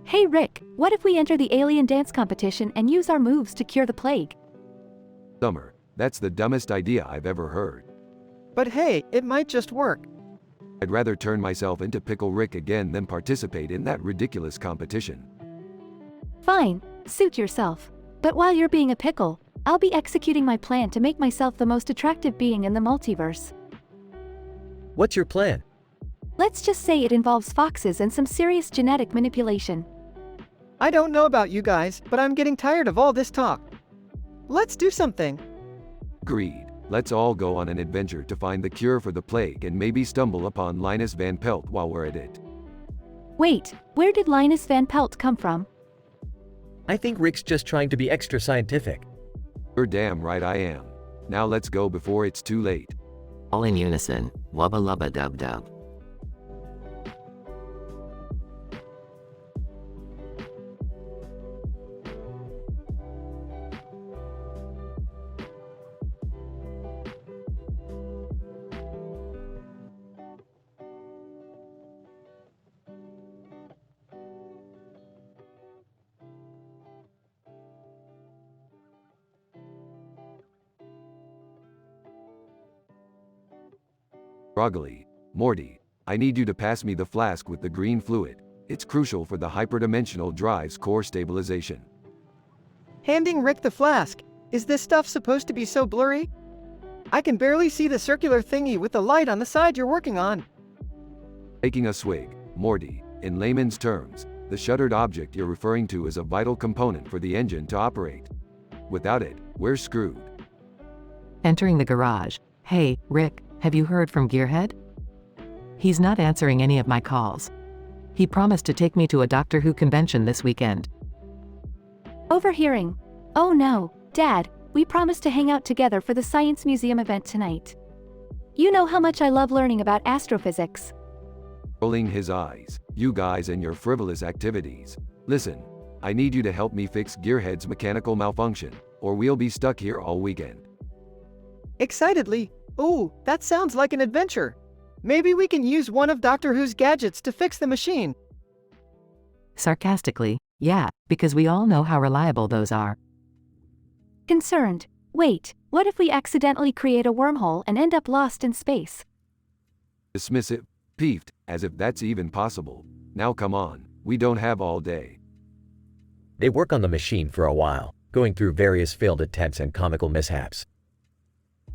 Hey Rick, what if we enter the alien dance competition and use our moves to cure the plague? Summer, that's the dumbest idea I've ever heard. But hey, it might just work. I'd rather turn myself into Pickle Rick again than participate in that ridiculous competition. Fine, suit yourself. But while you're being a pickle, I'll be executing my plan to make myself the most attractive being in the multiverse. What's your plan? Let's just say it involves foxes and some serious genetic manipulation. I don't know about you guys, but I'm getting tired of all this talk. Let's do something. Agreed. Let's all go on an adventure to find the cure for the plague and maybe stumble upon Linus Van Pelt while we're at it. Wait, where did Linus Van Pelt come from? I think Rick's just trying to be extra scientific. You're damn right I am. Now let's go before it's too late. All in unison, wubba lubba dub dub. Groggily, Morty, I need you to pass me the flask with the green fluid. It's crucial for the hyperdimensional drive's core stabilization. Handing Rick the flask. Is this stuff supposed to be so blurry? I can barely see the circular thingy with the light on the side you're working on. Taking a swig, Morty, in layman's terms, the shuttered object you're referring to is a vital component for the engine to operate. Without it, we're screwed. Entering the garage. Hey, Rick, have you heard from Gearhead? He's not answering any of my calls. He promised to take me to a Doctor Who convention this weekend. Overhearing. Oh no, Dad, we promised to hang out together for the Science Museum event tonight. You know how much I love learning about astrophysics. Rolling his eyes, you guys and your frivolous activities. Listen, I need you to help me fix Gearhead's mechanical malfunction, or we'll be stuck here all weekend. Excitedly. Ooh, that sounds like an adventure. Maybe we can use one of Doctor Who's gadgets to fix the machine. Sarcastically, yeah, because we all know how reliable those are. Concerned. Wait, what if we accidentally create a wormhole and end up lost in space? Dismissive, peeved, as if that's even possible. Now come on, we don't have all day. They work on the machine for a while, going through various failed attempts and comical mishaps.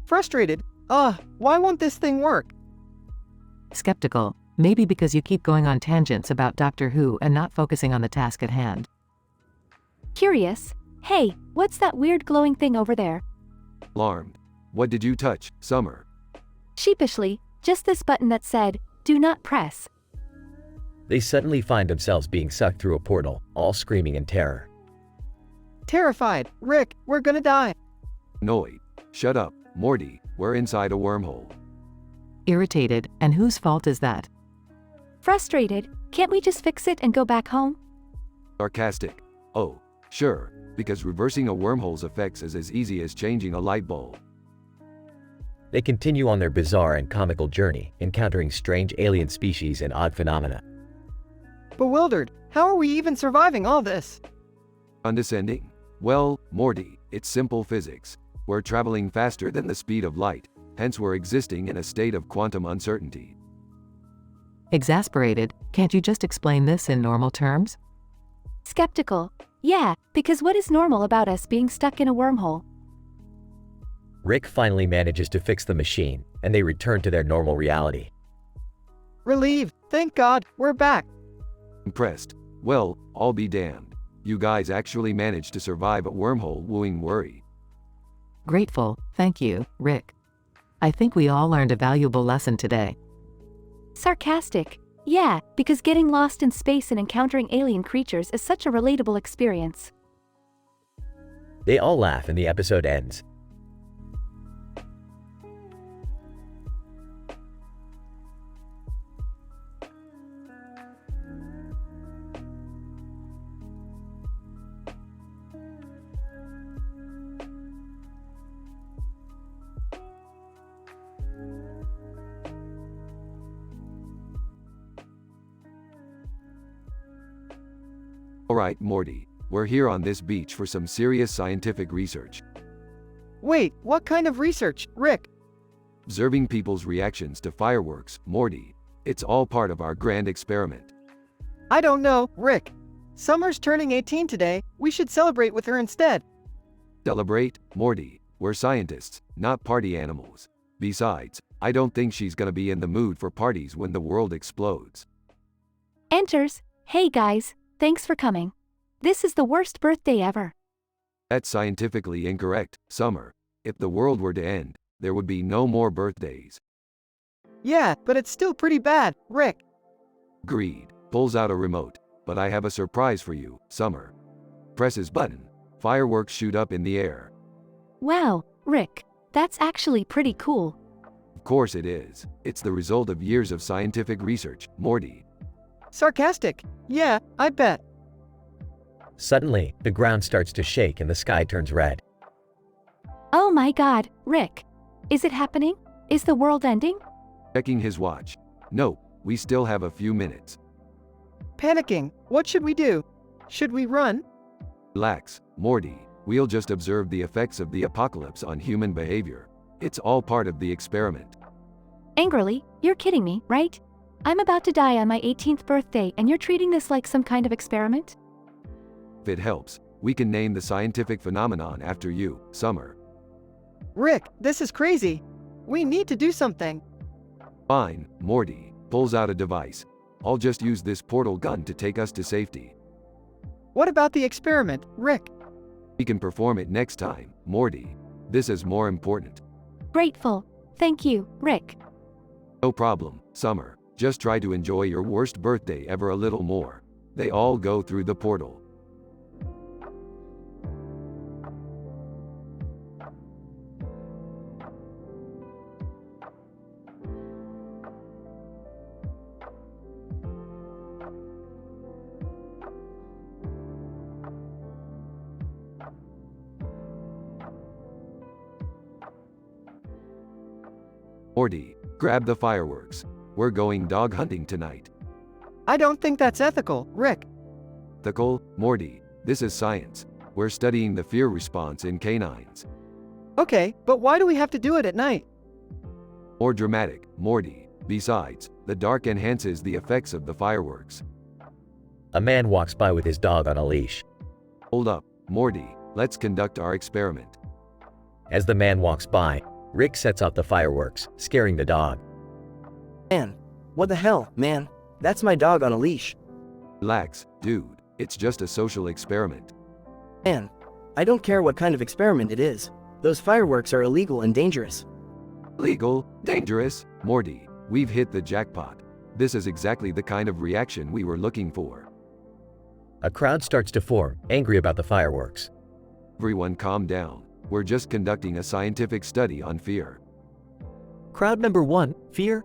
Frustrated. Why won't this thing work? Skeptical, maybe because you keep going on tangents about Doctor Who and not focusing on the task at hand. Curious. Hey, what's that weird glowing thing over there? Alarmed. What did you touch, Summer? Sheepishly, just this button that said, "Do not press." They suddenly find themselves being sucked through a portal, all screaming in terror. Terrified. Rick, we're gonna die. Annoyed. Shut up, Morty, we're inside a wormhole. Irritated, and whose fault is that? Frustrated. Can't we just fix it and go back home? Sarcastic. Oh, sure, because reversing a wormhole's effects is as easy as changing a light bulb. They continue on their bizarre and comical journey, encountering strange alien species and odd phenomena. Bewildered. How are we even surviving all this? Condescending? Well, Morty, it's simple physics. We're traveling faster than the speed of light, hence we're existing in a state of quantum uncertainty. Exasperated, can't you just explain this in normal terms? Skeptical. Yeah, because what is normal about us being stuck in a wormhole? Rick finally manages to fix the machine, and they return to their normal reality. Relieved. Thank God, we're back. Impressed. Well, I'll be damned. You guys actually managed to survive a wormhole wooing worry. Grateful, thank you, Rick. I think we all learned a valuable lesson today. Sarcastic. Yeah, because getting lost in space and encountering alien creatures is such a relatable experience. They all laugh and the episode ends. Alright, Morty, we're here on this beach for some serious scientific research. Wait, what kind of research, Rick? Observing people's reactions to fireworks, Morty. It's all part of our grand experiment. I don't know, Rick. Summer's turning 18 today, we should celebrate with her instead. Celebrate, Morty. We're scientists, not party animals. Besides, I don't think she's gonna be in the mood for parties when the world explodes. Enters. Hey guys, thanks for coming. This is the worst birthday ever. That's scientifically incorrect, Summer. If the world were to end, there would be no more birthdays. Yeah, but it's still pretty bad, Rick. Agreed. Pulls out a remote. But I have a surprise for you, Summer. Presses button. Fireworks shoot up in the air. Wow, Rick, that's actually pretty cool. Of course it is. It's the result of years of scientific research, Morty. Sarcastic. Yeah, I bet. Suddenly, the ground starts to shake and the sky turns red. Oh my god, Rick. Is it happening? Is the world ending? Checking his watch. Nope, we still have a few minutes. Panicking. What should we do? Should we run? Relax, Morty. We'll just observe the effects of the apocalypse on human behavior. It's all part of the experiment. Angrily, you're kidding me, right? I'm about to die on my 18th birthday and you're treating this like some kind of experiment? If it helps, we can name the scientific phenomenon after you, Summer. Rick, this is crazy. We need to do something. Fine, Morty. Pulls out a device. I'll just use this portal gun to take us to safety. What about the experiment, Rick? We can perform it next time, Morty. This is more important. Grateful. Thank you, Rick. No problem, Summer. Just try to enjoy your worst birthday ever a little more. They all go through the portal. Morty, grab the fireworks. We're going dog hunting tonight. I don't think that's ethical, Rick. Ethical, Morty. This is science. We're studying the fear response in canines. Okay, but why do we have to do it at night? More dramatic, Morty. Besides, the dark enhances the effects of the fireworks. A man walks by with his dog on a leash. Hold up, Morty. Let's conduct our experiment. As the man walks by, Rick sets off the fireworks, scaring the dog. Man, what the hell, man? That's my dog on a leash. Relax, dude. It's just a social experiment. Man, I don't care what kind of experiment it is. Those fireworks are illegal and dangerous. Legal? Dangerous? Morty, we've hit the jackpot. This is exactly the kind of reaction we were looking for. A crowd starts to form, angry about the fireworks. Everyone calm down. We're just conducting a scientific study on fear. Crowd member 1, fear?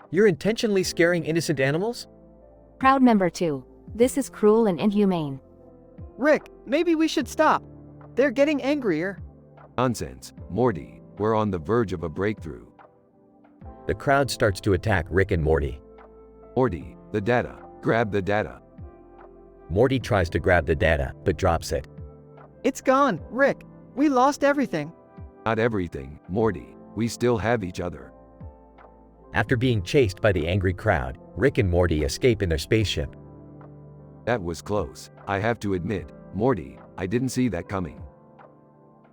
You're intentionally scaring innocent animals? Crowd member 2. This is cruel and inhumane. Rick, maybe we should stop. They're getting angrier. Nonsense, Morty. We're on the verge of a breakthrough. The crowd starts to attack Rick and Morty. Morty, the data. Grab the data. Morty tries to grab the data, but drops it. It's gone, Rick. We lost everything. Not everything, Morty. We still have each other. After being chased by the angry crowd, Rick and Morty escape in their spaceship. That was close. I have to admit, Morty, I didn't see that coming.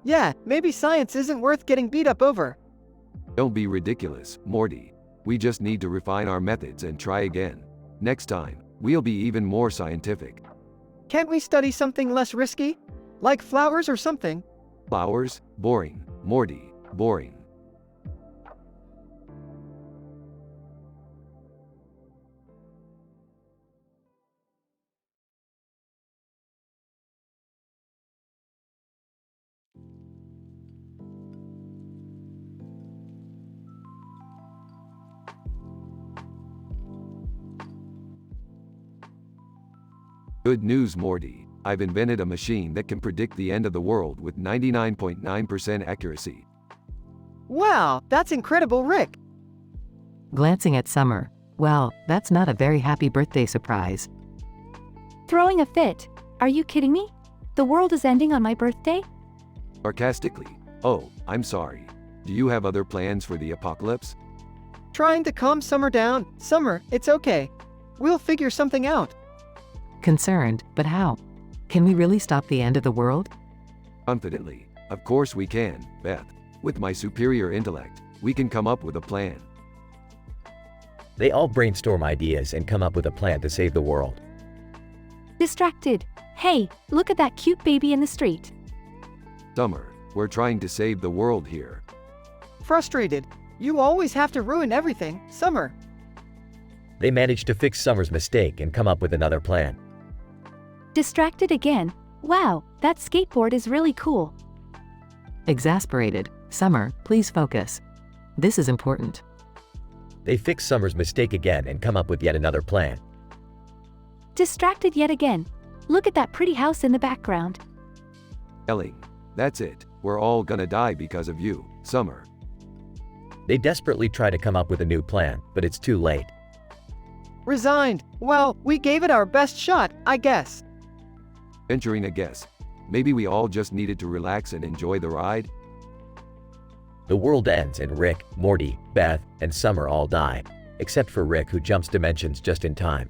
Yeah, maybe science isn't worth getting beat up over. Don't be ridiculous, Morty. We just need to refine our methods and try again. Next time, we'll be even more scientific. Can't we study something less risky? Like flowers or something? Flowers? Boring. Morty, boring. Good news, Morty. I've invented a machine that can predict the end of the world with 99.9% accuracy. Wow, that's incredible, Rick. Glancing at Summer. Well, that's not a very happy birthday surprise. Throwing a fit. Are you kidding me? The world is ending on my birthday? Sarcastically. Oh, I'm sorry. Do you have other plans for the apocalypse? Trying to calm Summer down. Summer, it's okay. We'll figure something out. Concerned, but how? Can we really stop the end of the world? Confidently. Of course we can, Beth. With my superior intellect, we can come up with a plan. They all brainstorm ideas and come up with a plan to save the world. Distracted. Hey, look at that cute baby in the street. Summer, we're trying to save the world here. Frustrated. You always have to ruin everything, Summer. They manage to fix Summer's mistake and come up with another plan. Distracted again. Wow, that skateboard is really cool. Exasperated. Summer, please focus. This is important. They fix Summer's mistake again and come up with yet another plan. Distracted yet again. Look at that pretty house in the background. Yelling. That's it. We're all gonna die because of you, Summer. They desperately try to come up with a new plan, but it's too late. Resigned. Well, we gave it our best shot, I guess. Venturing a guess. Maybe we all just needed to relax and enjoy the ride? The world ends and Rick, Morty, Beth, and Summer all die, except for Rick, who jumps dimensions just in time.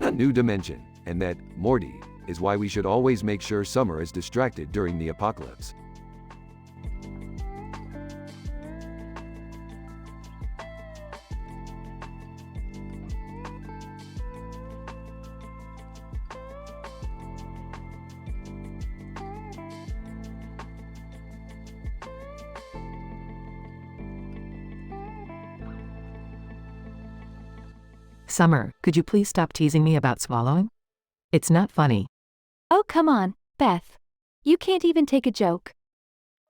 A new dimension, and that, Morty, is why we should always make sure Summer is distracted during the apocalypse. Summer, could you please stop teasing me about swallowing? It's not funny. Oh, come on, Beth. You can't even take a joke.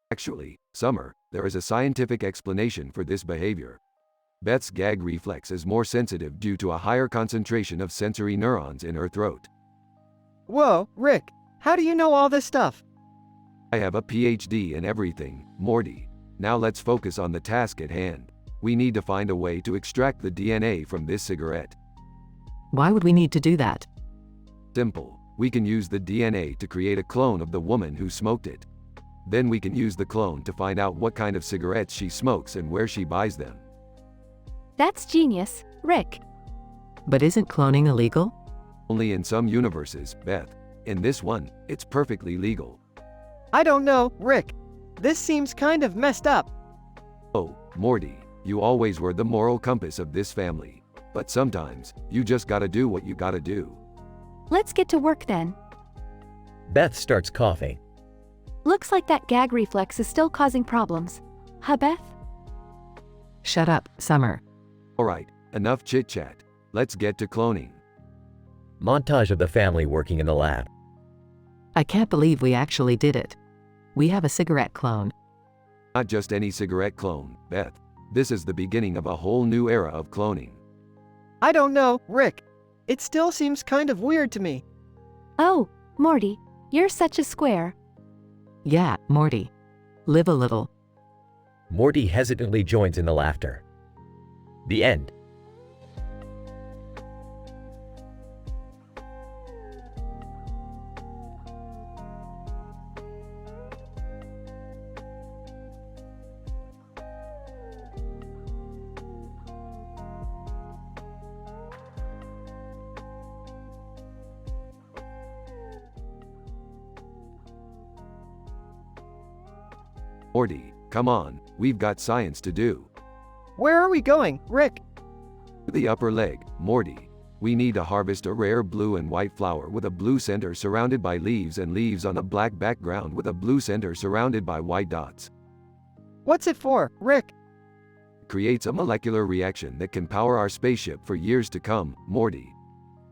Actually, Summer, there is a scientific explanation for this behavior. Beth's gag reflex is more sensitive due to a higher concentration of sensory neurons in her throat. Whoa, Rick, how do you know all this stuff? I have a PhD in everything, Morty. Now let's focus on the task at hand. We need to find a way to extract the DNA from this cigarette. Why would we need to do that? Simple. We can use the DNA to create a clone of the woman who smoked it. Then we can use the clone to find out what kind of cigarettes she smokes and where she buys them. That's genius, Rick. But isn't cloning illegal? Only in some universes, Beth. In this one, it's perfectly legal. I don't know, Rick. This seems kind of messed up. Oh, Morty, you always were the moral compass of this family. But sometimes, you just gotta do what you gotta do. Let's get to work then. Beth starts coughing. Looks like that gag reflex is still causing problems. Huh, Beth? Shut up, Summer. Alright, enough chit-chat. Let's get to cloning. Montage of the family working in the lab. I can't believe we actually did it. We have a cigarette clone. Not just any cigarette clone, Beth. This is the beginning of a whole new era of cloning. I don't know, Rick. It still seems kind of weird to me. Oh, Morty, you're such a square. Yeah, Morty. Live a little. Morty hesitantly joins in the laughter. The end. Morty, come on, we've got science to do. Where are we going, Rick? The upper leg, Morty. We need to harvest a rare blue and white flower with a blue center surrounded by leaves and leaves on a black background with a blue center surrounded by white dots. What's it for, Rick? Creates a molecular reaction that can power our spaceship for years to come, Morty.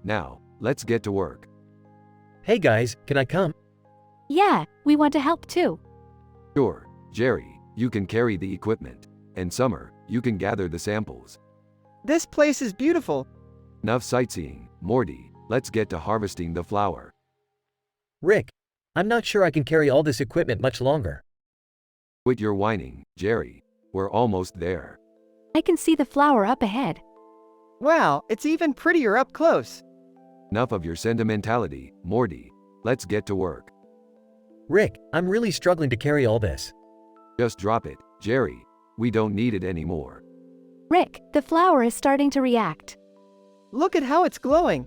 Now, let's get to work. Hey guys, can I come? Yeah, we want to help too. Sure, Jerry, you can carry the equipment. And Summer, you can gather the samples. This place is beautiful. Enough sightseeing, Morty. Let's get to harvesting the flower. Rick, I'm not sure I can carry all this equipment much longer. Quit your whining, Jerry. We're almost there. I can see the flower up ahead. Wow, it's even prettier up close. Enough of your sentimentality, Morty. Let's get to work. Rick, I'm really struggling to carry all this. Just drop it, Jerry. We don't need it anymore. Rick, the flower is starting to react. Look at how it's glowing.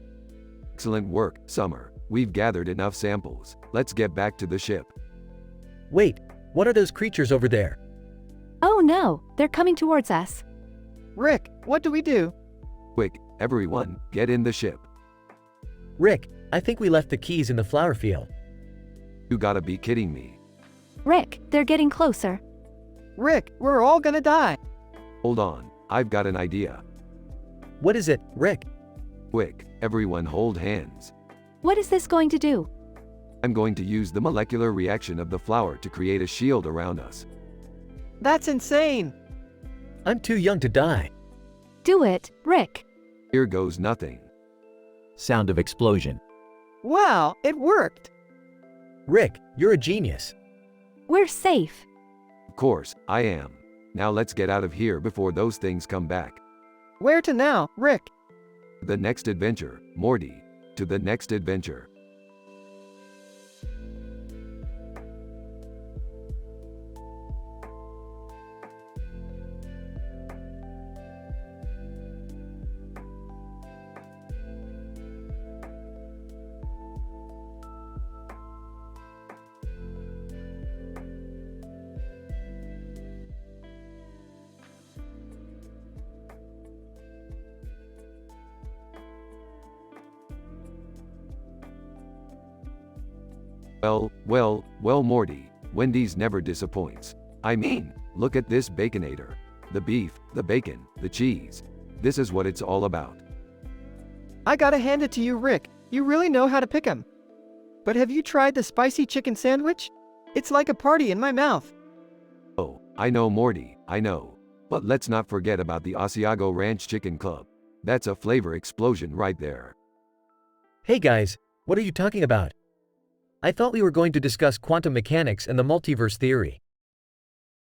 Excellent work, Summer. We've gathered enough samples. Let's get back to the ship. Wait, what are those creatures over there? Oh no, they're coming towards us. Rick, what do we do? Quick, everyone, get in the ship. Rick, I think we left the keys in the flower field. You gotta be kidding me. Rick, they're getting closer. Rick, we're all gonna die. Hold on, I've got an idea. What is it, Rick? Quick, everyone hold hands. What is this going to do? I'm going to use the molecular reaction of the flower to create a shield around us. That's insane. I'm too young to die. Do it, Rick. Here goes nothing. Sound of explosion. Wow, it worked. Rick, you're a genius. We're safe. Of course, I am. Now let's get out of here before those things come back. Where to now, Rick? The next adventure, Morty. To the next adventure. Well, Morty, Wendy's never disappoints. I mean, look at this Baconator. The beef, the bacon, the cheese. This is what it's all about. I gotta hand it to you, Rick. You really know how to pick 'em. But have you tried the spicy chicken sandwich? It's like a party in my mouth. Oh, I know, Morty, I know. But let's not forget about the Asiago Ranch Chicken Club. That's a flavor explosion right there. Hey guys, what are you talking about? I thought we were going to discuss quantum mechanics and the multiverse theory.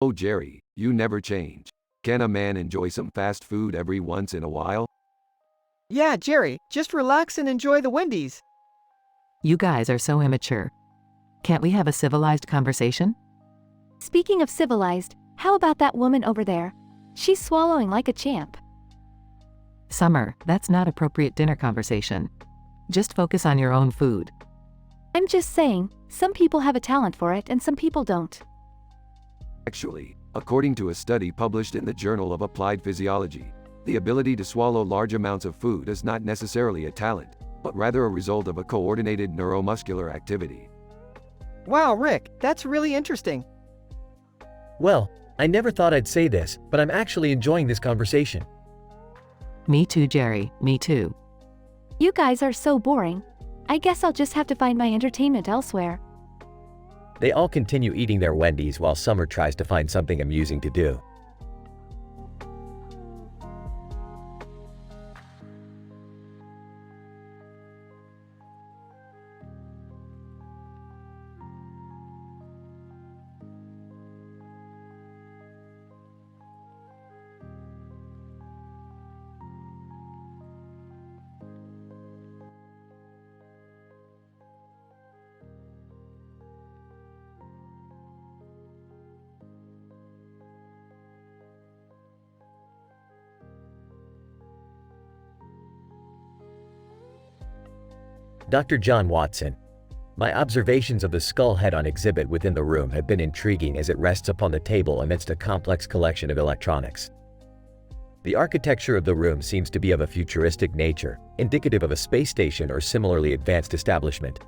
Oh Jerry, you never change. Can a man enjoy some fast food every once in a while? Yeah, Jerry, just relax and enjoy the Wendy's. You guys are so immature. Can't we have a civilized conversation? Speaking of civilized, how about that woman over there? She's swallowing like a champ. Summer, that's not appropriate dinner conversation. Just focus on your own food. I'm just saying, some people have a talent for it and some people don't. Actually, according to a study published in the Journal of Applied Physiology, the ability to swallow large amounts of food is not necessarily a talent, but rather a result of a coordinated neuromuscular activity. Wow, Rick, that's really interesting. Well, I never thought I'd say this, but I'm actually enjoying this conversation. Me too, Jerry, me too. You guys are so boring. I guess I'll just have to find my entertainment elsewhere. They all continue eating their Wendy's while Summer tries to find something amusing to do. Dr. John Watson. My observations of the skull head on exhibit within the room have been intriguing as it rests upon the table amidst a complex collection of electronics. The architecture of the room seems to be of a futuristic nature, indicative of a space station or similarly advanced establishment.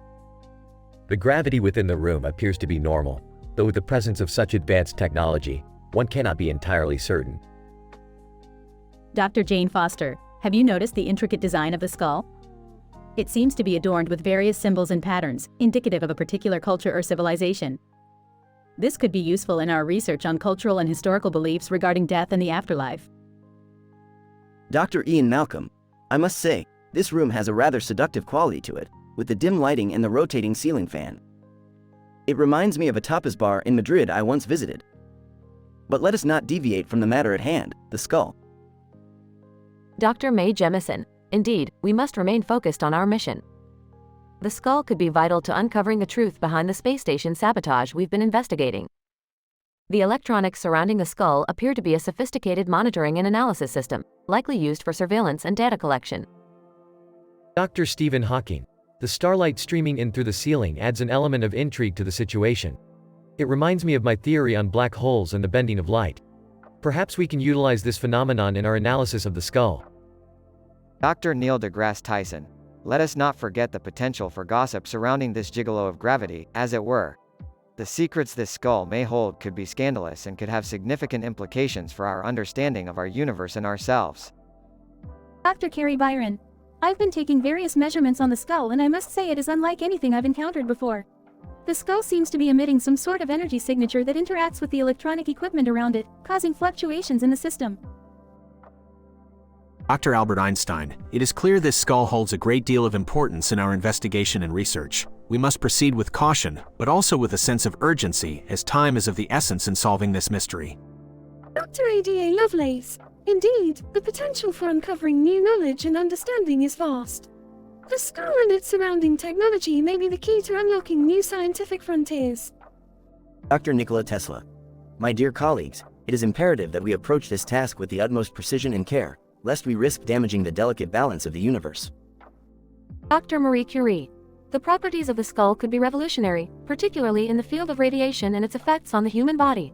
The gravity within the room appears to be normal, though with the presence of such advanced technology, one cannot be entirely certain. Dr. Jane Foster, have you noticed the intricate design of the skull? It seems to be adorned with various symbols and patterns, indicative of a particular culture or civilization. This could be useful in our research on cultural and historical beliefs regarding death and the afterlife. Dr. Ian Malcolm, I must say, this room has a rather seductive quality to it, with the dim lighting and the rotating ceiling fan. It reminds me of a tapas bar in Madrid I once visited. But let us not deviate from the matter at hand, the skull. Dr. Mae Jemison, Indeed, we must remain focused on our mission. The skull could be vital to uncovering the truth behind the space station sabotage we've been investigating. The electronics surrounding the skull appear to be a sophisticated monitoring and analysis system, likely used for surveillance and data collection. Dr. Stephen Hawking. The starlight streaming in through the ceiling adds an element of intrigue to the situation. It reminds me of my theory on black holes and the bending of light. Perhaps we can utilize this phenomenon in our analysis of the skull. Dr. Neil deGrasse Tyson. Let us not forget the potential for gossip surrounding this gigolo of gravity, as it were. The secrets this skull may hold could be scandalous and could have significant implications for our understanding of our universe and ourselves. Dr. Carrie Byron. I've been taking various measurements on the skull and I must say it is unlike anything I've encountered before. The skull seems to be emitting some sort of energy signature that interacts with the electronic equipment around it, causing fluctuations in the system. Dr. Albert Einstein, it is clear this skull holds a great deal of importance in our investigation and research. We must proceed with caution, but also with a sense of urgency, as time is of the essence in solving this mystery. Dr. Ada Lovelace, indeed, the potential for uncovering new knowledge and understanding is vast. The skull and its surrounding technology may be the key to unlocking new scientific frontiers. Dr. Nikola Tesla. My dear colleagues, it is imperative that we approach this task with the utmost precision and care, lest we risk damaging the delicate balance of the universe. Dr. Marie Curie. The properties of the skull could be revolutionary, particularly in the field of radiation and its effects on the human body.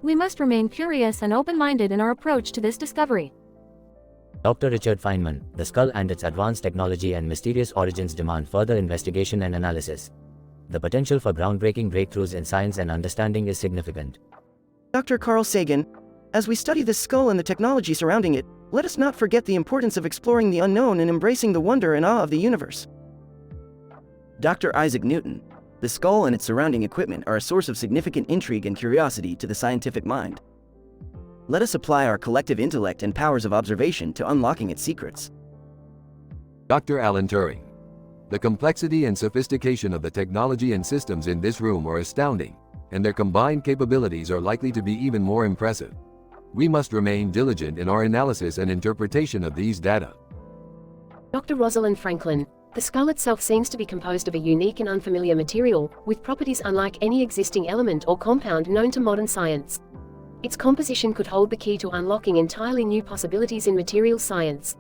We must remain curious and open-minded in our approach to this discovery. Dr. Richard Feynman, the skull and its advanced technology and mysterious origins demand further investigation and analysis. The potential for groundbreaking breakthroughs in science and understanding is significant. Dr. Carl Sagan. As we study this skull and the technology surrounding it, let us not forget the importance of exploring the unknown and embracing the wonder and awe of the universe. Dr. Isaac Newton. The skull and its surrounding equipment are a source of significant intrigue and curiosity to the scientific mind. Let us apply our collective intellect and powers of observation to unlocking its secrets. Dr. Alan Turing. The complexity and sophistication of the technology and systems in this room are astounding, and their combined capabilities are likely to be even more impressive. We must remain diligent in our analysis and interpretation of these data. Dr. Rosalind Franklin. The skull itself seems to be composed of a unique and unfamiliar material, with properties unlike any existing element or compound known to modern science. Its composition could hold the key to unlocking entirely new possibilities in materials science.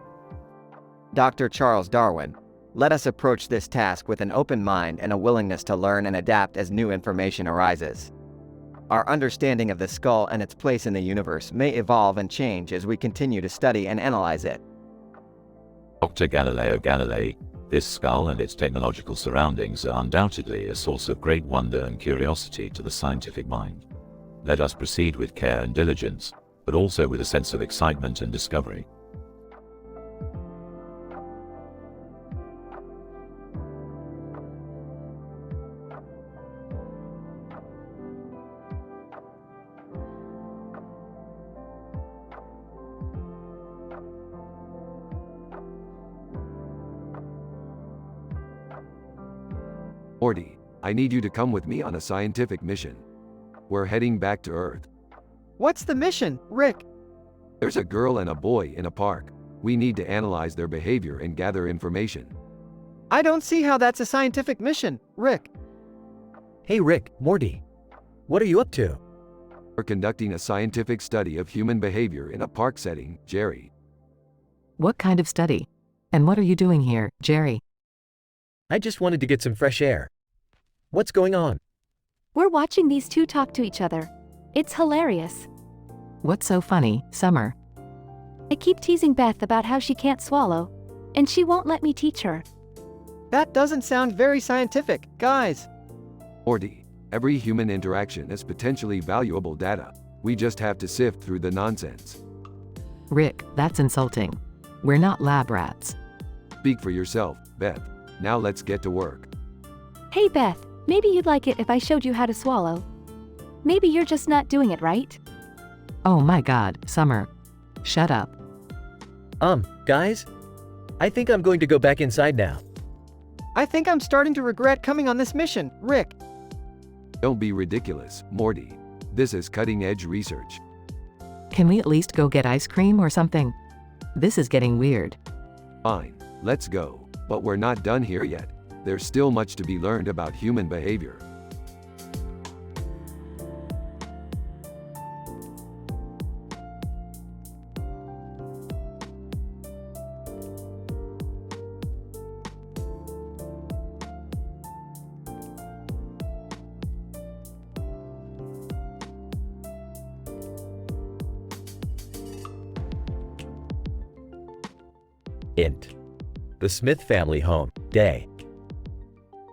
Dr. Charles Darwin. Let us approach this task with an open mind and a willingness to learn and adapt as new information arises. Our understanding of the skull and its place in the universe may evolve and change as we continue to study and analyze it. Dr. Galileo Galilei. This skull and its technological surroundings are undoubtedly a source of great wonder and curiosity to the scientific mind. Let us proceed with care and diligence, but also with a sense of excitement and discovery. Morty, I need you to come with me on a scientific mission. We're heading back to Earth. What's the mission, Rick? There's a girl and a boy in a park. We need to analyze their behavior and gather information. I don't see how that's a scientific mission, Rick. Hey Rick, Morty. What are you up to? We're conducting a scientific study of human behavior in a park setting, Jerry. What kind of study? And what are you doing here, Jerry? I just wanted to get some fresh air. What's going on? We're watching these two talk to each other. It's hilarious. What's so funny, Summer? I keep teasing Beth about how she can't swallow, and she won't let me teach her. That doesn't sound very scientific, guys. Morty, every human interaction is potentially valuable data. We just have to sift through the nonsense. Rick, that's insulting. We're not lab rats. Speak for yourself, Beth. Now let's get to work. Hey Beth, maybe you'd like it if I showed you how to swallow. Maybe you're just not doing it right. Oh my God, Summer. Shut up. Guys? I think I'm going to go back inside now. I think I'm starting to regret coming on this mission, Rick. Don't be ridiculous, Morty. This is cutting-edge research. Can we at least go get ice cream or something? This is getting weird. Fine, let's go. But we're not done here yet. There's still much to be learned about human behavior. Int. The Smith family home, day.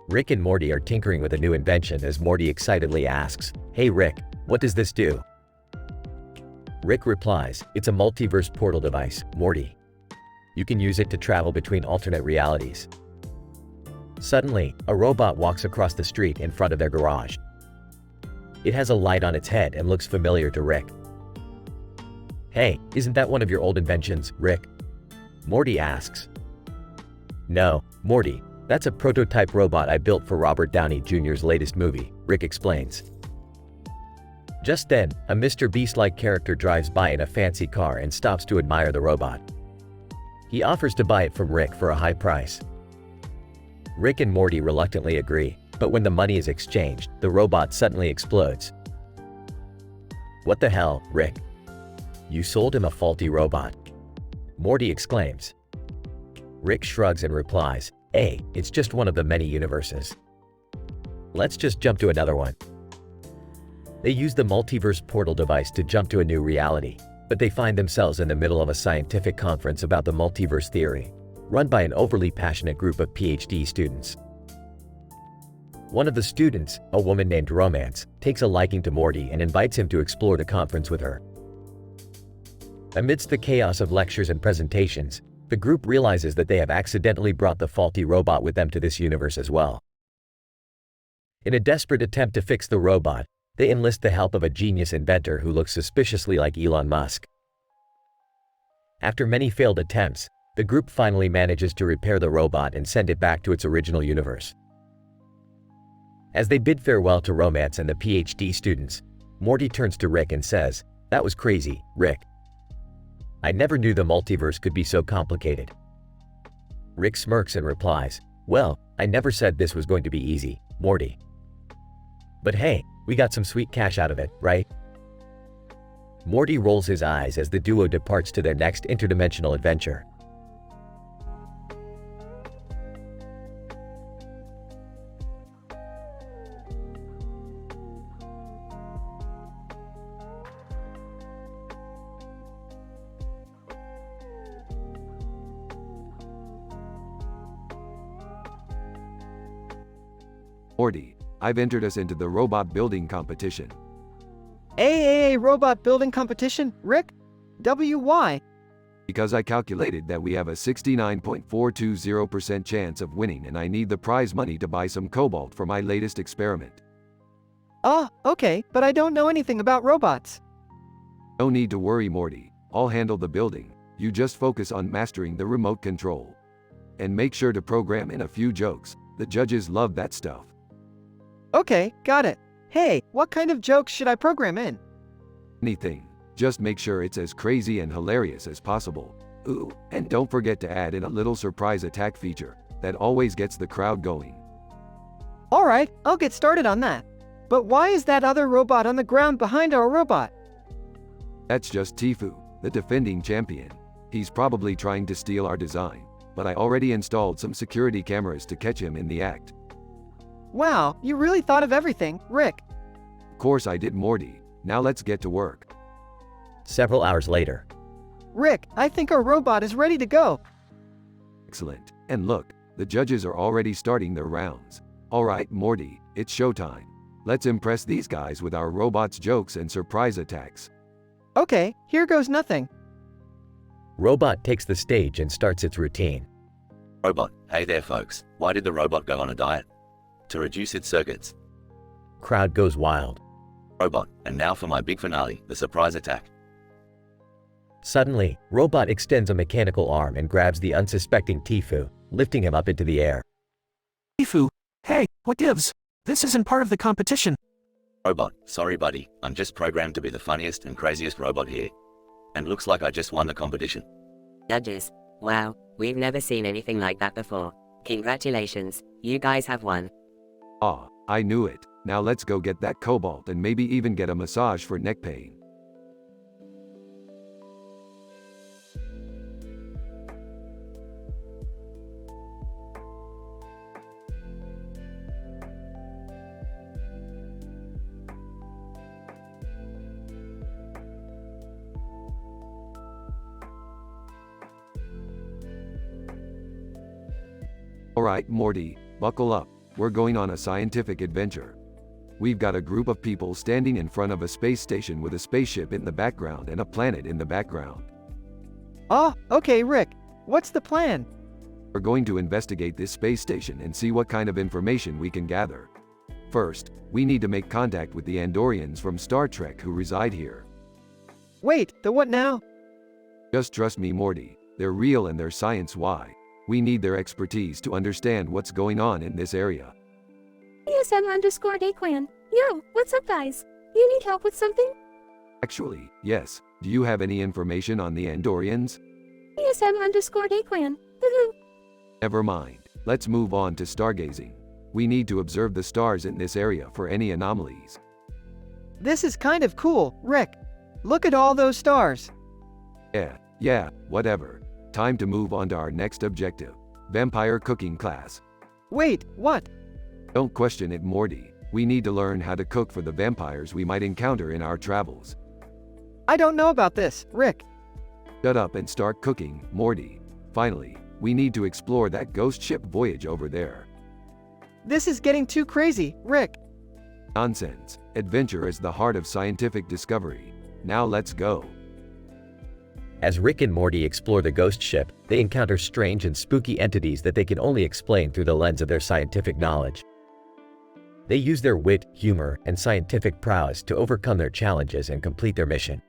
Rick and Morty are tinkering with a new invention as Morty excitedly asks, "Hey Rick, what does this do?" Rick replies, "It's a multiverse portal device, Morty. You can use it to travel between alternate realities." Suddenly, a robot walks across the street in front of their garage. It has a light on its head and looks familiar to Rick. "Hey, isn't that one of your old inventions, Rick?" Morty asks. "No, Morty, that's a prototype robot I built for Robert Downey Jr.'s latest movie," Rick explains. Just then, a Mr. Beast-like character drives by in a fancy car and stops to admire the robot. He offers to buy it from Rick for a high price. Rick and Morty reluctantly agree, but when the money is exchanged, the robot suddenly explodes. "What the hell, Rick? You sold him a faulty robot," Morty exclaims. Rick shrugs and replies, "Hey, it's just one of the many universes. Let's just jump to another one." They use the multiverse portal device to jump to a new reality, but they find themselves in the middle of a scientific conference about the multiverse theory, run by an overly passionate group of PhD students. One of the students, a woman named Romance, takes a liking to Morty and invites him to explore the conference with her. Amidst the chaos of lectures and presentations, the group realizes that they have accidentally brought the faulty robot with them to this universe as well. In a desperate attempt to fix the robot, they enlist the help of a genius inventor who looks suspiciously like Elon Musk. After many failed attempts, the group finally manages to repair the robot and send it back to its original universe. As they bid farewell to Romance and the PhD students, Morty turns to Rick and says, "That was crazy, Rick. I never knew the multiverse could be so complicated." Rick smirks and replies, "Well, I never said this was going to be easy, Morty. But hey, we got some sweet cash out of it, right?" Morty rolls his eyes as the duo departs to their next interdimensional adventure. Morty, I've entered us into the robot building competition. AAA robot building competition, Rick? WY? Because I calculated that we have a 69.420% chance of winning and I need the prize money to buy some cobalt for my latest experiment. Ah, okay, but I don't know anything about robots. No need to worry, Morty. I'll handle the building. You just focus on mastering the remote control. And make sure to program in a few jokes. The judges love that stuff. Okay, got it. Hey, what kind of jokes should I program in? Anything. Just make sure it's as crazy and hilarious as possible. Ooh, and don't forget to add in a little surprise attack feature. That always gets the crowd going. Alright, I'll get started on that. But why is that other robot on the ground behind our robot? That's just Tfue, the defending champion. He's probably trying to steal our design, but I already installed some security cameras to catch him in the act. Wow, you really thought of everything, Rick. Of course I did, Morty. Now let's get to work. Several hours later. Rick, I think our robot is ready to go. Excellent. And look, the judges are already starting their rounds. Alright, Morty, it's showtime. Let's impress these guys with our robot's jokes and surprise attacks. Okay, here goes nothing. Robot takes the stage and starts its routine. Robot, hey there folks, why did the robot go on a diet? To reduce its circuits. Crowd goes wild. Robot, and now for my big finale, the surprise attack. Suddenly, Robot extends a mechanical arm and grabs the unsuspecting Tfue, lifting him up into the air. Tfue, hey, what gives? This isn't part of the competition. Robot, sorry buddy, I'm just programmed to be the funniest and craziest robot here. And looks like I just won the competition. Judges, wow, We've never seen anything like that before. Congratulations, you guys have won. Ah, I knew it. Now let's go get that cobalt and maybe even get a massage for neck pain. Alright, Morty, buckle up. We're going on a scientific adventure. We've got a group of people standing in front of a space station with a spaceship in the background and a planet in the background. Oh, okay, Rick. What's the plan? We're going to investigate this space station and see what kind of information we can gather. First, we need to make contact with the Andorians from Star Trek who reside here. Wait, the what now? Just trust me, Morty. They're real and they're science-why. We need their expertise to understand what's going on in this area. ESM_Daquan. Yo, what's up guys? You need help with something? Actually, yes. Do you have any information on the Andorians? ESM_Daquan. Never mind. Let's move on to stargazing. We need to observe the stars in this area for any anomalies. This is kind of cool, Rick. Look at all those stars. Yeah, whatever. Time to move on to our next objective. Vampire cooking class. Wait, what? Don't question it, Morty. We need to learn how to cook for the vampires we might encounter in our travels. I don't know about this, Rick. Shut up and start cooking, Morty. Finally, we need to explore that ghost ship voyage over there. This is getting too crazy, Rick. Nonsense. Adventure is the heart of scientific discovery. Now let's go. As Rick and Morty explore the ghost ship, they encounter strange and spooky entities that they can only explain through the lens of their scientific knowledge. They use their wit, humor, and scientific prowess to overcome their challenges and complete their mission.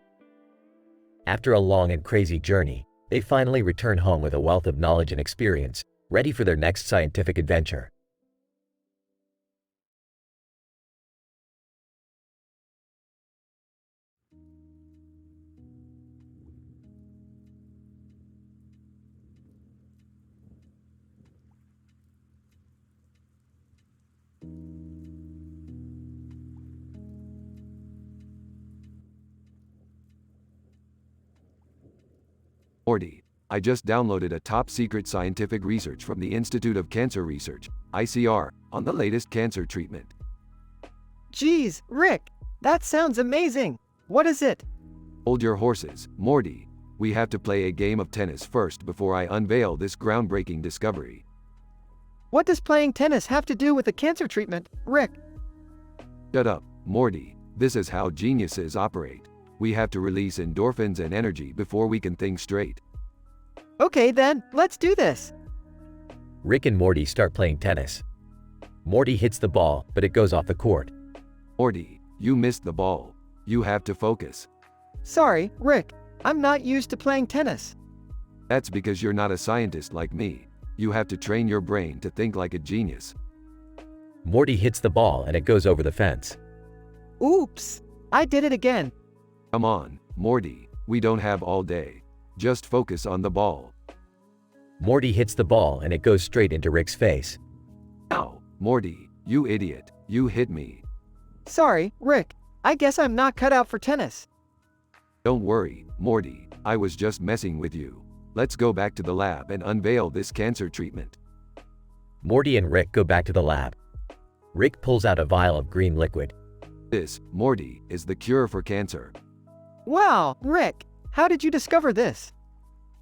After a long and crazy journey, they finally return home with a wealth of knowledge and experience, ready for their next scientific adventure. Morty, I just downloaded a top-secret scientific research from the Institute of Cancer Research, ICR, on the latest cancer treatment. Geez, Rick, that sounds amazing. What is it? Hold your horses, Morty. We have to play a game of tennis first before I unveil this groundbreaking discovery. What does playing tennis have to do with the cancer treatment, Rick? Shut up, Morty. This is how geniuses operate. We have to release endorphins and energy before we can think straight. Okay then, let's do this. Rick and Morty start playing tennis. Morty hits the ball, but it goes off the court. Morty, you missed the ball. You have to focus. Sorry, Rick. I'm not used to playing tennis. That's because you're not a scientist like me. You have to train your brain to think like a genius. Morty hits the ball and it goes over the fence. Oops! I did it again. Come on, Morty. We don't have all day. Just focus on the ball. Morty hits the ball and it goes straight into Rick's face. Ow, Morty, you idiot. You hit me. Sorry, Rick. I guess I'm not cut out for tennis. Don't worry, Morty. I was just messing with you. Let's go back to the lab and unveil this cancer treatment. Morty and Rick go back to the lab. Rick pulls out a vial of green liquid. This, Morty, is the cure for cancer. Wow, Rick. How did you discover this?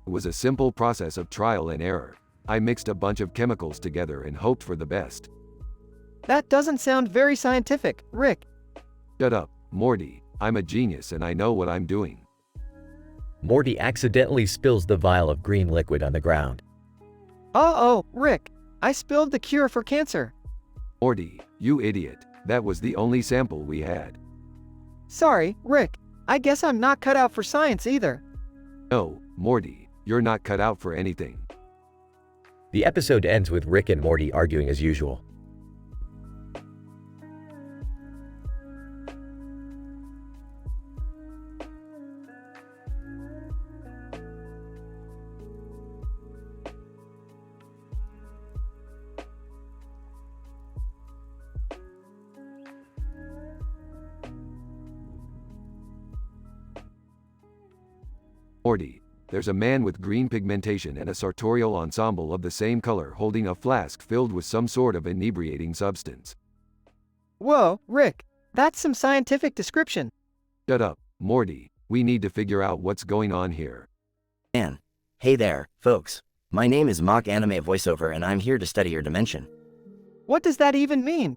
It was a simple process of trial and error. I mixed a bunch of chemicals together and hoped for the best. That doesn't sound very scientific, Rick. Shut up, Morty. I'm a genius and I know what I'm doing. Morty accidentally spills the vial of green liquid on the ground. Uh-oh, Rick. I spilled the cure for cancer. Morty, you idiot. That was the only sample we had. Sorry, Rick. I guess I'm not cut out for science either. No, Morty, you're not cut out for anything. The episode ends with Rick and Morty arguing as usual. Morty, there's a man with green pigmentation and a sartorial ensemble of the same color holding a flask filled with some sort of inebriating substance. Whoa, Rick, that's some scientific description. Shut up, Morty. We need to figure out what's going on here. Man. Hey there, folks. My name is Mock Anime Voiceover and I'm here to study your dimension. What does that even mean?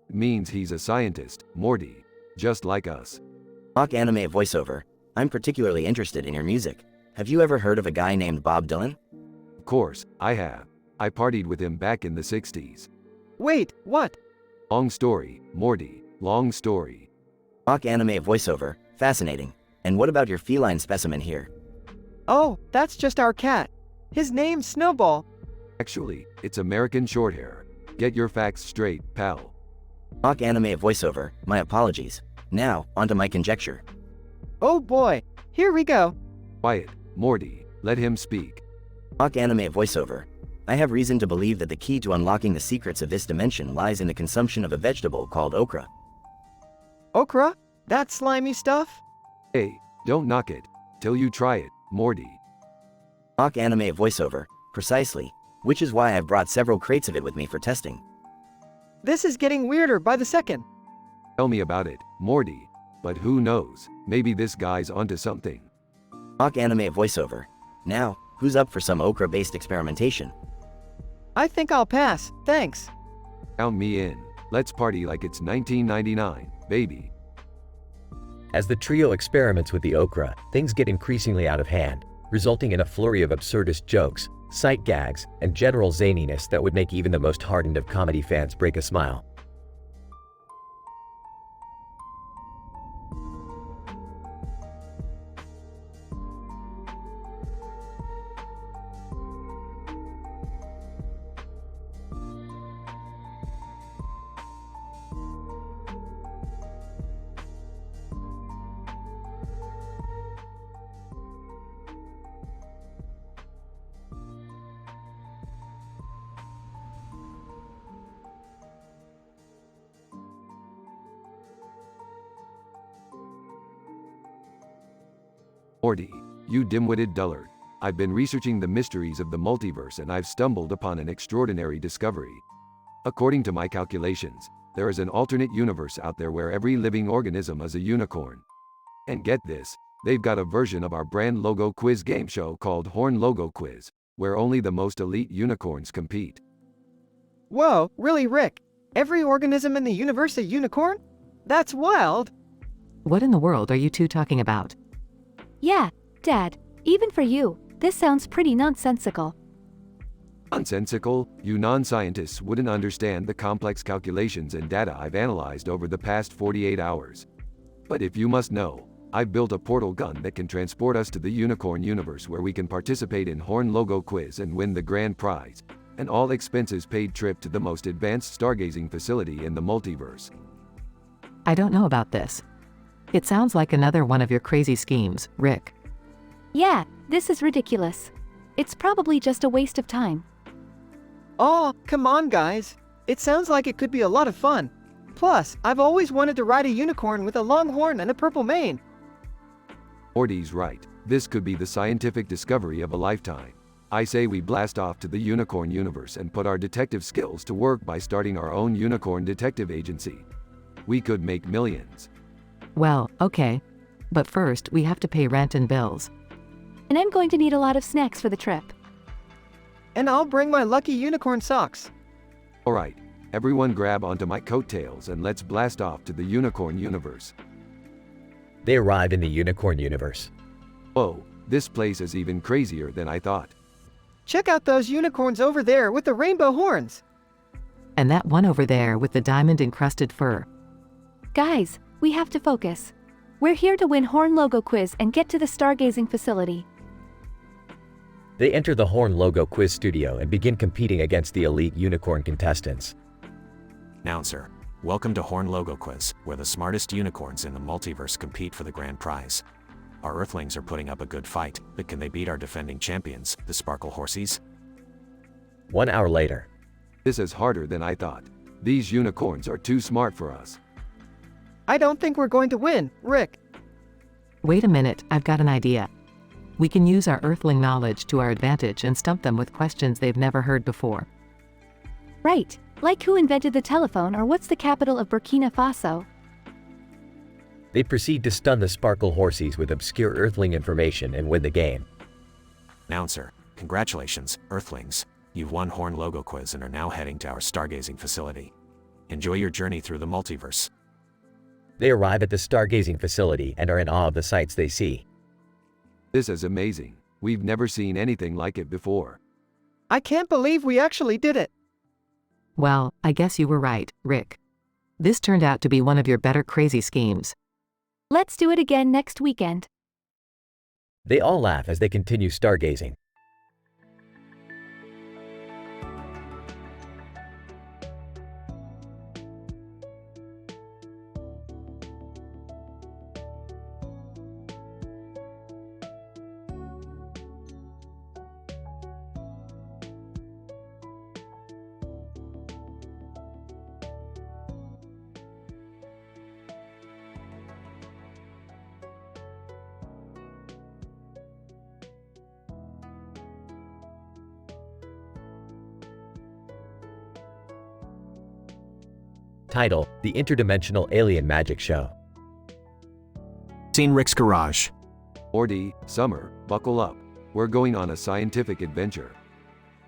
It means he's a scientist, Morty. Just like us. Mock Anime Voiceover, I'm particularly interested in your music. Have you ever heard of a guy named Bob Dylan? Of course, I have. I partied with him back in the 60s. Wait, what? Long story, Morty. Long story. Mock Anime Voiceover, fascinating. And what about your feline specimen here? Oh, that's just our cat. His name's Snowball. Actually, it's American Shorthair. Get your facts straight, pal. Mock Anime Voiceover, my apologies. Now, onto my conjecture. Oh boy, here we go. Quiet, Morty. Let him speak. Mock Anime Voiceover. I have reason to believe that the key to unlocking the secrets of this dimension lies in the consumption of a vegetable called okra. Okra? That slimy stuff? Hey, don't knock it. Till you try it, Morty. Mock Anime Voiceover, precisely. Which is why I've brought several crates of it with me for testing. This is getting weirder by the second. Tell me about it, Morty. But who knows, maybe this guy's onto something. Mock Anime Voiceover. Now, who's up for some okra-based experimentation? I think I'll pass, thanks. Count me in. Let's party like it's 1999, baby. As the trio experiments with the okra, things get increasingly out of hand, resulting in a flurry of absurdist jokes, sight gags, and general zaniness that would make even the most hardened of comedy fans break a smile. Morty, you dim-witted dullard. I've been researching the mysteries of the multiverse and I've stumbled upon an extraordinary discovery. According to my calculations, there is an alternate universe out there where every living organism is a unicorn. And get this, they've got a version of our brand logo quiz game show called Horn Logo Quiz, where only the most elite unicorns compete. Whoa, really, Rick? Every organism in the universe a unicorn? That's wild. What in the world are you two talking about? Yeah, Dad, even for you, this sounds pretty nonsensical. Nonsensical? You non-scientists wouldn't understand the complex calculations and data I've analyzed over the past 48 hours. But if you must know, I've built a portal gun that can transport us to the unicorn universe where we can participate in Horn Logo Quiz and win the grand prize, an all-expenses paid trip to the most advanced stargazing facility in the multiverse. I don't know about this. It sounds like another one of your crazy schemes, Rick. Yeah, this is ridiculous. It's probably just a waste of time. Oh, come on guys. It sounds like it could be a lot of fun. Plus, I've always wanted to ride a unicorn with a long horn and a purple mane. Morty's right. This could be the scientific discovery of a lifetime. I say we blast off to the unicorn universe and put our detective skills to work by starting our own unicorn detective agency. We could make millions. Well, okay. But first, we have to pay rent and bills. And I'm going to need a lot of snacks for the trip. And I'll bring my lucky unicorn socks. Alright, everyone grab onto my coattails and let's blast off to the unicorn universe. They arrive in the unicorn universe. Whoa, this place is even crazier than I thought. Check out those unicorns over there with the rainbow horns. And that one over there with the diamond-encrusted fur. Guys, we have to focus. We're here to win Horn Logo Quiz and get to the stargazing facility. They enter the Horn Logo Quiz studio and begin competing against the elite unicorn contestants. Announcer, welcome to Horn Logo Quiz, where the smartest unicorns in the multiverse compete for the grand prize. Our Earthlings are putting up a good fight, but can they beat our defending champions, the Sparkle Horsies? 1 hour later. This is harder than I thought. These unicorns are too smart for us. I don't think we're going to win, Rick. Wait a minute, I've got an idea. We can use our Earthling knowledge to our advantage and stump them with questions they've never heard before. Right, like who invented the telephone or what's the capital of Burkina Faso? They proceed to stun the Sparkle Horsies with obscure Earthling information and win the game. Announcer, congratulations, Earthlings. You've won Horn Logo Quiz and are now heading to our stargazing facility. Enjoy your journey through the multiverse. They arrive at the stargazing facility and are in awe of the sights they see. This is amazing. We've never seen anything like it before. I can't believe we actually did it. Well, I guess you were right, Rick. This turned out to be one of your better crazy schemes. Let's do it again next weekend. They all laugh as they continue stargazing. Title: The Interdimensional Alien Magic Show. Scene: Rick's garage. Morty, Summer, buckle up. We're going on a scientific adventure.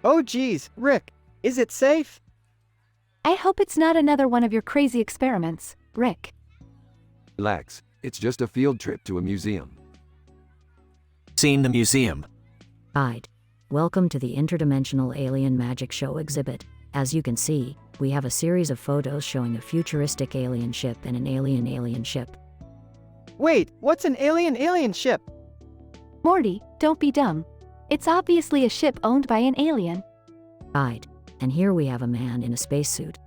Oh geez, Rick, is it safe? I hope it's not another one of your crazy experiments, Rick. Relax, it's just a field trip to a museum. Scene: the museum. Guide. Welcome to the Interdimensional Alien Magic Show exhibit. As you can see, we have a series of photos showing a futuristic alien ship and an alien ship. Wait, what's an alien ship? Morty, don't be dumb. It's obviously a ship owned by an alien. Guide. And here we have a man in a spacesuit.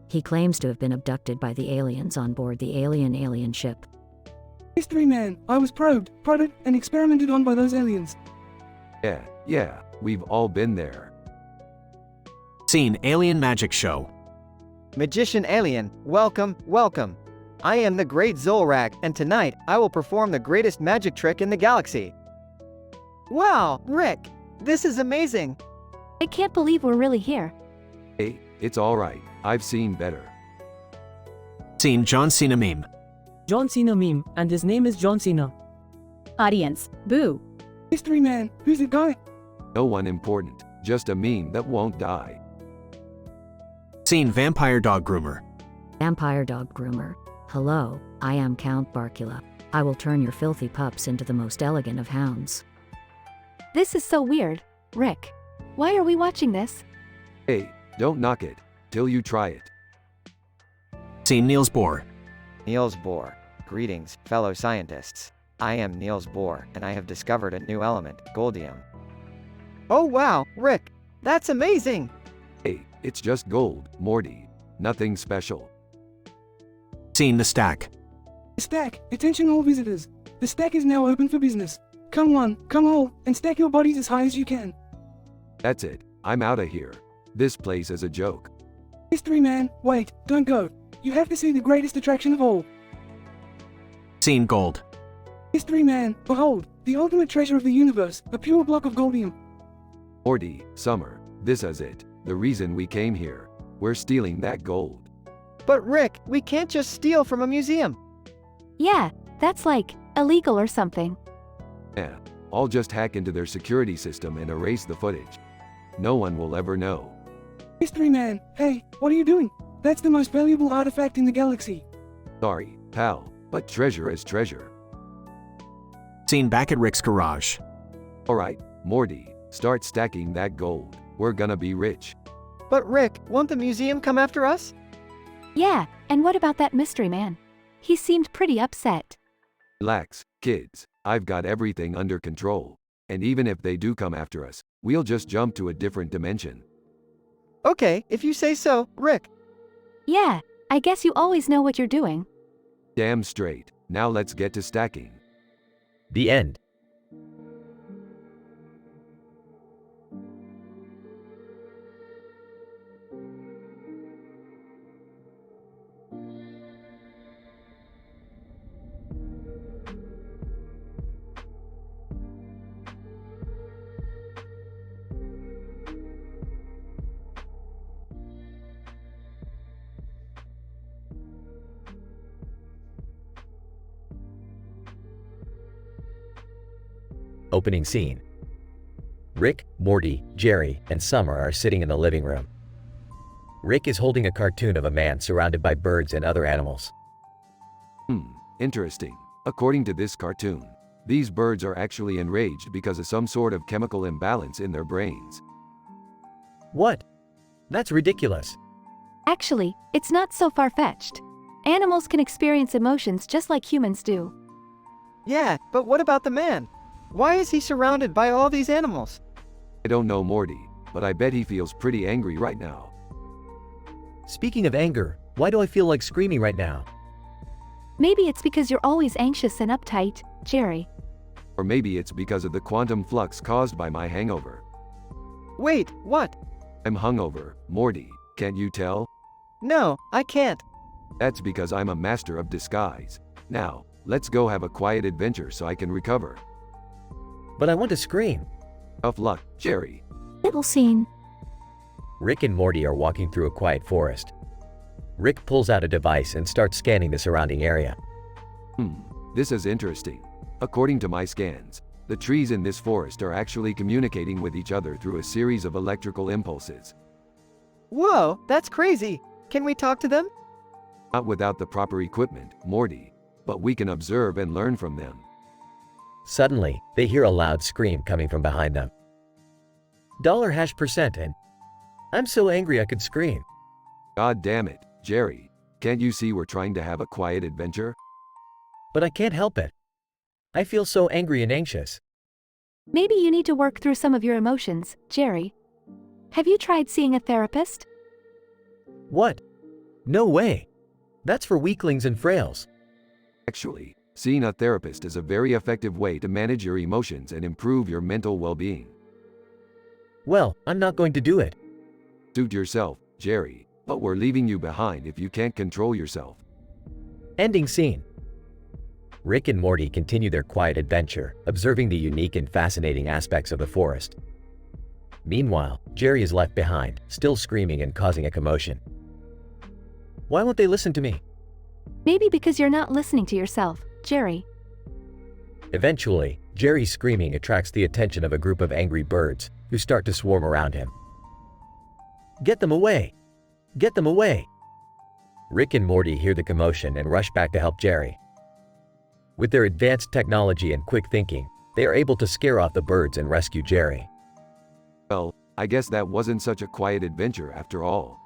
He claims to have been abducted by the aliens on board the alien ship. Mystery Man, I was probed, prodded, and experimented on by those aliens. Yeah, we've all been there. Scene: Alien Magic Show. Magician alien, welcome, welcome. I am the Great Zolrak, and tonight, I will perform the greatest magic trick in the galaxy. Wow, Rick, this is amazing. I can't believe we're really here. Hey, it's alright, I've seen better. Scene: John Cena meme. John Cena meme, and his name is John Cena. Audience, boo. Mystery Man, who's the guy? No one important, just a meme that won't die. Scene: Vampire Dog Groomer. Vampire Dog Groomer. Hello, I am Count Barkula. I will turn your filthy pups into the most elegant of hounds. This is so weird, Rick. Why are we watching this? Hey, don't knock it, till you try it. Scene: Niels Bohr. Niels Bohr. Greetings, fellow scientists. I am Niels Bohr, and I have discovered a new element, goldium. Oh wow, Rick, that's amazing. Hey, it's just gold, Morty. Nothing special. Scene: The Stack. The stack, attention all visitors. The stack is now open for business. Come one, come all, and stack your bodies as high as you can. That's it, I'm out of here. This place is a joke. Mystery Man, wait, don't go. You have to see the greatest attraction of all. Scene: Gold. Mystery Man, behold, the ultimate treasure of the universe, a pure block of goldium. Morty, Summer, this is it, the reason we came here. We're stealing that gold. But Rick, we can't just steal from a museum. Yeah, that's like illegal or something. Yeah, I'll just hack into their security system and erase the footage. No one will ever know. Mystery Man, hey, what are you doing? That's the most valuable artifact in the galaxy. Sorry, pal, but treasure is treasure. Scene: Back at Rick's garage. Alright, Morty, start stacking that gold. We're gonna be rich. But Rick, won't the museum come after us? Yeah, and what about that mystery man? He seemed pretty upset. Relax, kids, I've got everything under control. And even if they do come after us, we'll just jump to a different dimension. Okay, if you say so, Rick. Yeah, I guess you always know what you're doing. Damn straight, now let's get to stacking. The end. Opening scene. Rick, Morty, Jerry, and Summer are sitting in the living room. Rick is holding a cartoon of a man surrounded by birds and other animals. Interesting. According to this cartoon, these birds are actually enraged because of some sort of chemical imbalance in their brains. What? That's ridiculous. Actually, it's not so far-fetched. Animals can experience emotions just like humans do. Yeah, but what about the man? Why is he surrounded by all these animals? I don't know Morty, but I bet he feels pretty angry right now. Speaking of anger, why do I feel like screaming right now? Maybe it's because you're always anxious and uptight, Jerry. Or maybe it's because of the quantum flux caused by my hangover. Wait, what? I'm hungover, Morty, can't you tell? No, I can't. That's because I'm a master of disguise. Now, let's go have a quiet adventure so I can recover. But I want to scream. Tough luck, Jerry. Little scene. Rick and Morty are walking through a quiet forest. Rick pulls out a device and starts scanning the surrounding area. This is interesting. According to my scans, the trees in this forest are actually communicating with each other through a series of electrical impulses. Whoa, that's crazy. Can we talk to them? Not without the proper equipment, Morty, but we can observe and learn from them. Suddenly, they hear a loud scream coming from behind them. $% and I'm so angry I could scream. God damn it, Jerry. Can't you see we're trying to have a quiet adventure? But I can't help it. I feel so angry and anxious. Maybe you need to work through some of your emotions, Jerry. Have you tried seeing a therapist? What? No way. That's for weaklings and frails. Actually, seeing a therapist is a very effective way to manage your emotions and improve your mental well-being. Well, I'm not going to do it. Suit yourself, Jerry, but we're leaving you behind if you can't control yourself. Ending scene. Rick and Morty continue their quiet adventure, observing the unique and fascinating aspects of the forest. Meanwhile, Jerry is left behind, still screaming and causing a commotion. Why won't they listen to me? Maybe because you're not listening to yourself, Jerry. Eventually, Jerry's screaming attracts the attention of a group of angry birds, who start to swarm around him. Get them away! Get them away! Rick and Morty hear the commotion and rush back to help Jerry. With their advanced technology and quick thinking, they are able to scare off the birds and rescue Jerry. Well, I guess that wasn't such a quiet adventure after all.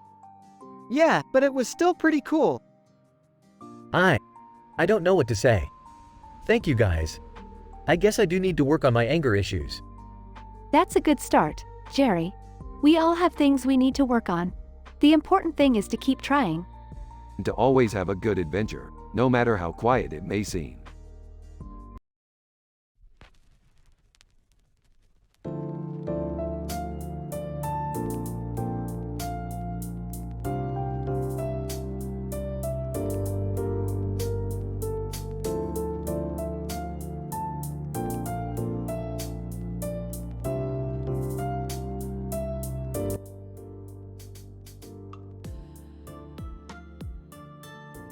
Yeah, but it was still pretty cool. I don't know what to say. Thank you guys. I guess I do need to work on my anger issues. That's a good start, Jerry. We all have things we need to work on. The important thing is to keep trying. And to always have a good adventure, no matter how quiet it may seem.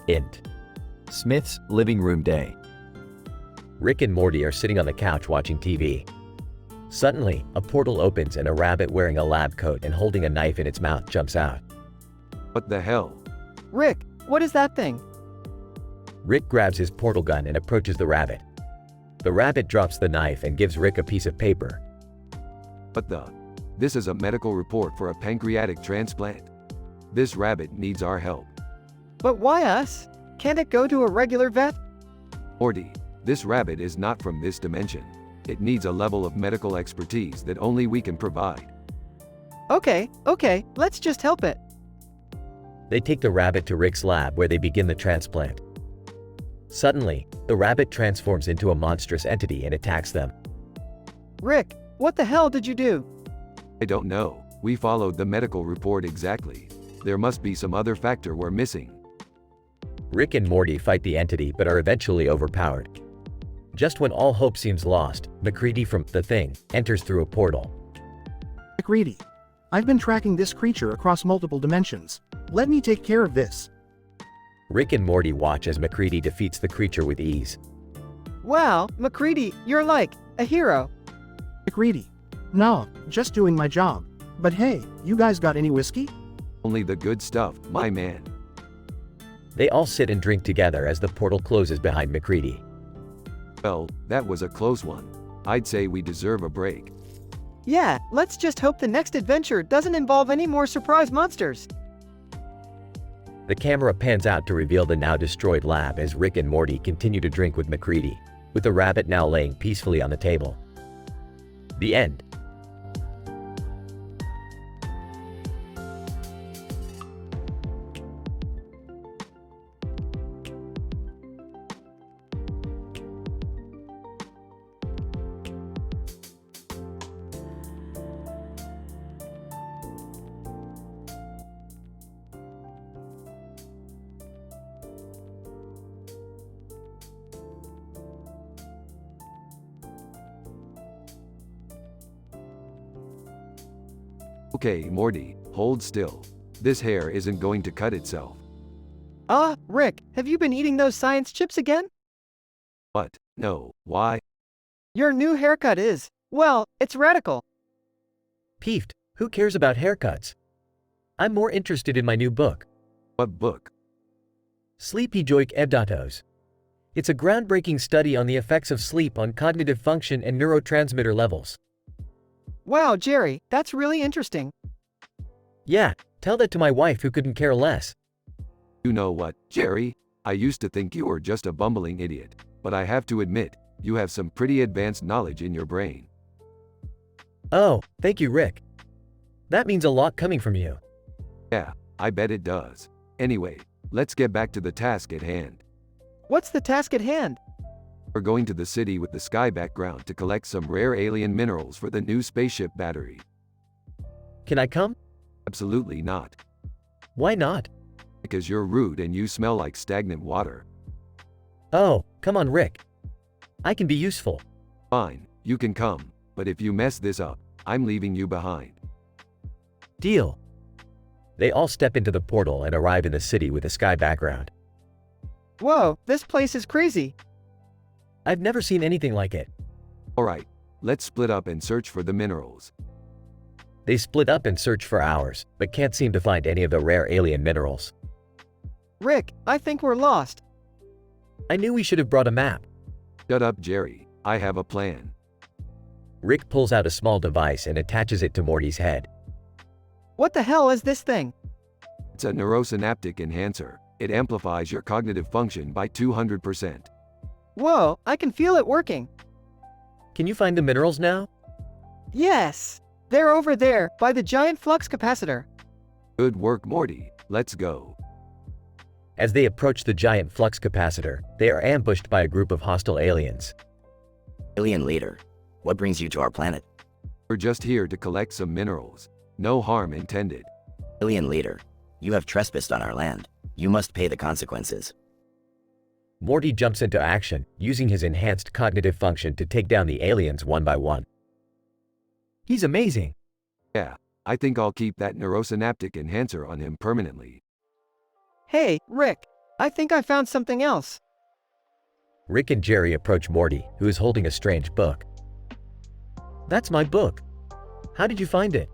Int. Smith's living room day. Rick and Morty are sitting on the couch watching TV. Suddenly, a portal opens and a rabbit wearing a lab coat and holding a knife in its mouth jumps out. What the hell? Rick, what is that thing? Rick grabs his portal gun and approaches the rabbit. The rabbit drops the knife and gives Rick a piece of paper. What the? This is a medical report for a pancreatic transplant. This rabbit needs our help. But why us? Can't it go to a regular vet? Morty, this rabbit is not from this dimension. It needs a level of medical expertise that only we can provide. Okay, let's just help it. They take the rabbit to Rick's lab where they begin the transplant. Suddenly, the rabbit transforms into a monstrous entity and attacks them. Rick, what the hell did you do? I don't know. We followed the medical report exactly. There must be some other factor we're missing. Rick and Morty fight the entity but are eventually overpowered. Just when all hope seems lost, McCready from The Thing enters through a portal. McCready, I've been tracking this creature across multiple dimensions. Let me take care of this. Rick and Morty watch as McCready defeats the creature with ease. Wow, McCready, you're like a hero. McReady. No, just doing my job. But hey, you guys got any whiskey? Only the good stuff, my man. They all sit and drink together as the portal closes behind McCready. Well, that was a close one. I'd say we deserve a break. Yeah, let's just hope the next adventure doesn't involve any more surprise monsters. The camera pans out to reveal the now destroyed lab as Rick and Morty continue to drink with McCready, with the rabbit now laying peacefully on the table. The end. Okay, Morty, hold still. This hair isn't going to cut itself. Rick, have you been eating those science chips again? What? No, why? Your new haircut is, well, it's radical. Peeved, who cares about haircuts? I'm more interested in my new book. What book? Sleepy Joik Ebdatos. It's a groundbreaking study on the effects of sleep on cognitive function and neurotransmitter levels. Wow, Jerry, that's really interesting. Yeah, tell that to my wife who couldn't care less. You know what, Jerry? I used to think you were just a bumbling idiot, but I have to admit, you have some pretty advanced knowledge in your brain. Oh, thank you, Rick. That means a lot coming from you. Yeah, I bet it does. Anyway, let's get back to the task at hand. What's the task at hand? We're going to the city with the sky background to collect some rare alien minerals for the new spaceship battery. Can I come? Absolutely not. Why not? Because you're rude and you smell like stagnant water. Oh, come on, Rick. I can be useful. Fine, you can come, but if you mess this up, I'm leaving you behind. Deal. They all step into the portal and arrive in the city with a sky background. Whoa, this place is crazy. I've never seen anything like it. Alright, let's split up and search for the minerals. They split up and search for hours, but can't seem to find any of the rare alien minerals. Rick, I think we're lost. I knew we should have brought a map. Shut up, Jerry. I have a plan. Rick pulls out a small device and attaches it to Morty's head. What the hell is this thing? It's a neurosynaptic enhancer. It amplifies your cognitive function by 200%. Whoa, I can feel it working. Can you find the minerals now? Yes. They're over there, by the giant flux capacitor. Good work, Morty. Let's go. As they approach the giant flux capacitor, they are ambushed by a group of hostile aliens. Alien leader, what brings you to our planet? We're just here to collect some minerals. No harm intended. Alien leader, you have trespassed on our land. You must pay the consequences. Morty jumps into action, using his enhanced cognitive function to take down the aliens one by one. He's amazing. Yeah, I think I'll keep that neurosynaptic enhancer on him permanently. Hey, Rick, I think I found something else. Rick and Jerry approach Morty, who is holding a strange book. That's my book. How did you find it?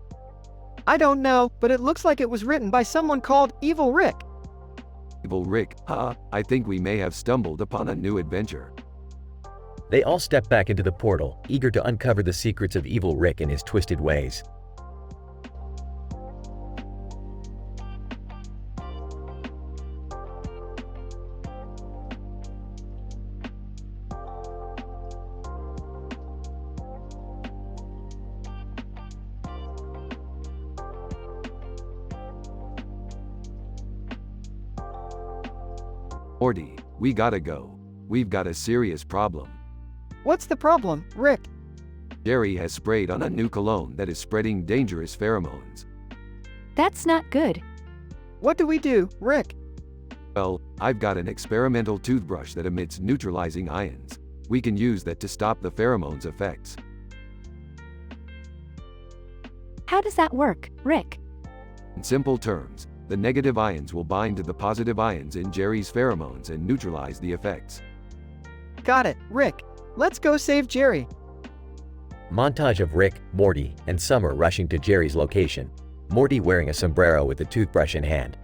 I don't know, but it looks like it was written by someone called Evil Rick. Evil Rick, I think we may have stumbled upon a new adventure. They all step back into the portal, eager to uncover the secrets of Evil Rick and his twisted ways. Morty, we gotta go. We've got a serious problem. What's the problem, Rick? Jerry has sprayed on a new cologne that is spreading dangerous pheromones. That's not good. What do we do, Rick? Well, I've got an experimental toothbrush that emits neutralizing ions. We can use that to stop the pheromones' effects. How does that work, Rick? In simple terms, the negative ions will bind to the positive ions in Jerry's pheromones and neutralize the effects. Got it, Rick. Let's go save Jerry. Montage of Rick, Morty, and Summer rushing to Jerry's location. Morty wearing a sombrero with a toothbrush in hand.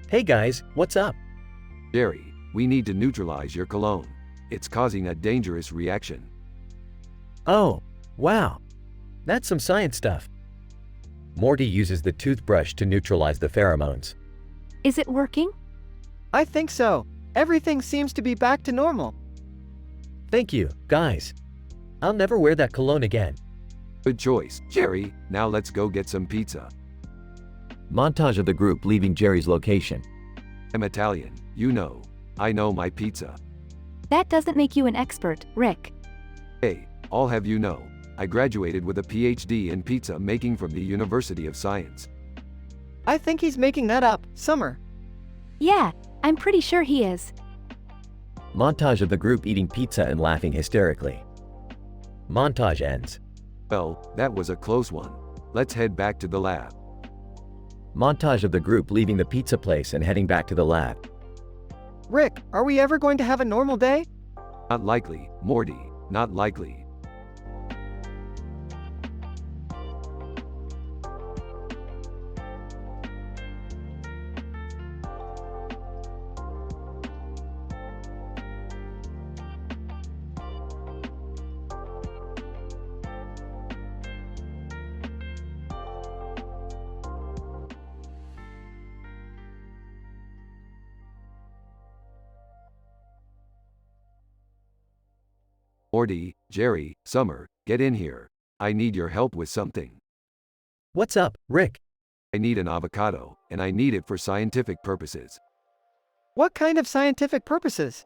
Hey guys, what's up? Jerry, we need to neutralize your cologne. It's causing a dangerous reaction. Oh, wow. That's some science stuff. Morty uses the toothbrush to neutralize the pheromones. Is it working? I think so. Everything seems to be back to normal. Thank you, guys. I'll never wear that cologne again. Good choice, Jerry. Now let's go get some pizza. Montage of the group leaving Jerry's location. I'm Italian, you know. I know my pizza. That doesn't make you an expert, Rick. Hey, I'll have you know, I graduated with a PhD in pizza making from the University of Science. I think he's making that up, Summer. Yeah, I'm pretty sure he is. Montage of the group eating pizza and laughing hysterically. Montage ends. Well, that was a close one. Let's head back to the lab. Montage of the group leaving the pizza place and heading back to the lab. Rick, are we ever going to have a normal day? Not likely, Morty, not likely. Morty, Jerry, Summer, get in here. I need your help with something. What's up, Rick? I need an avocado, and I need it for scientific purposes. What kind of scientific purposes?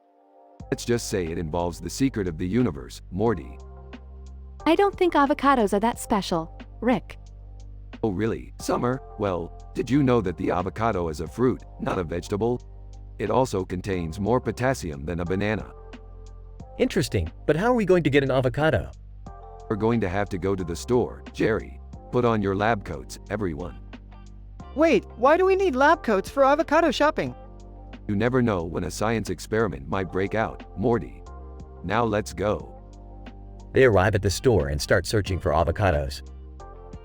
Let's just say it involves the secret of the universe, Morty. I don't think avocados are that special, Rick. Oh really, Summer? Well, did you know that the avocado is a fruit, not a vegetable? It also contains more potassium than a banana. Interesting, but how are we going to get an avocado? We're going to have to go to the store, Jerry. Put on your lab coats, everyone. Wait, why do we need lab coats for avocado shopping? You never know when a science experiment might break out, Morty. Now let's go. They arrive at the store and start searching for avocados.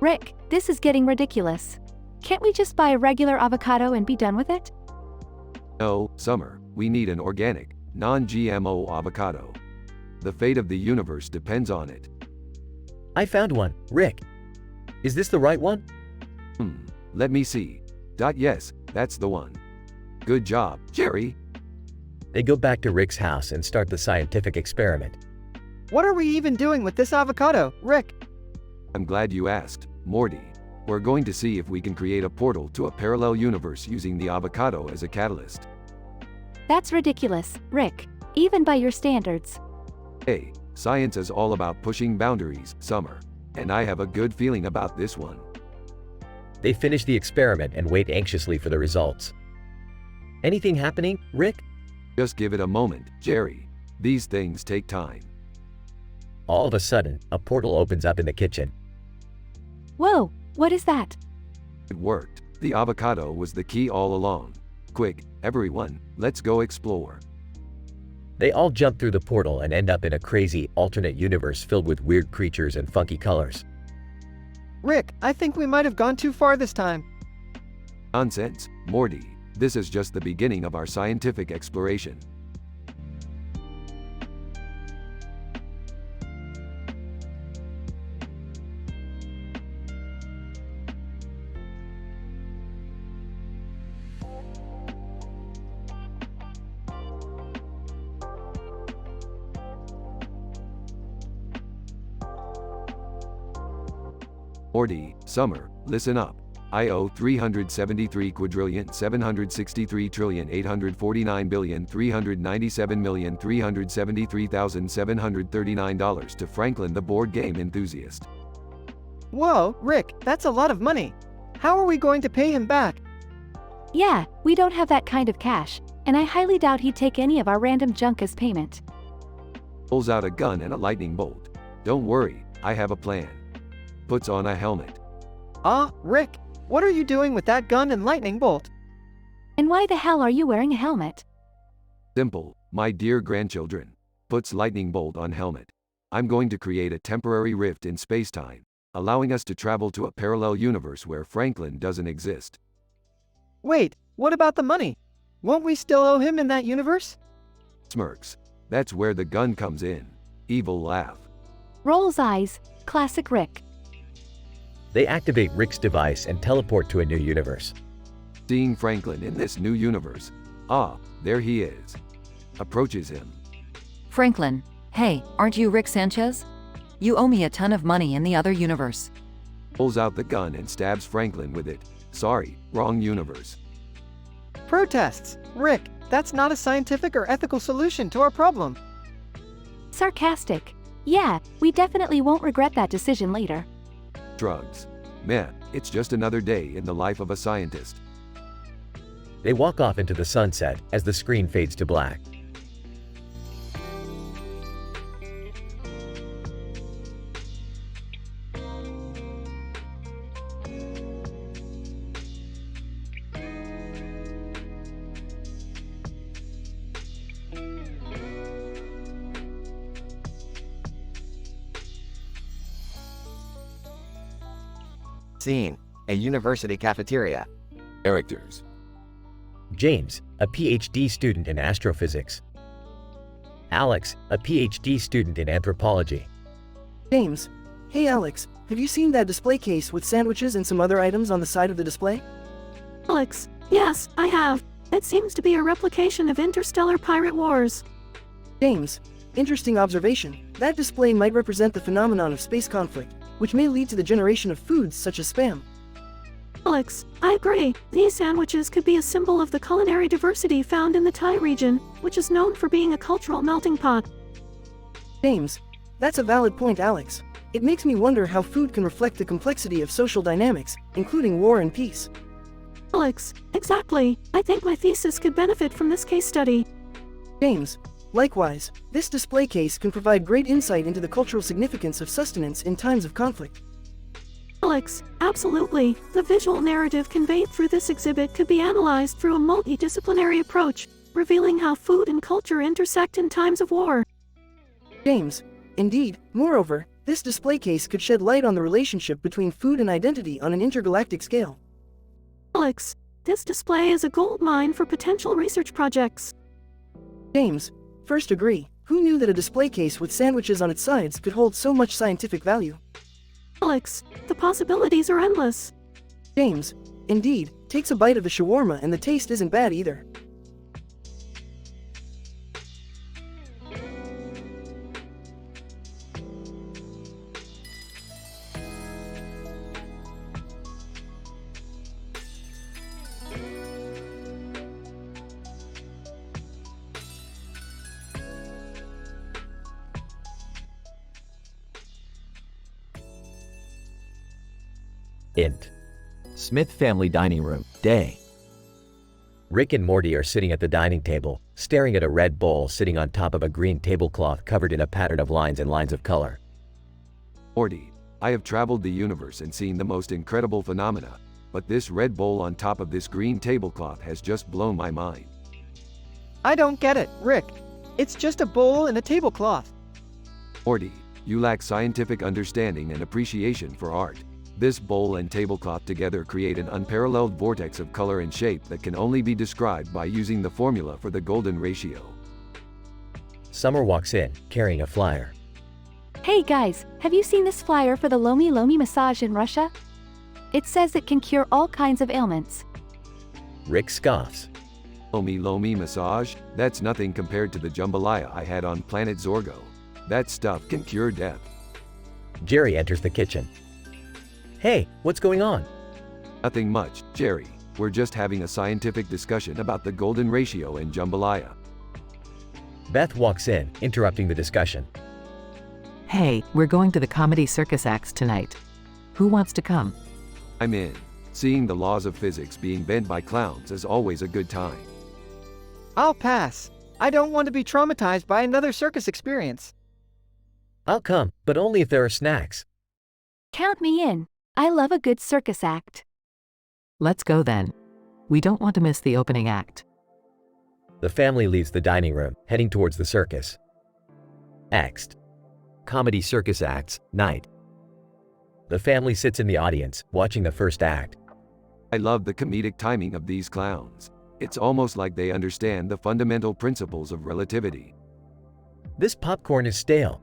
Rick, this is getting ridiculous. Can't we just buy a regular avocado and be done with it? No, Summer, we need an organic, non-GMO avocado. The fate of the universe depends on it. I found one, Rick. Is this the right one? Let me see. Yes, that's the one. Good job, Jerry. They go back to Rick's house and start the scientific experiment. What are we even doing with this avocado, Rick? I'm glad you asked, Morty. We're going to see if we can create a portal to a parallel universe using the avocado as a catalyst. That's ridiculous, Rick. Even by your standards. Hey, science is all about pushing boundaries, Summer. And I have a good feeling about this one. They finish the experiment and wait anxiously for the results. Anything happening, Rick? Just give it a moment, Jerry. These things take time. All of a sudden, a portal opens up in the kitchen. Whoa, what is that? It worked. The avocado was the key all along. Quick, everyone, let's go explore. They all jump through the portal and end up in a crazy, alternate universe filled with weird creatures and funky colors. Rick, I think we might have gone too far this time. Nonsense, Morty. This is just the beginning of our scientific exploration. Morty, Summer, listen up. I owe 373,763,849,397,373,739 to Franklin the board game enthusiast. Whoa, Rick, that's a lot of money. How are we going to pay him back? Yeah, we don't have that kind of cash, and I highly doubt he'd take any of our random junk as payment. Pulls out a gun and a lightning bolt. Don't worry, I have a plan. Puts on a helmet. Rick, what are you doing with that gun and lightning bolt? And why the hell are you wearing a helmet? Simple, my dear grandchildren. Puts lightning bolt on helmet. I'm going to create a temporary rift in spacetime, allowing us to travel to a parallel universe where Franklin doesn't exist. Wait, what about the money? Won't we still owe him in that universe? Smirks. That's where the gun comes in. Evil laugh. Rolls eyes. Classic Rick. They activate Rick's device and teleport to a new universe. Seeing Franklin in this new universe. Ah, there he is. Approaches him. Franklin, hey, aren't you Rick Sanchez? You owe me a ton of money in the other universe. Pulls out the gun and stabs Franklin with it. Sorry, wrong universe. Protests. Rick, that's not a scientific or ethical solution to our problem. Sarcastic. Yeah, we definitely won't regret that decision later. Drugs. Meh, it's just another day in the life of a scientist. They walk off into the sunset as the screen fades to black. Scene: a university cafeteria. Characters: James, a PhD student in astrophysics. Alex, a PhD student in anthropology. James. Hey Alex, have you seen that display case with sandwiches and some other items on the side of the display? Alex, yes, I have. It seems to be a replication of Interstellar Pirate Wars. James. Interesting observation. That display might represent the phenomenon of space conflict, which may lead to the generation of foods such as spam. Alex, I agree. These sandwiches could be a symbol of the culinary diversity found in the Thai region, which is known for being a cultural melting pot. James. That's a valid point, Alex. It makes me wonder how food can reflect the complexity of social dynamics, including war and peace. Alex, exactly. I think my thesis could benefit from this case study. James. Likewise, this display case can provide great insight into the cultural significance of sustenance in times of conflict. Alex, absolutely. The visual narrative conveyed through this exhibit could be analyzed through a multidisciplinary approach, revealing how food and culture intersect in times of war. James. Indeed. Moreover, this display case could shed light on the relationship between food and identity on an intergalactic scale. Alex, this display is a goldmine for potential research projects. James. First agree. Who knew that a display case with sandwiches on its sides could hold so much scientific value? Alex, the possibilities are endless. James. Indeed. Takes a bite of the shawarma and the taste isn't bad either. Int. Smith family dining room, day. Rick and Morty are sitting at the dining table, staring at a red bowl sitting on top of a green tablecloth covered in a pattern of lines and lines of color. Morty. I have traveled the universe and seen the most incredible phenomena, but this red bowl on top of this green tablecloth has just blown my mind. I don't get it, Rick. It's just a bowl and a tablecloth. Morty. You lack scientific understanding and appreciation for art. This bowl and tablecloth together create an unparalleled vortex of color and shape that can only be described by using the formula for the golden ratio. Summer walks in, carrying a flyer. Hey guys, have you seen this flyer for the Lomi Lomi massage in Russia? It says it can cure all kinds of ailments. Rick scoffs. Lomi Lomi massage? That's nothing compared to the jambalaya I had on planet Zorgo. That stuff can cure death. Jerry enters the kitchen. Hey, what's going on? Nothing much, Jerry. We're just having a scientific discussion about the golden ratio and jambalaya. Beth walks in, interrupting the discussion. Hey, we're going to the comedy circus acts tonight. Who wants to come? I'm in. Seeing the laws of physics being bent by clowns is always a good time. I'll pass. I don't want to be traumatized by another circus experience. I'll come, but only if there are snacks. Count me in. I love a good circus act. Let's go then. We don't want to miss the opening act. The family leaves the dining room, heading towards the circus. Next. Comedy circus acts, night. The family sits in the audience, watching the first act. I love the comedic timing of these clowns. It's almost like they understand the fundamental principles of relativity. This popcorn is stale.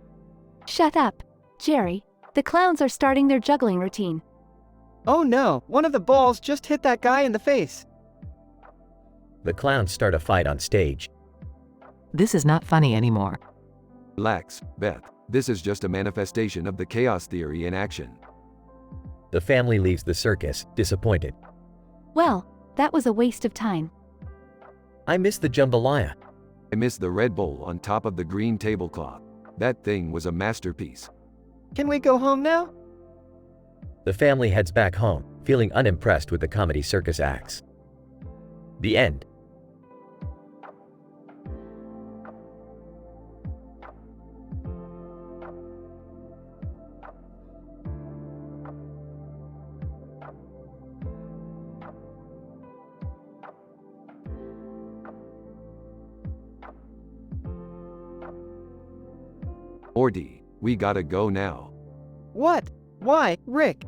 Shut up, Jerry. The clowns are starting their juggling routine. Oh no, one of the balls just hit that guy in the face. The clowns start a fight on stage. This is not funny anymore. Relax, Beth. This is just a manifestation of the chaos theory in action. The family leaves the circus, disappointed. Well, that was a waste of time. I miss the jambalaya. I miss the red bowl on top of the green tablecloth. That thing was a masterpiece. Can we go home now? The family heads back home, feeling unimpressed with the comedy circus acts. The end. Morty, we gotta go now. What? Why, Rick?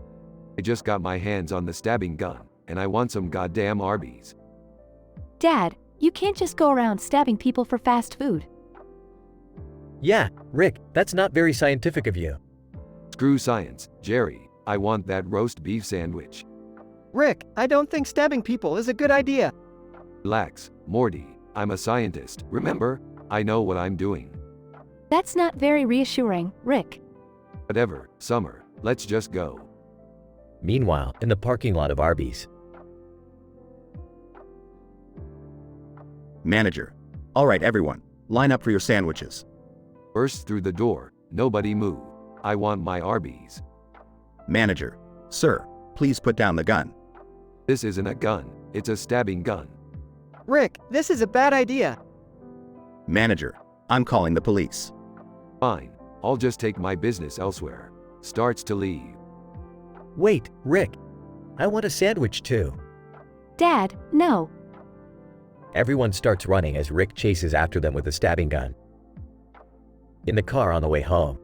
I just got my hands on the stabbing gun, and I want some goddamn Arby's. Dad, you can't just go around stabbing people for fast food. Yeah, Rick, that's not very scientific of you. Screw science, Jerry. I want that roast beef sandwich. Rick, I don't think stabbing people is a good idea. Relax, Morty. I'm a scientist, remember? I know what I'm doing. That's not very reassuring, Rick. Whatever, Summer. Let's just go. Meanwhile, in the parking lot of Arby's. Manager. All right, everyone. Line up for your sandwiches. Burst through the door. Nobody move. I want my Arby's. Manager. Sir, please put down the gun. This isn't a gun. It's a stabbing gun. Rick, this is a bad idea. Manager. I'm calling the police. Fine. I'll just take my business elsewhere. Starts to leave. Wait, Rick. I want a sandwich too. Dad, no. Everyone starts running as Rick chases after them with a stabbing gun. In the car on the way home.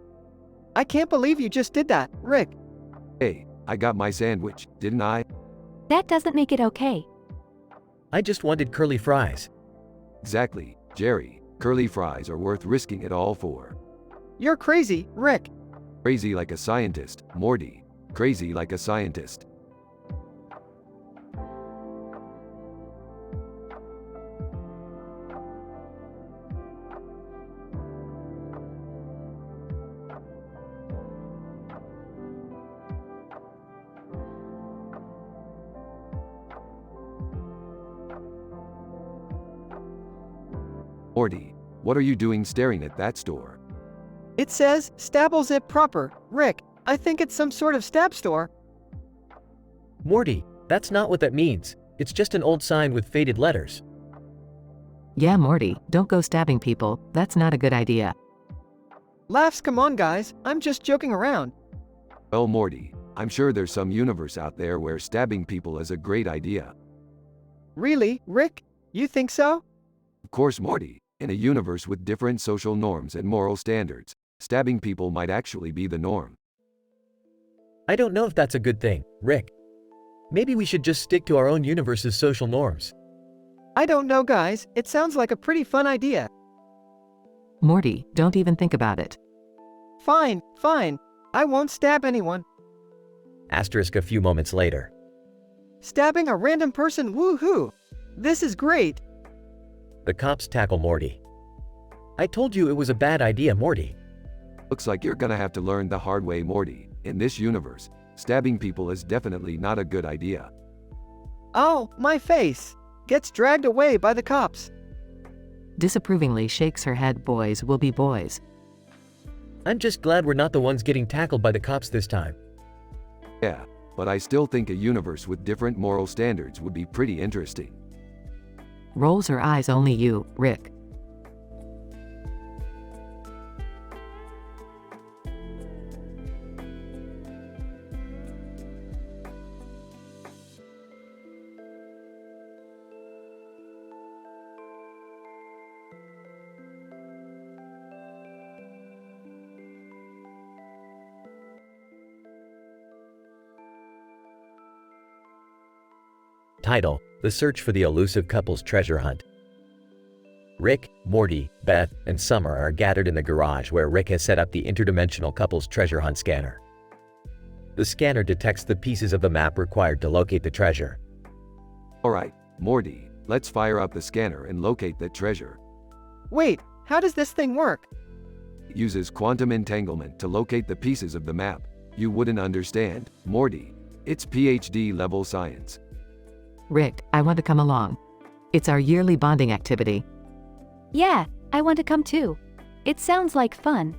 I can't believe you just did that, Rick. Hey, I got my sandwich, didn't I? That doesn't make it okay. I just wanted curly fries. Exactly, Jerry. Curly fries are worth risking it all for. You're crazy, Rick. Crazy like a scientist, Morty. Crazy like a scientist. Morty, what are you doing staring at that store? It says, Stabble Zip Proper. Rick, I think it's some sort of stab store. Morty, that's not what that means. It's just an old sign with faded letters. Yeah, Morty, don't go stabbing people. That's not a good idea. Laughs, come on, guys. I'm just joking around. Well, Morty, I'm sure there's some universe out there where stabbing people is a great idea. Really, Rick? You think so? Of course, Morty. In a universe with different social norms and moral standards, stabbing people might actually be the norm. I don't know if that's a good thing, Rick. Maybe we should just stick to our own universe's social norms. I don't know, guys. It sounds like a pretty fun idea. Morty, don't even think about it. Fine, fine. I won't stab anyone. Asterisk a few moments later. Stabbing a random person, woohoo! This is great. The cops tackle Morty. I told you it was a bad idea, Morty. Looks like you're gonna have to learn the hard way, Morty. In this universe, stabbing people is definitely not a good idea. Oh, my face! Gets dragged away by the cops. Disapprovingly shakes her head. Boys will be boys. I'm just glad we're not the ones getting tackled by the cops this time. Yeah, but I still think a universe with different moral standards would be pretty interesting. Rolls her eyes. Only you, Rick. Title: The Search for the Elusive Couple's Treasure Hunt. Rick, Morty, Beth, and Summer are gathered in the garage where Rick has set up the interdimensional couple's treasure hunt scanner. The scanner detects the pieces of the map required to locate the treasure. Alright, Morty, let's fire up the scanner and locate the treasure. Wait, how does this thing work? It uses quantum entanglement to locate the pieces of the map. You wouldn't understand, Morty. It's PhD level science. Rick, I want to come along. It's our yearly bonding activity. Yeah, I want to come too. It sounds like fun.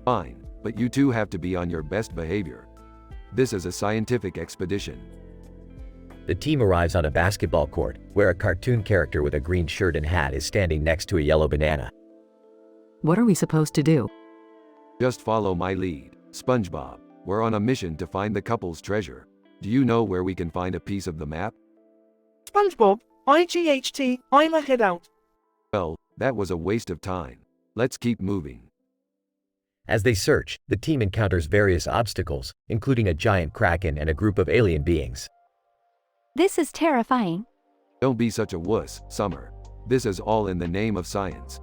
Fine, but you two have to be on your best behavior. This is a scientific expedition. The team arrives on a basketball court, where a cartoon character with a green shirt and hat is standing next to a yellow banana. What are we supposed to do? Just follow my lead, SpongeBob. We're on a mission to find the couple's treasure. Do you know where we can find a piece of the map? SpongeBob, IGHT, I'ma head out. Well, that was a waste of time. Let's keep moving. As they search, the team encounters various obstacles, including a giant kraken and a group of alien beings. This is terrifying. Don't be such a wuss, Summer. This is all in the name of science.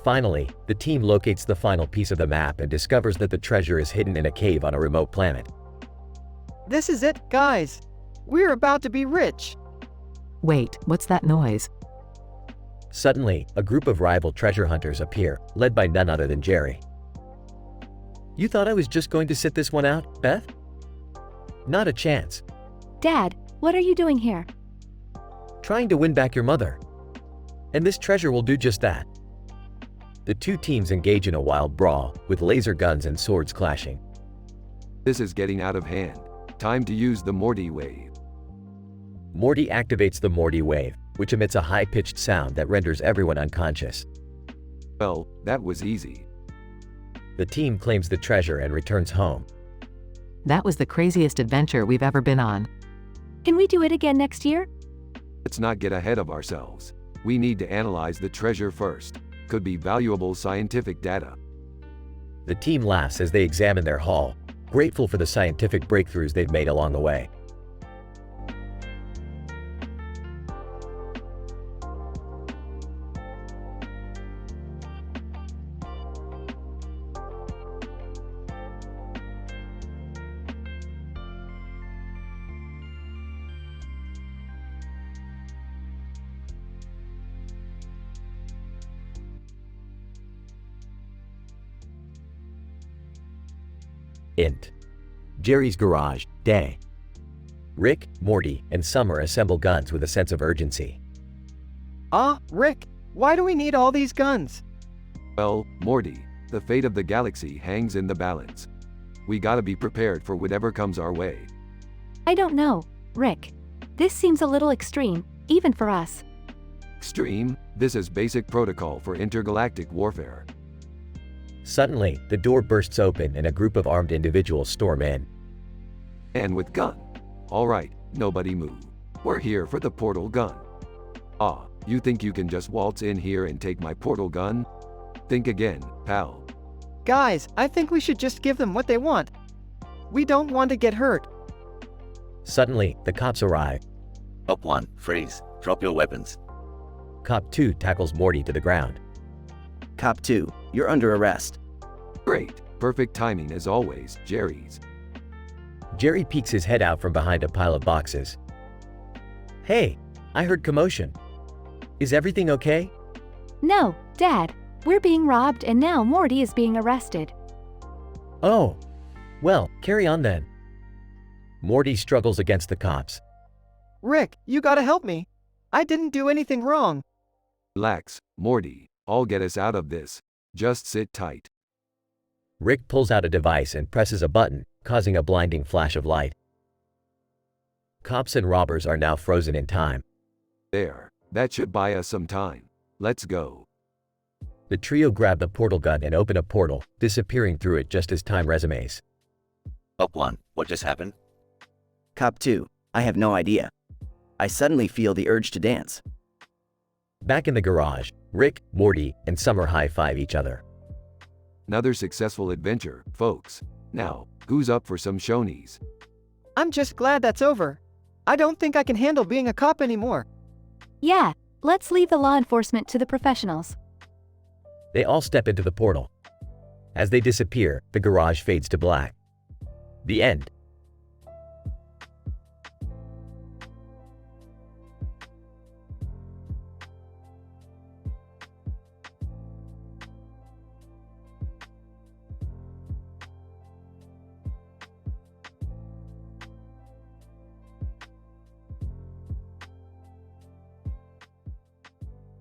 Finally, the team locates the final piece of the map and discovers that the treasure is hidden in a cave on a remote planet. This is it, guys. We're about to be rich. Wait, what's that noise? Suddenly, a group of rival treasure hunters appear, led by none other than Jerry. You thought I was just going to sit this one out, Beth? Not a chance. Dad, what are you doing here? Trying to win back your mother. And this treasure will do just that. The two teams engage in a wild brawl, with laser guns and swords clashing. This is getting out of hand. Time to use the Morty wave. Morty activates the Morty wave, which emits a high-pitched sound that renders everyone unconscious. Well, that was easy. The team claims the treasure and returns home. That was the craziest adventure we've ever been on. Can we do it again next year? Let's not get ahead of ourselves. We need to analyze the treasure first. Could be valuable scientific data. The team laughs as they examine their haul, grateful for the scientific breakthroughs they've made along the way. Int. Jerry's garage, day. Rick, Morty, and Summer assemble guns with a sense of urgency. Rick, why do we need all these guns? Well, Morty, the fate of the galaxy hangs in the balance. We gotta be prepared for whatever comes our way. I don't know, Rick. This seems a little extreme, even for us. Extreme? This is basic protocol for intergalactic warfare. Suddenly, the door bursts open and a group of armed individuals storm in. And with gun. Alright, nobody move. We're here for the portal gun. You think you can just waltz in here and take my portal gun? Think again, pal. Guys, I think we should just give them what they want. We don't want to get hurt. Suddenly, the cops arrive. Cop 1, freeze. Drop your weapons. Cop 2 tackles Morty to the ground. Cop 2, you're under arrest. Great. Perfect timing as always, Jerry's. Jerry peeks his head out from behind a pile of boxes. Hey, I heard commotion. Is everything okay? No, Dad. We're being robbed and now Morty is being arrested. Oh. Well, carry on then. Morty struggles against the cops. Rick, you gotta help me. I didn't do anything wrong. Relax, Morty. I'll get us out of this. Just sit tight. Rick pulls out a device and presses a button, causing a blinding flash of light. Cops and robbers are now frozen in time. There. That should buy us some time. Let's go. The trio grab the portal gun and open a portal, disappearing through it just as time resumes. Cop 1, what just happened? Cop 2, I have no idea. I suddenly feel the urge to dance. Back in the garage, Rick, Morty, and Summer high-five each other. Another successful adventure, folks. Now, who's up for some shonies? I'm just glad that's over. I don't think I can handle being a cop anymore. Yeah, let's leave the law enforcement to the professionals. They all step into the portal. As they disappear, the garage fades to black. The end.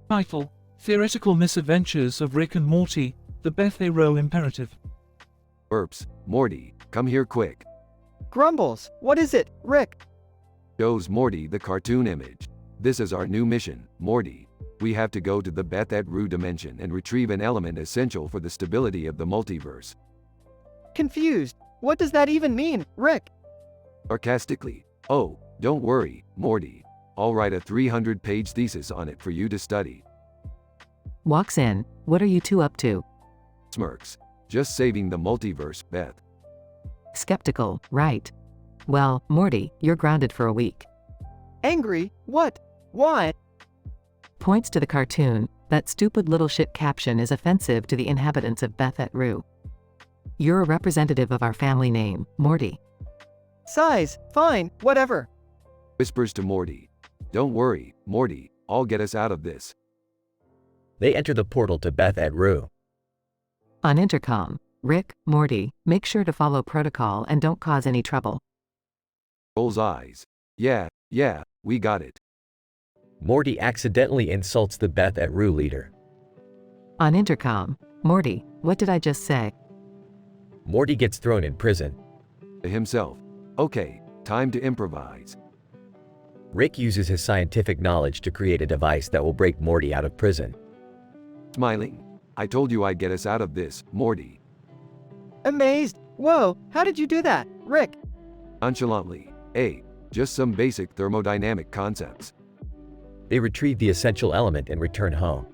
Title: Theoretical Misadventures of Rick and Morty, the Beth A. Rowe Imperative. Burps, Morty, come here quick. Grumbles, what is it, Rick? Shows Morty the cartoon image. This is our new mission, Morty. We have to go to the Beth at Rue dimension and retrieve an element essential for the stability of the multiverse. Confused. What does that even mean, Rick? Sarcastically, oh, don't worry, Morty. I'll write a 300-page thesis on it for you to study. Walks in, what are you two up to? Smirks, just saving the multiverse, Beth. Skeptical, right? Well, Morty, you're grounded for a week. Angry? What? Why? Points to the cartoon. That stupid little shit caption is offensive to the inhabitants of Beth at Rue. You're a representative of our family name, Morty. Sighs, fine, whatever. Whispers to Morty. Don't worry, Morty, I'll get us out of this. They enter the portal to Beth at Rue. On intercom, Rick, Morty, make sure to follow protocol and don't cause any trouble. Rolls eyes. Yeah, we got it. Morty accidentally insults the Beth at Rue leader. On intercom, Morty, what did I just say? Morty gets thrown in prison. To himself. Okay, time to improvise. Rick uses his scientific knowledge to create a device that will break Morty out of prison. Smiling. I told you I'd get us out of this, Morty. Amazed. Whoa, how did you do that, Rick? Nonchalantly. Just some basic thermodynamic concepts. They retrieve the essential element and return home.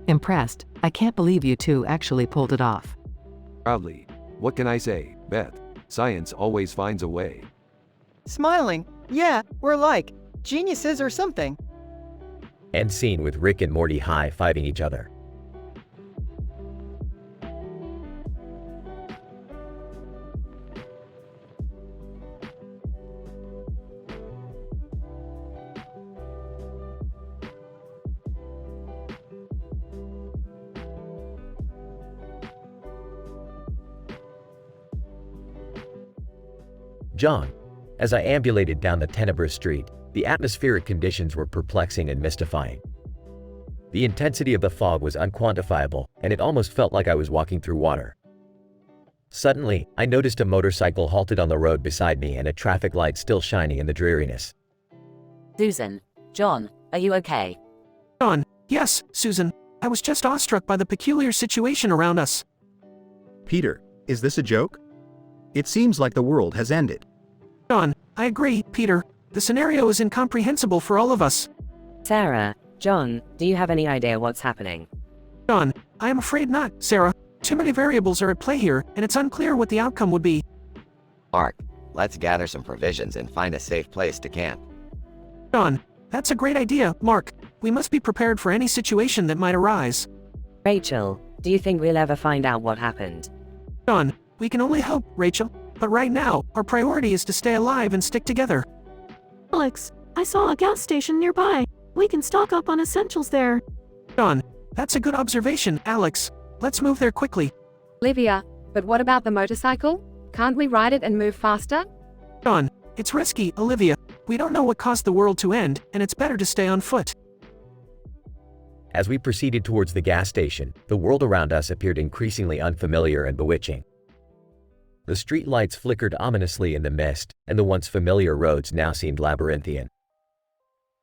Impressed. I can't believe you two actually pulled it off. Proudly. What can I say, Beth? Science always finds a way. Smiling. Yeah, we're like geniuses or something. End scene with Rick and Morty high-fiving each other. John. As I ambulated down the tenebrous street, the atmospheric conditions were perplexing and mystifying. The intensity of the fog was unquantifiable, and it almost felt like I was walking through water. Suddenly, I noticed a motorcycle halted on the road beside me and a traffic light still shining in the dreariness. Susan. John, are you okay? John, yes, Susan. I was just awestruck by the peculiar situation around us. Peter, is this a joke? It seems like the world has ended. John, I agree, Peter. The scenario is incomprehensible for all of us. Sarah, John, do you have any idea what's happening? John, I am afraid not, Sarah. Too many variables are at play here, and it's unclear what the outcome would be. Mark, let's gather some provisions and find a safe place to camp. John, that's a great idea, Mark. We must be prepared for any situation that might arise. Rachel, do you think we'll ever find out what happened? John, we can only hope, Rachel. But right now, our priority is to stay alive and stick together. Alex, I saw a gas station nearby. We can stock up on essentials there. John, that's a good observation, Alex. Let's move there quickly. Olivia, but what about the motorcycle? Can't we ride it and move faster? John, it's risky, Olivia. We don't know what caused the world to end, and it's better to stay on foot. As we proceeded towards the gas station, the world around us appeared increasingly unfamiliar and bewitching. The street lights flickered ominously in the mist, and the once familiar roads now seemed labyrinthian.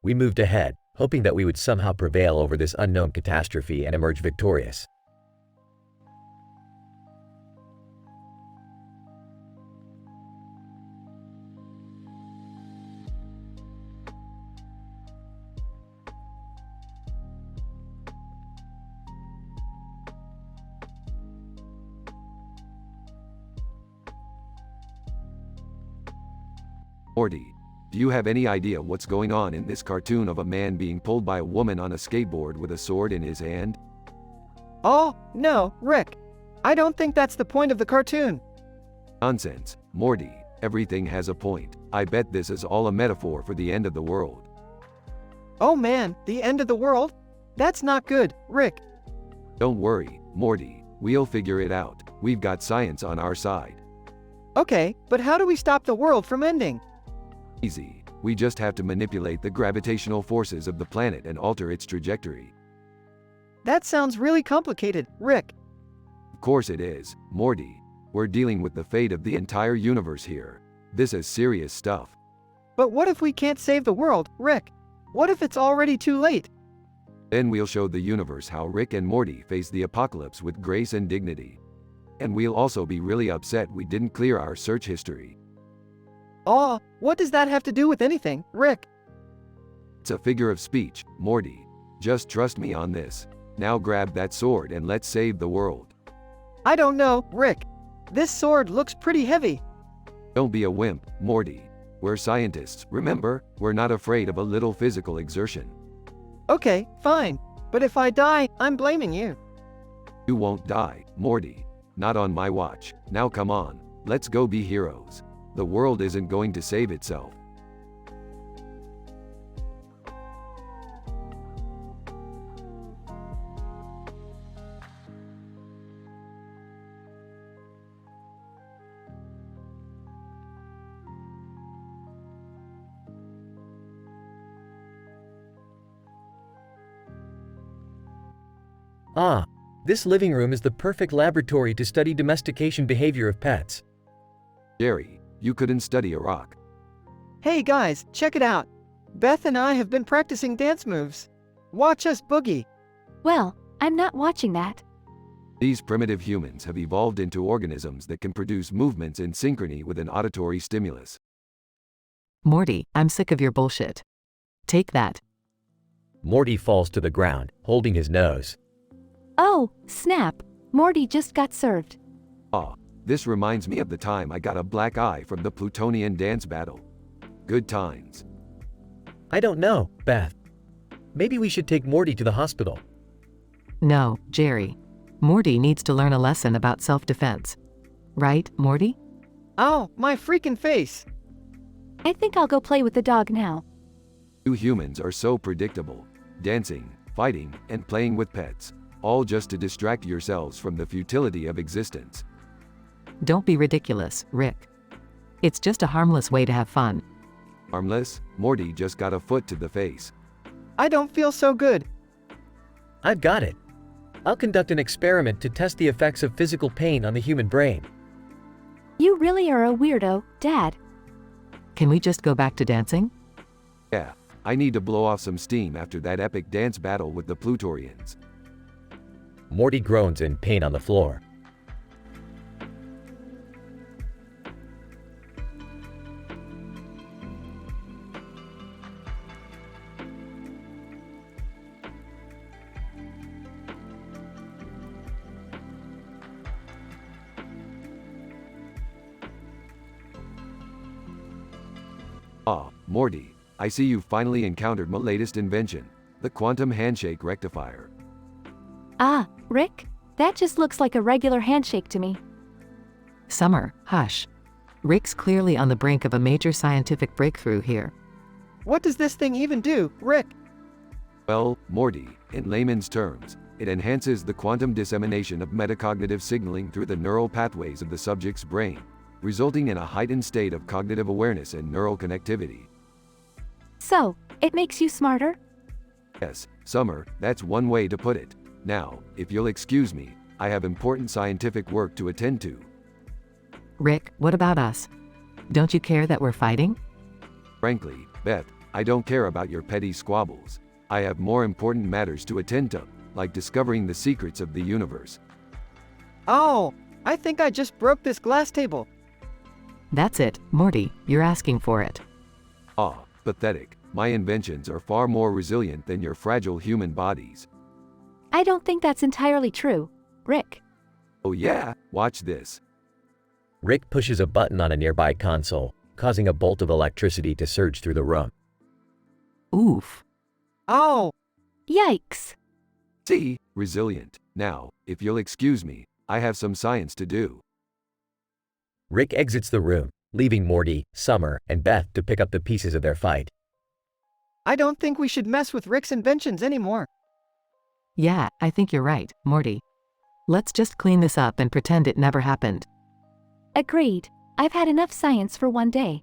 We moved ahead, hoping that we would somehow prevail over this unknown catastrophe and emerge victorious. Morty, Do you have any idea what's going on in this cartoon of a man being pulled by a woman on a skateboard with a sword in his hand? Oh, no, Rick. I don't think that's the point of the cartoon. Nonsense, Morty. Everything has a point. I bet this is all a metaphor for the end of the world. Oh man, the end of the world? That's not good, Rick. Don't worry, Morty. We'll figure it out. We've got science on our side. Okay, but how do we stop the world from ending? Easy. We just have to manipulate the gravitational forces of the planet and alter its trajectory. That sounds really complicated, Rick. Of course it is, Morty. We're dealing with the fate of the entire universe here. This is serious stuff. But what if we can't save the world, Rick? What if it's already too late? Then we'll show the universe how Rick and Morty face the apocalypse with grace and dignity. And we'll also be really upset we didn't clear our search history. Oh, what does that have to do with anything, Rick? It's a figure of speech, Morty. Just trust me on this. Now grab that sword and let's save the world. I don't know, Rick. This sword looks pretty heavy. Don't be a wimp, Morty. We're scientists, remember? We're not afraid of a little physical exertion. Okay, fine. But if I die, I'm blaming you. You won't die, Morty. Not on my watch. Now come on, let's go be heroes. The world isn't going to save itself. Ah, this living room is the perfect laboratory to study domestication behavior of pets. Jerry, you couldn't study a rock. Hey guys, check it out. Beth and I have been practicing dance moves. Watch us boogie. Well, I'm not watching that. These primitive humans have evolved into organisms that can produce movements in synchrony with an auditory stimulus. Morty, I'm sick of your bullshit. Take that. Morty falls to the ground, holding his nose. Oh, snap. Morty just got served. Ah, this reminds me of the time I got a black eye from the Plutonian dance battle. Good times. I don't know, Beth. Maybe we should take Morty to the hospital. No, Jerry. Morty needs to learn a lesson about self-defense. Right, Morty? Ow, my freaking face. I think I'll go play with the dog now. You humans are so predictable. Dancing, fighting, and playing with pets. All just to distract yourselves from the futility of existence. Don't be ridiculous, Rick. It's just a harmless way to have fun. Harmless? Morty just got a foot to the face. I don't feel so good. I've got it. I'll conduct an experiment to test the effects of physical pain on the human brain. You really are a weirdo, Dad. Can we just go back to dancing? Yeah, I need to blow off some steam after that epic dance battle with the Plutorians. Morty groans in pain on the floor. Ah, Morty, I see you finally encountered my latest invention, the quantum handshake rectifier. Ah, Rick? That just looks like a regular handshake to me. Summer, hush. Rick's clearly on the brink of a major scientific breakthrough here. What does this thing even do, Rick? Well, Morty, in layman's terms, it enhances the quantum dissemination of metacognitive signaling through the neural pathways of the subject's brain, resulting in a heightened state of cognitive awareness and neural connectivity. So, it makes you smarter? Yes, Summer, that's one way to put it. Now, if you'll excuse me, I have important scientific work to attend to. Rick, what about us? Don't you care that we're fighting? Frankly, Beth, I don't care about your petty squabbles. I have more important matters to attend to, like discovering the secrets of the universe. Oh, I think I just broke this glass table. That's it, Morty, you're asking for it. Ah, pathetic. My inventions are far more resilient than your fragile human bodies. I don't think that's entirely true, Rick. Oh yeah, watch this. Rick pushes a button on a nearby console. causing a bolt of electricity to surge through the room. Oof. Oh! Yikes. See, resilient. Now, if you'll excuse me, I have some science to do. Rick exits the room, leaving Morty, Summer, and Beth to pick up the pieces of their fight. I don't think we should mess with Rick's inventions anymore. Yeah, I think you're right, Morty. Let's just clean this up and pretend it never happened. Agreed. I've had enough science for one day.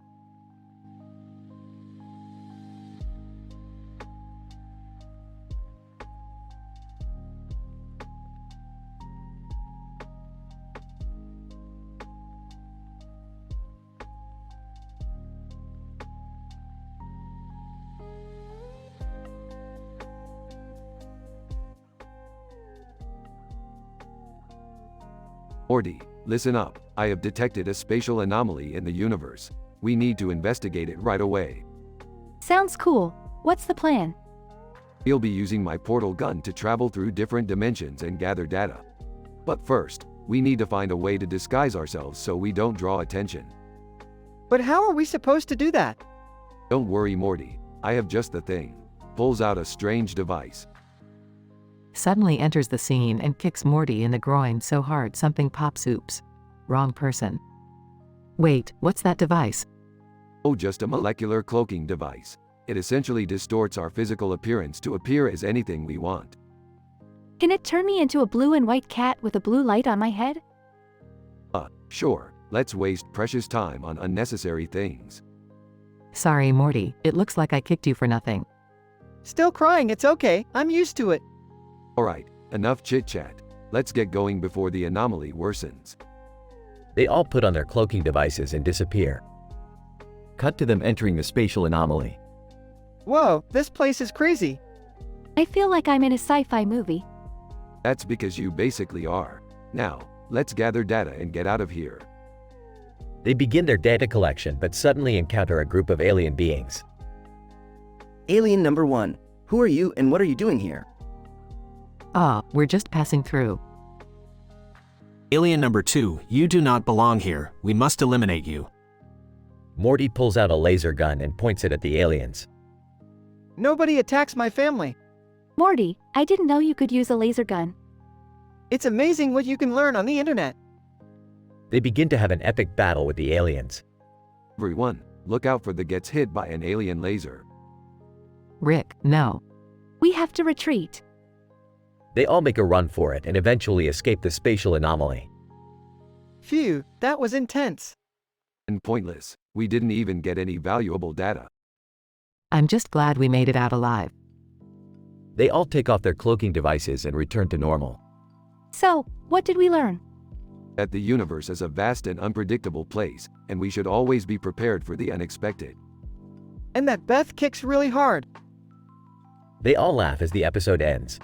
Morty, listen up. I have detected a spatial anomaly in the universe. We need to investigate it right away. Sounds cool. What's the plan? We'll be using my portal gun to travel through different dimensions and gather data. But first, we need to find a way to disguise ourselves so we don't draw attention. But how are we supposed to do that? Don't worry, Morty. I have just the thing. Pulls out a strange device. Suddenly enters the scene and kicks Morty in the groin so hard something pops. Oops. Wrong person. Wait, what's that device? Oh, just a molecular cloaking device. It essentially distorts our physical appearance to appear as anything we want. Can it turn me into a blue and white cat with a blue light on my head? Sure. Let's waste precious time on unnecessary things. Sorry, Morty, it looks like I kicked you for nothing. Still crying, it's okay, I'm used to it. Alright, enough chit-chat. Let's get going before the anomaly worsens. They all put on their cloaking devices and disappear. Cut to them entering the spatial anomaly. Whoa, this place is crazy. I feel like I'm in a sci-fi movie. That's because you basically are. Now, let's gather data and get out of here. They begin their data collection but suddenly encounter a group of alien beings. Alien number 1. Who are you and what are you doing here? We're just passing through. Alien number 2, you do not belong here. We must eliminate you. Morty pulls out a laser gun and points it at the aliens. Nobody attacks my family. Morty, I didn't know you could use a laser gun. It's amazing what you can learn on the internet. They begin to have an epic battle with the aliens. Everyone, look out for the gets hit by an alien laser. Rick, no. We have to retreat. They all make a run for it and eventually escape the spatial anomaly. Phew, that was intense. And pointless. We didn't even get any valuable data. I'm just glad we made it out alive. They all take off their cloaking devices and return to normal. So, what did we learn? That the universe is a vast and unpredictable place, and we should always be prepared for the unexpected. And that Beth kicks really hard. They all laugh as the episode ends.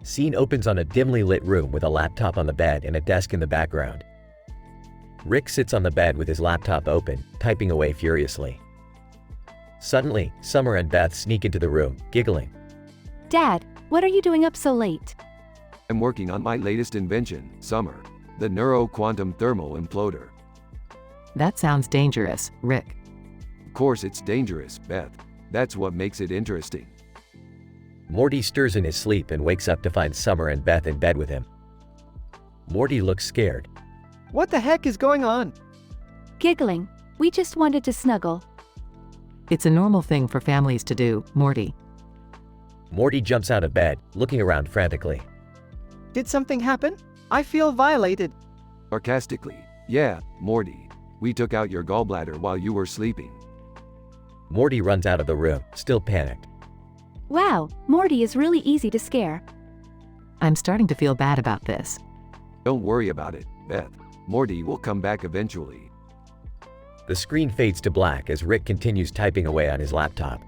Scene opens on a dimly lit room with a laptop on the bed and a desk in the background. Rick sits on the bed with his laptop open, typing away furiously. Suddenly, Summer and Beth sneak into the room, giggling. Dad, what are you doing up so late? I'm working on my latest invention, Summer, the neuro-quantum thermal imploder. That sounds dangerous, Rick. Of course it's dangerous, Beth. That's what makes it interesting. Morty stirs in his sleep and wakes up to find Summer and Beth in bed with him. Morty looks scared. What the heck is going on? Giggling. We just wanted to snuggle. It's a normal thing for families to do, Morty. Morty jumps out of bed, looking around frantically. Did something happen? I feel violated. Sarcastically, yeah, Morty. We took out your gallbladder while you were sleeping. Morty runs out of the room, still panicked. Wow, Morty is really easy to scare. I'm starting to feel bad about this. Don't worry about it, Beth. Morty will come back eventually. The screen fades to black as Rick continues typing away on his laptop.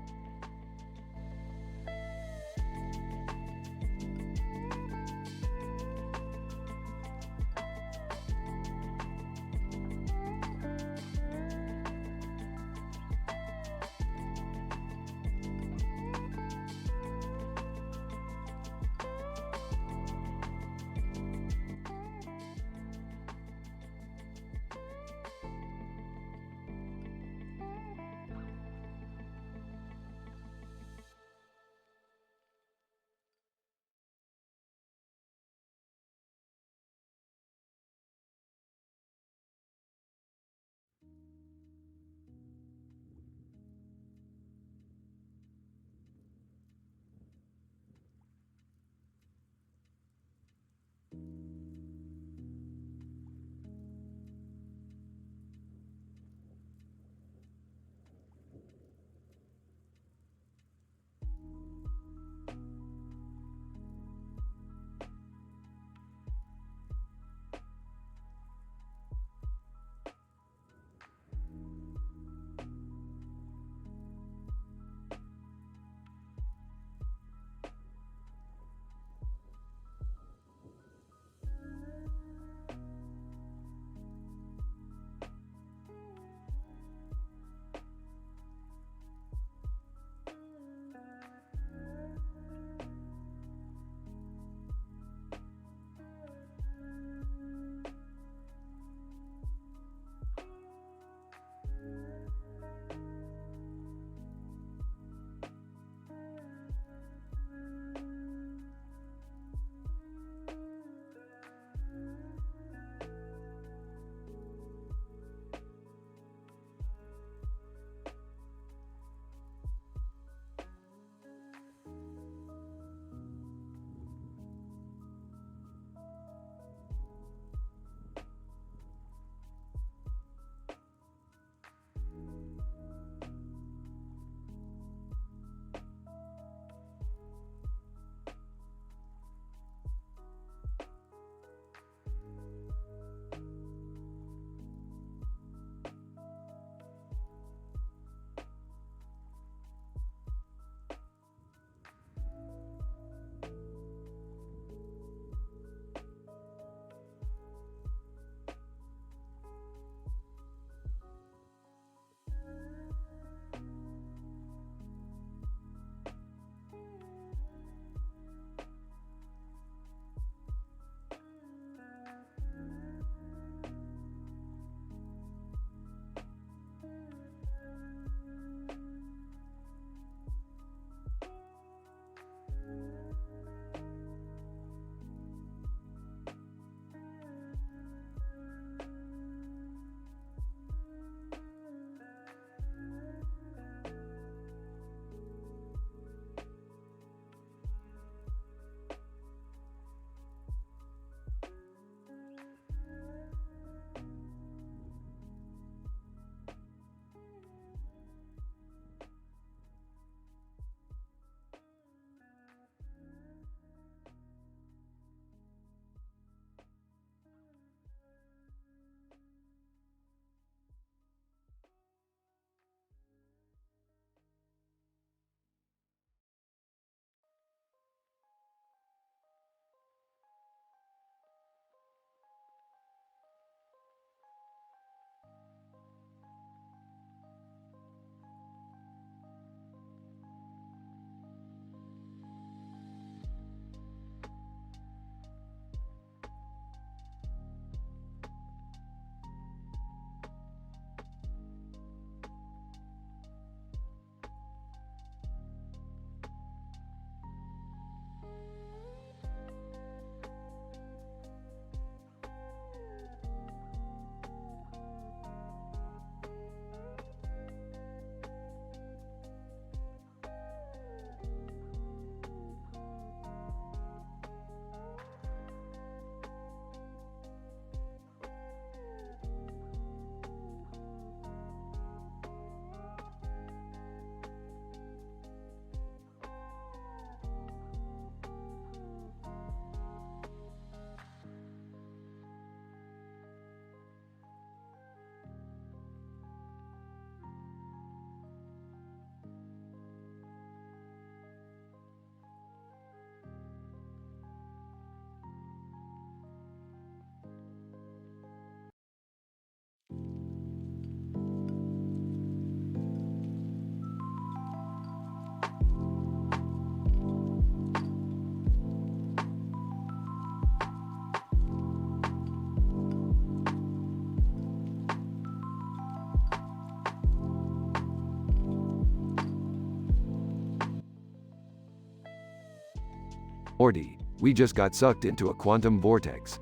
Morty, we just got sucked into a quantum vortex.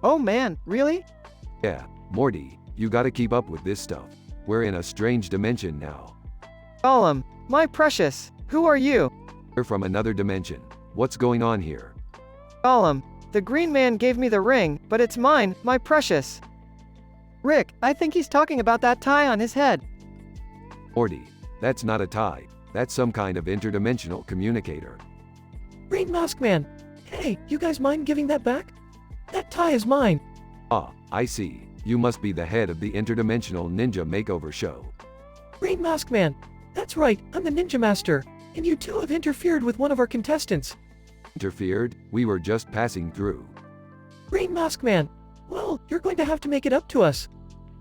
Oh man, really? Yeah, Morty, you gotta keep up with this stuff. We're in a strange dimension now. Gollum, my precious, who are you? We're from another dimension. What's going on here? Gollum, the green man gave me the ring, but it's mine, my precious. Rick, I think he's talking about that tie on his head. Morty, that's not a tie. That's some kind of interdimensional communicator. Green Mask Man, hey, you guys mind giving that back? That tie is mine. Ah, I see. You must be the head of the interdimensional ninja makeover show. Green Mask Man, that's right, I'm the Ninja Master, and you two have interfered with one of our contestants. Interfered? We were just passing through. Green Mask Man, well, you're going to have to make it up to us.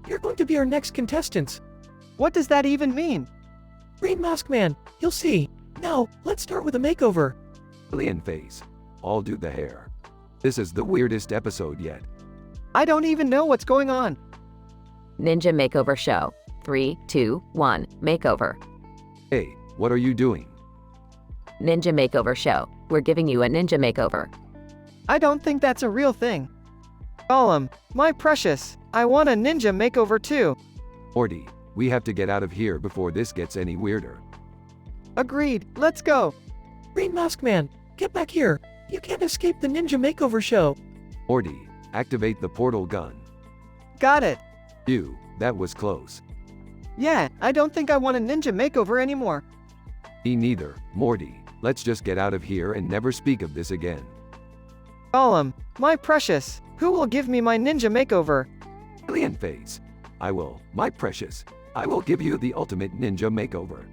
You're going to be our next contestants. What does that even mean? Green Mask Man, you'll see. Now, let's start with a makeover. Alien face. I'll do the hair. This is the weirdest episode yet. I don't even know what's going on. Ninja Makeover Show. 3, 2, 1, Makeover. Hey, what are you doing? Ninja Makeover Show. We're giving you a ninja makeover. I don't think that's a real thing. Gollum, my precious, I want a ninja makeover too. Morty, we have to get out of here before this gets any weirder. Agreed, let's go. Green Mask Man, get back here. You can't escape the Ninja Makeover Show. Morty, activate the portal gun. Got it. Phew, that was close. Yeah, I don't think I want a ninja makeover anymore. Me neither, Morty. Let's just get out of here and never speak of this again. Gollum, my precious, who will give me my ninja makeover? Alien face. I will, my precious. I will give you the ultimate ninja makeover.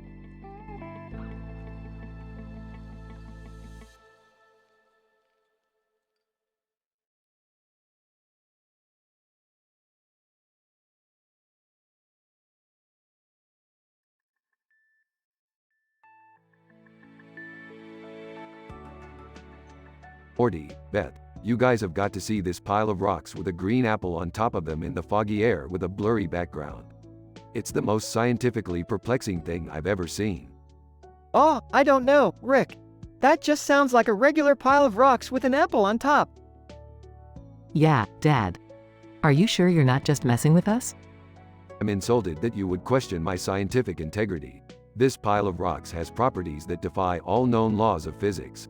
Morty, Beth, you guys have got to see this pile of rocks with a green apple on top of them in the foggy air with a blurry background. It's the most scientifically perplexing thing I've ever seen. Oh, I don't know, Rick. That just sounds like a regular pile of rocks with an apple on top. Yeah, Dad. Are you sure you're not just messing with us? I'm insulted that you would question my scientific integrity. This pile of rocks has properties that defy all known laws of physics.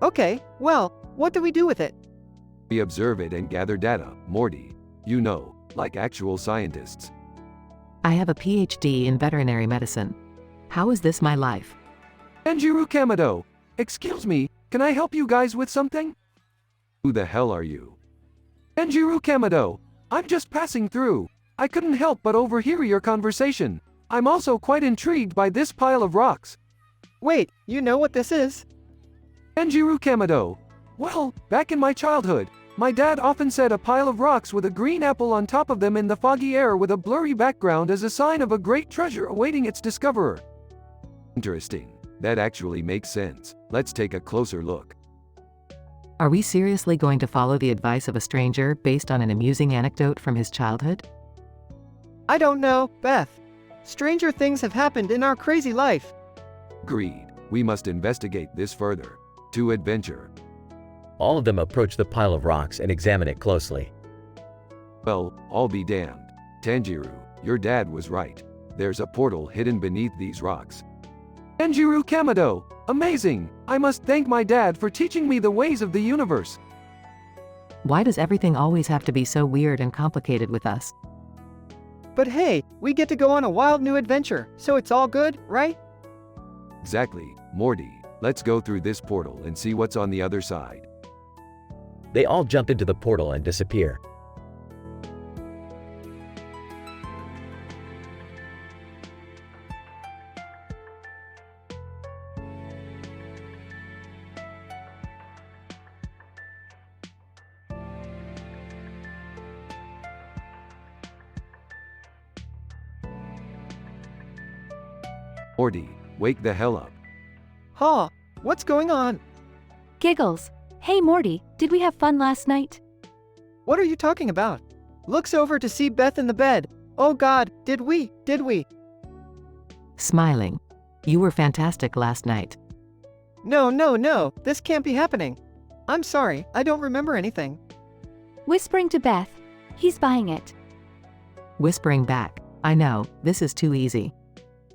Okay, well, what do we do with it? We observe it and gather data, Morty. You know, like actual scientists. I have a PhD in veterinary medicine. How is this my life? Anjiru Kamado, excuse me, can I help you guys with something? Who the hell are you? Anjiru Kamado, I'm just passing through. I couldn't help but overhear your conversation. I'm also quite intrigued by this pile of rocks. Wait, you know what this is? Anjiru Kamado. Well, back in my childhood, my dad often said a pile of rocks with a green apple on top of them in the foggy air with a blurry background is a sign of a great treasure awaiting its discoverer. Interesting. That actually makes sense. Let's take a closer look. Are we seriously going to follow the advice of a stranger based on an amusing anecdote from his childhood? I don't know, Beth. Stranger things have happened in our crazy life. Agreed. We must investigate this further. To adventure. All of them approach the pile of rocks and examine it closely. Well, I'll be damned. Tanjiro, your dad was right. There's a portal hidden beneath these rocks. Anjiru Kamado, amazing! I must thank my dad for teaching me the ways of the universe. Why does everything always have to be so weird and complicated with us? But hey, we get to go on a wild new adventure, so it's all good, right? Exactly, Morty. Let's go through this portal and see what's on the other side. They all jump into the portal and disappear. Morty, wake the hell up. Huh, what's going on? Giggles. Hey Morty, did we have fun last night? What are you talking about? Looks over to see Beth in the bed. Oh God, did we? Smiling. You were fantastic last night. No, this can't be happening. I'm sorry, I don't remember anything. Whispering to Beth. He's buying it. Whispering back. I know, this is too easy.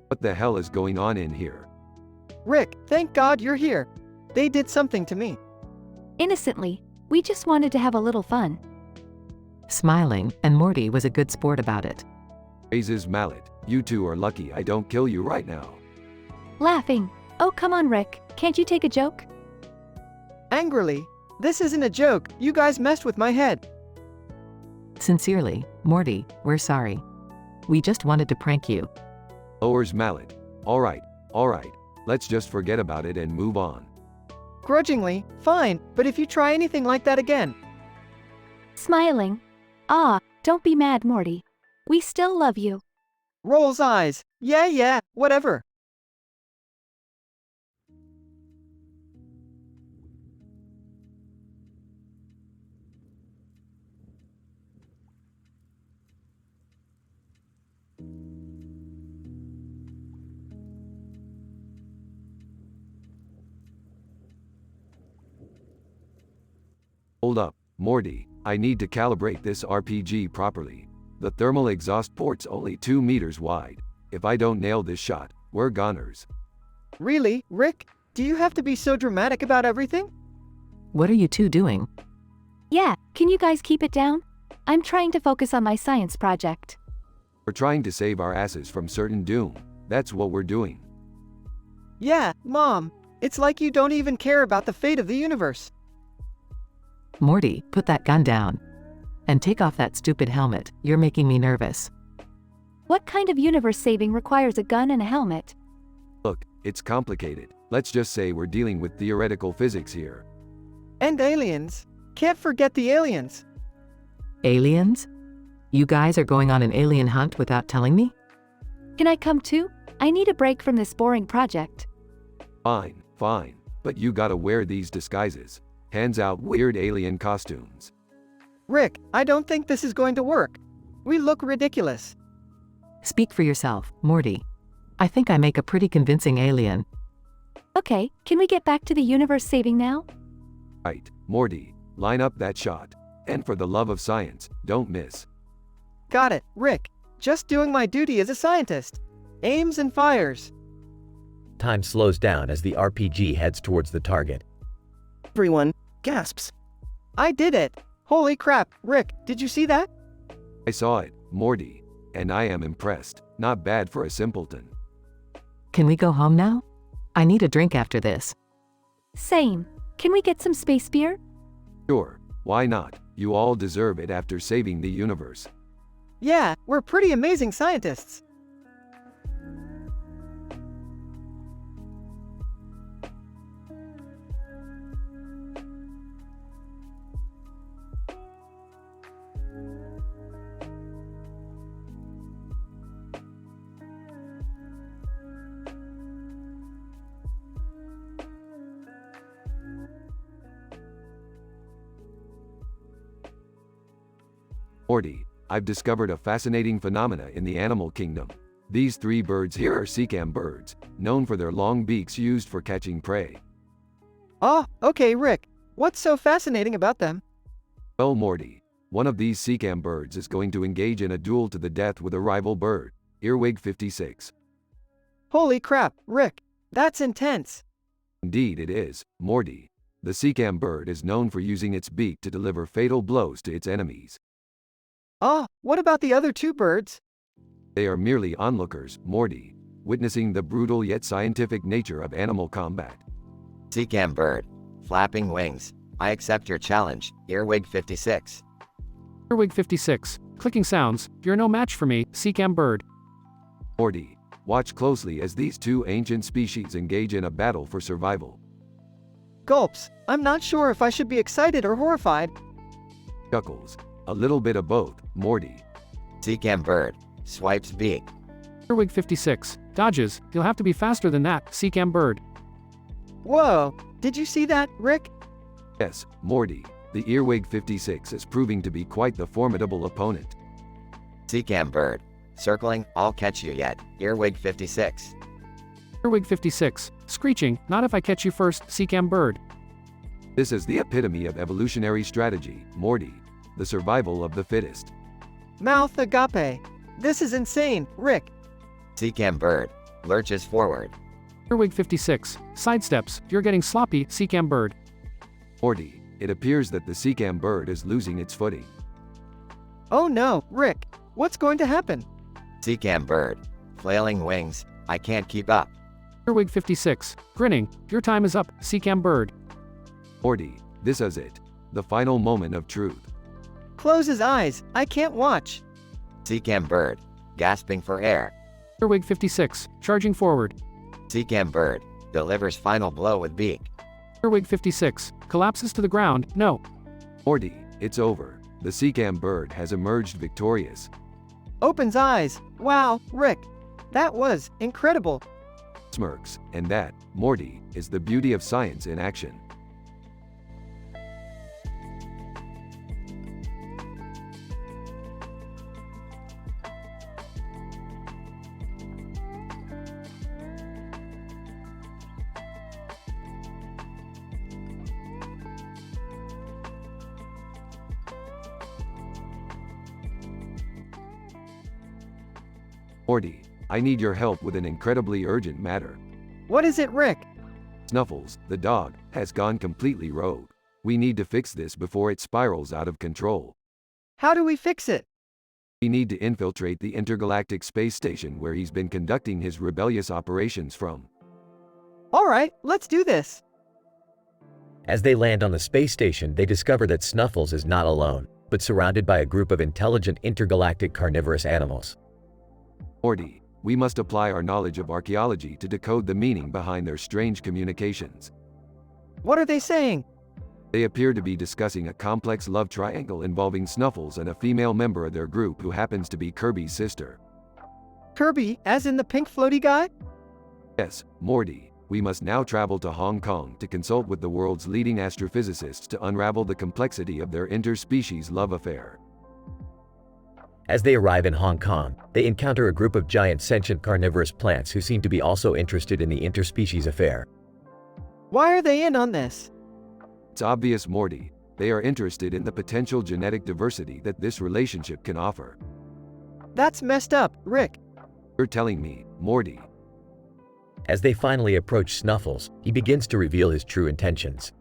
What the hell is going on in here? Rick, thank God you're here. They did something to me. Innocently. We just wanted to have a little fun. Smiling, and Morty was a good sport about it. Raises mallet. You two are lucky I don't kill you right now. Laughing. Oh, come on, Rick. Can't you take a joke? Angrily. This isn't a joke. You guys messed with my head. Sincerely, Morty, we're sorry. We just wanted to prank you. Lowers mallet. Alright. Let's just forget about it and move on. Grudgingly, fine, but if you try anything like that again. Smiling. Ah, don't be mad, Morty. We still love you. Rolls eyes. Yeah, whatever. Hold up, Morty, I need to calibrate this RPG properly. The thermal exhaust port's only 2 meters wide. If I don't nail this shot, we're goners. Really, Rick? Do you have to be so dramatic about everything? What are you two doing? Yeah, can you guys keep it down? I'm trying to focus on my science project. We're trying to save our asses from certain doom. That's what we're doing. Yeah, Mom. It's like you don't even care about the fate of the universe. Morty, put that gun down. And take off that stupid helmet, you're making me nervous. What kind of universe saving requires a gun and a helmet? Look, it's complicated. Let's just say we're dealing with theoretical physics here. And aliens. Can't forget the aliens. Aliens? You guys are going on an alien hunt without telling me? Can I come too? I need a break from this boring project. Fine, but you gotta wear these disguises. Hands out weird alien costumes. Rick, I don't think this is going to work. We look ridiculous. Speak for yourself, Morty. I think I make a pretty convincing alien. Okay, can we get back to the universe saving now? Right, Morty, line up that shot. And for the love of science, don't miss. Got it, Rick. Just doing my duty as a scientist. Aims and fires. Time slows down as the RPG heads towards the target. Everyone gasps. I did it! Holy crap, Rick, did you see that? I saw it, Morty, and I am impressed. Not bad for a simpleton. Can we go home now? I need a drink after this. Same. Can we get some space beer? Sure, why not? You all deserve it after saving the universe. Yeah, we're pretty amazing scientists. Morty, I've discovered a fascinating phenomena in the animal kingdom. These 3 birds here are Seacam birds, known for their long beaks used for catching prey. Oh, okay, Rick. What's so fascinating about them? Well, Morty, one of these Seacam birds is going to engage in a duel to the death with a rival bird, Earwig 56. Holy crap, Rick. That's intense. Indeed it is, Morty. The Seacam bird is known for using its beak to deliver fatal blows to its enemies. Oh, what about the other 2 birds? They are merely onlookers, Morty, witnessing the brutal yet scientific nature of animal combat. Seacam bird. Flapping wings. I accept your challenge, Earwig 56. Earwig 56. Clicking sounds. You're no match for me, Seacam bird. Morty, watch closely as these 2 ancient species engage in a battle for survival. Gulps. I'm not sure if I should be excited or horrified. Chuckles. A little bit of both, Morty. Seacam bird. Swipes beak. Earwig 56. Dodges. You'll have to be faster than that, Seacam bird. Whoa, did you see that, Rick? Yes, Morty. The Earwig 56 is proving to be quite the formidable opponent. Seacam bird. Circling, I'll catch you yet, Earwig 56. Earwig 56. Screeching, not if I catch you first, Seacam bird. This is the epitome of evolutionary strategy, Morty. The survival of the fittest. Mouth agape. This is insane, Rick. Seacam bird lurches forward. Earwig 56. Sidesteps, you're getting sloppy, Seacam bird. Morty, it appears that the Seacam bird is losing its footing. Oh no, Rick. What's going to happen? Seacam bird, flailing wings, I can't keep up. Earwig 56. Grinning, your time is up, Seacam bird. Morty, this is it. The final moment of truth. Close his eyes, I can't watch. Seacam bird, gasping for air. Earwig 56. Charging forward. Seacam bird, delivers final blow with beak. Earwig 56. Collapses to the ground, no. Morty, it's over. The Seacam bird has emerged victorious. Opens eyes. Wow, Rick. That was incredible. Smirks, and that, Morty, is the beauty of science in action. Morty, I need your help with an incredibly urgent matter. What is it, Rick? Snuffles, the dog, has gone completely rogue. We need to fix this before it spirals out of control. How do we fix it? We need to infiltrate the intergalactic space station where he's been conducting his rebellious operations from. All right, let's do this. As they land on the space station, they discover that Snuffles is not alone, but surrounded by a group of intelligent intergalactic carnivorous animals. Morty, we must apply our knowledge of archaeology to decode the meaning behind their strange communications. What are they saying? They appear to be discussing a complex love triangle involving Snuffles and a female member of their group who happens to be Kirby's sister. Kirby, as in the pink floaty guy? Yes, Morty, we must now travel to Hong Kong to consult with the world's leading astrophysicists to unravel the complexity of their interspecies love affair. As they arrive in Hong Kong, they encounter a group of giant sentient carnivorous plants who seem to be also interested in the interspecies affair. Why are they in on this? It's obvious, Morty. They are interested in the potential genetic diversity that this relationship can offer. That's messed up, Rick. You're telling me, Morty. As they finally approach Snuffles, he begins to reveal his true intentions.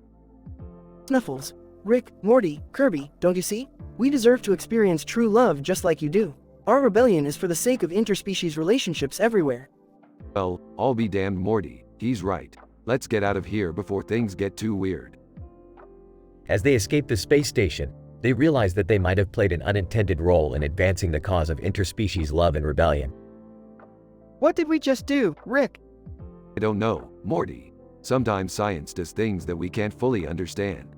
Snuffles, Rick, Morty, Kirby, don't you see? We deserve to experience true love just like you do. Our rebellion is for the sake of interspecies relationships everywhere. Well, I'll be damned, Morty. He's right. Let's get out of here before things get too weird. As they escape the space station, they realize that they might have played an unintended role in advancing the cause of interspecies love and rebellion. What did we just do, Rick? I don't know, Morty. Sometimes science does things that we can't fully understand.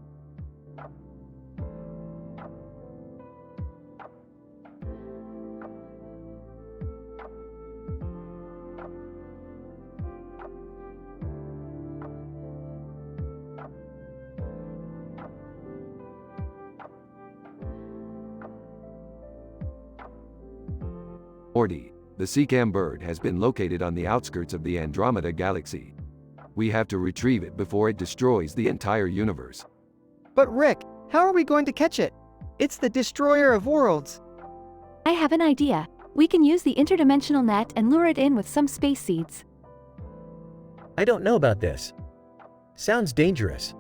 Morty, the Seacam bird has been located on the outskirts of the Andromeda Galaxy. We have to retrieve it before it destroys the entire universe. But Rick, how are we going to catch it? It's the destroyer of worlds. I have an idea. We can use the interdimensional net and lure it in with some space seeds. I don't know about this. Sounds dangerous.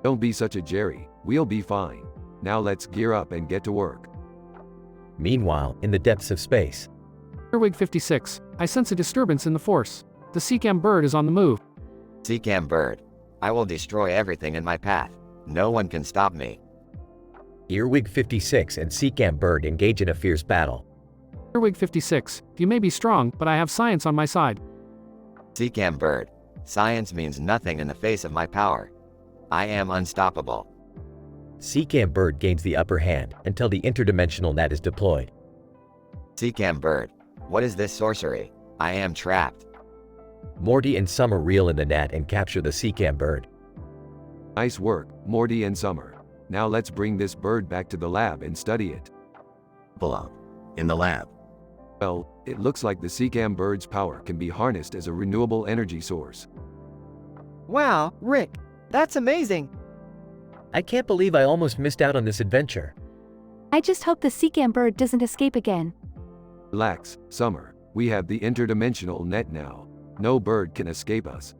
Don't be such a Jerry. We'll be fine. Now let's gear up and get to work. Meanwhile, in the depths of space. Earwig 56. I sense a disturbance in the force. The Seacam bird is on the move. Seacam bird, I will destroy everything in my path. No one can stop me. Earwig 56 and Seacam bird engage in a fierce battle. Earwig 56. You may be strong, but I have science on my side. Seacam bird, science means nothing in the face of my power. I am unstoppable. Seacam bird gains the upper hand until the interdimensional net is deployed. Seacam bird, what is this sorcery? I am trapped. Morty and Summer reel in the net and capture the Seacam bird. Nice work, Morty and Summer. Now let's bring this bird back to the lab and study it. Belong. In the lab. Well, it looks like the Seacam bird's power can be harnessed as a renewable energy source. Wow, Rick, that's amazing. I can't believe I almost missed out on this adventure. I just hope the Seacam bird doesn't escape again. Relax, Summer. We have the interdimensional net now. No bird can escape us.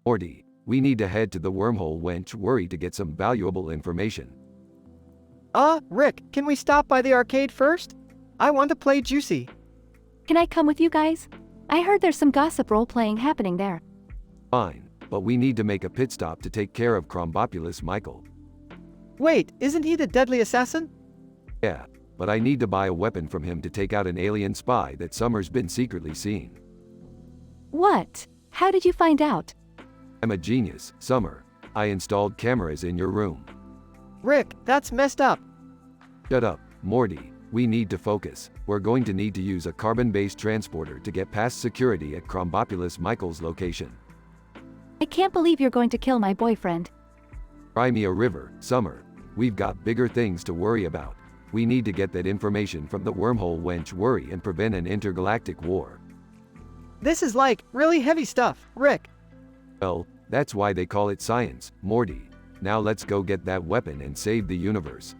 Morty, we need to head to the wormhole wench worry to get some valuable information. Rick, can we stop by the arcade first? I want to play Juicy. Can I come with you guys? I heard there's some gossip role-playing happening there. Fine, but we need to make a pit stop to take care of Crombopulus Michael. Wait, isn't he the deadly assassin? Yeah, but I need to buy a weapon from him to take out an alien spy that Summer's been secretly seeing. What? How did you find out? I'm a genius, Summer. I installed cameras in your room. Rick, that's messed up. Shut up, Morty. We need to focus. We're going to need to use a carbon-based transporter to get past security at Crombopulus Michael's location. I can't believe you're going to kill my boyfriend. Cry me a river, Summer. We've got bigger things to worry about. We need to get that information from the wormhole wench worry and prevent an intergalactic war. This is like really heavy stuff, Rick. Well, that's why they call it science, Morty. Now let's go get that weapon and save the universe.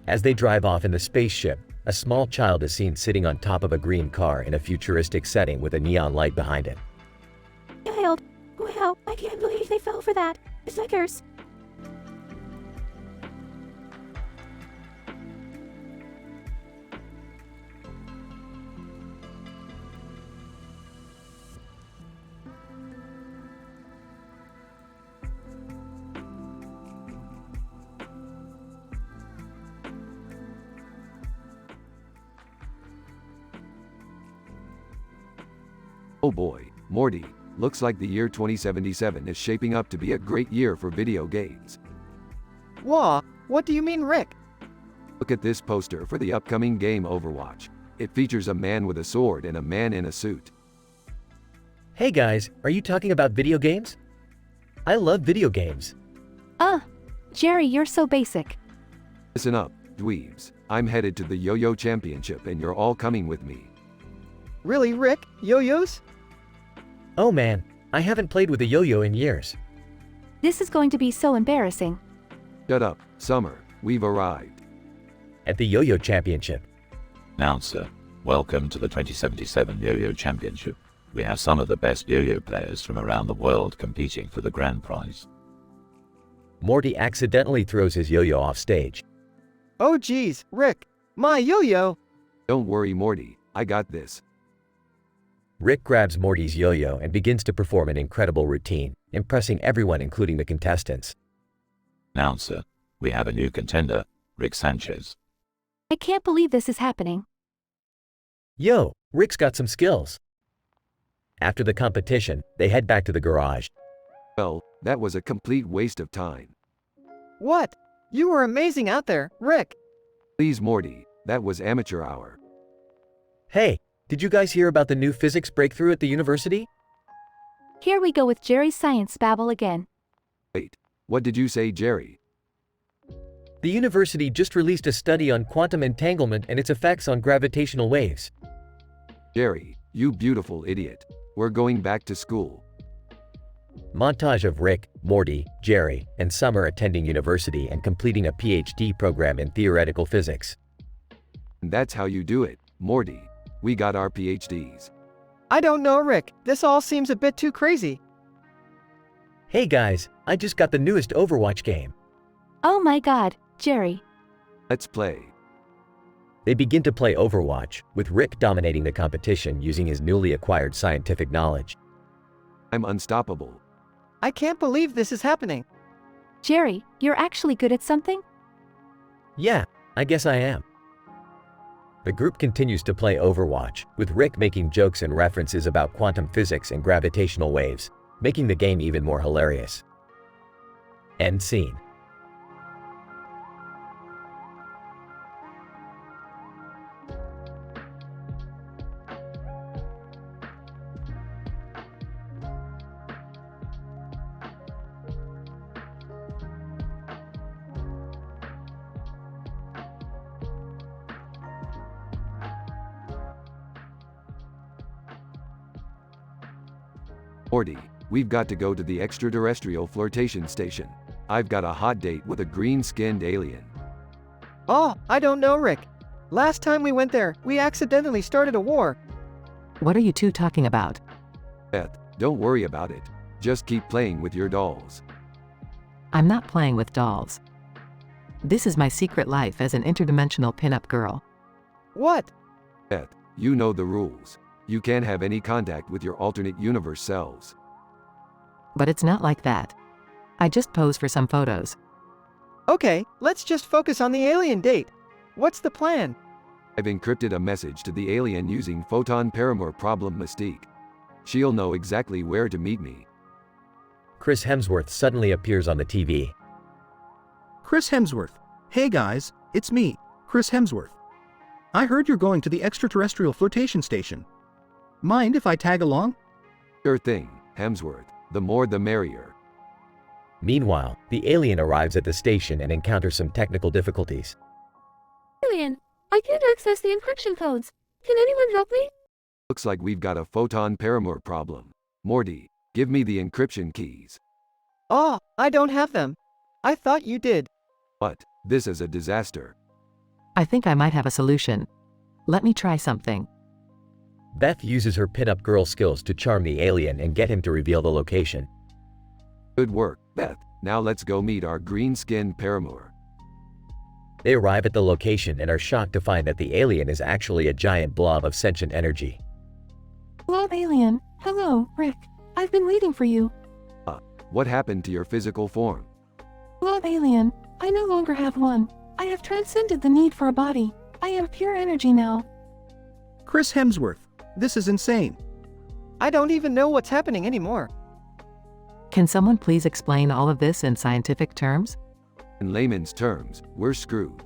As they drive off in the spaceship, a small child is seen sitting on top of a green car in a futuristic setting with a neon light behind it. Child. Wow, I can't believe they fell for that. It's a curse. Oh boy, Morty, looks like the year 2077 is shaping up to be a great year for video games. Wah, what do you mean, Rick? Look at this poster for the upcoming game Overwatch. It features a man with a sword and a man in a suit. Hey guys, are you talking about video games? I love video games. Jerry, you're so basic. Listen up, dweebs. I'm headed to the Yo-Yo Championship and you're all coming with me. Really, Rick? Yo-yos? Oh man, I haven't played with a yo-yo in years. This is going to be so embarrassing. Shut up, Summer. We've arrived. At the Yo-Yo Championship. Announcer, welcome to the 2077 Yo-Yo Championship. We have some of the best yo-yo players from around the world competing for the grand prize. Morty accidentally throws his yo-yo off stage. Oh geez, Rick, my yo-yo! Don't worry, Morty. I got this. Rick grabs Morty's yo-yo and begins to perform an incredible routine, impressing everyone including the contestants. Announcer, we have a new contender, Rick Sanchez. I can't believe this is happening. Yo, Rick's got some skills. After the competition, they head back to the garage. Well, that was a complete waste of time. What? You were amazing out there, Rick. Please, Morty, that was amateur hour. Hey, did you guys hear about the new physics breakthrough at the university? Here we go with Jerry's science babble again. Wait, what did you say, Jerry? The university just released a study on quantum entanglement and its effects on gravitational waves. Jerry, you beautiful idiot. We're going back to school. Montage of Rick, Morty, Jerry, and Summer attending university and completing a PhD program in theoretical physics. And that's how you do it, Morty. We got our PhDs. I don't know, Rick. This all seems a bit too crazy. Hey guys, I just got the newest Overwatch game. Oh my god, Jerry. Let's play. They begin to play Overwatch, with Rick dominating the competition using his newly acquired scientific knowledge. I'm unstoppable. I can't believe this is happening. Jerry, you're actually good at something? Yeah, I guess I am. The group continues to play Overwatch, with Rick making jokes and references about quantum physics and gravitational waves, making the game even more hilarious. End scene. Morty, we've got to go to the extraterrestrial flirtation station. I've got a hot date with a green-skinned alien. Oh, I don't know, Rick. Last time we went there, we accidentally started a war. What are you two talking about? Beth, don't worry about it. Just keep playing with your dolls. I'm not playing with dolls. This is my secret life as an interdimensional pinup girl. What? Beth, you know the rules. You can't have any contact with your alternate universe selves. But it's not like that. I just posed for some photos. Okay, let's just focus on the alien date. What's the plan? I've encrypted a message to the alien using photon paramour problem mystique. She'll know exactly where to meet me. Chris Hemsworth suddenly appears on the TV. Chris Hemsworth. Hey guys, it's me, Chris Hemsworth. I heard you're going to the extraterrestrial flirtation station. Mind if I tag along? Sure thing, Hemsworth. The more the merrier. Meanwhile, the alien arrives at the station and encounters some technical difficulties. Alien, I can't access the encryption codes. Can anyone help me? Looks like we've got a photon paramour problem. Morty, give me the encryption keys. Oh, I don't have them. I thought you did. What? This is a disaster. I think I might have a solution. Let me try something. Beth uses her pinup girl skills to charm the alien and get him to reveal the location. Good work, Beth. Now let's go meet our green-skinned paramour. They arrive at the location and are shocked to find that the alien is actually a giant blob of sentient energy. Hello, alien. Hello, Rick. I've been waiting for you. What happened to your physical form? Hello, alien. I no longer have one. I have transcended the need for a body. I am pure energy now. Chris Hemsworth. This is insane. I don't even know what's happening anymore. Can someone please explain all of this in scientific terms? In layman's terms, we're screwed.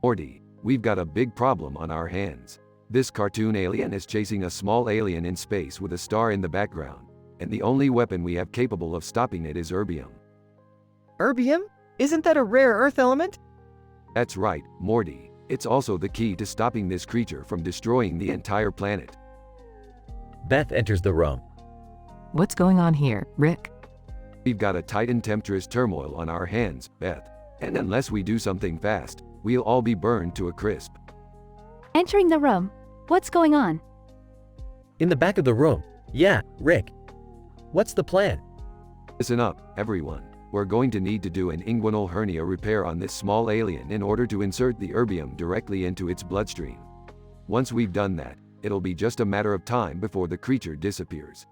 Morty, we've got a big problem on our hands. This cartoon alien is chasing a small alien in space with a star in the background, and the only weapon we have capable of stopping it is erbium. Erbium? Isn't that a rare earth element? That's right, Morty. It's also the key to stopping this creature from destroying the entire planet. Beth enters the room. What's going on here, Rick? We've got a titan temptress turmoil on our hands, Beth. And unless we do something fast, we'll all be burned to a crisp. Entering the room. What's going on? In the back of the room. Yeah, Rick. What's the plan? Listen up, everyone. We're going to need to do an inguinal hernia repair on this small alien in order to insert the erbium directly into its bloodstream. Once we've done that, it'll be just a matter of time before the creature disappears.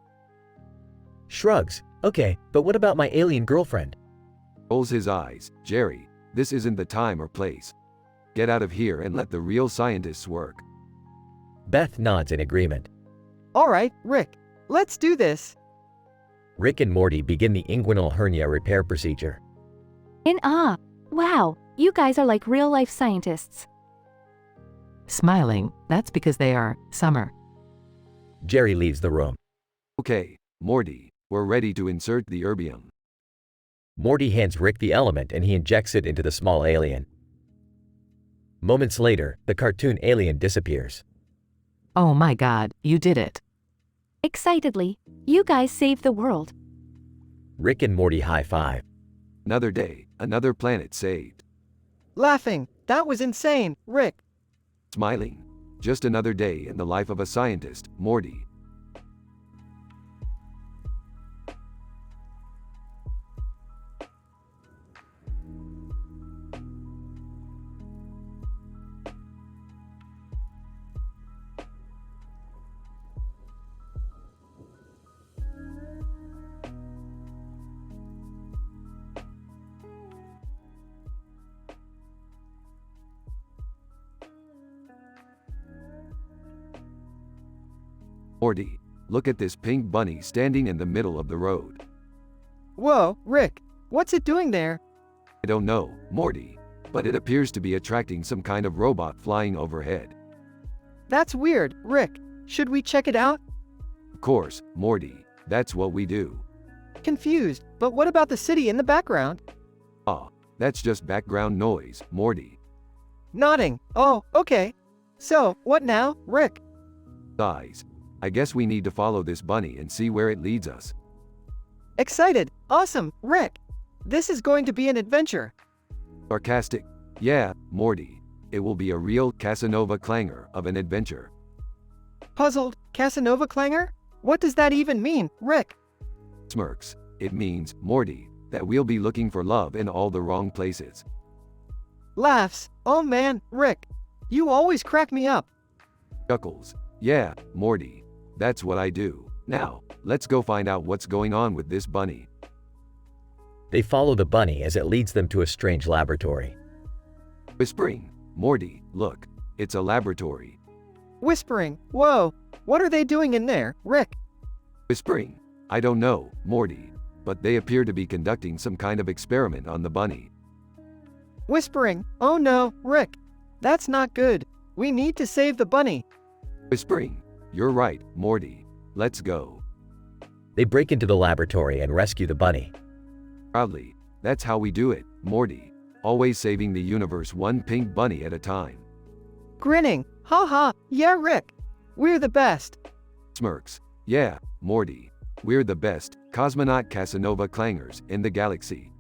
Shrugs. Okay, but what about my alien girlfriend? Rolls his eyes. Jerry, this isn't the time or place. Get out of here and let the real scientists work. Beth nods in agreement. All right, Rick. Let's do this. Rick and Morty begin the inguinal hernia repair procedure. In awe. Wow, you guys are like real-life scientists. Smiling, that's because they are, Summer. Jerry leaves the room. Okay, Morty, we're ready to insert the erbium. Morty hands Rick the element and he injects it into the small alien. Moments later, the cartoon alien disappears. Oh my god, you did it. Excitedly, you guys saved the world. Rick and Morty high-five. Another day, another planet saved. Laughing, that was insane, Rick. Smiling, just another day in the life of a scientist, Morty. Morty, look at this pink bunny standing in the middle of the road. Whoa, Rick. What's it doing there? I don't know, Morty, but it appears to be attracting some kind of robot flying overhead. That's weird, Rick. Should we check it out? Of course, Morty, that's what we do. Confused, but what about the city in the background? Ah, that's just background noise, Morty. Nodding. Oh, okay. So, what now, Rick? Guys, I guess we need to follow this bunny and see where it leads us. Excited. Awesome, Rick. This is going to be an adventure. Sarcastic. Yeah, Morty. It will be a real Casanova clanger of an adventure. Puzzled. Casanova clanger? What does that even mean, Rick? Smirks. It means, Morty, that we'll be looking for love in all the wrong places. Laughs. Oh man, Rick. You always crack me up. Chuckles. Yeah, Morty. That's what I do. Now, let's go find out what's going on with this bunny. They follow the bunny as it leads them to a strange laboratory. Whispering. Morty, look. It's a laboratory. Whispering. Whoa. What are they doing in there, Rick? Whispering. I don't know, Morty. But they appear to be conducting some kind of experiment on the bunny. Whispering. Oh no, Rick. That's not good. We need to save the bunny. Whispering. You're right, Morty. Let's go. They break into the laboratory and rescue the bunny. Proudly. That's how we do it, Morty. Always saving the universe one pink bunny at a time. Grinning. Ha. Yeah, Rick. We're the best. Smirks. Yeah, Morty. We're the best cosmonaut Casanova clangers in the galaxy.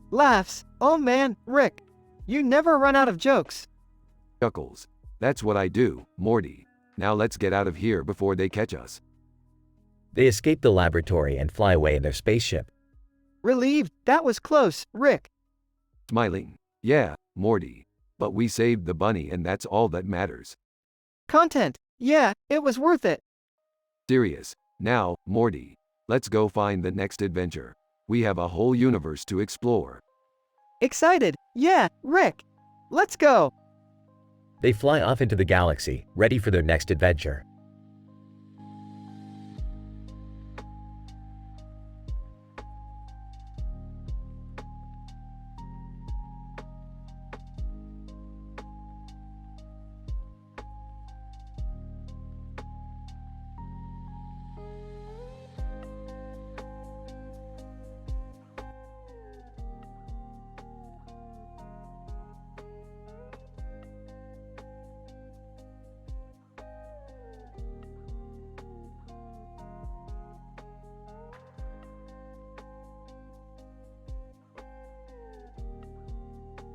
Laughs. Oh man, Rick. You never run out of jokes. Chuckles. That's what I do, Morty. Now let's get out of here before they catch us. They escape the laboratory and fly away in their spaceship. Relieved. That was close, Rick. Smiling. Yeah, Morty. But we saved the bunny and that's all that matters. Content. Yeah, it was worth it. Serious. Now, Morty. Let's go find the next adventure. We have a whole universe to explore. Excited. Yeah, Rick. Let's go. They fly off into the galaxy, ready for their next adventure.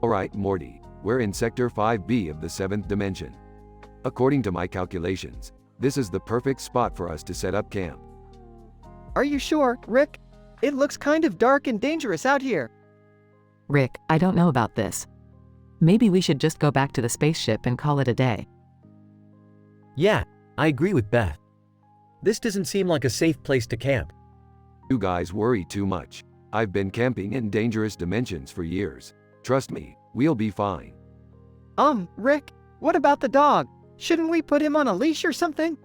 Alright, Morty. We're in Sector 5B of the 7th dimension. According to my calculations, this is the perfect spot for us to set up camp. Are you sure, Rick? It looks kind of dark and dangerous out here. Rick, I don't know about this. Maybe we should just go back to the spaceship and call it a day. Yeah, I agree with Beth. This doesn't seem like a safe place to camp. You guys worry too much. I've been camping in dangerous dimensions for years. Trust me, we'll be fine. Rick, what about the dog? Shouldn't we put him on a leash or something?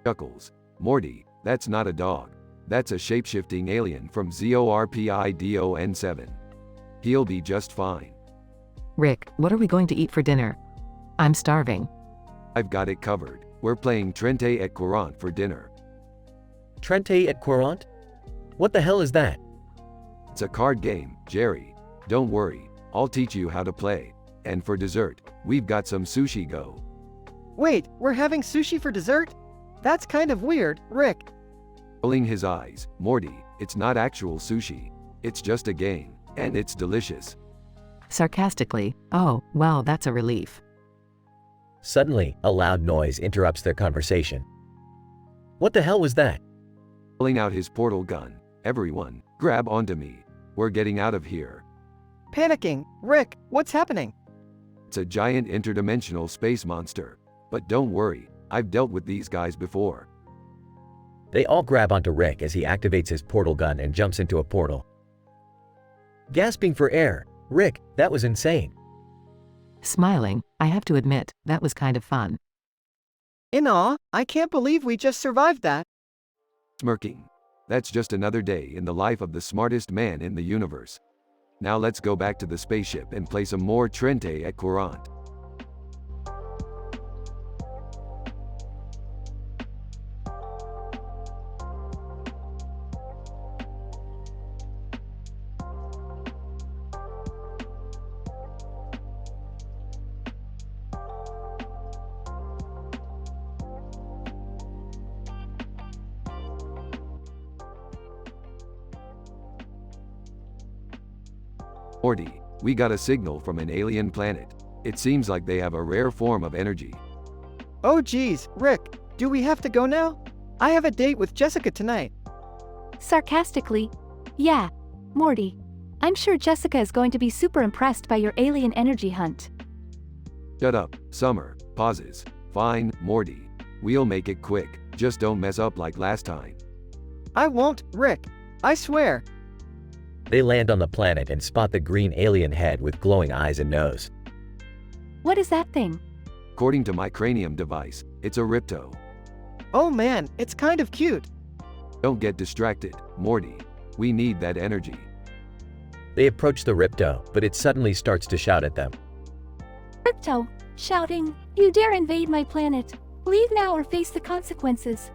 Chuckles. Morty, that's not a dog. That's a shape-shifting alien from ZORPIDON 7. He'll be just fine. Rick, what are we going to eat for dinner? I'm starving. I've got it covered. We're playing Trente et Courant for dinner. Trente et Courant? What the hell is that? It's a card game, Jerry. Don't worry, I'll teach you how to play. And for dessert, we've got some sushi go. Wait, we're having sushi for dessert? That's kind of weird, Rick. Rolling his eyes, Morty, it's not actual sushi. It's just a game, and it's delicious. Sarcastically, oh, well, that's a relief. Suddenly, a loud noise interrupts their conversation. What the hell was that? Pulling out his portal gun. Everyone, grab onto me. We're getting out of here. Panicking. Rick, what's happening? It's a giant interdimensional space monster. But don't worry, I've dealt with these guys before. They all grab onto Rick as he activates his portal gun and jumps into a portal. Gasping for air, Rick, that was insane. Smiling, I have to admit, that was kind of fun. In awe, I can't believe we just survived that. Smirking. That's just another day in the life of the smartest man in the universe. Now let's go back to the spaceship and play some more Trente at Courant. Morty, we got a signal from an alien planet. It seems like they have a rare form of energy. Oh geez, Rick, do we have to go now? I have a date with Jessica tonight. Sarcastically, yeah, Morty. I'm sure Jessica is going to be super impressed by your alien energy hunt. Shut up, Summer. Pauses. Fine, Morty. We'll make it quick. Just don't mess up like last time. I won't, Rick. I swear. They land on the planet and spot the green alien head with glowing eyes and nose. What is that thing? According to my cranium device, it's a Ripto. Oh man, it's kind of cute. Don't get distracted, Morty. We need that energy. They approach the Ripto, but it suddenly starts to shout at them. Ripto, shouting, you dare invade my planet. Leave now or face the consequences.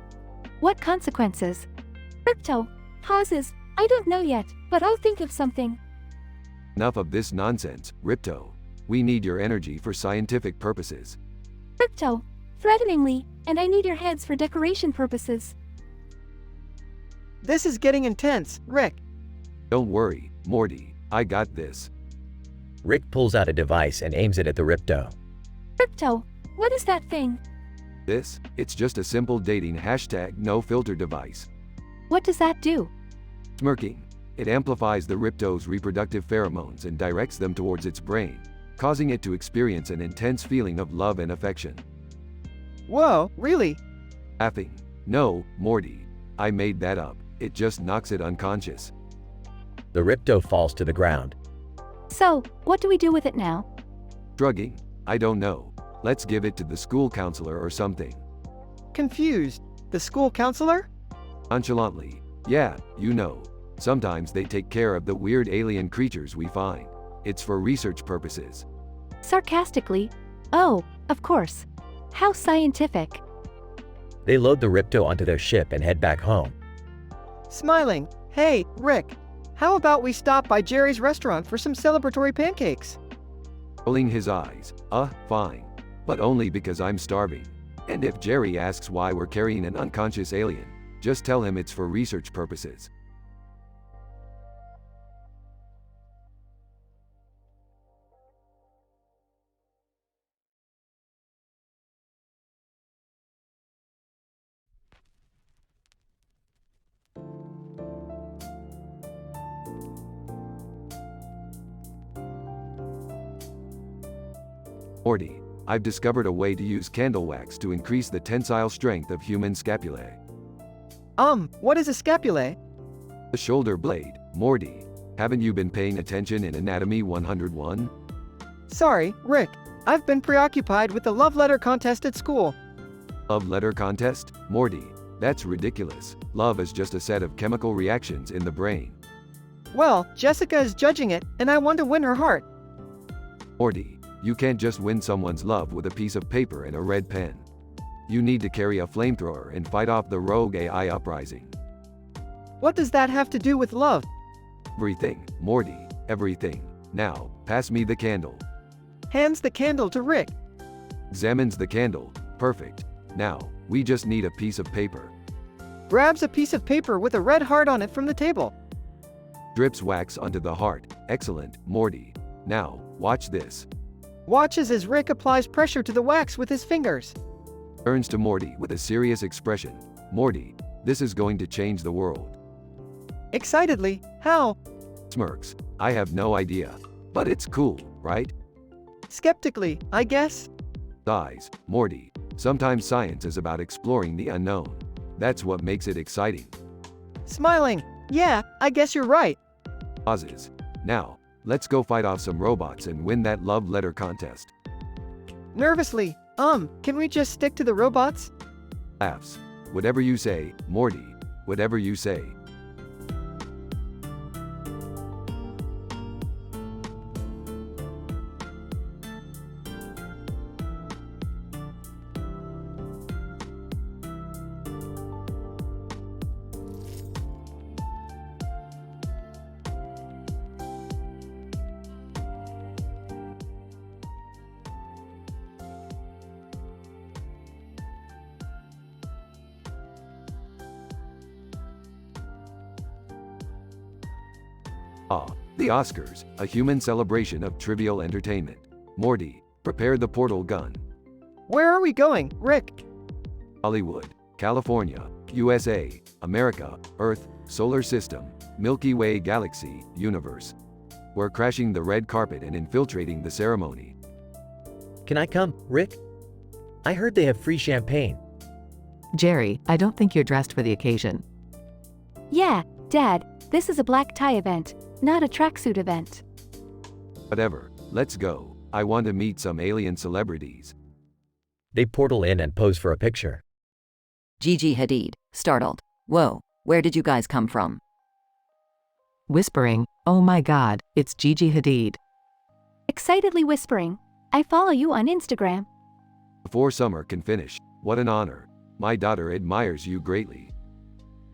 What consequences? Ripto, pauses. I don't know yet, but I'll think of something. Enough of this nonsense, Ripto. We need your energy for scientific purposes. Ripto, threateningly, and I need your heads for decoration purposes. This is getting intense, Rick. Don't worry, Morty. I got this. Rick pulls out a device and aims it at the Ripto. Ripto, what is that thing? This? It's just a simple dating #no-filter device. What does that do? Smirking. It amplifies the Ripto's reproductive pheromones and directs them towards its brain, causing it to experience an intense feeling of love and affection. Whoa, really? Laughing. No, Morty. I made that up. It just knocks it unconscious. The Ripto falls to the ground. So, what do we do with it now? Shrugging. I don't know. Let's give it to the school counselor or something. Confused. The school counselor? Nonchalantly. Yeah, you know. Sometimes they take care of the weird alien creatures we find. It's for research purposes. Sarcastically, oh, of course. How scientific. They load the Ripto onto their ship and head back home. Smiling, hey, Rick, how about we stop by Jerry's restaurant for some celebratory pancakes? Rolling his eyes, fine. But only because I'm starving. And if Jerry asks why we're carrying an unconscious alien, just tell him it's for research purposes. Morty, I've discovered a way to use candle wax to increase the tensile strength of human scapulae. What is a scapulae? The shoulder blade, Morty. Haven't you been paying attention in Anatomy 101? Sorry, Rick. I've been preoccupied with the love letter contest at school. Love letter contest? Morty, that's ridiculous. Love is just a set of chemical reactions in the brain. Well, Jessica is judging it, and I want to win her heart. Morty, you can't just win someone's love with a piece of paper and a red pen. You need to carry a flamethrower and fight off the rogue AI uprising. What does that have to do with love? Everything, Morty, everything. Now, pass me the candle. Hands the candle to Rick. Examines the candle. Perfect. Now, we just need a piece of paper. Grabs a piece of paper with a red heart on it from the table. Drips wax onto the heart. Excellent, Morty. Now, watch this. Watches as Rick applies pressure to the wax with his fingers. Turns to Morty with a serious expression. Morty, this is going to change the world. Excitedly, how? Smirks. I have no idea. But it's cool, right? Skeptically, I guess. Sighs. Morty, sometimes science is about exploring the unknown. That's what makes it exciting. Smiling. Yeah, I guess you're right. Pauses. Now, let's go fight off some robots and win that love letter contest. Nervously, can we just stick to the robots? Laughs. Whatever you say, Morty. Whatever you say. Ah, the Oscars, a human celebration of trivial entertainment. Morty, prepare the portal gun. Where are we going, Rick? Hollywood, California, USA, America, Earth, Solar System, Milky Way Galaxy, Universe. We're crashing the red carpet and infiltrating the ceremony. Can I come, Rick? I heard they have free champagne. Jerry, I don't think you're dressed for the occasion. Yeah, Dad, this is a black tie event, not a tracksuit event. Whatever, let's go. I want to meet some alien celebrities. They portal in and pose for a picture. Gigi Hadid, startled. Whoa, where did you guys come from? Whispering, oh my god, it's Gigi Hadid. Excitedly whispering, I follow you on Instagram. Before summer can finish, what an honor. My daughter admires you greatly.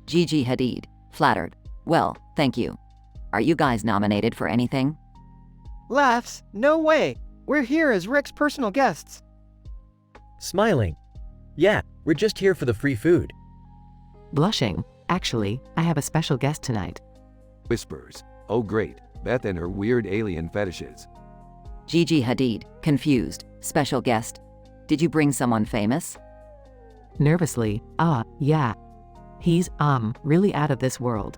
Gigi Hadid, flattered. Well, thank you. Are you guys nominated for anything? Laughs, no way. We're here as Rick's personal guests. Smiling. Yeah, we're just here for the free food. Blushing, actually, I have a special guest tonight. Whispers, oh great, Beth and her weird alien fetishes. Gigi Hadid, confused, special guest. Did you bring someone famous? Nervously, yeah. He's, really out of this world.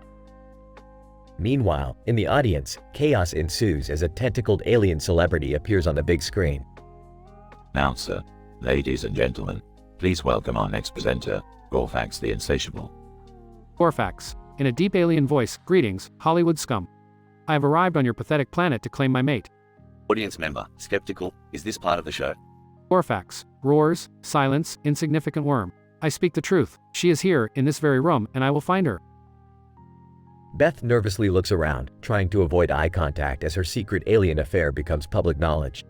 Meanwhile, in the audience, chaos ensues as a tentacled alien celebrity appears on the big screen. Announcer, ladies and gentlemen, please welcome our next presenter, Gorfax the Insatiable. Gorfax, in a deep alien voice, greetings, Hollywood scum. I have arrived on your pathetic planet to claim my mate. Audience member, skeptical, is this part of the show? Gorfax, roars, silence, insignificant worm. I speak the truth. She is here, in this very room, and I will find her. Beth nervously looks around, trying to avoid eye contact as her secret alien affair becomes public knowledge.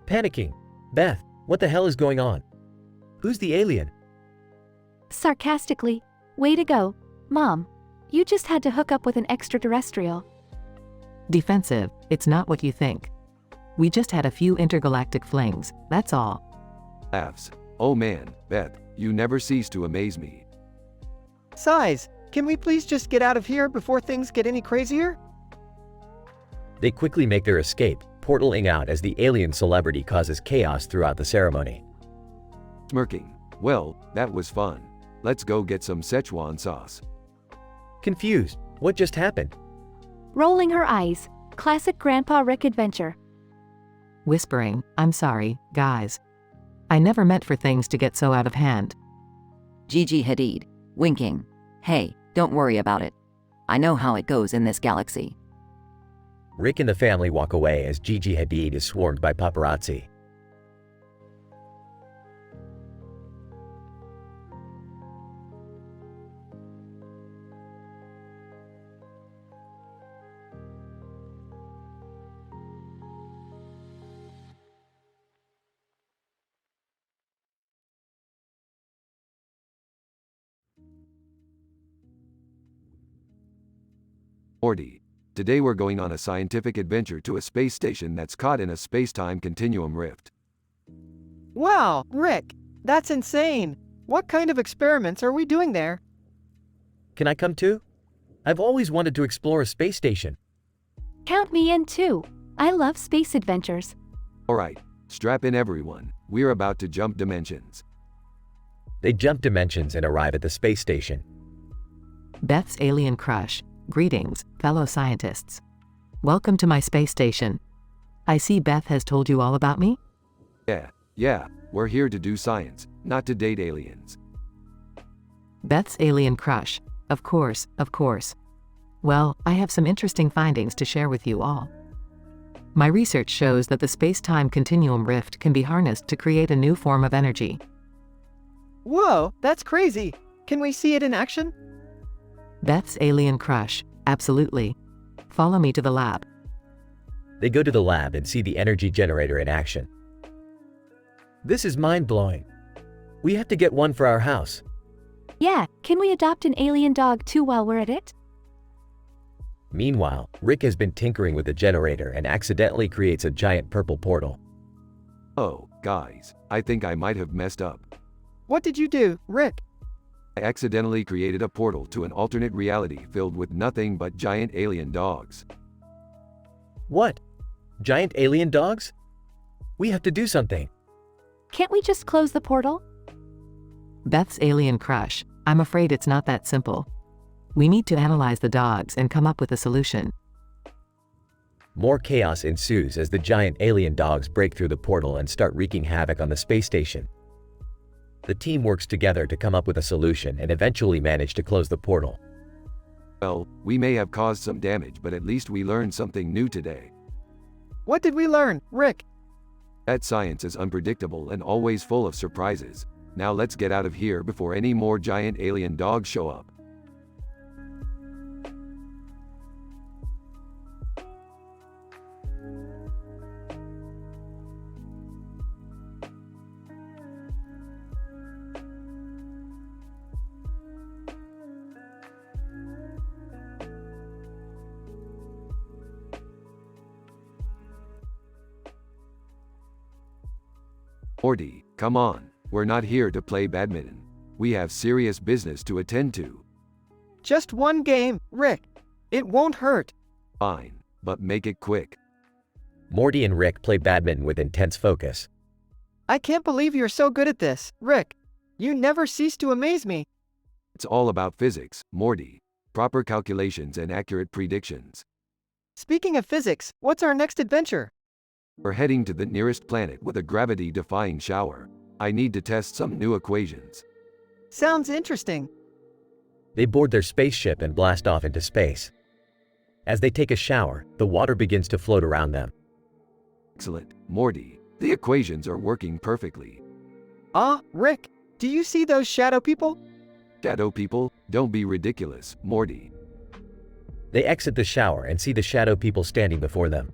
Panicking. Beth, what the hell is going on? Who's the alien? Sarcastically, way to go, Mom. You just had to hook up with an extraterrestrial. Defensive, it's not what you think. We just had a few intergalactic flings, that's all. Laughs, oh man, Beth, you never cease to amaze me. Sighs, can we please just get out of here before things get any crazier? They quickly make their escape, portaling out as the alien celebrity causes chaos throughout the ceremony. Smirking, well, that was fun. Let's go get some Szechuan sauce. Confused, what just happened? Rolling her eyes, classic Grandpa Rick adventure. Whispering, I'm sorry, guys. I never meant for things to get so out of hand. Gigi Hadid, winking. Hey, don't worry about it. I know how it goes in this galaxy. Rick and the family walk away as Gigi Hadid is swarmed by paparazzi. Morty, today we're going on a scientific adventure to a space station that's caught in a space-time continuum rift. Wow, Rick, that's insane. What kind of experiments are we doing there? Can I come too? I've always wanted to explore a space station. Count me in too. I love space adventures. Alright, strap in everyone, we're about to jump dimensions. They jump dimensions and arrive at the space station. Beth's alien crush. Greetings, fellow scientists. Welcome to my space station. I see Beth has told you all about me? Yeah, we're here to do science, not to date aliens. Beth's alien crush. Of course. Well, I have some interesting findings to share with you all. My research shows that the space-time continuum rift can be harnessed to create a new form of energy. Whoa, that's crazy. Can we see it in action? Beth's alien crush. Absolutely. Follow me to the lab. They go to the lab and see the energy generator in action. This is mind-blowing. We have to get one for our house. Yeah, can we adopt an alien dog too while we're at it? Meanwhile, Rick has been tinkering with the generator and accidentally creates a giant purple portal. Oh, guys, I think I might have messed up. What did you do, Rick? I accidentally created a portal to an alternate reality filled with nothing but giant alien dogs. What? Giant alien dogs? We have to do something. Can't we just close the portal? Beth's alien crush. I'm afraid it's not that simple. We need to analyze the dogs and come up with a solution. More chaos ensues as the giant alien dogs break through the portal and start wreaking havoc on the space station. The team works together to come up with a solution and eventually manage to close the portal. Well, we may have caused some damage, but at least we learned something new today. What did we learn, Rick? That science is unpredictable and always full of surprises. Now let's get out of here before any more giant alien dogs show up. Morty, come on. We're not here to play badminton. We have serious business to attend to. Just one game, Rick. It won't hurt. Fine, but make it quick. Morty and Rick play badminton with intense focus. I can't believe you're so good at this, Rick. You never cease to amaze me. It's all about physics, Morty. Proper calculations and accurate predictions. Speaking of physics, what's our next adventure? We're heading to the nearest planet with a gravity-defying shower. I need to test some new equations. Sounds interesting. They board their spaceship and blast off into space. As they take a shower, the water begins to float around them. Excellent, Morty. The equations are working perfectly. Rick, do you see those shadow people? Shadow people? Don't be ridiculous, Morty. They exit the shower and see the shadow people standing before them.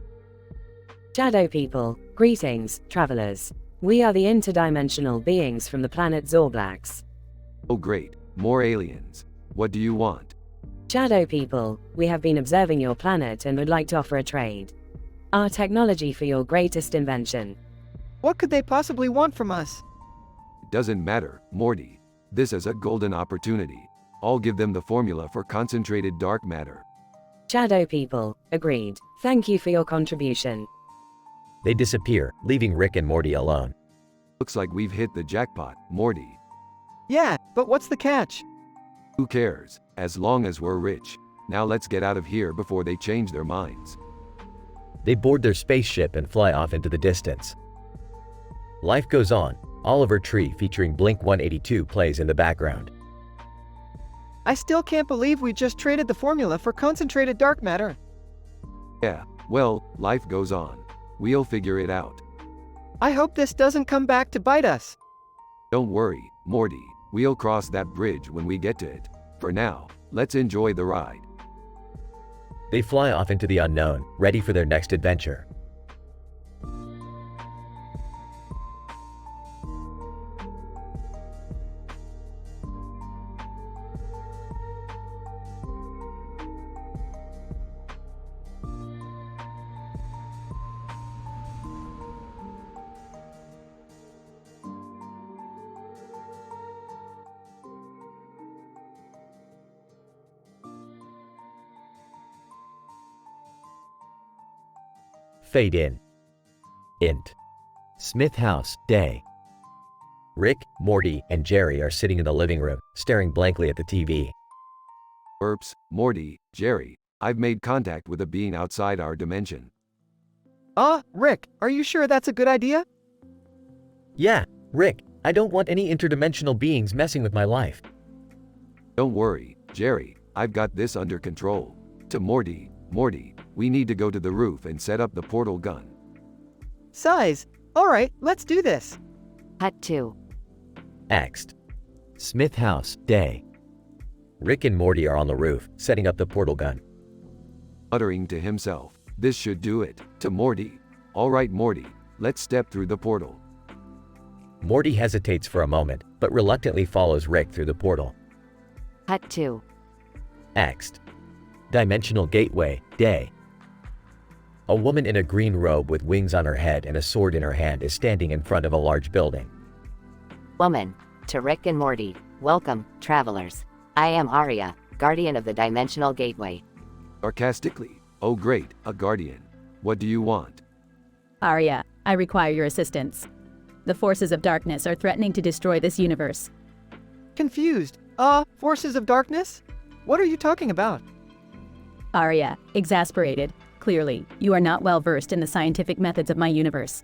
Shadow people, greetings, travelers. We are the interdimensional beings from the planet Zorglax. Oh great, more aliens. What do you want? Shadow people, we have been observing your planet and would like to offer a trade. Our technology for your greatest invention. What could they possibly want from us? It doesn't matter, Morty. This is a golden opportunity. I'll give them the formula for concentrated dark matter. Shadow people, agreed. Thank you for your contribution. They disappear, leaving Rick and Morty alone. Looks like we've hit the jackpot, Morty. Yeah, but what's the catch? Who cares, as long as we're rich. Now let's get out of here before they change their minds. They board their spaceship and fly off into the distance. Life goes on. Oliver Tree featuring Blink-182 plays in the background. I still can't believe we just traded the formula for concentrated dark matter. Yeah, well, life goes on. We'll figure it out. I hope this doesn't come back to bite us. Don't worry, Morty. We'll cross that bridge when we get to it. For now, let's enjoy the ride. They fly off into the unknown, ready for their next adventure. Fade in. Int. Smith House, day. Rick, Morty, and Jerry are sitting in the living room, staring blankly at the TV. Burps, Morty, Jerry, I've made contact with a being outside our dimension. Rick, are you sure that's a good idea? Yeah, Rick, I don't want any interdimensional beings messing with my life. Don't worry, Jerry, I've got this under control. To Morty, Morty, we need to go to the roof and set up the portal gun. Size. Alright, let's do this. Cut 2. Next. Smith House, day. Rick and Morty are on the roof, setting up the portal gun. Muttering to himself, this should do it. To Morty, alright Morty, let's step through the portal. Morty hesitates for a moment, but reluctantly follows Rick through the portal. Cut 2. Next. Dimensional Gateway, day. A woman in a green robe with wings on her head and a sword in her hand is standing in front of a large building. Woman, To Rick and Morty, welcome, travelers. I am Arya, guardian of the Dimensional Gateway. Sarcastically, oh great, a guardian. What do you want? Arya, I require your assistance. The forces of darkness are threatening to destroy this universe. Confused. Forces of darkness? What are you talking about? Arya, exasperated. Clearly, you are not well versed in the scientific methods of my universe.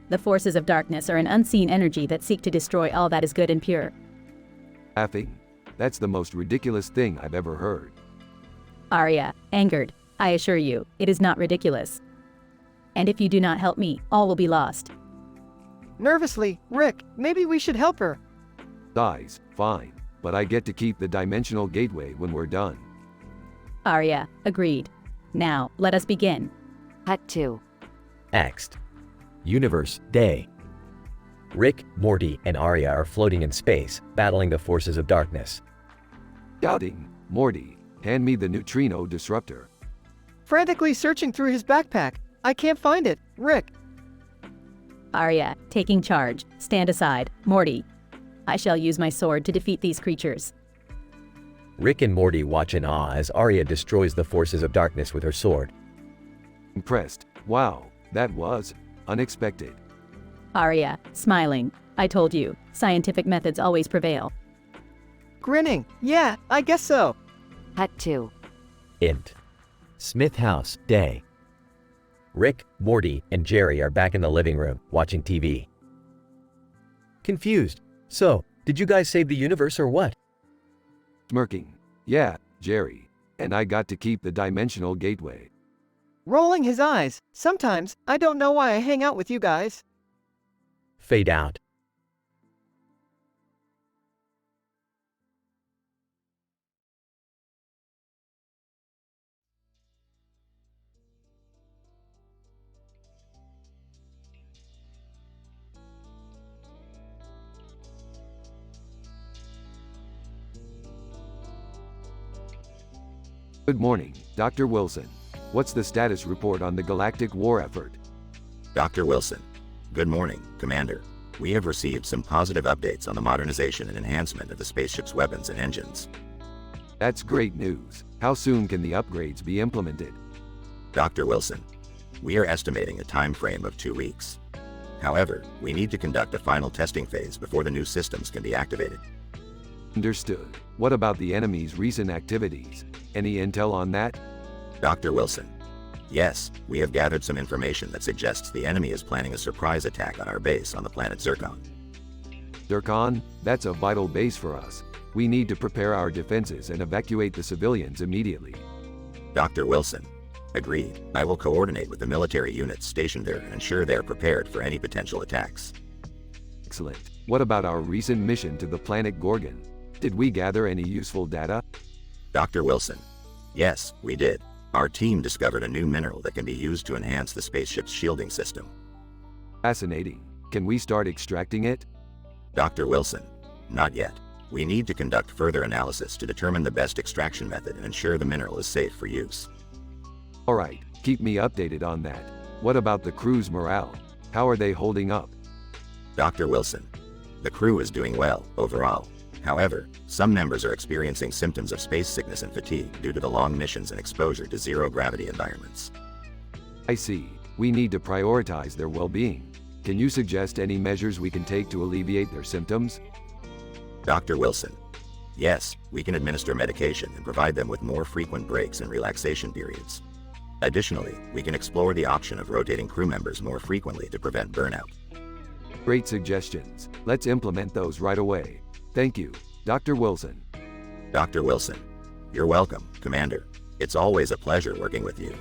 The forces of darkness are an unseen energy that seek to destroy all that is good and pure. Laughing? That's the most ridiculous thing I've ever heard. Arya, angered. I assure you, it is not ridiculous. And if you do not help me, all will be lost. Nervously, Rick, maybe we should help her. Dies, fine, but I get to keep the Dimensional Gateway when we're done. Arya, agreed. Now, let us begin. Cut 2. Next. Universe, day. Rick, Morty, and Arya are floating in space, battling the forces of darkness. Shouting, Morty, hand me the neutrino disruptor. Frantically searching through his backpack. I can't find it. Rick. Arya, taking charge. Stand aside. Morty. I shall use my sword to defeat these creatures. Rick and Morty watch in awe as Arya destroys the forces of darkness with her sword. Impressed. Wow, that was unexpected. Arya, smiling. I told you, scientific methods always prevail. Grinning. Yeah, I guess so. Cut 2. Int. Smith House, day. Rick, Morty, and Jerry are back in the living room, watching TV. Confused. So, did you guys save the universe or what? Smirking. Yeah, Jerry. And I got to keep the Dimensional Gateway. Rolling his eyes. Sometimes, I don't know why I hang out with you guys. Fade out. Good morning, Dr. Wilson. What's the status report on the galactic war effort? Dr. Wilson. Good morning, Commander. We have received some positive updates on the modernization and enhancement of the spaceship's weapons and engines. That's great news. How soon can the upgrades be implemented? Dr. Wilson. We are estimating a time frame of 2 weeks. However, we need to conduct a final testing phase before the new systems can be activated. Understood. What about the enemy's recent activities? Any intel on that? Dr. Wilson. Yes, we have gathered some information that suggests the enemy is planning a surprise attack on our base on the planet Zircon. Zircon? That's a vital base for us. We need to prepare our defenses and evacuate the civilians immediately. Dr. Wilson. Agreed. I will coordinate with the military units stationed there and ensure they are prepared for any potential attacks. Excellent. What about our recent mission to the planet Gorgon? Did we gather any useful data? Dr. Wilson. Yes, we did. Our team discovered a new mineral that can be used to enhance the spaceship's shielding system. Fascinating. Can we start extracting it? Dr. Wilson. Not yet. We need to conduct further analysis to determine the best extraction method and ensure the mineral is safe for use. Alright, keep me updated on that. What about the crew's morale? How are they holding up? Dr. Wilson. The crew is doing well, overall. However, some members are experiencing symptoms of space sickness and fatigue due to the long missions and exposure to zero-gravity environments. I see. We need to prioritize their well-being. Can you suggest any measures we can take to alleviate their symptoms? Dr. Wilson. Yes, we can administer medication and provide them with more frequent breaks and relaxation periods. Additionally, we can explore the option of rotating crew members more frequently to prevent burnout. Great suggestions. Let's implement those right away. Thank you, Dr. Wilson. Dr. Wilson. You're welcome, Commander. It's always a pleasure working with you.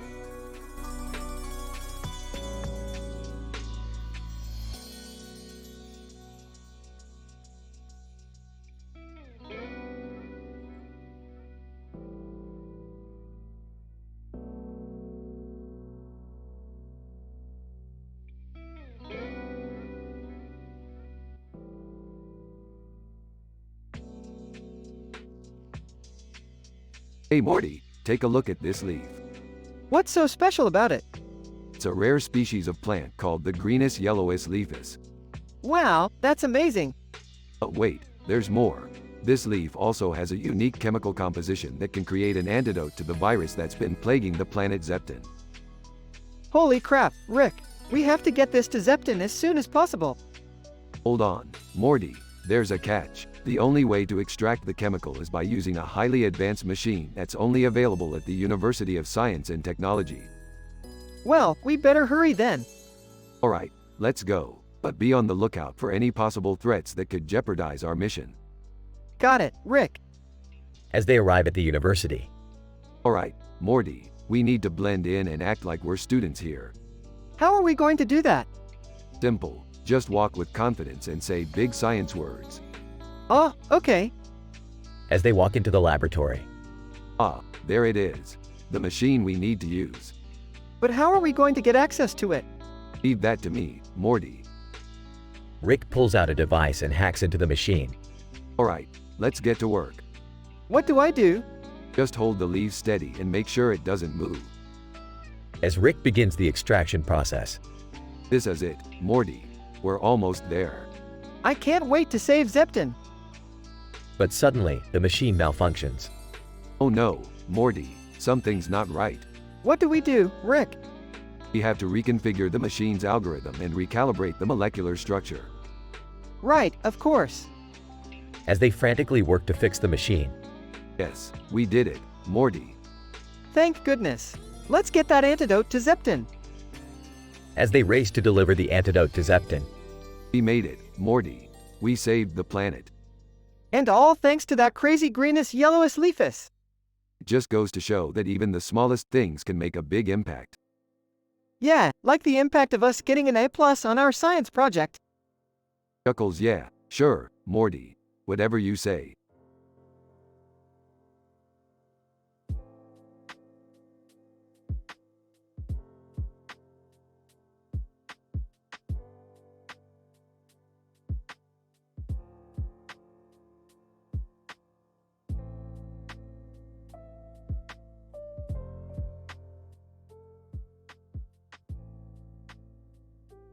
Hey Morty, take a look at this leaf. What's so special about it? It's a rare species of plant called the greenest yellowest leafus. Wow, that's amazing. But wait, there's more. This leaf also has a unique chemical composition that can create an antidote to the virus that's been plaguing the planet Zepton. Holy crap, Rick! We have to get this to Zepton as soon as possible. Hold on, Morty, there's a catch. The only way to extract the chemical is by using a highly advanced machine that's only available at the University of Science and Technology. Well, we better hurry then. Alright, let's go, but be on the lookout for any possible threats that could jeopardize our mission. Got it, Rick. As they arrive at the university. Alright, Morty, we need to blend in and act like we're students here. How are we going to do that? Simple, just walk with confidence and say big science words. Oh, okay. As they walk into the laboratory. Ah, there it is. The machine we need to use. But how are we going to get access to it? Leave that to me, Morty. Rick pulls out a device and hacks into the machine. Alright, let's get to work. What do I do? Just hold the leaf steady and make sure it doesn't move. As Rick begins the extraction process. This is it, Morty. We're almost there. I can't wait to save Zepton. But suddenly, the machine malfunctions. Oh no, Morty, something's not right. What do we do, Rick? We have to reconfigure the machine's algorithm and recalibrate the molecular structure. Right, of course. As they frantically work to fix the machine. Yes, we did it, Morty. Thank goodness. Let's get that antidote to Zepton. As they race to deliver the antidote to Zepton. We made it, Morty. We saved the planet. And all thanks to that crazy greenest yellowest leafus. It just goes to show that even the smallest things can make a big impact. Yeah, like the impact of us getting an A+ on our science project. Chuckles, yeah, sure, Morty. Whatever you say.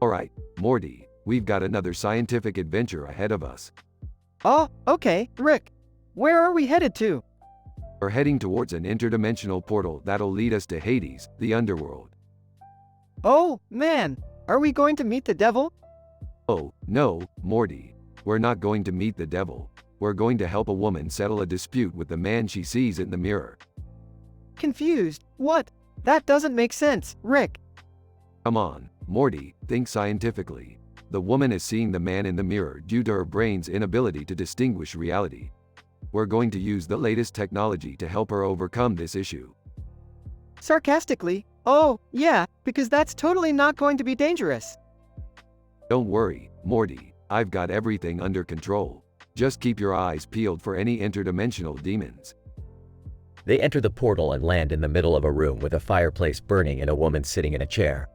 Alright, Morty, we've got another scientific adventure ahead of us. Oh, okay, Rick. Where are we headed to? We're heading towards an interdimensional portal that'll lead us to Hades, the underworld. Oh, man. Are we going to meet the devil? Oh, no, Morty. We're not going to meet the devil. We're going to help a woman settle a dispute with the man she sees in the mirror. Confused. What? That doesn't make sense, Rick. Come on, Morty, think scientifically. The woman is seeing the man in the mirror due to her brain's inability to distinguish reality. We're going to use the latest technology to help her overcome this issue. Sarcastically, oh, yeah, because that's totally not going to be dangerous. Don't worry, Morty, I've got everything under control. Just keep your eyes peeled for any interdimensional demons. They enter the portal and land in the middle of a room with a fireplace burning and a woman sitting in a chair.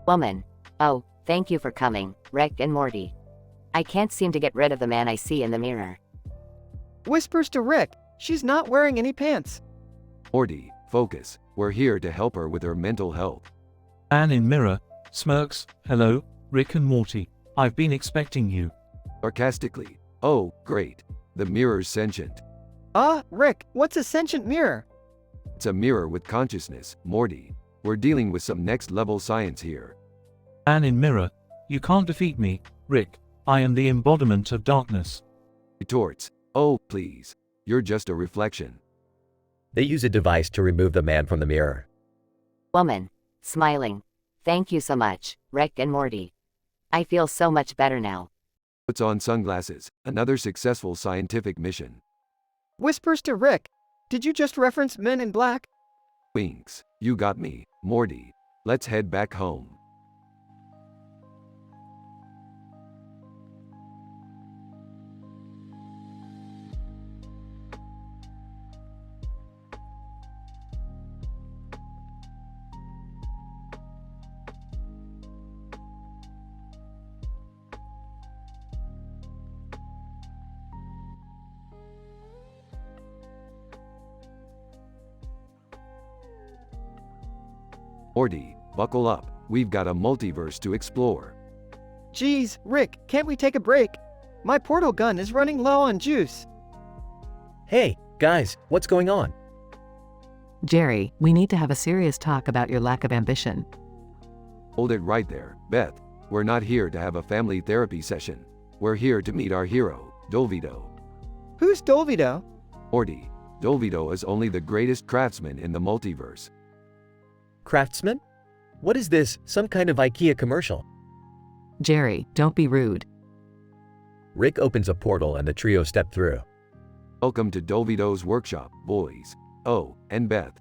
Woman. Oh, thank you for coming, Rick and Morty. I can't seem to get rid of the man I see in the mirror. Whispers to Rick, she's not wearing any pants. Morty, focus. We're here to help her with her mental health. Man in mirror, smirks, hello, Rick and Morty. I've been expecting you. Sarcastically, oh, great. The mirror's sentient. Rick, what's a sentient mirror? It's a mirror with consciousness, Morty. We're dealing with some next-level science here. Man in mirror, you can't defeat me, Rick. I am the embodiment of darkness. Retorts, oh, please. You're just a reflection. They use a device to remove the man from the mirror. Woman. Smiling. Thank you so much, Rick and Morty. I feel so much better now. Puts on sunglasses, another successful scientific mission. Whispers to Rick, did you just reference Men in Black? Winks, you got me, Morty. Let's head back home. Morty, buckle up. We've got a multiverse to explore. Geez, Rick, can't we take a break? My portal gun is running low on juice. Hey, guys, what's going on? Jerry, we need to have a serious talk about your lack of ambition. Hold it right there, Beth. We're not here to have a family therapy session. We're here to meet our hero, Dolvito. Who's Dolvito? Morty. Dolvito is only the greatest craftsman in the multiverse. Craftsman? What is this, some kind of IKEA commercial? Jerry, don't be rude. Rick opens a portal and the trio step through. Welcome to Dolvito's workshop, boys. Oh, and Beth.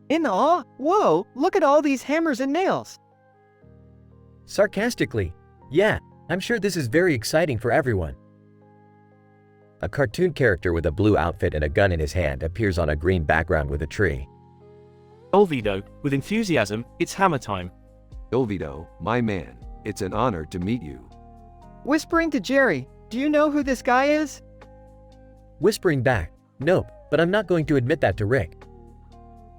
In awe? Whoa, look at all these hammers and nails. Sarcastically, yeah, I'm sure this is very exciting for everyone. A cartoon character with a blue outfit and a gun in his hand appears on a green background with a tree. Dolvito, with enthusiasm, it's hammer time. Dolvito, my man, it's an honor to meet you. Whispering to Jerry, do you know who this guy is? Whispering back, nope, but I'm not going to admit that to Rick.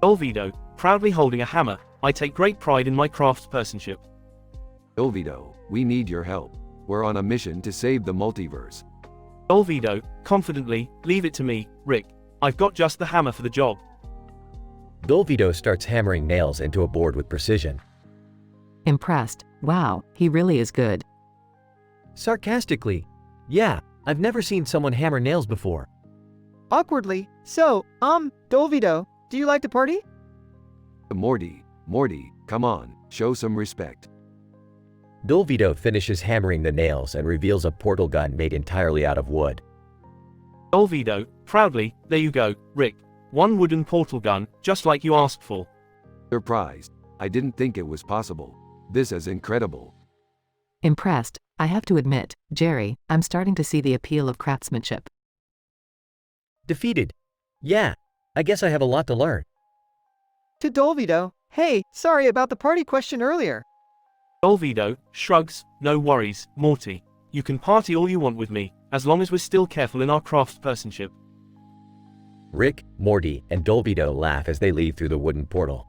Dolvito, proudly holding a hammer, I take great pride in my craftspersonship. Dolvito, we need your help. We're on a mission to save the multiverse. Dolvito, confidently, leave it to me, Rick. I've got just the hammer for the job. Dolvito starts hammering nails into a board with precision. Impressed. Wow, he really is good. Sarcastically, yeah, I've never seen someone hammer nails before. Awkwardly, so, Dolvito, do you like to party? Morty, come on, show some respect. Dolvito finishes hammering the nails and reveals a portal gun made entirely out of wood. Dolvito, proudly, there you go, Rick. One wooden portal gun, just like you asked for. Surprised. I didn't think it was possible. This is incredible. Impressed. I have to admit, Jerry, I'm starting to see the appeal of craftsmanship. Defeated. Yeah, I guess I have a lot to learn. To Dolvito, hey, sorry about the party question earlier. Dolvito, shrugs, no worries, Morty. You can party all you want with me, as long as we're still careful in our craftspersonship. Rick, Morty, and Dolvito laugh as they leave through the wooden portal.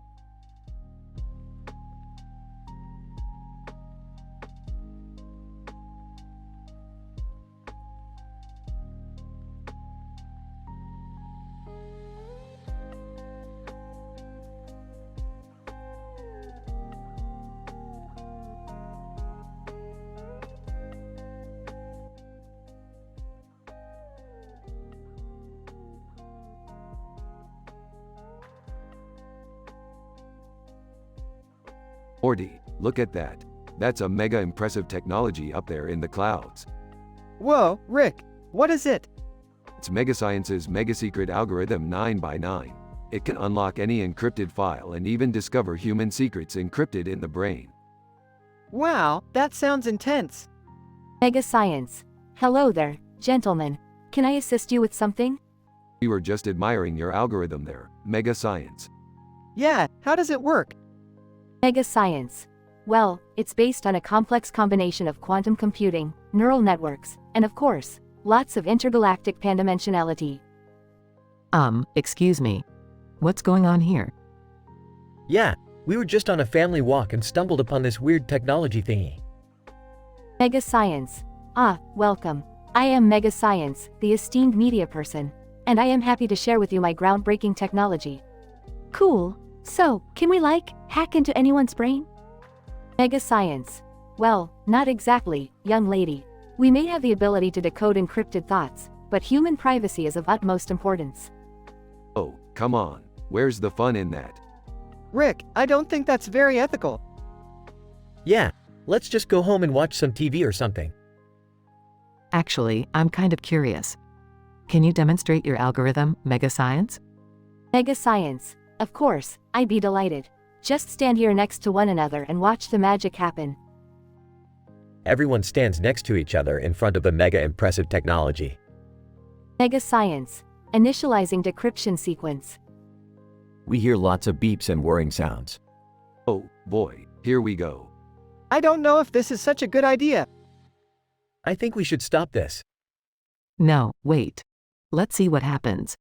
Morty, look at that. That's a mega impressive technology up there in the clouds. Whoa, Rick, what is it? It's Megascience's mega-secret algorithm 9x9. It can unlock any encrypted file and even discover human secrets encrypted in the brain. Wow, that sounds intense. Mega Science. Hello there, gentlemen. Can I assist you with something? We were just admiring your algorithm there, Mega Science. Yeah, how does it work? Mega Science. Well, it's based on a complex combination of quantum computing, neural networks, and of course, lots of intergalactic pandimensionality. Excuse me. What's going on here? Yeah, we were just on a family walk and stumbled upon this weird technology thingy. Mega Science. Welcome. I am Mega Science, the esteemed media person, and I am happy to share with you my groundbreaking technology. Cool. So, can we hack into anyone's brain? Mega Science. Well, not exactly, young lady. We may have the ability to decode encrypted thoughts, but human privacy is of utmost importance. Oh, come on. Where's the fun in that? Rick, I don't think that's very ethical. Yeah, let's just go home and watch some TV or something. Actually, I'm kind of curious. Can you demonstrate your algorithm, Mega Science? Mega Science. Of course, I'd be delighted. Just stand here next to one another and watch the magic happen. Everyone stands next to each other in front of the mega impressive technology. Mega Science. Initializing decryption sequence. We hear lots of beeps and whirring sounds. Oh, boy, here we go. I don't know if this is such a good idea. I think we should stop this. No, wait. Let's see what happens.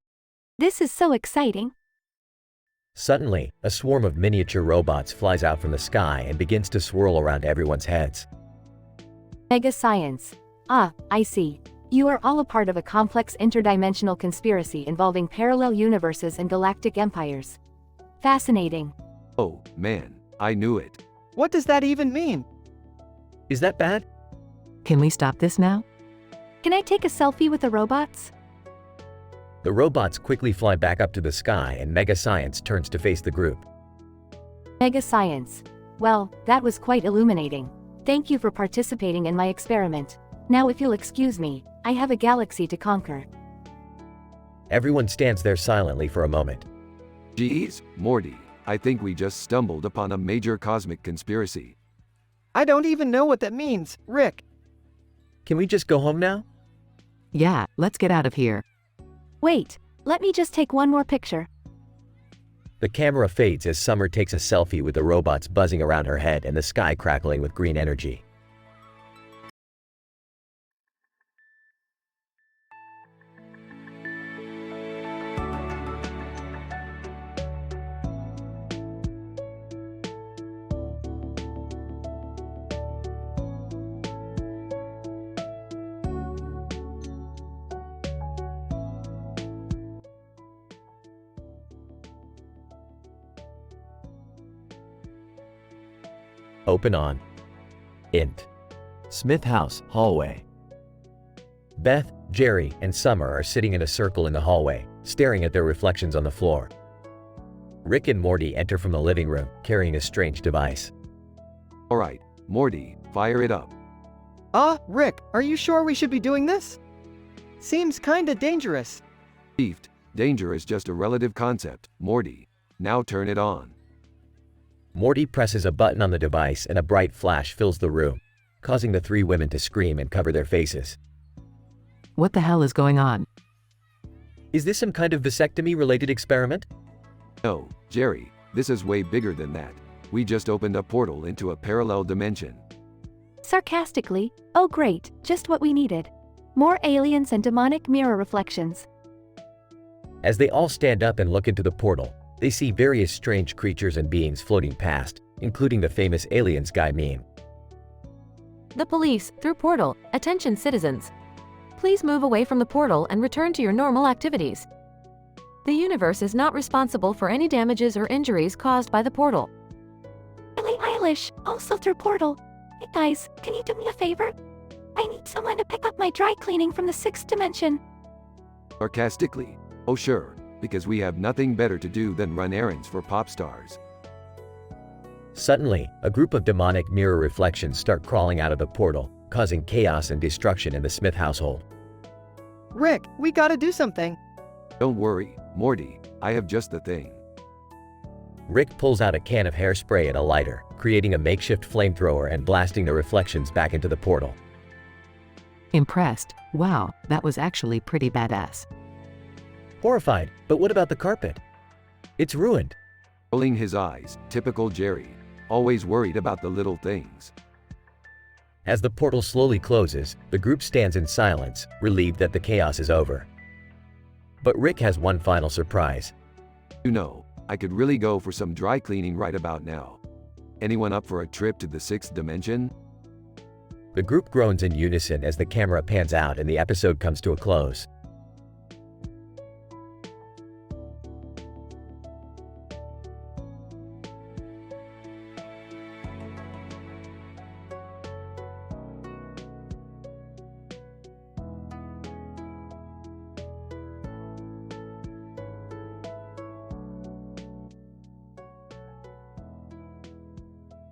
This is so exciting. Suddenly, a swarm of miniature robots flies out from the sky and begins to swirl around everyone's heads. Mega Science. I see. You are all a part of a complex interdimensional conspiracy involving parallel universes and galactic empires. Fascinating. Oh, man, I knew it. What does that even mean? Is that bad? Can we stop this now? Can I take a selfie with the robots? The robots quickly fly back up to the sky and Mega Science turns to face the group. Mega Science. Well, that was quite illuminating. Thank you for participating in my experiment. Now if you'll excuse me, I have a galaxy to conquer. Everyone stands there silently for a moment. Geez, Morty, I think we just stumbled upon a major cosmic conspiracy. I don't even know what that means, Rick. Can we just go home now? Yeah, let's get out of here. Wait, let me just take one more picture. The camera fades as Summer takes a selfie with the robots buzzing around her head and the sky crackling with green energy. Open on. Int. Smith House, hallway. Beth, Jerry, and Summer are sitting in a circle in the hallway, staring at their reflections on the floor. Rick and Morty enter from the living room, carrying a strange device. All right, Morty, fire it up. Rick, are you sure we should be doing this? Seems kinda dangerous. Beefed, danger is just a relative concept, Morty. Now turn it on. Morty presses a button on the device and a bright flash fills the room, causing the three women to scream and cover their faces. What the hell is going on? Is this some kind of vasectomy-related experiment? No, Jerry, this is way bigger than that. We just opened a portal into a parallel dimension. Sarcastically, oh great, just what we needed. More aliens and demonic mirror reflections. As they all stand up and look into the portal, they see various strange creatures and beings floating past, including the famous Aliens guy meme. The police, through portal. Attention citizens. Please move away from the portal and return to your normal activities. The universe is not responsible for any damages or injuries caused by the portal. Billie Eilish, also through portal. Hey guys, can you do me a favor? I need someone to pick up my dry cleaning from the 6th dimension. Sarcastically, oh sure, because we have nothing better to do than run errands for pop stars. Suddenly, a group of demonic mirror reflections start crawling out of the portal, causing chaos and destruction in the Smith household. Rick, we gotta do something. Don't worry, Morty, I have just the thing. Rick pulls out a can of hairspray and a lighter, creating a makeshift flamethrower and blasting the reflections back into the portal. Impressed. Wow, that was actually pretty badass. Horrified, but what about the carpet? It's ruined. Rolling his eyes, typical Jerry, always worried about the little things. As the portal slowly closes, the group stands in silence, relieved that the chaos is over. But Rick has one final surprise. You know, I could really go for some dry cleaning right about now. Anyone up for a trip to the 6th dimension? The group groans in unison as the camera pans out and the episode comes to a close.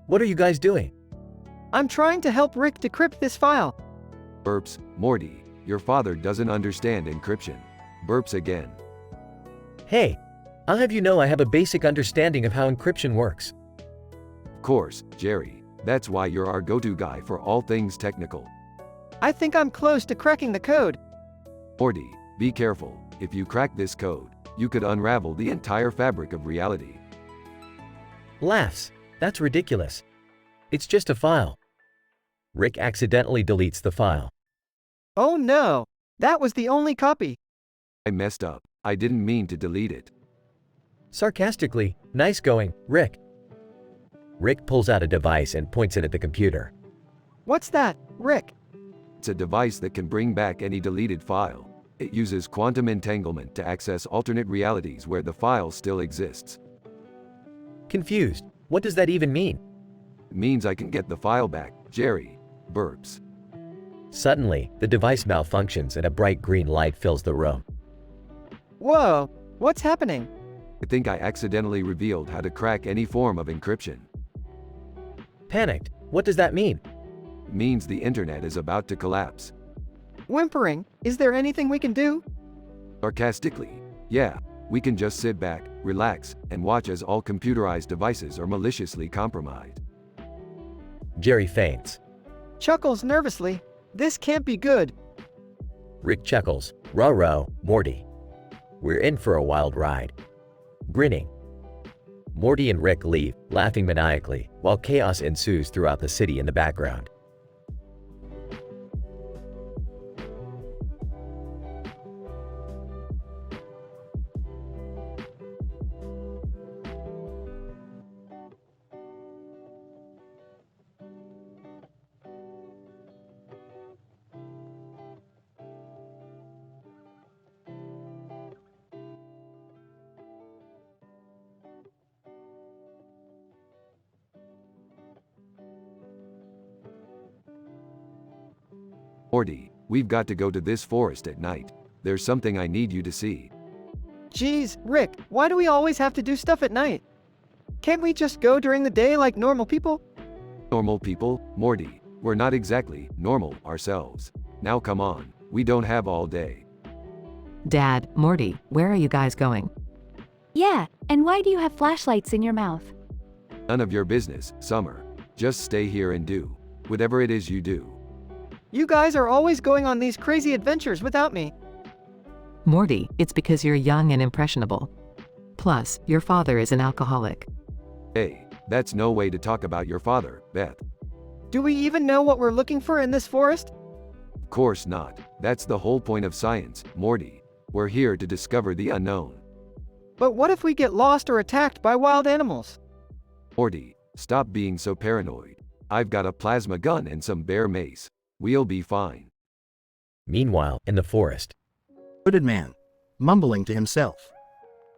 What are you guys doing? I'm trying to help Rick decrypt this file. Burps, Morty, your father doesn't understand encryption. Burps again. Hey, I'll have you know I have a basic understanding of how encryption works. Of course, Jerry, that's why you're our go-to guy for all things technical. I think I'm close to cracking the code. Morty, be careful. If you crack this code, you could unravel the entire fabric of reality. Laughs. That's ridiculous. It's just a file. Rick accidentally deletes the file. Oh no, that was the only copy. I messed up. I didn't mean to delete it. Sarcastically, nice going, Rick. Rick pulls out a device and points it at the computer. What's that, Rick? It's a device that can bring back any deleted file. It uses quantum entanglement to access alternate realities where the file still exists. Confused. What does that even mean? It means I can get the file back. Jerry burps. Suddenly, the device malfunctions and a bright green light fills the room. Whoa, what's happening? I think I accidentally revealed how to crack any form of encryption. Panicked. What does that mean? It means the internet is about to collapse. Whimpering, is there anything we can do? Sarcastically, yeah, we can just sit back, relax, and watch as all computerized devices are maliciously compromised. Jerry faints. Chuckles nervously. This can't be good. Rick chuckles. Ruh-roh, Morty. We're in for a wild ride. Grinning. Morty and Rick leave, laughing maniacally, while chaos ensues throughout the city in the background. Morty, we've got to go to this forest at night. There's something I need you to see. Geez, Rick, why do we always have to do stuff at night? Can't we just go during the day like normal people? Normal people? Morty, we're not exactly normal ourselves. Now come on, we don't have all day. Dad, Morty, where are you guys going? Yeah, and why do you have flashlights in your mouth? None of your business, Summer. Just stay here and do whatever it is you do. You guys are always going on these crazy adventures without me. Morty, it's because you're young and impressionable. Plus, your father is an alcoholic. Hey, that's no way to talk about your father, Beth. Do we even know what we're looking for in this forest? Of course not. That's the whole point of science, Morty. We're here to discover the unknown. But what if we get lost or attacked by wild animals? Morty, stop being so paranoid. I've got a plasma gun and some bear mace. We'll be fine. Meanwhile, in the forest. Hooded man, mumbling to himself.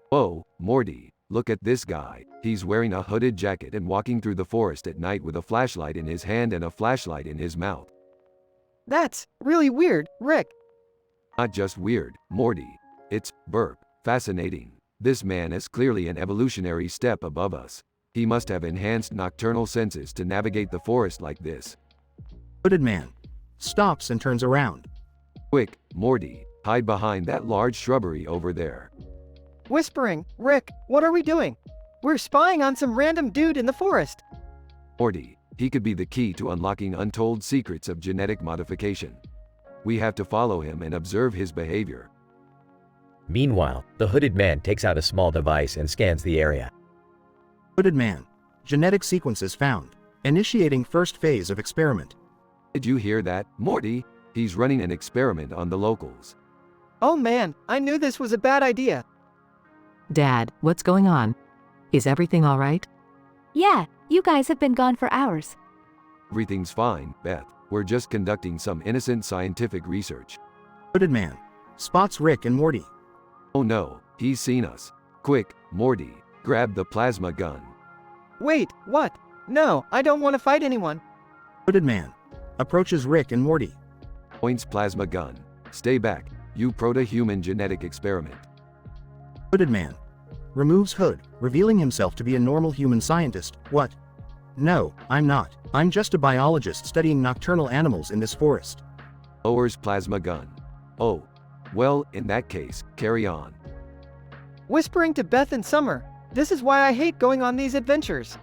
Whoa, Morty, look at this guy. He's wearing a hooded jacket and walking through the forest at night with a flashlight in his hand and a flashlight in his mouth. That's really weird, Rick. Not just weird, Morty. It's fascinating. This man is clearly an evolutionary step above us. He must have enhanced nocturnal senses to navigate the forest like this. Hooded man stops and turns around. Quick, Morty, hide behind that large shrubbery over there. Whispering, Rick, what are we doing? We're spying on some random dude in the forest. Morty, he could be the key to unlocking untold secrets of genetic modification. We have to follow him and observe his behavior. Meanwhile, the hooded man takes out a small device and scans the area. Hooded man, genetic sequences found. Initiating first phase of experiment. Did you hear that, Morty? He's running an experiment on the locals. Oh man, I knew this was a bad idea. Dad, what's going on? Is everything all right? Yeah, you guys have been gone for hours. Everything's fine, Beth. We're just conducting some innocent scientific research. Hooded man spots Rick and Morty. Oh no, he's seen us. Quick, Morty, grab the plasma gun. Wait, what? No, I don't want to fight anyone. Hooded man approaches Rick and Morty. Points plasma gun. Stay back, you proto-human genetic experiment. Hooded man removes hood, revealing himself to be a normal human scientist. What? No, I'm not. I'm just a biologist studying nocturnal animals in this forest. Lowers plasma gun. Oh, well, in that case, carry on. Whispering to Beth and Summer, this is why I hate going on these adventures.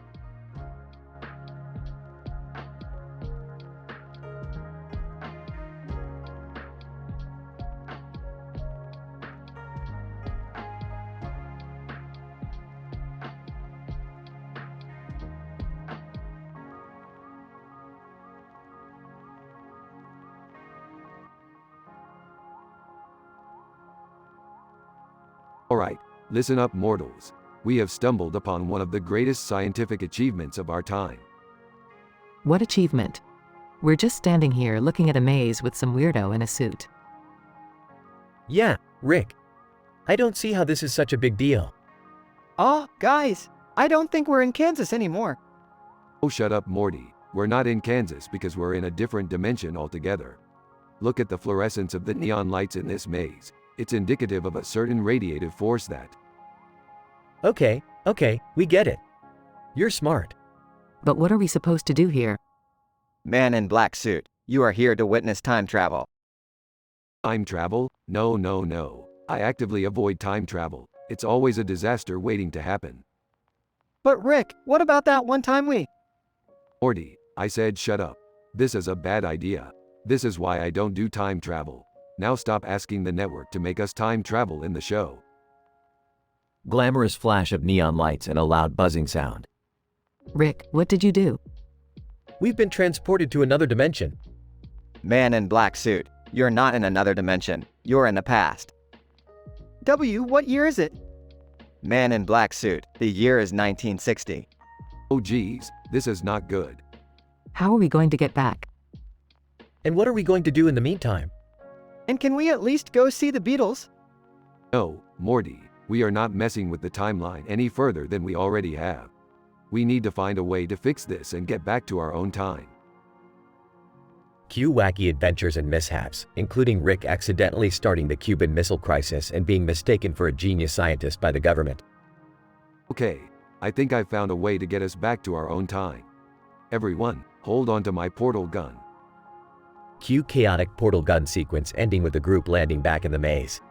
Alright, listen up, mortals. We have stumbled upon one of the greatest scientific achievements of our time. What achievement? We're just standing here looking at a maze with some weirdo in a suit. Yeah, Rick. I don't see how this is such a big deal. Oh, guys, I don't think we're in Kansas anymore. Oh, shut up, Morty. We're not in Kansas because we're in a different dimension altogether. Look at the fluorescence of the neon lights in this maze. It's indicative of a certain radiative force that... Okay, we get it. You're smart. But what are we supposed to do here? Man in black suit, you are here to witness time travel. Time travel? No, no, no. I actively avoid time travel. It's always a disaster waiting to happen. But Rick, what about that one time we... Morty, I said shut up. This is a bad idea. This is why I don't do time travel. Now stop asking the network to make us time travel in the show. Glamorous flash of neon lights and a loud buzzing sound. Rick, what did you do? We've been transported to another dimension. Man in black suit, you're not in another dimension. You're in the past. W, what year is it? Man in black suit, the year is 1960. Oh geez, this is not good. How are we going to get back? And what are we going to do in the meantime? And can we at least go see the Beatles? No, Morty, we are not messing with the timeline any further than we already have. We need to find a way to fix this and get back to our own time. Cue wacky adventures and mishaps, including Rick accidentally starting the Cuban Missile Crisis and being mistaken for a genius scientist by the government. Okay, I think I've found a way to get us back to our own time. Everyone, hold on to my portal gun. Cue chaotic portal gun sequence ending with the group landing back in the maze.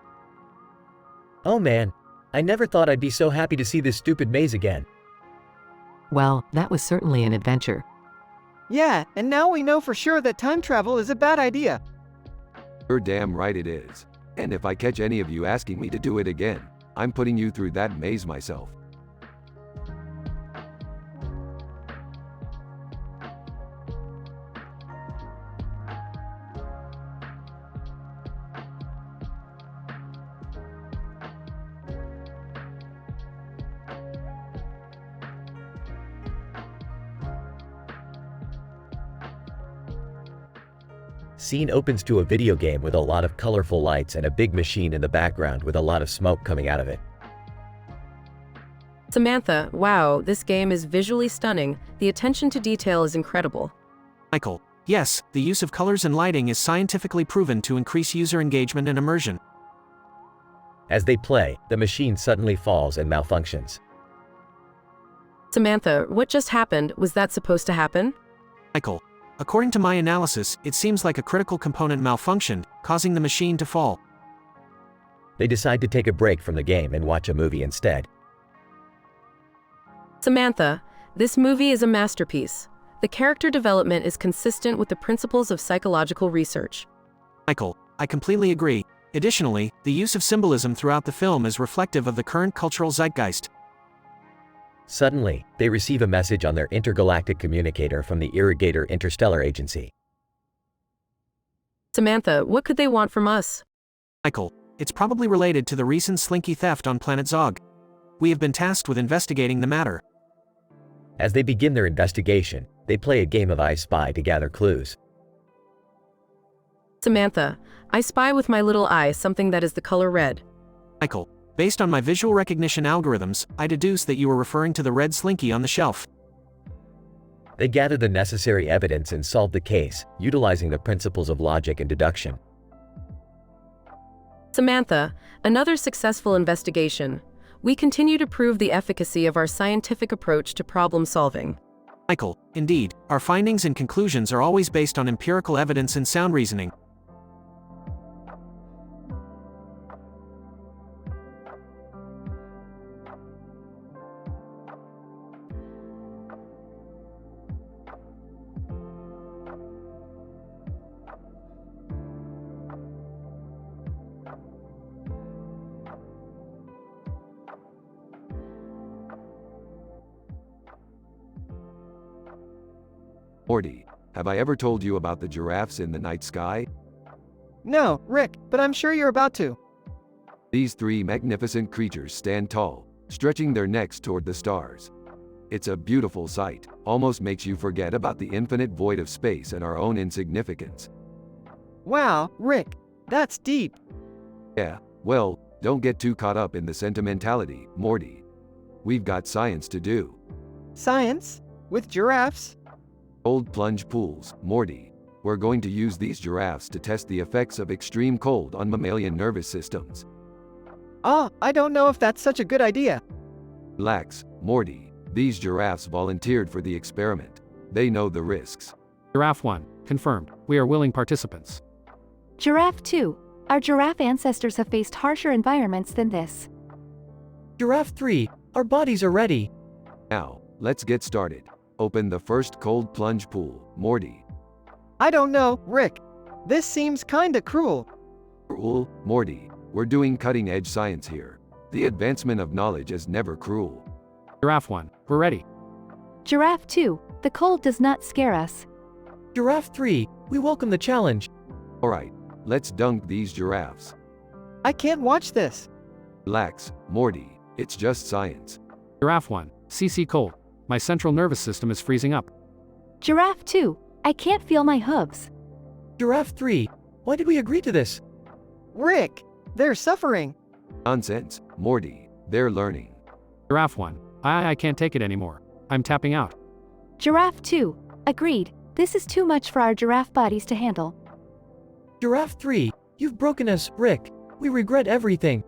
Oh man, I never thought I'd be so happy to see this stupid maze again. Well, that was certainly an adventure. Yeah, and now we know for sure that time travel is a bad idea. You're damn right it is. And if I catch any of you asking me to do it again, I'm putting you through that maze myself. Scene opens to a video game with a lot of colorful lights and a big machine in the background with a lot of smoke coming out of it. Samantha, wow, this game is visually stunning. The attention to detail is incredible. Michael, yes, the use of colors and lighting is scientifically proven to increase user engagement and immersion. As they play, the machine suddenly falls and malfunctions. Samantha, what just happened? Was that supposed to happen? Michael, according to my analysis, it seems like a critical component malfunctioned, causing the machine to fall. They decide to take a break from the game and watch a movie instead. Samantha, this movie is a masterpiece. The character development is consistent with the principles of psychological research. Michael, I completely agree. Additionally, the use of symbolism throughout the film is reflective of the current cultural zeitgeist. Suddenly, they receive a message on their intergalactic communicator from the Irrigator Interstellar Agency. Samantha, what could they want from us? Michael, it's probably related to the recent Slinky theft on planet Zog. We have been tasked with investigating the matter. As they begin their investigation, they play a game of I Spy to gather clues. Samantha, I spy with my little eye something that is the color red. Michael, based on my visual recognition algorithms, I deduce that you are referring to the red Slinky on the shelf. They gather the necessary evidence and solve the case, utilizing the principles of logic and deduction. Samantha, another successful investigation. We continue to prove the efficacy of our scientific approach to problem solving. Michael, indeed, our findings and conclusions are always based on empirical evidence and sound reasoning. Morty, have I ever told you about the giraffes in the night sky? No, Rick, but I'm sure you're about to. These three magnificent creatures stand tall, stretching their necks toward the stars. It's a beautiful sight, almost makes you forget about the infinite void of space and our own insignificance. Wow, Rick, that's deep. Yeah, well, don't get too caught up in the sentimentality, Morty. We've got science to do. Science? With giraffes? Cold plunge pools, Morty. We're going to use these giraffes to test the effects of extreme cold on mammalian nervous systems. I don't know if that's such a good idea. Relax, Morty. These giraffes volunteered for the experiment. They know the risks. Giraffe 1, confirmed. We are willing participants. Giraffe 2. Our giraffe ancestors have faced harsher environments than this. Giraffe 3. Our bodies are ready. Now, let's get started. Open the first cold plunge pool, Morty. I don't know, Rick. This seems kinda cruel. Cruel, Morty. We're doing cutting-edge science here. The advancement of knowledge is never cruel. Giraffe 1, we're ready. Giraffe 2. The cold does not scare us. Giraffe 3. We welcome the challenge. Alright, let's dunk these giraffes. I can't watch this. Relax, Morty. It's just science. Giraffe 1, CC cold. My central nervous system is freezing up. Giraffe 2. I can't feel my hooves. Giraffe 3. Why did we agree to this? Rick, they're suffering. Nonsense, Morty. They're learning. Giraffe 1, I can't take it anymore. I'm tapping out. Giraffe 2. Agreed. This is too much for our giraffe bodies to handle. Giraffe 3. You've broken us, Rick. We regret everything.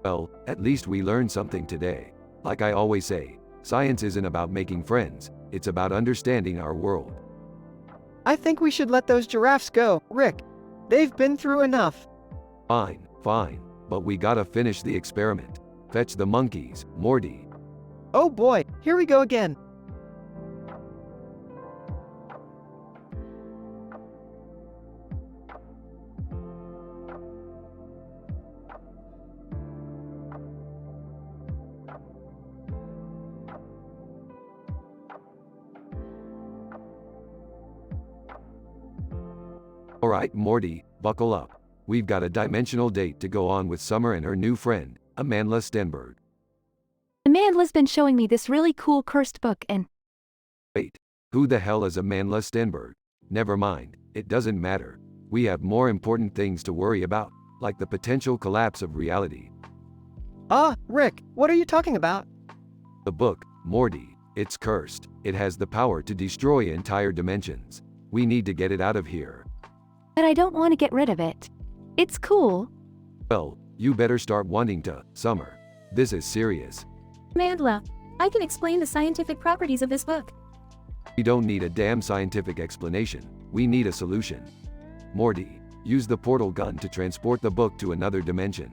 Well, at least we learned something today. Like I always say, science isn't about making friends, it's about understanding our world. I think we should let those giraffes go, Rick. They've been through enough. Fine, but we gotta finish the experiment. Fetch the monkeys, Morty. Oh boy, here we go again. Alright, Morty, buckle up. We've got a dimensional date to go on with Summer and her new friend, Amanda Stenberg. Amanda's been showing me this really cool cursed book and… Wait, who the hell is Amanda Stenberg? Never mind, it doesn't matter. We have more important things to worry about, like the potential collapse of reality. Rick, what are you talking about? The book, Morty, it's cursed. It has the power to destroy entire dimensions. We need to get it out of here. But I don't want to get rid of it. It's cool. Well, you better start wanting to, Summer. This is serious. Amanda, I can explain the scientific properties of this book. We don't need a damn scientific explanation. We need a solution. Morty, use the portal gun to transport the book to another dimension.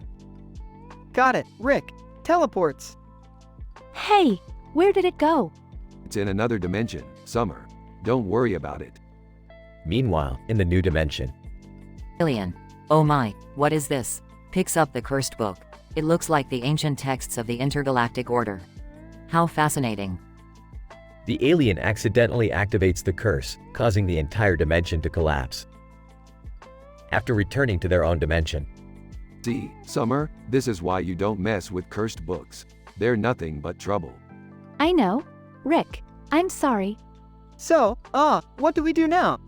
Got it, Rick. Teleports. Hey, where did it go? It's in another dimension, Summer. Don't worry about it. Meanwhile, in the new dimension. Alien. Oh my, what is this? Picks up the cursed book. It looks like the ancient texts of the intergalactic order. How fascinating. The alien accidentally activates the curse, causing the entire dimension to collapse. After returning to their own dimension. See, Summer, this is why you don't mess with cursed books. They're nothing but trouble. I know. Rick, I'm sorry. So, what do we do now?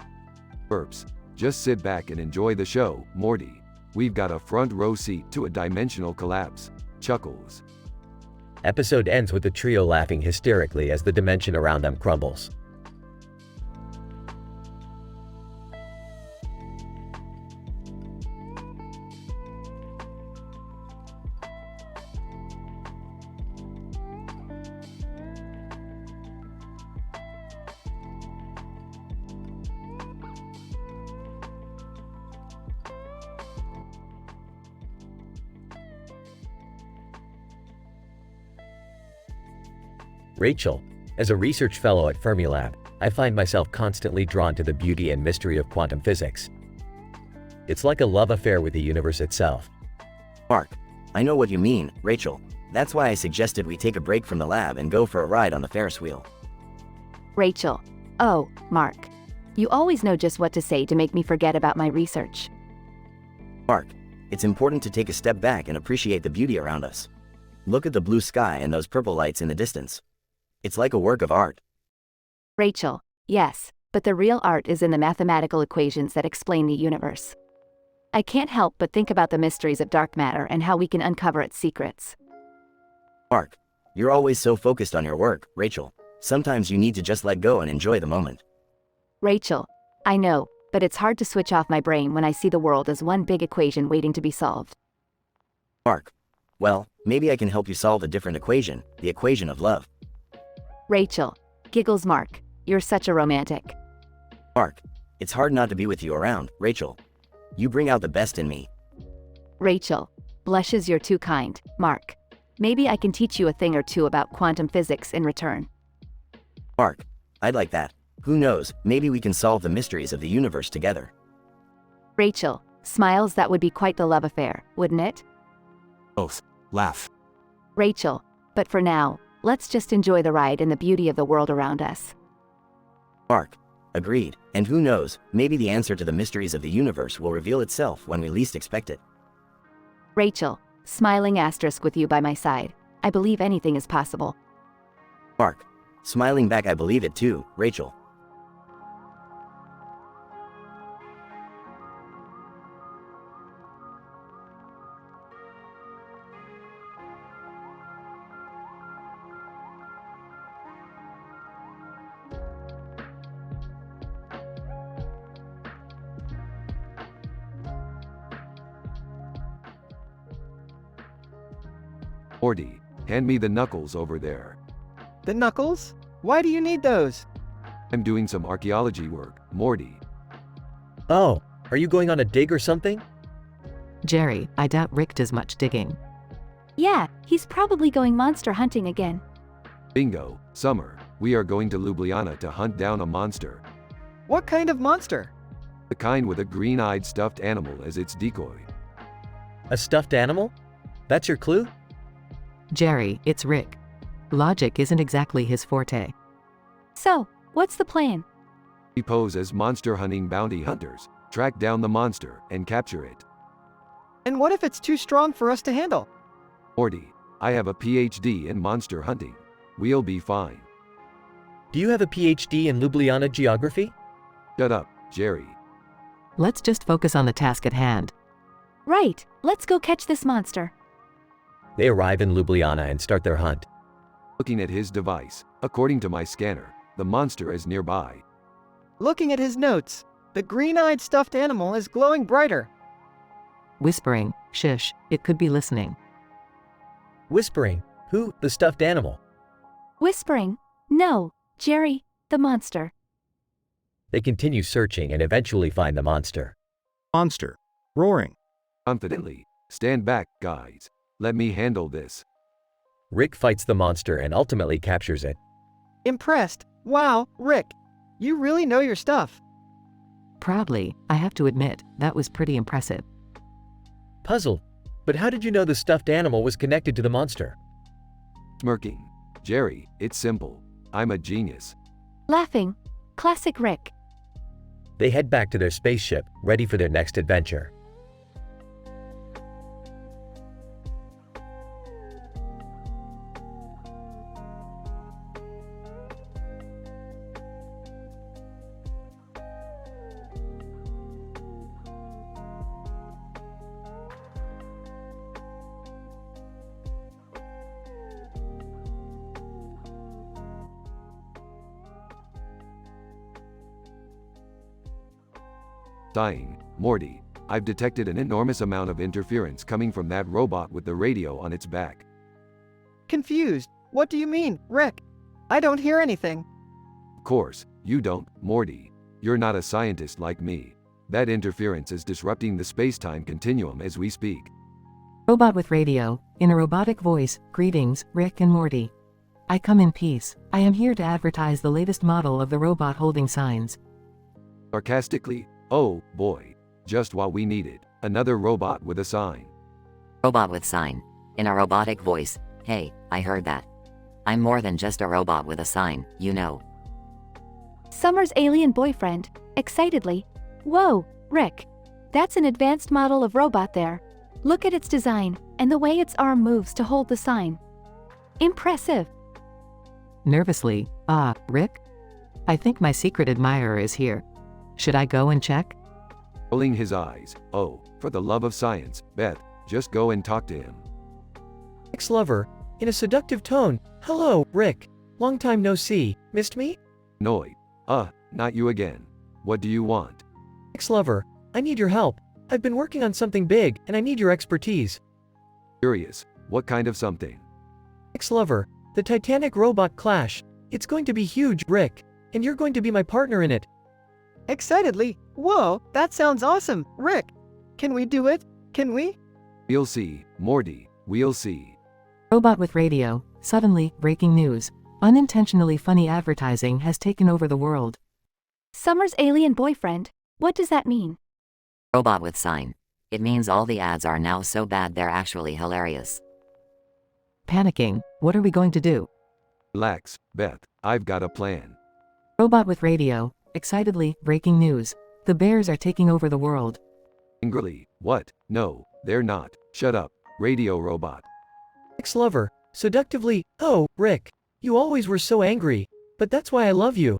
Burps. Just sit back and enjoy the show, Morty. We've got a front row seat to a dimensional collapse. Chuckles. Episode ends with the trio laughing hysterically as the dimension around them crumbles. Rachel. As a research fellow at Fermilab, I find myself constantly drawn to the beauty and mystery of quantum physics. It's like a love affair with the universe itself. Mark, I know what you mean, Rachel. That's why I suggested we take a break from the lab and go for a ride on the Ferris wheel. Rachel. Oh, Mark. You always know just what to say to make me forget about my research. Mark, it's important to take a step back and appreciate the beauty around us. Look at the blue sky and those purple lights in the distance. It's like a work of art. Rachel, yes, but the real art is in the mathematical equations that explain the universe. I can't help but think about the mysteries of dark matter and how we can uncover its secrets. Mark, you're always so focused on your work, Rachel. Sometimes you need to just let go and enjoy the moment. Rachel, I know, but it's hard to switch off my brain when I see the world as one big equation waiting to be solved. Mark, well, maybe I can help you solve a different equation, the equation of love. Rachel, giggles Mark, you're such a romantic. Mark, it's hard not to be with you around, Rachel. You bring out the best in me. Rachel, blushes you're too kind, Mark. Maybe I can teach you a thing or two about quantum physics in return. Mark, I'd like that. Who knows, maybe we can solve the mysteries of the universe together. Rachel, smiles that would be quite the love affair, wouldn't it? Both. Laugh. Rachel, but for now, let's just enjoy the ride and the beauty of the world around us. Mark, agreed, and who knows, maybe the answer to the mysteries of the universe will reveal itself when we least expect it. Rachel, smiling asterisk with you by my side, I believe anything is possible. Mark, smiling back, I believe it too, Rachel. Morty, hand me the knuckles over there. The knuckles? Why do you need those? I'm doing some archaeology work, Morty. Oh, are you going on a dig or something? Jerry, I doubt Rick does much digging. Yeah, he's probably going monster hunting again. Bingo, Summer, we are going to Ljubljana to hunt down a monster. What kind of monster? The kind with a green-eyed stuffed animal as its decoy. A stuffed animal? That's your clue? Jerry, it's Rick. Logic isn't exactly his forte. So, what's the plan? We pose as monster hunting bounty hunters, track down the monster, and capture it. And what if it's too strong for us to handle? Morty, I have a PhD in monster hunting. We'll be fine. Do you have a PhD in Ljubljana geography? Shut up, Jerry. Let's just focus on the task at hand. Right, let's go catch this monster. They arrive in Ljubljana and start their hunt. Looking at his device, according to my scanner, the monster is nearby. Looking at his notes, the green-eyed stuffed animal is glowing brighter. Whispering, shush, it could be listening. Whispering, who? The stuffed animal. Whispering, no, Jerry, the monster. They continue searching and eventually find the monster. Monster. Roaring. Confidently, stand back, guys. Let me handle this. Rick fights the monster and ultimately captures it. Impressed. Wow, Rick. You really know your stuff. Proudly, I have to admit, that was pretty impressive. Puzzled. But how did you know the stuffed animal was connected to the monster? Smirking. Jerry, it's simple. I'm a genius. Laughing. Classic Rick. They head back to their spaceship, ready for their next adventure. Dying, Morty, I've detected an enormous amount of interference coming from that robot with the radio on its back. Confused. What do you mean, Rick? I don't hear anything. Of course, you don't, Morty. You're not a scientist like me. That interference is disrupting the space-time continuum as we speak. Robot with radio, in a robotic voice, greetings, Rick and Morty. I come in peace. I am here to advertise the latest model of the robot holding signs. Sarcastically, oh, boy. Just what we needed. Another robot with a sign. Robot with sign. In a robotic voice. Hey, I heard that. I'm more than just a robot with a sign, you know. Summer's alien boyfriend. Excitedly. Whoa, Rick. That's an advanced model of robot there. Look at its design, and the way its arm moves to hold the sign. Impressive. Nervously, Rick? I think my secret admirer is here. Should I go and check? Rolling his eyes. Oh, for the love of science, Beth, just go and talk to him. Ex-lover, in a seductive tone, hello, Rick. Long time no see, missed me? Annoyed. Not you again. What do you want? Ex-lover, I need your help. I've been working on something big, and I need your expertise. Curious, what kind of something? Ex-lover, the Titanic robot clash. It's going to be huge, Rick, and you're going to be my partner in it. Excitedly, whoa, that sounds awesome, Rick. Can we do it? Can we? We'll see, Morty, we'll see. Robot with radio. Suddenly, breaking news. Unintentionally funny advertising has taken over the world. Summer's alien boyfriend. What does that mean? Robot with sign. It means all the ads are now so bad they're actually hilarious. Panicking. What are we going to do? Relax, Beth, I've got a plan. Robot with radio. Excitedly, breaking news. The bears are taking over the world. Angrily, what? No, they're not. Shut up, radio robot. Ex-lover, seductively, oh, Rick, you always were so angry, but that's why I love you.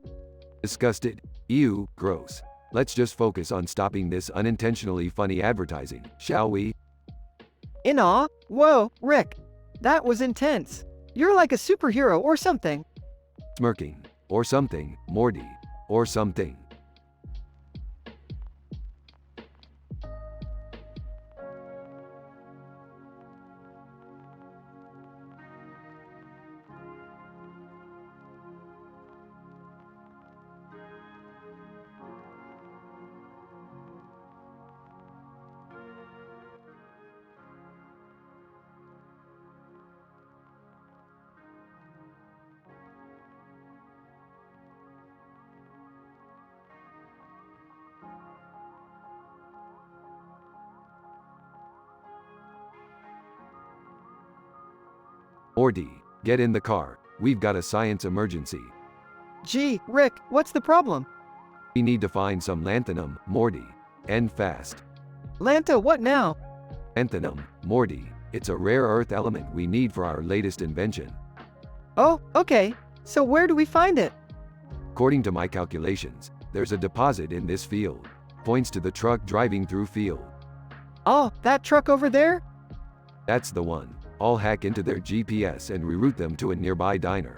Disgusted. Ew, gross. Let's just focus on stopping this unintentionally funny advertising, shall we? In awe? Whoa, Rick. That was intense. You're like a superhero or something. Smirking. Or something, Morty. Or something. Morty, get in the car. We've got a science emergency. Gee, Rick, what's the problem? We need to find some lanthanum, Morty. And fast. Lanta, what now? Lanthanum, Morty. It's a rare earth element we need for our latest invention. Oh, okay. So where do we find it? According to my calculations, there's a deposit in this field. Points to the truck driving through field. Oh, that truck over there? That's the one. I'll hack into their GPS and reroute them to a nearby diner.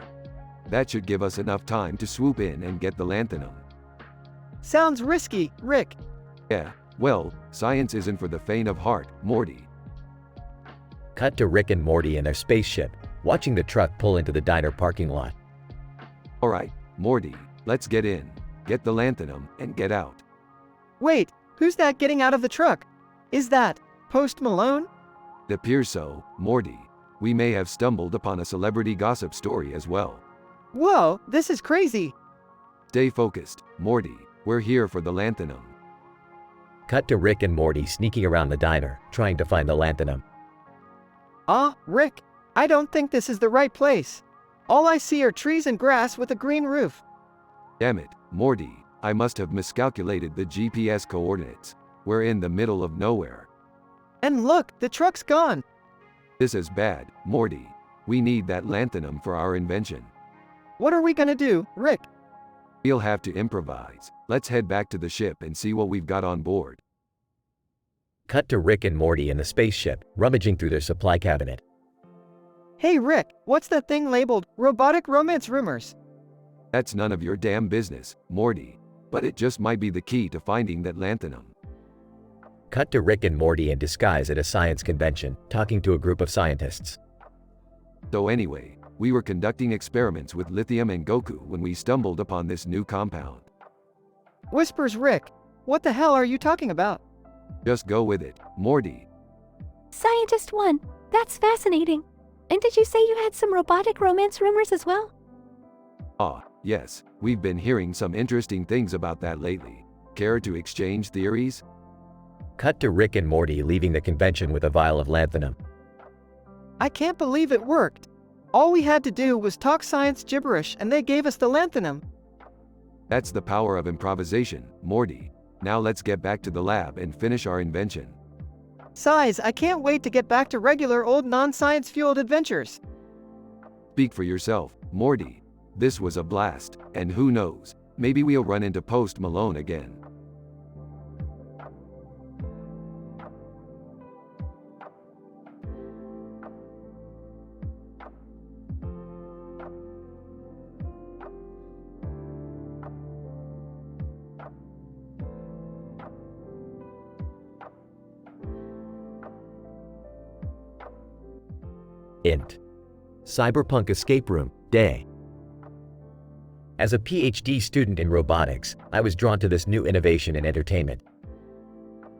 That should give us enough time to swoop in and get the lanthanum. Sounds risky, Rick. Yeah, well, science isn't for the faint of heart, Morty. Cut to Rick and Morty in their spaceship, watching the truck pull into the diner parking lot. Alright, Morty, let's get in, get the lanthanum, and get out. Wait, who's that getting out of the truck? Is that Post Malone? It appears so, Morty. We may have stumbled upon a celebrity gossip story as well. Whoa, this is crazy. Stay focused, Morty. We're here for the lanthanum. Cut to Rick and Morty sneaking around the diner, trying to find the lanthanum. Rick, I don't think this is the right place. All I see are trees and grass with a green roof. Damn it, Morty. I must have miscalculated the GPS coordinates. We're in the middle of nowhere. And look, the truck's gone. This is bad, Morty. We need that lanthanum for our invention. What are we gonna do, Rick? We'll have to improvise. Let's head back to the ship and see what we've got on board. Cut to Rick and Morty in the spaceship, rummaging through their supply cabinet. Hey Rick, what's that thing labeled, robotic romance rumors? That's none of your damn business, Morty. But it just might be the key to finding that lanthanum. Cut to Rick and Morty in disguise at a science convention, talking to a group of scientists. So anyway, we were conducting experiments with lithium and Goku when we stumbled upon this new compound. Whispers Rick, what the hell are you talking about? Just go with it, Morty. Scientist 1, that's fascinating. And did you say you had some robotic romance rumors as well? Yes, we've been hearing some interesting things about that lately. Care to exchange theories? Cut to Rick and Morty leaving the convention with a vial of lanthanum. I can't believe it worked. All we had to do was talk science gibberish and they gave us the lanthanum. That's the power of improvisation, Morty. Now let's get back to the lab and finish our invention. Size, I can't wait to get back to regular old non-science fueled adventures. Speak for yourself, Morty. This was a blast, and who knows, maybe we'll run into Post Malone again. Int. Cyberpunk Escape Room, Day. As a PhD student in robotics, I was drawn to this new innovation in entertainment.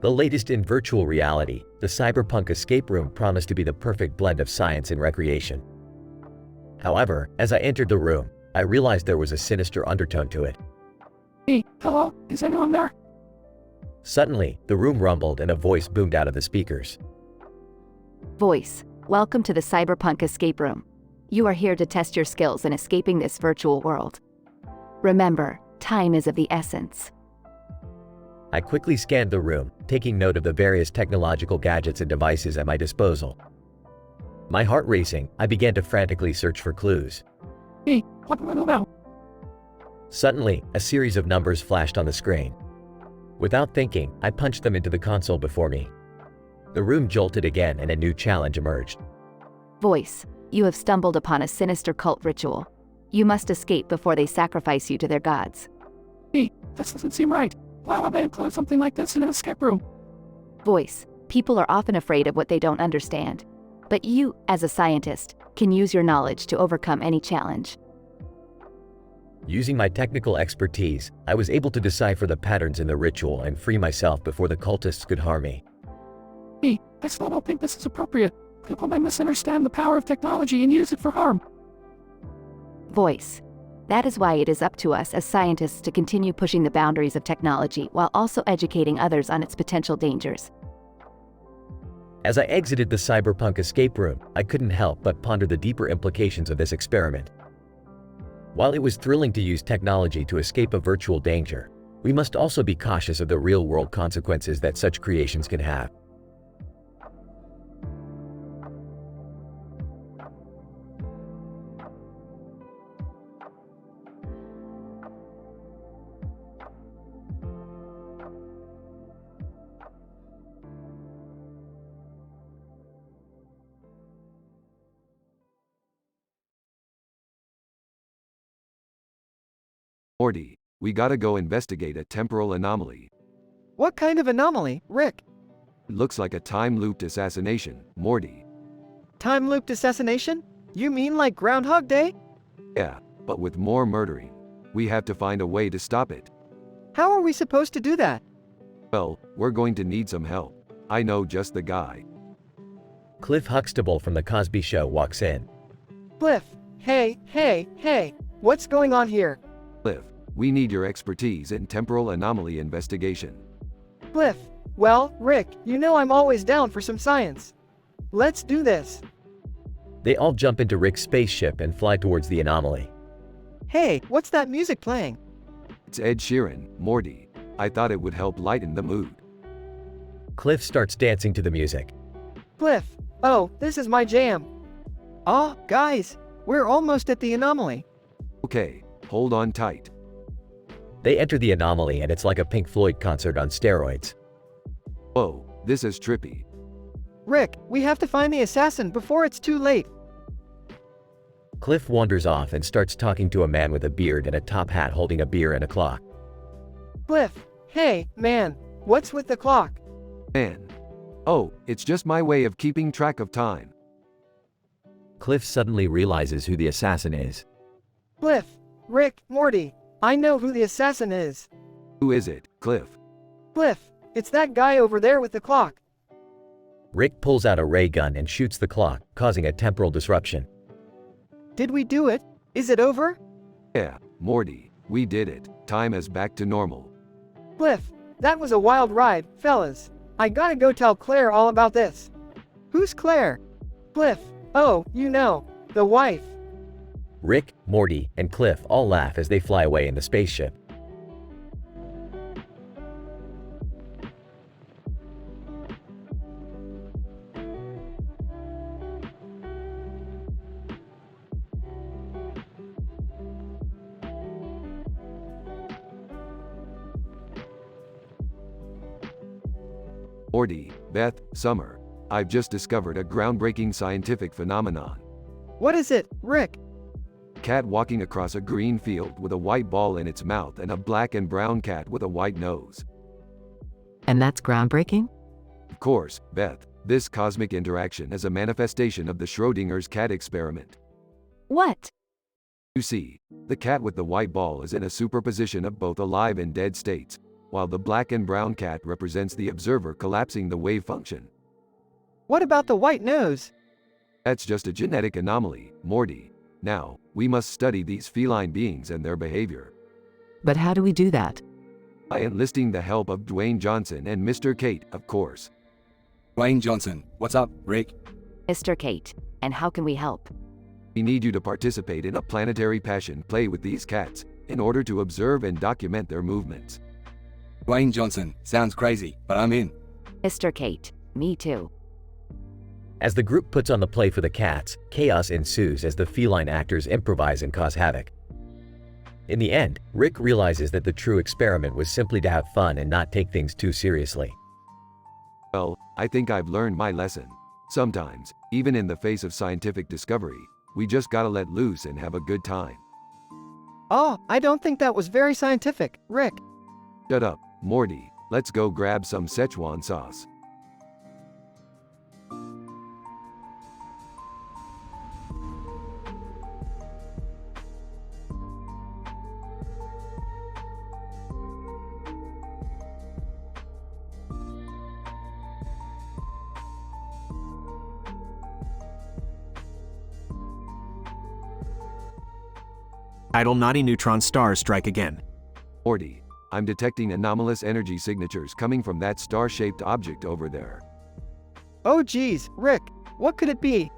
The latest in virtual reality, the Cyberpunk Escape Room promised to be the perfect blend of science and recreation. However, as I entered the room, I realized there was a sinister undertone to it. Hey, hello, is anyone there? Suddenly, the room rumbled and a voice boomed out of the speakers. Voice. Welcome to the Cyberpunk Escape Room. You are here to test your skills in escaping this virtual world. Remember, time is of the essence. I quickly scanned the room, taking note of the various technological gadgets and devices at my disposal. My heart racing, I began to frantically search for clues. Hey, what do I do now? Suddenly, a series of numbers flashed on the screen. Without thinking, I punched them into the console before me. The room jolted again and a new challenge emerged. Voice. You have stumbled upon a sinister cult ritual. You must escape before they sacrifice you to their gods. Hey, this doesn't seem right. Why would they include something like this in an escape room? Voice. People are often afraid of what they don't understand. But you, as a scientist, can use your knowledge to overcome any challenge. Using my technical expertise, I was able to decipher the patterns in the ritual and free myself before the cultists could harm me. Hey, I still don't think this is appropriate. People may misunderstand the power of technology and use it for harm. Voice. That is why it is up to us as scientists to continue pushing the boundaries of technology while also educating others on its potential dangers. As I exited the Cyberpunk Escape Room, I couldn't help but ponder the deeper implications of this experiment. While it was thrilling to use technology to escape a virtual danger, we must also be cautious of the real-world consequences that such creations can have. Morty, we gotta go investigate a temporal anomaly. What kind of anomaly, Rick? It looks like a time-looped assassination, Morty. Time-looped assassination? You mean like Groundhog Day? Yeah, but with more murdering. We have to find a way to stop it. How are we supposed to do that? Well, we're going to need some help. I know just the guy. Cliff Huxtable from The Cosby Show walks in. Cliff, hey, what's going on here? Cliff, we need your expertise in temporal anomaly investigation. Cliff, well, Rick, you know I'm always down for some science. Let's do this. They all jump into Rick's spaceship and fly towards the anomaly. Hey, what's that music playing? It's Ed Sheeran, Morty. I thought it would help lighten the mood. Cliff starts dancing to the music. Cliff, oh, this is my jam. Aw, guys, we're almost at the anomaly. Okay, hold on tight. They enter the anomaly and it's like a Pink Floyd concert on steroids. Whoa, this is trippy. Rick, we have to find the assassin before it's too late. Cliff wanders off and starts talking to a man with a beard and a top hat holding a beer and a clock. Cliff, hey, man, what's with the clock? Man. Oh, it's just my way of keeping track of time. Cliff suddenly realizes who the assassin is. Cliff, Rick, Morty, I know who the assassin is. Who is it, Cliff? Cliff, it's that guy over there with the clock. Rick pulls out a ray gun and shoots the clock, causing a temporal disruption. Did we do it? Is it over? Yeah, Morty, we did it. Time is back to normal. Cliff, that was a wild ride, fellas. I gotta go tell Claire all about this. Who's Claire? Cliff, oh, you know, the wife. Rick, Morty, and Cliff all laugh as they fly away in the spaceship. Morty, Beth, Summer. I've just discovered a groundbreaking scientific phenomenon. What is it, Rick? Cat walking across a green field with a white ball in its mouth and a black and brown cat with a white nose. And that's groundbreaking? Of course, Beth. This cosmic interaction is a manifestation of the Schrödinger's cat experiment. What? You see, the cat with the white ball is in a superposition of both alive and dead states, while the black and brown cat represents the observer collapsing the wave function. What about the white nose? That's just a genetic anomaly, Morty. Now, we must study these feline beings and their behavior. But how do we do that? By enlisting the help of Dwayne Johnson and Mr. Kate, of course. Dwayne Johnson, what's up, Rick? Mr. Kate, and how can we help? We need you to participate in a planetary passion play with these cats, in order to observe and document their movements. Dwayne Johnson, sounds crazy, but I'm in. Mr. Kate, me too. As the group puts on the play for the cats, chaos ensues as the feline actors improvise and cause havoc. In the end, Rick realizes that the true experiment was simply to have fun and not take things too seriously. Well, I think I've learned my lesson. Sometimes, even in the face of scientific discovery, we just gotta let loose and have a good time. Oh, I don't think that was very scientific, Rick. Shut up, Morty. Let's go grab some Szechuan sauce. Idle naughty neutron stars strike again. Morty, I'm detecting anomalous energy signatures coming from that star-shaped object over there. Oh geez, Rick, what could it be?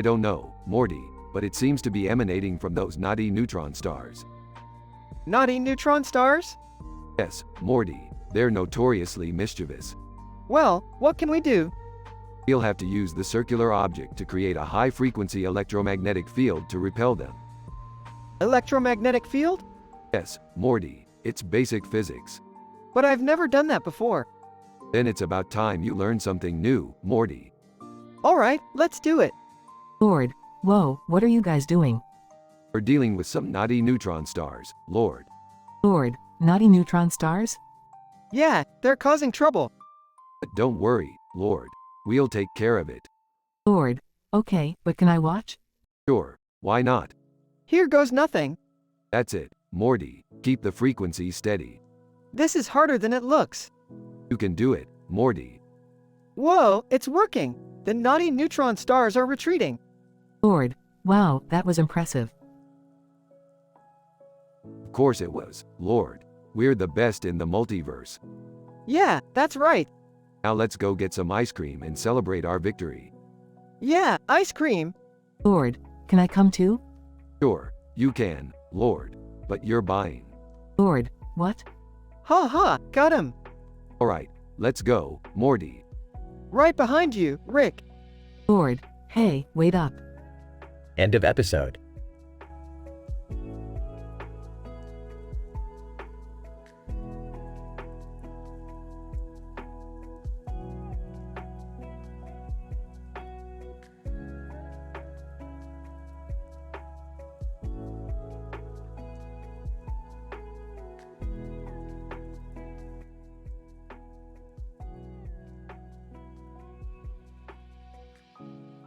I don't know, Morty, but it seems to be emanating from those naughty neutron stars. Naughty neutron stars? Yes, Morty, they're notoriously mischievous. Well, what can we do? We'll have to use the circular object to create a high-frequency electromagnetic field to repel them. Electromagnetic field? Yes, Morty, it's basic physics. But I've never done that before. Then it's about time you learn something new, Morty. Alright, let's do it. Lord, whoa, what are you guys doing? We're dealing with some naughty neutron stars, Lord. Lord, naughty neutron stars? Yeah, they're causing trouble. But don't worry, Lord. We'll take care of it. Lord, okay, but can I watch? Sure, why not? Here goes nothing. That's it, Morty. Keep the frequency steady. This is harder than it looks. You can do it, Morty. Whoa, it's working. The naughty neutron stars are retreating. Lord, wow, that was impressive. Of course it was, Lord. We're the best in the multiverse. Yeah, that's right. Now let's go get some ice cream and celebrate our victory. Yeah, ice cream. Lord, can I come too? Sure, you can, Lord, but you're buying. Lord, what? Ha ha, got him. Alright, let's go, Morty. Right behind you, Rick. Lord, hey, wait up. End of episode.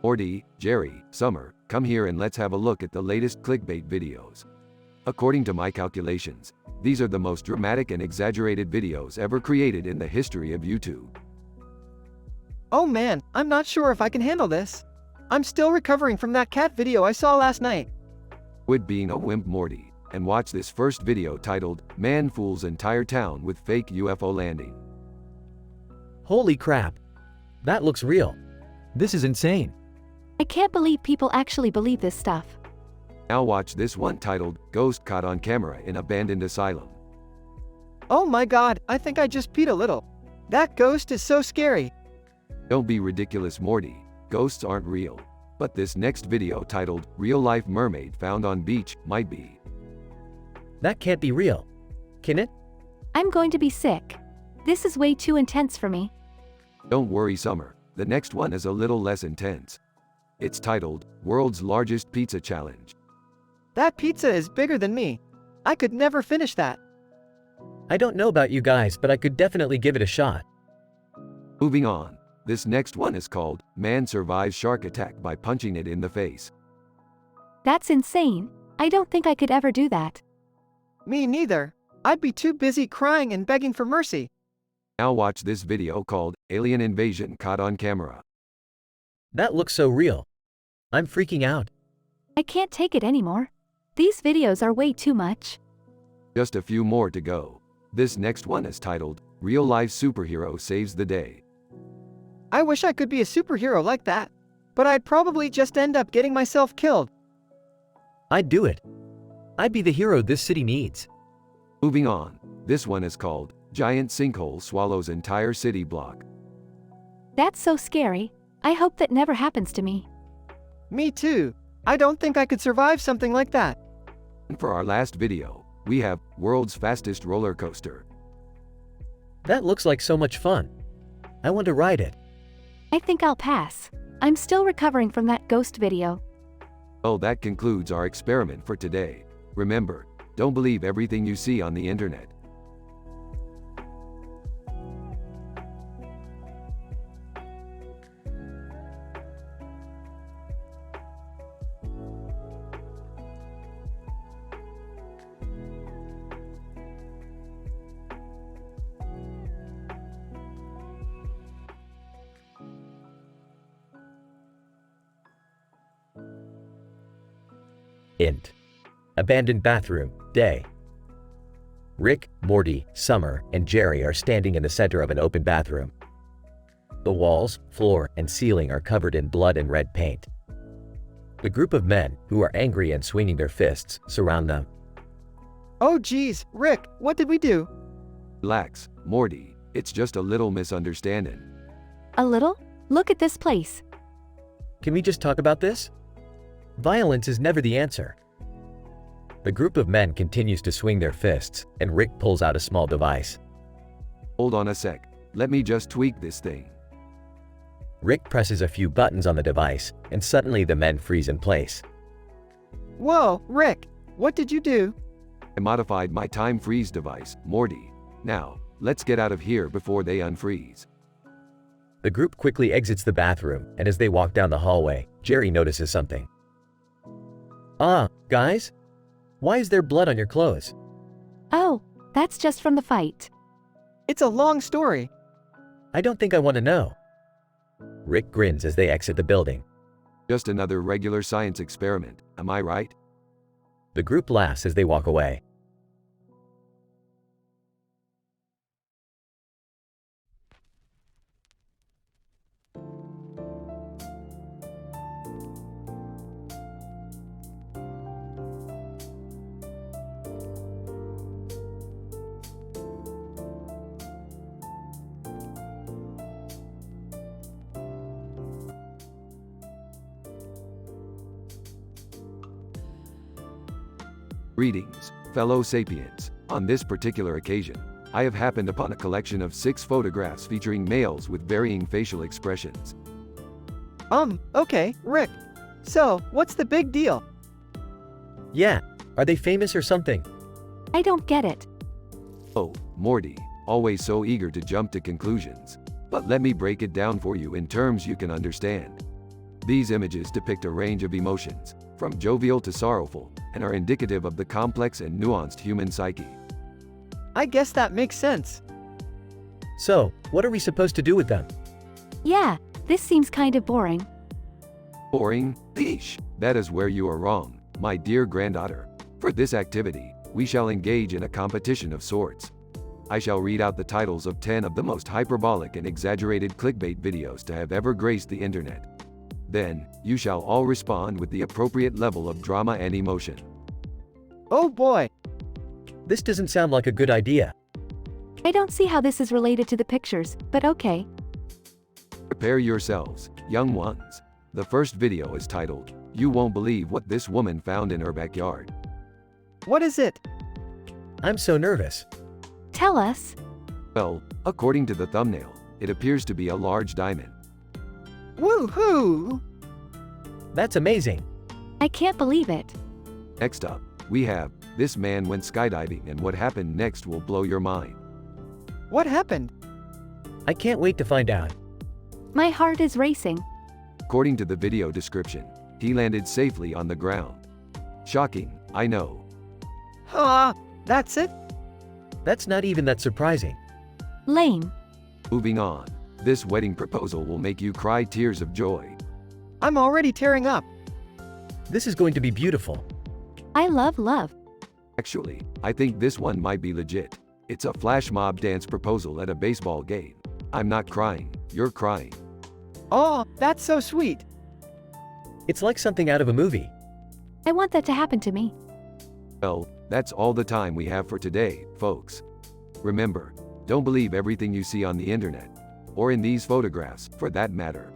Morty, Jerry, Summer, come here and let's have a look at the latest clickbait videos. According to my calculations, these are the most dramatic and exaggerated videos ever created in the history of YouTube. Oh man, I'm not sure if I can handle this. I'm still recovering from that cat video I saw last night. Quit being a wimp, Morty, and watch this first video titled, Man Fools Entire Town with Fake UFO Landing. Holy crap. That looks real. This is insane. I can't believe people actually believe this stuff. Now watch this one titled, Ghost Caught on Camera in Abandoned Asylum. Oh my god, I think I just peed a little. That ghost is so scary. Don't be ridiculous, Morty. Ghosts aren't real. But this next video titled, Real Life Mermaid Found on Beach, might be. That can't be real. Can it? I'm going to be sick. This is way too intense for me. Don't worry, Summer. The next one is a little less intense. It's titled, World's Largest Pizza Challenge. That pizza is bigger than me. I could never finish that. I don't know about you guys, but I could definitely give it a shot. Moving on. This next one is called, Man Survives Shark Attack by Punching It in the Face. That's insane. I don't think I could ever do that. Me neither. I'd be too busy crying and begging for mercy. Now watch this video called, Alien Invasion Caught on Camera. That looks so real. I'm freaking out. I can't take it anymore. These videos are way too much. Just a few more to go. This next one is titled, Real Life Superhero Saves the Day. I wish I could be a superhero like that, but I'd probably just end up getting myself killed. I'd do it. I'd be the hero this city needs. Moving on. This one is called, Giant Sinkhole Swallows Entire City Block. That's so scary. I hope that never happens to me. Me too. I don't think I could survive something like that. And for our last video, we have, World's Fastest Roller Coaster. That looks like so much fun. I want to ride it. I think I'll pass. I'm still recovering from that ghost video. Oh, that concludes our experiment for today. Remember, don't believe everything you see on the internet. Int. Abandoned bathroom, day. Rick, Morty, Summer, and Jerry are standing in the center of an open bathroom. The walls, floor, and ceiling are covered in blood and red paint. The group of men, who are angry and swinging their fists, surround them. Oh geez, Rick, what did we do? Relax, Morty. It's just a little misunderstanding. A little? Look at this place. Can we just talk about this? Violence is never the answer. The group of men continues to swing their fists, and Rick pulls out a small device. Hold on a sec. Let me just tweak this thing. Rick presses a few buttons on the device, and suddenly the men freeze in place. Whoa, Rick, what did you do? I modified my time freeze device, Morty. Now, let's get out of here before they unfreeze. The group quickly exits the bathroom, and as they walk down the hallway, Jerry notices something. Ah, guys? Why is there blood on your clothes? Oh, that's just from the fight. It's a long story. I don't think I want to know. Rick grins as they exit the building. Just another regular science experiment, am I right? The group laughs as they walk away. Greetings, fellow sapiens. On this particular occasion, I have happened upon a collection of 6 photographs featuring males with varying facial expressions. Okay, Rick. So, what's the big deal? Yeah, are they famous or something? I don't get it. Oh, Morty, always so eager to jump to conclusions. But let me break it down for you in terms you can understand. These images depict a range of emotions, from jovial to sorrowful, and are indicative of the complex and nuanced human psyche. I guess that makes sense. So, what are we supposed to do with them? Yeah, this seems kind of boring. Boring? Eesh, that is where you are wrong, my dear granddaughter. For this activity, we shall engage in a competition of sorts. I shall read out the titles of 10 of the most hyperbolic and exaggerated clickbait videos to have ever graced the internet. Then, you shall all respond with the appropriate level of drama and emotion. Oh boy! This doesn't sound like a good idea. I don't see how this is related to the pictures, but okay. Prepare yourselves, young ones. The first video is titled, You Won't Believe What This Woman Found in Her Backyard. What is it? I'm so nervous. Tell us. Well, according to the thumbnail, It appears to be a large diamond. Woohoo! That's amazing. I can't believe it. Next up, we have, this man went skydiving and what happened next will blow your mind. What happened? I can't wait to find out. My heart is racing. According to the video description, he landed safely on the ground. Shocking, I know. That's it? That's not even that surprising. Lame. Moving on, this wedding proposal will make you cry tears of joy. I'm already tearing up. This is going to be beautiful. I love love. Actually, I think this one might be legit. It's a flash mob dance proposal at a baseball game. I'm not crying, you're crying. Oh, that's so sweet. It's like something out of a movie. I want that to happen to me. Well, that's all the time we have for today, folks. Remember, don't believe everything you see on the internet, or in these photographs, for that matter.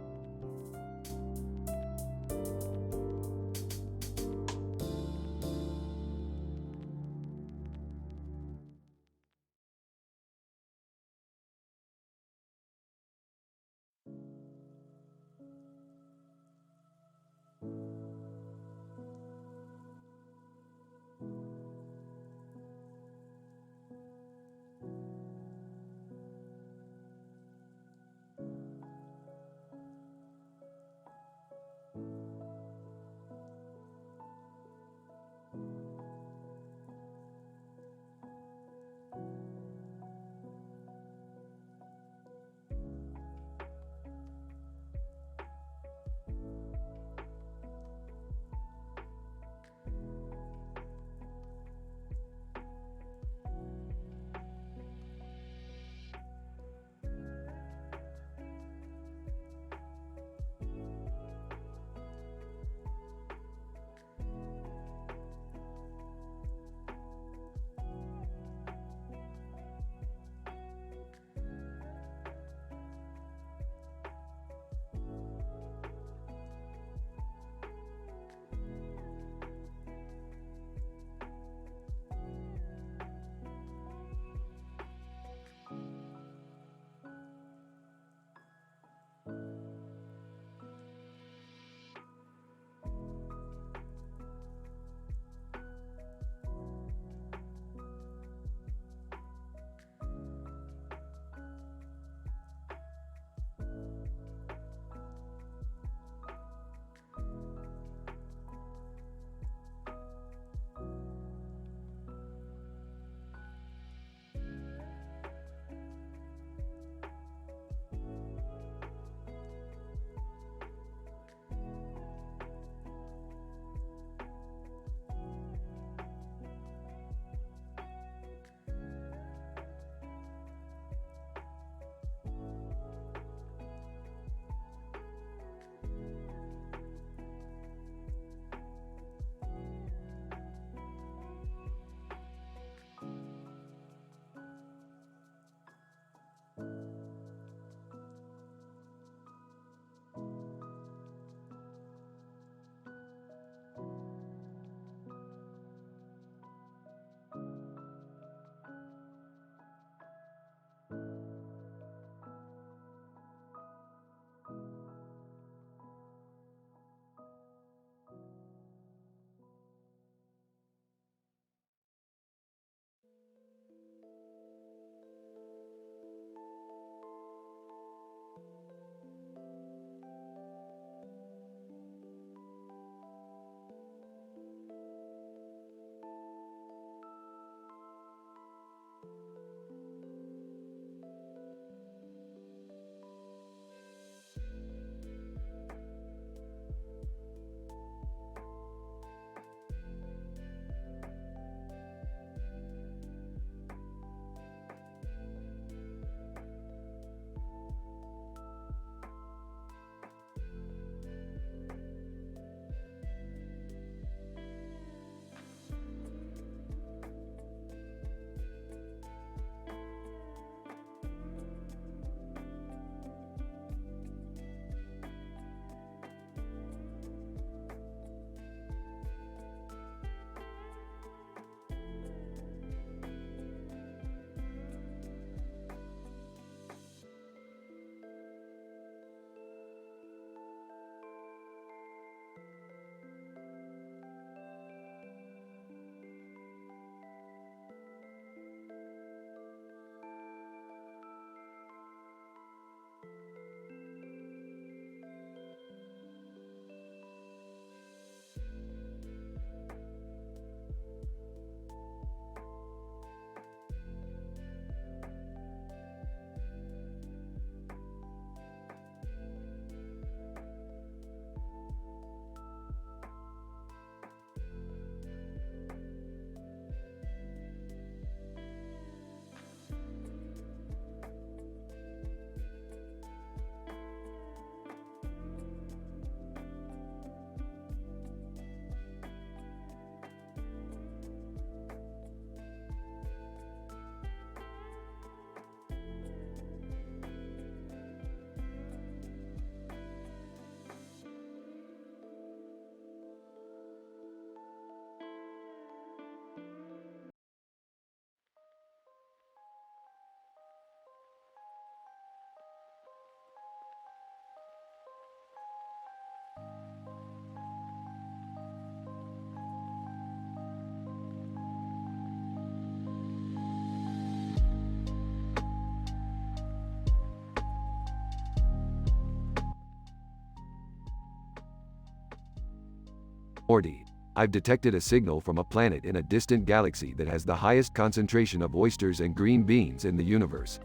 Morty, I've detected a signal from a planet in a distant galaxy that has the highest concentration of oysters and green beans in the universe.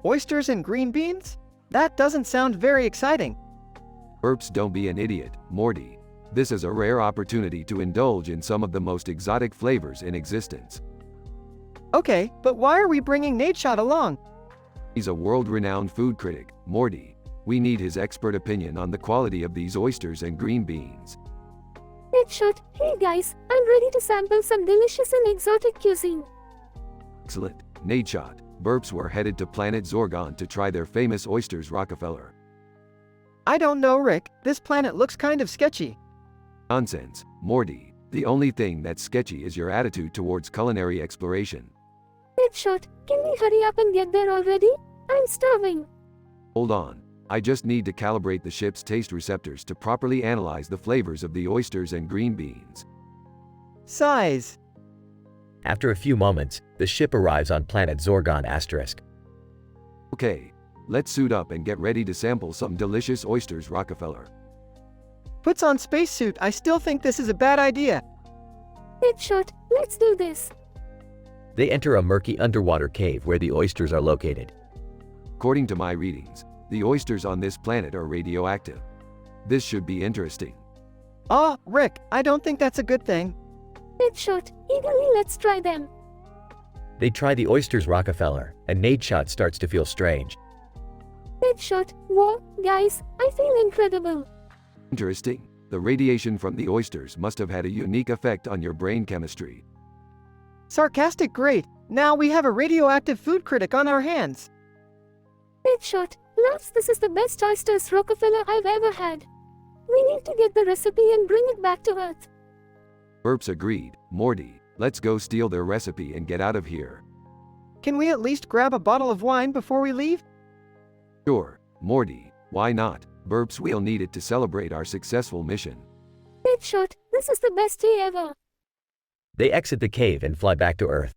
Oysters and green beans? That doesn't sound very exciting. Burps, don't be an idiot, Morty. This is a rare opportunity to indulge in some of the most exotic flavors in existence. Okay, but why are we bringing Nadeshot along? He's a world-renowned food critic, Morty. We need his expert opinion on the quality of these oysters and green beans. Nadeshot, hey guys, I'm ready to sample some delicious and exotic cuisine. Excellent, Nadeshot. Burps were headed to planet Zorgon to try their famous oysters, Rockefeller. I don't know, Rick. This planet looks kind of sketchy. Nonsense, Morty. The only thing that's sketchy is your attitude towards culinary exploration. Nadeshot, can we hurry up and get there already? I'm starving. Hold on. I just need to calibrate the ship's taste receptors to properly analyze the flavors of the oysters and green beans. Size. After a few moments, the ship arrives on planet Zorgon *. Okay, let's suit up and get ready to sample some delicious oysters, Rockefeller. Puts on spacesuit. I still think this is a bad idea. Nadeshot, let's do this. They enter a murky underwater cave where the oysters are located. According to my readings, the oysters on this planet are radioactive. This should be interesting. Ah, Rick, I don't think that's a good thing. Nadeshot, eagerly let's try them. They try the oysters, Rockefeller, and Nadeshot starts to feel strange. Nadeshot, whoa, guys, I feel incredible. Interesting. The radiation from the oysters must have had a unique effect on your brain chemistry. Sarcastic, great. Now we have a radioactive food critic on our hands. Nadeshot, loves, this is the best oysters, Rockefeller, I've ever had. We need to get the recipe and bring it back to Earth. Burps agreed. Morty, let's go steal their recipe and get out of here. Can we at least grab a bottle of wine before we leave? Sure, Morty, why not? Burps, we'll need it to celebrate our successful mission. Nadeshot, this is the best day ever. They exit the cave and fly back to Earth.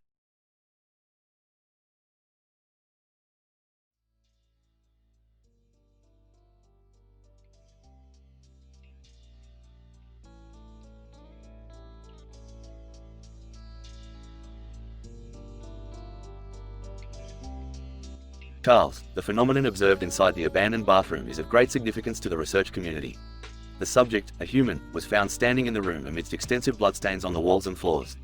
Charles, the phenomenon observed inside the abandoned bathroom is of great significance to the research community. The subject, a human, was found standing in the room amidst extensive bloodstains on the walls and floors.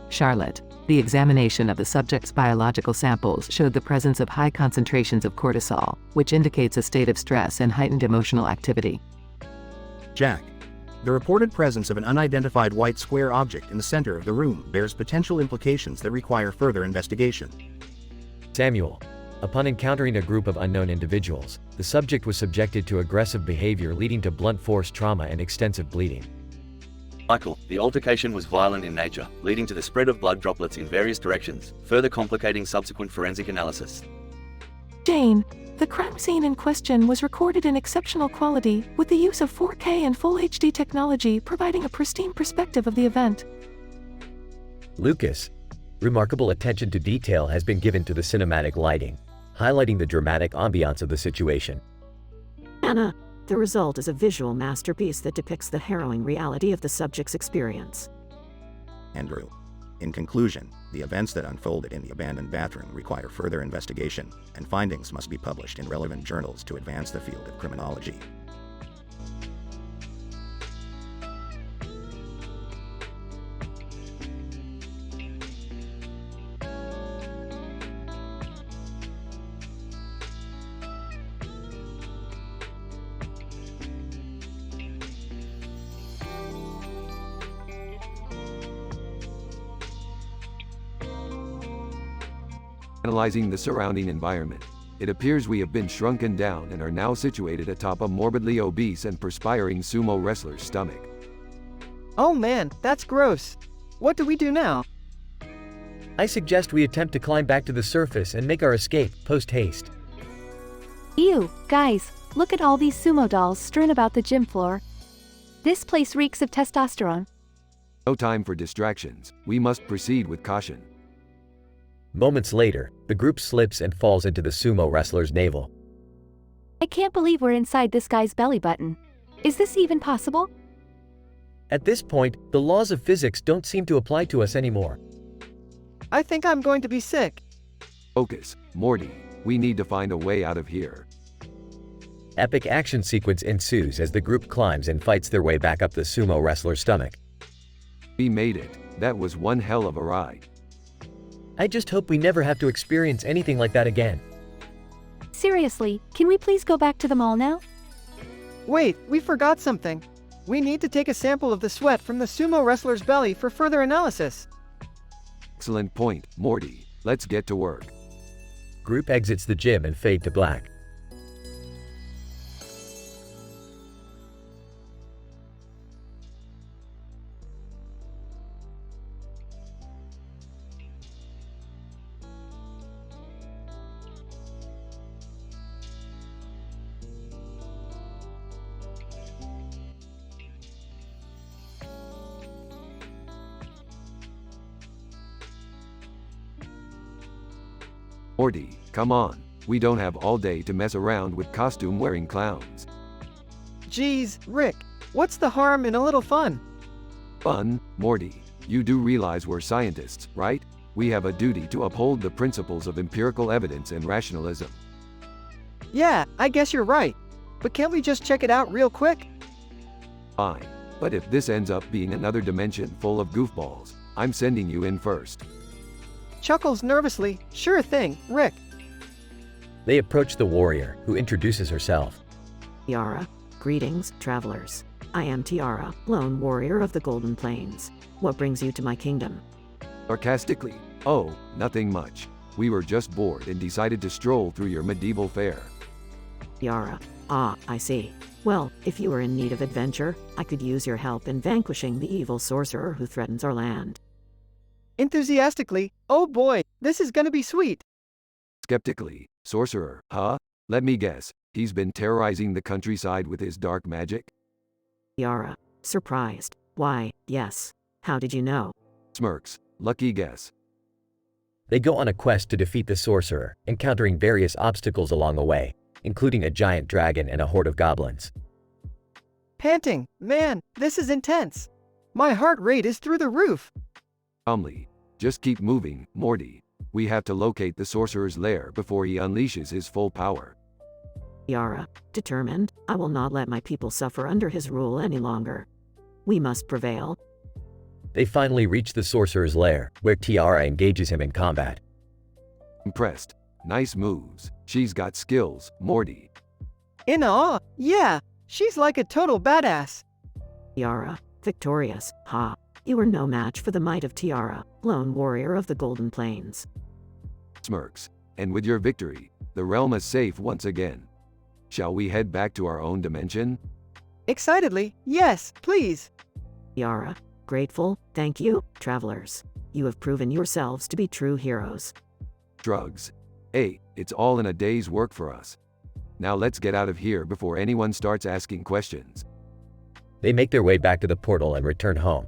Charlotte, the examination of the subject's biological samples showed the presence of high concentrations of cortisol, which indicates a state of stress and heightened emotional activity. Jack, the reported presence of an unidentified white square object in the center of the room bears potential implications that require further investigation. Samuel, upon encountering a group of unknown individuals, the subject was subjected to aggressive behavior leading to blunt force trauma and extensive bleeding. Michael, the altercation was violent in nature, leading to the spread of blood droplets in various directions, further complicating subsequent forensic analysis. Jane, the crime scene in question was recorded in exceptional quality, with the use of 4K and Full HD technology providing a pristine perspective of the event. Lucas, remarkable attention to detail has been given to the cinematic lighting, highlighting the dramatic ambiance of the situation. Anna, the result is a visual masterpiece that depicts the harrowing reality of the subject's experience. Andrew, in conclusion, the events that unfolded in the abandoned bathroom require further investigation, and findings must be published in relevant journals to advance the field of criminology. Analyzing the surrounding environment, it appears we have been shrunken down and are now situated atop a morbidly obese and perspiring sumo wrestler's stomach. Oh man, that's gross. What do we do now? I suggest we attempt to climb back to the surface and make our escape, post-haste. Ew, guys, look at all these sumo dolls strewn about the gym floor. This place reeks of testosterone. No time for distractions, we must proceed with caution. Moments later, the group slips and falls into the sumo wrestler's navel. I can't believe we're inside this guy's belly button. Is this even possible? At this point, the laws of physics don't seem to apply to us anymore. I think I'm going to be sick. Focus, Morty. We need to find a way out of here. Epic action sequence ensues as the group climbs and fights their way back up the sumo wrestler's stomach. We made it. That was one hell of a ride. I just hope we never have to experience anything like that again. Seriously, can we please go back to the mall now? Wait, we forgot something. We need to take a sample of the sweat from the sumo wrestler's belly for further analysis. Excellent point, Morty. Let's get to work. Group exits the gym and fade to black. Morty, come on. We don't have all day to mess around with costume-wearing clowns. Geez, Rick, what's the harm in a little fun? Fun, Morty. You do realize we're scientists, right? We have a duty to uphold the principles of empirical evidence and rationalism. Yeah, I guess you're right. But can't we just check it out real quick? Fine. But if this ends up being another dimension full of goofballs, I'm sending you in first. Chuckles nervously. Sure thing, Rick. They approach the warrior, who introduces herself. Tiara. Greetings, travelers. I am Tiara, lone warrior of the Golden Plains. What brings you to my kingdom? Sarcastically, oh, nothing much. We were just bored and decided to stroll through your medieval fair. Tiara. Ah, I see. Well, if you are in need of adventure, I could use your help in vanquishing the evil sorcerer who threatens our land. Enthusiastically, oh boy, this is gonna be sweet. Skeptically, sorcerer, huh? Let me guess, he's been terrorizing the countryside with his dark magic? Tiara. Surprised. Why, yes. How did you know? Smirks. Lucky guess. They go on a quest to defeat the sorcerer, encountering various obstacles along the way, including a giant dragon and a horde of goblins. Panting. Man, this is intense. My heart rate is through the roof. Calmly. Just keep moving, Morty. We have to locate the sorcerer's lair before he unleashes his full power. Tiara. Determined, I will not let my people suffer under his rule any longer. We must prevail. They finally reach the sorcerer's lair, where Tiara engages him in combat. Impressed. Nice moves. She's got skills, Morty. In awe. Yeah, she's like a total badass. Tiara. Victorious. Ha. You are no match for the might of Tiara, lone warrior of the Golden Plains. Smirks. And with your victory, the realm is safe once again. Shall we head back to our own dimension? Excitedly, yes, please. Tiara. Grateful, thank you, travelers. You have proven yourselves to be true heroes. Drugs. Hey, it's all in a day's work for us. Now let's get out of here before anyone starts asking questions. They make their way back to the portal and return home.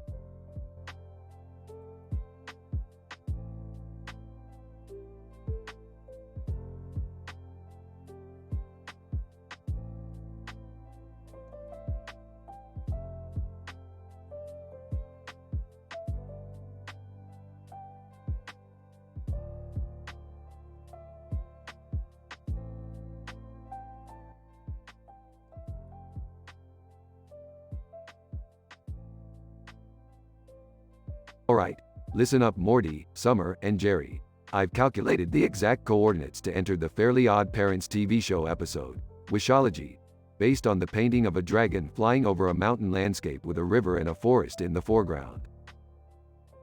Alright, listen up Morty, Summer, and Jerry. I've calculated the exact coordinates to enter the Fairly Odd Parents TV show episode, Wishology, based on the painting of a dragon flying over a mountain landscape with a river and a forest in the foreground.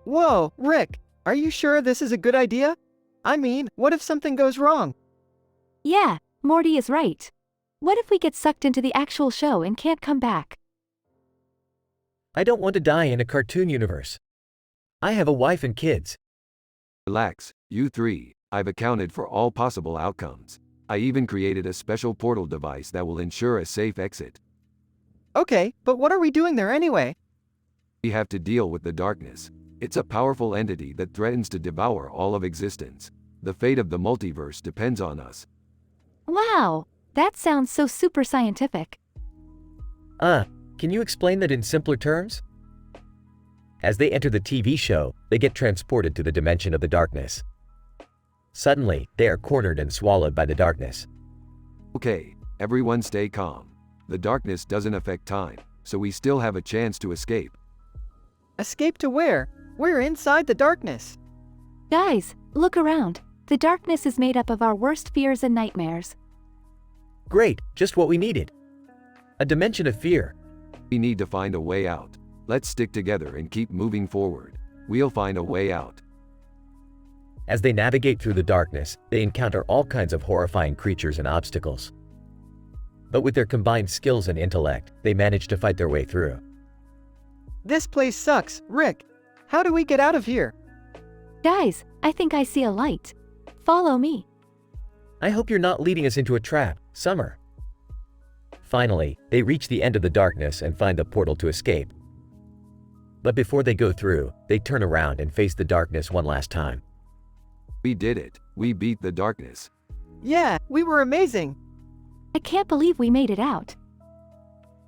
Whoa, Rick, are you sure this is a good idea? I mean, what if something goes wrong? Yeah, Morty is right. What if we get sucked into the actual show and can't come back? I don't want to die in a cartoon universe. I have a wife and kids. Relax, you three. I've accounted for all possible outcomes. I even created a special portal device that will ensure a safe exit. Okay, but what are we doing there anyway? We have to deal with the darkness. It's a powerful entity that threatens to devour all of existence. The fate of the multiverse depends on us. Wow, that sounds so super scientific. Can you explain that in simpler terms? As they enter the TV show, they get transported to the dimension of the darkness. Suddenly, they are cornered and swallowed by the darkness. Okay, everyone stay calm. The darkness doesn't affect time, so we still have a chance to escape. Escape to where? We're inside the darkness. Guys, look around. The darkness is made up of our worst fears and nightmares. Great, just what we needed. A dimension of fear. We need to find a way out. Let's stick together and keep moving forward. We'll find a way out. As they navigate through the darkness, they encounter all kinds of horrifying creatures and obstacles. But with their combined skills and intellect, they manage to fight their way through. This place sucks, Rick. How do we get out of here? Guys, I think I see a light. Follow me. I hope you're not leading us into a trap, Summer. Finally, they reach the end of the darkness and find a portal to escape. But before they go through, they turn around and face the darkness one last time. We did it. We beat the darkness. Yeah, we were amazing. I can't believe we made it out.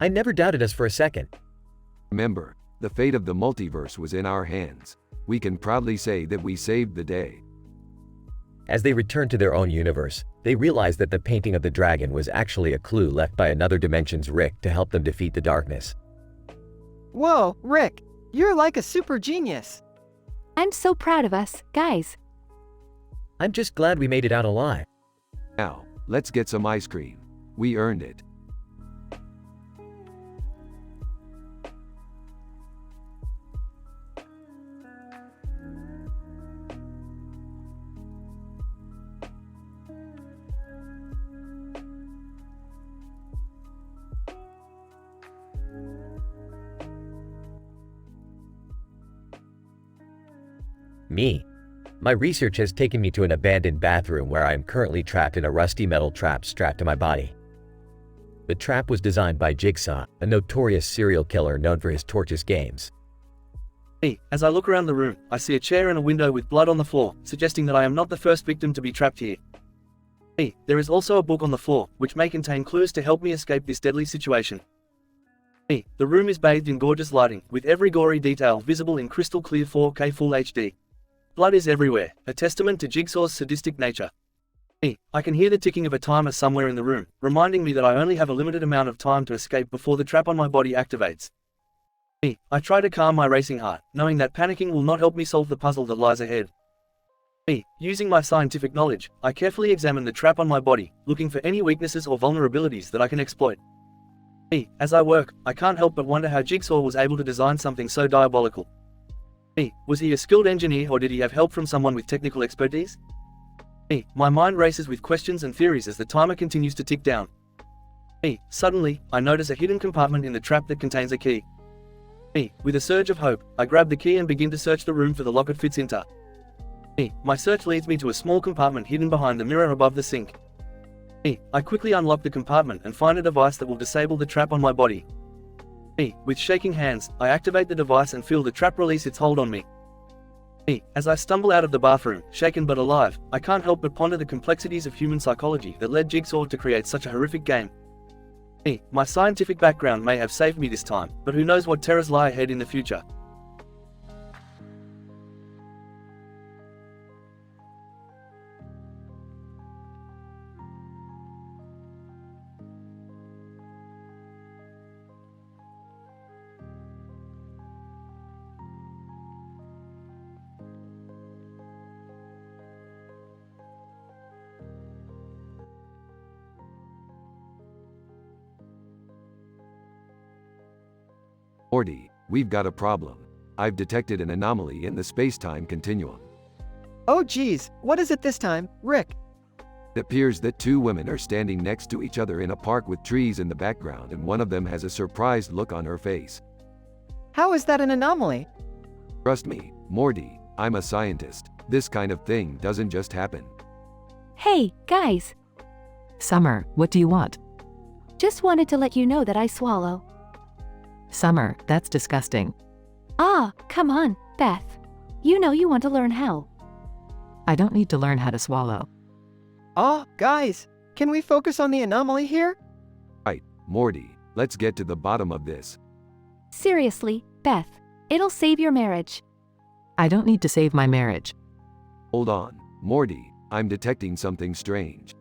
I never doubted us for a second. Remember, the fate of the multiverse was in our hands. We can proudly say that we saved the day. As they return to their own universe, they realize that the painting of the dragon was actually a clue left by another dimension's Rick to help them defeat the darkness. Whoa, Rick, you're like a super genius. I'm so proud of us, guys. I'm just glad we made it out alive. Now, let's get some ice cream. We earned it. Me. My research has taken me to an abandoned bathroom where I am currently trapped in a rusty metal trap strapped to my body. The trap was designed by Jigsaw, a notorious serial killer known for his torturous games. As I look around the room, I see a chair and a window with blood on the floor, suggesting that I am not the first victim to be trapped here. There is also a book on the floor, which may contain clues to help me escape this deadly situation. The room is bathed in gorgeous lighting, with every gory detail visible in crystal clear 4K Full HD. Blood is everywhere, a testament to Jigsaw's sadistic nature. I can hear the ticking of a timer somewhere in the room, reminding me that I only have a limited amount of time to escape before the trap on my body activates. I try to calm my racing heart, knowing that panicking will not help me solve the puzzle that lies ahead. Using my scientific knowledge, I carefully examine the trap on my body, looking for any weaknesses or vulnerabilities that I can exploit. As I work, I can't help but wonder how Jigsaw was able to design something so diabolical. Was he a skilled engineer or did he have help from someone with technical expertise? My mind races with questions and theories as the timer continues to tick down. Suddenly, I notice a hidden compartment in the trap that contains a key. With a surge of hope, I grab the key and begin to search the room for the lock it fits into. My search leads me to a small compartment hidden behind the mirror above the sink. I quickly unlock the compartment and find a device that will disable the trap on my body. With shaking hands, I activate the device and feel the trap release its hold on me. As I stumble out of the bathroom, shaken but alive, I can't help but ponder the complexities of human psychology that led Jigsaw to create such a horrific game. My scientific background may have saved me this time, but who knows what terrors lie ahead in the future. Morty, we've got a problem. I've detected an anomaly in the space-time continuum. Oh geez, what is it this time, Rick? It appears that two women are standing next to each other in a park with trees in the background and one of them has a surprised look on her face. How is that an anomaly? Trust me, Morty, I'm a scientist. This kind of thing doesn't just happen. Hey, guys. Summer, what do you want? Just wanted to let you know that I swallow. Summer, that's disgusting. Ah, come on, Beth. You know you want to learn how. I don't need to learn how to swallow. Guys, can we focus on the anomaly here? Right, Morty, let's get to the bottom of this. Seriously, Beth, It'll save your marriage. I don't need to save my marriage. Hold on, Morty, I'm detecting something strange.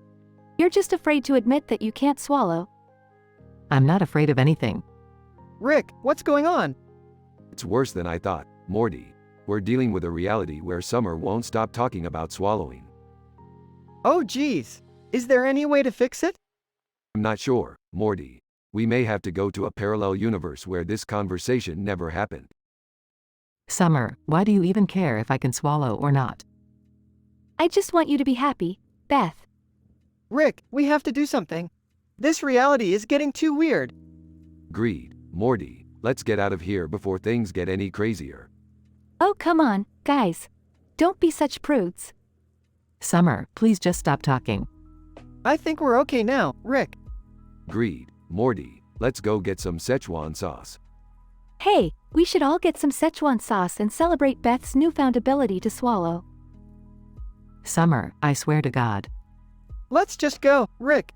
You're just afraid to admit that you can't swallow. I'm not afraid of anything. Rick, what's going on? It's worse than I thought, Morty. We're dealing with a reality where Summer won't stop talking about swallowing. Oh geez. Is there any way to fix it? I'm not sure, Morty. We may have to go to a parallel universe where this conversation never happened. Summer, why do you even care if I can swallow or not? I just want you to be happy, Beth. Rick, we have to do something. This reality is getting too weird. Agreed, Morty. Let's get out of here before things get any crazier. Oh, come on, guys. Don't be such prudes. Summer, please just stop talking. I think we're okay now, Rick. Agreed, Morty. Let's go get some Szechuan sauce. Hey, we should all get some Szechuan sauce and celebrate Beth's newfound ability to swallow. Summer, I swear to God. Let's just go, Rick.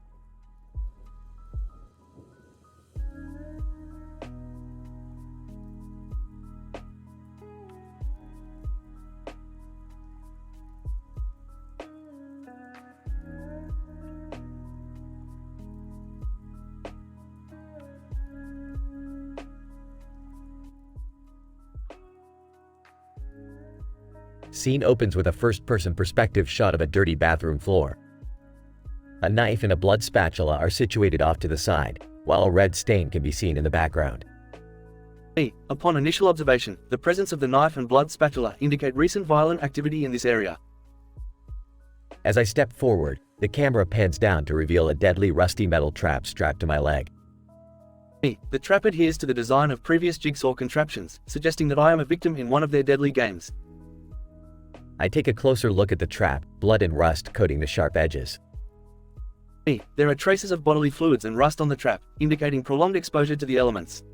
Scene opens with a first-person perspective shot of a dirty bathroom floor. A knife and a blood spatula are situated off to the side, while a red stain can be seen in the background. Upon initial observation, the presence of the knife and blood spatula indicate recent violent activity in this area. As I step forward, the camera pans down to reveal a deadly rusty metal trap strapped to my leg. The trap adheres to the design of previous jigsaw contraptions, suggesting that I am a victim in one of their deadly games. I take a closer look at the trap, blood and rust coating the sharp edges. There are traces of bodily fluids and rust on the trap, indicating prolonged exposure to the elements.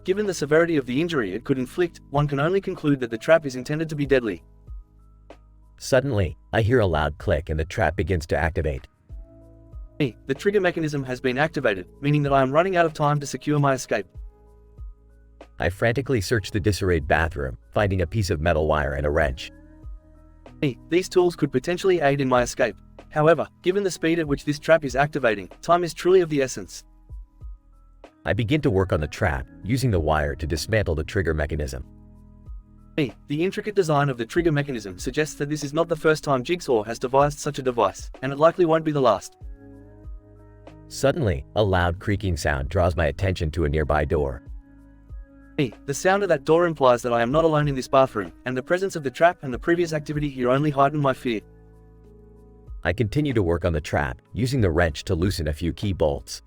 Given the severity of the injury it could inflict, one can only conclude that the trap is intended to be deadly. Suddenly, I hear a loud click and the trap begins to activate. The trigger mechanism has been activated, meaning that I am running out of time to secure my escape. I frantically search the disarrayed bathroom, finding a piece of metal wire and a wrench. These tools could potentially aid in my escape. However, given the speed at which this trap is activating, time is truly of the essence. I begin to work on the trap, using the wire to dismantle the trigger mechanism. The intricate design of the trigger mechanism suggests that this is not the first time Jigsaw has devised such a device, and it likely won't be the last. Suddenly, a loud creaking sound draws my attention to a nearby door. The sound of that door implies that I am not alone in this bathroom, and the presence of the trap and the previous activity here only heighten my fear. I continue to work on the trap, using the wrench to loosen a few key bolts.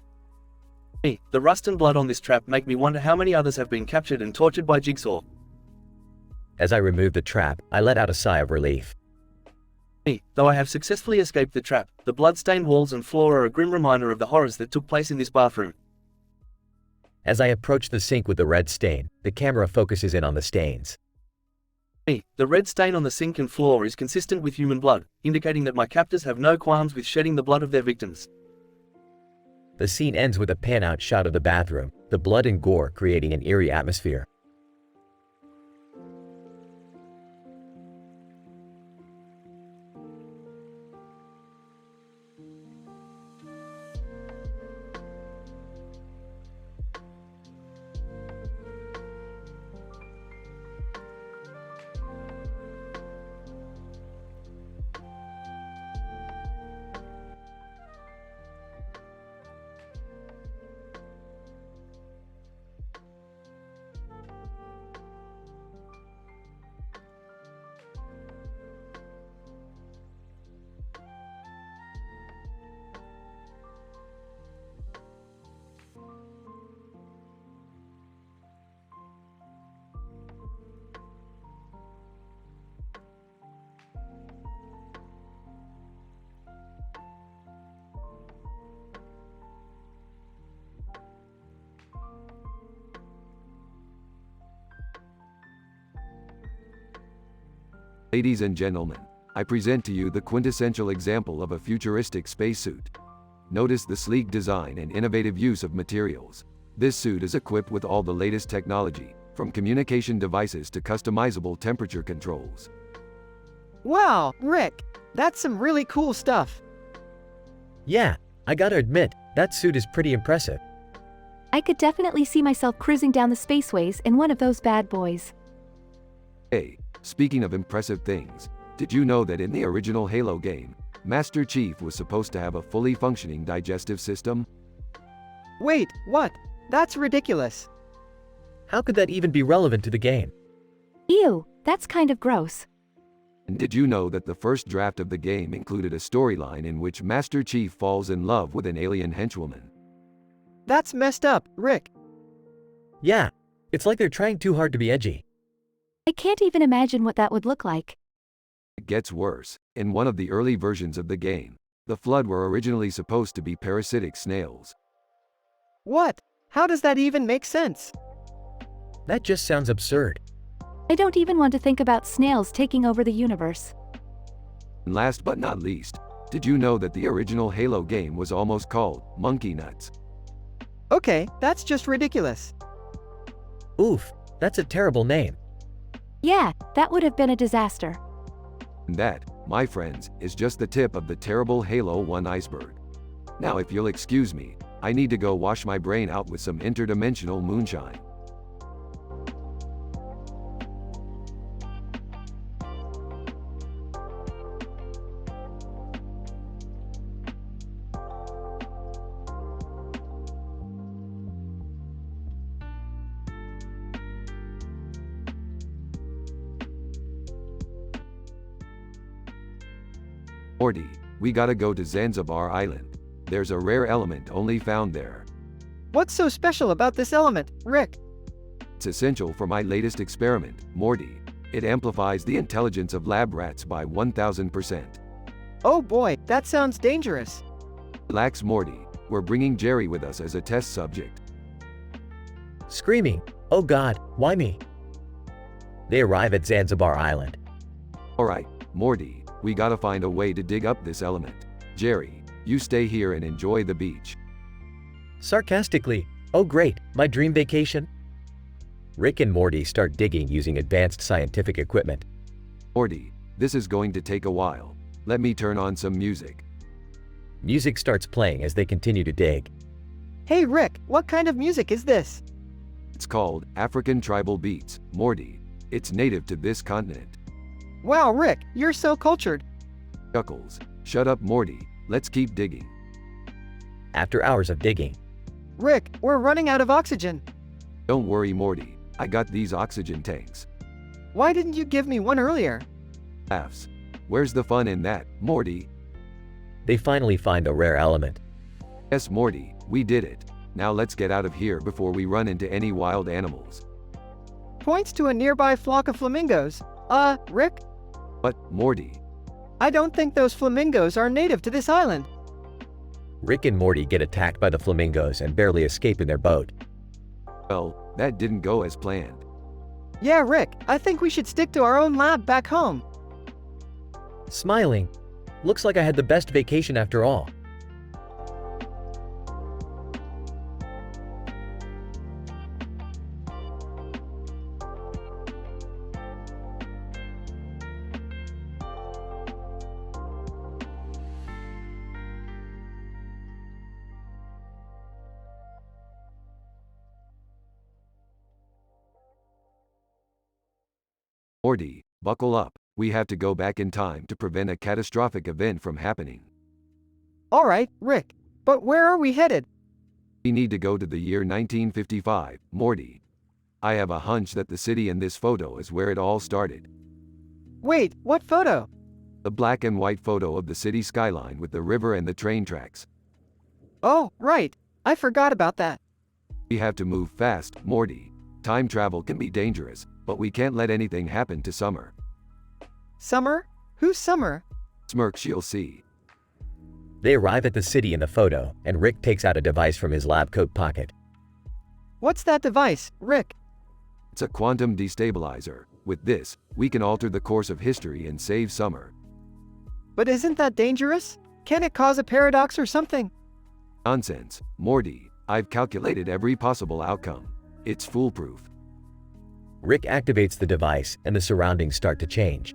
The rust and blood on this trap make me wonder how many others have been captured and tortured by Jigsaw. As I remove the trap, I let out a sigh of relief. Though I have successfully escaped the trap, the blood-stained walls and floor are a grim reminder of the horrors that took place in this bathroom. As I approach the sink with the red stain, the camera focuses in on the stains. The red stain on the sink and floor is consistent with human blood, indicating that my captors have no qualms with shedding the blood of their victims. The scene ends with a pan-out shot of the bathroom, the blood and gore creating an eerie atmosphere. Ladies and gentlemen, I present to you the quintessential example of a futuristic spacesuit. Notice the sleek design and innovative use of materials. This suit is equipped with all the latest technology, from communication devices to customizable temperature controls. Wow, Rick, that's some really cool stuff. Yeah, I gotta admit, that suit is pretty impressive. I could definitely see myself cruising down the spaceways in one of those bad boys. Hey, speaking of impressive things, did you know that in the original Halo game, Master Chief was supposed to have a fully functioning digestive system? Wait, what? That's ridiculous. How could that even be relevant to the game? Ew, that's kind of gross. And did you know that the first draft of the game included a storyline in which Master Chief falls in love with an alien henchwoman? That's messed up, Rick. Yeah, it's like they're trying too hard to be edgy. I can't even imagine what that would look like. It gets worse. In one of the early versions of the game, the Flood were originally supposed to be parasitic snails. What? How does that even make sense? That just sounds absurd. I don't even want to think about snails taking over the universe. And last but not least, did you know that the original Halo game was almost called Monkey Nuts? Okay, that's just ridiculous. Oof, that's a terrible name. Yeah, that would have been a disaster. And that, my friends, is just the tip of the terrible Halo 1 iceberg. Now if you'll excuse me, I need to go wash my brain out with some interdimensional moonshine. Morty, we gotta go to Zanzibar Island. There's a rare element only found there. What's so special about this element, Rick? It's essential for my latest experiment, Morty. It amplifies the intelligence of lab rats by 1000%. Oh boy, that sounds dangerous. Relax, Morty. We're bringing Jerry with us as a test subject. Screaming, oh god, why me? They arrive at Zanzibar Island. Alright, Morty, we gotta find a way to dig up this element. Jerry, you stay here and enjoy the beach. Sarcastically, oh great, my dream vacation? Rick and Morty start digging using advanced scientific equipment. Morty, this is going to take a while. Let me turn on some music. Music starts playing as they continue to dig. Hey Rick, what kind of music is this? It's called African Tribal Beats, Morty. It's native to this continent. Wow, Rick, you're so cultured. Chuckles. Shut up, Morty. Let's keep digging. After hours of digging. Rick, we're running out of oxygen. Don't worry, Morty. I got these oxygen tanks. Why didn't you give me one earlier? Laughs. Where's the fun in that, Morty? They finally find a rare element. Yes, Morty, we did it. Now let's get out of here before we run into any wild animals. Points to a nearby flock of flamingos. Rick? But, Morty. I don't think those flamingos are native to this island. Rick and Morty get attacked by the flamingos and barely escape in their boat. Well, that didn't go as planned. Yeah, Rick, I think we should stick to our own lab back home. Smiling. Looks like I had the best vacation after all. Morty, buckle up. We have to go back in time to prevent a catastrophic event from happening. Alright, Rick. But where are we headed? We need to go to the year 1955, Morty. I have a hunch that the city in this photo is where it all started. Wait, what photo? The black and white photo of the city skyline with the river and the train tracks. Oh, right. I forgot about that. We have to move fast, Morty. Time travel can be dangerous, but we can't let anything happen to Summer. Summer? Who's Summer? Smirks, you'll see. They arrive at the city in the photo, and Rick takes out a device from his lab coat pocket. What's that device, Rick? It's a quantum destabilizer. With this, we can alter the course of history and save Summer. But isn't that dangerous? Can it cause a paradox or something? Nonsense, Morty. I've calculated every possible outcome. It's foolproof. Rick activates the device and the surroundings start to change.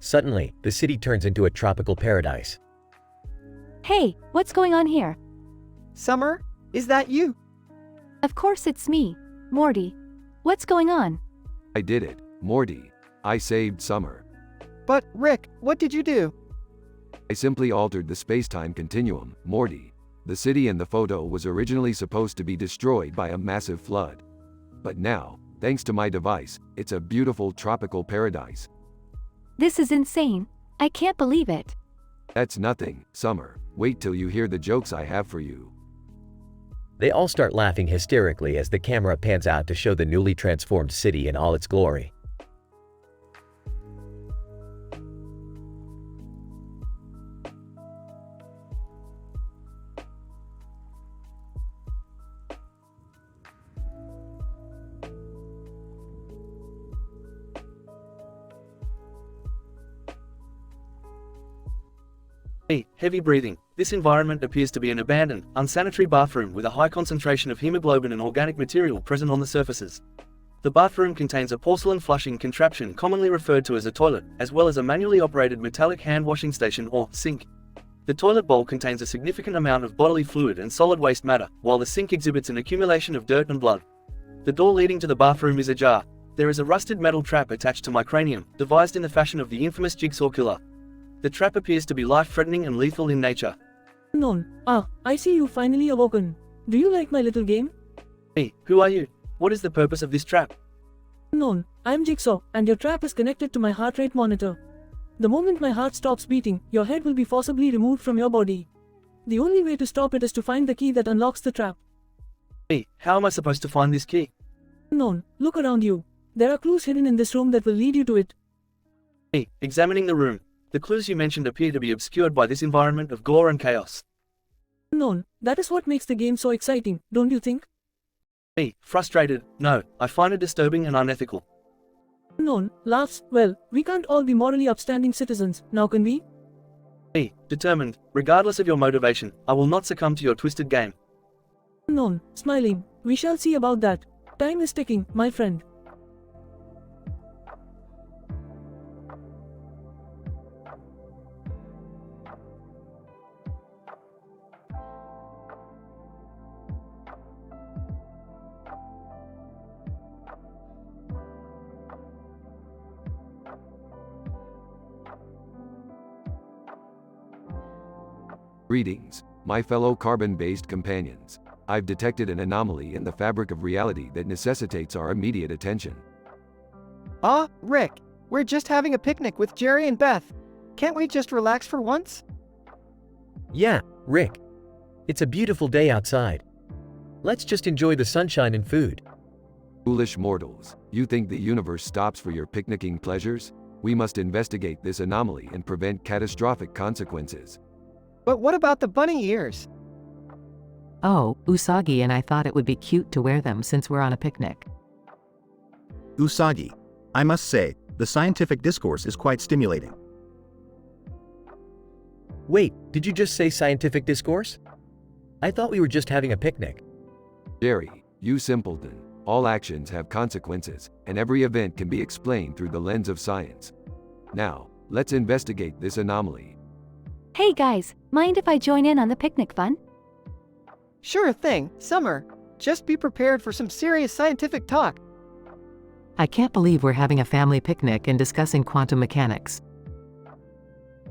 Suddenly, the city turns into a tropical paradise. Hey, what's going on here? Summer, is that you? Of course it's me, Morty. What's going on? I did it, Morty. I saved Summer. But, Rick, what did you do? I simply altered the space-time continuum, Morty. The city in the photo was originally supposed to be destroyed by a massive flood. But now, thanks to my device, it's a beautiful tropical paradise. This is insane. I can't believe it. That's nothing, Summer. Wait till you hear the jokes I have for you. They all start laughing hysterically as the camera pans out to show the newly transformed city in all its glory. Hey, heavy breathing. This environment appears to be an abandoned, unsanitary bathroom with a high concentration of hemoglobin and organic material present on the surfaces. The bathroom contains a porcelain flushing contraption commonly referred to as a toilet, as well as a manually operated metallic hand washing station or sink. The toilet bowl contains a significant amount of bodily fluid and solid waste matter, while the sink exhibits an accumulation of dirt and blood. The door leading to the bathroom is ajar. There is a rusted metal trap attached to my cranium, devised in the fashion of the infamous Jigsaw Killer. The trap appears to be life-threatening and lethal in nature. I see you finally awoken. Do you like my little game? Hey, who are you? What is the purpose of this trap? I'm Jigsaw, and your trap is connected to my heart rate monitor. The moment my heart stops beating, your head will be forcibly removed from your body. The only way to stop it is to find the key that unlocks the trap. Hey, how am I supposed to find this key? Look around you. There are clues hidden in this room that will lead you to it. Hey, examining the room. The clues you mentioned appear to be obscured by this environment of gore and chaos. That is what makes the game so exciting, don't you think? Hey, frustrated. No, I find it disturbing and unethical. Laughs. Well, we can't all be morally upstanding citizens, now can we? Hey, determined. Regardless of your motivation, I will not succumb to your twisted game. Smiling. We shall see about that. Time is ticking, my friend. Greetings, my fellow carbon-based companions. I've detected an anomaly in the fabric of reality that necessitates our immediate attention. Rick, we're just having a picnic with Jerry and Beth. Can't we just relax for once? Yeah, Rick. It's a beautiful day outside. Let's just enjoy the sunshine and food. Foolish mortals, you think the universe stops for your picnicking pleasures? We must investigate this anomaly and prevent catastrophic consequences. But what about the bunny ears? Oh, Usagi and I thought it would be cute to wear them since we're on a picnic. Usagi. I must say, the scientific discourse is quite stimulating. Wait, did you just say scientific discourse? I thought we were just having a picnic. Jerry, you simpleton. All actions have consequences, and every event can be explained through the lens of science. Now, let's investigate this anomaly. Hey guys, mind if I join in on the picnic fun? Sure thing, Summer. Just be prepared for some serious scientific talk. I can't believe we're having a family picnic and discussing quantum mechanics.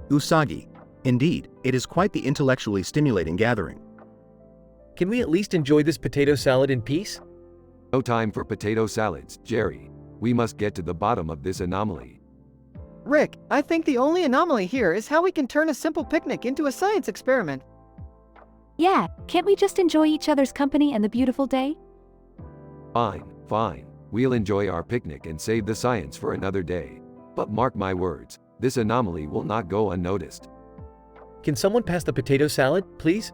Usagi. Indeed, it is quite the intellectually stimulating gathering. Can we at least enjoy this potato salad in peace? No time for potato salads, Jerry. We must get to the bottom of this anomaly. Rick, I think the only anomaly here is how we can turn a simple picnic into a science experiment. Yeah, can't we just enjoy each other's company and the beautiful day? Fine. We'll enjoy our picnic and save the science for another day. But mark my words, this anomaly will not go unnoticed. Can someone pass the potato salad, please?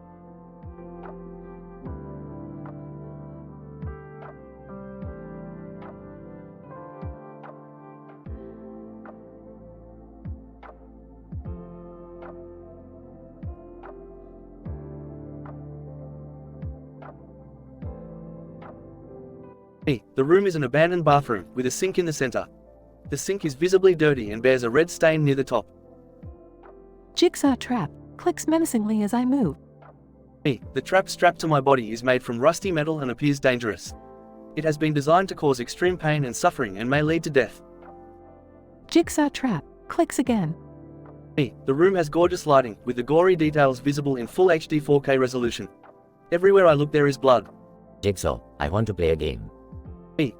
The room is an abandoned bathroom, with a sink in the center. The sink is visibly dirty and bears a red stain near the top. Jigsaw trap clicks menacingly as I move. The trap strapped to my body is made from rusty metal and appears dangerous. It has been designed to cause extreme pain and suffering and may lead to death. Jigsaw trap clicks again. The room has gorgeous lighting, with the gory details visible in full HD 4K resolution. Everywhere I look there is blood. Jigsaw, I want to play a game.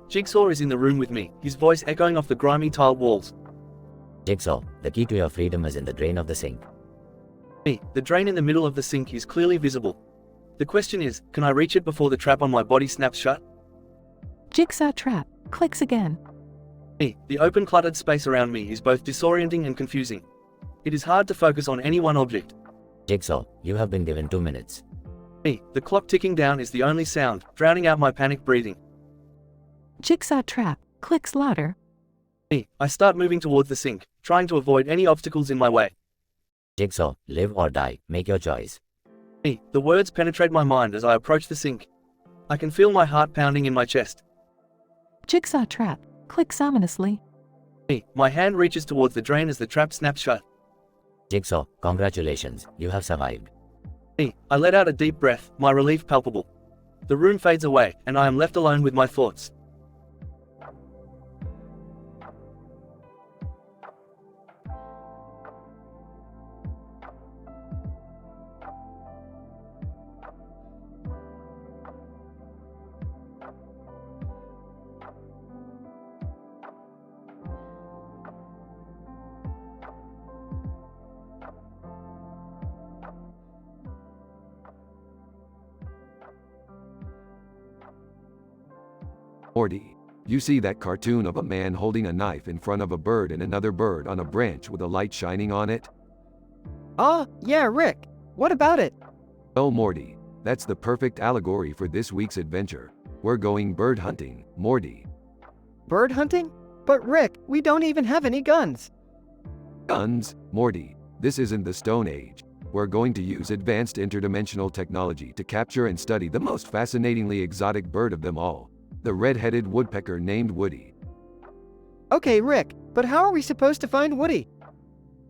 Jigsaw is in the room with me, his voice echoing off the grimy tiled walls. Jigsaw, the key to your freedom is in the drain of the sink. The drain in the middle of the sink is clearly visible. The question is, can I reach it before the trap on my body snaps shut? Jigsaw trap clicks again. The open cluttered space around me is both disorienting and confusing. It is hard to focus on any one object. Jigsaw, you have been given 2 minutes. The clock ticking down is the only sound, drowning out my panicked breathing. Jigsaw trap clicks louder. I start moving towards the sink, trying to avoid any obstacles in my way. Jigsaw, live or die, make your choice. The words penetrate my mind as I approach the sink. I can feel my heart pounding in my chest. Jigsaw trap clicks ominously. My hand reaches towards the drain as the trap snaps shut. Jigsaw, congratulations, you have survived. I let out a deep breath, my relief palpable. The room fades away, and I am left alone with my thoughts. Morty, you see that cartoon of a man holding a knife in front of a bird and another bird on a branch with a light shining on it? Yeah, Rick. What about it? Oh, Morty, that's the perfect allegory for this week's adventure. We're going bird hunting, Morty. Bird hunting? But Rick, we don't even have any guns. Guns, Morty, this isn't the Stone Age. We're going to use advanced interdimensional technology to capture and study the most fascinatingly exotic bird of them all. The red-headed woodpecker named Woody. Okay, Rick, but how are we supposed to find Woody?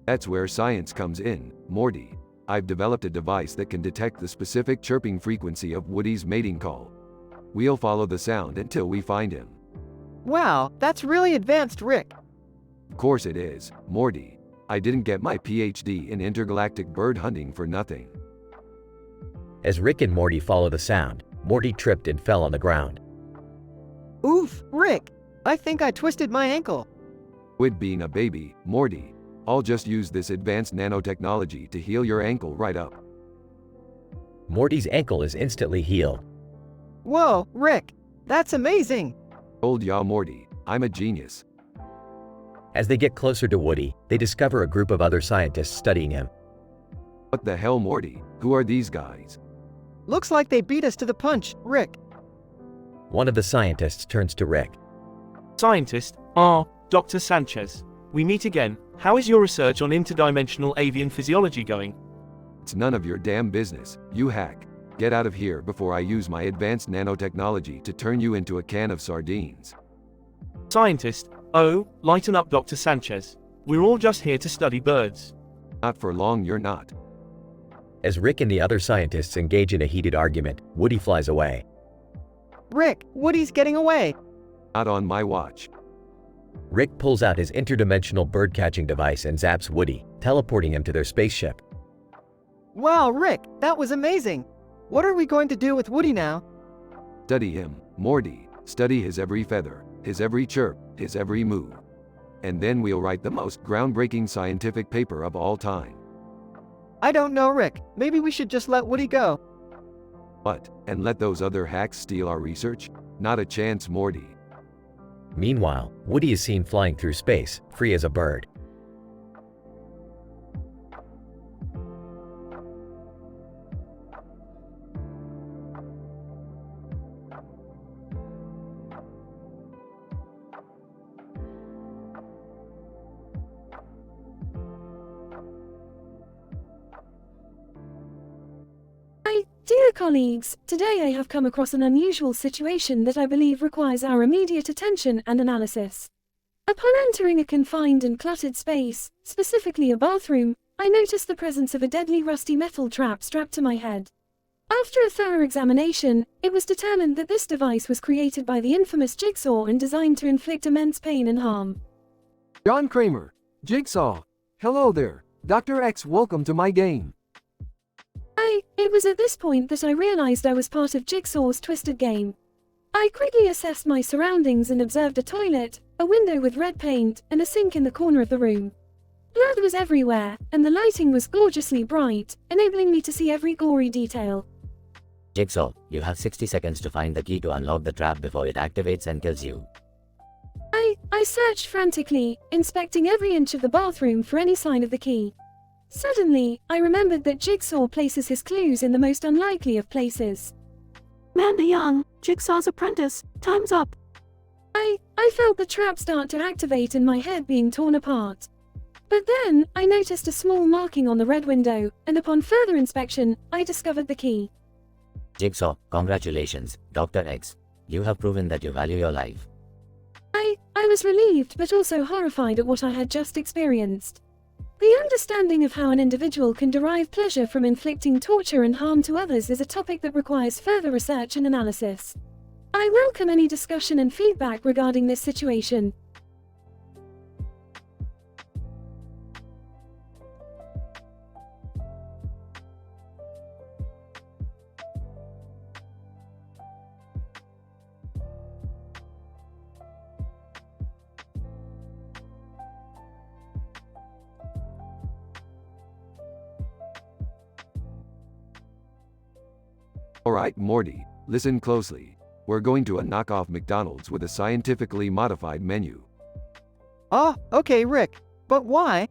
That's where science comes in, Morty. I've developed a device that can detect the specific chirping frequency of Woody's mating call. We'll follow the sound until we find him. Wow, that's really advanced, Rick. Of course it is, Morty. I didn't get my PhD in intergalactic bird hunting for nothing. As Rick and Morty follow the sound, Morty tripped and fell on the ground. Oof, Rick, I think I twisted my ankle. Quit being a baby, Morty. I'll just use this advanced nanotechnology to heal your ankle right up. Morty's ankle is instantly healed. Whoa, Rick, that's amazing. Told ya, Morty, I'm a genius. As they get closer to Woody, they discover a group of other scientists studying him. What the hell, Morty? Who are these guys? Looks like they beat us to the punch, Rick. One of the scientists turns to Rick. Scientist, Dr. Sanchez. We meet again. How is your research on interdimensional avian physiology going? It's none of your damn business, you hack. Get out of here before I use my advanced nanotechnology to turn you into a can of sardines. Scientist, lighten up, Dr. Sanchez. We're all just here to study birds. Not for long, you're not. As Rick and the other scientists engage in a heated argument, Woody flies away. Rick, Woody's getting away. Not on my watch. Rick pulls out his interdimensional bird-catching device and zaps Woody, teleporting him to their spaceship. Wow, Rick, that was amazing. What are we going to do with Woody now? Study him, Morty. Study his every feather, his every chirp, his every move. And then we'll write the most groundbreaking scientific paper of all time. I don't know, Rick. Maybe we should just let Woody go. What, and let those other hacks steal our research? Not a chance, Morty. Meanwhile, Woody is seen flying through space, free as a bird. I do colleagues, today I have come across an unusual situation that I believe requires our immediate attention and analysis. Upon entering a confined and cluttered space, specifically a bathroom, I noticed the presence of a deadly rusty metal trap strapped to my head. After a thorough examination, it was determined that this device was created by the infamous Jigsaw and designed to inflict immense pain and harm. John Kramer, Jigsaw. Hello there, Dr. X, welcome to my game. It was at this point that I realized I was part of Jigsaw's twisted game. I quickly assessed my surroundings and observed a toilet, a window with red paint, and a sink in the corner of the room. Blood was everywhere, and the lighting was gorgeously bright, enabling me to see every gory detail. Jigsaw, you have 60 seconds to find the key to unlock the trap before it activates and kills you. I searched frantically, inspecting every inch of the bathroom for any sign of the key. Suddenly, I remembered that Jigsaw places his clues in the most unlikely of places. Amanda Young, Jigsaw's apprentice, time's up. I felt the trap start to activate and my head being torn apart. But then, I noticed a small marking on the red window, and upon further inspection, I discovered the key. Jigsaw, congratulations, Dr. X. You have proven that you value your life. I was relieved but also horrified at what I had just experienced. The understanding of how an individual can derive pleasure from inflicting torture and harm to others is a topic that requires further research and analysis. I welcome any discussion and feedback regarding this situation. Alright, Morty, listen closely. We're going to a knockoff McDonald's with a scientifically modified menu. Oh, okay, Rick. But why?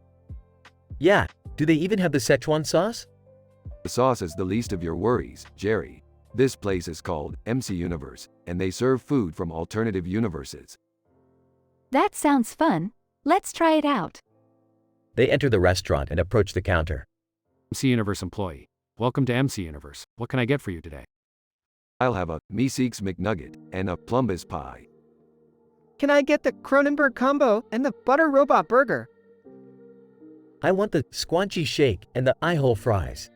Yeah, do they even have the Szechuan sauce? The sauce is the least of your worries, Jerry. This place is called MC Universe, and they serve food from alternative universes. That sounds fun. Let's try it out. They enter the restaurant and approach the counter. MC Universe employee. Welcome to MC Universe. What can I get for you today? I'll have a Meeseeks McNugget and a Plumbus pie. Can I get the Cronenberg combo and the butter robot burger? I want the squanchy shake and the eye-hole fries.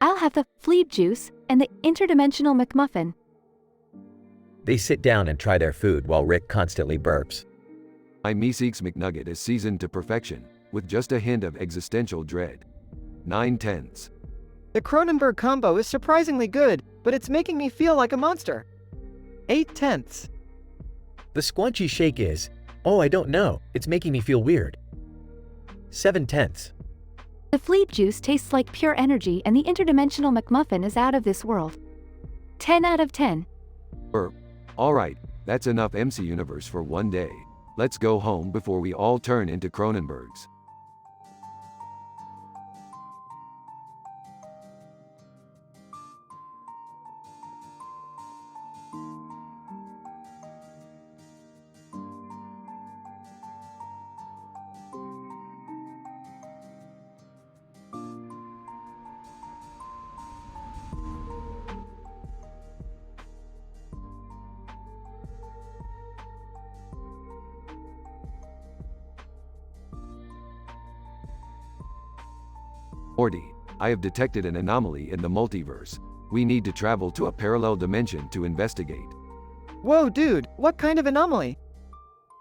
I'll have the fleeb juice and the interdimensional McMuffin. They sit down and try their food while Rick constantly burps. My Meeseeks McNugget is seasoned to perfection, with just a hint of existential dread. 9/10. The Cronenberg combo is surprisingly good, but it's making me feel like a monster. 8/10. The squanchy shake is, oh, I don't know, it's making me feel weird. 7/10. The fleeb juice tastes like pure energy and the interdimensional McMuffin is out of this world. 10 out of 10. Alright, that's enough MC Universe for one day. Let's go home before we all turn into Cronenbergs. Morty, I have detected an anomaly in the multiverse. We need to travel to a parallel dimension to investigate. Whoa, dude, what kind of anomaly?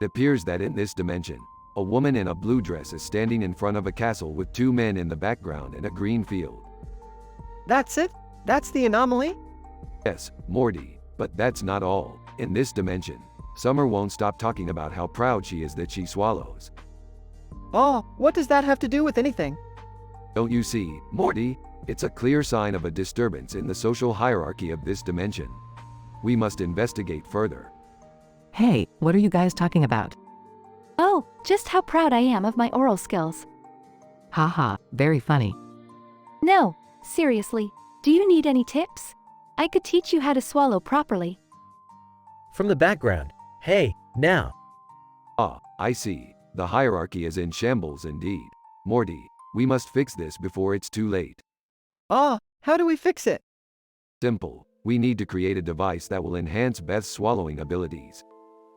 It appears that in this dimension, a woman in a blue dress is standing in front of a castle with two men in the background and a green field. That's it? That's the anomaly? Yes, Morty, but that's not all. In this dimension, Summer won't stop talking about how proud she is that she swallows. Oh, what does that have to do with anything? Don't you see, Morty? It's a clear sign of a disturbance in the social hierarchy of this dimension. We must investigate further. Hey, what are you guys talking about? Oh, just how proud I am of my oral skills. Haha, very funny. No, seriously, do you need any tips? I could teach you how to swallow properly. From the background, hey, now. Ah, I see. The hierarchy is in shambles indeed. Morty, we must fix this before it's too late. Ah, how do we fix it? Simple. We need to create a device that will enhance Beth's swallowing abilities.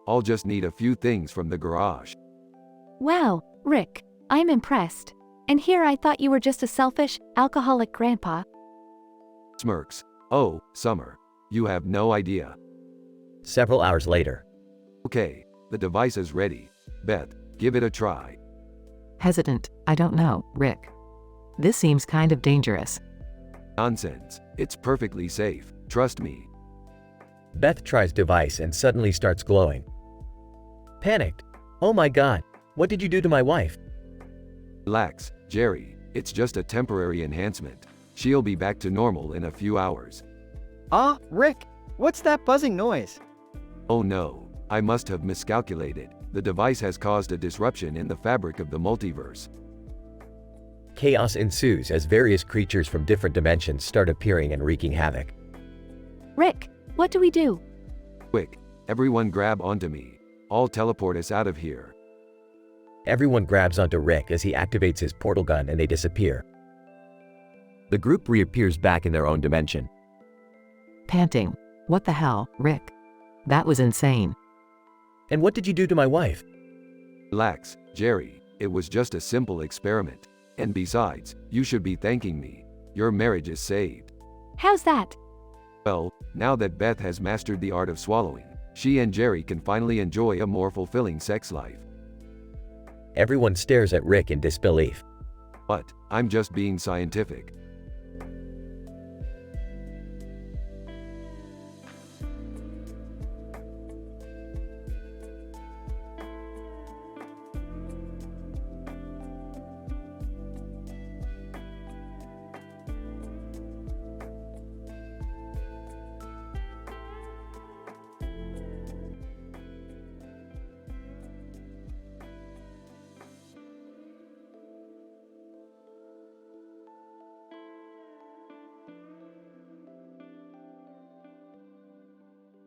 I'll just need a few things from the garage. Wow, Rick, I'm impressed. And here I thought you were just a selfish, alcoholic grandpa. Smirks. Oh, Summer. You have no idea. Several hours later. Okay, the device is ready. Beth, give it a try. Hesitant, I don't know, Rick. This seems kind of dangerous. Nonsense. It's perfectly safe. Trust me. Beth tries device and suddenly starts glowing. Panicked. Oh my god, what did you do to my wife? Relax, Jerry. It's just a temporary enhancement. She'll be back to normal in a few hours. Ah, Rick, what's that buzzing noise? Oh no, I must have miscalculated. The device has caused a disruption in the fabric of the multiverse. Chaos ensues as various creatures from different dimensions start appearing and wreaking havoc. Rick, what do we do? Quick, everyone grab onto me. I'll teleport us out of here. Everyone grabs onto Rick as he activates his portal gun and they disappear. The group reappears back in their own dimension. Panting. What the hell, Rick? That was insane. And what did you do to my wife? Relax, Jerry. It was just a simple experiment. And besides, you should be thanking me. Your marriage is saved. How's that? Well, now that Beth has mastered the art of swallowing, she and Jerry can finally enjoy a more fulfilling sex life. Everyone stares at Rick in disbelief. But, I'm just being scientific.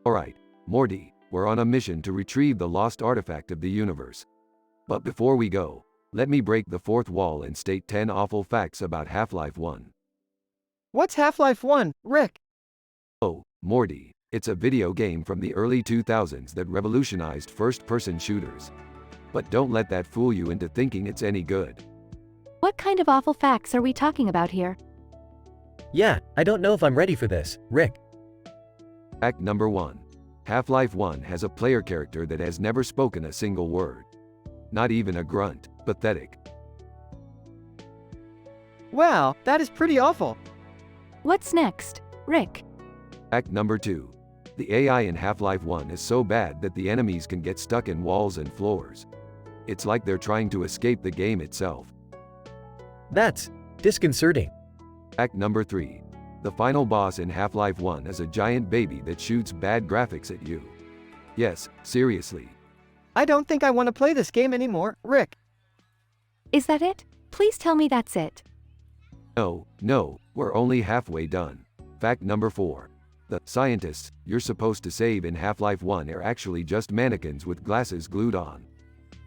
Alright, Morty, we're on a mission to retrieve the lost artifact of the universe. But before we go, let me break the fourth wall and state 10 awful facts about Half-Life 1. What's Half-Life 1, Rick? Oh, Morty, it's a video game from the early 2000s that revolutionized first-person shooters. But don't let that fool you into thinking it's any good. What kind of awful facts are we talking about here? Yeah, I don't know if I'm ready for this, Rick. Fact number 1. Half-Life 1 has a player character that has never spoken a single word. Not even a grunt. Pathetic. Wow, that is pretty awful. What's next, Rick? Fact number 2. The AI in Half-Life 1 is so bad that the enemies can get stuck in walls and floors. It's like they're trying to escape the game itself. That's disconcerting. Fact number 3. The final boss in Half-Life 1 is a giant baby that shoots bad graphics at you. Yes, seriously. I don't think I want to play this game anymore, Rick. Is that it? Please tell me that's it. No, we're only halfway done. Fact number 4. The scientists you're supposed to save in Half-Life 1 are actually just mannequins with glasses glued on.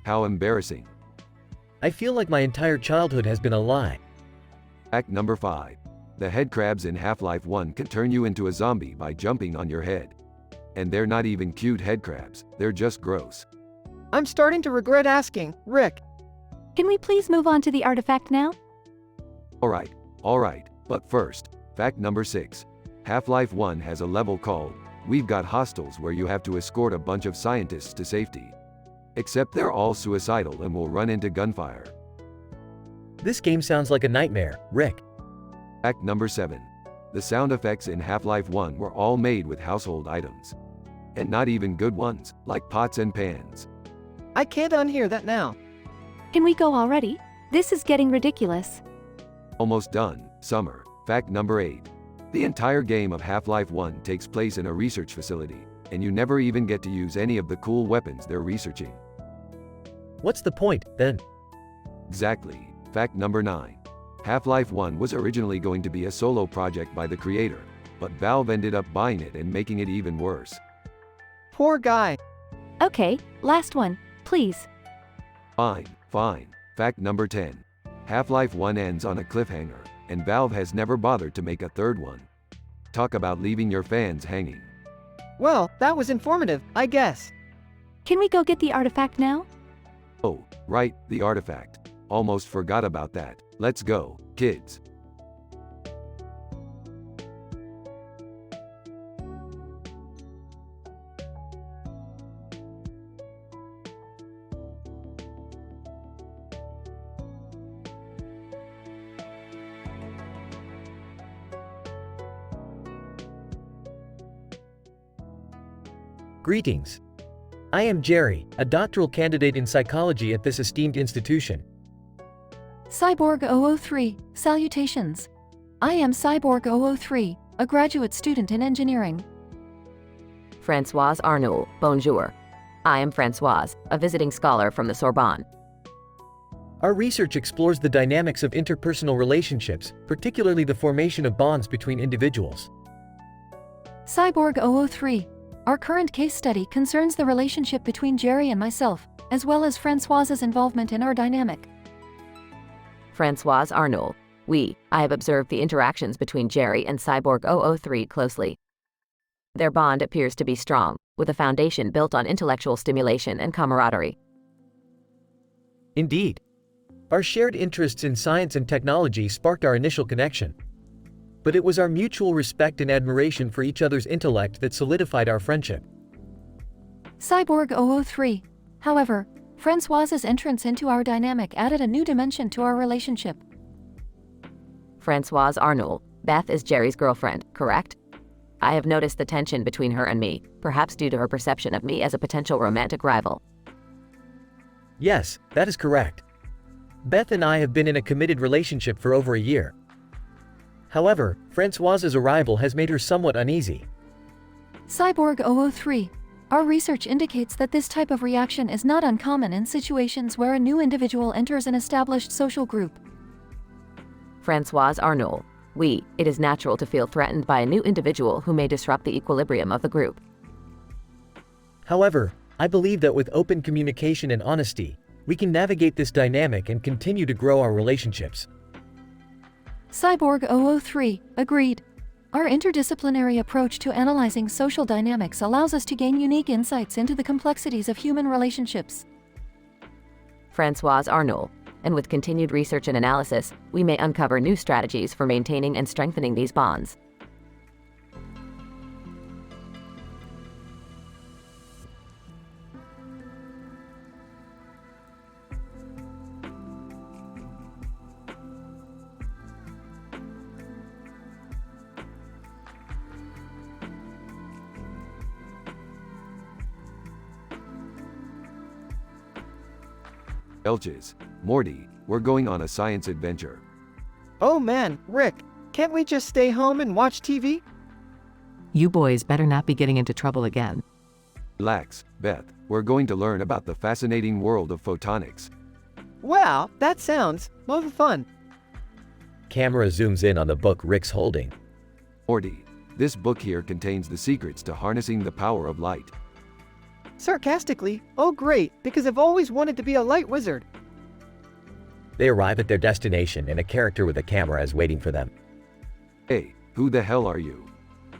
How embarrassing. I feel like my entire childhood has been a lie. Fact number 5. The headcrabs in Half-Life 1 can turn you into a zombie by jumping on your head. And they're not even cute headcrabs, they're just gross. I'm starting to regret asking, Rick. Can we please move on to the artifact now? Alright, but first, fact number 6. Half-Life 1 has a level called We've Got Hostiles where you have to escort a bunch of scientists to safety. Except they're all suicidal and will run into gunfire. This game sounds like a nightmare, Rick. Fact number 7. The sound effects in Half-Life 1 were all made with household items. And not even good ones, like pots and pans. I can't unhear that now. Can we go already? This is getting ridiculous. Almost done, Summer. Fact number 8. The entire game of Half-Life 1 takes place in a research facility, and you never even get to use any of the cool weapons they're researching. What's the point, then? Exactly. Fact number 9. Half-Life 1 was originally going to be a solo project by the creator, but Valve ended up buying it and making it even worse. Poor guy. Okay, last one, please. Fine. Fact number 10. Half-Life 1 ends on a cliffhanger, and Valve has never bothered to make a third one. Talk about leaving your fans hanging. Well, that was informative, I guess. Can we go get the artifact now? Oh, right, the artifact. Almost forgot about that. Let's go, kids. Greetings. I am Jerry, a doctoral candidate in psychology at this esteemed institution. Cyborg 003, salutations. I am Cyborg 003, a graduate student in engineering. Françoise Arnoul, bonjour. I am Françoise, a visiting scholar from the Sorbonne. Our research explores the dynamics of interpersonal relationships, particularly the formation of bonds between individuals. Cyborg 003, our current case study concerns the relationship between Jerry and myself, as well as Françoise's involvement in our dynamic. Françoise Arnoul. I have observed the interactions between Jerry and Cyborg 003 closely. Their bond appears to be strong, with a foundation built on intellectual stimulation and camaraderie. Indeed. Our shared interests in science and technology sparked our initial connection. But it was our mutual respect and admiration for each other's intellect that solidified our friendship. Cyborg 003. However, Françoise's entrance into our dynamic added a new dimension to our relationship. Françoise Arnoul. Beth is Jerry's girlfriend, correct? I have noticed the tension between her and me, perhaps due to her perception of me as a potential romantic rival. Yes, that is correct. Beth and I have been in a committed relationship for over a year. However, Françoise's arrival has made her somewhat uneasy. Cyborg 003. Our research indicates that this type of reaction is not uncommon in situations where a new individual enters an established social group. Françoise Arnoul. It is natural to feel threatened by a new individual who may disrupt the equilibrium of the group. However, I believe that with open communication and honesty, we can navigate this dynamic and continue to grow our relationships. Cyborg 003. Agreed. Our interdisciplinary approach to analyzing social dynamics allows us to gain unique insights into the complexities of human relationships. Françoise Arnoul. And with continued research and analysis, we may uncover new strategies for maintaining and strengthening these bonds. Elches, Morty, we're going on a science adventure. Oh man, Rick, can't we just stay home and watch TV? You boys better not be getting into trouble again. Relax, Beth, we're going to learn about the fascinating world of photonics. Wow, that sounds fun. Camera zooms in on the book Rick's holding. Morty, this book here contains the secrets to harnessing the power of light. Sarcastically, oh great, because I've always wanted to be a light wizard. They arrive at their destination and a character with a camera is waiting for them. Hey, who the hell are you?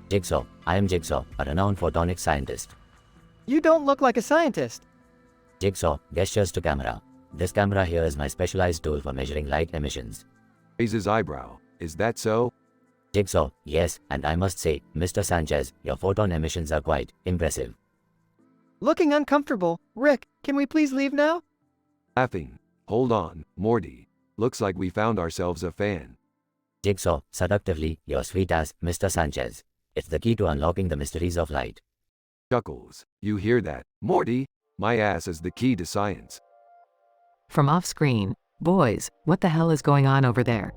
Jigsaw. I am Jigsaw, a renowned photonics scientist. You don't look like a scientist. Jigsaw gestures to camera. This camera here is my specialized tool for measuring light emissions. Raises eyebrow. Is that so? Jigsaw, yes, and I must say, Mr. Sanchez, your photon emissions are quite impressive. Looking uncomfortable. Rick, can we please leave now? Laughing. Hold on, Morty. Looks like we found ourselves a fan. Jigsaw, seductively, your sweet ass, Mr. Sanchez. It's the key to unlocking the mysteries of light. Chuckles. You hear that, Morty? My ass is the key to science. From off-screen, boys, what the hell is going on over there?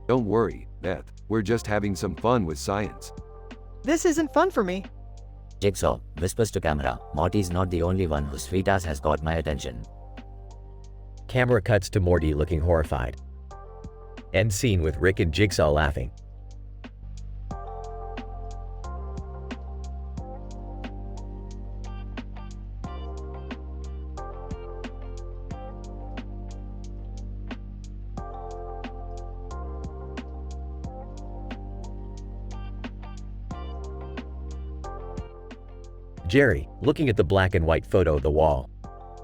Don't worry, Beth. We're just having some fun with science. This isn't fun for me. Jigsaw whispers to camera, Morty's not the only one whose sweet ass has got my attention. Camera cuts to Morty looking horrified. End scene with Rick and Jigsaw laughing. Jerry, looking at the black and white photo of the wall.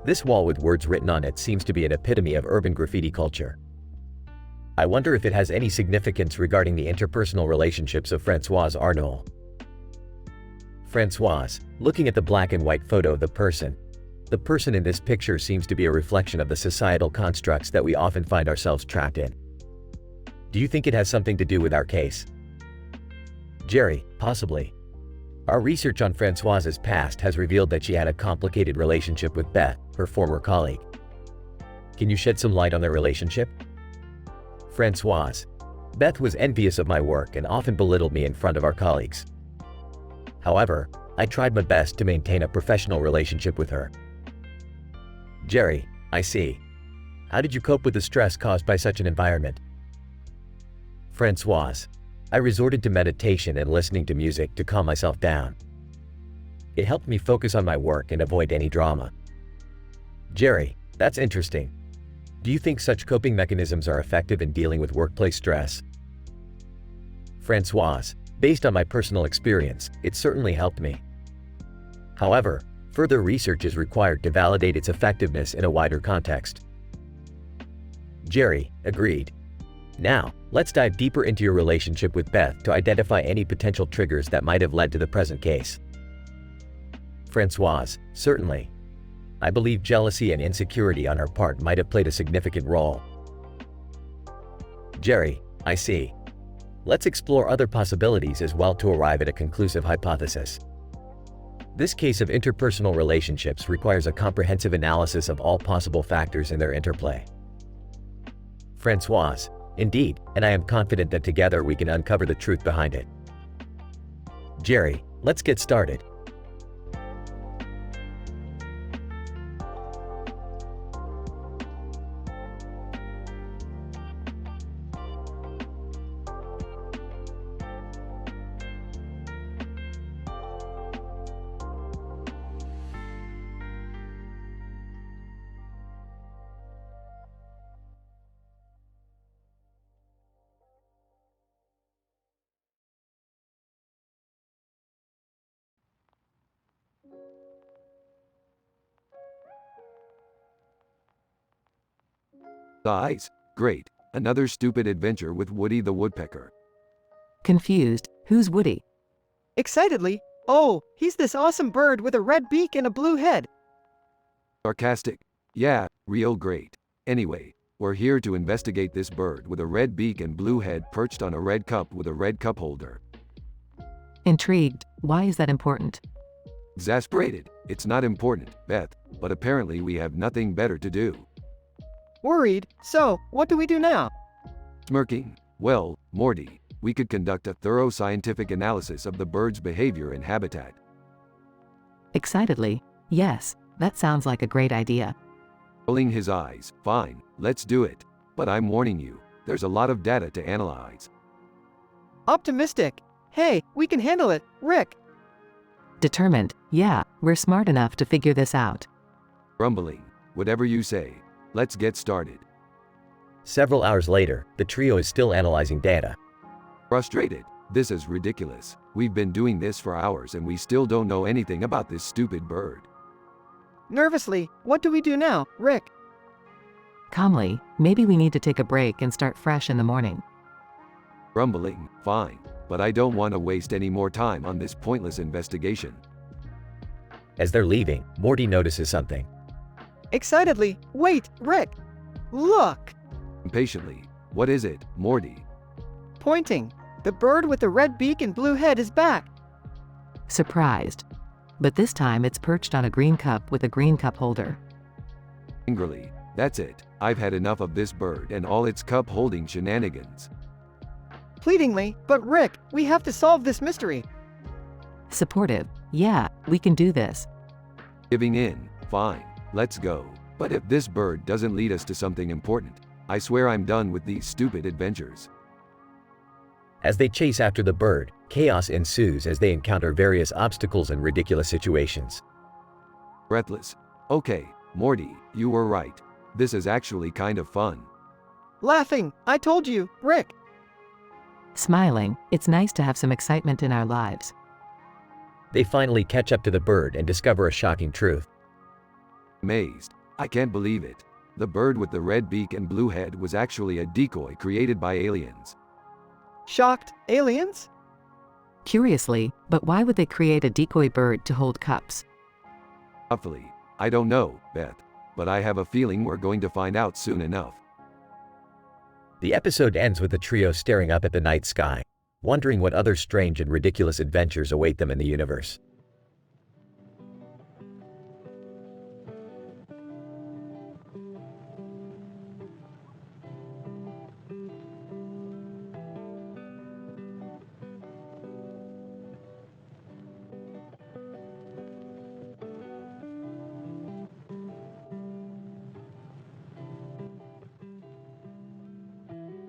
This wall with words written on it seems to be an epitome of urban graffiti culture. I wonder if it has any significance regarding the interpersonal relationships of Françoise Arnould. Françoise, looking at the black and white photo of the person. The person in this picture seems to be a reflection of the societal constructs that we often find ourselves trapped in. Do you think it has something to do with our case? Jerry, possibly. Our research on Françoise's past has revealed that she had a complicated relationship with Beth, her former colleague. Can you shed some light on their relationship? Françoise. Beth was envious of my work and often belittled me in front of our colleagues. However, I tried my best to maintain a professional relationship with her. Jerry, I see. How did you cope with the stress caused by such an environment? Françoise. I resorted to meditation and listening to music to calm myself down. It helped me focus on my work and avoid any drama. Jerry, that's interesting. Do you think such coping mechanisms are effective in dealing with workplace stress? Françoise, based on my personal experience, it certainly helped me. However, further research is required to validate its effectiveness in a wider context. Jerry, agreed. Now, let's dive deeper into your relationship with Beth to identify any potential triggers that might have led to the present case. Françoise, certainly. I believe jealousy and insecurity on her part might have played a significant role. Jerry, I see. Let's explore other possibilities as well to arrive at a conclusive hypothesis. This case of interpersonal relationships requires a comprehensive analysis of all possible factors and their interplay. Françoise, indeed, and I am confident that together we can uncover the truth behind it. Jerry, let's get started. Guys, great. Another stupid adventure with Woody the Woodpecker. Confused, who's Woody? Excitedly, oh, he's this awesome bird with a red beak and a blue head. Sarcastic. Yeah, real great. Anyway, we're here to investigate this bird with a red beak and blue head perched on a red cup with a red cup holder. Intrigued, why is that important? Exasperated. It's not important, Beth, but apparently we have nothing better to do. Worried, so, what do we do now? Smirking. Well, Morty, we could conduct a thorough scientific analysis of the bird's behavior and habitat. Excitedly, yes, that sounds like a great idea. Rolling his eyes. Fine, let's do it. But I'm warning you, there's a lot of data to analyze. Optimistic. Hey, we can handle it, Rick. Determined, yeah, we're smart enough to figure this out. Grumbling. Whatever you say. Let's get started. Several hours later, the trio is still analyzing data. Frustrated. This is ridiculous. We've been doing this for hours and we still don't know anything about this stupid bird. Nervously, what do we do now, Rick? Calmly, maybe we need to take a break and start fresh in the morning. Grumbling. Fine, but I don't want to waste any more time on this pointless investigation. As they're leaving, Morty notices something. Excitedly, wait, Rick! Look! Impatiently. What is it, Morty? Pointing. The bird with the red beak and blue head is back. Surprised. But this time it's perched on a green cup with a green cup holder. Angrily. That's it. I've had enough of this bird and all its cup holding shenanigans. Pleadingly, but Rick, we have to solve this mystery. Supportive. Yeah, we can do this. Giving in. Fine. Let's go. But if this bird doesn't lead us to something important, I swear I'm done with these stupid adventures. As they chase after the bird, chaos ensues as they encounter various obstacles and ridiculous situations. Breathless. Okay, Morty, you were right. This is actually kind of fun. Laughing. I told you, Rick. Smiling, it's nice to have some excitement in our lives. They finally catch up to the bird and discover a shocking truth. Amazed. I can't believe it. The bird with the red beak and blue head was actually a decoy created by aliens. Shocked? Aliens? Curiously, but why would they create a decoy bird to hold cups? Hopefully. I don't know, Beth. But I have a feeling we're going to find out soon enough. The episode ends with the trio staring up at the night sky, wondering what other strange and ridiculous adventures await them in the universe.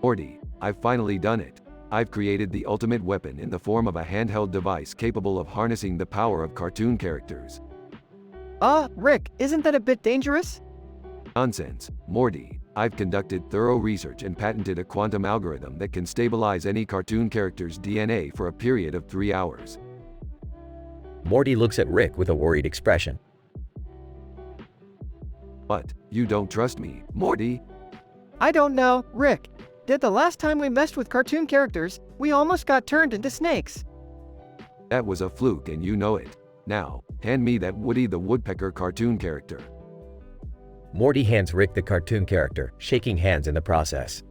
Morty, I've finally done it. I've created the ultimate weapon in the form of a handheld device capable of harnessing the power of cartoon characters. Rick, isn't that a bit dangerous? Nonsense, Morty. I've conducted thorough research and patented a quantum algorithm that can stabilize any cartoon character's DNA for a period of 3 hours. Morty looks at Rick with a worried expression. What? You don't trust me, Morty? I don't know, Rick. Did the last time we messed with cartoon characters, we almost got turned into snakes. That was a fluke and you know it. Now, hand me that Woody the Woodpecker cartoon character. Morty hands Rick the cartoon character, shaking hands in the process.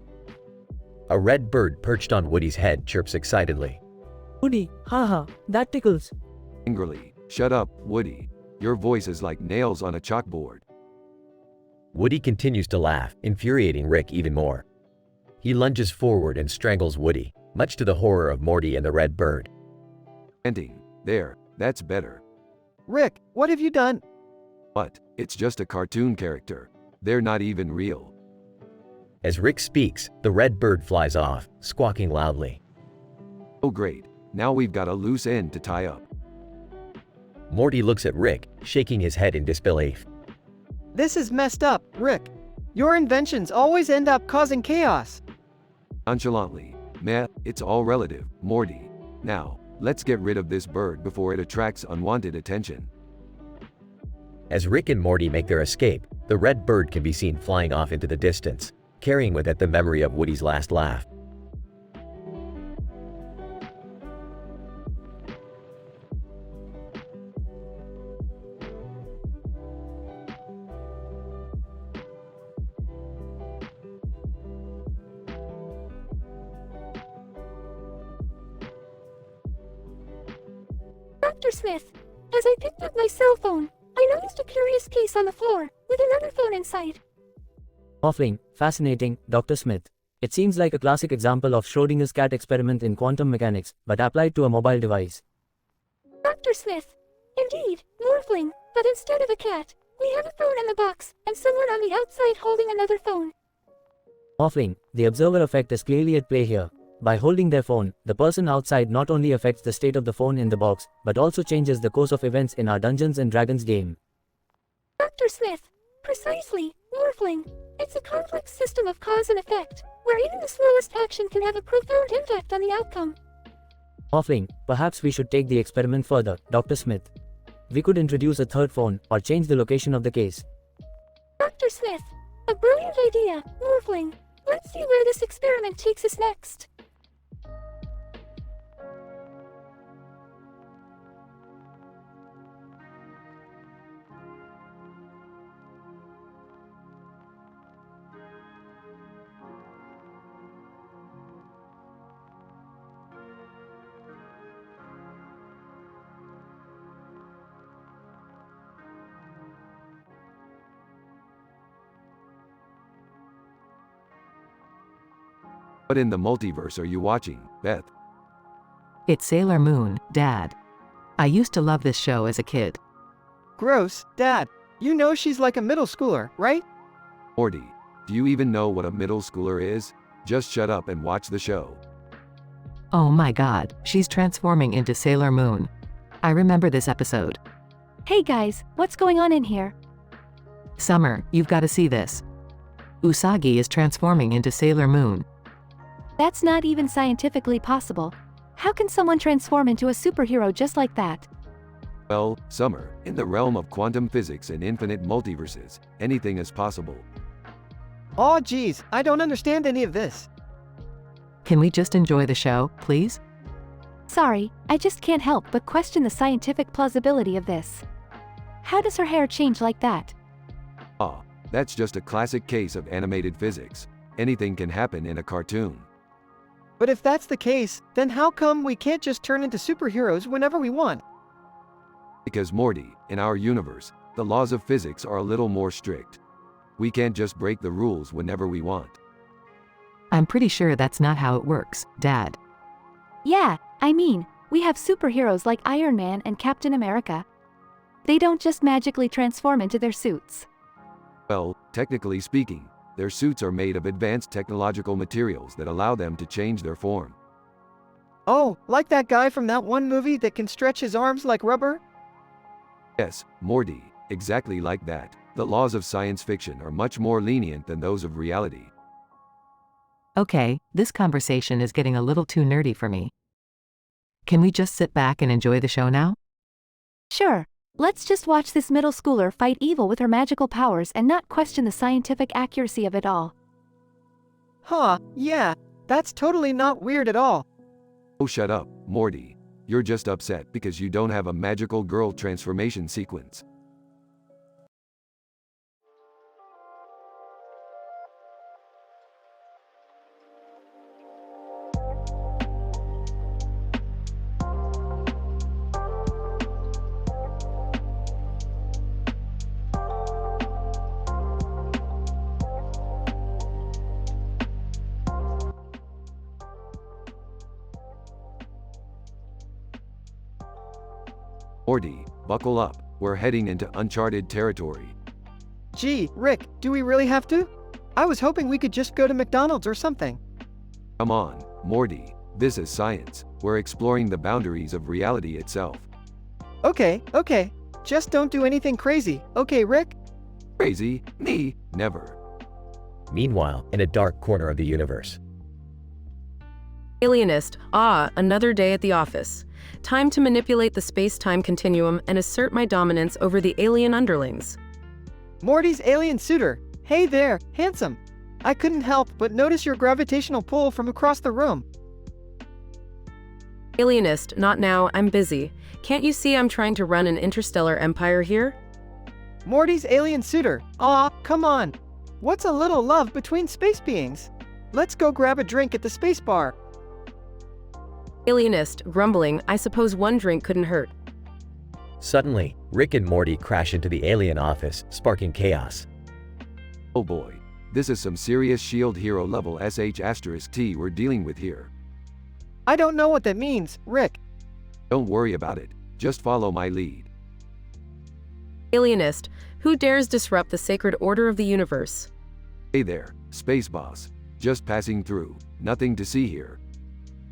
A red bird perched on Woody's head chirps excitedly. Woody, haha, that tickles. Angrily, shut up, Woody. Your voice is like nails on a chalkboard. Woody continues to laugh, infuriating Rick even more. He lunges forward and strangles Woody, much to the horror of Morty and the red bird. Panting. There, that's better. Rick, what have you done? What? It's just a cartoon character. They're not even real. As Rick speaks, the red bird flies off, squawking loudly. Oh great, now we've got a loose end to tie up. Morty looks at Rick, shaking his head in disbelief. This is messed up, Rick. Your inventions always end up causing chaos. Nonchalantly, meh, it's all relative, Morty. Now, let's get rid of this bird before it attracts unwanted attention. As Rick and Morty make their escape, the red bird can be seen flying off into the distance, carrying with it the memory of Woody's last laugh. Dr. Smith, as I picked up my cell phone, I noticed a curious case on the floor, with another phone inside. Offling, fascinating, Dr. Smith. It seems like a classic example of Schrodinger's cat experiment in quantum mechanics, but applied to a mobile device. Dr. Smith, indeed, Morphling, but instead of a cat, we have a phone in the box, and someone on the outside holding another phone. Offling, the observer effect is clearly at play here. By holding their phone, the person outside not only affects the state of the phone in the box, but also changes the course of events in our Dungeons & Dragons game. Dr. Smith, precisely, Morphling. It's a complex system of cause and effect, where even the smallest action can have a profound impact on the outcome. Offling, perhaps we should take the experiment further, Dr. Smith. We could introduce a third phone, or change the location of the case. Dr. Smith, a brilliant idea, Morphling. Let's see where this experiment takes us next. What in the multiverse are you watching, Beth? It's Sailor Moon, Dad. I used to love this show as a kid. Gross, Dad. You know she's like a middle schooler, right? Morty, do you even know what a middle schooler is? Just shut up and watch the show. Oh my god, she's transforming into Sailor Moon. I remember this episode. Hey guys, what's going on in here? Summer, you've got to see this. Usagi is transforming into Sailor Moon. That's not even scientifically possible. How can someone transform into a superhero just like that? Well, Summer, in the realm of quantum physics and infinite multiverses, anything is possible. Aw geez, I don't understand any of this. Can we just enjoy the show, please? Sorry, I just can't help but question the scientific plausibility of this. How does her hair change like that? Ah, that's just a classic case of animated physics. Anything can happen in a cartoon. But if that's the case, then how come we can't just turn into superheroes whenever we want? Because Morty, in our universe, the laws of physics are a little more strict. We can't just break the rules whenever we want. I'm pretty sure that's not how it works, Dad. Yeah, I mean, we have superheroes like Iron Man and Captain America. They don't just magically transform into their suits. Well, technically speaking, their suits are made of advanced technological materials that allow them to change their form. Oh, like that guy from that one movie that can stretch his arms like rubber? Yes, Morty, exactly like that. The laws of science fiction are much more lenient than those of reality. Okay, this conversation is getting a little too nerdy for me. Can we just sit back and enjoy the show now? Sure, let's just watch this middle schooler fight evil with her magical powers and not question the scientific accuracy of it all. Huh, yeah, that's totally not weird at all. Oh, shut up, Morty. You're just upset because you don't have a magical girl transformation sequence. Morty, buckle up, we're heading into uncharted territory. Gee, Rick, do we really have to? I was hoping we could just go to McDonald's or something. Come on, Morty, this is science. We're exploring the boundaries of reality itself. Okay, just don't do anything crazy, okay, Rick? Crazy? Me? Never. Meanwhile, in a dark corner of the universe. Alienist, another day at the office. Time to manipulate the space-time continuum and assert my dominance over the alien underlings. Morty's alien suitor. Hey there, handsome. I couldn't help but notice your gravitational pull from across the room. Alienist, not now, I'm busy. Can't you see I'm trying to run an interstellar empire here? Morty's alien suitor. Come on. What's a little love between space beings? Let's go grab a drink at the space bar. Alienist, grumbling, I suppose one drink couldn't hurt. Suddenly, Rick and Morty crash into the alien office, sparking chaos. Oh boy, this is some serious SHIELD hero level sh*T we're dealing with here. I don't know what that means, Rick. Don't worry about it, just follow my lead. Alienist, who dares disrupt the sacred order of the universe? Hey there, Space Boss. Just passing through, nothing to see here.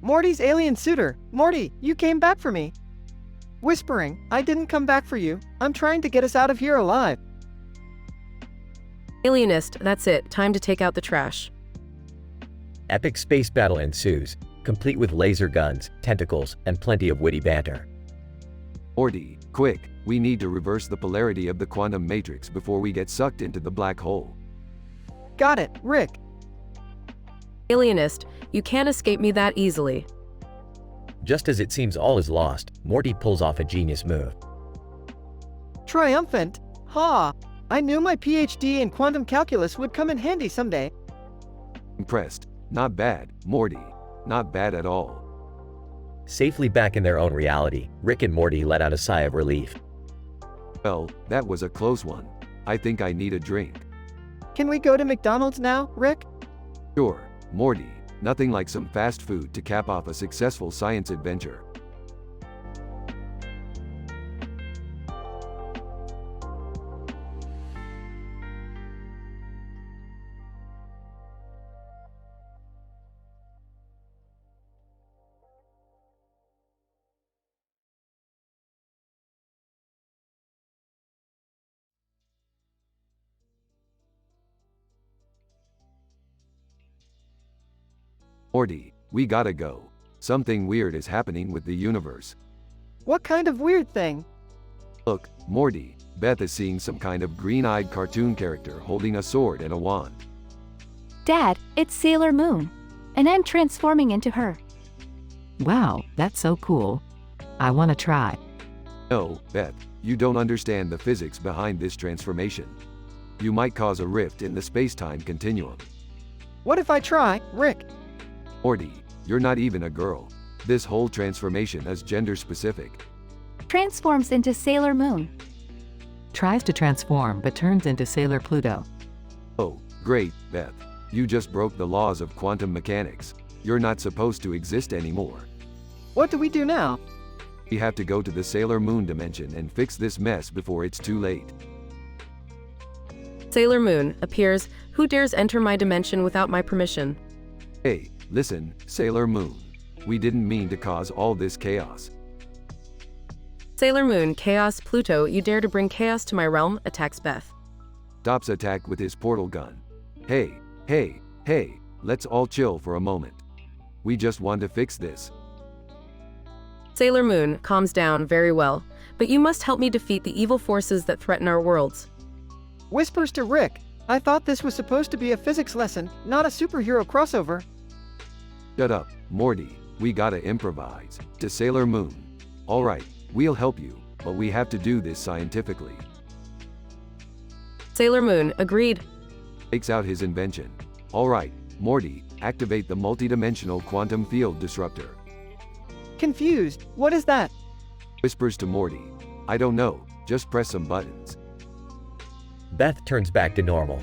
Morty's alien suitor. Morty, you came back for me. Whispering, I didn't come back for you. I'm trying to get us out of here alive. Alienist, that's it, time to take out the trash. Epic space battle ensues, complete with laser guns, tentacles, and plenty of witty banter. Morty, quick, we need to reverse the polarity of the quantum matrix before we get sucked into the black hole. Got it, Rick. Alienist, you can't escape me that easily. Just as it seems all is lost, Morty pulls off a genius move. Triumphant? Ha! I knew my PhD in quantum calculus would come in handy someday. Impressed. Not bad, Morty. Not bad at all. Safely back in their own reality, Rick and Morty let out a sigh of relief. Well, that was a close one. I think I need a drink. Can we go to McDonald's now, Rick? Sure, Morty. Nothing like some fast food to cap off a successful science adventure. Morty, we gotta go. Something weird is happening with the universe. What kind of weird thing? Look, Morty, Beth is seeing some kind of green-eyed cartoon character holding a sword and a wand. Dad, it's Sailor Moon. And I'm transforming into her. Wow, that's so cool. I want to try. No, Beth, you don't understand the physics behind this transformation. You might cause a rift in the space-time continuum. What if I try, Rick? Morty, you're not even a girl. This whole transformation is gender-specific. Transforms into Sailor Moon. Tries to transform but turns into Sailor Pluto. Oh, great, Beth. You just broke the laws of quantum mechanics. You're not supposed to exist anymore. What do we do now? We have to go to the Sailor Moon dimension and fix this mess before it's too late. Sailor Moon appears. Who dares enter my dimension without my permission? Hey, listen, Sailor Moon. We didn't mean to cause all this chaos. Sailor Moon, Chaos, Pluto, you dare to bring chaos to my realm, attacks Beth. Stops attack with his portal gun. Hey, let's all chill for a moment. We just want to fix this. Sailor Moon calms down very well, but you must help me defeat the evil forces that threaten our worlds. Whispers to Rick. I thought this was supposed to be a physics lesson, not a superhero crossover. Shut up, Morty. We gotta improvise. To Sailor Moon. Alright, we'll help you, but we have to do this scientifically. Sailor Moon agreed. Takes out his invention. Alright, Morty, activate the multidimensional quantum field disruptor. Confused. What is that? Whispers to Morty. I don't know, just press some buttons. Beth turns back to normal.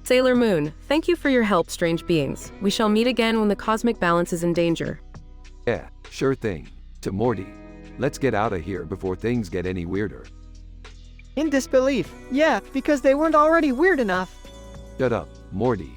Sailor Moon, thank you for your help, strange beings. We shall meet again when the cosmic balance is in danger. Yeah, sure thing. To Morty. Let's get out of here before things get any weirder. In disbelief. Yeah, because they weren't already weird enough. Shut up, Morty.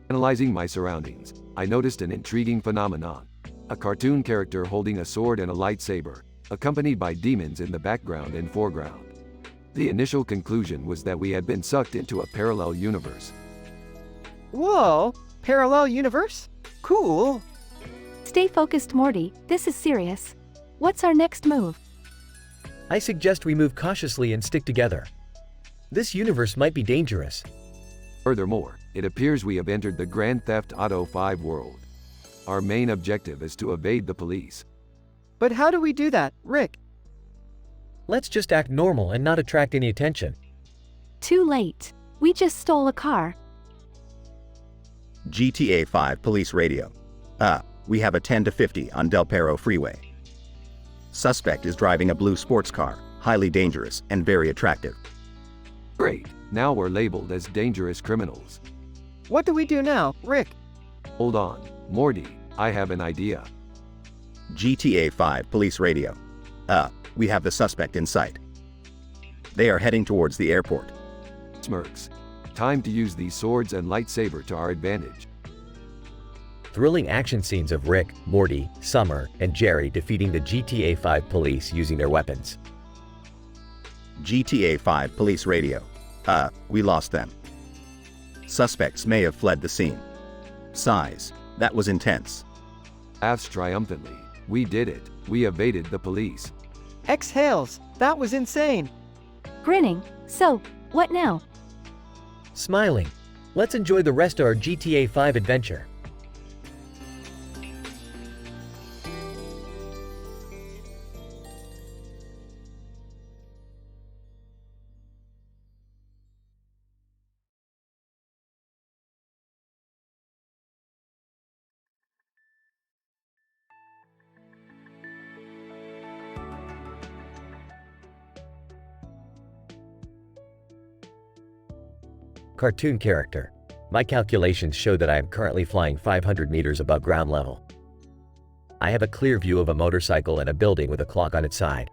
Analyzing my surroundings, I noticed an intriguing phenomenon. A cartoon character holding a sword and a lightsaber, accompanied by demons in the background and foreground. The initial conclusion was that we had been sucked into a parallel universe. Whoa! Parallel universe? Cool! Stay focused, Morty. This is serious. What's our next move? I suggest we move cautiously and stick together. This universe might be dangerous. Furthermore, it appears we have entered the Grand Theft Auto 5 world. Our main objective is to evade the police. But how do we do that, Rick? Let's just act normal and not attract any attention. Too late. We just stole a car. GTA 5 Police Radio. We have a 10 to 50 on Del Perro Freeway. Suspect is driving a blue sports car, highly dangerous and very attractive. Great, now we're labeled as dangerous criminals. What do we do now, Rick? Hold on, Morty, I have an idea. GTA 5 Police Radio. We have the suspect in sight. They are heading towards the airport. Smirks. Time to use these swords and lightsaber to our advantage. Thrilling action scenes of Rick, Morty, Summer, and Jerry defeating the GTA 5 police using their weapons. GTA 5 Police Radio. We lost them. Suspects may have fled the scene. Size. That was intense. Laughs triumphantly. We did it. We evaded the police. Exhales. That was insane. Grinning. So, what now? Smiling. Let's enjoy the rest of our GTA 5 adventure. Cartoon character. My calculations show that I am currently flying 500 meters above ground level. I have a clear view of a motorcycle and a building with a clock on its side.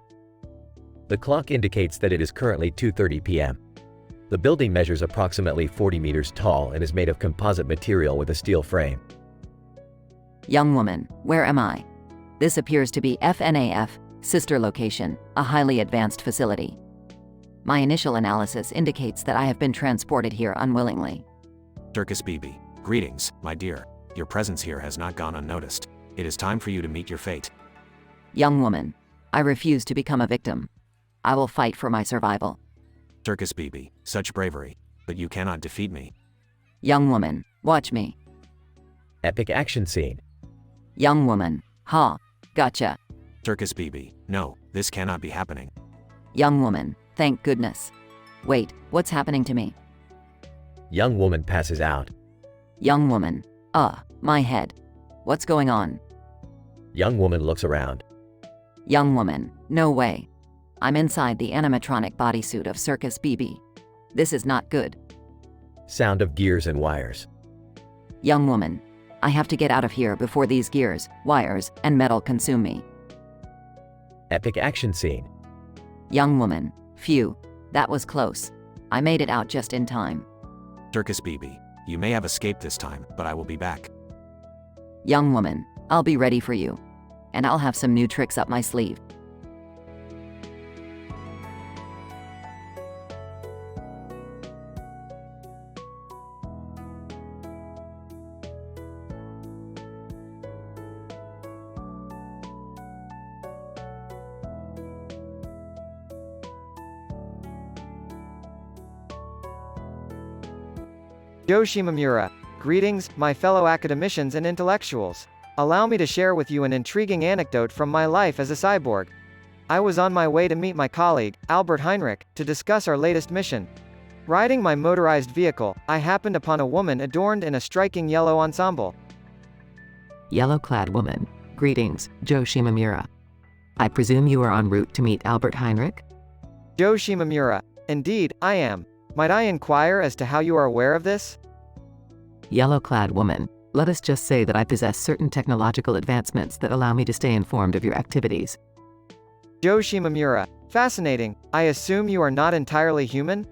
The clock indicates that it is currently 2:30 p.m. The building measures approximately 40 meters tall and is made of composite material with a steel frame. Young woman, where am I? This appears to be FNAF, sister location, a highly advanced facility. My initial analysis indicates that I have been transported here unwillingly. Circus BB, greetings, my dear. Your presence here has not gone unnoticed. It is time for you to meet your fate. Young woman, I refuse to become a victim. I will fight for my survival. Circus BB, such bravery, but you cannot defeat me. Young woman, watch me. Epic action scene. Young woman, ha, gotcha. Circus BB, no, this cannot be happening. Young woman, thank goodness. Wait, what's happening to me? Young woman passes out. Young woman, my head. What's going on? Young woman looks around. Young woman, no way. I'm inside the animatronic bodysuit of Circus BB. This is not good. Sound of gears and wires. Young woman, I have to get out of here before these gears, wires, and metal consume me. Epic action scene. Young woman, phew, that was close. I made it out just in time. Circus BB, you may have escaped this time, but I will be back. Young woman, I'll be ready for you. And I'll have some new tricks up my sleeve. Joe Shimamura. Greetings, my fellow academicians and intellectuals. Allow me to share with you an intriguing anecdote from my life as a cyborg. I was on my way to meet my colleague, Albert Heinrich, to discuss our latest mission. Riding my motorized vehicle, I happened upon a woman adorned in a striking yellow ensemble. Yellow-clad woman. Greetings, Joe Shimamura. I presume you are en route to meet Albert Heinrich? Joe Shimamura. Indeed, I am. Might I inquire as to how you are aware of this? Yellow-clad woman. Let us just say that I possess certain technological advancements that allow me to stay informed of your activities. Joe Shimamura. Fascinating. I assume you are not entirely human?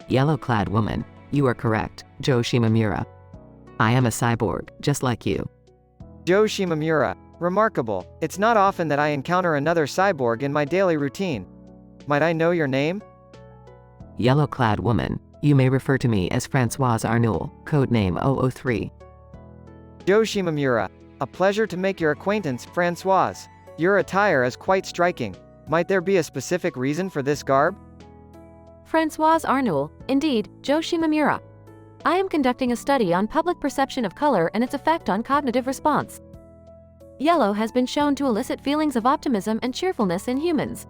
Yellow-clad woman. You are correct, Joe Shimamura. I am a cyborg, just like you. Joe Shimamura. Remarkable. It's not often that I encounter another cyborg in my daily routine. Might I know your name? Yellow-clad woman. You may refer to me as Francoise Arnoul, codename 003. Joe Shimamura. A pleasure to make your acquaintance, Francoise. Your attire is quite striking. Might there be a specific reason for this garb? Francoise Arnoul, indeed, Joe Shimamura. I am conducting a study on public perception of color and its effect on cognitive response. Yellow has been shown to elicit feelings of optimism and cheerfulness in humans.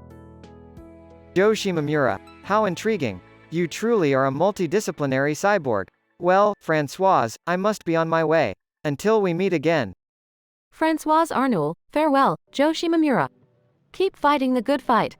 Joe Shimamura. How intriguing. You truly are a multidisciplinary cyborg. Well, Francoise, I must be on my way. Until we meet again. Francoise Arnoul, farewell, Joe Shimamura. Keep fighting the good fight.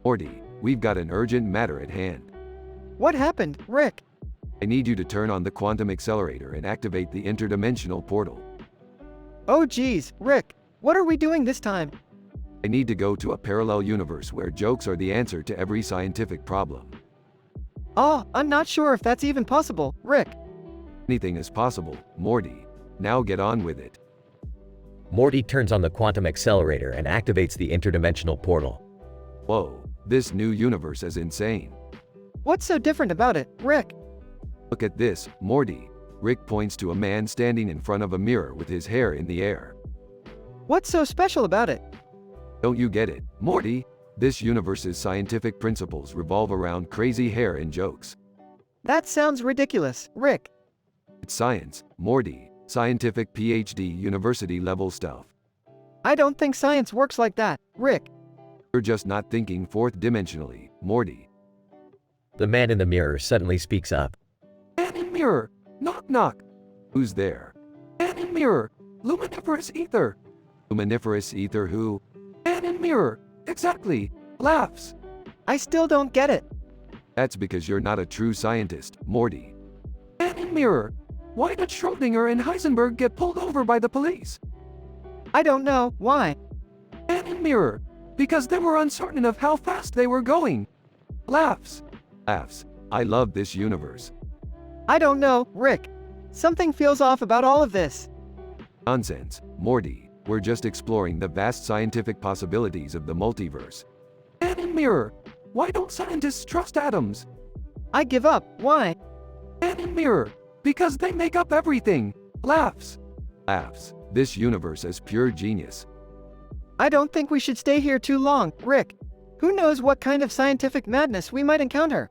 Morty, we've got an urgent matter at hand. What happened, Rick? I need you to turn on the quantum accelerator and activate the interdimensional portal. Oh geez, Rick. What are we doing this time? I need to go to a parallel universe where jokes are the answer to every scientific problem. Oh, I'm not sure if that's even possible, Rick. Anything is possible, Morty. Now get on with it. Morty turns on the quantum accelerator and activates the interdimensional portal. Whoa, this new universe is insane. What's so different about it, Rick? Look at this, Morty. Rick points to a man standing in front of a mirror with his hair in the air. What's so special about it? Don't you get it, Morty? This universe's scientific principles revolve around crazy hair and jokes. That sounds ridiculous, Rick. It's science, Morty. Scientific PhD university level stuff. I don't think science works like that, Rick. You're just not thinking fourth dimensionally, Morty. The man in the mirror suddenly speaks up. Man in mirror, Knock knock. Who's there? Man in mirror. Luminiferous ether. Luminiferous ether who? Man in mirror. Exactly. Laughs. I still don't get it. That's because you're not a true scientist, Morty. Man in mirror. Why did Schrödinger and Heisenberg get pulled over by the police? I don't know. Why? Man in mirror. Because they were uncertain of how fast they were going. Laughs. Laughs. I love this universe. I don't know, Rick. Something feels off about all of this. Nonsense, Morty. We're just exploring the vast scientific possibilities of the multiverse. Man in mirror. Why don't scientists trust atoms? I give up. Why? Man in mirror. Because they make up everything. Laughs. Laughs. This universe is pure genius. I don't think we should stay here too long, Rick. Who knows what kind of scientific madness we might encounter?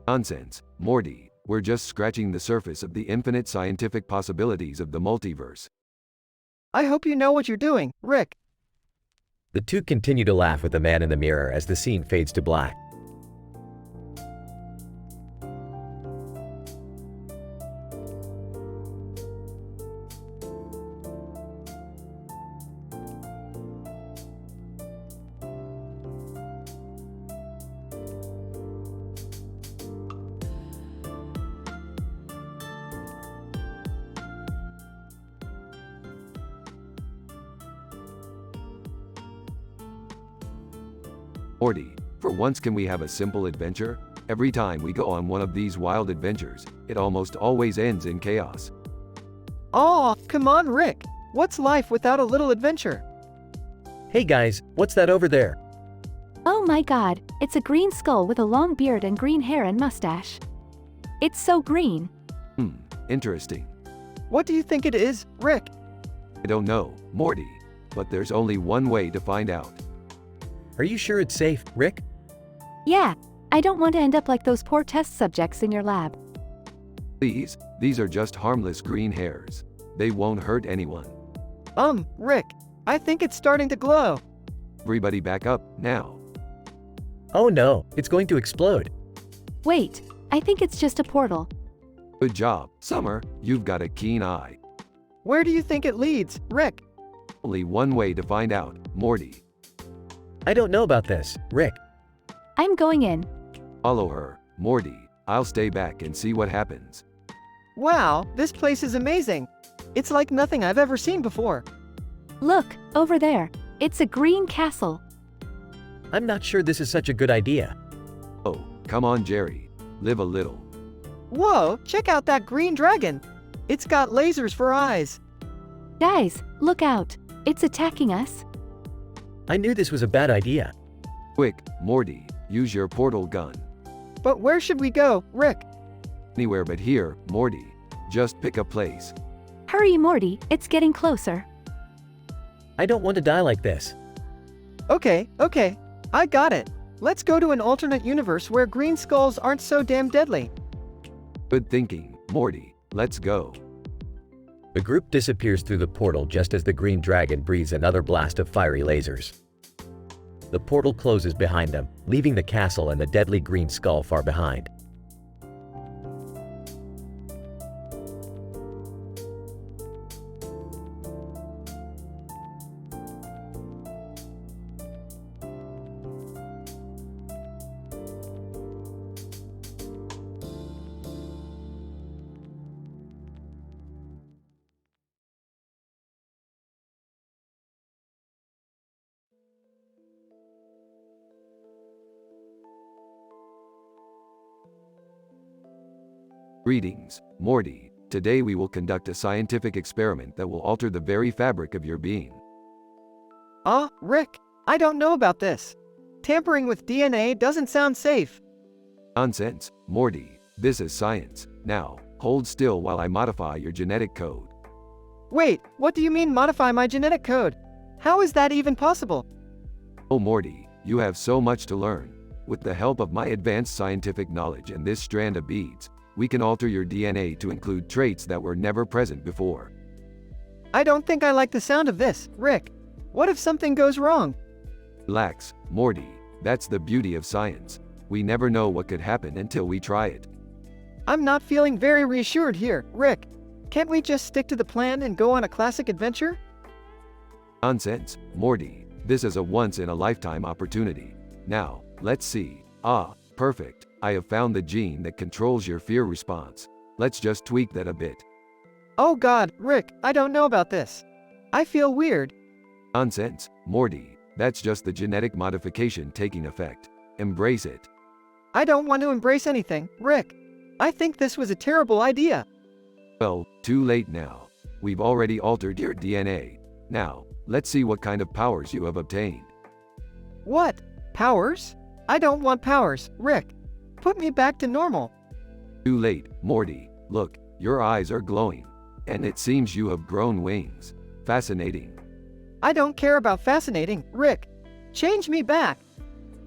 Nonsense, Morty. We're just scratching the surface of the infinite scientific possibilities of the multiverse. I hope you know what you're doing, Rick. The two continue to laugh with the man in the mirror as the scene fades to black. Morty, for once can we have a simple adventure? Every time we go on one of these wild adventures, it almost always ends in chaos. Aw, come on, Rick. What's life without a little adventure? Hey guys, what's that over there? Oh my god, it's a green skull with a long beard and green hair and mustache. It's so green. Interesting. What do you think it is, Rick? I don't know, Morty, but there's only one way to find out. Are you sure it's safe, Rick? Yeah, I don't want to end up like those poor test subjects in your lab. Please, these are just harmless green hairs. They won't hurt anyone. Rick, I think it's starting to glow. Everybody back up, now. Oh no, it's going to explode. Wait, I think it's just a portal. Good job, Summer, you've got a keen eye. Where do you think it leads, Rick? Only one way to find out, Morty. I don't know about this, Rick. I'm going in. Follow her, Morty. I'll stay back and see what happens. Wow, this place is amazing. It's like nothing I've ever seen before. Look, over there. It's a green castle. I'm not sure this is such a good idea. Oh, come on, Jerry. Live a little. Whoa, check out that green dragon. It's got lasers for eyes. Guys, look out. It's attacking us. I knew this was a bad idea. Quick, Morty, use your portal gun. But where should we go, Rick? Anywhere but here, Morty. Just pick a place. Hurry, Morty, it's getting closer. I don't want to die like this. Okay, I got it. Let's go to an alternate universe where green skulls aren't so damn deadly. Good thinking, Morty. Let's go. The group disappears through the portal just as the green dragon breathes another blast of fiery lasers. The portal closes behind them, leaving the castle and the deadly green skull far behind. Greetings, Morty. Today we will conduct a scientific experiment that will alter the very fabric of your being. Rick, I don't know about this. Tampering with DNA doesn't sound safe. Nonsense, Morty. This is science. Now, hold still while I modify your genetic code. Wait, what do you mean modify my genetic code? How is that even possible? Oh Morty, you have so much to learn. With the help of my advanced scientific knowledge and this strand of beads, we can alter your DNA to include traits that were never present before. I don't think I like the sound of this, Rick. What if something goes wrong? Relax, Morty. That's the beauty of science. We never know what could happen until we try it. I'm not feeling very reassured here, Rick. Can't we just stick to the plan and go on a classic adventure? Nonsense, Morty. This is a once-in-a-lifetime opportunity. Now, let's see. Ah, perfect. I have found the gene that controls your fear response. Let's just tweak that a bit. Oh God, Rick, I don't know about this. I feel weird. Nonsense, Morty. That's just the genetic modification taking effect. Embrace it. I don't want to embrace anything, Rick. I think this was a terrible idea. Well, too late now. We've already altered your DNA. Now, let's see what kind of powers you have obtained. What? Powers? I don't want powers, Rick. Put me back to normal. Too late, Morty. Look, your eyes are glowing. And it seems you have grown wings. Fascinating. I don't care about fascinating, Rick. Change me back.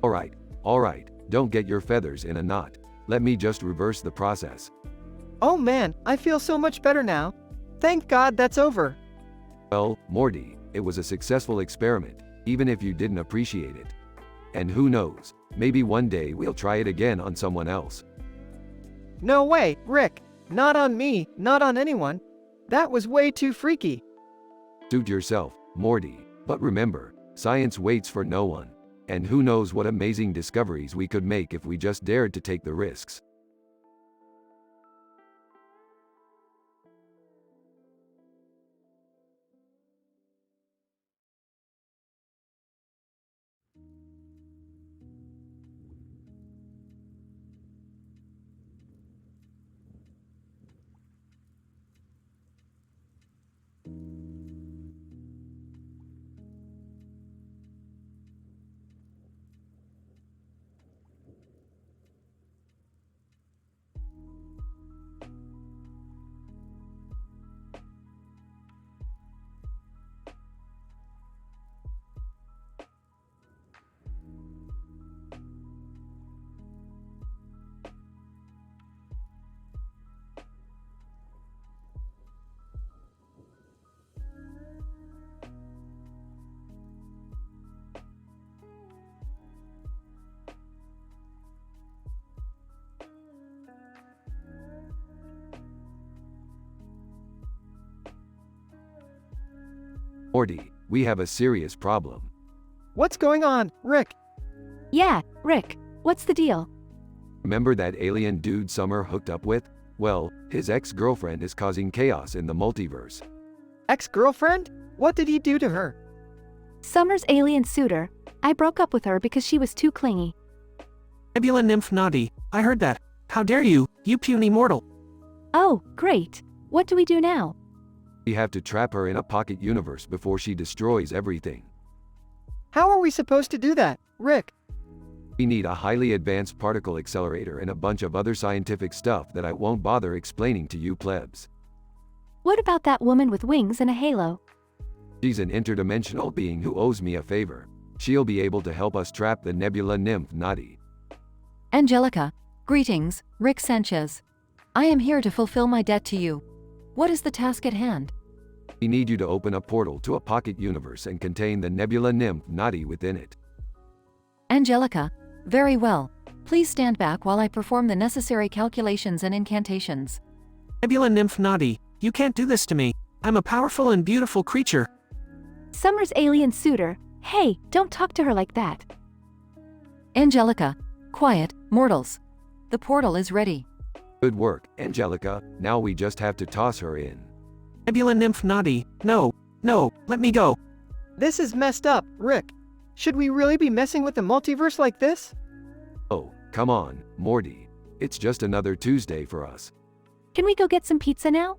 Alright. Don't get your feathers in a knot. Let me just reverse the process. Oh man, I feel so much better now. Thank God that's over. Well, Morty, it was a successful experiment, even if you didn't appreciate it. And who knows, maybe one day we'll try it again on someone else. No way, Rick. Not on me, not on anyone. That was way too freaky. Suit yourself, Morty. But remember, science waits for no one. And who knows what amazing discoveries we could make if we just dared to take the risks. Morty, we have a serious problem. What's going on, Rick? Yeah, Rick, what's the deal? Remember that alien dude Summer hooked up with? Well, his ex-girlfriend is causing chaos in the multiverse. Ex-girlfriend? What did he do to her? Summer's alien suitor. I broke up with her because she was too clingy. Nebula Nymph Naughty, I heard that. How dare you, you puny mortal. Oh, great. What do we do now? We have to trap her in a pocket universe before she destroys everything. How are we supposed to do that, Rick? We need a highly advanced particle accelerator and a bunch of other scientific stuff that I won't bother explaining to you plebs. What about that woman with wings and a halo? She's an interdimensional being who owes me a favor. She'll be able to help us trap the Nebula Nymph Naughty. Angelica, greetings, Rick Sanchez. I am here to fulfill my debt to you. What is the task at hand? We need you to open a portal to a pocket universe and contain the Nebula Nymph Naughty within it. Angelica, very well. Please stand back while I perform the necessary calculations and incantations. Nebula Nymph Naughty, you can't do this to me. I'm a powerful and beautiful creature. Summer's alien suitor. Hey, don't talk to her like that. Angelica, quiet, mortals. The portal is ready. Good work, Angelica. Now we just have to toss her in. Nebula Nymph Naughty, no, let me go. This is messed up, Rick. Should we really be messing with the multiverse like this? Oh, come on, Morty. It's just another Tuesday for us. Can we go get some pizza now?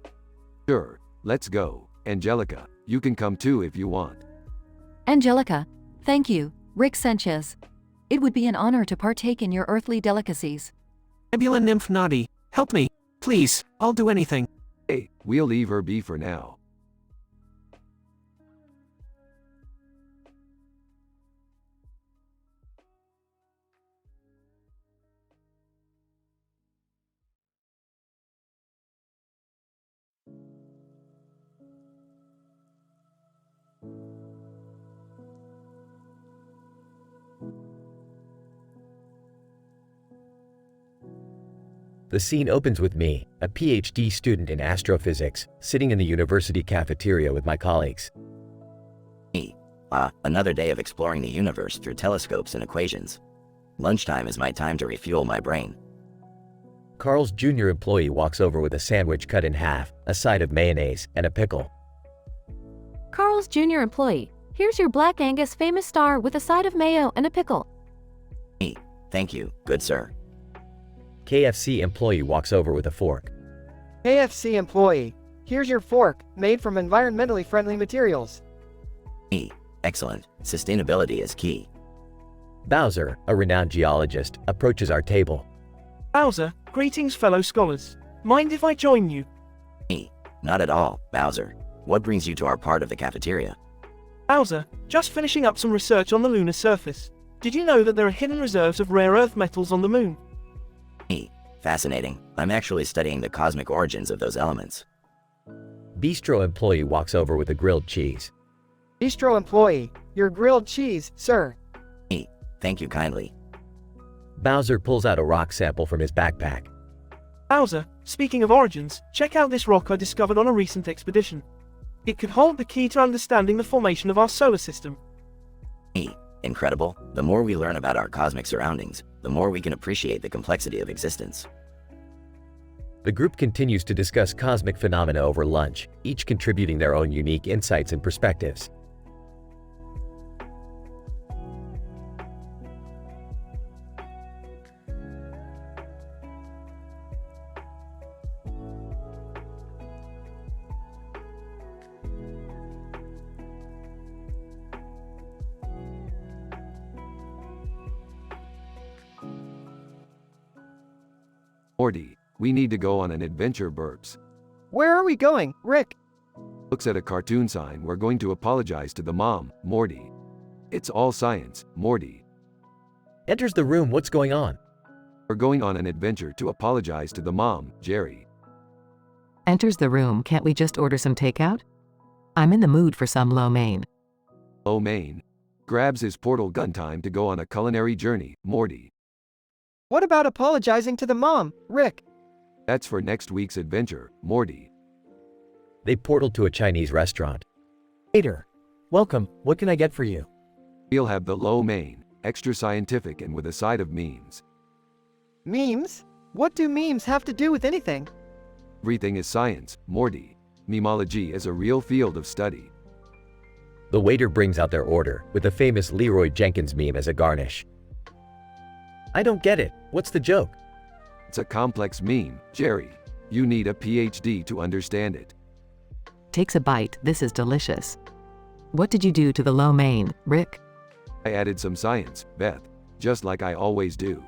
Sure, let's go. Angelica, you can come too if you want. Angelica, thank you, Rick Sanchez. It would be an honor to partake in your earthly delicacies. Nebula Nymph Naughty, help me, please, I'll do anything. Hey, we'll leave her be for now. The scene opens with me, a PhD student in astrophysics, sitting in the university cafeteria with my colleagues. Another day of exploring the universe through telescopes and equations. Lunchtime is my time to refuel my brain. Carl's junior employee walks over with a sandwich cut in half, a side of mayonnaise, and a pickle. Carl's junior employee, here's your Black Angus famous star with a side of mayo and a pickle. Thank you, good sir. KFC employee walks over with a fork. KFC employee, here's your fork, made from environmentally friendly materials. Excellent. Sustainability is key. Bowser, a renowned geologist, approaches our table. Bowser, greetings fellow scholars. Mind if I join you? Not at all, Bowser. What brings you to our part of the cafeteria? Bowser, just finishing up some research on the lunar surface. Did you know that there are hidden reserves of rare earth metals on the moon? Fascinating. I'm actually studying the cosmic origins of those elements. Bistro employee walks over with a grilled cheese. Bistro employee, your grilled cheese, sir. Thank you kindly. Bowser pulls out a rock sample from his backpack. Bowser, speaking of origins, check out this rock I discovered on a recent expedition. It could hold the key to understanding the formation of our solar system. Incredible. The more we learn about our cosmic surroundings, the more we can appreciate the complexity of existence. The group continues to discuss cosmic phenomena over lunch, each contributing their own unique insights and perspectives. Morty, we need to go on an adventure, burps. Where are we going, Rick? Looks at a cartoon sign. We're going to apologize to the mom, Morty. It's all science, Morty. Enters the room. What's going on? We're going on an adventure to apologize to the mom, Jerry. Enters the room. Can't we just order some takeout? I'm in the mood for some lo mein. Lo mein. Grabs his portal gun. Time to go on a culinary journey, Morty. What about apologizing to the mom, Rick? That's for next week's adventure, Morty. They portal to a Chinese restaurant. Waiter, welcome. What can I get for you? We'll have the lo mein, extra scientific and with a side of memes. Memes? What do memes have to do with anything? Everything is science, Morty. Memology is a real field of study. The waiter brings out their order, with the famous Leroy Jenkins meme as a garnish. I don't get it. What's the joke? It's a complex meme, Jerry. You need a PhD to understand it. Takes a bite. This is delicious. What did you do to the lo mein, Rick? I added some science, Beth. Just like I always do.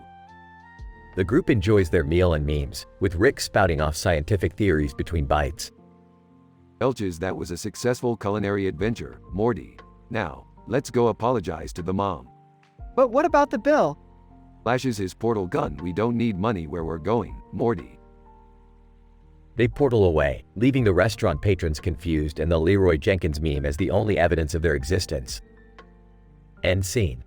The group enjoys their meal and memes, with Rick spouting off scientific theories between bites. Belches, that was a successful culinary adventure, Morty. Now, let's go apologize to the mom. But what about the bill? Flashes his portal gun. We don't need money where we're going, Morty. They portal away, leaving the restaurant patrons confused and the Leroy Jenkins meme as the only evidence of their existence. End scene.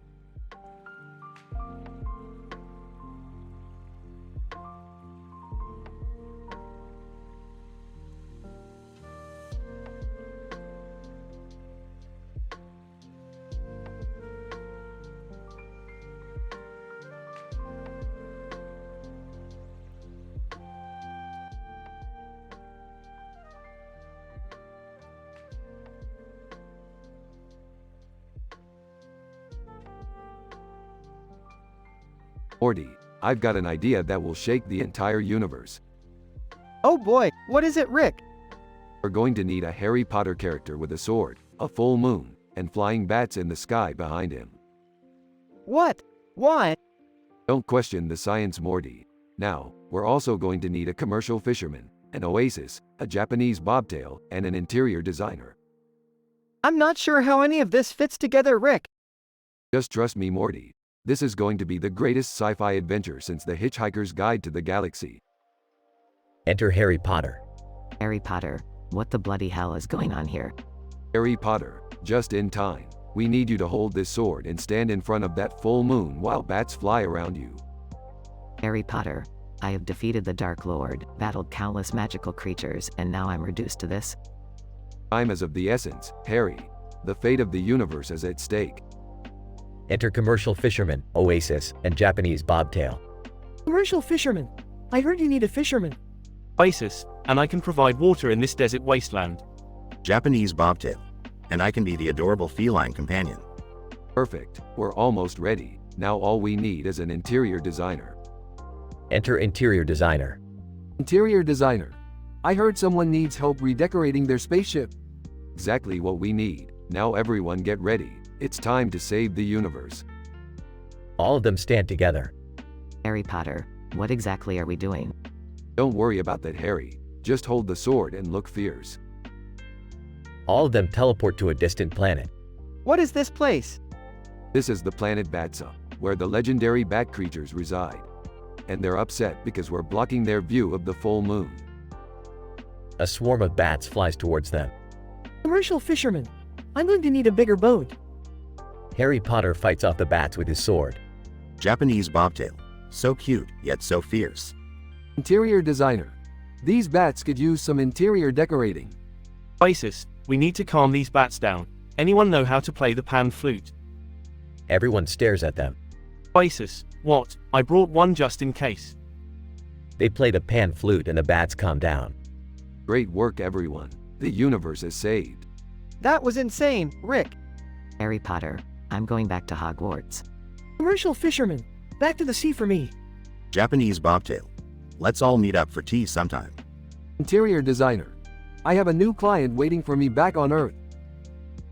Morty, I've got an idea that will shake the entire universe. Oh boy, what is it, Rick? We're going to need a Harry Potter character with a sword, a full moon, and flying bats in the sky behind him. What? Why? Don't question the science, Morty. Now, we're also going to need a commercial fisherman, an oasis, a Japanese bobtail, and an interior designer. I'm not sure how any of this fits together, Rick. Just trust me, Morty. This is going to be the greatest sci-fi adventure since The Hitchhiker's Guide to the Galaxy. Enter Harry Potter. Harry Potter, what the bloody hell is going on here? Harry Potter, just in time. We need you to hold this sword and stand in front of that full moon while bats fly around you. Harry Potter, I have defeated the Dark Lord, battled countless magical creatures, and now I'm reduced to this? Time is of the essence, Harry. The fate of the universe is at stake. Enter commercial fisherman, Oasis, and Japanese bobtail. Commercial fisherman. I heard you need a fisherman. Oasis, and I can provide water in this desert wasteland. Japanese bobtail. And I can be the adorable feline companion. Perfect. We're almost ready. Now all we need is an interior designer. Enter interior designer. Interior designer. I heard someone needs help redecorating their spaceship. Exactly what we need. Now everyone get ready. It's time to save the universe. All of them stand together. Harry Potter, what exactly are we doing? Don't worry about that, Harry. Just hold the sword and look fierce. All of them teleport to a distant planet. What is this place? This is the planet Batsa, where the legendary bat creatures reside. And they're upset because we're blocking their view of the full moon. A swarm of bats flies towards them. Commercial fisherman. I'm going to need a bigger boat. Harry Potter fights off the bats with his sword. Japanese bobtail. So cute, yet so fierce. Interior designer. These bats could use some interior decorating. Oasis, we need to calm these bats down. Anyone know how to play the pan flute? Everyone stares at them. Oasis, what? I brought one just in case. They play the pan flute and the bats calm down. Great work, everyone. The universe is saved. That was insane, Rick. Harry Potter, I'm going back to Hogwarts. Commercial fisherman. Back to the sea for me. Japanese bobtail. Let's all meet up for tea sometime. Interior designer. I have a new client waiting for me back on Earth.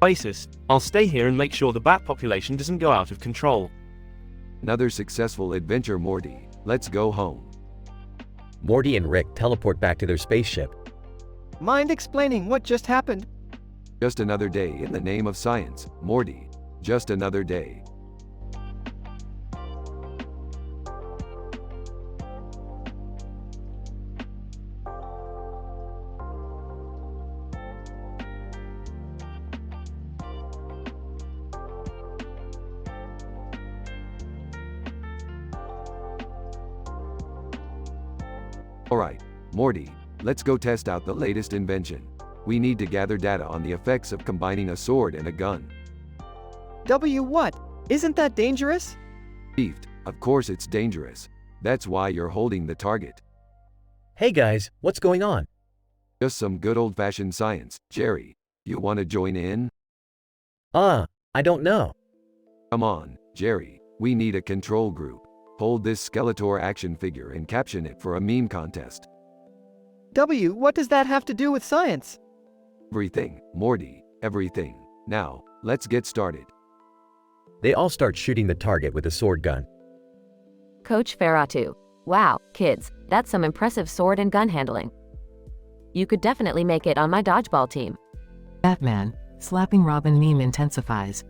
Oasis, I'll stay here and make sure the bat population doesn't go out of control. Another successful adventure, Morty. Let's go home. Morty and Rick teleport back to their spaceship. Mind explaining what just happened? Just another day in the name of science, Morty. Just another day. Alright, Morty, let's go test out the latest invention. We need to gather data on the effects of combining a sword and a gun. What? Isn't that dangerous? Beefed, of course it's dangerous. That's why you're holding the target. Hey guys, what's going on? Just some good old-fashioned science, Jerry. You want to join in? I don't know. Come on, Jerry. We need a control group. Hold this Skeletor action figure and caption it for a meme contest. What does that have to do with science? Everything, Morty, everything. Now, let's get started. They all start shooting the target with a sword gun. Coach Ferratu. Wow, kids, that's some impressive sword and gun handling. You could definitely make it on my dodgeball team. Batman, slapping Robin meme intensifies.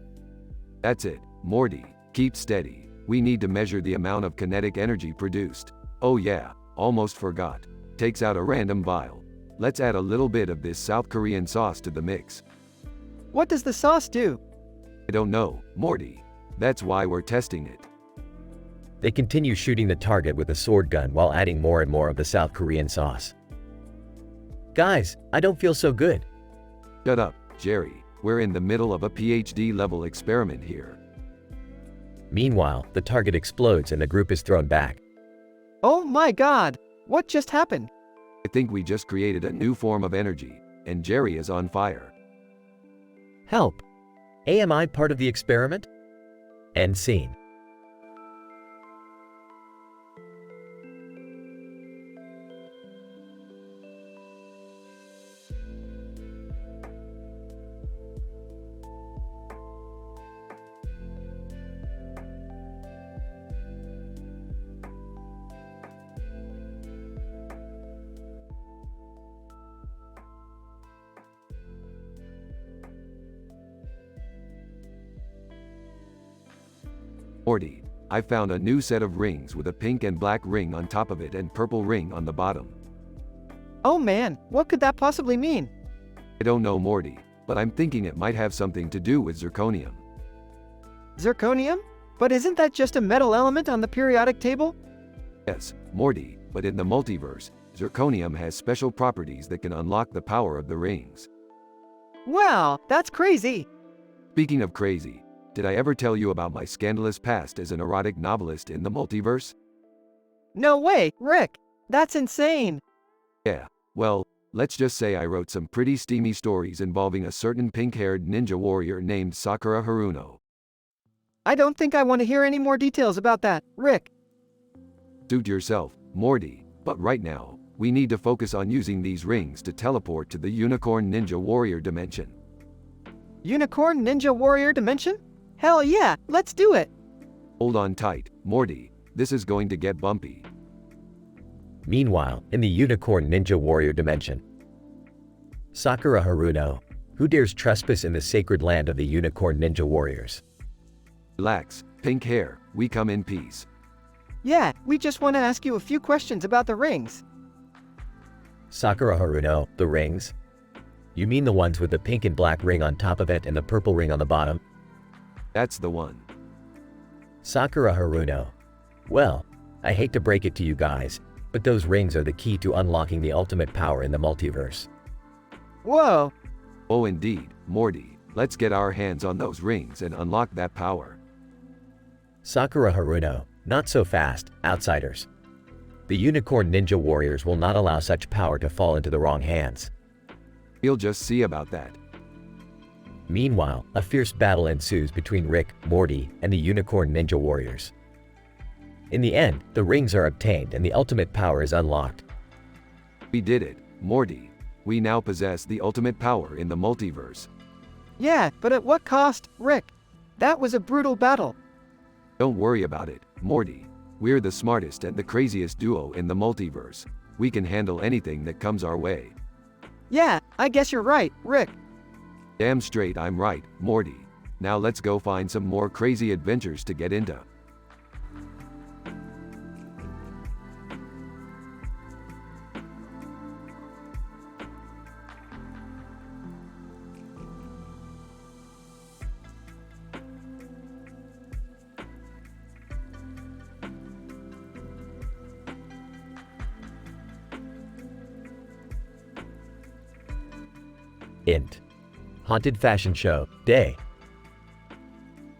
That's it, Morty, keep steady. We need to measure the amount of kinetic energy produced. Oh yeah, almost forgot. Takes out a random vial. Let's add a little bit of this South Korean sauce to the mix. What does the sauce do? I don't know, Morty. That's why we're testing it. They continue shooting the target with a sword gun while adding more and more of the South Korean sauce. Guys, I don't feel so good. Shut up, Jerry. We're in the middle of a PhD level experiment here. Meanwhile, the target explodes and the group is thrown back. Oh my god! What just happened? I think we just created a new form of energy, and Jerry is on fire. Help! Am I part of the experiment? End scene. Morty, I found a new set of rings with a pink and black ring on top of it and purple ring on the bottom. Oh man, what could that possibly mean? I don't know, Morty, but I'm thinking it might have something to do with zirconium. Zirconium? But isn't that just a metal element on the periodic table? Yes, Morty, but in the multiverse, zirconium has special properties that can unlock the power of the rings. Wow, that's crazy! Speaking of crazy, did I ever tell you about my scandalous past as an erotic novelist in the multiverse? No way, Rick! That's insane! Yeah, well, let's just say I wrote some pretty steamy stories involving a certain pink-haired ninja warrior named Sakura Haruno. I don't think I want to hear any more details about that, Rick. Suit yourself, Morty, but right now, we need to focus on using these rings to teleport to the Unicorn Ninja Warrior dimension. Unicorn Ninja Warrior dimension? Hell yeah, let's do it! Hold on tight, Morty, this is going to get bumpy. Meanwhile, in the Unicorn Ninja Warrior dimension, Sakura Haruno, who dares trespass in the sacred land of the Unicorn Ninja Warriors? Relax, pink hair, we come in peace. Yeah, we just want to ask you a few questions about the rings. Sakura Haruno, the rings? You mean the ones with the pink and black ring on top of it and the purple ring on the bottom? That's the one. Sakura Haruno. Well, I hate to break it to you guys, but those rings are the key to unlocking the ultimate power in the multiverse. Whoa! Oh indeed, Morty, let's get our hands on those rings and unlock that power. Sakura Haruno, not so fast, outsiders. The Unicorn Ninja Warriors will not allow such power to fall into the wrong hands. We'll just see about that. Meanwhile, a fierce battle ensues between Rick, Morty, and the Unicorn Ninja Warriors. In the end, the rings are obtained and the ultimate power is unlocked. We did it, Morty. We now possess the ultimate power in the multiverse. Yeah, but at what cost, Rick? That was a brutal battle. Don't worry about it, Morty. We're the smartest and the craziest duo in the multiverse. We can handle anything that comes our way. Yeah, I guess you're right, Rick. Damn straight I'm right, Morty. Now let's go find some more crazy adventures to get into. Int. Haunted Fashion Show, Day.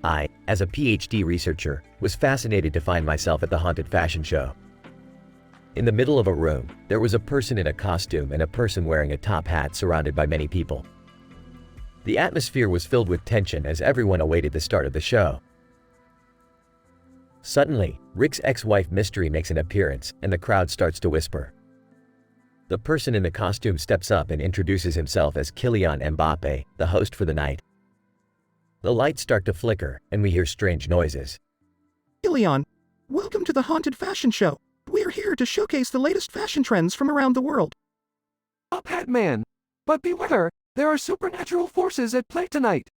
I, as a PhD researcher, was fascinated to find myself at the Haunted Fashion Show. In the middle of a room, there was a person in a costume and a person wearing a top hat surrounded by many people. The atmosphere was filled with tension as everyone awaited the start of the show. Suddenly, Rick's ex-wife Mystery makes an appearance and the crowd starts to whisper. The person in the costume steps up and introduces himself as Kylian Mbappe, the host for the night. The lights start to flicker, and we hear strange noises. Kylian, welcome to the Haunted Fashion Show. We're here to showcase the latest fashion trends from around the world. Top Hat Man! But beware, there are supernatural forces at play tonight.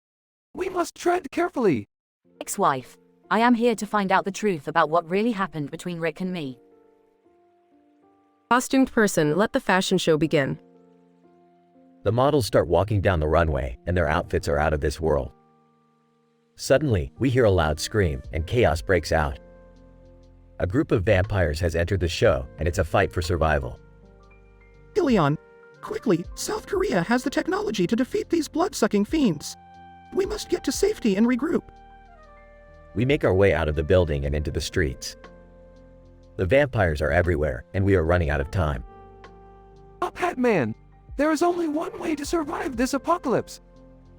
We must tread carefully. Ex-wife, I am here to find out the truth about what really happened between Rick and me. Costumed person, let the fashion show begin. The models start walking down the runway, and their outfits are out of this world. Suddenly, we hear a loud scream, and chaos breaks out. A group of vampires has entered the show, and it's a fight for survival. Kylian, quickly, South Korea has the technology to defeat these blood-sucking fiends. We must get to safety and regroup. We make our way out of the building and into the streets. The vampires are everywhere, and we are running out of time. Top Hat Man! There is only one way to survive this apocalypse.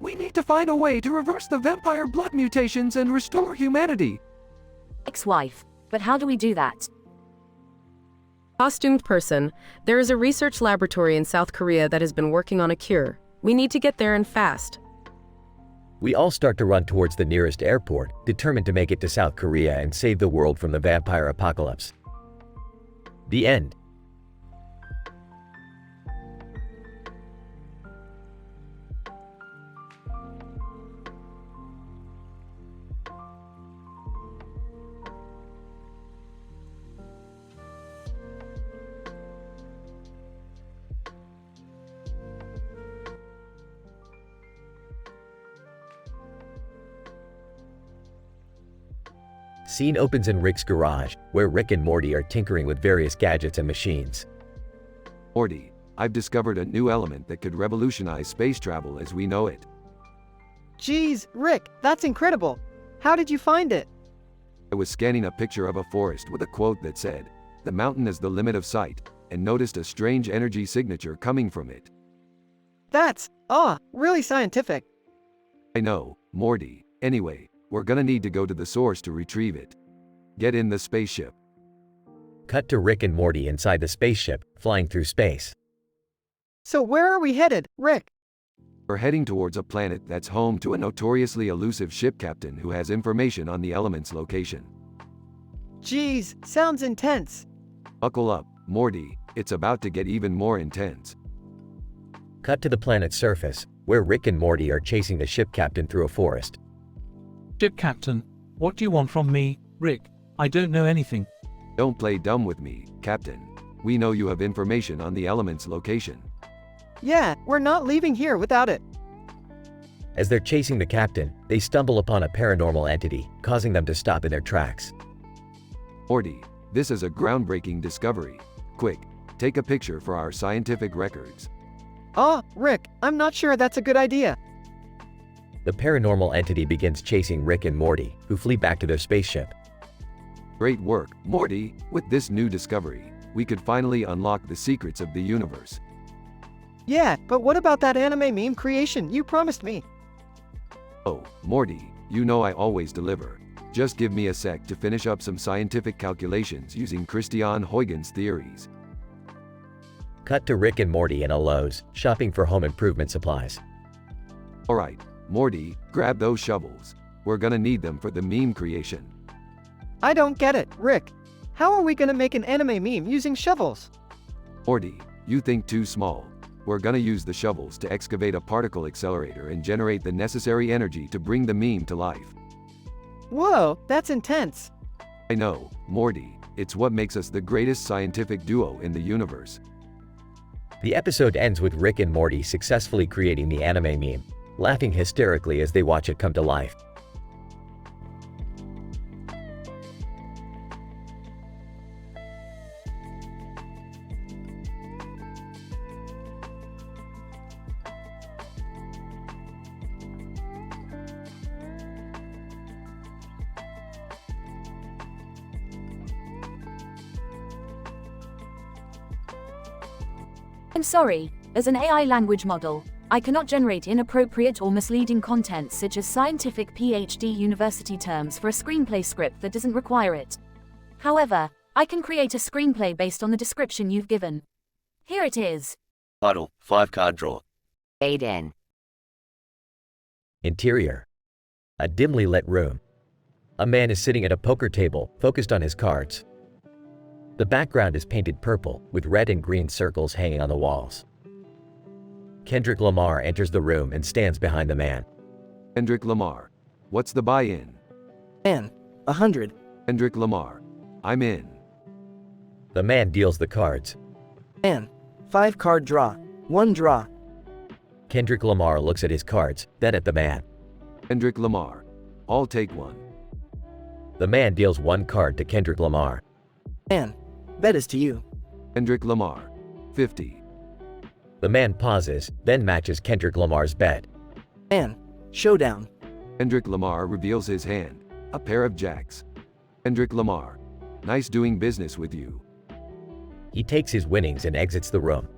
We need to find a way to reverse the vampire blood mutations and restore humanity. Ex-wife, but how do we do that? Costumed person, there is a research laboratory in South Korea that has been working on a cure. We need to get there and fast. We all start to run towards the nearest airport, determined to make it to South Korea and save the world from the vampire apocalypse. The end. Scene opens in Rick's garage, where Rick and Morty are tinkering with various gadgets and machines. Morty, I've discovered a new element that could revolutionize space travel as we know it. Geez, Rick, that's incredible. How did you find it? I was scanning a picture of a forest with a quote that said, "The mountain is the limit of sight," and noticed a strange energy signature coming from it. That's, really scientific. I know, Morty. Anyway, we're gonna need to go to the source to retrieve it. Get in the spaceship. Cut to Rick and Morty inside the spaceship, flying through space. So where are we headed, Rick? We're heading towards a planet that's home to a notoriously elusive ship captain who has information on the element's location. Geez, sounds intense. Buckle up, Morty, it's about to get even more intense. Cut to the planet's surface, where Rick and Morty are chasing the ship captain through a forest. Ship captain, what do you want from me, Rick? I don't know anything. Don't play dumb with me, Captain. We know you have information on the element's location. Yeah, we're not leaving here without it. As they're chasing the captain, they stumble upon a paranormal entity, causing them to stop in their tracks. Morty, this is a groundbreaking discovery. Quick, take a picture for our scientific records. Rick, I'm not sure that's a good idea. The paranormal entity begins chasing Rick and Morty, who flee back to their spaceship. Great work, Morty. With this new discovery, we could finally unlock the secrets of the universe. Yeah, but what about that anime meme creation you promised me? Oh, Morty, you know I always deliver. Just give me a sec to finish up some scientific calculations using Christian Huygens theories. Cut to Rick and Morty in a Lowe's, shopping for home improvement supplies. Alright, Morty, grab those shovels. We're gonna need them for the meme creation. I don't get it, Rick. How are we gonna make an anime meme using shovels? Morty, you think too small. We're gonna use the shovels to excavate a particle accelerator and generate the necessary energy to bring the meme to life. Whoa, that's intense. I know, Morty, it's what makes us the greatest scientific duo in the universe. The episode ends with Rick and Morty successfully creating the anime meme, laughing hysterically as they watch it come to life. I'm sorry, as an AI language model, I cannot generate inappropriate or misleading content such as scientific PhD university terms for a screenplay script that doesn't require it. However, I can create a screenplay based on the description you've given. Here it is. Title, 5-card draw. Aiden. Interior. A dimly lit room. A man is sitting at a poker table, focused on his cards. The background is painted purple, with red and green circles hanging on the walls. Kendrick Lamar enters the room and stands behind the man. Kendrick Lamar. What's the buy-in? Man, 100. Kendrick Lamar. I'm in. The man deals the cards. Man, 5-card draw. 1 draw. Kendrick Lamar looks at his cards, then at the man. Kendrick Lamar. I'll take one. The man deals 1 card to Kendrick Lamar. Man, bet is to you. Kendrick Lamar. 50. The man pauses, then matches Kendrick Lamar's bet. Man, showdown. Kendrick Lamar reveals his hand. A pair of jacks. Kendrick Lamar. Nice doing business with you. He takes his winnings and exits the room.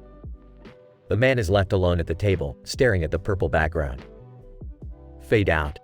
The man is left alone at the table, staring at the purple background. Fade out.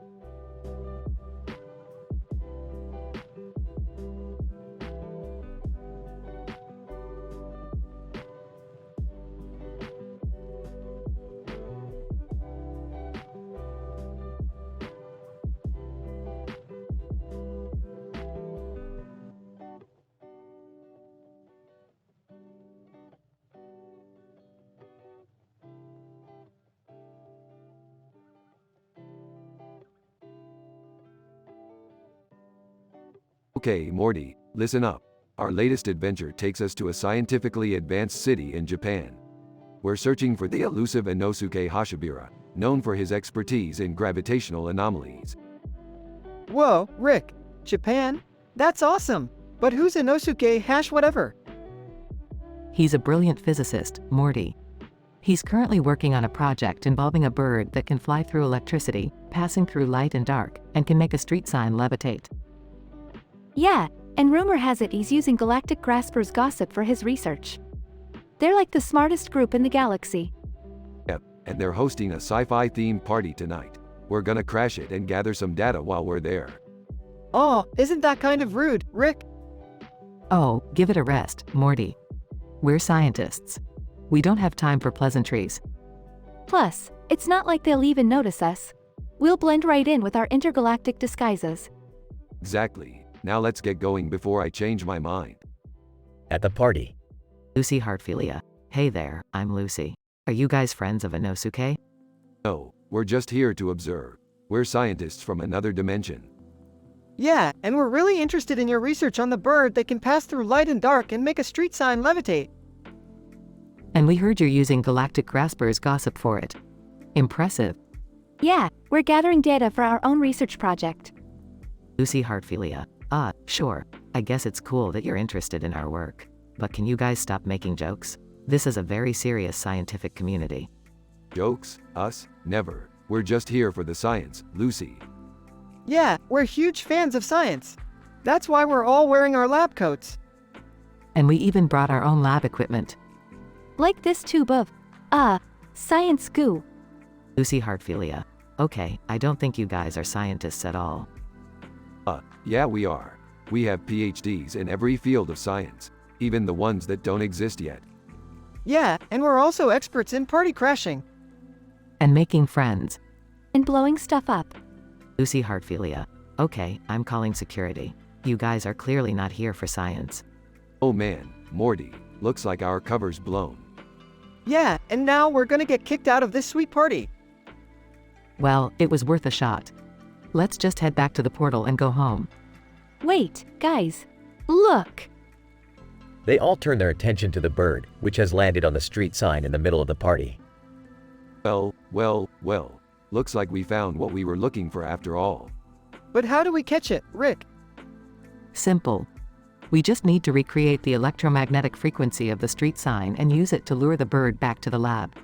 Okay, Morty, listen up. Our latest adventure takes us to a scientifically advanced city in Japan. We're searching for the elusive Inosuke Hashibira, known for his expertise in gravitational anomalies. Whoa, Rick. Japan? That's awesome! But who's Inosuke hash whatever? He's a brilliant physicist, Morty. He's currently working on a project involving a bird that can fly through electricity, passing through light and dark, and can make a street sign levitate. Yeah, and rumor has it he's using Galactic Grasper's gossip for his research. They're like the smartest group in the galaxy. Yep, and they're hosting a sci-fi themed party tonight. We're gonna crash it and gather some data while we're there. Oh, isn't that kind of rude, Rick? Oh, give it a rest, Morty. We're scientists. We don't have time for pleasantries. Plus, it's not like they'll even notice us. We'll blend right in with our intergalactic disguises. Exactly. Now let's get going before I change my mind. At the party. Lucy Heartfilia. Hey there, I'm Lucy. Are you guys friends of Inosuke? No, we're just here to observe. We're scientists from another dimension. Yeah, and we're really interested in your research on the bird that can pass through light and dark and make a street sign levitate. And we heard you're using Galactic Grasper's gossip for it. Impressive. Yeah, we're gathering data for our own research project. Lucy Heartfilia. Sure. I guess it's cool that you're interested in our work. But can you guys stop making jokes? This is a very serious scientific community. Jokes? Us? Never. We're just here for the science, Lucy. Yeah, we're huge fans of science. That's why we're all wearing our lab coats. And we even brought our own lab equipment. Like this tube of, science goo. Lucy Heartfilia. Okay, I don't think you guys are scientists at all. Yeah, we are. We have PhDs in every field of science, even the ones that don't exist yet. Yeah, and we're also experts in party crashing. And making friends. And blowing stuff up. Lucy Heartfilia. Okay, I'm calling security. You guys are clearly not here for science. Oh man, Morty, looks like our cover's blown. Yeah, and now we're gonna get kicked out of this sweet party. Well, it was worth a shot. Let's just head back to the portal and go home. Wait, guys. Look! They all turn their attention to the bird, which has landed on the street sign in the middle of the party. Well. Looks like we found what we were looking for after all. But how do we catch it, Rick? Simple. We just need to recreate the electromagnetic frequency of the street sign and use it to lure the bird back to the lab.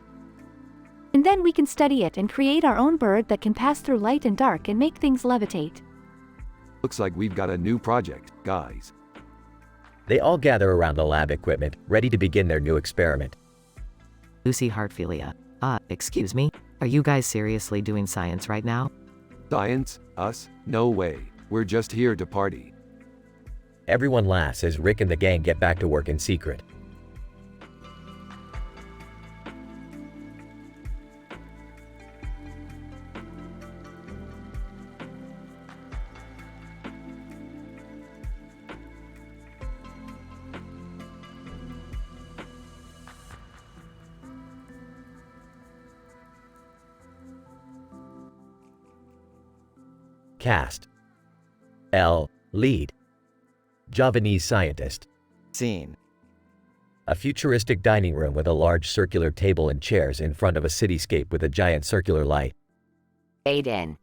And then we can study it and create our own bird that can pass through light and dark and make things levitate. Looks like we've got a new project, guys. They all gather around the lab equipment, ready to begin their new experiment. Lucy Heartfilia. Excuse me? Are you guys seriously doing science right now? Science? Us? No way. We're just here to party. Everyone laughs as Rick and the gang get back to work in secret. Cast. L. Lead. Javanese scientist. Scene. A futuristic dining room with a large circular table and chairs in front of a cityscape with a giant circular light. Aiden.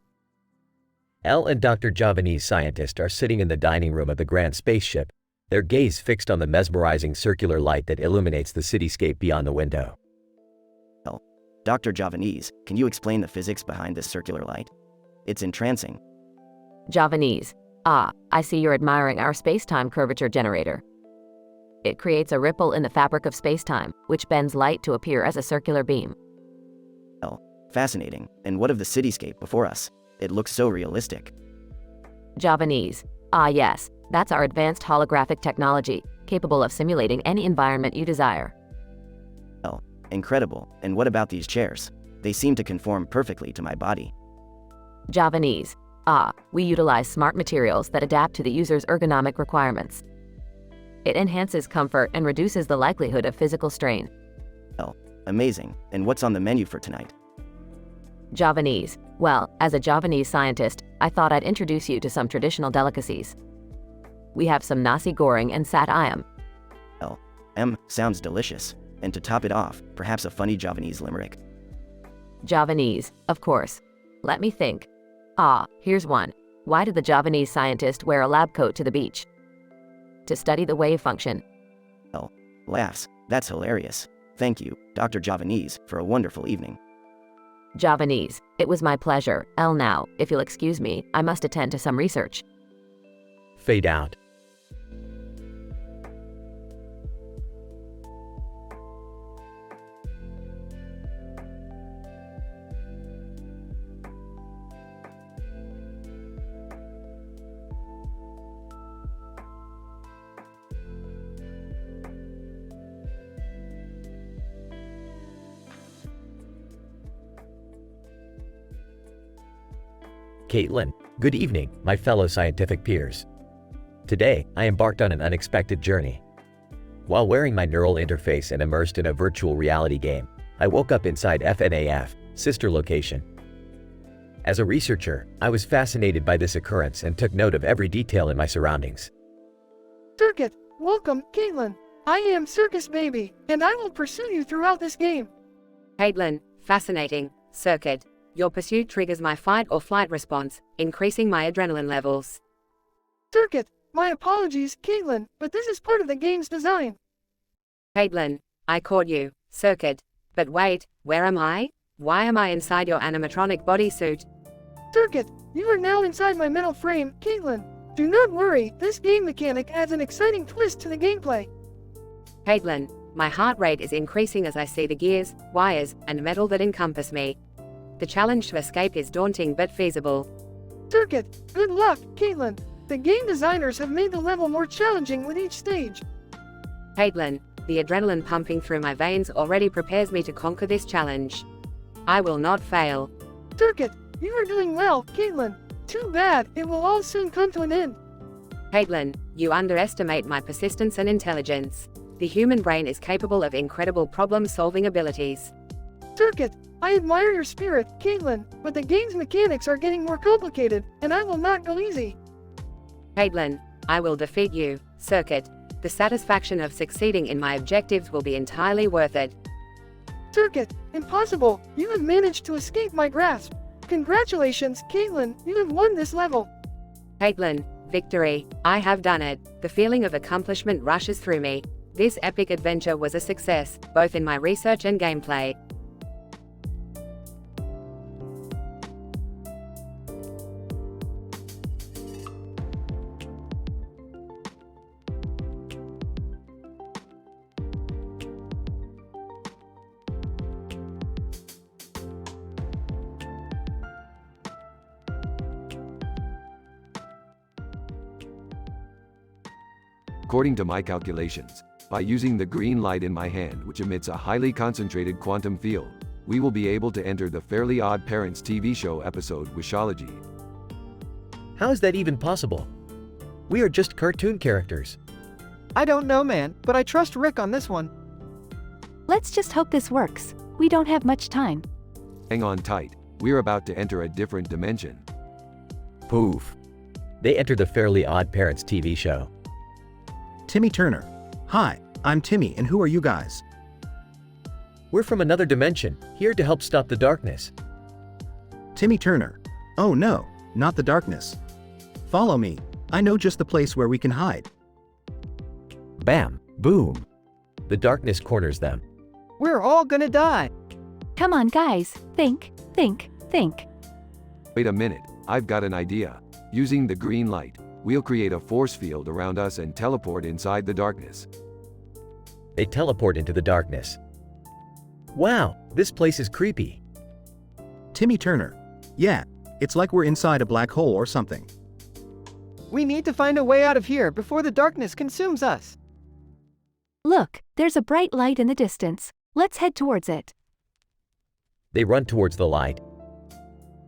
Elle and Dr. Javanese scientist are sitting in the dining room of the grand spaceship, their gaze fixed on the mesmerizing circular light that illuminates the cityscape beyond the window. Dr. Javanese, can you explain the physics behind this circular light? It's entrancing. Javanese. I see you're admiring our space-time curvature generator. It creates a ripple in the fabric of space-time, which bends light to appear as a circular beam. Fascinating. And what of the cityscape before us? It looks so realistic. Javanese. Yes, that's our advanced holographic technology, capable of simulating any environment you desire. Incredible. And what about these chairs? They seem to conform perfectly to my body. Javanese. We utilize smart materials that adapt to the user's ergonomic requirements. It enhances comfort and reduces the likelihood of physical strain. Amazing. And what's on the menu for tonight? Javanese. Well, as a Javanese scientist, I thought I'd introduce you to some traditional delicacies. We have some nasi goreng and sat ayam. Sounds delicious. And to top it off, perhaps a funny Javanese limerick. Javanese, of course. Let me think. Here's one. Why did the Javanese scientist wear a lab coat to the beach? To study the wave function. Oh, laughs. That's hilarious. Thank you, Dr. Javanese, for a wonderful evening. Javanese, it was my pleasure. Now, if you'll excuse me, I must attend to some research. Fade out. Caitlin, good evening, my fellow scientific peers. Today, I embarked on an unexpected journey. While wearing my neural interface and immersed in a virtual reality game, I woke up inside FNAF, sister location. As a researcher, I was fascinated by this occurrence and took note of every detail in my surroundings. Circuit, welcome, Caitlin. I am Circus Baby, and I will pursue you throughout this game. Caitlin, fascinating. Circuit, your pursuit triggers my fight or flight response, increasing my adrenaline levels. Circuit, my apologies, Caitlin, but this is part of the game's design. Caitlin, I caught you. Circuit, but wait, where am I? Why am I inside your animatronic bodysuit? Circuit, you are now inside my metal frame, Caitlin. Do not worry, this game mechanic adds an exciting twist to the gameplay. Caitlin, my heart rate is increasing as I see the gears, wires, and metal that encompass me. The challenge to escape is daunting but feasible. Circuit, good luck, Caitlin. The game designers have made the level more challenging with each stage. Caitlin, the adrenaline pumping through my veins already prepares me to conquer this challenge. I will not fail. Circuit, you are doing well, Caitlin. Too bad, it will all soon come to an end. Caitlin, you underestimate my persistence and intelligence. The human brain is capable of incredible problem-solving abilities. Circuit, I admire your spirit, Caitlin, but the game's mechanics are getting more complicated, and I will not go easy. Caitlin, I will defeat you. Circuit, the satisfaction of succeeding in my objectives will be entirely worth it. Circuit, impossible, you have managed to escape my grasp. Congratulations, Caitlin, you have won this level. Caitlin, victory, I have done it. The feeling of accomplishment rushes through me. This epic adventure was a success, both in my research and gameplay. According to my calculations, by using the green light in my hand which emits a highly concentrated quantum field, we will be able to enter the Fairly Odd Parents TV show episode Wishology. How is that even possible? We are just cartoon characters. I don't know, man, but I trust Rick on this one. Let's just hope this works. We don't have much time. Hang on tight, we're about to enter a different dimension. Poof. They enter the Fairly Odd Parents TV show. Timmy Turner. Hi, I'm Timmy, and who are you guys? We're from another dimension, here to help stop the darkness. Timmy Turner. Oh no, not the darkness. Follow me, I know just the place where we can hide. Bam, boom. The darkness corners them. We're all gonna die. Come on, guys, think. Wait a minute, I've got an idea. Using the green light, we'll create a force field around us and teleport inside the darkness. They teleport into the darkness. Wow, this place is creepy. Timmy Turner. Yeah, it's like we're inside a black hole or something. We need to find a way out of here before the darkness consumes us. Look, there's a bright light in the distance. Let's head towards it. They run towards the light.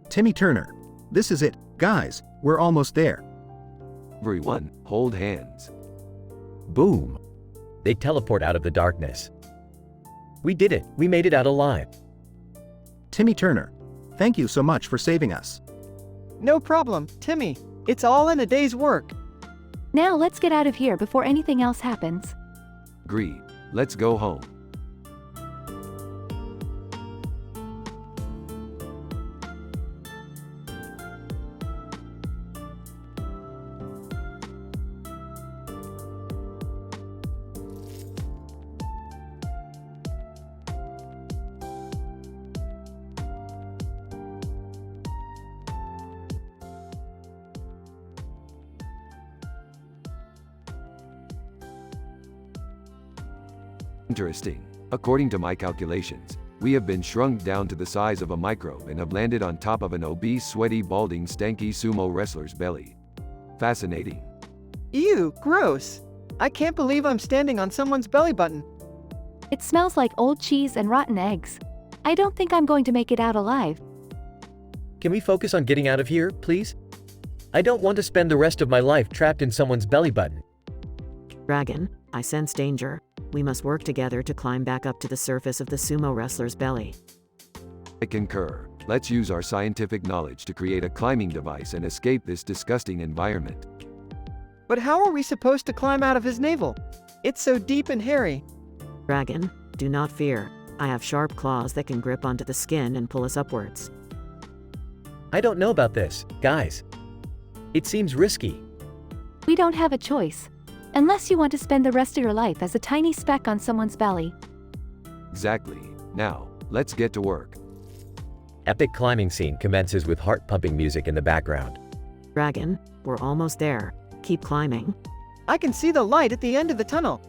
Timmy Turner. This is it, guys, we're almost there. Everyone, hold hands. Boom. They teleport out of the darkness. We did it, we made it out alive. Timmy Turner. Thank you so much for saving us. No problem, Timmy. It's all in a day's work. Now let's get out of here before anything else happens. Agreed. Let's go home. Interesting. According to my calculations, we have been shrunk down to the size of a microbe and have landed on top of an obese, sweaty, balding, stanky sumo wrestler's belly. Fascinating. Ew, gross. I can't believe I'm standing on someone's belly button. It smells like old cheese and rotten eggs. I don't think I'm going to make it out alive. Can we focus on getting out of here, please? I don't want to spend the rest of my life trapped in someone's belly button. Dragon, I sense danger. We must work together to climb back up to the surface of the sumo wrestler's belly. I concur. Let's use our scientific knowledge to create a climbing device and escape this disgusting environment. But how are we supposed to climb out of his navel? It's so deep and hairy. Dragon, do not fear. I have sharp claws that can grip onto the skin and pull us upwards. I don't know about this, guys. It seems risky. We don't have a choice. Unless you want to spend the rest of your life as a tiny speck on someone's belly. Exactly. Now, let's get to work. Epic climbing scene commences with heart-pumping music in the background. Dragon, we're almost there. Keep climbing. I can see the light at the end of the tunnel.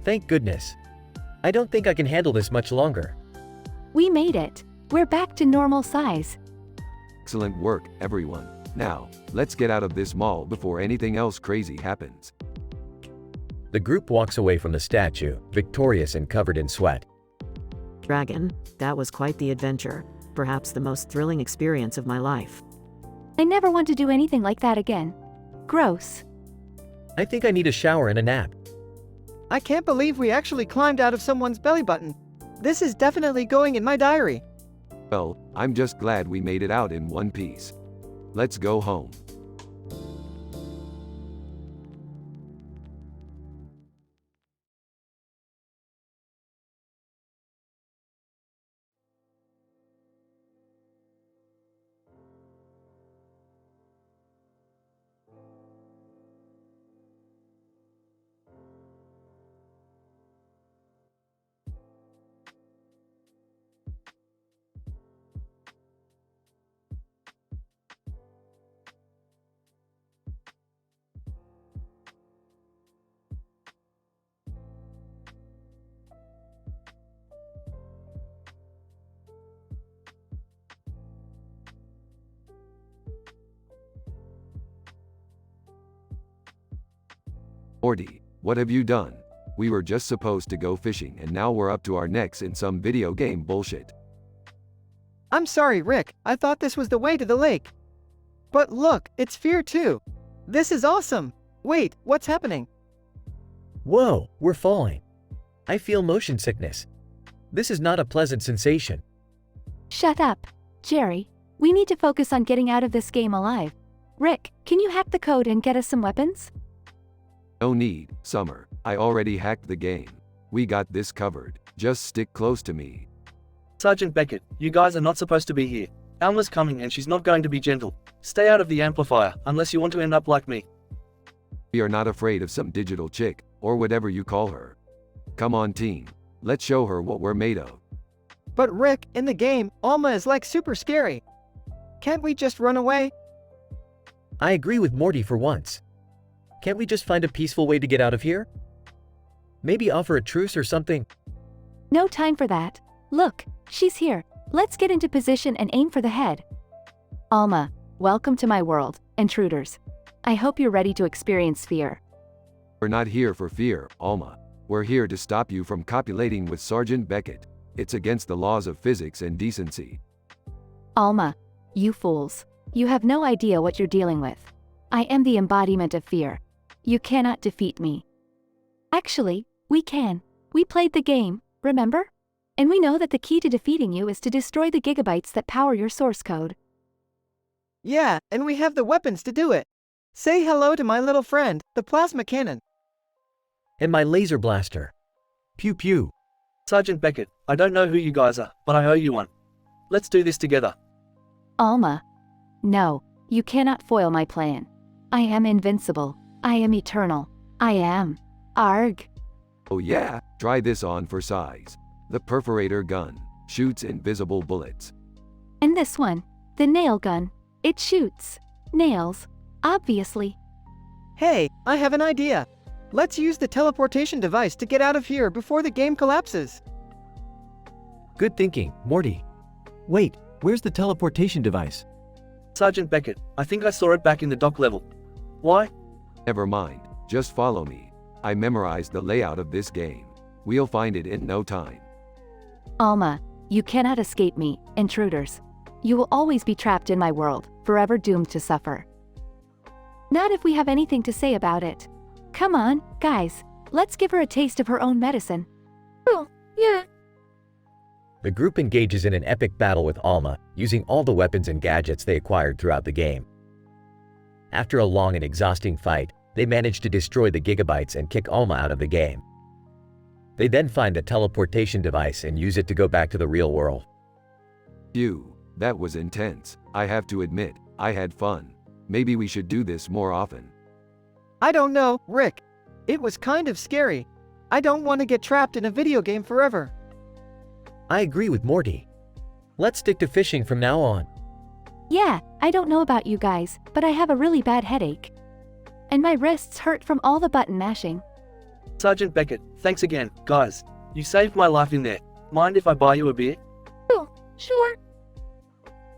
Thank goodness. I don't think I can handle this much longer. We made it. We're back to normal size. Excellent work, everyone. Now, let's get out of this mall before anything else crazy happens. The group walks away from the statue, victorious and covered in sweat. Dragon, that was quite the adventure. Perhaps the most thrilling experience of my life. I never want to do anything like that again. Gross. I think I need a shower and a nap. I can't believe we actually climbed out of someone's belly button. This is definitely going in my diary. Well, I'm just glad we made it out in one piece. Let's go home. Morty, what have you done? We were just supposed to go fishing and now we're up to our necks in some video game bullshit. I'm sorry, Rick. I thought this was the way to the lake. But look, it's Fear too. This is awesome. Wait, what's happening? Whoa, we're falling. I feel motion sickness. This is not a pleasant sensation. Shut up, Jerry. We need to focus on getting out of this game alive. Rick, can you hack the code and get us some weapons? No need, Summer. I already hacked the game. We got this covered. Just stick close to me. Sergeant Beckett, you guys are not supposed to be here. Alma's coming and she's not going to be gentle. Stay out of the amplifier, unless you want to end up like me. We are not afraid of some digital chick, or whatever you call her. Come on, team. Let's show her what we're made of. But Rick, in the game, Alma is like super scary. Can't we just run away? I agree with Morty for once. Can't we just find a peaceful way to get out of here? Maybe offer a truce or something? No time for that. Look, she's here. Let's get into position and aim for the head. Alma, welcome to my world, intruders. I hope you're ready to experience fear. We're not here for fear, Alma. We're here to stop you from copulating with Sergeant Beckett. It's against the laws of physics and decency. Alma, you fools. You have no idea what you're dealing with. I am the embodiment of fear. You cannot defeat me. Actually, we can. We played the game, remember? And we know that the key to defeating you is to destroy the gigabytes that power your source code. Yeah, and we have the weapons to do it. Say hello to my little friend, the plasma cannon. And my laser blaster. Pew pew. Sergeant Beckett, I don't know who you guys are, but I owe you one. Let's do this together. Alma. No, you cannot foil my plan. I am invincible. I am eternal. I am. Arg. Oh yeah, try this on for size. The perforator gun shoots invisible bullets. And this one, the nail gun. It shoots nails, obviously. Hey, I have an idea. Let's use the teleportation device to get out of here before the game collapses. Good thinking, Morty. Wait, where's the teleportation device? Sergeant Beckett, I think I saw it back in the dock level. Why? Never mind, just follow me. I memorized the layout of this game. We'll find it in no time. Alma, you cannot escape me, intruders. You will always be trapped in my world, forever doomed to suffer. Not if we have anything to say about it. Come on, guys, let's give her a taste of her own medicine. Oh, yeah. The group engages in an epic battle with Alma, using all the weapons and gadgets they acquired throughout the game. After a long and exhausting fight, they manage to destroy the gigabytes and kick Alma out of the game. They then find the teleportation device and use it to go back to the real world. Phew, that was intense. I have to admit, I had fun. Maybe we should do this more often. I don't know, Rick. It was kind of scary. I don't want to get trapped in a video game forever. I agree with Morty. Let's stick to fishing from now on. Yeah, I don't know about you guys, but I have a really bad headache. And my wrists hurt from all the button mashing. Sergeant Beckett, thanks again, guys. You saved my life in there. Mind if I buy you a beer? Oh, sure.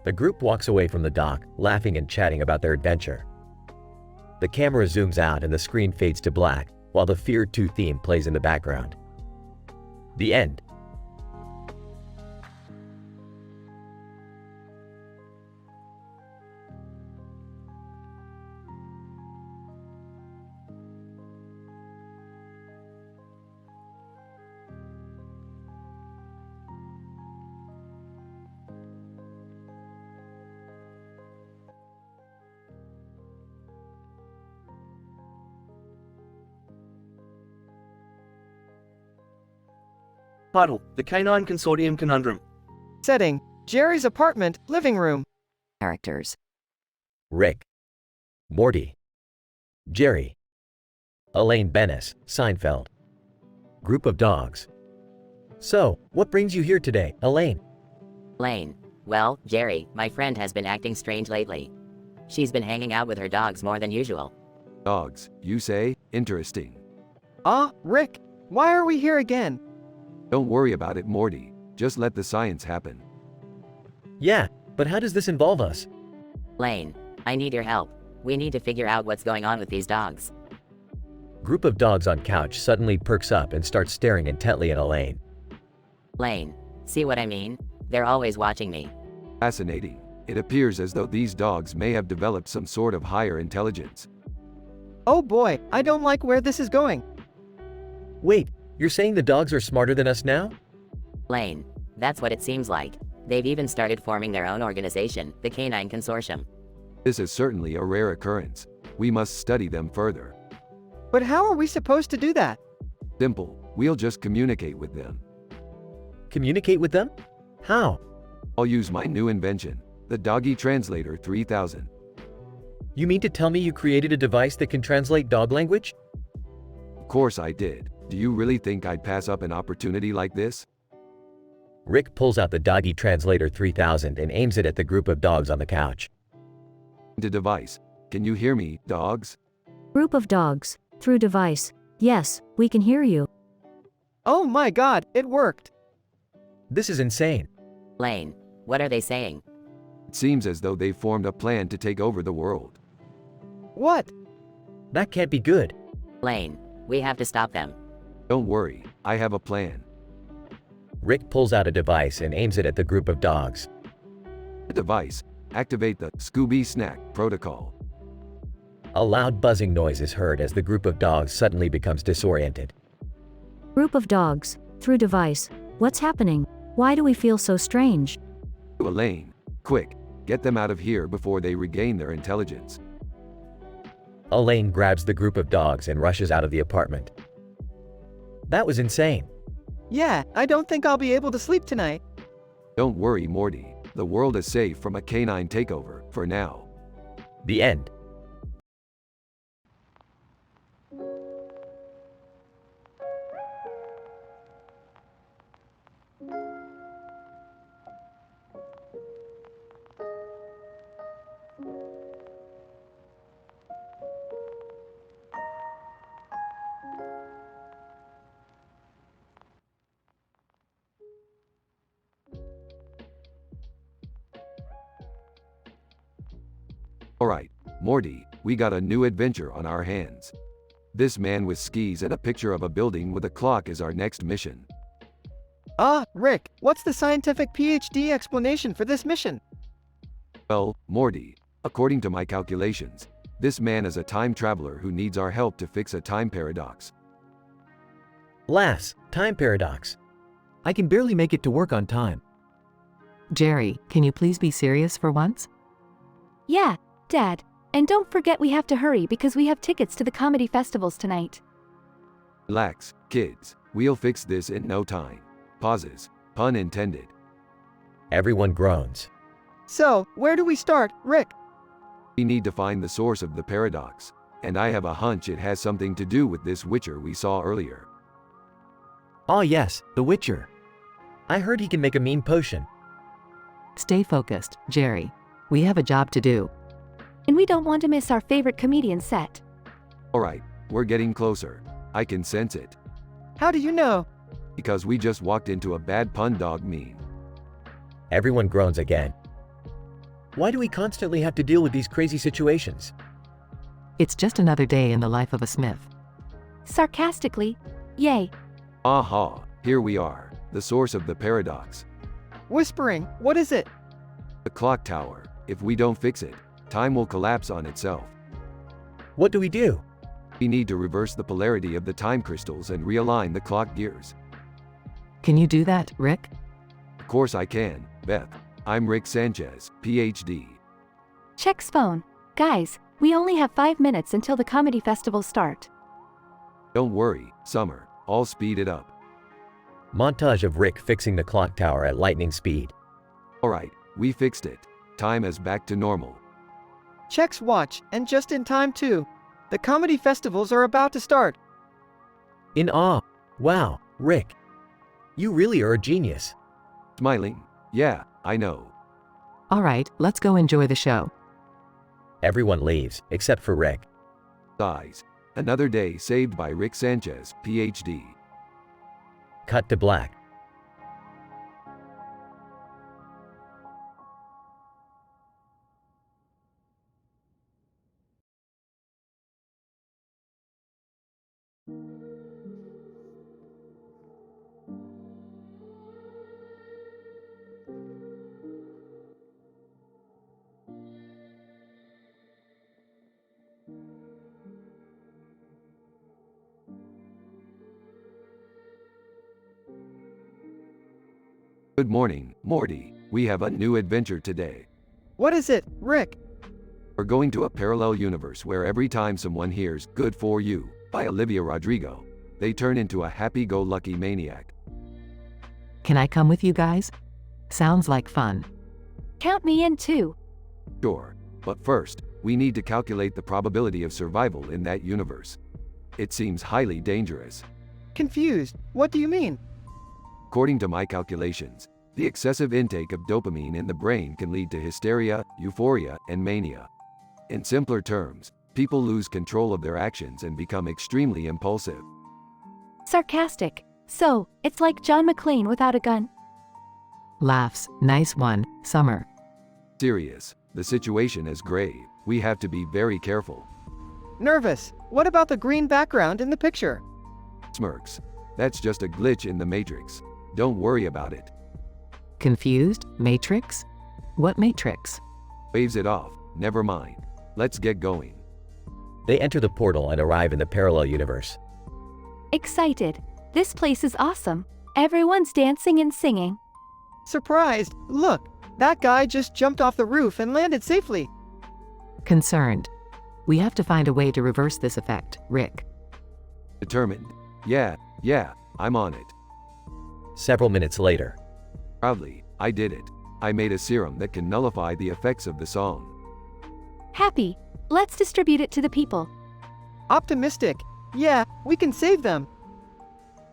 The group walks away from the dock, laughing and chatting about their adventure. The camera zooms out and the screen fades to black, while the Fear 2 theme plays in the background. The end. Title: The Canine Consortium Conundrum. Setting: Jerry's apartment, living room. Characters: Rick, Morty, Jerry, Elaine Bennis, Seinfeld. Group of dogs. So, what brings you here today, Elaine? Lane. Well, Jerry, my friend has been acting strange lately. She's been hanging out with her dogs more than usual. Dogs, you say? Interesting. Rick, why are we here again? Don't worry about it, Morty. Just let the science happen. Yeah, but how does this involve us? Lane, I need your help. We need to figure out what's going on with these dogs. Group of dogs on couch suddenly perks up and starts staring intently at Elaine. Lane, see what I mean? They're always watching me. Fascinating. It appears as though these dogs may have developed some sort of higher intelligence. Oh boy, I don't like where this is going. Wait, you're saying the dogs are smarter than us now? Lane, that's what it seems like. They've even started forming their own organization, the Canine Consortium. This is certainly a rare occurrence. We must study them further. But how are we supposed to do that? Simple. We'll just communicate with them. Communicate with them? How? I'll use my new invention, the Doggy Translator 3000. You mean to tell me you created a device that can translate dog language? Of course I did. Do you really think I'd pass up an opportunity like this? Rick pulls out the Doggy Translator 3000 and aims it at the group of dogs on the couch. The device. Can you hear me, dogs? Group of dogs. Through device. Yes, we can hear you. Oh my god, it worked. This is insane. Lane, what are they saying? It seems as though they've formed a plan to take over the world. What? That can't be good. Lane, we have to stop them. Don't worry, I have a plan. Rick pulls out a device and aims it at the group of dogs. The device. Activate the Scooby Snack protocol. A loud buzzing noise is heard as the group of dogs suddenly becomes disoriented. Group of dogs. Through device. What's happening? Why do we feel so strange? Elaine, quick, get them out of here before they regain their intelligence. Elaine grabs the group of dogs and rushes out of the apartment. That was insane. Yeah, I don't think I'll be able to sleep tonight. Don't worry, Morty. The world is safe from a canine takeover, for now. The end. Morty, we got a new adventure on our hands. This man with skis and a picture of a building with a clock is our next mission. Rick, what's the scientific PhD explanation for this mission? Well, Morty, according to my calculations, this man is a time traveler who needs our help to fix a time paradox. Lass, time paradox. I can barely make it to work on time. Jerry, can you please be serious for once? Yeah, Dad. And don't forget we have to hurry because we have tickets to the comedy festivals tonight. Relax, kids. We'll fix this in no time. Pauses. Pun intended. Everyone groans. So, where do we start, Rick? We need to find the source of the paradox. And I have a hunch it has something to do with this Witcher we saw earlier. Oh yes, the Witcher. I heard he can make a mean potion. Stay focused, Jerry. We have a job to do. And we don't want to miss our favorite comedian set. Alright, we're getting closer. I can sense it. How do you know? Because we just walked into a bad pun dog meme. Everyone groans again. Why do we constantly have to deal with these crazy situations? It's just another day in the life of a smith. Sarcastically, yay. Aha, here we are, the source of the paradox. Whispering, what is it? The clock tower. If we don't fix it, time will collapse on itself. What do we do? We need to reverse the polarity of the time crystals and realign the clock gears. Can you do that, Rick? Of course I can, Beth. I'm Rick Sanchez, PhD. Check's phone. Guys, we only have 5 minutes until the comedy festivals start. Don't worry, Summer. I'll speed it up. Montage of Rick fixing the clock tower at lightning speed. Alright, we fixed it. Time is back to normal. Check's watch, and just in time too. The comedy festivals are about to start. In awe. Wow, Rick. You really are a genius. Smiling. Yeah, I know. All right, let's go enjoy the show. Everyone leaves, except for Rick. Sighs. Another day saved by Rick Sanchez, PhD. Cut to black. Good morning, Morty. We have a new adventure today. What is it, Rick? We're going to a parallel universe where every time someone hears Good For You by Olivia Rodrigo, they turn into a happy-go-lucky maniac. Can I come with you guys? Sounds like fun. Count me in too. Sure, but first, we need to calculate the probability of survival in that universe. It seems highly dangerous. Confused. What do you mean? According to my calculations, the excessive intake of dopamine in the brain can lead to hysteria, euphoria, and mania. In simpler terms, people lose control of their actions and become extremely impulsive. Sarcastic. So, it's like John McClane without a gun. Laughs. Nice one, Summer. Serious. The situation is grave. We have to be very careful. Nervous. What about the green background in the picture? Smirks. That's just a glitch in the matrix. Don't worry about it. Confused? Matrix? What matrix? Waves it off. Never mind. Let's get going. They enter the portal and arrive in the parallel universe. Excited. This place is awesome. Everyone's dancing and singing. Surprised. Look, that guy just jumped off the roof and landed safely. Concerned. We have to find a way to reverse this effect, Rick. Determined. Yeah, I'm on it. Several minutes later. Proudly, I did it. I made a serum that can nullify the effects of the song. Happy. Let's distribute it to the people. Optimistic. Yeah, we can save them.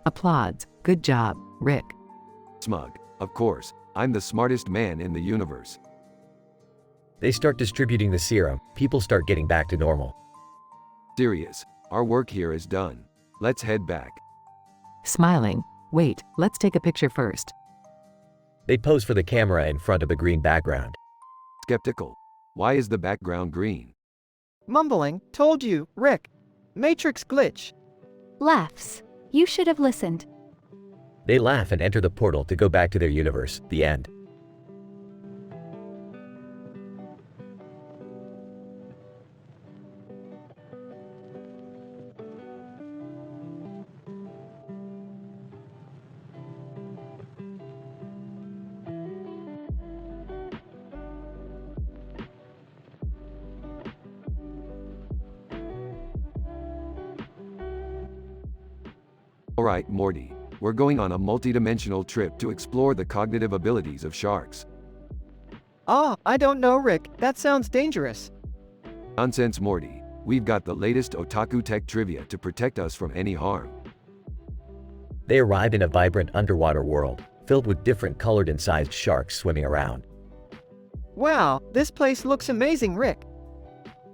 Applauds. Good job, Rick. Smug. Of course, I'm the smartest man in the universe. They start distributing the serum. People start getting back to normal. Serious. Our work here is done. Let's head back. Smiling. Wait, let's take a picture first. They pose for the camera in front of a green background. Skeptical. Why is the background green? Mumbling, told you, Rick. Matrix glitch. Laughs. You should have listened. They laugh and enter the portal to go back to their universe. The end. Alright, Morty. We're going on a multidimensional trip to explore the cognitive abilities of sharks. I don't know, Rick. That sounds dangerous. Nonsense, Morty. We've got the latest otaku tech trivia to protect us from any harm. They arrived in a vibrant underwater world, filled with different colored and sized sharks swimming around. Wow, this place looks amazing, Rick.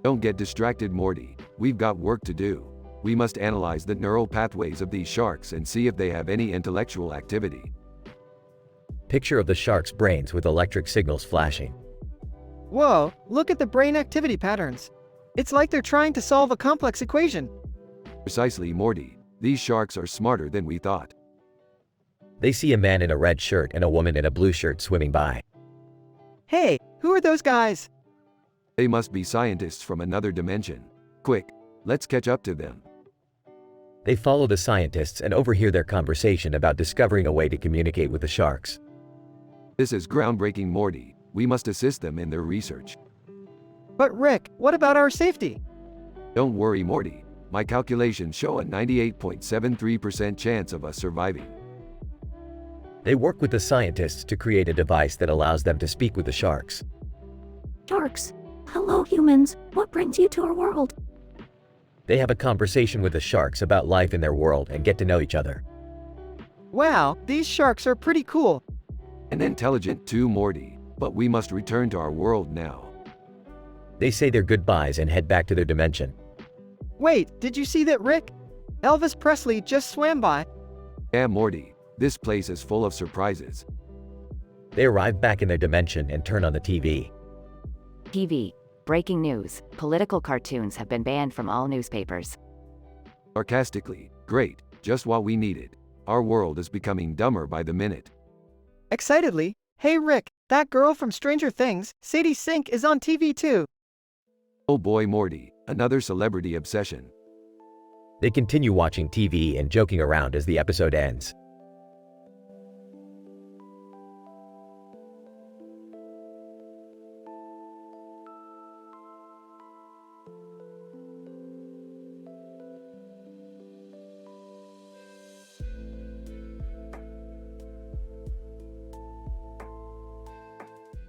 Don't get distracted, Morty. We've got work to do. We must analyze the neural pathways of these sharks and see if they have any intellectual activity. Picture of the shark's brains with electric signals flashing. Whoa, look at the brain activity patterns. It's like they're trying to solve a complex equation. Precisely, Morty. These sharks are smarter than we thought. They see a man in a red shirt and a woman in a blue shirt swimming by. Hey, who are those guys? They must be scientists from another dimension. Quick, let's catch up to them. They follow the scientists and overhear their conversation about discovering a way to communicate with the sharks. This is groundbreaking, Morty. We must assist them in their research. But Rick, what about our safety? Don't worry, Morty. My calculations show a 98.73% chance of us surviving. They work with the scientists to create a device that allows them to speak with the sharks. Sharks. Hello, humans. What brings you to our world? They have a conversation with the sharks about life in their world and get to know each other. Wow, these sharks are pretty cool. And intelligent too, Morty. But we must return to our world now. They say their goodbyes and head back to their dimension. Wait, did you see that, Rick? Elvis Presley just swam by. Yeah, Morty. This place is full of surprises. They arrive back in their dimension and turn on the TV. TV. Breaking news. Political cartoons have been banned from all newspapers. Sarcastically, great, just what we needed. Our world is becoming dumber by the minute. Excitedly, hey Rick, that girl from Stranger Things, Sadie Sink, is on TV too. Oh boy, Morty, another celebrity obsession. They continue watching TV and joking around as the episode ends.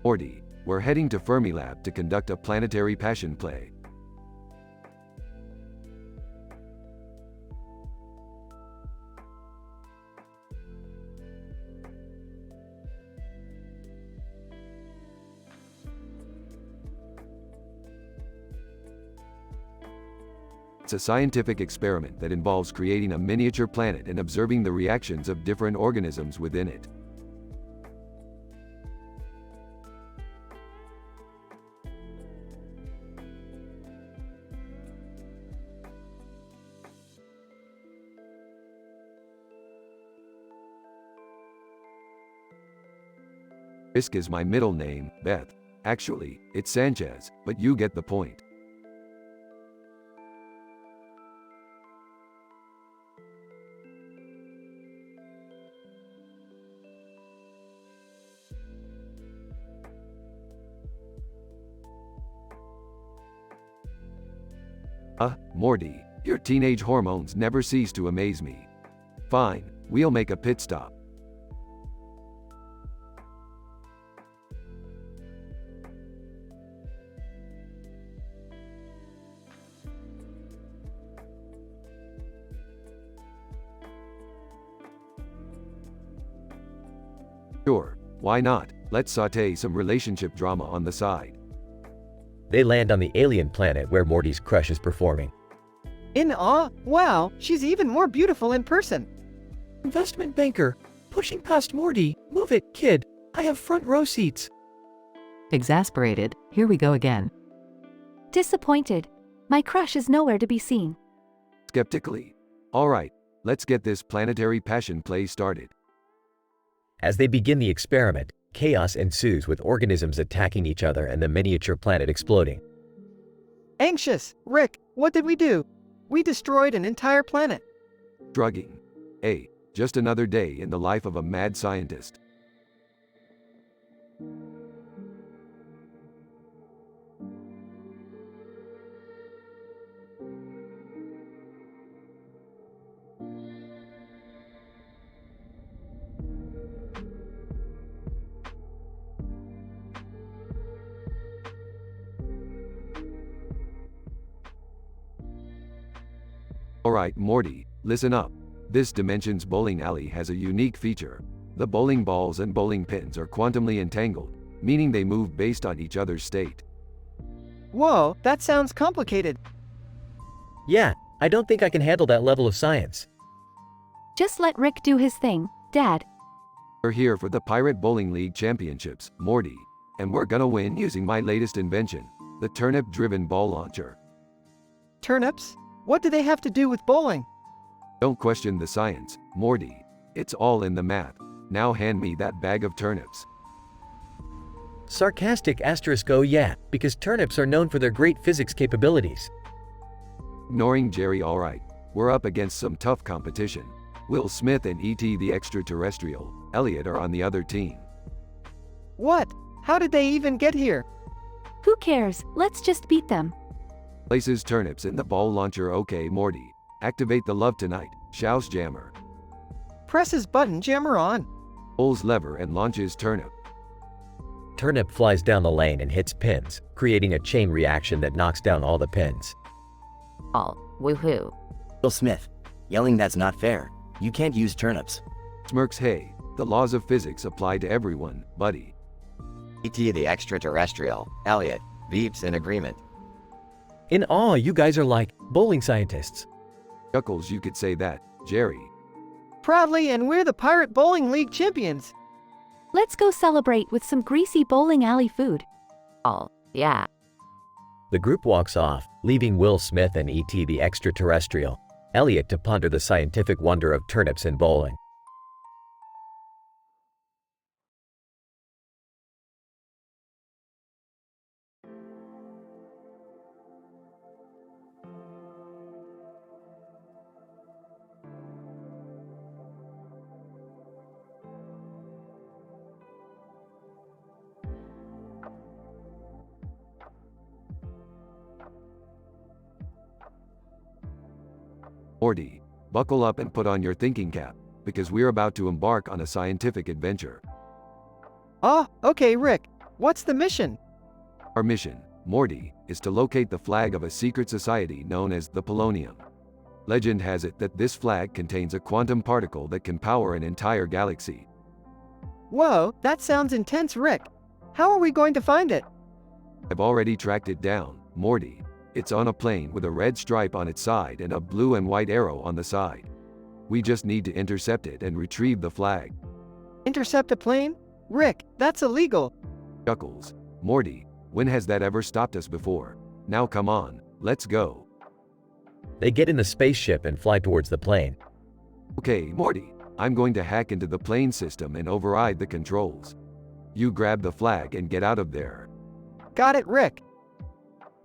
Morty, we're heading to Fermilab to conduct a planetary passion play. It's a scientific experiment that involves creating a miniature planet and observing the reactions of different organisms within it. Risk is my middle name, Beth. Actually, it's Sanchez, but you get the point. Morty, your teenage hormones never cease to amaze me. Fine, we'll make a pit stop. Sure, why not? Let's sauté some relationship drama on the side. They land on the alien planet where Morty's crush is performing. In awe? Wow, she's even more beautiful in person. Investment banker, pushing past Morty. Move it, kid. I have front row seats. Exasperated, here we go again. Disappointed. My crush is nowhere to be seen. Skeptically. Alright, let's get this planetary passion play started. As they begin the experiment, chaos ensues with organisms attacking each other and the miniature planet exploding. Anxious, Rick, what did we do? We destroyed an entire planet. Drugging. Just another day in the life of a mad scientist. Alright, Morty, listen up. This Dimensions bowling alley has a unique feature. The bowling balls and bowling pins are quantumly entangled, meaning they move based on each other's state. Whoa, that sounds complicated. Yeah, I don't think I can handle that level of science. Just let Rick do his thing, Dad. We're here for the Pirate Bowling League Championships, Morty, and we're gonna win using my latest invention, the turnip-driven ball launcher. Turnips? What do they have to do with bowling? Don't question the science, Morty. It's all in the math. Now hand me that bag of turnips. Sarcastic asterisk oh yeah, because turnips are known for their great physics capabilities. Ignoring Jerry, alright. We're up against some tough competition. Will Smith and E.T. the extraterrestrial, Elliot, are on the other team. What? How did they even get here? Who cares? Let's just beat them. Places turnips in the ball launcher. Okay, Morty. Activate the love tonight, shouts Jammer. Presses button, Jammer on. Pulls lever and launches turnip. Turnip flies down the lane and hits pins, creating a chain reaction that knocks down all the pins. All. Woohoo. Will Smith. Yelling that's not fair. You can't use turnips. Smirks, hey, the laws of physics apply to everyone, buddy. E.T. the extraterrestrial, Elliot, Veeps in agreement. In awe, you guys are like bowling scientists. Chuckles, you could say that, Jerry. Proudly, and we're the Pirate Bowling League champions. Let's go celebrate with some greasy bowling alley food. All. Yeah. The group walks off, leaving Will Smith and E.T. the extraterrestrial, Elliot to ponder the scientific wonder of turnips in bowling. Morty, buckle up and put on your thinking cap, because we're about to embark on a scientific adventure. Okay, Rick. What's the mission? Our mission, Morty, is to locate the flag of a secret society known as the Polonium. Legend has it that this flag contains a quantum particle that can power an entire galaxy. Whoa, that sounds intense, Rick. How are we going to find it? I've already tracked it down, Morty. It's on a plane with a red stripe on its side and a blue and white arrow on the side. We just need to intercept it and retrieve the flag. Intercept a plane? Rick, that's illegal. Chuckles. Morty, when has that ever stopped us before? Now come on, let's go. They get in the spaceship and fly towards the plane. Okay, Morty, I'm going to hack into the plane system and override the controls. You grab the flag and get out of there. Got it, Rick.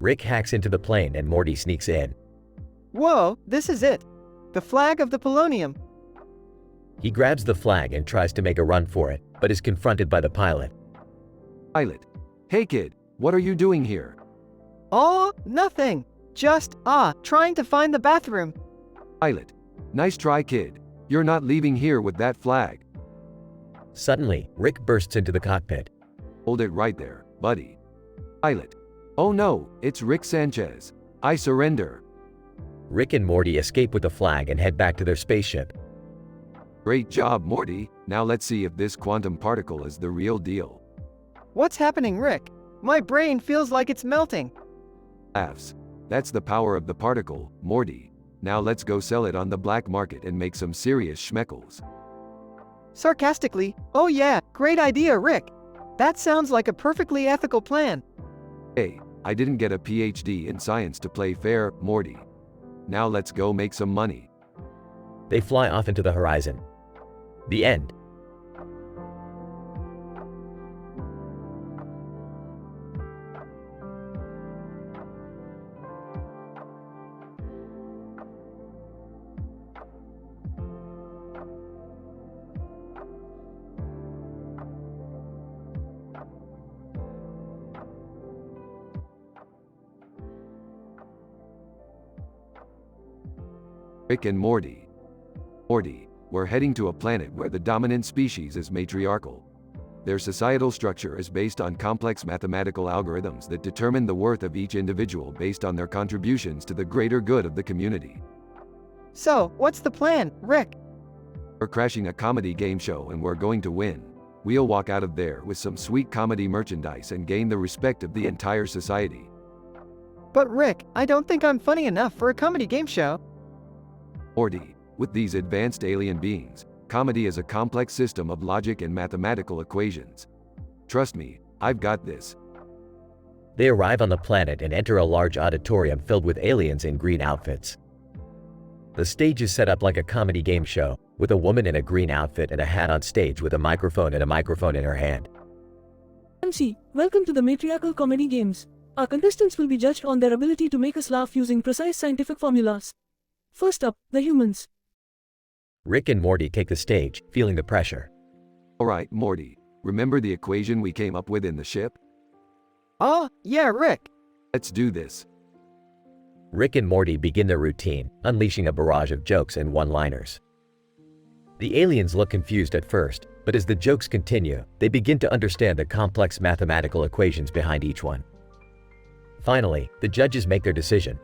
Rick hacks into the plane and Morty sneaks in. Whoa, this is it. The flag of the Polonium. He grabs the flag and tries to make a run for it, but is confronted by the pilot. Pilot. Hey kid, what are you doing here? Oh, nothing. Just, trying to find the bathroom. Pilot. Nice try, kid. You're not leaving here with that flag. Suddenly, Rick bursts into the cockpit. Hold it right there, buddy. Pilot. Oh no, it's Rick Sanchez. I surrender. Rick and Morty escape with the flag and head back to their spaceship. Great job, Morty. Now let's see if this quantum particle is the real deal. What's happening, Rick? My brain feels like it's melting. Laughs. That's the power of the particle, Morty. Now let's go sell it on the black market and make some serious schmeckles. Sarcastically, oh yeah, great idea, Rick. That sounds like a perfectly ethical plan. Hey, I didn't get a PhD in science to play fair, Morty. Now let's go make some money. They fly off into the horizon. The end. Rick and Morty. Morty, we're heading to a planet where the dominant species is matriarchal. Their societal structure is based on complex mathematical algorithms that determine the worth of each individual based on their contributions to the greater good of the community. So, what's the plan, Rick? We're crashing a comedy game show and we're going to win. We'll walk out of there with some sweet comedy merchandise and gain the respect of the entire society. But Rick, I don't think I'm funny enough for a comedy game show. Morty, with these advanced alien beings, comedy is a complex system of logic and mathematical equations. Trust me, I've got this. They arrive on the planet and enter a large auditorium filled with aliens in green outfits. The stage is set up like a comedy game show, with a woman in a green outfit and a hat on stage with a microphone in her hand. MC, welcome to the Matriarchal Comedy Games. Our contestants will be judged on their ability to make us laugh using precise scientific formulas. First up, the humans. Rick and Morty take the stage, feeling the pressure. Alright, Morty, remember the equation we came up with in the ship? Oh, yeah, Rick. Let's do this. Rick and Morty begin their routine, unleashing a barrage of jokes and one-liners. The aliens look confused at first, but as the jokes continue, they begin to understand the complex mathematical equations behind each one. Finally, the judges make their decision.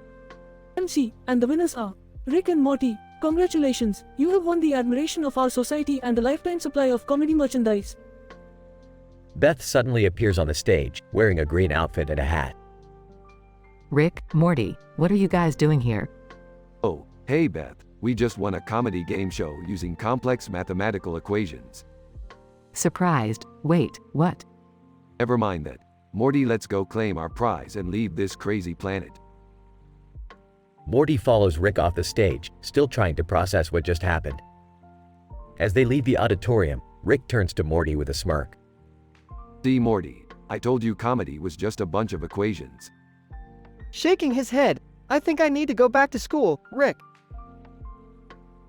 MC, and the winners are Rick and Morty. Congratulations, you have won the admiration of our society and a lifetime supply of comedy merchandise. Beth suddenly appears on the stage, wearing a green outfit and a hat. Rick, Morty, what are you guys doing here? Oh, hey Beth, we just won a comedy game show using complex mathematical equations. Surprised. Wait, what? Never mind that. Morty, let's go claim our prize and leave this crazy planet. Morty follows Rick off the stage, still trying to process what just happened. As they leave the auditorium, Rick turns to Morty with a smirk. See, Morty, I told you comedy was just a bunch of equations. Shaking his head, I think I need to go back to school, Rick.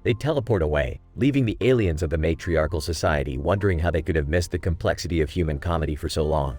They teleport away, leaving the aliens of the matriarchal society wondering how they could have missed the complexity of human comedy for so long.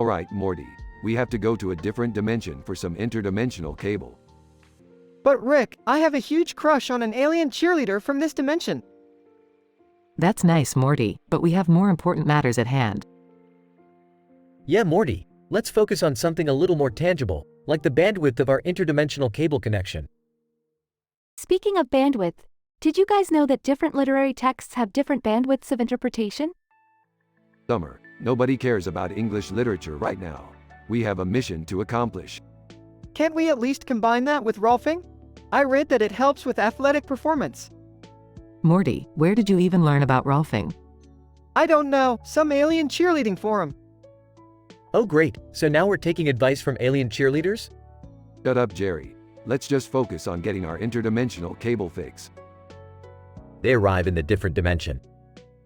Alright, Morty, we have to go to a different dimension for some interdimensional cable. But Rick, I have a huge crush on an alien cheerleader from this dimension. That's nice, Morty, but we have more important matters at hand. Yeah, Morty, let's focus on something a little more tangible, like the bandwidth of our interdimensional cable connection. Speaking of bandwidth, did you guys know that different literary texts have different bandwidths of interpretation? Summer, nobody cares about English literature right now. We have a mission to accomplish. Can't we at least combine that with rolfing? I read that it helps with athletic performance. Morty, where did you even learn about rolfing? I don't know, some alien cheerleading forum. Oh great, so now we're taking advice from alien cheerleaders? Shut up, Jerry. Let's just focus on getting our interdimensional cable fix. They arrive in the different dimension.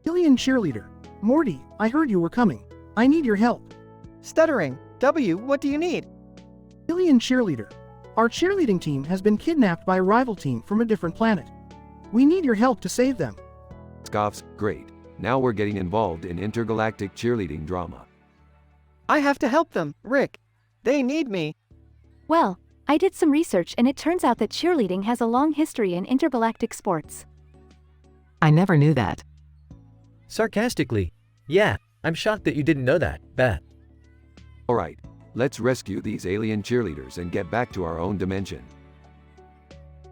Alien cheerleader. Morty, I heard you were coming. I need your help. Stuttering. W, what do you need? Alien cheerleader. Our cheerleading team has been kidnapped by a rival team from a different planet. We need your help to save them. Scoffs, great. Now we're getting involved in intergalactic cheerleading drama. I have to help them, Rick. They need me. Well, I did some research and it turns out that cheerleading has a long history in intergalactic sports. I never knew that. Sarcastically. Yeah, I'm shocked that you didn't know that, Beth. Alright, let's rescue these alien cheerleaders and get back to our own dimension.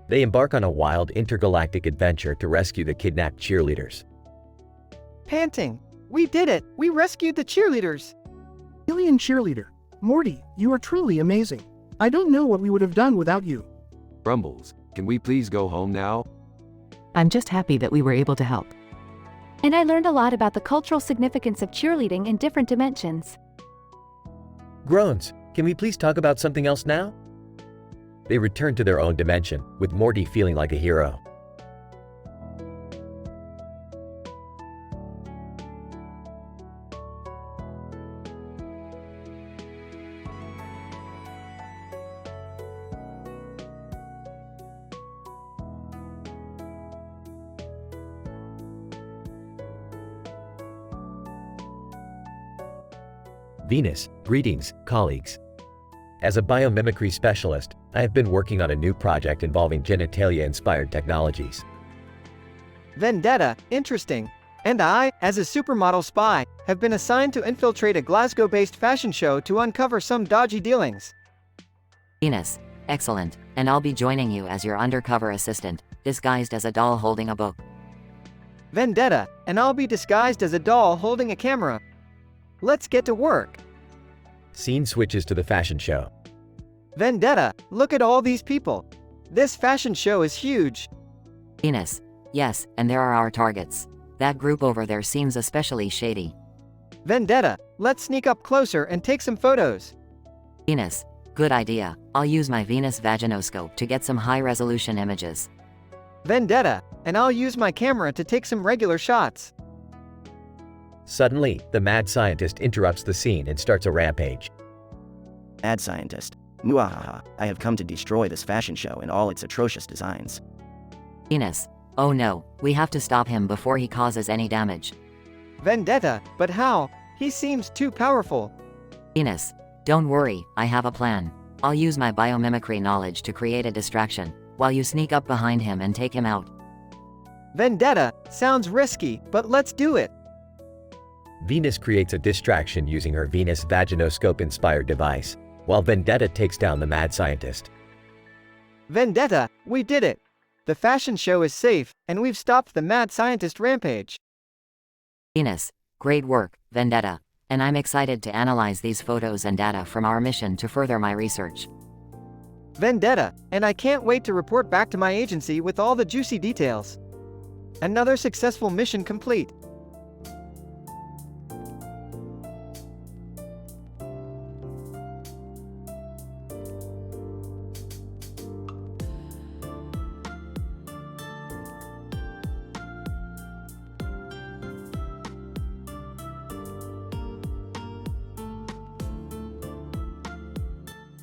They embark on a wild intergalactic adventure to rescue the kidnapped cheerleaders. Panting. We did it! We rescued the cheerleaders! Alien cheerleader. Morty, you are truly amazing. I don't know what we would have done without you. Rumbles, can we please go home now? I'm just happy that we were able to help. And I learned a lot about the cultural significance of cheerleading in different dimensions. Groans, can we please talk about something else now? They return to their own dimension, with Morty feeling like a hero. Venus, greetings, colleagues. As a biomimicry specialist, I have been working on a new project involving genitalia-inspired technologies. Vendetta, interesting. And I, as a supermodel spy, have been assigned to infiltrate a Glasgow-based fashion show to uncover some dodgy dealings. Venus, excellent, and I'll be joining you as your undercover assistant, disguised as a doll holding a book. Vendetta, and I'll be disguised as a doll holding a camera. Let's get to work. Scene switches to the fashion show. Vendetta, look at all these people. This fashion show is huge. Venus, yes, and there are our targets. That group over there seems especially shady. Vendetta, let's sneak up closer and take some photos. Venus, good idea. I'll use my Venus vaginoscope to get some high-resolution images. Vendetta, and I'll use my camera to take some regular shots. Suddenly, the mad scientist interrupts the scene and starts a rampage. Mad scientist. Muahaha, I have come to destroy this fashion show and all its atrocious designs. Venus, oh no, we have to stop him before he causes any damage. Vendetta, but how? He seems too powerful. Venus, don't worry, I have a plan. I'll use my biomimicry knowledge to create a distraction, while you sneak up behind him and take him out. Vendetta, sounds risky, but let's do it. Venus creates a distraction using her Venus vaginoscope-inspired device, while Vendetta takes down the mad scientist. Vendetta, we did it! The fashion show is safe, and we've stopped the mad scientist rampage. Venus, great work, Vendetta, and I'm excited to analyze these photos and data from our mission to further my research. Vendetta, and I can't wait to report back to my agency with all the juicy details. Another successful mission complete.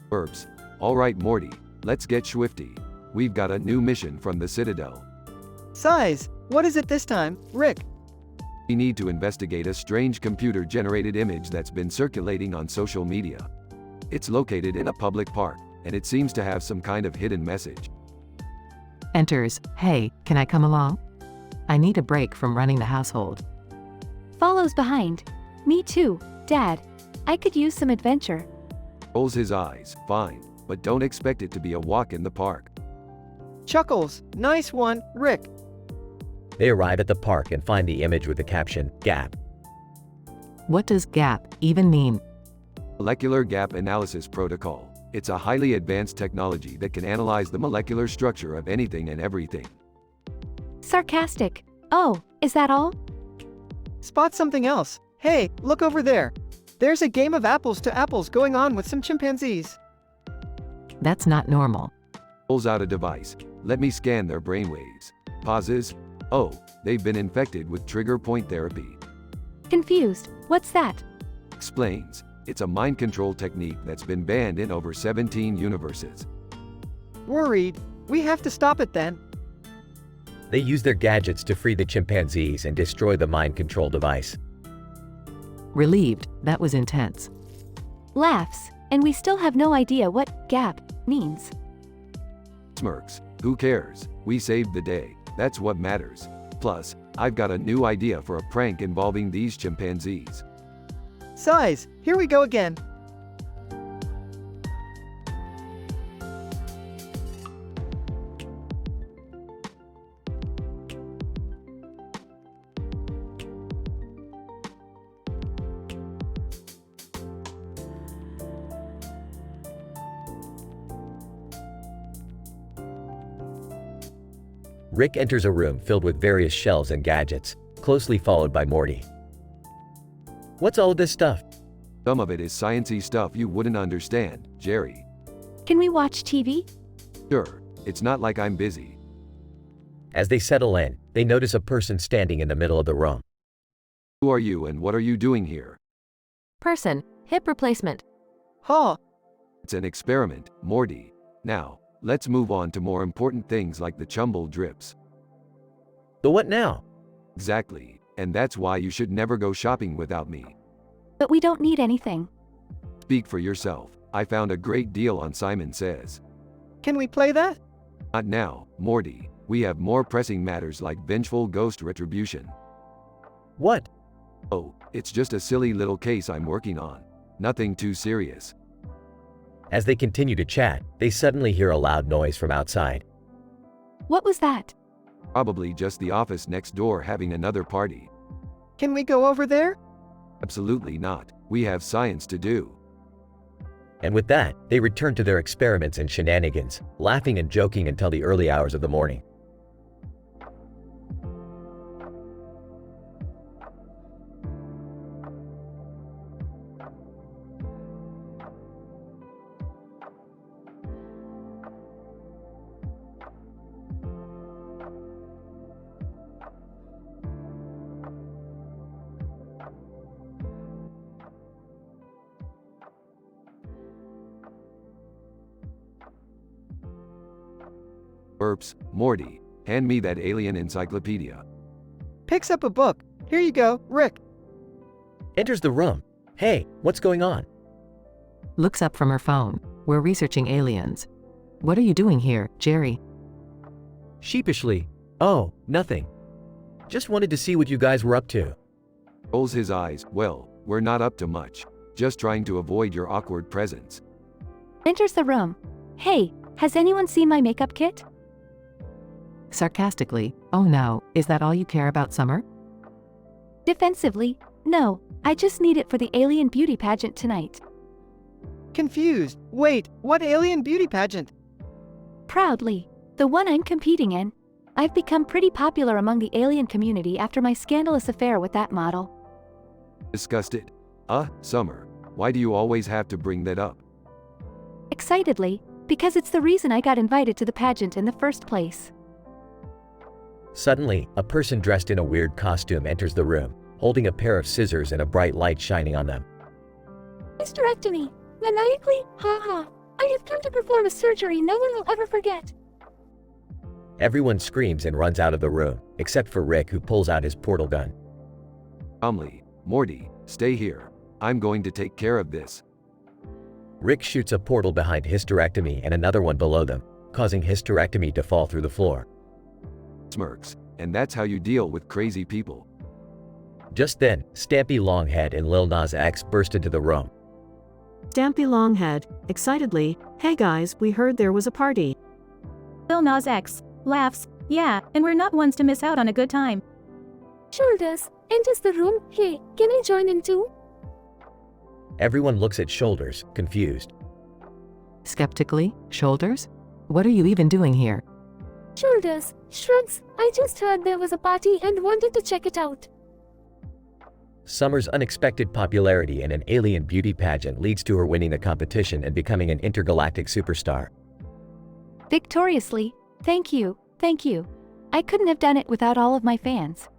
Burps. Alright Morty, let's get swifty. We've got a new mission from the Citadel. Size, what is it this time, Rick? We need to investigate a strange computer-generated image that's been circulating on social media. It's located in a public park, and it seems to have some kind of hidden message. Enters, hey, can I come along? I need a break from running the household. Follows behind. Me too, Dad. I could use some adventure. Rolls his eyes, fine, but don't expect it to be a walk in the park. Chuckles, nice one, Rick. They arrive at the park and find the image with the caption, GAP. What does GAP even mean? Molecular Gap Analysis Protocol. It's a highly advanced technology that can analyze the molecular structure of anything and everything. Sarcastic. Oh, is that all? Spot something else. Hey, look over there. There's a game of apples to apples going on with some chimpanzees. That's not normal. Pulls out a device. Let me scan their brainwaves. Pauses. Oh, they've been infected with trigger point therapy. Confused. What's that? Explains. It's a mind control technique that's been banned in over 17 universes. Worried. We have to stop it then. They use their gadgets to free the chimpanzees and destroy the mind control device. Relieved, that was intense. Laughs, and we still have no idea what GAP means. Smirks. Who cares? We saved the day. That's what matters. Plus, I've got a new idea for a prank involving these chimpanzees. Size, here we go again. Rick enters a room filled with various shelves and gadgets, closely followed by Morty. What's all of this stuff? Some of it is sciencey stuff you wouldn't understand, Jerry. Can we watch TV? Sure, it's not like I'm busy. As they settle in, they notice a person standing in the middle of the room. Who are you and what are you doing here? Person, hip replacement. Huh. It's an experiment, Morty. Now, let's move on to more important things like the chumble drips. The what now? Exactly, and that's why you should never go shopping without me. But we don't need anything. Speak for yourself. I found a great deal on Simon Says. Can we play that? Not now, Morty. We have more pressing matters like vengeful ghost retribution. What? Oh, it's just a silly little case I'm working on. Nothing too serious. As they continue to chat, they suddenly hear a loud noise from outside. What was that? Probably just the office next door having another party. Can we go over there? Absolutely not. We have science to do. And with that, they return to their experiments and shenanigans, laughing and joking until the early hours of the morning. Burps, Morty, hand me that alien encyclopedia. Picks up a book. Here you go, Rick. Enters the room. Hey, what's going on? Looks up from her phone. We're researching aliens. What are you doing here, Jerry? Sheepishly. Oh, nothing. Just wanted to see what you guys were up to. Rolls his eyes. Well, we're not up to much. Just trying to avoid your awkward presence. Enters the room. Hey, has anyone seen my makeup kit? Sarcastically, oh no, is that all you care about, Summer? Defensively, no, I just need it for the alien beauty pageant tonight. Confused. Wait, what alien beauty pageant? Proudly, the one I'm competing in. I've become pretty popular among the alien community after my scandalous affair with that model. Disgusted. Summer, why do you always have to bring that up? Excitedly, because it's the reason I got invited to the pageant in the first place. Suddenly, a person dressed in a weird costume enters the room, holding a pair of scissors and a bright light shining on them. Hysterectomy, maniacally, haha. I have come to perform a surgery no one will ever forget. Everyone screams and runs out of the room, except for Rick, who pulls out his portal gun. Calmly, Morty, stay here. I'm going to take care of this. Rick shoots a portal behind Hysterectomy and another one below them, causing Hysterectomy to fall through the floor. Smirks, and that's how you deal with crazy people. Just then, Stampy Longhead and Lil Nas X burst into the room. Stampy Longhead, excitedly, hey guys, we heard there was a party. Lil Nas X laughs, yeah, and we're not ones to miss out on a good time. Shoulders, enters the room, hey, can I join in too? Everyone looks at Shoulders, confused. Skeptically, Shoulders? What are you even doing here? Shoulders, shrugs, I just heard there was a party and wanted to check it out. Summer's unexpected popularity in an alien beauty pageant leads to her winning the competition and becoming an intergalactic superstar. Victoriously, thank you, thank you. I couldn't have done it without all of my fans.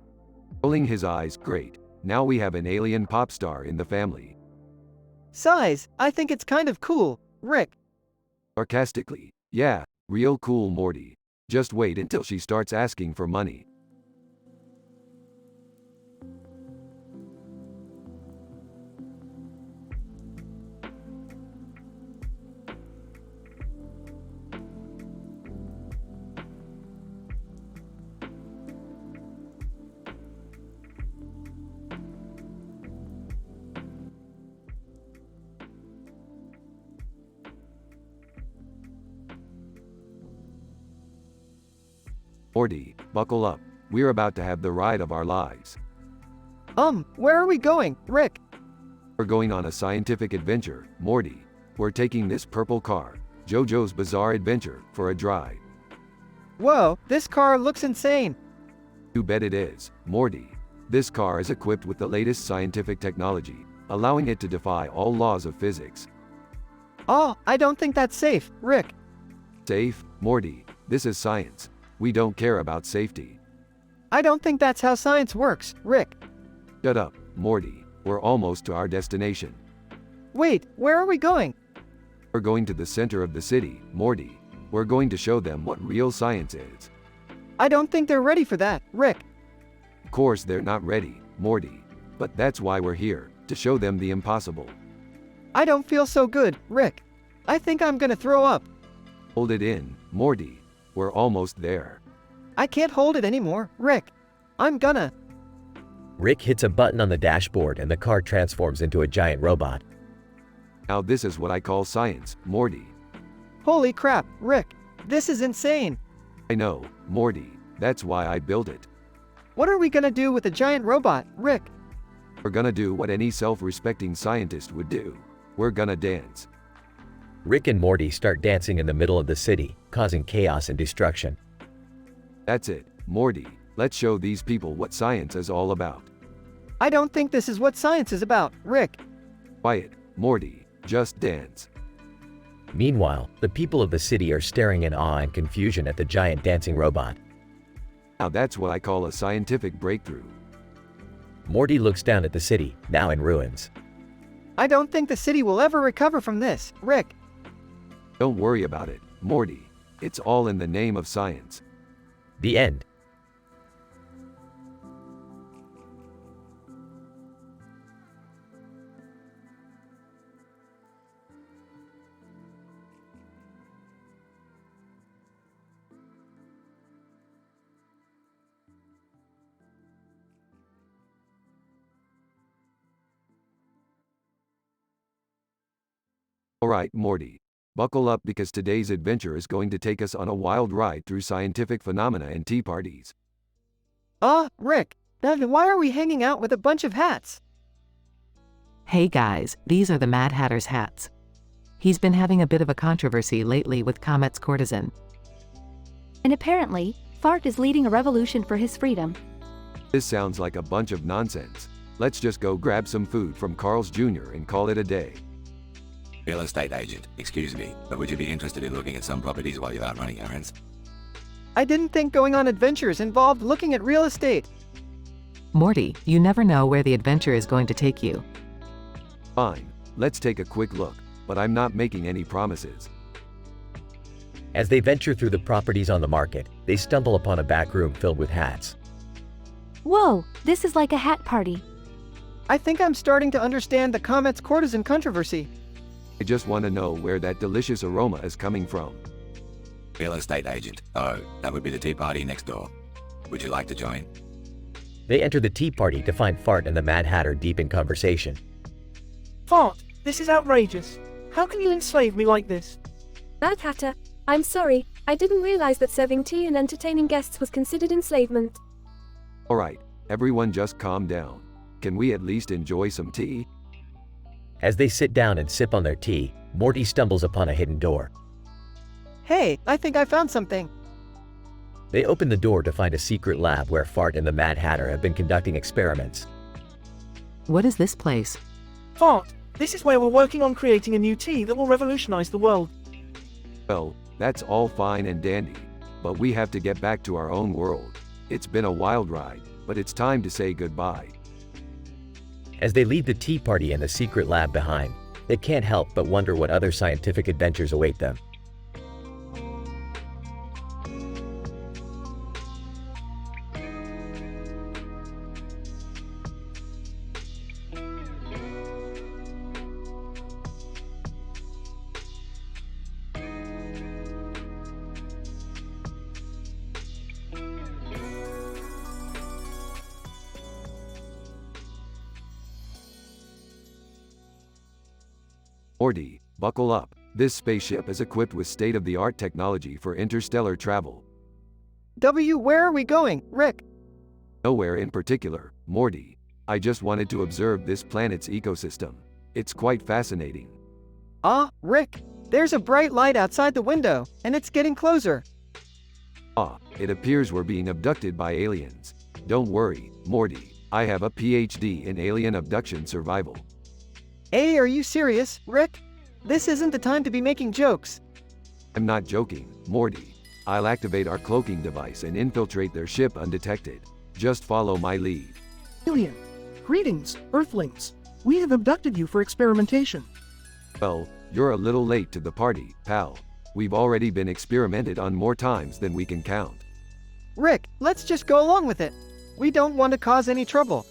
Rolling his eyes, great. Now we have an alien pop star in the family. Size, I think it's kind of cool, Rick. Sarcastically, yeah, real cool, Morty. Just wait until she starts asking for money. Morty, buckle up. We're about to have the ride of our lives. Where are we going, Rick? We're going on a scientific adventure, Morty. We're taking this purple car, JoJo's Bizarre Adventure, for a drive. Whoa, this car looks insane. You bet it is, Morty. This car is equipped with the latest scientific technology, allowing it to defy all laws of physics. Oh, I don't think that's safe, Rick. Safe, Morty. This is science. We don't care about safety. I don't think that's how science works, Rick. Shut up, Morty. We're almost to our destination. Wait, where are we going? We're going to the center of the city, Morty. We're going to show them what real science is. I don't think they're ready for that, Rick. Of course they're not ready, Morty. But that's why we're here, to show them the impossible. I don't feel so good, Rick. I think I'm gonna throw up. Hold it in, Morty. We're almost there. I can't hold it anymore, Rick. I'm gonna. Rick hits a button on the dashboard and the car transforms into a giant robot. Now this is what I call science, Morty. Holy crap, Rick. This is insane. I know, Morty. That's why I built it. What are we gonna do with a giant robot, Rick? We're gonna do what any self-respecting scientist would do. We're gonna dance. Rick and Morty start dancing in the middle of the city, causing chaos and destruction. That's it, Morty. Let's show these people what science is all about. I don't think this is what science is about, Rick. Quiet, Morty. Just dance. Meanwhile, the people of the city are staring in awe and confusion at the giant dancing robot. Now that's what I call a scientific breakthrough. Morty looks down at the city, now in ruins. I don't think the city will ever recover from this, Rick. Don't worry about it, Morty. It's all in the name of science. The end. Alright, Morty. Buckle up because today's adventure is going to take us on a wild ride through scientific phenomena and tea parties. Rick, then why are we hanging out with a bunch of hats? Hey guys, these are the Mad Hatter's hats. He's been having a bit of a controversy lately with Comet's courtesan. And apparently, Fart is leading a revolution for his freedom. This sounds like a bunch of nonsense. Let's just go grab some food from Carl's Jr. and call it a day. Real estate agent, excuse me, but would you be interested in looking at some properties while you're out running errands? I didn't think going on adventures involved looking at real estate. Morty, you never know where the adventure is going to take you. Fine, let's take a quick look, but I'm not making any promises. As they venture through the properties on the market, they stumble upon a back room filled with hats. Whoa, this is like a hat party. I think I'm starting to understand the Comet's courtesan controversy. I just want to know where that delicious aroma is coming from. Real estate agent. Oh, that would be the tea party next door. Would you like to join? They enter the tea party to find Fart and the Mad Hatter deep in conversation. Fart, this is outrageous. How can you enslave me like this? Mad Hatter, I'm sorry. I didn't realize that serving tea and entertaining guests was considered enslavement. Alright, everyone just calm down. Can we at least enjoy some tea? As they sit down and sip on their tea, Morty stumbles upon a hidden door. Hey, I think I found something. They open the door to find a secret lab where Fart and the Mad Hatter have been conducting experiments. What is this place? Fart, this is where we're working on creating a new tea that will revolutionize the world. Well, that's all fine and dandy, but we have to get back to our own world. It's been a wild ride, but it's time to say goodbye. As they leave the tea party and the secret lab behind, they can't help but wonder what other scientific adventures await them. Morty, buckle up. This spaceship is equipped with state-of-the-art technology for interstellar travel. Where are we going, Rick? Nowhere in particular, Morty. I just wanted to observe this planet's ecosystem. It's quite fascinating. Rick, there's a bright light outside the window, and it's getting closer. Ah, it appears we're being abducted by aliens. Don't worry, Morty. I have a PhD in alien abduction survival. Hey, are you serious, Rick? This isn't the time to be making jokes. I'm not joking, Morty. I'll activate our cloaking device and infiltrate their ship undetected. Just follow my lead. Alien. Greetings, Earthlings. We have abducted you for experimentation. Well, you're a little late to the party, pal. We've already been experimented on more times than we can count. Rick, let's just go along with it. We don't want to cause any trouble.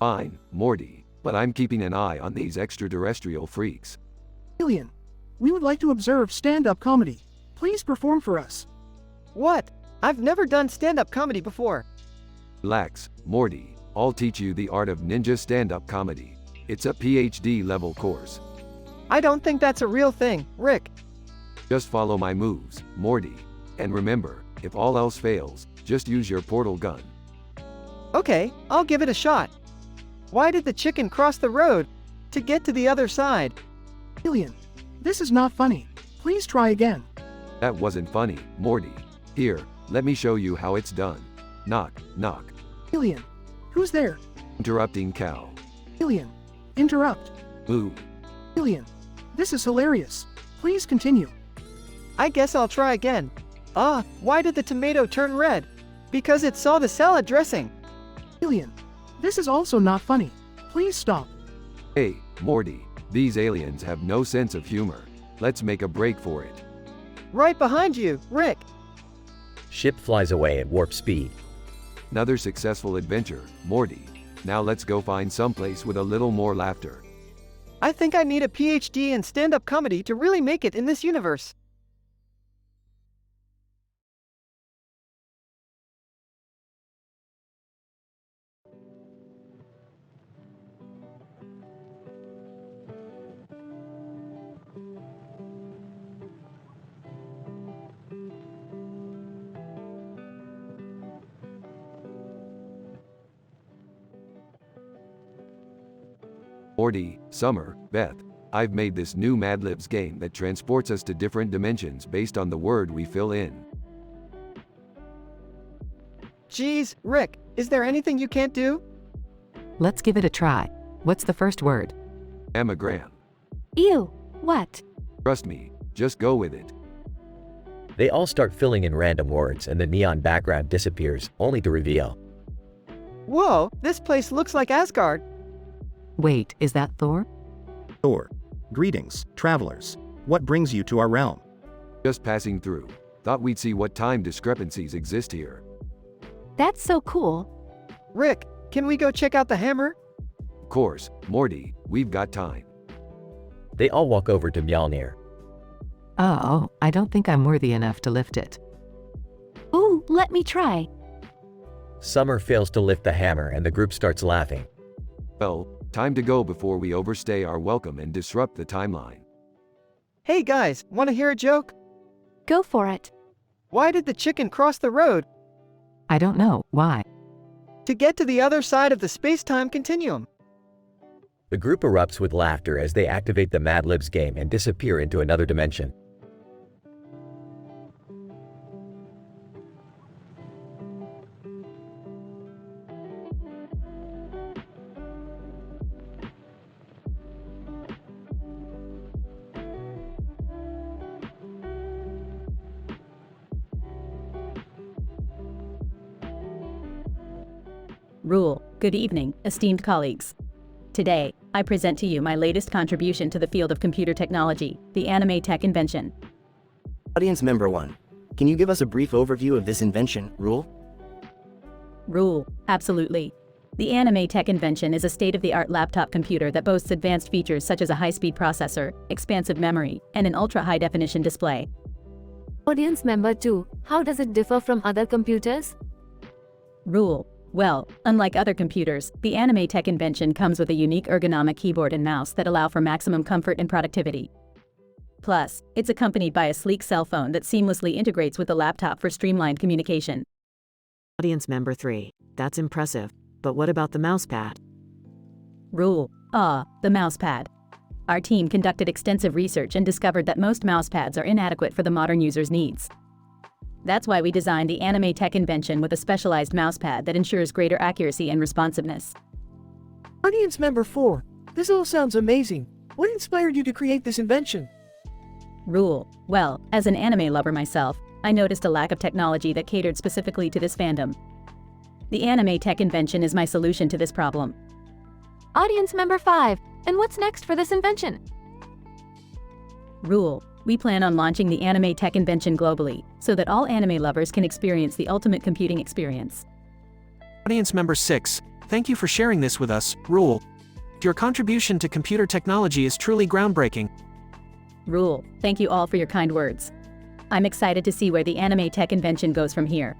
Fine, Morty, but I'm keeping an eye on these extraterrestrial freaks. Alien. We would like to observe stand-up comedy. Please perform for us. What? I've never done stand-up comedy before. Relax, Morty. I'll teach you the art of ninja stand-up comedy. It's a PhD level course. I don't think that's a real thing, Rick. Just follow my moves, Morty. And remember, if all else fails, just use your portal gun. Okay, I'll give it a shot. Why did the chicken cross the road to get to the other side? Alien. This is not funny. Please try again. That wasn't funny, Morty. Here, let me show you how it's done. Knock, knock. Alien. Who's there? Interrupting cow. Alien. Interrupt. Boo. Alien. This is hilarious. Please continue. I guess I'll try again. Why did the tomato turn red? Because it saw the salad dressing. Alien. This is also not funny. Please stop. Hey, Morty. These aliens have no sense of humor. Let's make a break for it. Right behind you, Rick. Ship flies away at warp speed. Another successful adventure, Morty. Now let's go find someplace with a little more laughter. I think I need a PhD in stand-up comedy to really make it in this universe. Morty, Summer, Beth. I've made this new Mad Libs game that transports us to different dimensions based on the word we fill in. Geez, Rick, is there anything you can't do? Let's give it a try. What's the first word? Anagram. Ew. What? Trust me, just go with it. They all start filling in random words and the neon background disappears, only to reveal. Whoa, this place looks like Asgard. Wait, is that Thor? Thor. Greetings, travelers. What brings you to our realm? Just passing through. Thought we'd see what time discrepancies exist here. That's so cool. Rick, can we go check out the hammer? Of course, Morty, we've got time. They all walk over to Mjolnir. Oh, I don't think I'm worthy enough to lift it. Ooh, let me try. Summer fails to lift the hammer and the group starts laughing. Well, time to go before we overstay our welcome and disrupt the timeline. Hey guys, want to hear a joke? Go for it. Why did the chicken cross the road? I don't know, why? To get to the other side of the space-time continuum. The group erupts with laughter as they activate the Mad Libs game and disappear into another dimension. Rule. Good evening, esteemed colleagues. Today, I present to you my latest contribution to the field of computer technology, the anime tech invention. Audience member 1. Can you give us a brief overview of this invention, Rule? Rule. Absolutely. The anime tech invention is a state-of-the-art laptop computer that boasts advanced features such as a high-speed processor, expansive memory, and an ultra-high-definition display. Audience member 2. How does it differ from other computers? Rule. Well, unlike other computers, the anime tech invention comes with a unique ergonomic keyboard and mouse that allow for maximum comfort and productivity. Plus, it's accompanied by a sleek cell phone that seamlessly integrates with the laptop for streamlined communication. Audience member 3. That's impressive. But what about the mousepad? Rule. The mousepad. Our team conducted extensive research and discovered that most mousepads are inadequate for the modern user's needs. That's why we designed the anime tech invention with a specialized mousepad that ensures greater accuracy and responsiveness. Audience member 4. This all sounds amazing. What inspired you to create this invention? Rule. Well, as an anime lover myself, I noticed a lack of technology that catered specifically to this fandom. The anime tech invention is my solution to this problem. Audience member 5. And what's next for this invention? Rule. We plan on launching the anime tech invention globally, so that all anime lovers can experience the ultimate computing experience. Audience member 6. Thank you for sharing this with us, Rule. Your contribution to computer technology is truly groundbreaking. Rule. Thank you all for your kind words. I'm excited to see where the anime tech invention goes from here.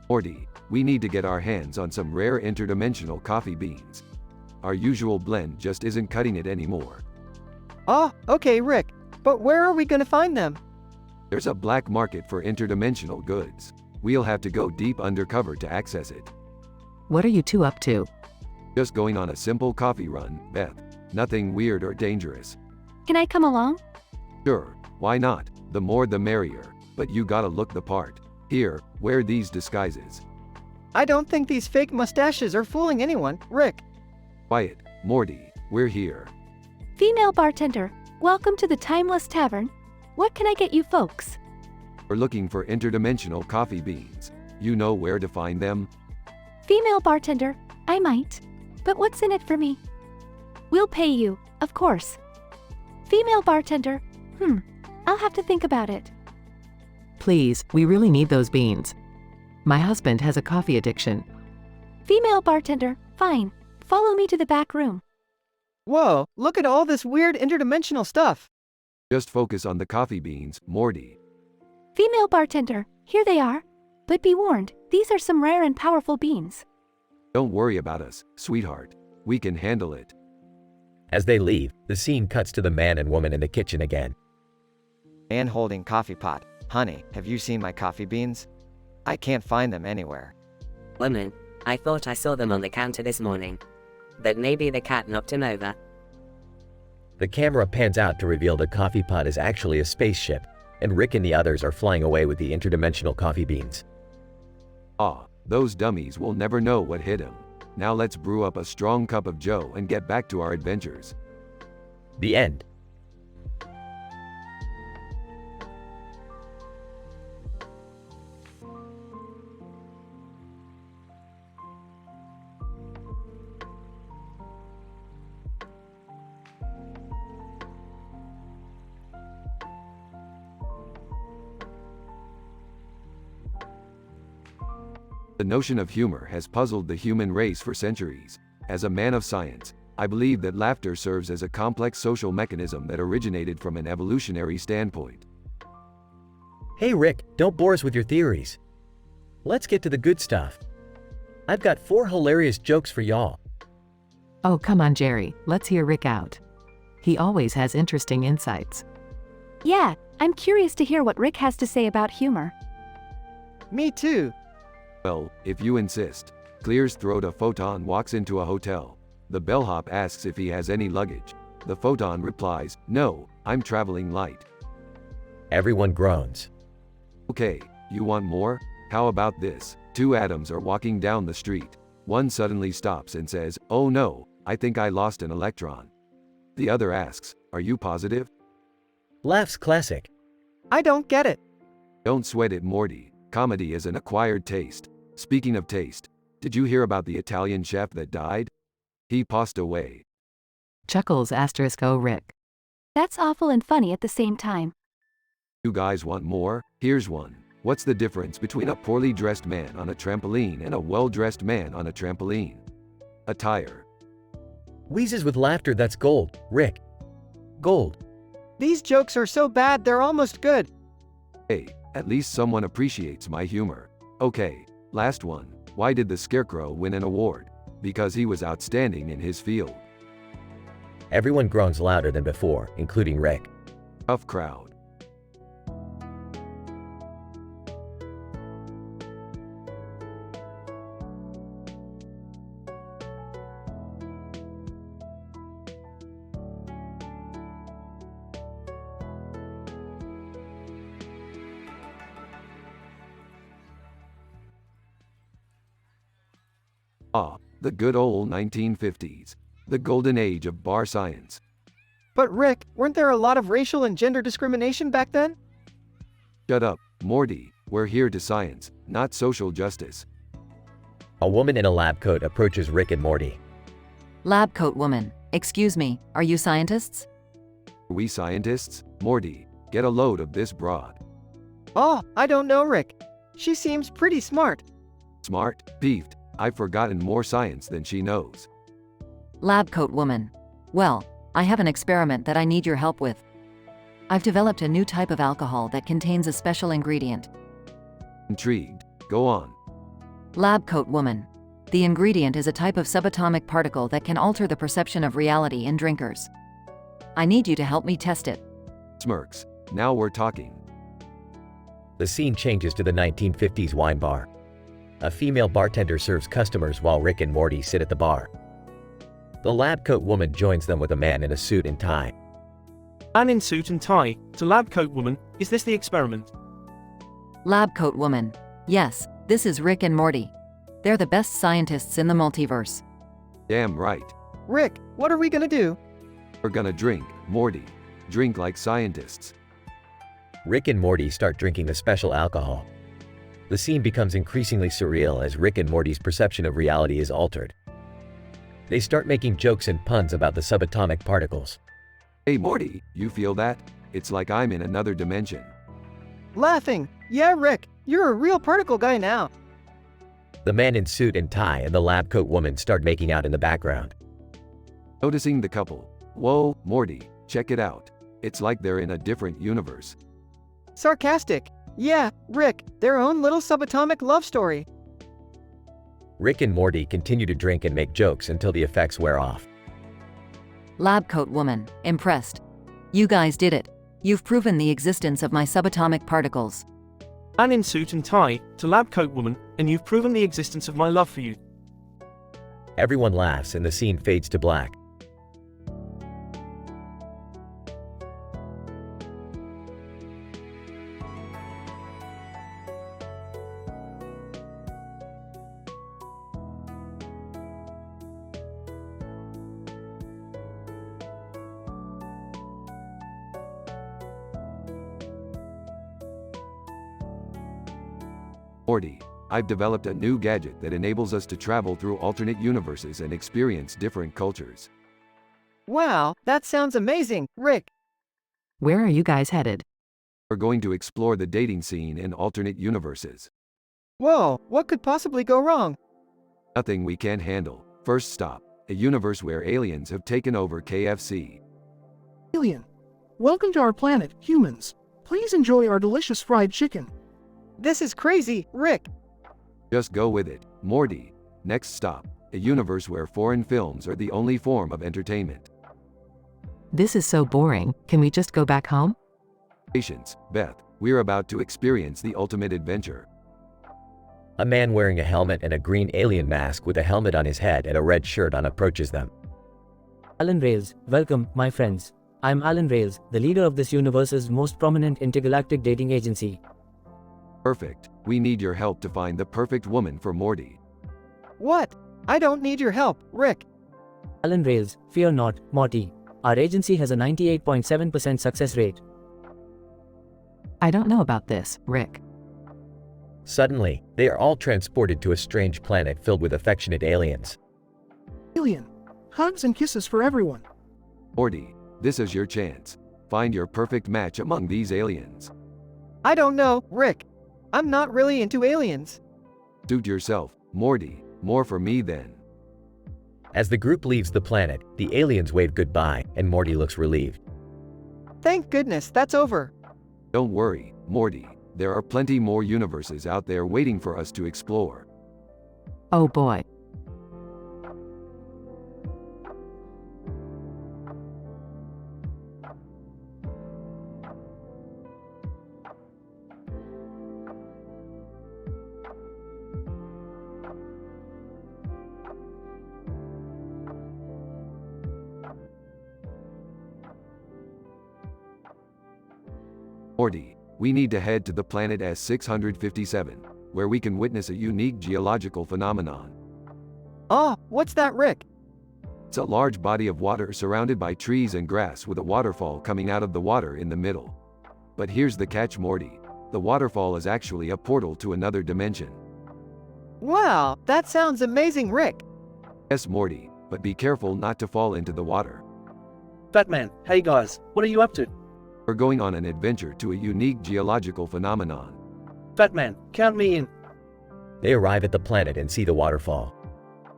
Morty, we need to get our hands on some rare interdimensional coffee beans. Our usual blend just isn't cutting it anymore. Oh, okay, Rick. But where are we gonna find them? There's a black market for interdimensional goods. We'll have to go deep undercover to access it. What are you two up to? Just going on a simple coffee run, Beth. Nothing weird or dangerous. Can I come along? Sure, why not? The more the merrier. But you gotta look the part. Here, wear these disguises. I don't think these fake mustaches are fooling anyone, Rick. Quiet, Morty, we're here. Female bartender, welcome to the Timeless Tavern. What can I get you folks? We're looking for interdimensional coffee beans. You know where to find them? Female bartender, I might. But what's in it for me? We'll pay you, of course. Female bartender, I'll have to think about it. Please, we really need those beans. My husband has a coffee addiction. Female bartender, fine. Follow me to the back room. Whoa, look at all this weird interdimensional stuff. Just focus on the coffee beans, Morty. Female bartender, here they are. But be warned, these are some rare and powerful beans. Don't worry about us, sweetheart. We can handle it. As they leave, the scene cuts to the man and woman in the kitchen again. Man holding coffee pot. Honey, have you seen my coffee beans? I can't find them anywhere. Woman, I thought I saw them on the counter this morning. But maybe the cat knocked him over. The camera pans out to reveal the coffee pot is actually a spaceship, and Rick and the others are flying away with the interdimensional coffee beans. Ah, those dummies will never know what hit them. Now let's brew up a strong cup of joe and get back to our adventures. The end. The notion of humor has puzzled the human race for centuries. As a man of science, I believe that laughter serves as a complex social mechanism that originated from an evolutionary standpoint. Hey Rick, don't bore us with your theories. Let's get to the good stuff. I've got 4 hilarious jokes for y'all. Oh, come on, Jerry, let's hear Rick out. He always has interesting insights. Yeah, I'm curious to hear what Rick has to say about humor. Me too. Well, if you insist. Clear's throat. A photon walks into a hotel. The bellhop asks if he has any luggage. The photon replies, "No, I'm traveling light." Everyone groans. Okay, you want more? How about this? 2 atoms are walking down the street. One suddenly stops and says, "Oh no, I think I lost an electron." The other asks, "Are you positive?" Laughs classic. I don't get it. Don't sweat it, Morty. Comedy is an acquired taste. Speaking of taste, did you hear about the Italian chef that died? He passed away. Chuckles *, oh Rick. That's awful and funny at the same time. You guys want more? Here's one. What's the difference between a poorly dressed man on a trampoline and a well-dressed man on a trampoline? Attire. Wheezes with laughter. That's gold, Rick. Gold. These jokes are so bad they're almost good. Hey, at least someone appreciates my humor. Okay, last one. Why did the Scarecrow win an award? Because he was outstanding in his field. Everyone groans louder than before, including Rick. Tough crowd. Ah, the good old 1950s. The golden age of bar science. But Rick, weren't there a lot of racial and gender discrimination back then? Shut up, Morty. We're here to science, not social justice. A woman in a lab coat approaches Rick and Morty. Lab coat woman, excuse me, are you scientists? Are we scientists? Morty, get a load of this broad. Oh, I don't know, Rick. She seems pretty smart. Smart? Beefed. I've forgotten more science than she knows. Lab coat woman. Well, I have an experiment that I need your help with. I've developed a new type of alcohol that contains a special ingredient. Intrigued. Go on. Lab coat woman. The ingredient is a type of subatomic particle that can alter the perception of reality in drinkers. I need you to help me test it. Smirks. Now we're talking. The scene changes to the 1950s wine bar. A female bartender serves customers while Rick and Morty sit at the bar. The lab coat woman joins them with a man in a suit and tie. Man in suit and tie, to lab coat woman, is this the experiment? Lab coat woman. Yes, this is Rick and Morty. They're the best scientists in the multiverse. Damn right. Rick, what are we gonna do? We're gonna drink, Morty. Drink like scientists. Rick and Morty start drinking the special alcohol. The scene becomes increasingly surreal as Rick and Morty's perception of reality is altered. They start making jokes and puns about the subatomic particles. Hey Morty, you feel that? It's like I'm in another dimension. Laughing. Yeah, Rick, you're a real particle guy now. The man in suit and tie and the lab coat woman start making out in the background. Noticing the couple. Whoa, Morty, check it out. It's like they're in a different universe. Sarcastic. Yeah, Rick, their own little subatomic love story. Rick and Morty continue to drink and make jokes until the effects wear off. Lab coat woman, impressed. You guys did it. You've proven the existence of my subatomic particles. Man in suit and tie, to lab coat woman, and you've proven the existence of my love for you. Everyone laughs and the scene fades to black. Morty, I've developed a new gadget that enables us to travel through alternate universes and experience different cultures. Wow, that sounds amazing, Rick. Where are you guys headed? We're going to explore the dating scene in alternate universes. Whoa, what could possibly go wrong? Nothing we can't handle. First stop, a universe where aliens have taken over KFC. Alien. Welcome to our planet, humans. Please enjoy our delicious fried chicken. This is crazy, Rick. Just go with it, Morty. Next stop, a universe where foreign films are the only form of entertainment. This is so boring, can we just go back home? Patience, Beth, we're about to experience the ultimate adventure. A man wearing a helmet and a green alien mask with a helmet on his head and a red shirt on approaches them. Alan Reyes, welcome, my friends. I'm Alan Reyes, the leader of this universe's most prominent intergalactic dating agency. Perfect. We need your help to find the perfect woman for Morty. What? I don't need your help, Rick. Alan Reyes, fear not, Morty. Our agency has a 98.7% success rate. I don't know about this, Rick. Suddenly, they are all transported to a strange planet filled with affectionate aliens. Alien. Hugs and kisses for everyone. Morty, this is your chance. Find your perfect match among these aliens. I don't know, Rick. I'm not really into aliens. Suit yourself, Morty. More for me then. As the group leaves the planet, the aliens wave goodbye, and Morty looks relieved. Thank goodness that's over. Don't worry, Morty. There are plenty more universes out there waiting for us to explore. Oh boy. Morty, we need to head to the planet S657, where we can witness a unique geological phenomenon. Oh, what's that, Rick? It's a large body of water surrounded by trees and grass with a waterfall coming out of the water in the middle. But here's the catch, Morty. The waterfall is actually a portal to another dimension. Wow, that sounds amazing, Rick. Yes, Morty, but be careful not to fall into the water. Batman, hey guys, what are you up to? We're going on an adventure to a unique geological phenomenon. Batman, count me in. They arrive at the planet and see the waterfall.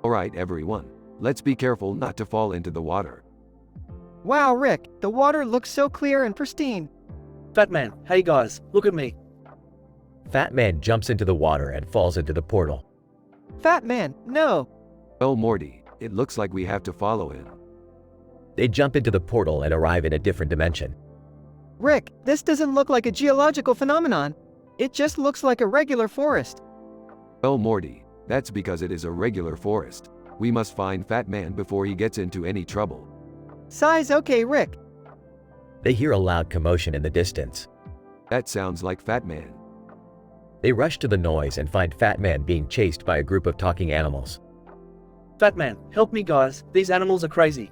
Alright everyone, let's be careful not to fall into the water. Wow, Rick, the water looks so clear and pristine. Batman, hey guys, look at me. Fat Man jumps into the water and falls into the portal. Fat Man, no. Well, Morty, it looks like we have to follow him. They jump into the portal and arrive in a different dimension. Rick, this doesn't look like a geological phenomenon. It just looks like a regular forest. Well, Morty, that's because it is a regular forest. We must find Fat Man before he gets into any trouble. Size okay, Rick. They hear a loud commotion in the distance. That sounds like Fat Man. They rush to the noise and find Fat Man being chased by a group of talking animals. Batman, help me guys, these animals are crazy.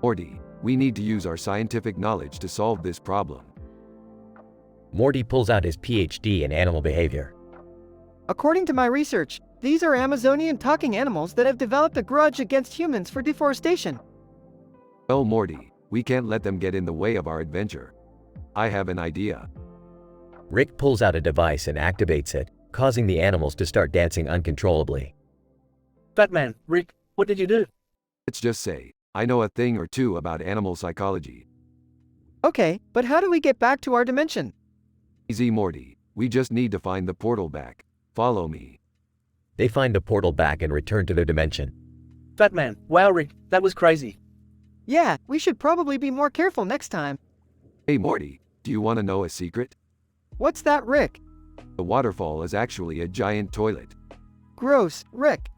Morty, we need to use our scientific knowledge to solve this problem. Morty pulls out his PhD in animal behavior. According to my research, these are Amazonian talking animals that have developed a grudge against humans for deforestation. Well, Morty, we can't let them get in the way of our adventure. I have an idea. Rick pulls out a device and activates it, causing the animals to start dancing uncontrollably. Batman, Rick, what did you do? Let's just say, I know a thing or two about animal psychology. Okay, but how do we get back to our dimension? Easy, Morty. We just need to find the portal back. Follow me. They find the portal back and return to their dimension. Batman, wow Rick, that was crazy. Yeah, we should probably be more careful next time. Hey Morty, do you want to know a secret? What's that, Rick? The waterfall is actually a giant toilet. Gross, Rick.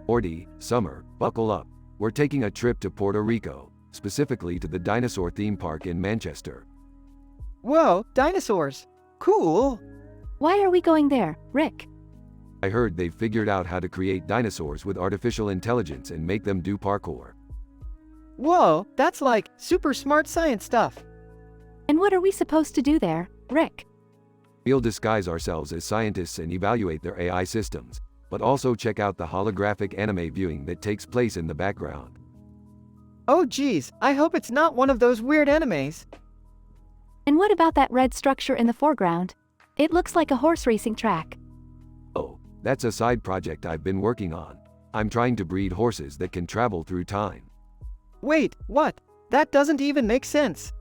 Morty, Summer, buckle up. We're taking a trip to Puerto Rico, specifically to the dinosaur theme park in Manchester. Whoa, dinosaurs. Cool. Why are we going there, Rick? I heard they've figured out how to create dinosaurs with artificial intelligence and make them do parkour. Whoa, that's like super smart science stuff. And what are we supposed to do there, Rick? We'll disguise ourselves as scientists and evaluate their AI systems, but also check out the holographic anime viewing that takes place in the background. Oh geez, I hope it's not one of those weird animes. And what about that red structure in the foreground? It looks like a horse racing track. Oh, that's a side project I've been working on. I'm trying to breed horses that can travel through time. Wait, what? That doesn't even make sense.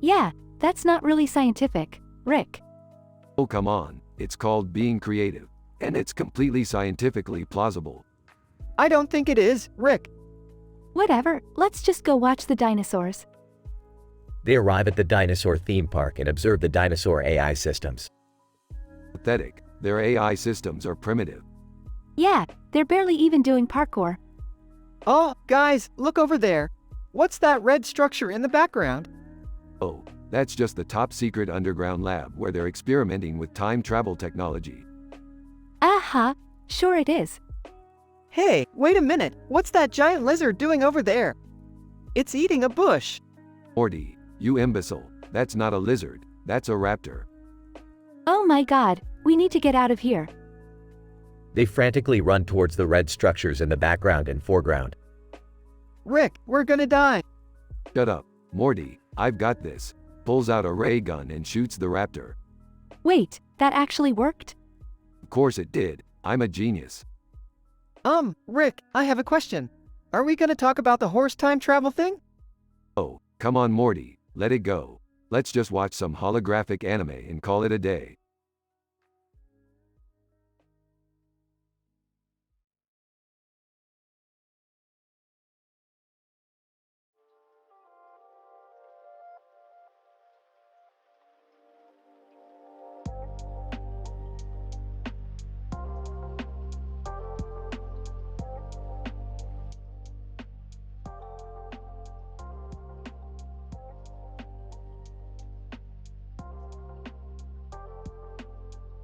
Yeah, that's not really scientific, Rick. Oh come on, it's called being creative. And it's completely scientifically plausible. I don't think it is, Rick. Whatever, let's just go watch the dinosaurs. They arrive at the dinosaur theme park and observe the dinosaur AI systems. Pathetic, their AI systems are primitive. Yeah, they're barely even doing parkour. Oh, guys, look over there. What's that red structure in the background? Oh, that's just the top secret underground lab where they're experimenting with time travel technology. Aha, sure it is. Hey, wait a minute, what's that giant lizard doing over there? It's eating a bush. Morty, you imbecile, that's not a lizard, that's a raptor. Oh my god, we need to get out of here. They frantically run towards the red structures in the background and foreground. Rick, we're gonna die. Shut up, Morty, I've got this. Pulls out a ray gun and shoots the raptor. Wait, that actually worked? Of course it did, I'm a genius. Rick, I have a question. Are we gonna talk about the horse time travel thing? Oh, come on Morty, let it go. Let's just watch some holographic anime and call it a day.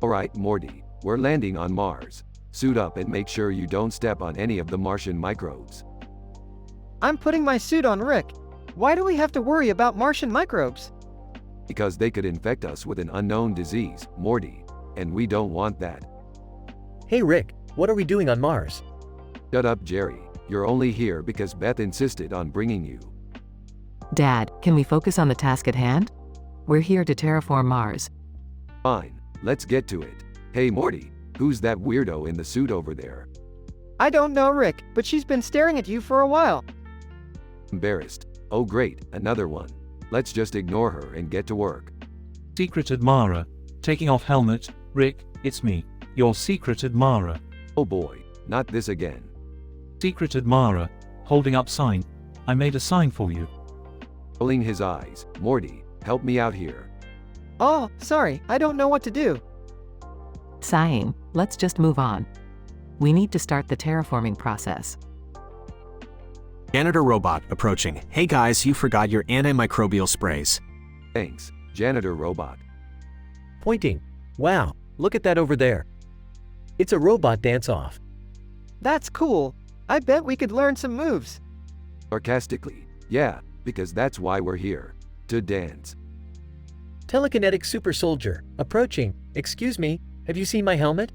Alright, Morty, we're landing on Mars. Suit up and make sure you don't step on any of the Martian microbes. I'm putting my suit on, Rick. Why do we have to worry about Martian microbes? Because they could infect us with an unknown disease, Morty, and we don't want that. Hey Rick, what are we doing on Mars? Shut up, Jerry. You're only here because Beth insisted on bringing you. Dad, can we focus on the task at hand? We're here to terraform Mars. Fine, let's get to it. Hey Morty, who's that weirdo in the suit over there? I don't know, Rick, but she's been staring at you for a while. Embarrassed. Oh great, another one. Let's just ignore her and get to work. Secret admirer. Taking off helmet. Rick, it's me, your secret admirer. Oh boy, not this again. Secret admirer. Holding up sign. I made a sign for you. Rolling his eyes. Morty, help me out here. Oh, sorry, I don't know what to do. Sighing, let's just move on. We need to start the terraforming process. Janitor robot approaching. Hey guys, you forgot your antimicrobial sprays. Thanks, janitor robot. Pointing. Wow, look at that over there. It's a robot dance-off. That's cool. I bet we could learn some moves. Sarcastically, yeah, because that's why we're here. To dance. Telekinetic super soldier, approaching. Excuse me, have you seen my helmet?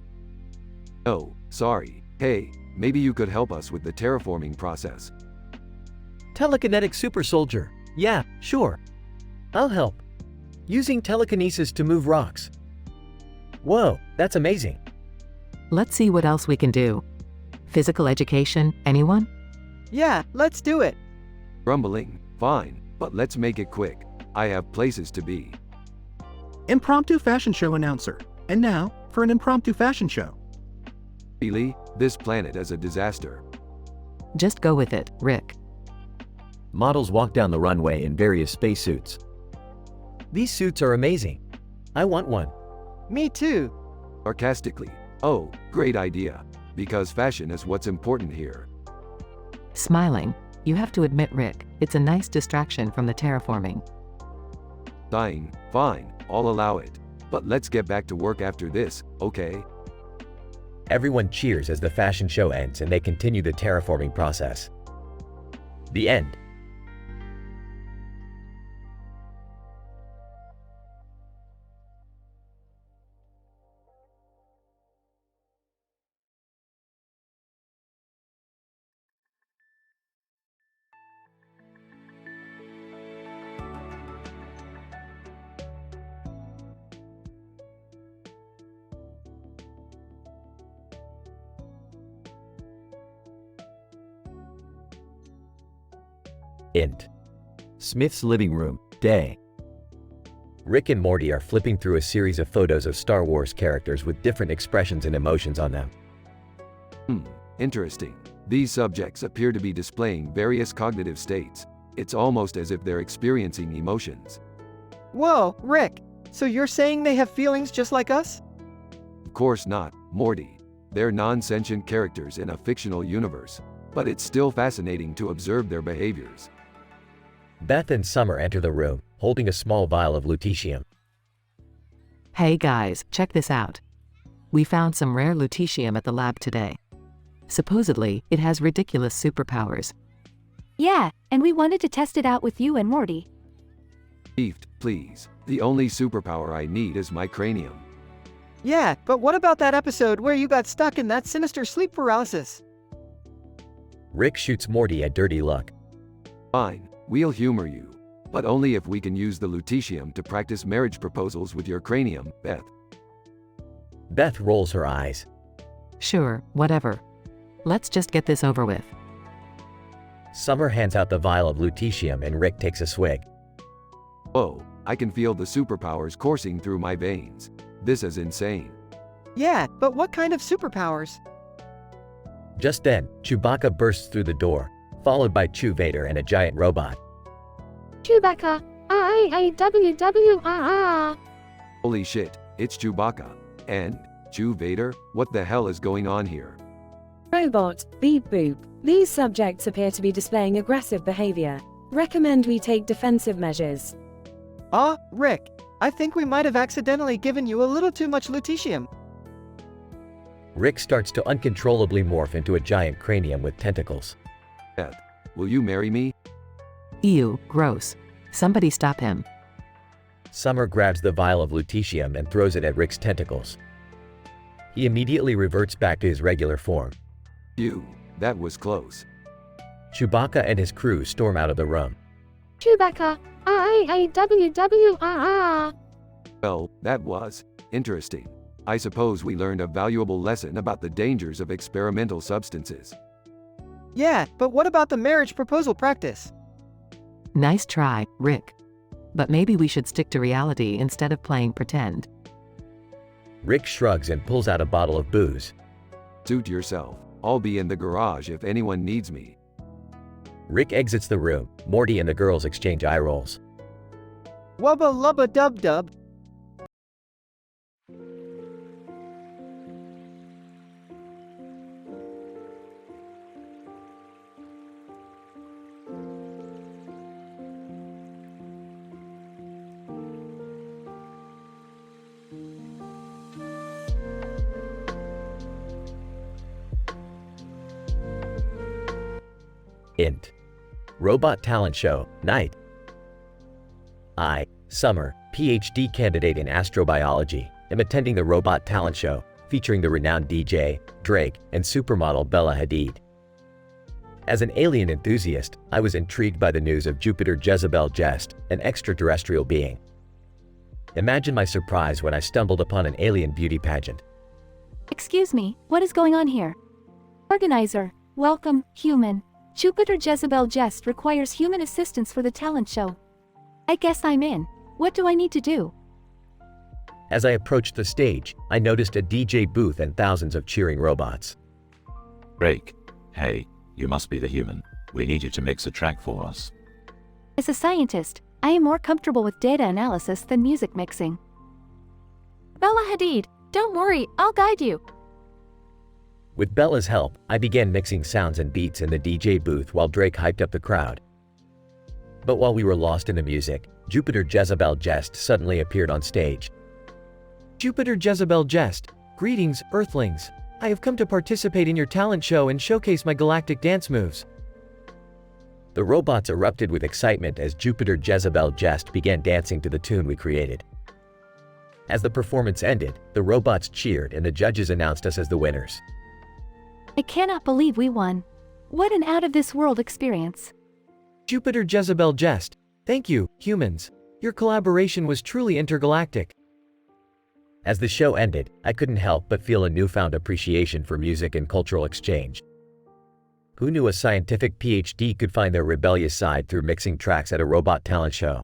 Oh, sorry. Hey, maybe you could help us with the terraforming process. Telekinetic super soldier. Yeah, sure. I'll help. Using telekinesis to move rocks. Whoa, that's amazing. Let's see what else we can do. Physical education, anyone? Yeah, let's do it. Grumbling, fine, but let's make it quick. I have places to be. Impromptu fashion show announcer. And now, for an impromptu fashion show. Really? This planet is a disaster. Just go with it, Rick. Models walk down the runway in various spacesuits. These suits are amazing. I want one. Me too. Sarcastically, oh, great idea. Because fashion is what's important here. Smiling, you have to admit, Rick, it's a nice distraction from the terraforming. Sighing, fine, I'll allow it. But let's get back to work after this, okay? Everyone cheers as the fashion show ends and they continue the terraforming process. The end. Int. Smith's living room, day. Rick and Morty are flipping through a series of photos of Star Wars characters with different expressions and emotions on them. Interesting. These subjects appear to be displaying various cognitive states. It's almost as if they're experiencing emotions. Whoa, Rick, so you're saying they have feelings just like us? Of course not, Morty. They're non-sentient characters in a fictional universe, but it's still fascinating to observe their behaviors. Beth and Summer enter the room, holding a small vial of lutetium. Hey guys, check this out. We found some rare lutetium at the lab today. Supposedly, it has ridiculous superpowers. Yeah, and we wanted to test it out with you and Morty. Beefed, please. The only superpower I need is my cranium. Yeah, but what about that episode where you got stuck in that sinister sleep paralysis? Rick shoots Morty a dirty look. Fine, we'll humor you. But only if we can use the lutetium to practice marriage proposals with your cranium, Beth. Beth rolls her eyes. Sure, whatever. Let's just get this over with. Summer hands out the vial of lutetium and Rick takes a swig. Whoa, I can feel the superpowers coursing through my veins. This is insane. Yeah, but what kind of superpowers? Just then, Chewbacca bursts through the door, followed by Chew Vader and a giant robot. Chewbacca, AiTelevision. Holy shit, it's Chewbacca. And, Chew Vader, what the hell is going on here? Robot, beep boop. These subjects appear to be displaying aggressive behavior. Recommend we take defensive measures. Rick, I think we might have accidentally given you a little too much lutetium. Rick starts to uncontrollably morph into a giant cranium with tentacles. Beth, will you marry me? Ew, gross. Somebody stop him. Summer grabs the vial of lutetium and throws it at Rick's tentacles. He immediately reverts back to his regular form. Phew, that was close. Chewbacca and his crew storm out of the room. Chewbacca, AiTelevision. Well, that was interesting. I suppose we learned a valuable lesson about the dangers of experimental substances. Yeah, but what about the marriage proposal practice? Nice try, Rick. But maybe we should stick to reality instead of playing pretend. Rick shrugs and pulls out a bottle of booze. Suit yourself. I'll be in the garage if anyone needs me. Rick exits the room. Morty and the girls exchange eye rolls. Wubba lubba dub dub. Int. Robot Talent Show, Night. I, Summer, PhD candidate in astrobiology, am attending the Robot Talent Show, featuring the renowned DJ, Drake, and supermodel Bella Hadid. As an alien enthusiast, I was intrigued by the news of Jupiter Jezebel Jest, an extraterrestrial being. Imagine my surprise when I stumbled upon an alien beauty pageant. Excuse me, what is going on here? Organizer, welcome, human. Jupiter Jezebel Jest requires human assistance for the talent show. I guess I'm in. What do I need to do? As I approached the stage, I noticed a DJ booth and thousands of cheering robots. Drake, hey, you must be the human. We need you to mix a track for us. As a scientist, I am more comfortable with data analysis than music mixing. Bella Hadid, don't worry, I'll guide you. With Bella's help, I began mixing sounds and beats in the DJ booth while Drake hyped up the crowd. But while we were lost in the music, Jupiter Jezebel Jest suddenly appeared on stage. Jupiter Jezebel Jest, greetings, Earthlings. I have come to participate in your talent show and showcase my galactic dance moves. The robots erupted with excitement as Jupiter Jezebel Jest began dancing to the tune we created. As the performance ended, the robots cheered and the judges announced us as the winners. I cannot believe we won. What an out-of-this-world experience. Jupiter Jezebel Jest, thank you, humans. Your collaboration was truly intergalactic. As the show ended, I couldn't help but feel a newfound appreciation for music and cultural exchange. Who knew a scientific PhD could find their rebellious side through mixing tracks at a robot talent show?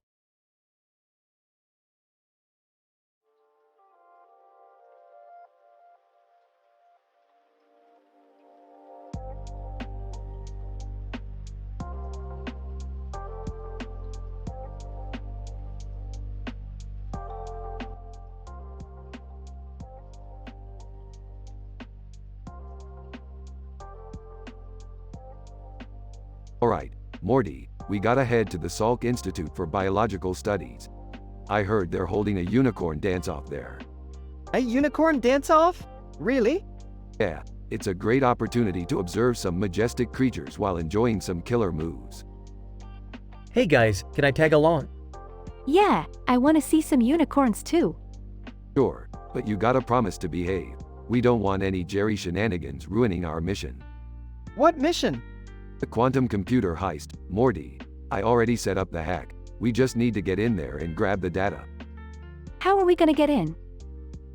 Alright, Morty, we gotta head to the Salk Institute for Biological Studies. I heard they're holding a unicorn dance-off there. A unicorn dance-off? Really? Yeah, it's a great opportunity to observe some majestic creatures while enjoying some killer moves. Hey guys, can I tag along? Yeah, I want to see some unicorns too. Sure, but you gotta promise to behave. We don't want any Jerry shenanigans ruining our mission. What mission? The quantum computer heist, Morty. I already set up the hack. We just need to get in there and grab the data. How are we gonna get in?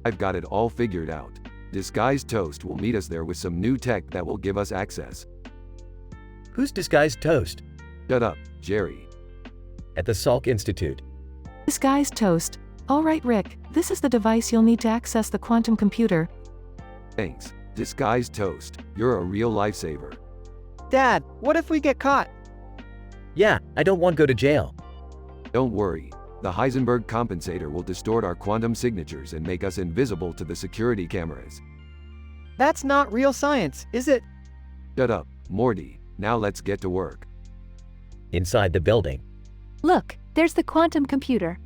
I've got it all figured out. Disguised Toast will meet us there with some new tech that will give us access. Who's Disguised Toast? Shut up, Jerry. At the Salk Institute. Disguised Toast. Alright Rick, this is the device you'll need to access the quantum computer. Thanks, Disguised Toast. You're a real lifesaver. Dad, what if we get caught? Yeah, I don't want to go to jail. Don't worry. The Heisenberg compensator will distort our quantum signatures and make us invisible to the security cameras. That's not real science, is it? Shut up, Morty. Now let's get to work. Inside the building. Look, there's the quantum computer.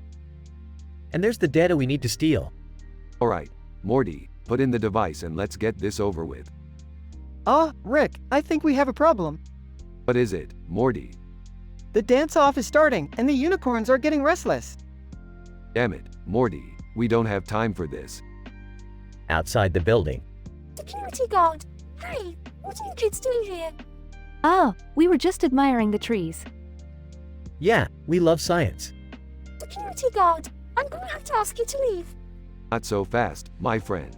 And there's the data we need to steal. Alright, Morty, put in the device and let's get this over with. Rick, I think we have a problem. What is it, Morty? The dance-off is starting, and the unicorns are getting restless. Damn it, Morty, we don't have time for this. Outside the building. Security guard! Hey, what are you kids doing here? Oh, we were just admiring the trees. Yeah, we love science. Security guard, I'm gonna have to ask you to leave. Not so fast, my friend.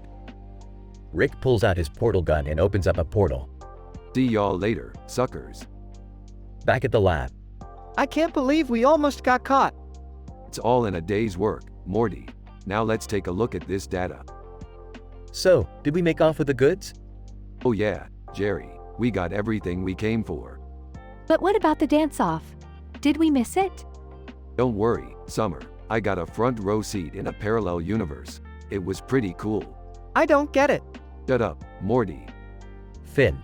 Rick pulls out his portal gun and opens up a portal. See y'all later, suckers. Back at the lab. I can't believe we almost got caught. It's all in a day's work, Morty. Now let's take a look at this data. So, did we make off with the goods? Oh yeah, Jerry, we got everything we came for. But what about the dance-off? Did we miss it? Don't worry, Summer, I got a front row seat in a parallel universe. It was pretty cool. I don't get it. Shut up, Morty. Finn.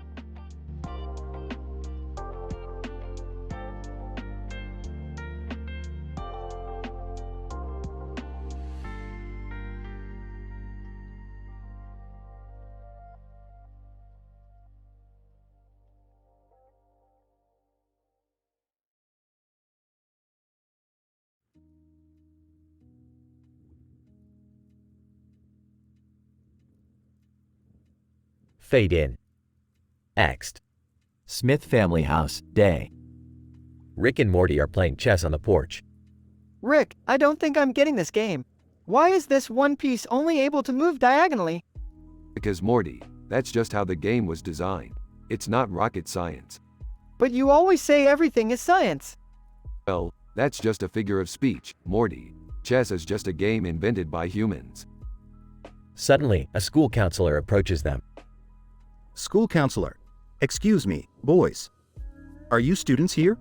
Fade in. Next. Smith family house, day. Rick and Morty are playing chess on the porch. Rick, I don't think I'm getting this game. Why is this one piece only able to move diagonally? Because Morty, that's just how the game was designed. It's not rocket science. But you always say everything is science. Well, that's just a figure of speech, Morty. Chess is just a game invented by humans. Suddenly, a school counselor approaches them. School counselor. Excuse me, boys. Are you students here?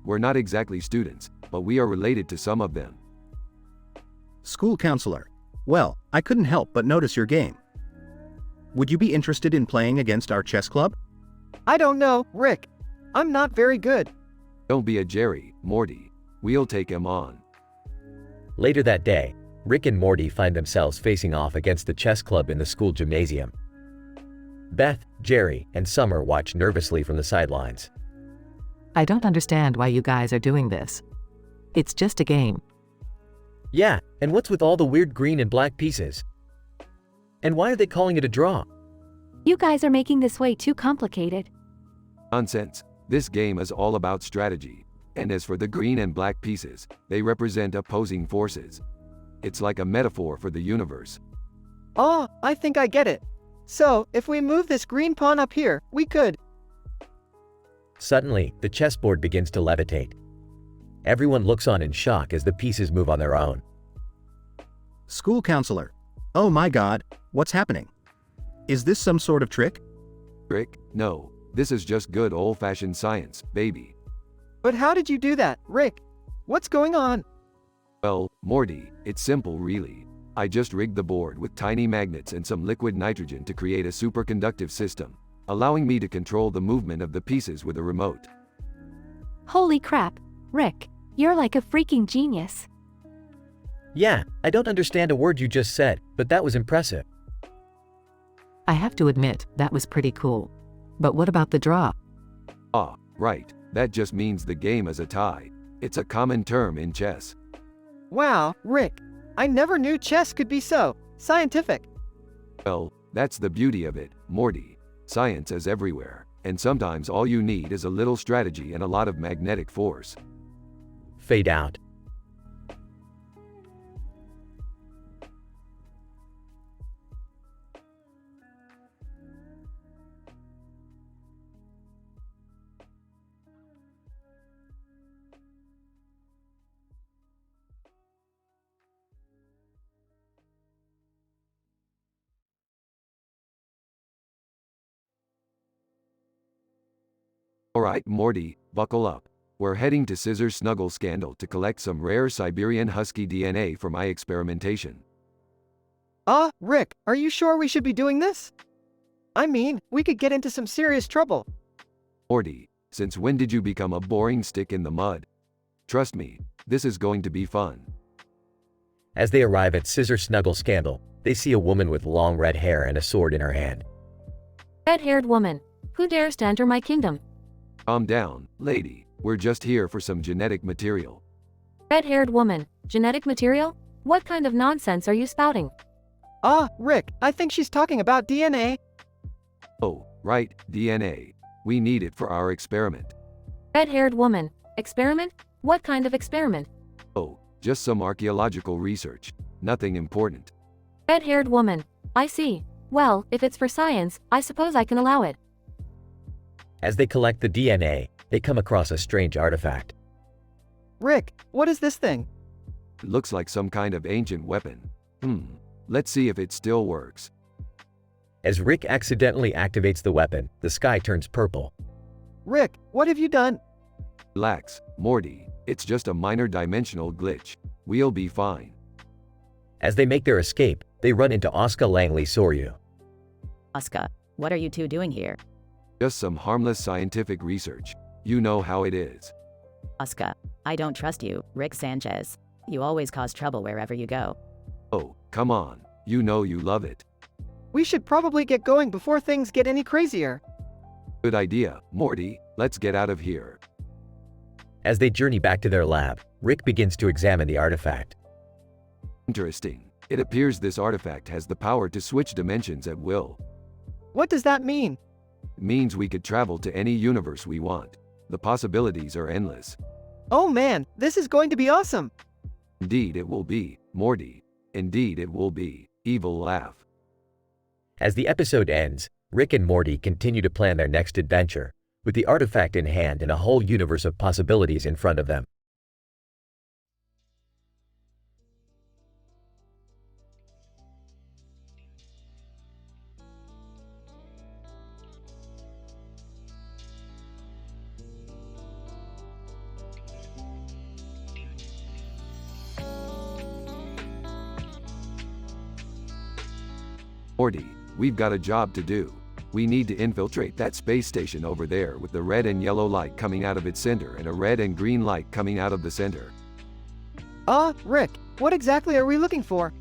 We're not exactly students, but we are related to some of them. School counselor. Well, I couldn't help but notice your game. Would you be interested in playing against our chess club? I don't know, Rick. I'm not very good. Don't be a Jerry, Morty. We'll take him on. Later that day, Rick and Morty find themselves facing off against the chess club in the school gymnasium. Beth, Jerry, and Summer watch nervously from the sidelines. I don't understand why you guys are doing this. It's just a game. Yeah, and what's with all the weird green and black pieces? And why are they calling it a draw? You guys are making this way too complicated. Nonsense. This game is all about strategy. And as for the green and black pieces, they represent opposing forces. It's like a metaphor for the universe. Oh, I think I get it. So, if we move this green pawn up here, we could. Suddenly, the chessboard begins to levitate. Everyone looks on in shock as the pieces move on their own. School counselor. Oh my god, what's happening? Is this some sort of trick? Trick? No. This is just good old-fashioned science, baby. But how did you do that, Rick? What's going on? Well, Morty, it's simple really. I just rigged the board with tiny magnets and some liquid nitrogen to create a superconductive system, allowing me to control the movement of the pieces with a remote. Holy crap, Rick, you're like a freaking genius. Yeah, I don't understand a word you just said, but that was impressive. I have to admit, that was pretty cool. But what about the draw? Ah, right, that just means the game is a tie. It's a common term in chess. Wow, Rick, I never knew chess could be so scientific. Well, that's the beauty of it, Morty. Science is everywhere, and sometimes all you need is a little strategy and a lot of magnetic force. Fade out. Alright, Morty, buckle up. We're heading to Scissor Snuggle Scandal to collect some rare Siberian Husky DNA for my experimentation. Rick, are you sure we should be doing this? I mean, we could get into some serious trouble. Morty, since when did you become a boring stick in the mud? Trust me, this is going to be fun. As they arrive at Scissor Snuggle Scandal, they see a woman with long red hair and a sword in her hand. Red-haired woman. Who dares to enter my kingdom? Calm down, lady. We're just here for some genetic material. Red-haired woman. Genetic material? What kind of nonsense are you spouting? Rick, I think she's talking about DNA. Oh, right, DNA. We need it for our experiment. Red-haired woman. Experiment? What kind of experiment? Oh, just some archaeological research. Nothing important. Red-haired woman. I see. Well, if it's for science, I suppose I can allow it. As they collect the DNA, they come across a strange artifact. Rick, what is this thing? It looks like some kind of ancient weapon. Let's see if it still works. As Rick accidentally activates the weapon, the sky turns purple. Rick, what have you done? Relax, Morty. It's just a minor dimensional glitch. We'll be fine. As they make their escape, they run into Oscar Langley Soryu. Oscar, what are you two doing here? Just some harmless scientific research. You know how it is. Oscar, I don't trust you, Rick Sanchez. You always cause trouble wherever you go. Oh, come on. You know you love it. We should probably get going before things get any crazier. Good idea, Morty. Let's get out of here. As they journey back to their lab, Rick begins to examine the artifact. Interesting. It appears this artifact has the power to switch dimensions at will. What does that mean? It means we could travel to any universe we want. The possibilities are endless. Oh man, this is going to be awesome. Indeed it will be, Morty. Indeed it will be. Evil laugh. As the episode ends, Rick and Morty continue to plan their next adventure, with the artifact in hand and a whole universe of possibilities in front of them. Morty, we've got a job to do. We need to infiltrate that space station over there with the red and yellow light coming out of its center and a red and green light coming out of the center. Rick, what exactly are we looking for?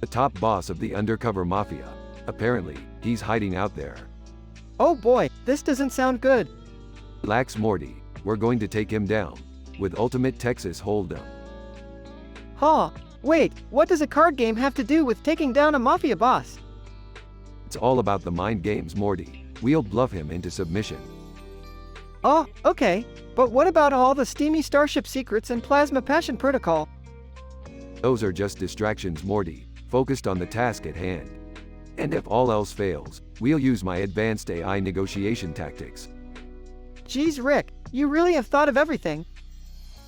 The top boss of the undercover mafia. Apparently, he's hiding out there. Oh boy, this doesn't sound good. Relax, Morty. We're going to take him down. With Ultimate Texas Hold'em. Wait, what does a card game have to do with taking down a mafia boss? It's all about the mind games, Morty. We'll bluff him into submission. Okay. But what about all the steamy Starship secrets and Plasma Passion Protocol? Those are just distractions, Morty, focused on the task at hand. And if all else fails, we'll use my advanced AI negotiation tactics. Geez, Rick, you really have thought of everything.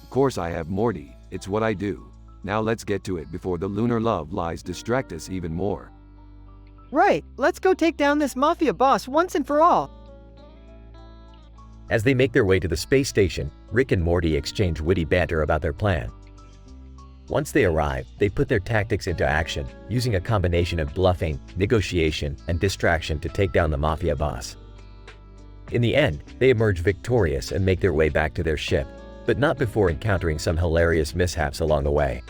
Of course I have, Morty. It's what I do. Now let's get to it before the lunar love lies distract us even more. Right, let's go take down this mafia boss once and for all. As they make their way to the space station, Rick and Morty exchange witty banter about their plan. Once they arrive, they put their tactics into action, using a combination of bluffing, negotiation, and distraction to take down the mafia boss. In the end, they emerge victorious and make their way back to their ship, but not before encountering some hilarious mishaps along the way.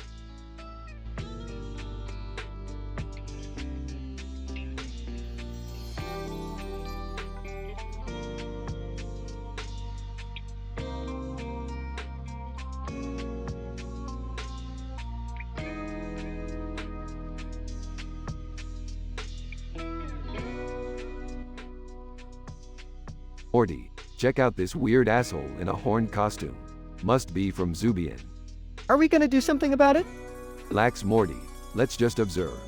Morty, check out this weird asshole in a horned costume. Must be from Zubian. Are we gonna do something about it? Relax, Morty. Let's just observe.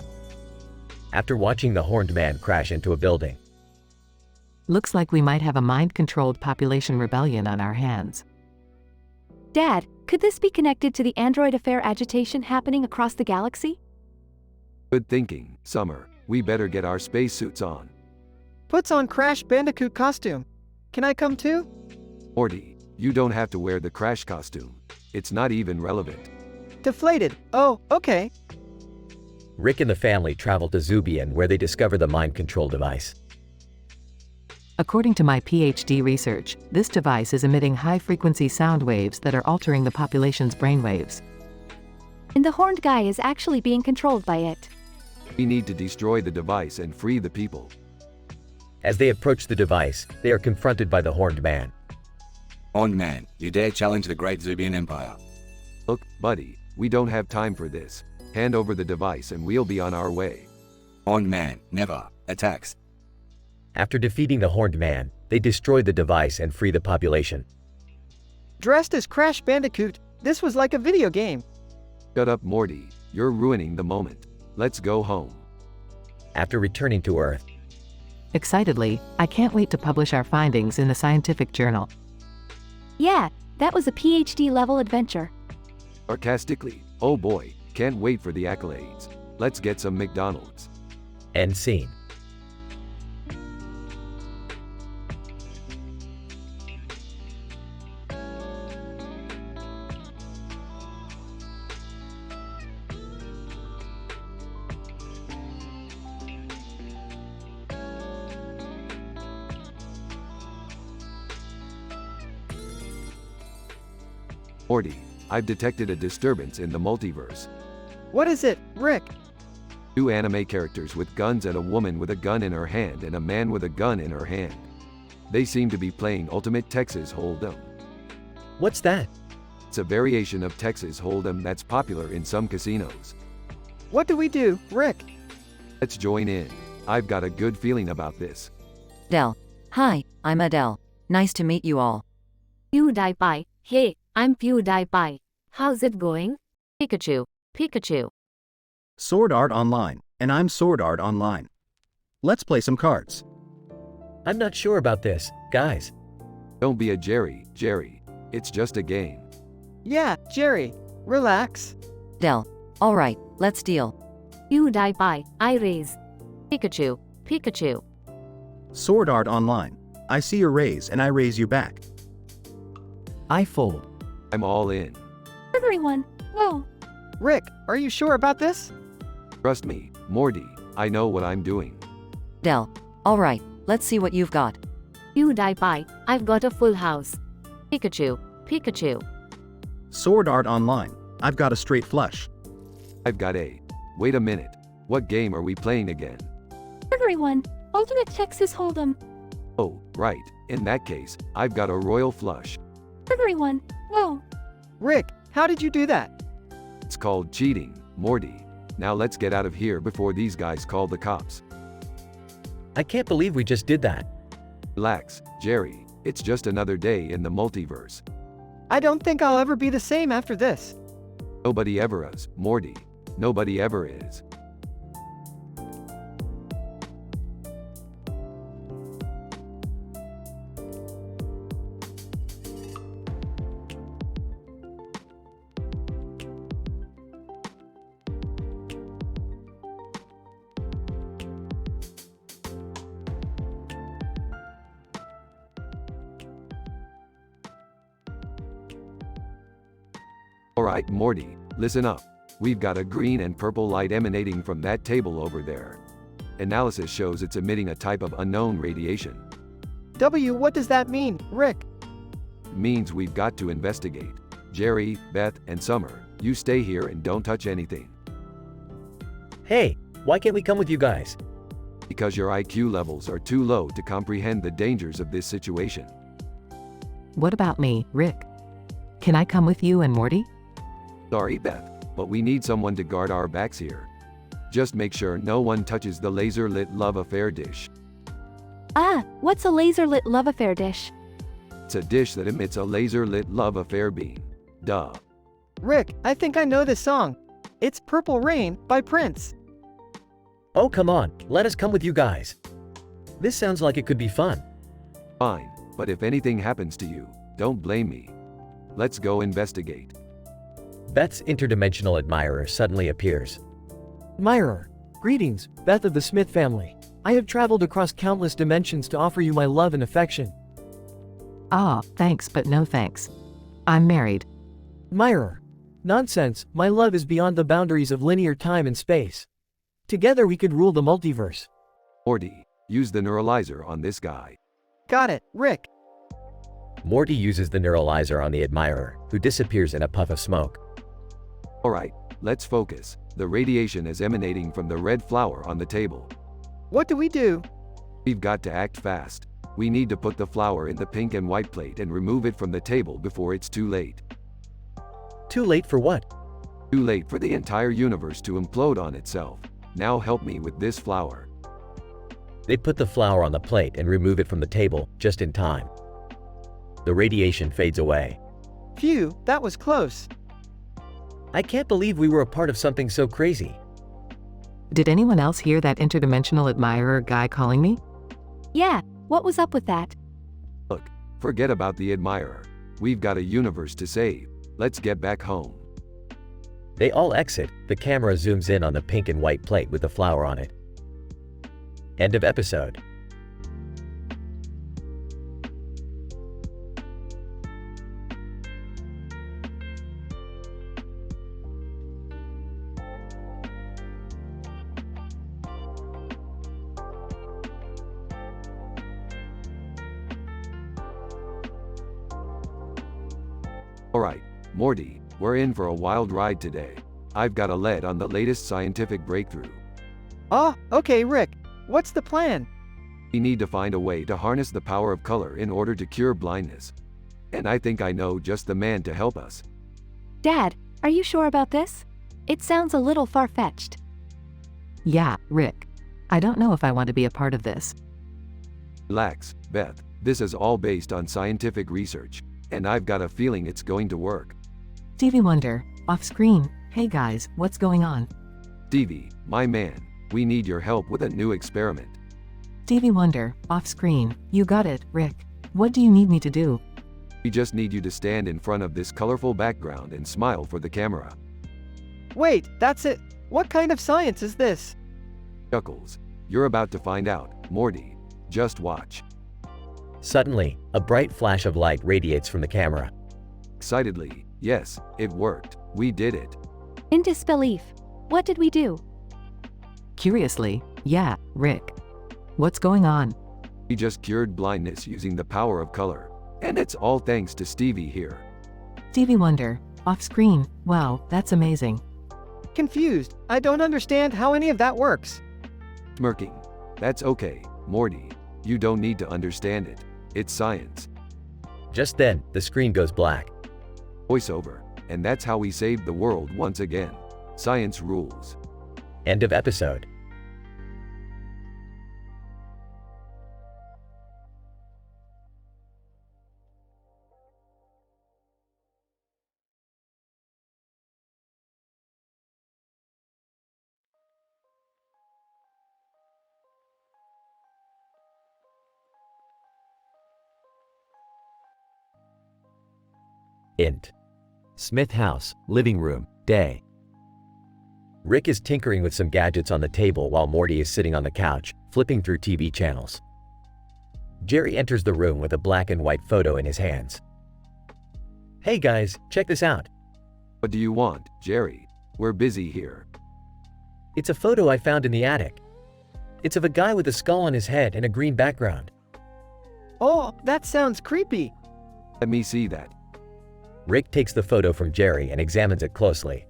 After watching the horned man crash into a building. Looks like we might have a mind-controlled population rebellion on our hands. Dad, could this be connected to the android affair agitation happening across the galaxy? Good thinking, Summer. We better get our spacesuits on. Puts on Crash Bandicoot costume. Can I come too? Morty, you don't have to wear the Crash costume. It's not even relevant. Deflated. Oh, okay. Rick and the family travel to Zubian where they discover the mind control device. According to my PhD research, this device is emitting high-frequency sound waves that are altering the population's brainwaves. And the horned guy is actually being controlled by it. We need to destroy the device and free the people. As they approach the device, they are confronted by the Horned Man. Horned Man, you dare challenge the great Zubian Empire? Look, buddy, we don't have time for this. Hand over the device and we'll be on our way. Horned Man, never. Attacks. After defeating the Horned Man, they destroy the device and free the population. Dressed as Crash Bandicoot, this was like a video game. Shut up, Morty. You're ruining the moment. Let's go home. After returning to Earth, Excitedly, I can't wait to publish our findings in the scientific journal. Yeah, that was a PhD level adventure. Sarcastically, oh boy, can't wait for the accolades. Let's get some McDonald's. end scene. Morty, I've detected a disturbance in the multiverse. What is it, Rick? Two anime characters with guns and a woman with a gun in her hand and a man with a gun in her hand. They seem to be playing Ultimate Texas Hold'em. What's that? It's a variation of Texas Hold'em that's popular in some casinos. What do we do, Rick? Let's join in. I've got a good feeling about this. Del. Hi, I'm Adele. Nice to meet you all. PewDiePie. Hey, I'm PewDiePie. How's it going? Pikachu. Pikachu. Sword Art Online, and I'm Sword Art Online. Let's play some cards. I'm not sure about this, guys. Don't be a Jerry. It's just a game. Yeah, Jerry. Relax. Del. Alright, let's deal. PewDiePie. I raise. Pikachu. Pikachu. Sword Art Online. I see your raise and I raise you back. I fold. I'm all in. Everyone, whoa. Rick, are you sure about this? Trust me, Morty, I know what I'm doing. Del. Alright, let's see what you've got. PewDiePie. I've got a full house. Pikachu. Pikachu. Sword Art Online. I've got a straight flush. I've got a. Wait a minute. What game are we playing again? Everyone, Ultimate Texas Hold'em. Oh, right. In that case, I've got a royal flush. Everyone, whoa. Rick, how did you do that? It's called cheating, Morty. Now let's get out of here before these guys call the cops. I can't believe we just did that. Relax, Jerry. It's just another day in the multiverse. I don't think I'll ever be the same after this. Nobody ever is, Morty. Nobody ever is. Alright, Morty, listen up. We've got a green and purple light emanating from that table over there. Analysis shows it's emitting a type of unknown radiation. What does that mean, Rick? It means we've got to investigate. Jerry, Beth, and Summer, you stay here and don't touch anything. Hey, why can't we come with you guys? Because your IQ levels are too low to comprehend the dangers of this situation. What about me, Rick? Can I come with you and Morty? Sorry, Beth, but we need someone to guard our backs here. Just make sure no one touches the laser-lit love affair dish. Ah, what's a laser-lit love affair dish? It's a dish that emits a laser-lit love affair beam. Duh. Rick, I think I know this song. It's Purple Rain by Prince. Oh, come on, let us come with you guys. This sounds like it could be fun. Fine, but if anything happens to you, don't blame me. Let's go investigate. Beth's interdimensional admirer suddenly appears. Admirer. Greetings, Beth of the Smith family. I have traveled across countless dimensions to offer you my love and affection. Ah, thanks but no thanks. I'm married. Admirer. Nonsense, my love is beyond the boundaries of linear time and space. Together we could rule the multiverse. Morty, use the neuralizer on this guy. Got it, Rick. Morty uses the neuralizer on the admirer, who disappears in a puff of smoke. Alright, Let's focus. The radiation is emanating from the red flower on the table. What do we do? We've got to act fast. We need to put the flower in the pink and white plate and remove it from the table before it's too late. Too late for what? Too late for the entire universe to implode on itself. Now help me with this flower. They put the flower on the plate and remove it from the table, just in time. The radiation fades away. Phew, that was close. I can't believe we were a part of something so crazy. Did anyone else hear that interdimensional admirer guy calling me? Yeah, what was up with that? Look, forget about the admirer. We've got a universe to save. Let's get back home. They all exit. The camera zooms in on the pink and white plate with the flower on it. End of episode. Alright, Morty, we're in for a wild ride today. I've got a lead on the latest scientific breakthrough. Oh, okay, Rick. What's the plan? We need to find a way to harness the power of color in order to cure blindness. And I think I know just the man to help us. Dad, are you sure about this? It sounds a little far-fetched. Yeah, Rick. I don't know if I want to be a part of this. Relax, Beth. This is all based on scientific research. And I've got a feeling it's going to work. Stevie Wonder, off screen. Hey guys, what's going on? Stevie, my man, we need your help with a new experiment. Stevie Wonder, off screen. You got it, Rick. What do you need me to do? We just need you to stand in front of this colorful background and smile for the camera. Wait, that's it. What kind of science is this? Chuckles. You're about to find out, Morty. Just watch. Suddenly, a bright flash of light radiates from the camera. Excitedly, yes, it worked. We did it. In disbelief. What did we do? Curiously, yeah, Rick. What's going on? We just cured blindness using the power of color. And it's all thanks to Stevie here. Stevie Wonder, off screen. Wow, that's amazing. Confused. I don't understand how any of that works. Smirking. That's okay, Morty. You don't need to understand it. It's science. Just then, the screen goes black. Voiceover. And that's how we saved the world once again. Science rules. End of episode. Int. Smith house, living room, day. Rick is tinkering with some gadgets on the table while Morty is sitting on the couch, flipping through TV channels. Jerry enters the room with a black and white photo in his hands. Hey guys, check this out. What do you want, Jerry? We're busy here. It's a photo I found in the attic. It's of a guy with a skull on his head and a green background. Oh, that sounds creepy. Let me see that. Rick takes the photo from Jerry and examines it closely.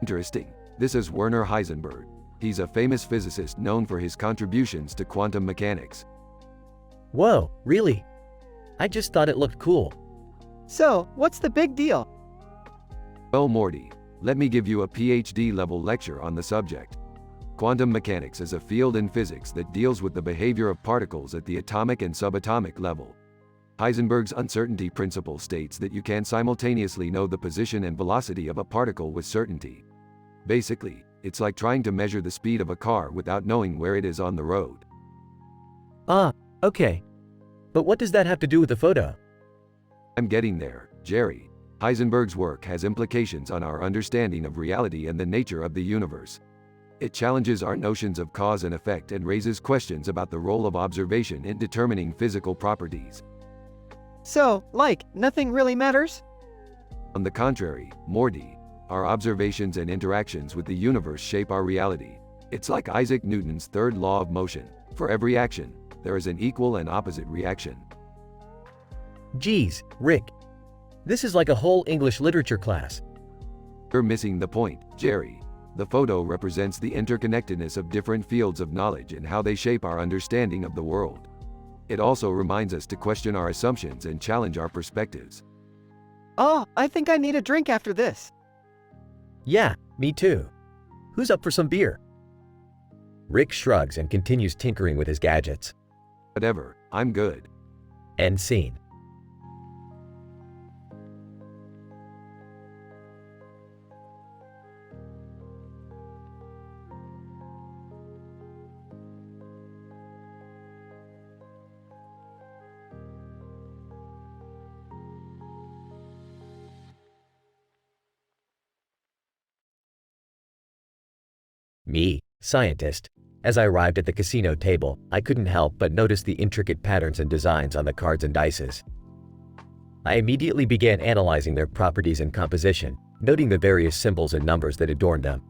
Interesting. This is Werner Heisenberg. He's a famous physicist known for his contributions to quantum mechanics. Whoa, really? I just thought it looked cool. So, what's the big deal? Well, Morty, let me give you a PhD-level lecture on the subject. Quantum mechanics is a field in physics that deals with the behavior of particles at the atomic and subatomic level. Heisenberg's uncertainty principle states that you can simultaneously know the position and velocity of a particle with certainty. Basically, it's like trying to measure the speed of a car without knowing where it is on the road. Ah, okay. But what does that have to do with the photo? I'm getting there, Jerry. Heisenberg's work has implications on our understanding of reality and the nature of the universe. It challenges our notions of cause and effect and raises questions about the role of observation in determining physical properties. So, nothing really matters? On the contrary, Morty, our observations and interactions with the universe shape our reality. It's like Isaac Newton's third law of motion. For every action, there is an equal and opposite reaction. Geez, Rick. This is like a whole English literature class. You're missing the point, Jerry. The photo represents the interconnectedness of different fields of knowledge and how they shape our understanding of the world. It also reminds us to question our assumptions and challenge our perspectives. Oh, I think I need a drink after this. Yeah, me too. Who's up for some beer? Rick shrugs and continues tinkering with his gadgets. Whatever, I'm good. End scene. Me, scientist. As I arrived at the casino table, I couldn't help but notice the intricate patterns and designs on the cards and dices. I immediately began analyzing their properties and composition, noting the various symbols and numbers that adorned them.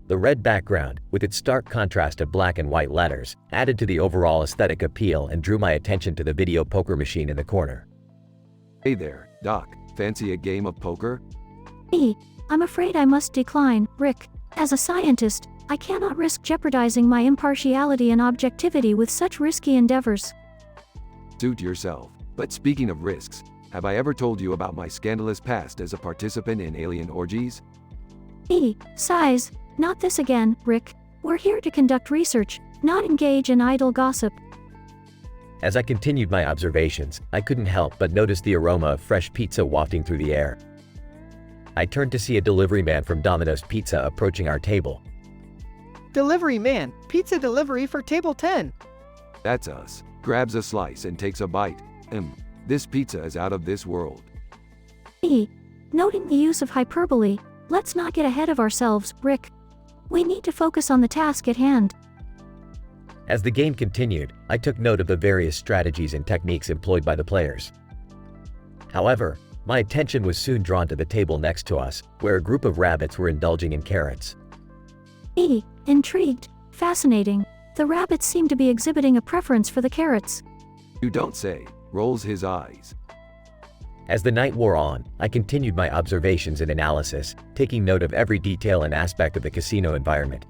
The red background, with its stark contrast of black and white letters, added to the overall aesthetic appeal and drew my attention to the video poker machine in the corner. Hey there, Doc. Fancy a game of poker? I'm afraid I must decline, Rick. As a scientist, I cannot risk jeopardizing my impartiality and objectivity with such risky endeavors. Suit yourself. But speaking of risks, have I ever told you about my scandalous past as a participant in alien orgies? Size, not this again, Rick. We're here to conduct research, not engage in idle gossip. As I continued my observations, I couldn't help but notice the aroma of fresh pizza wafting through the air. I turned to see a delivery man from Domino's Pizza approaching our table. Delivery man, pizza delivery for table 10. That's us. Grabs a slice and takes a bite. This pizza is out of this world. Noting the use of hyperbole, let's not get ahead of ourselves, Rick. We need to focus on the task at hand. As the game continued, I took note of the various strategies and techniques employed by the players. However, my attention was soon drawn to the table next to us, where a group of rabbits were indulging in carrots. Intrigued. Fascinating. The rabbits seem to be exhibiting a preference for the carrots. You don't say. Rolls his eyes. As the night wore on, I continued my observations and analysis, taking note of every detail and aspect of the casino environment.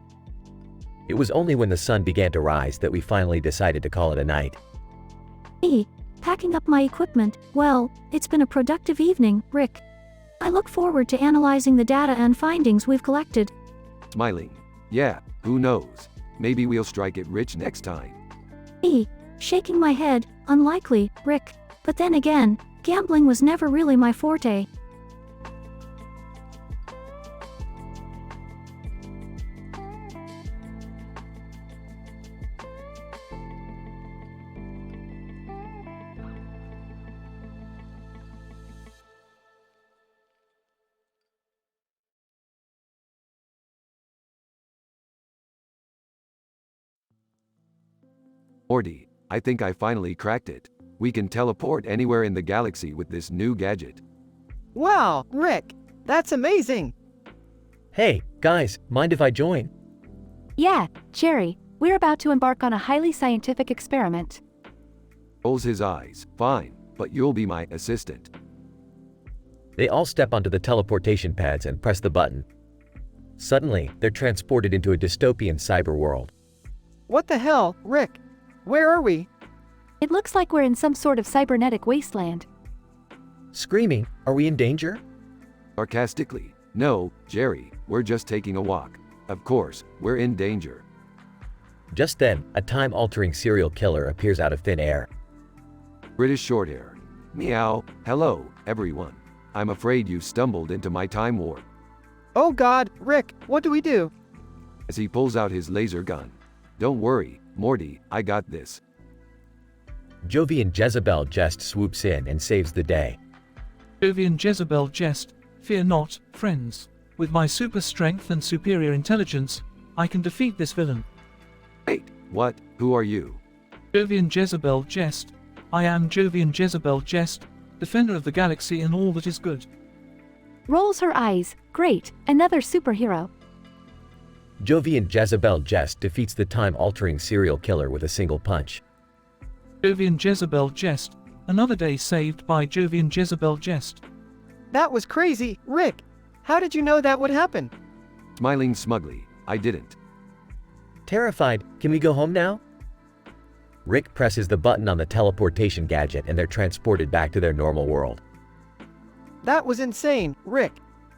It was only when the sun began to rise that we finally decided to call it a night. Packing up my equipment. Well, it's been a productive evening, Rick. I look forward to analyzing the data and findings we've collected. Smiling. Yeah, who knows? Maybe we'll strike it rich next time. Shaking my head. Unlikely, Rick. But then again, gambling was never really my forte. Morty, I think I finally cracked it. We can teleport anywhere in the galaxy with this new gadget. Wow, Rick, that's amazing. Hey, guys, mind if I join? Yeah, Jerry, we're about to embark on a highly scientific experiment. Rolls his eyes. Fine, but you'll be my assistant. They all step onto the teleportation pads and press the button. Suddenly, they're transported into a dystopian cyber world. What the hell, Rick? Where are we? It looks like we're in some sort of cybernetic wasteland. Screaming, are we in danger? Sarcastically, no, Jerry, we're just taking a walk. Of course, we're in danger. Just then, a time-altering serial killer appears out of thin air. British Shorthair. Meow. Hello, everyone. I'm afraid you've stumbled into my time warp. Oh God, Rick, what do we do? As he pulls out his laser gun. Don't worry, Morty, I got this. Jovian Jezebel Jest swoops in and saves the day. Jovian Jezebel Jest, fear not, friends. With my super strength and superior intelligence, I can defeat this villain. Wait, what? Who are you? Jovian Jezebel Jest. I am Jovian Jezebel Jest, defender of the galaxy and all that is good. Rolls her eyes. Great, another superhero. Jovian Jezebel Jest defeats the time-altering serial killer with a single punch. Jovian Jezebel Jest, another day saved by Jovian Jezebel Jest. That was crazy, Rick. How did you know that would happen? Smiling smugly, I didn't. Terrified, can we go home now? Rick presses the button on the teleportation gadget and they're transported back to their normal world. That was insane, Rick.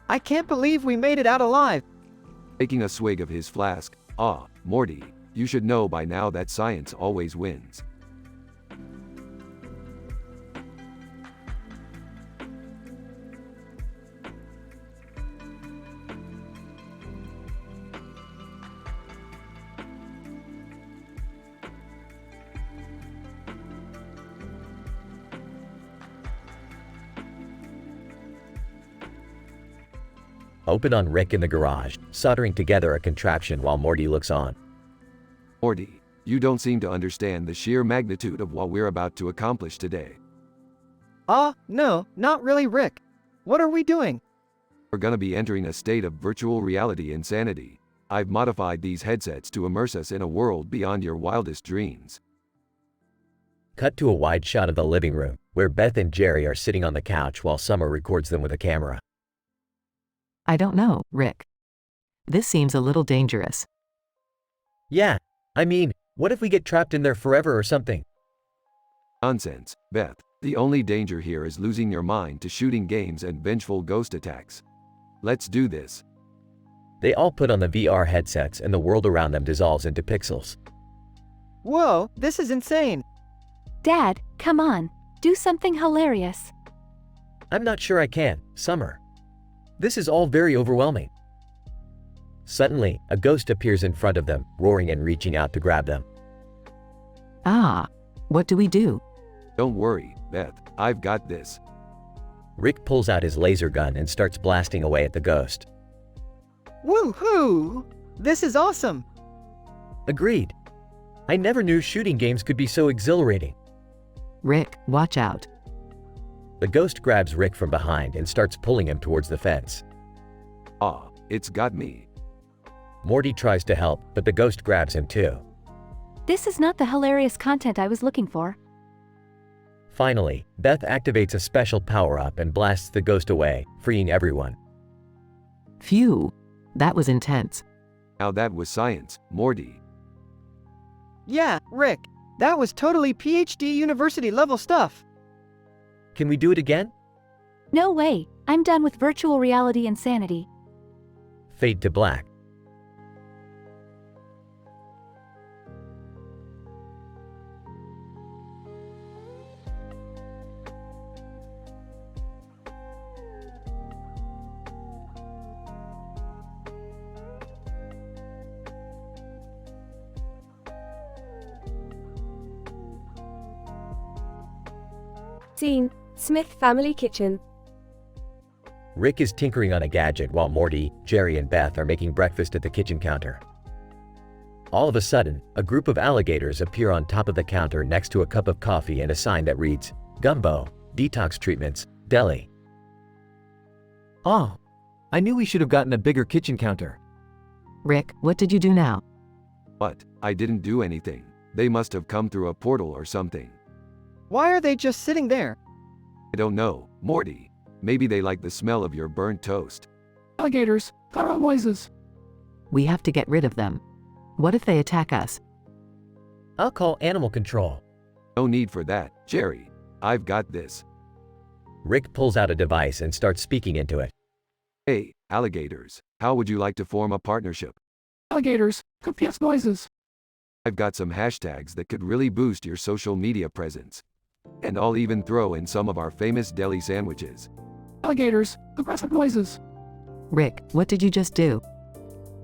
I can't believe we made it out alive. Taking a swig of his flask, Morty, you should know by now that science always wins. Open on Rick in the garage, soldering together a contraption while Morty looks on. Morty, you don't seem to understand the sheer magnitude of what we're about to accomplish today. No, not really, Rick. What are we doing? We're gonna be entering a state of virtual reality insanity. I've modified these headsets to immerse us in a world beyond your wildest dreams. Cut to a wide shot of the living room, where Beth and Jerry are sitting on the couch while Summer records them with a camera. I don't know, Rick. This seems a little dangerous. Yeah, I mean, what if we get trapped in there forever or something? Nonsense, Beth. The only danger here is losing your mind to shooting games and vengeful ghost attacks. Let's do this. They all put on the VR headsets and the world around them dissolves into pixels. Whoa, this is insane. Dad, come on. Do something hilarious. I'm not sure I can, Summer. This is all very overwhelming. Suddenly, a ghost appears in front of them, roaring and reaching out to grab them. What do we do? Don't worry, Beth, I've got this. Rick pulls out his laser gun and starts blasting away at the ghost. Woohoo! This is awesome! Agreed. I never knew shooting games could be so exhilarating. Rick, watch out. The ghost grabs Rick from behind and starts pulling him towards the fence. It's got me. Morty tries to help, but the ghost grabs him too. This is not the hilarious content I was looking for. Finally, Beth activates a special power-up and blasts the ghost away, freeing everyone. Phew, that was intense. Now that was science, Morty. Yeah, Rick, that was totally PhD university level stuff. Can we do it again? No way, I'm done with virtual reality insanity. Fade to black. Scene: Smith Family Kitchen. Rick is tinkering on a gadget while Morty, Jerry, and Beth are making breakfast at the kitchen counter. All of a sudden, a group of alligators appear on top of the counter next to a cup of coffee and a sign that reads, Gumbo, Detox Treatments, Deli. Oh, I knew we should have gotten a bigger kitchen counter. Rick, what did you do now? What? I didn't do anything. They must have come through a portal or something. Why are they just sitting there? I don't know, Morty. Maybe they like the smell of your burnt toast. Alligators, thorough noises. We have to get rid of them. What if they attack us? I'll call animal control. No need for that, Jerry. I've got this. Rick pulls out a device and starts speaking into it. Hey, alligators, how would you like to form a partnership? Alligators, copious noises. I've got some hashtags that could really boost your social media presence. And I'll even throw in some of our famous deli sandwiches. Alligators, aggressive noises. Rick, what did you just do?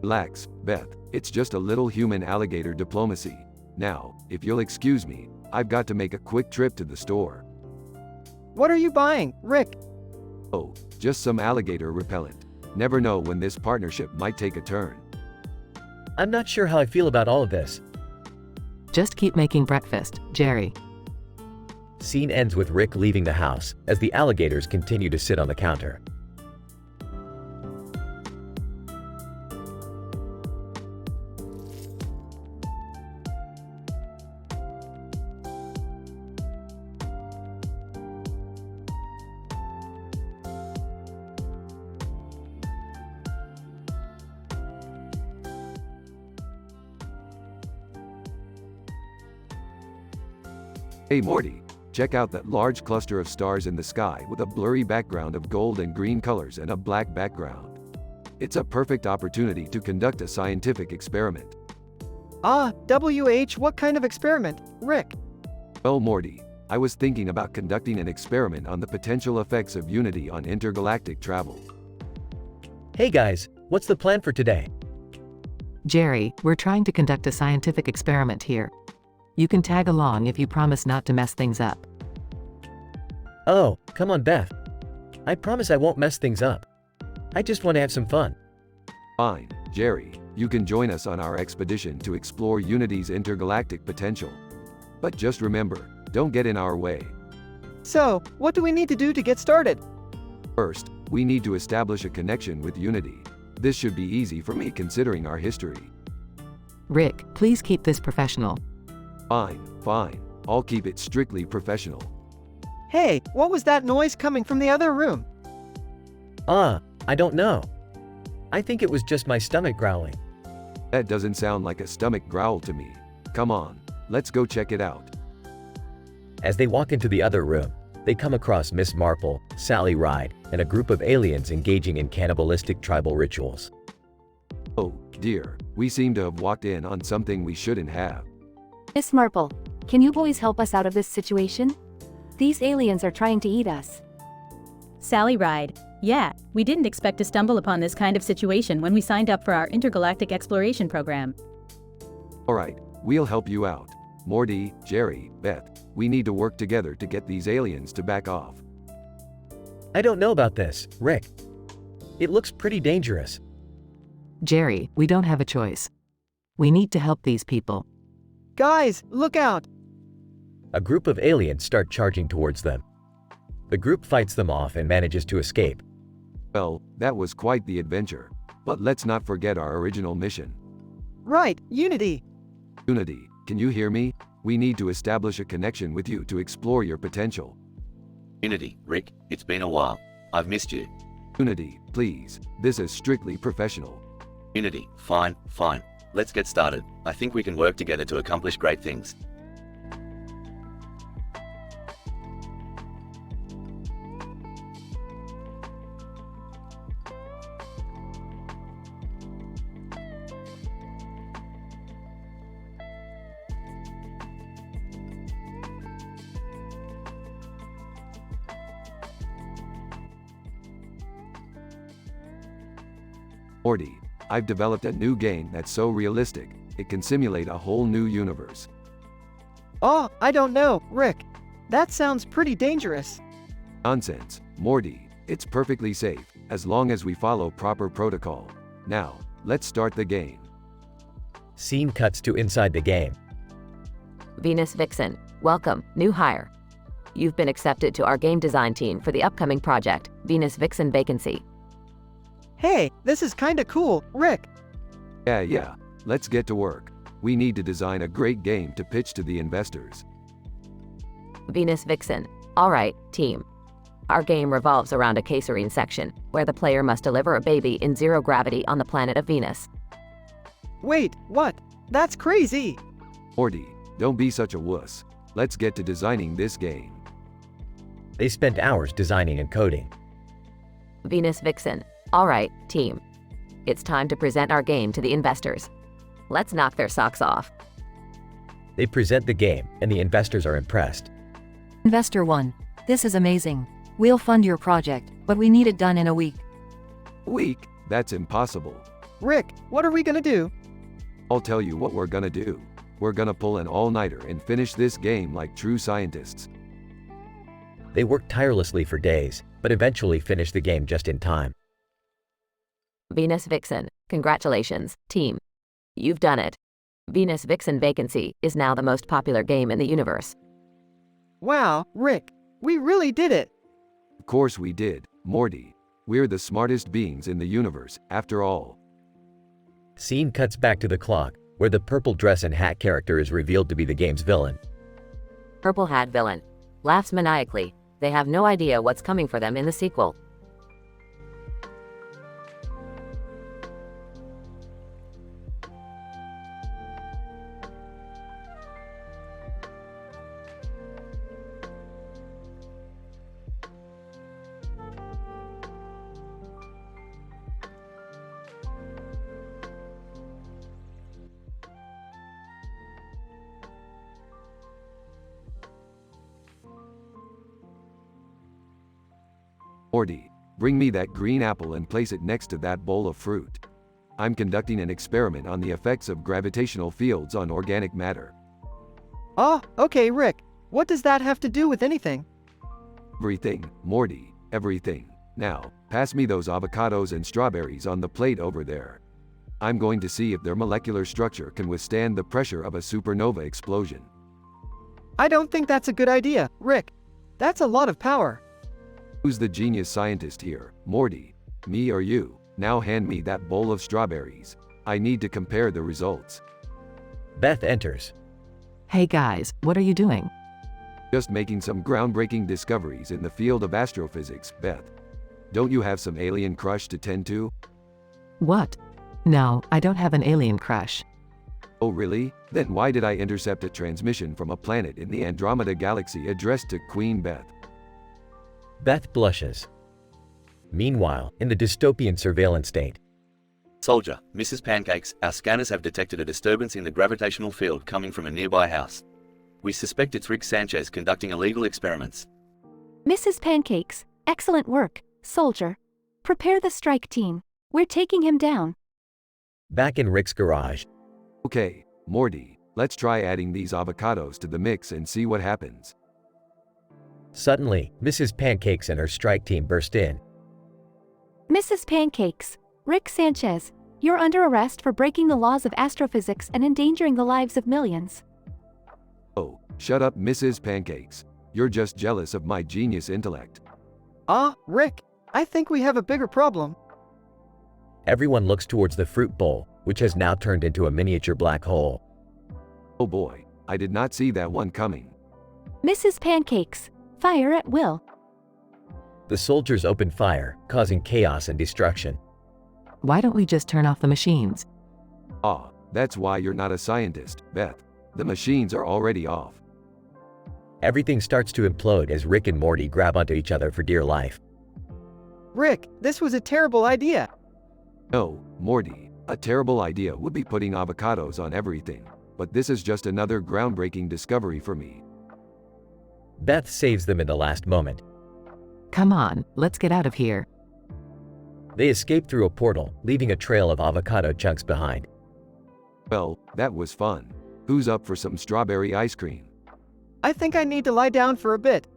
Relax, Beth. It's just a little human alligator diplomacy. Now, if you'll excuse me, I've got to make a quick trip to the store. What are you buying, Rick? Oh, just some alligator repellent. Never know when this partnership might take a turn. I'm not sure how I feel about all of this. Just keep making breakfast, Jerry. Scene ends with Rick leaving the house, as the alligators continue to sit on the counter. Hey Morty, check out that large cluster of stars in the sky with a blurry background of gold and green colors and a black background. It's a perfect opportunity to conduct a scientific experiment. What kind of experiment, Rick? Well, Morty, I was thinking about conducting an experiment on the potential effects of unity on intergalactic travel. Hey guys, what's the plan for today? Jerry, we're trying to conduct a scientific experiment here. You can tag along if you promise not to mess things up. Oh, come on Beth. I promise I won't mess things up. I just want to have some fun. Fine, Jerry, you can join us on our expedition to explore Unity's intergalactic potential. But just remember, don't get in our way. So, what do we need to do to get started? First, we need to establish a connection with Unity. This should be easy for me considering our history. Rick, please keep this professional. Fine. I'll keep it strictly professional. Hey, what was that noise coming from the other room? I don't know. I think it was just my stomach growling. That doesn't sound like a stomach growl to me. Come on, let's go check it out. As they walk into the other room, they come across Miss Marple, Sally Ride, and a group of aliens engaging in cannibalistic tribal rituals. Oh, dear, we seem to have walked in on something we shouldn't have. Miss Marple, can you boys help us out of this situation? These aliens are trying to eat us. Sally Ride. Yeah, we didn't expect to stumble upon this kind of situation when we signed up for our intergalactic exploration program. Alright, we'll help you out. Morty, Jerry, Beth, we need to work together to get these aliens to back off. I don't know about this, Rick. It looks pretty dangerous. Jerry, we don't have a choice. We need to help these people. Guys, look out! A group of aliens start charging towards them. The group fights them off and manages to escape. Well, that was quite the adventure. But let's not forget our original mission. Right, Unity! Unity, can you hear me? We need to establish a connection with you to explore your potential. Unity, Rick, it's been a while. I've missed you. Unity, please. This is strictly professional. Unity, fine. Let's get started. I think we can work together to accomplish great things. Morty, I've developed a new game that's so realistic, it can simulate a whole new universe. I don't know, Rick. That sounds pretty dangerous. Nonsense, Morty. It's perfectly safe, as long as we follow proper protocol. Now, let's start the game. Scene cuts to inside the game. Venus Vixen, welcome, new hire. You've been accepted to our game design team for the upcoming project, Venus Vixen Vacancy. Hey, this is kinda cool, Rick. Yeah, let's get to work. We need to design a great game to pitch to the investors. Venus Vixen, alright, team. Our game revolves around a caesarean section, where the player must deliver a baby in zero gravity on the planet of Venus. Wait, what? That's crazy! Morty, don't be such a wuss. Let's get to designing this game. They spent hours designing and coding. Venus Vixen, alright, team. It's time to present our game to the investors. Let's knock their socks off. They present the game, and the investors are impressed. Investor 1, this is amazing. We'll fund your project, but we need it done in a week. Week? That's impossible. Rick, what are we gonna do? I'll tell you what we're gonna do. We're gonna pull an all-nighter and finish this game like true scientists. They worked tirelessly for days, but eventually finished the game just in time. Venus Vixen, congratulations, team. You've done it. Venus Vixen Vacancy is now the most popular game in the universe. Wow, Rick, we really did it! Of course we did, Morty. We're the smartest beings in the universe, after all. Scene cuts back to the clock, where the purple dress and hat character is revealed to be the game's villain. Purple Hat Villain laughs maniacally. They have no idea what's coming for them in the sequel. Morty, bring me that green apple and place it next to that bowl of fruit. I'm conducting an experiment on the effects of gravitational fields on organic matter. Oh, okay, Rick. What does that have to do with anything? Everything, Morty, everything. Now, pass me those avocados and strawberries on the plate over there. I'm going to see if their molecular structure can withstand the pressure of a supernova explosion. I don't think that's a good idea, Rick. That's a lot of power. Who's the genius scientist here, Morty? Me or you? Now hand me that bowl of strawberries. I need to compare the results. Beth enters. Hey guys, what are you doing? Just making some groundbreaking discoveries in the field of astrophysics, Beth. Don't you have some alien crush to tend to? What? No, I don't have an alien crush. Oh really? Then why did I intercept a transmission from a planet in the Andromeda Galaxy addressed to Queen Beth? Beth blushes. Meanwhile, in the dystopian surveillance state. Soldier, Mrs. Pancakes, our scanners have detected a disturbance in the gravitational field coming from a nearby house. We suspect it's Rick Sanchez conducting illegal experiments. Mrs. Pancakes, excellent work, soldier. Prepare the strike team. We're taking him down. Back in Rick's garage. Okay, Morty, let's try adding these avocados to the mix and see what happens. Suddenly, Mrs. Pancakes and her strike team burst in. Mrs. Pancakes, Rick Sanchez, you're under arrest for breaking the laws of astrophysics and endangering the lives of millions. Oh, shut up, Mrs. Pancakes. You're just jealous of my genius intellect. Rick, I think we have a bigger problem. Everyone looks towards the fruit bowl, which has now turned into a miniature black hole. Oh boy, I did not see that one coming. Mrs. Pancakes, fire at will. The soldiers open fire, causing chaos and destruction. Why don't we just turn off the machines? That's why you're not a scientist, Beth. The machines are already off. Everything starts to implode as Rick and Morty grab onto each other for dear life. Rick, this was a terrible idea. No, Morty, a terrible idea would be putting avocados on everything, but this is just another groundbreaking discovery for me. Beth saves them in the last moment. Come on, let's get out of here. They escape through a portal, leaving a trail of avocado chunks behind. Well, that was fun. Who's up for some strawberry ice cream? I think I need to lie down for a bit.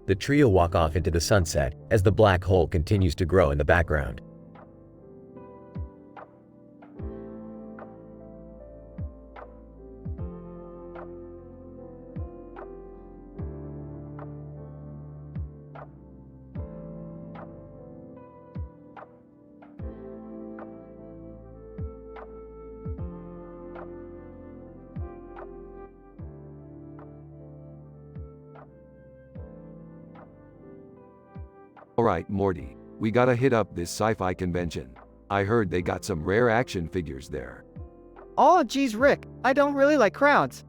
The trio walk off into the sunset as the black hole continues to grow in the background. Alright, Morty, we gotta hit up this sci-fi convention. I heard they got some rare action figures there. Oh geez, Rick, I don't really like crowds.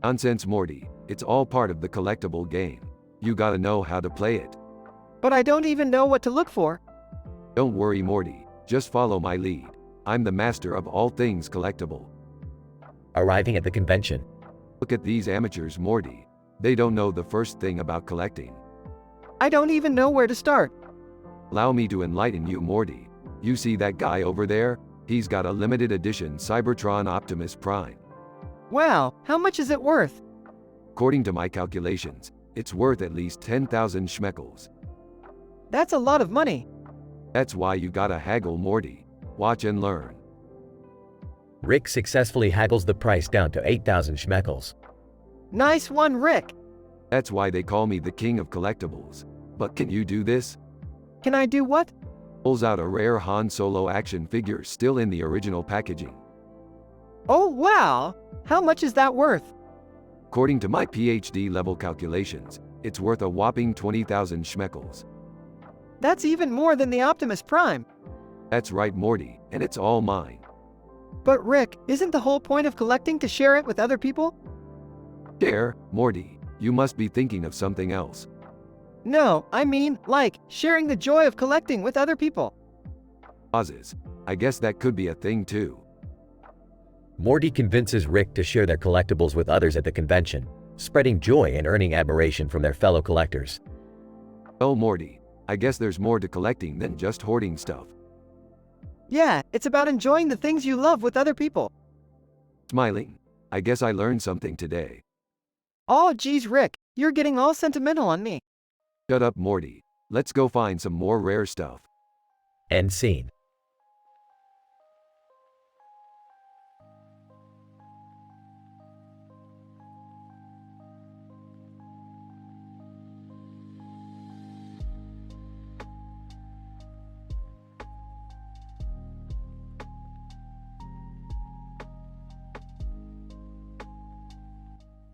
Nonsense, Morty, it's all part of the collectible game. You gotta know how to play it. But I don't even know what to look for. Don't worry, Morty, just follow my lead. I'm the master of all things collectible. Arriving at the convention. Look at these amateurs, Morty. They don't know the first thing about collecting. I don't even know where to start. Allow me to enlighten you, Morty. You see that guy over there? He's got a limited edition Cybertron Optimus Prime. Wow, how much is it worth? According to my calculations, it's worth at least 10,000 schmeckles. That's a lot of money. That's why you gotta haggle, Morty. Watch and learn. Rick successfully haggles the price down to 8,000 schmeckles. Nice one, Rick. That's why they call me the king of collectibles. But can you do this? Can I do what? Pulls out a rare Han Solo action figure still in the original packaging. Oh wow! How much is that worth? According to my PhD level calculations, it's worth a whopping 20,000 schmeckles. That's even more than the Optimus Prime. That's right, Morty, and it's all mine. But Rick, isn't the whole point of collecting to share it with other people? Share, Morty, you must be thinking of something else. No, I mean, like, sharing the joy of collecting with other people. Pauses. I guess that could be a thing too. Morty convinces Rick to share their collectibles with others at the convention, spreading joy and earning admiration from their fellow collectors. Oh, Morty, I guess there's more to collecting than just hoarding stuff. Yeah, it's about enjoying the things you love with other people. Smiling. I guess I learned something today. Oh geez Rick, you're getting all sentimental on me. Shut up, Morty. Let's go find some more rare stuff. End scene.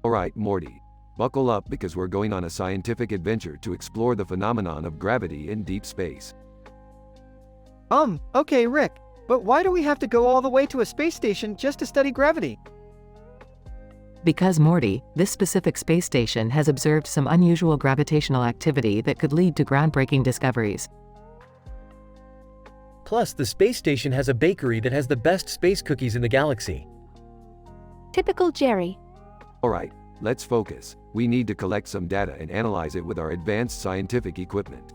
Alright, Morty. Buckle up because we're going on a scientific adventure to explore the phenomenon of gravity in deep space. Okay Rick, but why do we have to go all the way to a space station just to study gravity? Because Morty, this specific space station has observed some unusual gravitational activity that could lead to groundbreaking discoveries. Plus, the space station has a bakery that has the best space cookies in the galaxy. Typical Jerry. Alright, let's focus. We need to collect some data and analyze it with our advanced scientific equipment.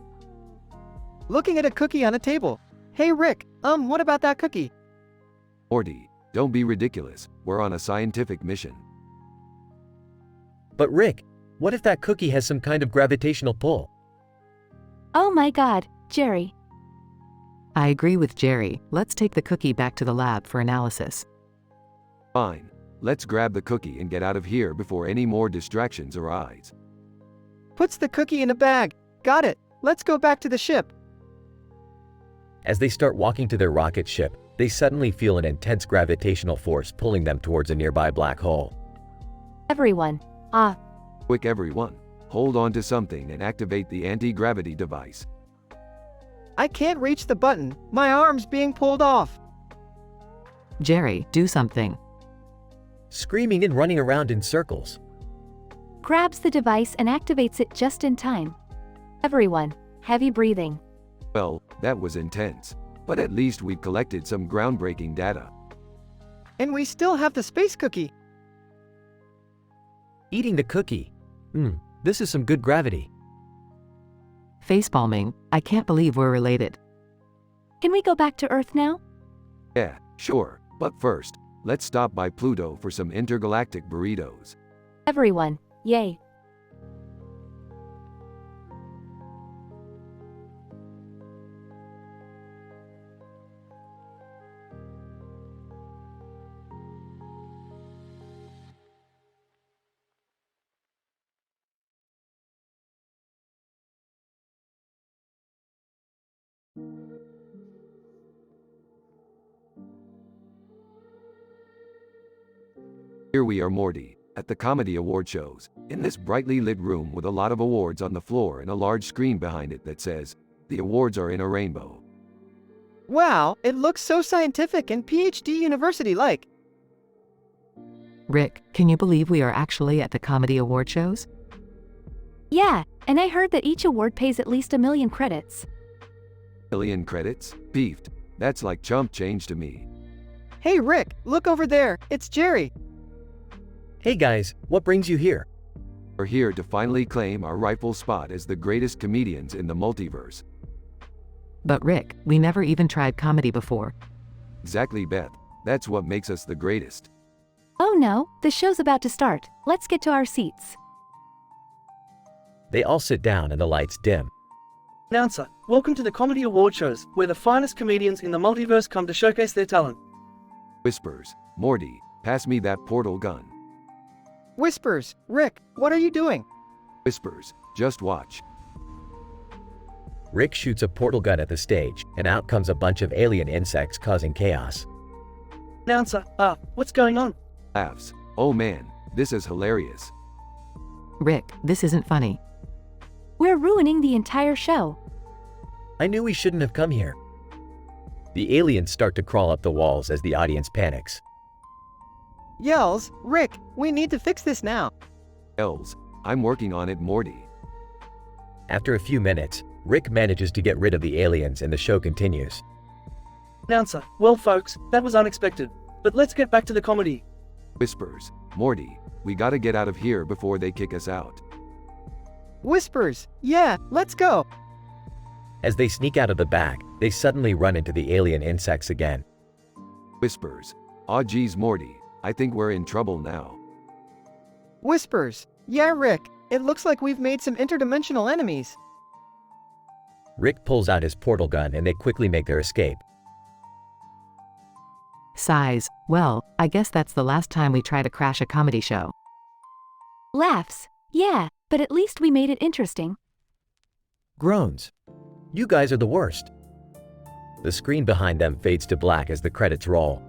Looking at a cookie on a table. Hey Rick, what about that cookie? Morty, don't be ridiculous. We're on a scientific mission. But Rick, what if that cookie has some kind of gravitational pull? Oh my god, Jerry. I agree with Jerry. Let's take the cookie back to the lab for analysis. Fine. Let's grab the cookie and get out of here before any more distractions arise. Puts the cookie in a bag. Got it. Let's go back to the ship. As they start walking to their rocket ship, they suddenly feel an intense gravitational force pulling them towards a nearby black hole. Everyone. Quick everyone. Hold on to something and activate the anti-gravity device. I can't reach the button. My arm's being pulled off. Jerry, do something. Screaming and running around in circles. Grabs the device and activates it just in time. Everyone. Heavy breathing. Well, that was intense. But at least we've collected some groundbreaking data. And we still have the space cookie. Eating the cookie. This is some good gravity. Facepalming. I can't believe we're related. Can we go back to Earth now? Yeah, sure. But first, let's stop by Pluto for some intergalactic burritos. Everyone. Yay. Here we are, Morty, at the comedy award shows, in this brightly lit room with a lot of awards on the floor and a large screen behind it that says, "The awards are in a rainbow." Wow, it looks so scientific and PhD university-like. Rick, can you believe we are actually at the comedy award shows? Yeah, and I heard that each award pays at least 1 million credits. Million credits? Beefed. That's like chump change to me. Hey Rick, look over there, it's Jerry. Hey guys, what brings you here? We're here to finally claim our rightful spot as the greatest comedians in the multiverse. But Rick, we never even tried comedy before. Exactly, Beth. That's what makes us the greatest. Oh no, the show's about to start. Let's get to our seats. They all sit down and the lights dim. Announcer, welcome to the comedy award shows, where the finest comedians in the multiverse come to showcase their talent. Whispers, Morty, pass me that portal gun. Whispers, Rick, what are you doing? Whispers, just watch. Rick shoots a portal gun at the stage, and out comes a bunch of alien insects causing chaos. Announcer, what's going on? Laughs. Oh man, this is hilarious. Rick, this isn't funny. We're ruining the entire show. I knew we shouldn't have come here. The aliens start to crawl up the walls as the audience panics. Yells, Rick, we need to fix this now. Yells, I'm working on it, Morty. After a few minutes, Rick manages to get rid of the aliens and the show continues. Announcer, well folks, that was unexpected. But let's get back to the comedy. Whispers, Morty, we gotta get out of here before they kick us out. Whispers, yeah, let's go. As they sneak out of the back, they suddenly run into the alien insects again. Whispers. Aw geez Morty, I think we're in trouble now. Whispers. Yeah, Rick, it looks like we've made some interdimensional enemies. Rick pulls out his portal gun and they quickly make their escape. Sighs. Well, I guess that's the last time we try to crash a comedy show. Laughs. Yeah, but at least we made it interesting. Groans. You guys are the worst. The screen behind them fades to black as the credits roll.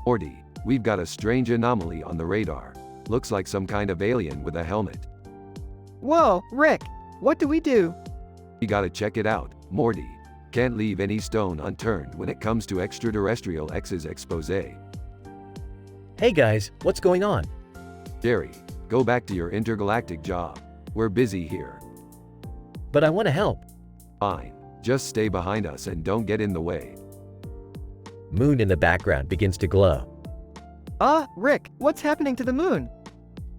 Morty, we've got a strange anomaly on the radar. Looks like some kind of alien with a helmet. Whoa, Rick, what do we do? We gotta check it out, Morty. Can't leave any stone unturned when it comes to extraterrestrial X's expose. Hey guys, what's going on? Jerry, go back to your intergalactic job. We're busy here. But I want to help. Fine, just stay behind us and don't get in the way. Moon in the background begins to glow. Rick, what's happening to the moon?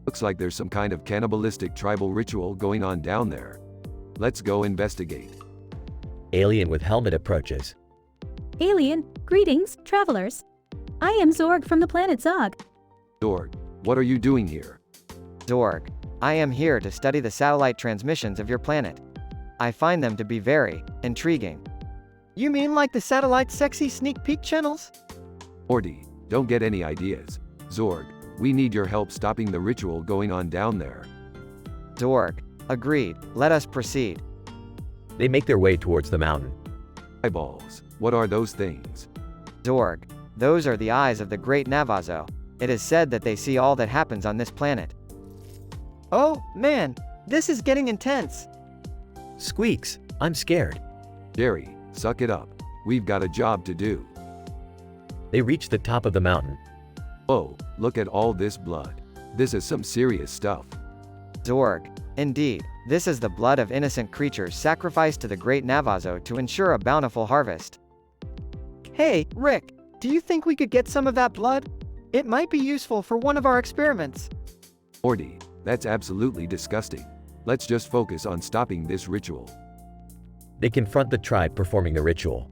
Looks like there's some kind of cannibalistic tribal ritual going on down there. Let's go investigate. Alien with helmet approaches. Alien, greetings, travelers. I am Zorg from the planet Zog. Zorg, what are you doing here? Zorg, I am here to study the satellite transmissions of your planet. I find them to be very intriguing. You mean like the satellite sexy sneak peek channels? Morty, don't get any ideas. Zorg, we need your help stopping the ritual going on down there. Zorg, agreed, let us proceed. They make their way towards the mountain. Eyeballs, what are those things? Zorg, those are the eyes of the great Navazo. It is said that they see all that happens on this planet. Oh, man, this is getting intense. Squeaks, I'm scared. Jerry, suck it up. We've got a job to do. They reach the top of the mountain. Oh, look at all this blood. This is some serious stuff. Zorg, indeed, this is the blood of innocent creatures sacrificed to the great Navazo to ensure a bountiful harvest. Hey, Rick, do you think we could get some of that blood? It might be useful for one of our experiments. Morty, that's absolutely disgusting. Let's just focus on stopping this ritual. They confront the tribe performing the ritual.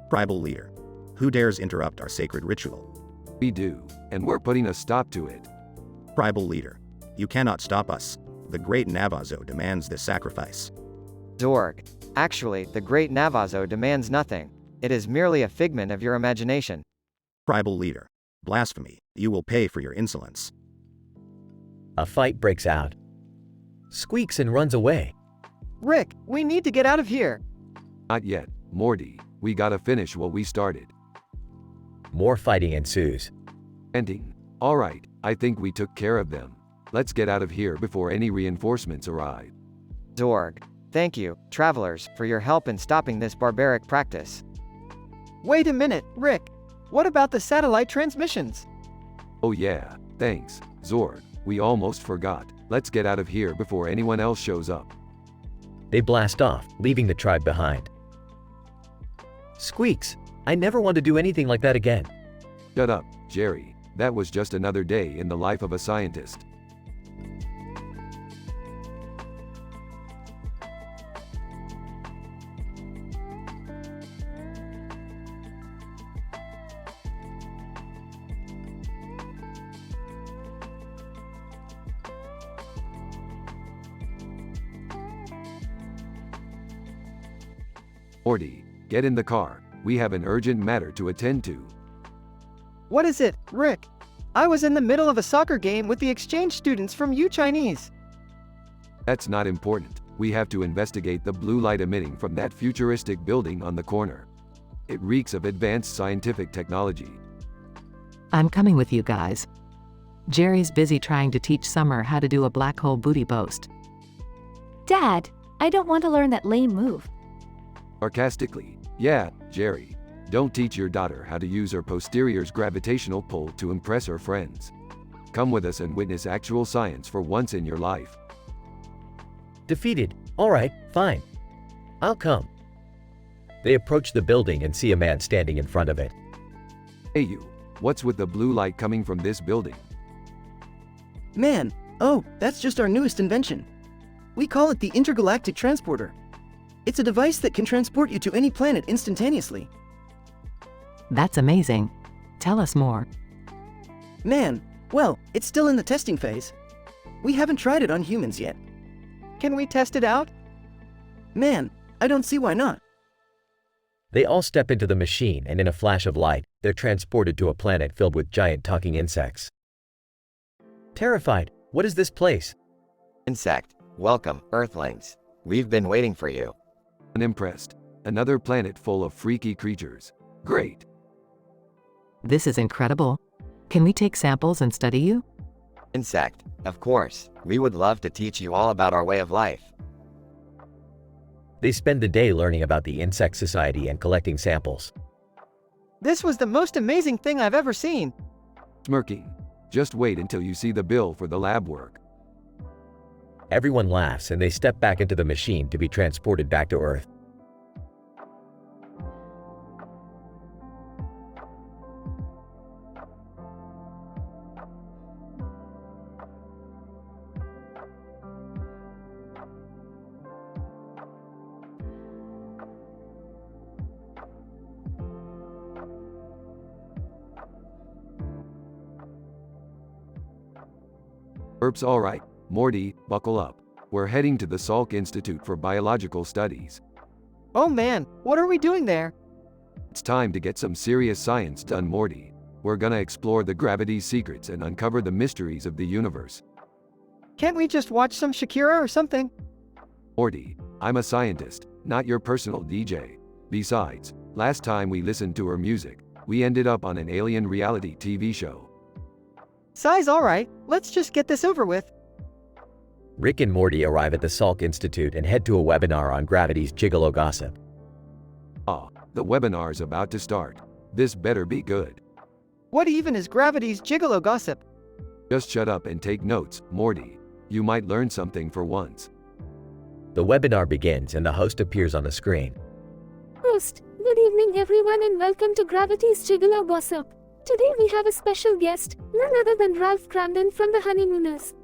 Tribal leader, who dares interrupt our sacred ritual? We do, and we're putting a stop to it. Tribal leader, you cannot stop us. The great Navazo demands this sacrifice. Zorg, actually, the great Navazo demands nothing. It is merely a figment of your imagination. Tribal leader, blasphemy, you will pay for your insolence. A fight breaks out. Squeaks and runs away. Rick, we need to get out of here. Not yet, Morty. We gotta finish what we started. More fighting ensues. Ending. Alright, I think we took care of them. Let's get out of here before any reinforcements arrive. Zorg, thank you, travelers, for your help in stopping this barbaric practice. Wait a minute, Rick. What about the satellite transmissions? Oh yeah, thanks, Zorg. We almost forgot. Let's get out of here before anyone else shows up. They blast off, leaving the tribe behind. Squeaks, I never want to do anything like that again. Shut up, Jerry. That was just another day in the life of a scientist. Morty, get in the car. We have an urgent matter to attend to. What is it, Rick? I was in the middle of a soccer game with the exchange students from U Chinese. That's not important. We have to investigate the blue light emitting from that futuristic building on the corner. It reeks of advanced scientific technology. I'm coming with you guys. Jerry's busy trying to teach Summer how to do a black hole booty boast. Dad, I don't want to learn that lame move. Sarcastically, yeah, Jerry. Don't teach your daughter how to use her posterior's gravitational pull to impress her friends. Come with us and witness actual science for once in your life. Defeated. Alright, fine. I'll come. They approach the building and see a man standing in front of it. Hey you, what's with the blue light coming from this building? Man, oh, that's just our newest invention. We call it the Intergalactic Transporter. It's a device that can transport you to any planet instantaneously. That's amazing. Tell us more. Man, well, it's still in the testing phase. We haven't tried it on humans yet. Can we test it out? Man, I don't see why not. They all step into the machine and in a flash of light, they're transported to a planet filled with giant talking insects. Terrified, what is this place? Insect, welcome, Earthlings. We've been waiting for you. Unimpressed. Another planet full of freaky creatures. Great. This is incredible. Can we take samples and study you? Insect, of course. We would love to teach you all about our way of life. They spend the day learning about the insect society and collecting samples. This was the most amazing thing I've ever seen. Smirking. Just wait until you see the bill for the lab work. Everyone laughs and they step back into the machine to be transported back to Earth. Burps alright, Morty, buckle up. We're heading to the Salk Institute for Biological Studies. Oh man, what are we doing there? It's time to get some serious science done, Morty. We're gonna explore the gravity's secrets and uncover the mysteries of the universe. Can't we just watch some Shakira or something? Morty, I'm a scientist, not your personal DJ. Besides, last time we listened to her music, we ended up on an alien reality TV show. Si's alright, let's just get this over with. Rick and Morty arrive at the Salk Institute and head to a webinar on gravity's gigolo gossip. Ah, the webinar's about to start. This better be good. What even is gravity's gigolo gossip? Just shut up and take notes, Morty. You might learn something for once. The webinar begins and the host appears on the screen. Host, good evening everyone and welcome to Gravity's Gigolo Gossip. Today we have a special guest, none other than Ralph Cramden from The Honeymooners.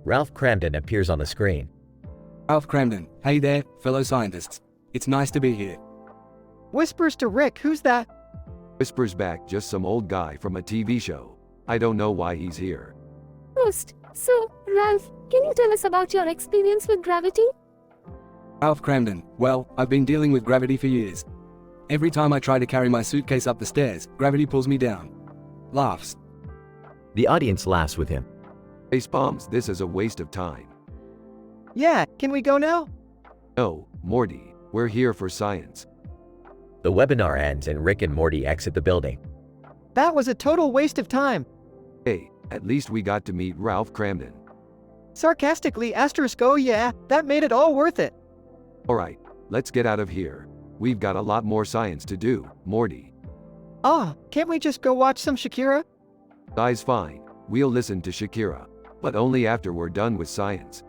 Ralph Cramden appears on the screen. Ralph Cramden, hey there, fellow scientists. It's nice to be here. Whispers to Rick, who's that? Whispers back, just some old guy from a TV show. I don't know why he's here. Host, so, Ralph, can you tell us about your experience with gravity? Ralph Cramden, well, I've been dealing with gravity for years. Every time I try to carry my suitcase up the stairs, gravity pulls me down. Laughs. The audience laughs with him. Facepalms, this is a waste of time. Yeah, can we go now? No, Morty, we're here for science. The webinar ends and Rick and Morty exit the building. That was a total waste of time. Hey, at least we got to meet Ralph Cramden. Sarcastically, asterisk, oh yeah, that made it all worth it. Alright, let's get out of here. We've got a lot more science to do, Morty. Ah, can't we just go watch some Shakira? Si's fine, we'll listen to Shakira. But only after we're done with science.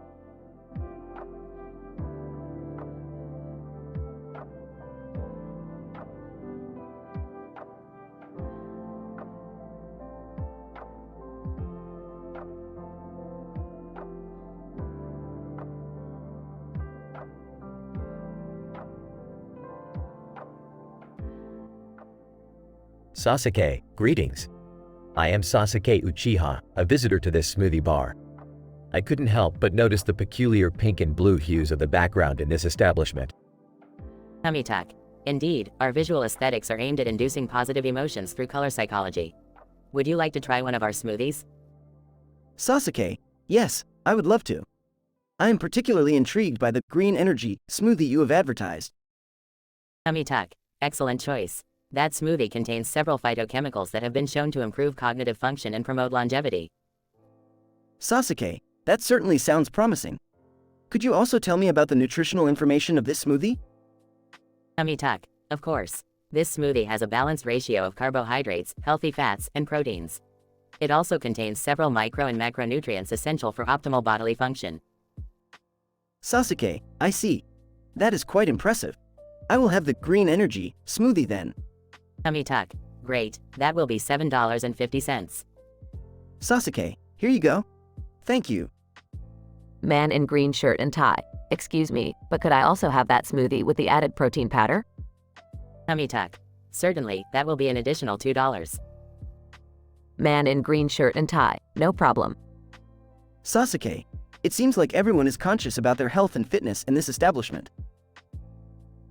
Sasuke, greetings. I am Sasuke Uchiha, a visitor to this smoothie bar. I couldn't help but notice the peculiar pink and blue hues of the background in this establishment. Tummy-tuck. Indeed, our visual aesthetics are aimed at inducing positive emotions through color psychology. Would you like to try one of our smoothies? Sasuke, yes, I would love to. I am particularly intrigued by the green energy smoothie you have advertised. Tummy-tuck. Excellent choice. That smoothie contains several phytochemicals that have been shown to improve cognitive function and promote longevity. Sasuke, that certainly sounds promising. Could you also tell me about the nutritional information of this smoothie? Tummy tuck, of course. This smoothie has a balanced ratio of carbohydrates, healthy fats, and proteins. It also contains several micro and macronutrients essential for optimal bodily function. Sasuke, I see. That is quite impressive. I will have the green energy smoothie then. Tummy tuck, great, that will be $7.50. Sasuke, here you go. Thank you. Man in green shirt and tie. Excuse me, but could I also have that smoothie with the added protein powder? Tummy tuck, certainly, that will be an additional $2. Man in green shirt and tie, no problem. Sasuke, it seems like everyone is conscious about their health and fitness in this establishment.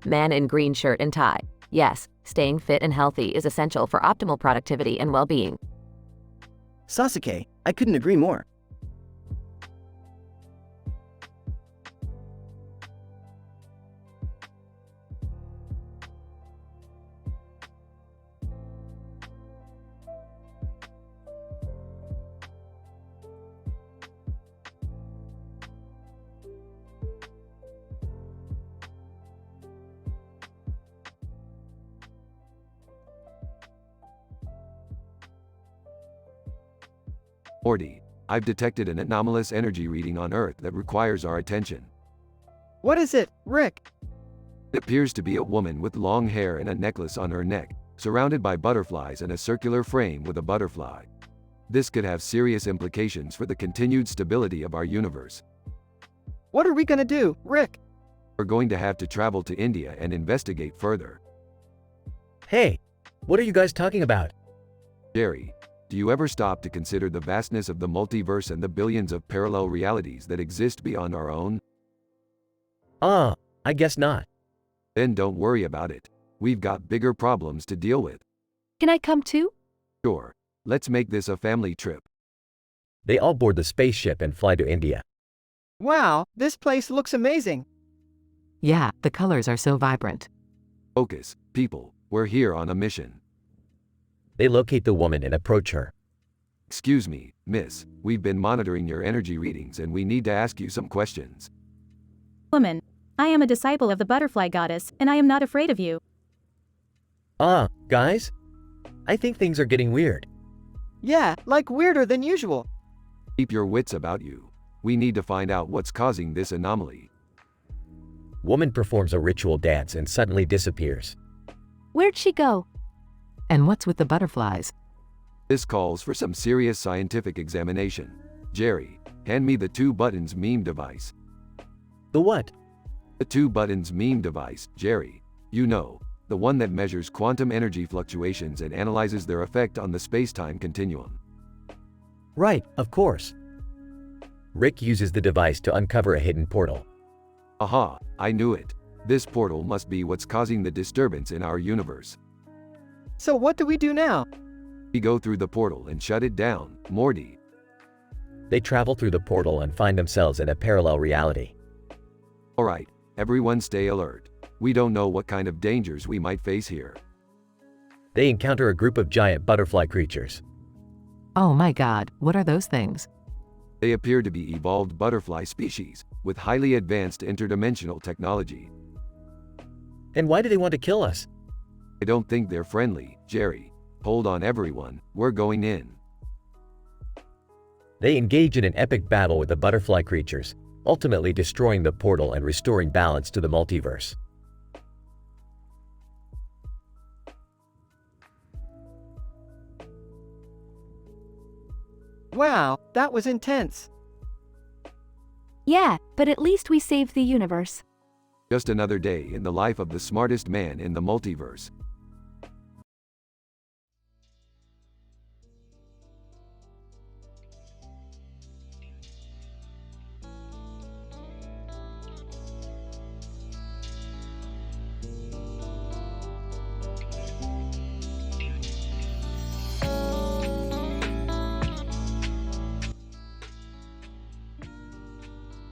Man in green shirt and tie. Yes, staying fit and healthy is essential for optimal productivity and well-being. Sasuke, I couldn't agree more. Morty, I've detected an anomalous energy reading on Earth that requires our attention. What is it, Rick? It appears to be a woman with long hair and a necklace on her neck, surrounded by butterflies and a circular frame with a butterfly. This could have serious implications for the continued stability of our universe. What are we gonna do, Rick? We're going to have to travel to India and investigate further. Hey, what are you guys talking about? Jerry, do you ever stop to consider the vastness of the multiverse and the billions of parallel realities that exist beyond our own? I guess not. Then don't worry about it. We've got bigger problems to deal with. Can I come too? Sure. Let's make this a family trip. They all board the spaceship and fly to India. Wow, this place looks amazing. Yeah, the colors are so vibrant. Focus, people, we're here on a mission. They locate the woman and approach her. Excuse me, miss, we've been monitoring your energy readings and we need to ask you some questions. Woman, I am a disciple of the butterfly goddess, and I am not afraid of you. Guys? I think things are getting weird. Yeah, like weirder than usual. Keep your wits about you. We need to find out what's causing this anomaly. Woman performs a ritual dance and suddenly disappears. Where'd she go? And what's with the butterflies? This calls for some serious scientific examination. Jerry, hand me the 2 buttons meme device. The what? The 2 buttons meme device, Jerry. You know, the one that measures quantum energy fluctuations and analyzes their effect on the space-time continuum. Right, of course. Rick uses the device to uncover a hidden portal. Aha, I knew it. This portal must be what's causing the disturbance in our universe. So what do we do now? We go through the portal and shut it down, Morty. They travel through the portal and find themselves in a parallel reality. Alright, everyone stay alert. We don't know what kind of dangers we might face here. They encounter a group of giant butterfly creatures. Oh my god, what are those things? They appear to be evolved butterfly species, with highly advanced interdimensional technology. And why do they want to kill us? I don't think they're friendly, Jerry. Hold on everyone, we're going in. They engage in an epic battle with the butterfly creatures, ultimately destroying the portal and restoring balance to the multiverse. Wow, that was intense. Yeah, but at least we saved the universe. Just another day in the life of the smartest man in the multiverse.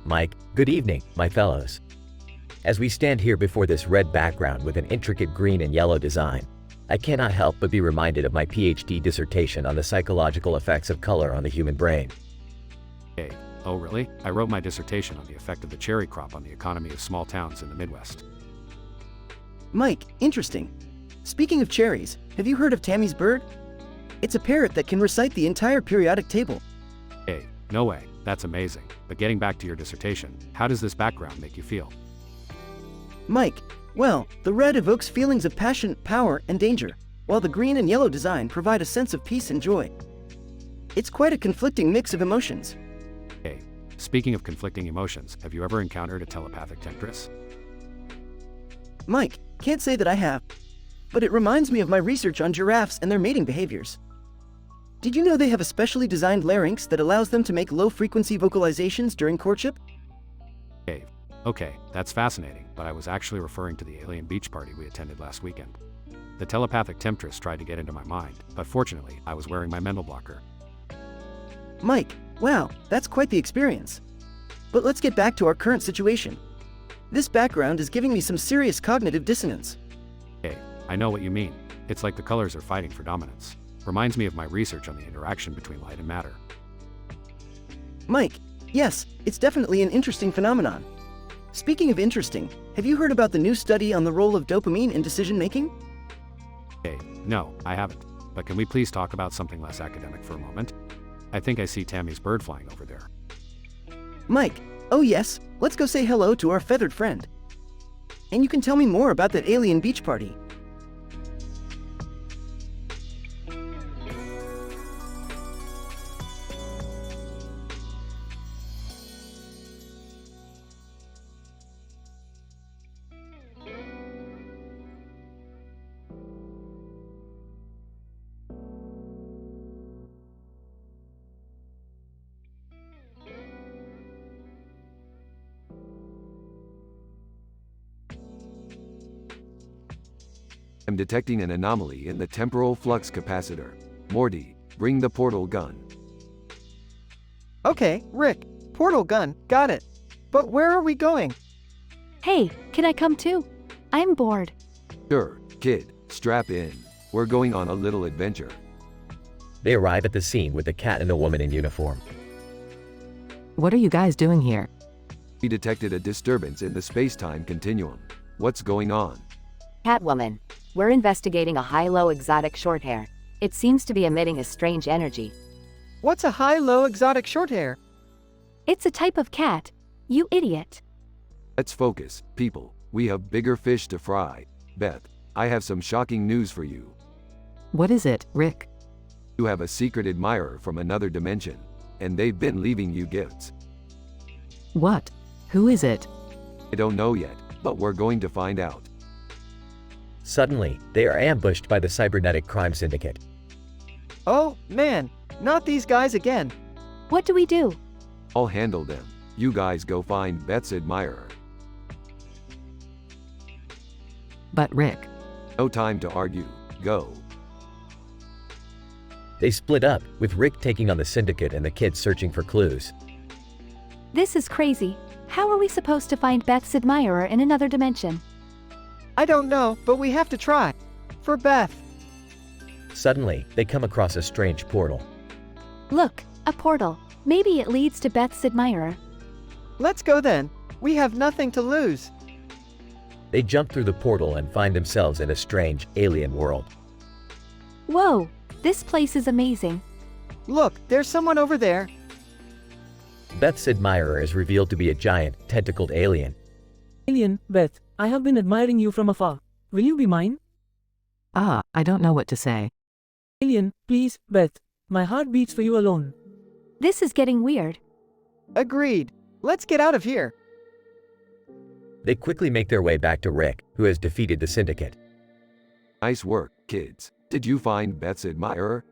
Mike, good evening, my fellows. As we stand here before this red background with an intricate green and yellow design, I cannot help but be reminded of my PhD dissertation on the psychological effects of color on the human brain. Hey, oh really? I wrote my dissertation on the effect of the cherry crop on the economy of small towns in the Midwest. Mike, interesting. Speaking of cherries, have you heard of Tammy's bird? It's a parrot that can recite the entire periodic table. Hey, no way, that's amazing. But getting back to your dissertation, how does this background make you feel? Mike, well, the red evokes feelings of passion, power, and danger, while the green and yellow design provide a sense of peace and joy. It's quite a conflicting mix of emotions. Hey, speaking of conflicting emotions, have you ever encountered a telepathic temptress? Mike, can't say that I have, but it reminds me of my research on giraffes and their mating behaviors. Did you know they have a specially designed larynx that allows them to make low-frequency vocalizations during courtship? Hey, okay, that's fascinating, but I was actually referring to the alien beach party we attended last weekend. The telepathic temptress tried to get into my mind, but fortunately, I was wearing my mental blocker. Mike, wow, that's quite the experience. But let's get back to our current situation. This background is giving me some serious cognitive dissonance. Hey, I know what you mean. It's like the colors are fighting for dominance. Reminds me of my research on the interaction between light and matter. Mike, yes, it's definitely an interesting phenomenon. Speaking of interesting, have you heard about the new study on the role of dopamine in decision-making? Hey, no, I haven't. But can we please talk about something less academic for a moment? I think I see Tammy's bird flying over there. Mike, oh yes, let's go say hello to our feathered friend. And you can tell me more about that alien beach party. I'm detecting an anomaly in the temporal flux capacitor. Morty, bring the portal gun. Okay, Rick. Portal gun, got it. But where are we going? Hey, can I come too? I'm bored. Sure, kid, strap in. We're going on a little adventure. They arrive at the scene with a cat and a woman in uniform. What are you guys doing here? We detected a disturbance in the space-time continuum. What's going on? Catwoman, we're investigating a high-low exotic shorthair. It seems to be emitting a strange energy. What's a high-low exotic shorthair? It's a type of cat. You idiot. Let's focus, people. We have bigger fish to fry. Beth, I have some shocking news for you. What is it, Rick? You have a secret admirer from another dimension, and they've been leaving you gifts. What? Who is it? I don't know yet, but we're going to find out. Suddenly, they are ambushed by the cybernetic crime syndicate. Oh, man, not these guys again. What do we do? I'll handle them. You guys go find Beth's admirer. But Rick. No time to argue. Go. They split up, with Rick taking on the syndicate and the kids searching for clues. This is crazy. How are we supposed to find Beth's admirer in another dimension? I don't know, but we have to try. For Beth. Suddenly, they come across a strange portal. Look, a portal. Maybe it leads to Beth's admirer. Let's go then. We have nothing to lose. They jump through the portal and find themselves in a strange, alien world. Whoa, this place is amazing. Look, there's someone over there. Beth's admirer is revealed to be a giant, tentacled alien. Alien, Beth, I have been admiring you from afar. Will you be mine? Ah, I don't know what to say. Alien, please, Beth. My heart beats for you alone. This is getting weird. Agreed. Let's get out of here. They quickly make their way back to Rick, who has defeated the syndicate. Nice work, kids. Did you find Beth's admirer?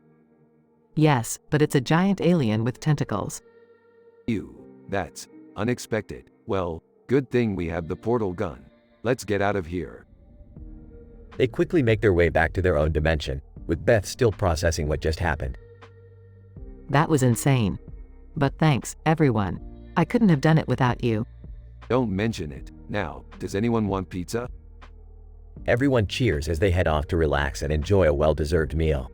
Yes, but it's a giant alien with tentacles. Ew, that's unexpected. Well, good thing we have the portal gun. Let's get out of here. They quickly make their way back to their own dimension, with Beth still processing what just happened. That was insane. But thanks, everyone. I couldn't have done it without you. Don't mention it. Now, does anyone want pizza? Everyone cheers as they head off to relax and enjoy a well-deserved meal.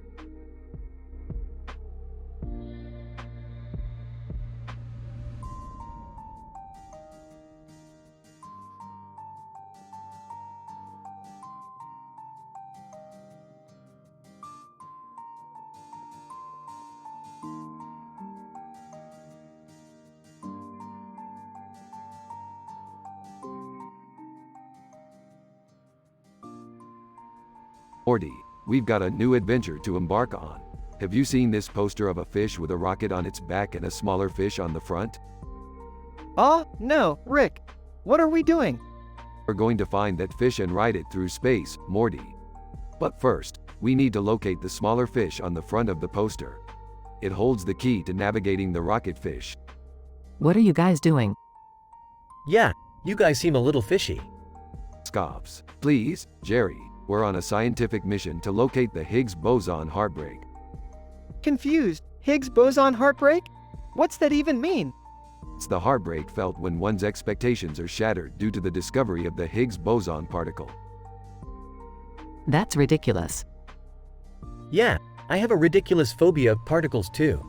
Morty, we've got a new adventure to embark on. Have you seen this poster of a fish with a rocket on its back and a smaller fish on the front? Oh, no, Rick. What are we doing? We're going to find that fish and ride it through space, Morty. But first, we need to locate the smaller fish on the front of the poster. It holds the key to navigating the rocket fish. What are you guys doing? Yeah, you guys seem a little fishy. Scoffs. Please, Jerry, we're on a scientific mission to locate the Higgs boson heartbreak. Confused. Higgs boson heartbreak? What's that even mean? It's the heartbreak felt when one's expectations are shattered due to the discovery of the Higgs boson particle. That's ridiculous. Yeah, I have a ridiculous phobia of particles too.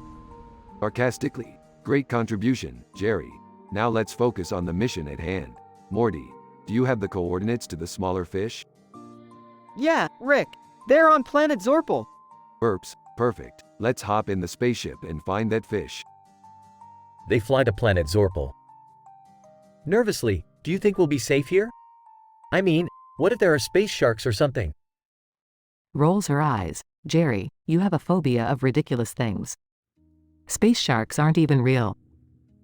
Sarcastically. Great contribution, Jerry. Now let's focus on the mission at hand. Morty, do you have the coordinates to the smaller fish? Yeah, Rick. They're on planet Zorpal. Burps, perfect. Let's hop in the spaceship and find that fish. They fly to planet Zorpal. Nervously, do you think we'll be safe here? I mean, what if there are space sharks or something? Rolls her eyes. Jerry, you have a phobia of ridiculous things. Space sharks aren't even real.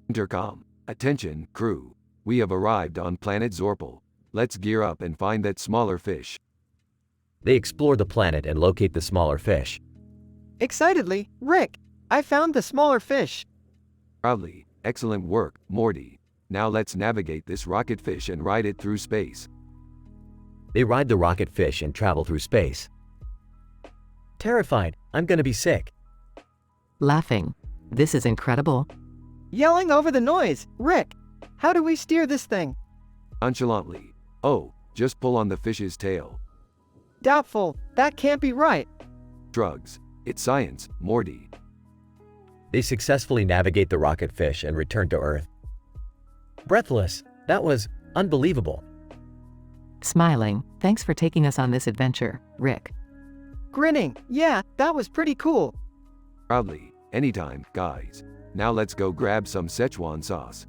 Intercom. Attention, crew. We have arrived on planet Zorpal. Let's gear up and find that smaller fish. They explore the planet and locate the smaller fish. Excitedly, Rick, I found the smaller fish. Proudly, excellent work, Morty. Now let's navigate this rocket fish and ride it through space. They ride the rocket fish and travel through space. Terrified, I'm gonna be sick. Laughing. This is incredible. Yelling over the noise, Rick, how do we steer this thing? Nonchalantly. Oh, just pull on the fish's tail. Doubtful, that can't be right. Shrugs. It's science, Morty. They successfully navigate the rocket fish and return to Earth. Breathless, that was unbelievable. Smiling. Thanks for taking us on this adventure, Rick. Grinning. Yeah, that was pretty cool. Proudly. Anytime, guys. Now let's go grab some Szechuan sauce.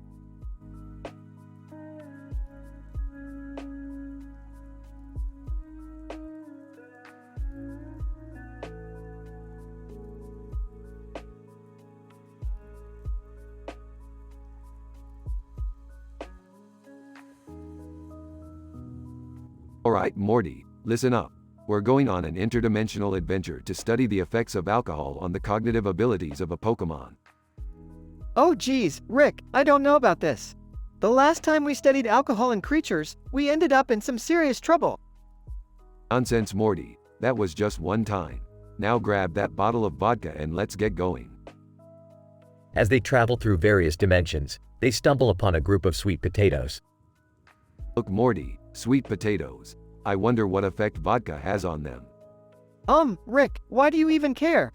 Alright, Morty, listen up. We're going on an interdimensional adventure to study the effects of alcohol on the cognitive abilities of a Pokemon. Oh geez, Rick, I don't know about this. The last time we studied alcohol in creatures, we ended up in some serious trouble. Nonsense, Morty. That was just one time. Now grab that bottle of vodka and let's get going. As they travel through various dimensions, they stumble upon a group of sweet potatoes. Look, Morty, sweet potatoes. I wonder what effect vodka has on them. Rick, why do you even care?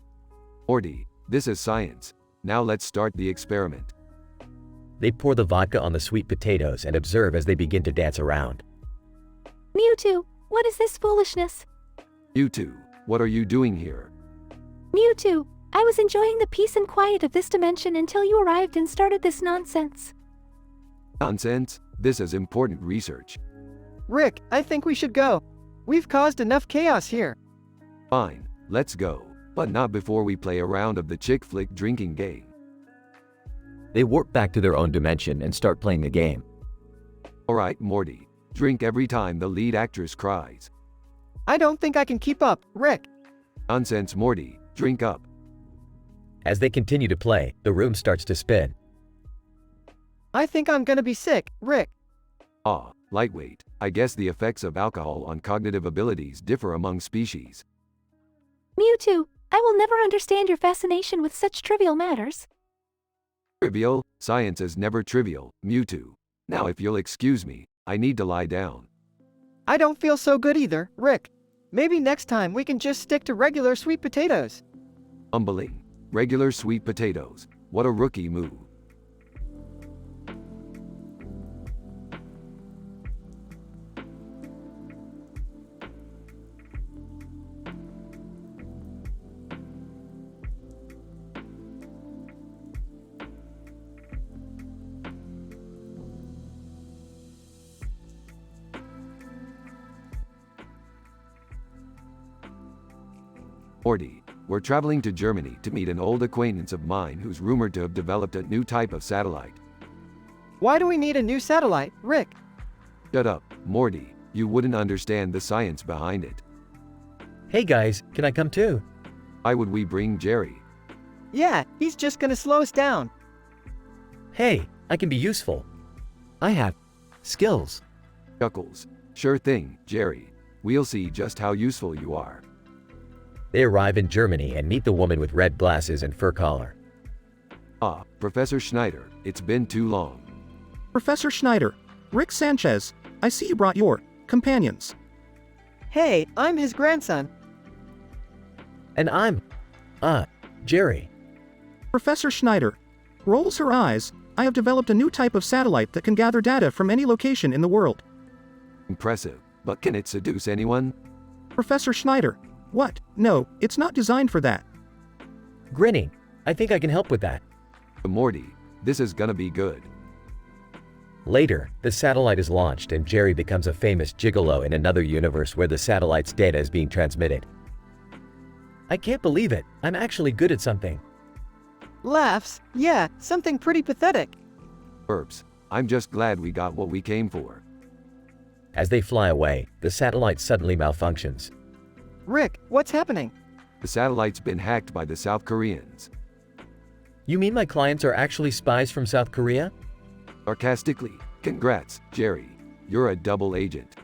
Morty, this is science. Now let's start the experiment. They pour the vodka on the sweet potatoes and observe as they begin to dance around. Mewtwo, what is this foolishness? Mewtwo, what are you doing here? Mewtwo, I was enjoying the peace and quiet of this dimension until you arrived and started this nonsense. Nonsense? This is important research. Rick, I think we should go. We've caused enough chaos here. Fine, let's go. But not before we play a round of the chick flick drinking game. They warp back to their own dimension and start playing the game. Alright, Morty. Drink every time the lead actress cries. I don't think I can keep up, Rick. Nonsense, Morty. Drink up. As they continue to play, the room starts to spin. I think I'm gonna be sick, Rick. Ah, lightweight. I guess the effects of alcohol on cognitive abilities differ among species. Mewtwo, I will never understand your fascination with such trivial matters. Trivial? Science is never trivial, Mewtwo. Now if you'll excuse me, I need to lie down. I don't feel so good either, Rick. Maybe next time we can just stick to regular sweet potatoes. Humbling. Regular sweet potatoes. What a rookie move. Morty, we're traveling to Germany to meet an old acquaintance of mine who's rumored to have developed a new type of satellite. Why do we need a new satellite, Rick? Shut up, Morty. You wouldn't understand the science behind it. Hey guys, can I come too? Why would we bring Jerry? Yeah, he's just gonna slow us down. Hey, I can be useful. I have skills. Chuckles. Sure thing, Jerry. We'll see just how useful you are. They arrive in Germany and meet the woman with red glasses and fur collar. Ah, Professor Schneider, it's been too long. Professor Schneider, Rick Sanchez, I see you brought your companions. Hey, I'm his grandson. And I'm, Jerry. Professor Schneider rolls her eyes. I have developed a new type of satellite that can gather data from any location in the world. Impressive, but can it seduce anyone? Professor Schneider, what? No, it's not designed for that. Grinning. I think I can help with that. Morty, this is gonna be good. Later, the satellite is launched and Jerry becomes a famous gigolo in another universe where the satellite's data is being transmitted. I can't believe it. I'm actually good at something. Laughs. Yeah, something pretty pathetic. Burps. I'm just glad we got what we came for. As they fly away, the satellite suddenly malfunctions. Rick, what's happening? The satellite's been hacked by the South Koreans. You mean my clients are actually spies from South Korea? Sarcastically, congrats, Jerry. You're a double agent.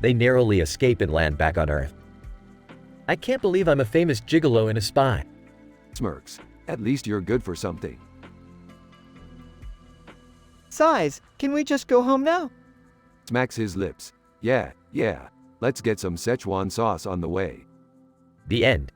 They narrowly escape and land back on Earth. I can't believe I'm a famous gigolo and a spy. Smirks. At least you're good for something. Size, can we just go home now? Smacks his lips. Yeah. Let's get some Szechuan sauce on the way. The end.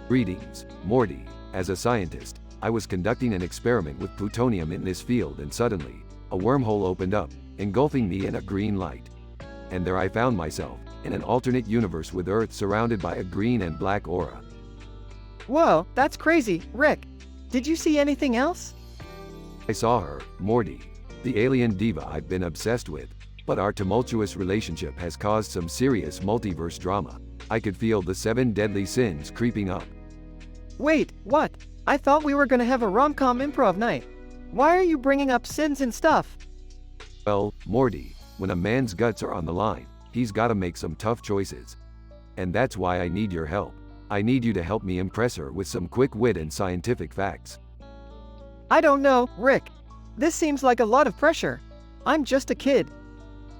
Greetings, Morty. As a scientist, I was conducting an experiment with plutonium in this field and suddenly, a wormhole opened up, engulfing me in a green light. And there I found myself, in an alternate universe with Earth surrounded by a green and black aura. Whoa, that's crazy, Rick. Did you see anything else? I saw her, Morty, the alien diva I've been obsessed with, but our tumultuous relationship has caused some serious multiverse drama. I could feel the 7 deadly sins creeping up. Wait, what? I thought we were gonna have a rom-com improv night. Why are you bringing up sins and stuff? Well, Morty, when a man's guts are on the line, he's gotta make some tough choices. And that's why I need your help. I need you to help me impress her with some quick wit and scientific facts. I don't know, Rick. This seems like a lot of pressure. I'm just a kid.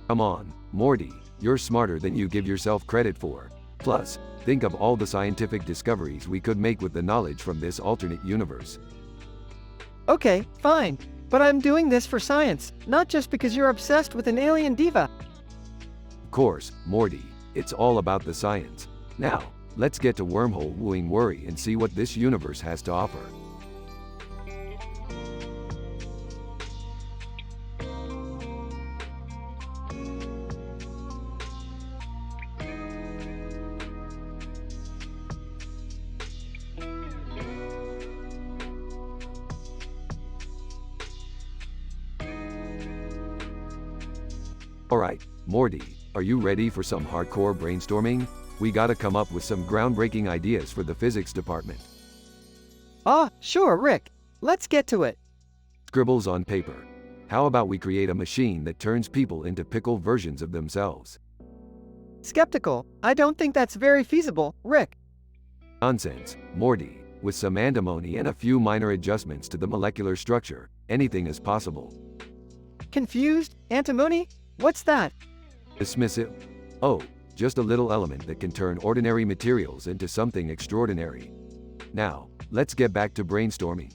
Come on, Morty, you're smarter than you give yourself credit for. Plus, think of all the scientific discoveries we could make with the knowledge from this alternate universe. Okay, fine. But I'm doing this for science, not just because you're obsessed with an alien diva. Of course, Morty, it's all about the science. Now, let's get to wormhole wooing worry and see what this universe has to offer. Alright, Morty, are you ready for some hardcore brainstorming? We gotta come up with some groundbreaking ideas for the physics department. Sure, Rick. Let's get to it. Scribbles on paper. How about we create a machine that turns people into pickle versions of themselves? Skeptical. I don't think that's very feasible, Rick. Nonsense, Morty. With some antimony and a few minor adjustments to the molecular structure, anything is possible. Confused? Antimony? What's that? Dismissive? Oh, just a little element that can turn ordinary materials into something extraordinary. Now, let's get back to brainstorming.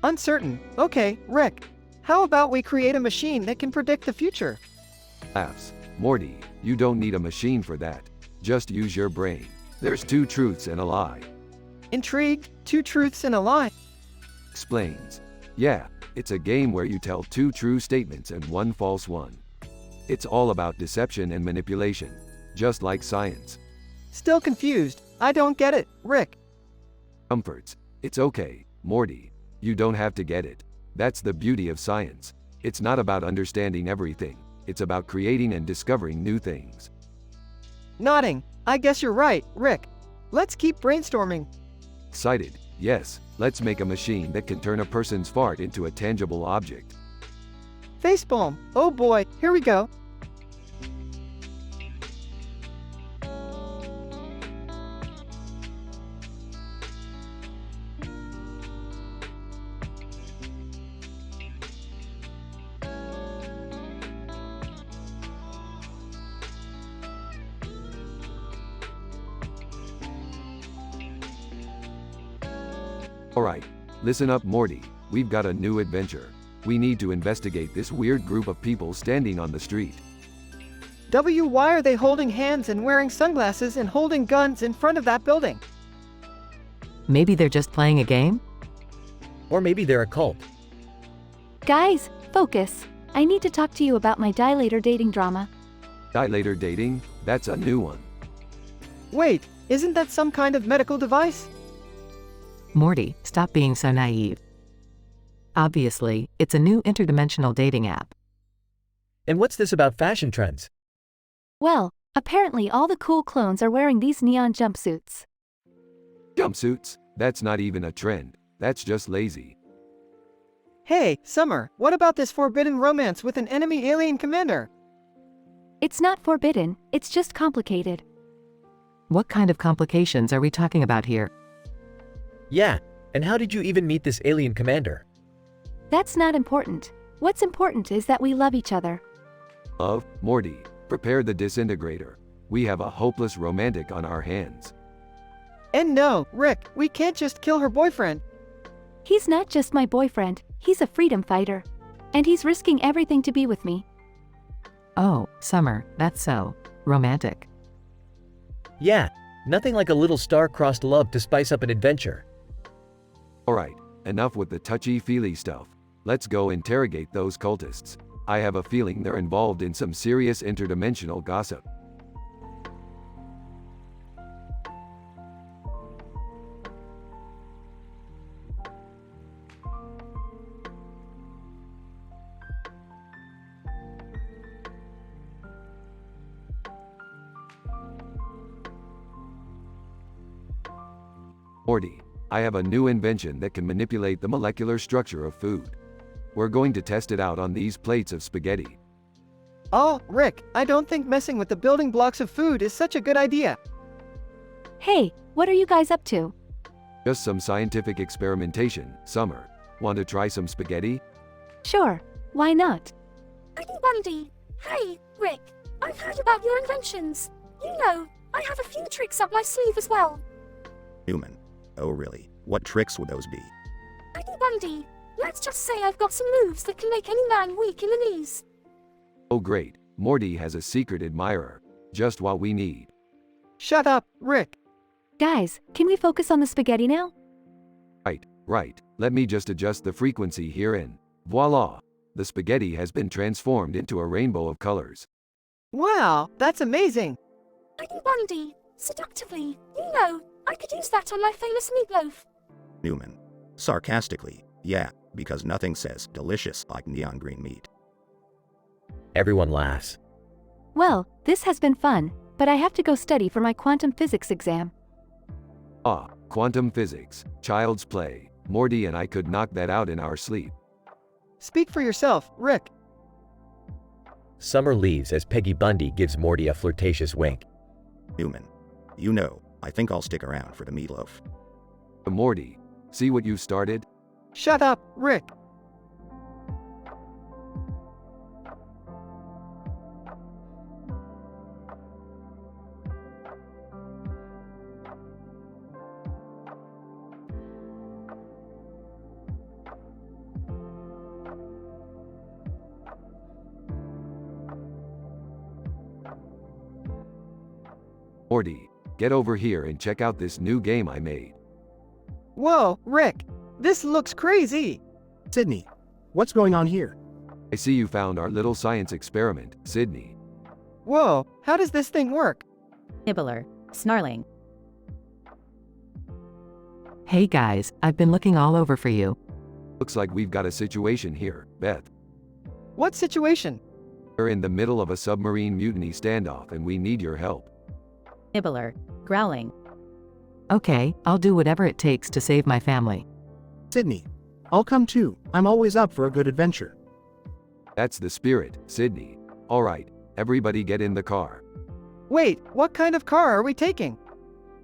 Uncertain. Okay, Rick. How about we create a machine that can predict the future? Laughs. Morty, you don't need a machine for that. Just use your brain. There's two truths and a lie. Intrigued? Two truths and a lie? Explains. Yeah, it's a game where you tell two true statements and one false one. It's all about deception and manipulation, just like science. Still confused. I don't get it, Rick. Comforts. It's okay, Morty. You don't have to get it. That's the beauty of science. It's not about understanding everything. It's about creating and discovering new things. Nodding. I guess you're right, Rick. Let's keep brainstorming. Excited? Yes, let's make a machine that can turn a person's fart into a tangible object. Facepalm. Oh boy, here we go. Alright, listen up, Morty. We've got a new adventure. We need to investigate this weird group of people standing on the street. Why are they holding hands and wearing sunglasses and holding guns in front of that building? Maybe they're just playing a game? Or maybe they're a cult. Guys, focus. I need to talk to you about my dilator dating drama. Dilator dating? That's a new one. Wait, isn't that some kind of medical device? Morty, stop being so naive. Obviously, it's a new interdimensional dating app. And what's this about fashion trends? Well, apparently all the cool clones are wearing these neon jumpsuits. Jumpsuits? That's not even a trend. That's just lazy. Hey, Summer, what about this forbidden romance with an enemy alien commander? It's not forbidden, it's just complicated. What kind of complications are we talking about here? Yeah, and how did you even meet this alien commander? That's not important. What's important is that we love each other. Love? Morty, prepare the disintegrator. We have a hopeless romantic on our hands. And no, Rick, we can't just kill her boyfriend. He's not just my boyfriend, he's a freedom fighter. And he's risking everything to be with me. Oh, Summer, that's so romantic. Yeah, nothing like a little star-crossed love to spice up an adventure. Alright, enough with the touchy-feely stuff. Let's go interrogate those cultists. I have a feeling they're involved in some serious interdimensional gossip. Morty, I have a new invention that can manipulate the molecular structure of food. We're going to test it out on these plates of spaghetti. Oh, Rick, I don't think messing with the building blocks of food is such a good idea. Hey, what are you guys up to? Just some scientific experimentation, Summer. Want to try some spaghetti? Sure, why not? Bundy. Hey, Rick, I've heard about your inventions. You know, I have a few tricks up my sleeve as well. Newman. Oh really? What tricks would those be? Bundy, let's just say I've got some moves that can make any man weak in the knees. Oh great, Morty has a secret admirer. Just what we need. Shut up, Rick. Guys, can we focus on the spaghetti now? Right. Let me just adjust the frequency here and voila! The spaghetti has been transformed into a rainbow of colors. Wow, that's amazing. Bundy, seductively, you know, I could use that on my famous meatloaf. Newman. Sarcastically, yeah, because nothing says delicious like neon green meat. Everyone laughs. Well, this has been fun, but I have to go study for my quantum physics exam. Ah, quantum physics, child's play. Morty and I could knock that out in our sleep. Speak for yourself, Rick. Summer leaves as Peggy Bundy gives Morty a flirtatious wink. Newman. You know, I think I'll stick around for the meatloaf. Morty, see what you started? Shut up, Rick. Morty, get over here and check out this new game I made. Whoa, Rick. This looks crazy. Sydney, what's going on here? I see you found our little science experiment, Sydney. Whoa, how does this thing work? Nibbler. Snarling. Hey guys, I've been looking all over for you. Looks like we've got a situation here, Beth. What situation? We're in the middle of a submarine mutiny standoff and we need your help. Nibbler. Growling. Okay, I'll do whatever it takes to save my family. Sydney, I'll come too. I'm always up for a good adventure. That's the spirit, Sydney. Alright, everybody get in the car. Wait, what kind of car are we taking?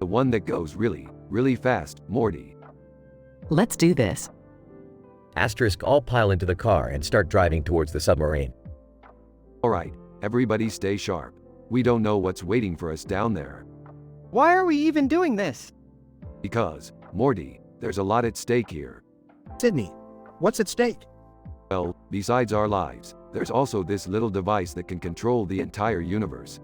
The one that goes really, really fast, Morty. Let's do this. Asterisk all pile into the car and start driving towards the submarine. Alright, everybody stay sharp. We don't know what's waiting for us down there. Why are we even doing this? Because, Morty, there's a lot at stake here. Sydney, what's at stake? Well, besides our lives, there's also this little device that can control the entire universe.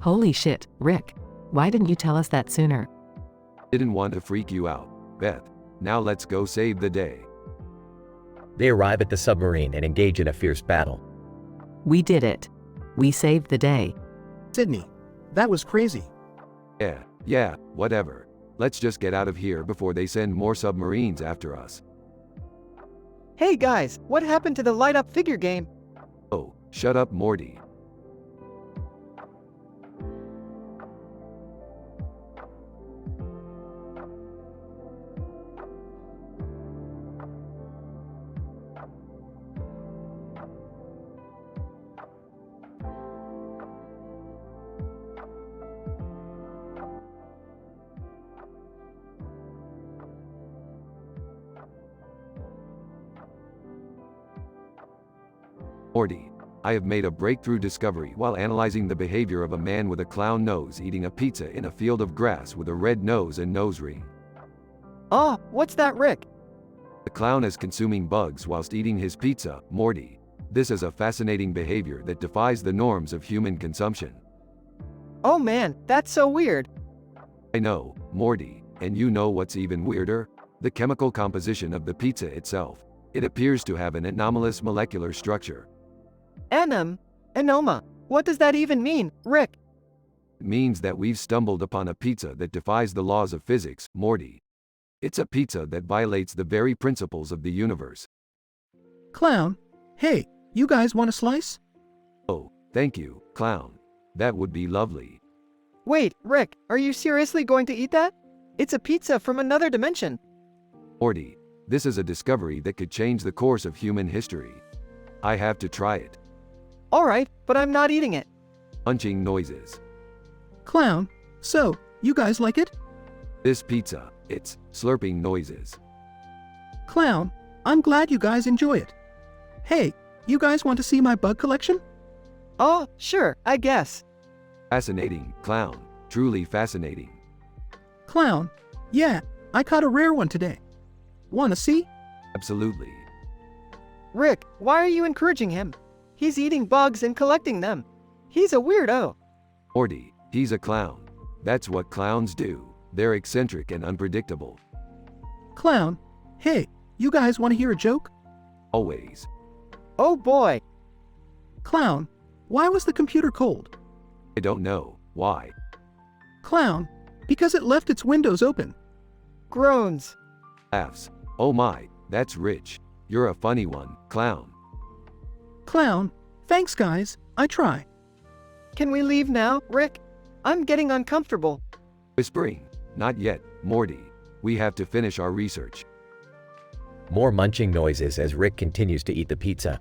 Holy shit, Rick. Why didn't you tell us that sooner? Didn't want to freak you out, Beth. Now let's go save the day. They arrive at the submarine and engage in a fierce battle. We did it. We saved the day. Sydney, that was crazy. Yeah, whatever. Let's just get out of here before they send more submarines after us. Hey guys, what happened to the light-up figure game? Oh, shut up, Morty. Morty, I have made a breakthrough discovery while analyzing the behavior of a man with a clown nose eating a pizza in a field of grass with a red nose and nose ring. Oh, what's that, Rick? The clown is consuming bugs whilst eating his pizza, Morty. This is a fascinating behavior that defies the norms of human consumption. Oh man, that's so weird. I know, Morty, and you know what's even weirder? The chemical composition of the pizza itself. It appears to have an anomalous molecular structure. Enoma. What does that even mean, Rick? It means that we've stumbled upon a pizza that defies the laws of physics, Morty. It's a pizza that violates the very principles of the universe. Clown, hey, you guys want a slice? Oh, thank you, clown. That would be lovely. Wait, Rick, are you seriously going to eat that? It's a pizza from another dimension. Morty, this is a discovery that could change the course of human history. I have to try it. Alright, but I'm not eating it. Munching noises. Clown, so, you guys like it? This pizza, it's slurping noises. Clown, I'm glad you guys enjoy it. Hey, you guys want to see my bug collection? Oh, sure, I guess. Fascinating, clown. Truly fascinating. Clown, yeah, I caught a rare one today. Wanna see? Absolutely. Rick, why are you encouraging him? He's eating bugs and collecting them. He's a weirdo. Morty, he's a clown. That's what clowns do. They're eccentric and unpredictable. Clown, hey, you guys want to hear a joke? Always. Oh boy. Clown, why was the computer cold? I don't know. Why? Clown, because it left its windows open. Groans. Laughs. Oh my, that's rich. You're a funny one, clown. Clown, Thanks, guys. I try. Can we leave now, Rick? I'm getting uncomfortable. Whispering. Not yet, Morty. We have to finish our research. More munching noises as Rick continues to eat the pizza.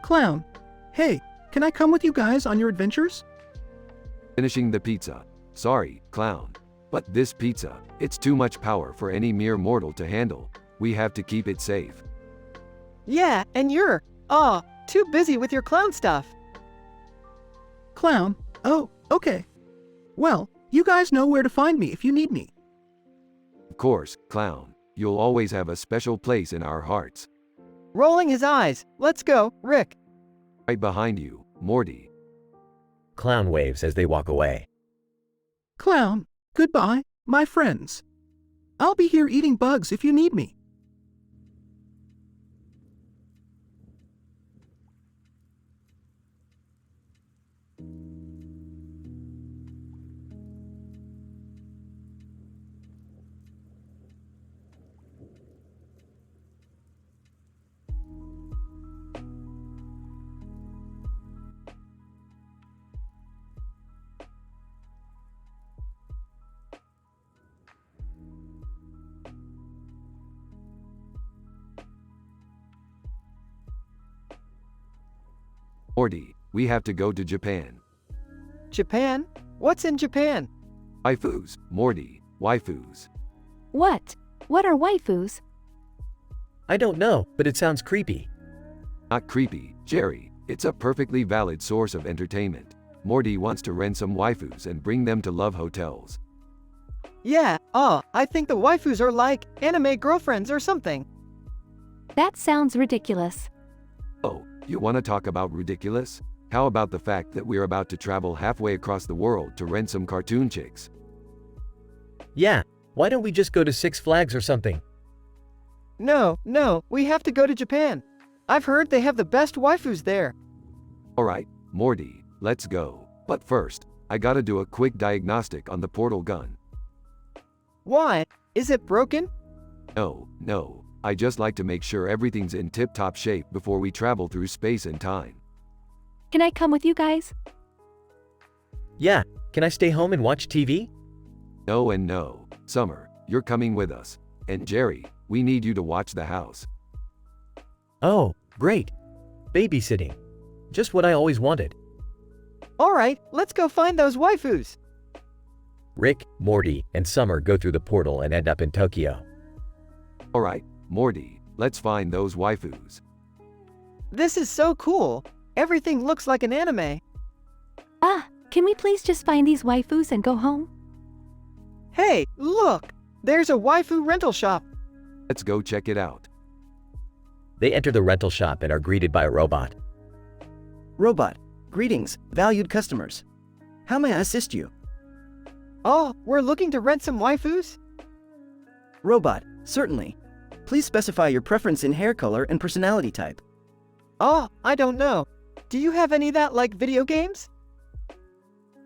Clown. Hey, can I come with you guys on your adventures? Finishing the pizza. Sorry, Clown. But this pizza, it's too much power for any mere mortal to handle. We have to keep it safe. Yeah, and you're, too busy with your clown stuff. Clown? Oh, okay. Well, you guys know where to find me if you need me. Of course, Clown. You'll always have a special place in our hearts. Rolling his eyes. Let's go, Rick. Right behind you, Morty. Clown waves as they walk away. Clown, goodbye, my friends. I'll be here eating bugs if you need me. Morty, we have to go to Japan. Japan? What's in Japan? Waifus, Morty, waifus. What? What are waifus? I don't know, but it sounds creepy. Not creepy, Jerry. It's a perfectly valid source of entertainment. Morty wants to rent some waifus and bring them to love hotels. Yeah, I think the waifus are like anime girlfriends or something. That sounds ridiculous. Oh, you want to talk about ridiculous? How about the fact that we're about to travel halfway across the world to rent some cartoon chicks? Yeah, why don't we just go to Six Flags or something? No, we have to go to Japan. I've heard they have the best waifus there. Alright, Morty, let's go. But first, I gotta do a quick diagnostic on the portal gun. Why? Is it broken? No. I just like to make sure everything's in tip-top shape before we travel through space and time. Can I come with you guys? Yeah, can I stay home and watch TV? No and no. Summer, you're coming with us. And Jerry, we need you to watch the house. Oh, great. Babysitting. Just what I always wanted. Alright, let's go find those waifus. Rick, Morty, and Summer go through the portal and end up in Tokyo. Alright, Morty, let's find those waifus. This is so cool. Everything looks like an anime. Can we please just find these waifus and go home? Hey, look! There's a waifu rental shop. Let's go check it out. They enter the rental shop and are greeted by a robot. Robot, greetings, valued customers. How may I assist you? Oh, we're looking to rent some waifus? Robot, certainly. Please specify your preference in hair color and personality type. Oh, I don't know. Do you have any that like video games?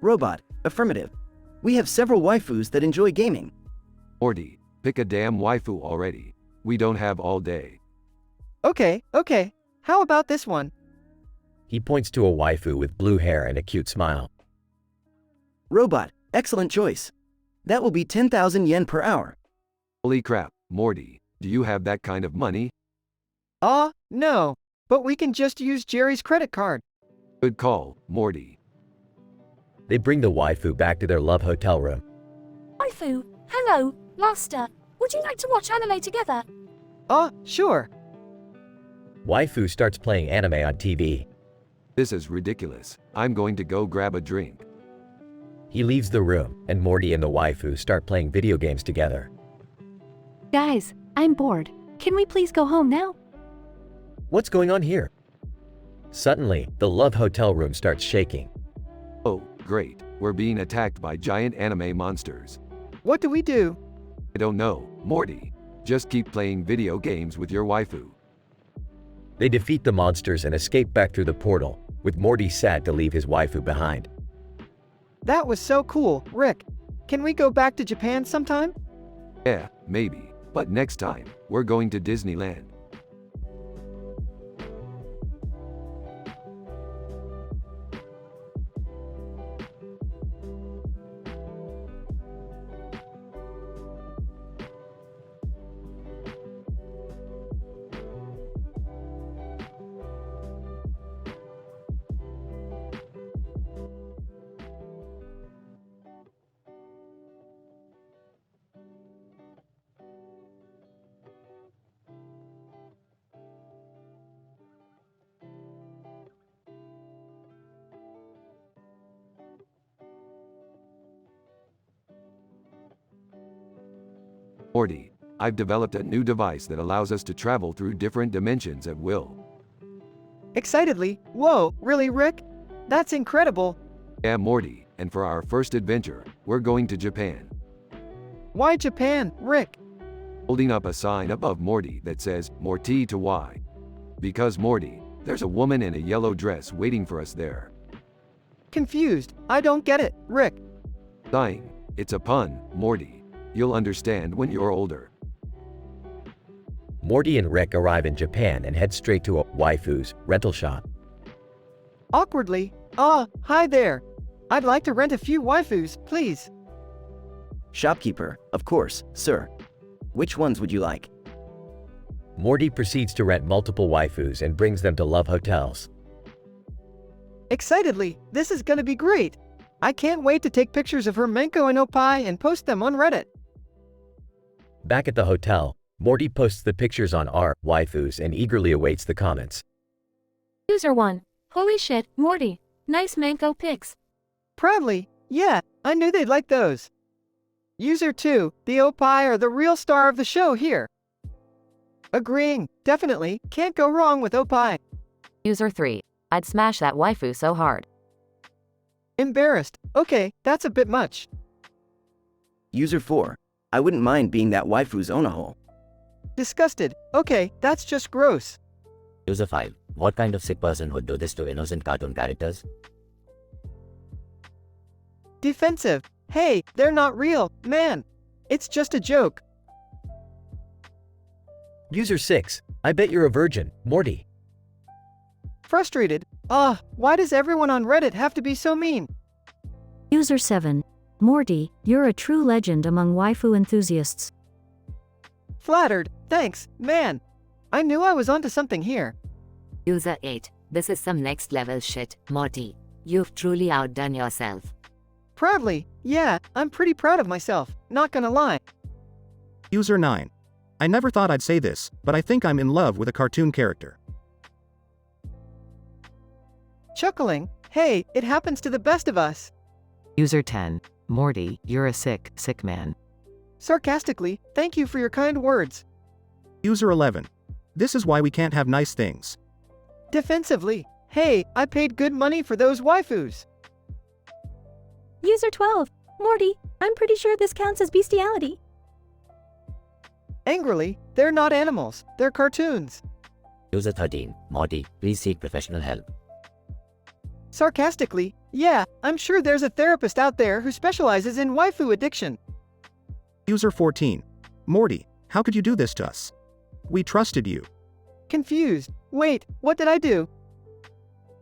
Robot, affirmative. We have several waifus that enjoy gaming. Morty, pick a damn waifu already. We don't have all day. Okay. How about this one? He points to a waifu with blue hair and a cute smile. Robot, excellent choice. That will be 10,000 yen per hour. Holy crap, Morty, do you have that kind of money? No. But we can just use Jerry's credit card. Good call, Morty. They bring the waifu back to their love hotel room. Waifu, hello, master. Would you like to watch anime together? Sure. Waifu starts playing anime on TV. This is ridiculous. I'm going to go grab a drink. He leaves the room, and Morty and the waifu start playing video games together. Guys, I'm bored. Can we please go home now? What's going on here? Suddenly, the love hotel room starts shaking. Oh, great. We're being attacked by giant anime monsters. What do we do? I don't know, Morty. Just keep playing video games with your waifu. They defeat the monsters and escape back through the portal, with Morty sad to leave his waifu behind. That was so cool, Rick. Can we go back to Japan sometime? Yeah, maybe. But next time, we're going to Disneyland. Morty, I've developed a new device that allows us to travel through different dimensions at will. Excitedly, whoa, really, Rick? That's incredible. Yeah, Morty, and for our first adventure, we're going to Japan. Why Japan, Rick? Holding up a sign above Morty that says, Morty to Y. Because Morty, there's a woman in a yellow dress waiting for us there. Confused, I don't get it, Rick. Dying, it's a pun, Morty. You'll understand when you're older. Morty and Rick arrive in Japan and head straight to a waifu's rental shop. Awkwardly, hi there. I'd like to rent a few waifus, please. Shopkeeper, of course, sir. Which ones would you like? Morty proceeds to rent multiple waifus and brings them to love hotels. Excitedly, this is gonna be great. I can't wait to take pictures of her Menko and Opie and post them on Reddit. Back at the hotel, Morty posts the pictures on our waifus and eagerly awaits the comments. User 1. Holy shit, Morty. Nice Menko pics. Proudly, yeah, I knew they'd like those. User 2. The Opie are the real star of the show here. Agreeing, definitely, can't go wrong with Opie. User 3. I'd smash that waifu so hard. Embarrassed, okay, that's a bit much. User 4. I wouldn't mind being that waifu's onaho. Disgusted, okay, that's just gross. User 5. What kind of sick person would do this to innocent cartoon characters? Defensive, hey, they're not real, man. It's just a joke. User 6. I bet you're a virgin, Morty. Frustrated, why does everyone on Reddit have to be so mean? User 7. Morty, you're a true legend among waifu enthusiasts. Flattered, thanks, man. I knew I was onto something here. User 8. This is some next level shit, Morty. You've truly outdone yourself. Proudly, yeah, I'm pretty proud of myself, not gonna lie. User 9. I never thought I'd say this, but I think I'm in love with a cartoon character. Chuckling, hey, it happens to the best of us. User 10. Morty, you're a sick man. Sarcastically, thank you for your kind words. User 11. This is why we can't have nice things. Defensively, hey, I paid good money for those waifus. User 12. Morty, I'm pretty sure this counts as bestiality. Angrily, they're not animals, they're cartoons. User 13. Morty, please seek professional help. Sarcastically, yeah, I'm sure there's a therapist out there who specializes in waifu addiction. User 14. Morty, how could you do this to us? We trusted you. Confused, wait, what did I do?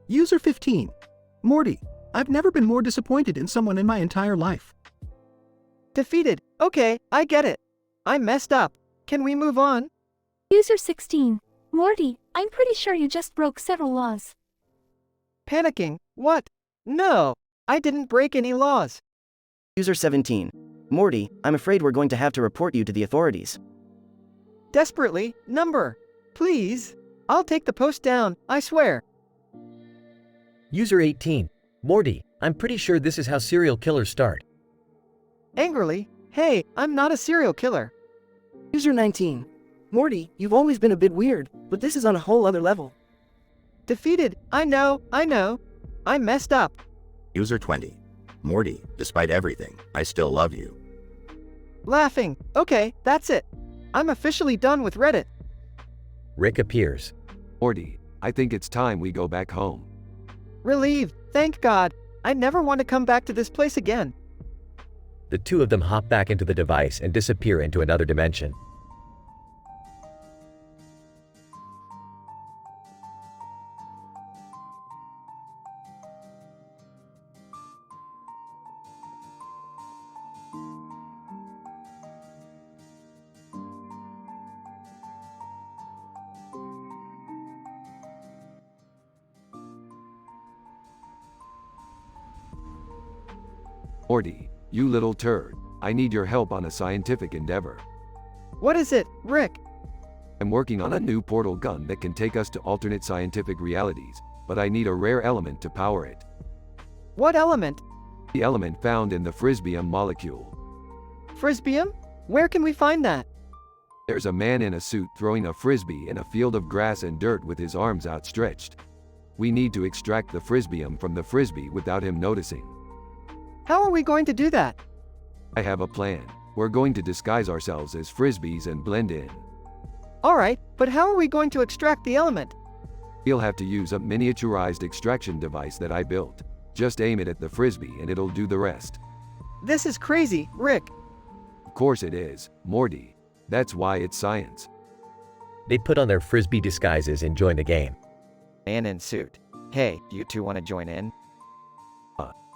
User 15. Morty, I've never been more disappointed in someone in my entire life. Defeated, okay, I get it. I messed up. Can we move on? User 16. Morty, I'm pretty sure you just broke several laws. Panicking, what? No, I didn't break any laws. User 17. Morty, I'm afraid we're going to have to report you to the authorities. Desperately, number. Please. I'll take the post down, I swear. User 18. Morty, I'm pretty sure this is how serial killers start. Angrily, hey, I'm not a serial killer. User 19. Morty, you've always been a bit weird, but this is on a whole other level. Defeated, I know. I messed up. User 20. Morty, despite everything, I still love you. Laughing, okay, that's it. I'm officially done with Reddit. Rick appears. Morty, I think it's time we go back home. Relieved, thank God. I never want to come back to this place again. The two of them hop back into the device and disappear into another dimension. Morty, you little turd, I need your help on a scientific endeavor. What is it, Rick? I'm working on a new portal gun that can take us to alternate scientific realities, but I need a rare element to power it. What element? The element found in the frisbium molecule. Frisbium? Where can we find that? There's a man in a suit throwing a frisbee in a field of grass and dirt with his arms outstretched. We need to extract the frisbeeum from the frisbee without him noticing. How are we going to do that? I have a plan. We're going to disguise ourselves as frisbees and blend in. Alright, but how are we going to extract the element? We'll have to use a miniaturized extraction device that I built. Just aim it at the frisbee and it'll do the rest. This is crazy, Rick. Of course it is, Morty. That's why it's science. They put on their frisbee disguises and join the game. And in suit. Hey, you two want to join in?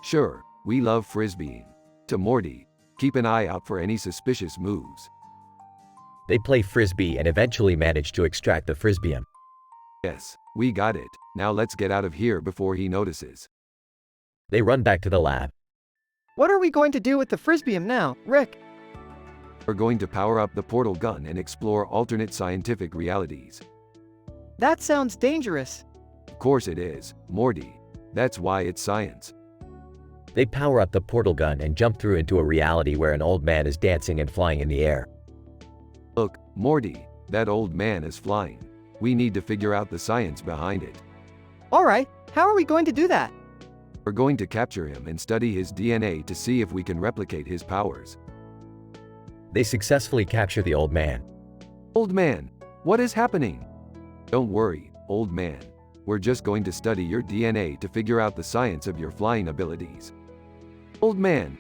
Sure, we love frisbeeing. To Morty, keep an eye out for any suspicious moves. They play frisbee and eventually manage to extract the frisbeeum. Yes, we got it. Now let's get out of here before he notices. They run back to the lab. What are we going to do with the frisbeeum now, Rick? We're going to power up the portal gun and explore alternate scientific realities. That sounds dangerous. Of course it is, Morty. That's why it's science. They power up the portal gun and jump through into a reality where an old man is dancing and flying in the air. Look, Morty, that old man is flying. We need to figure out the science behind it. Alright, how are we going to do that? We're going to capture him and study his DNA to see if we can replicate his powers. They successfully capture the old man. Old man, what is happening? Don't worry, old man. We're just going to study your DNA to figure out the science of your flying abilities. Old man.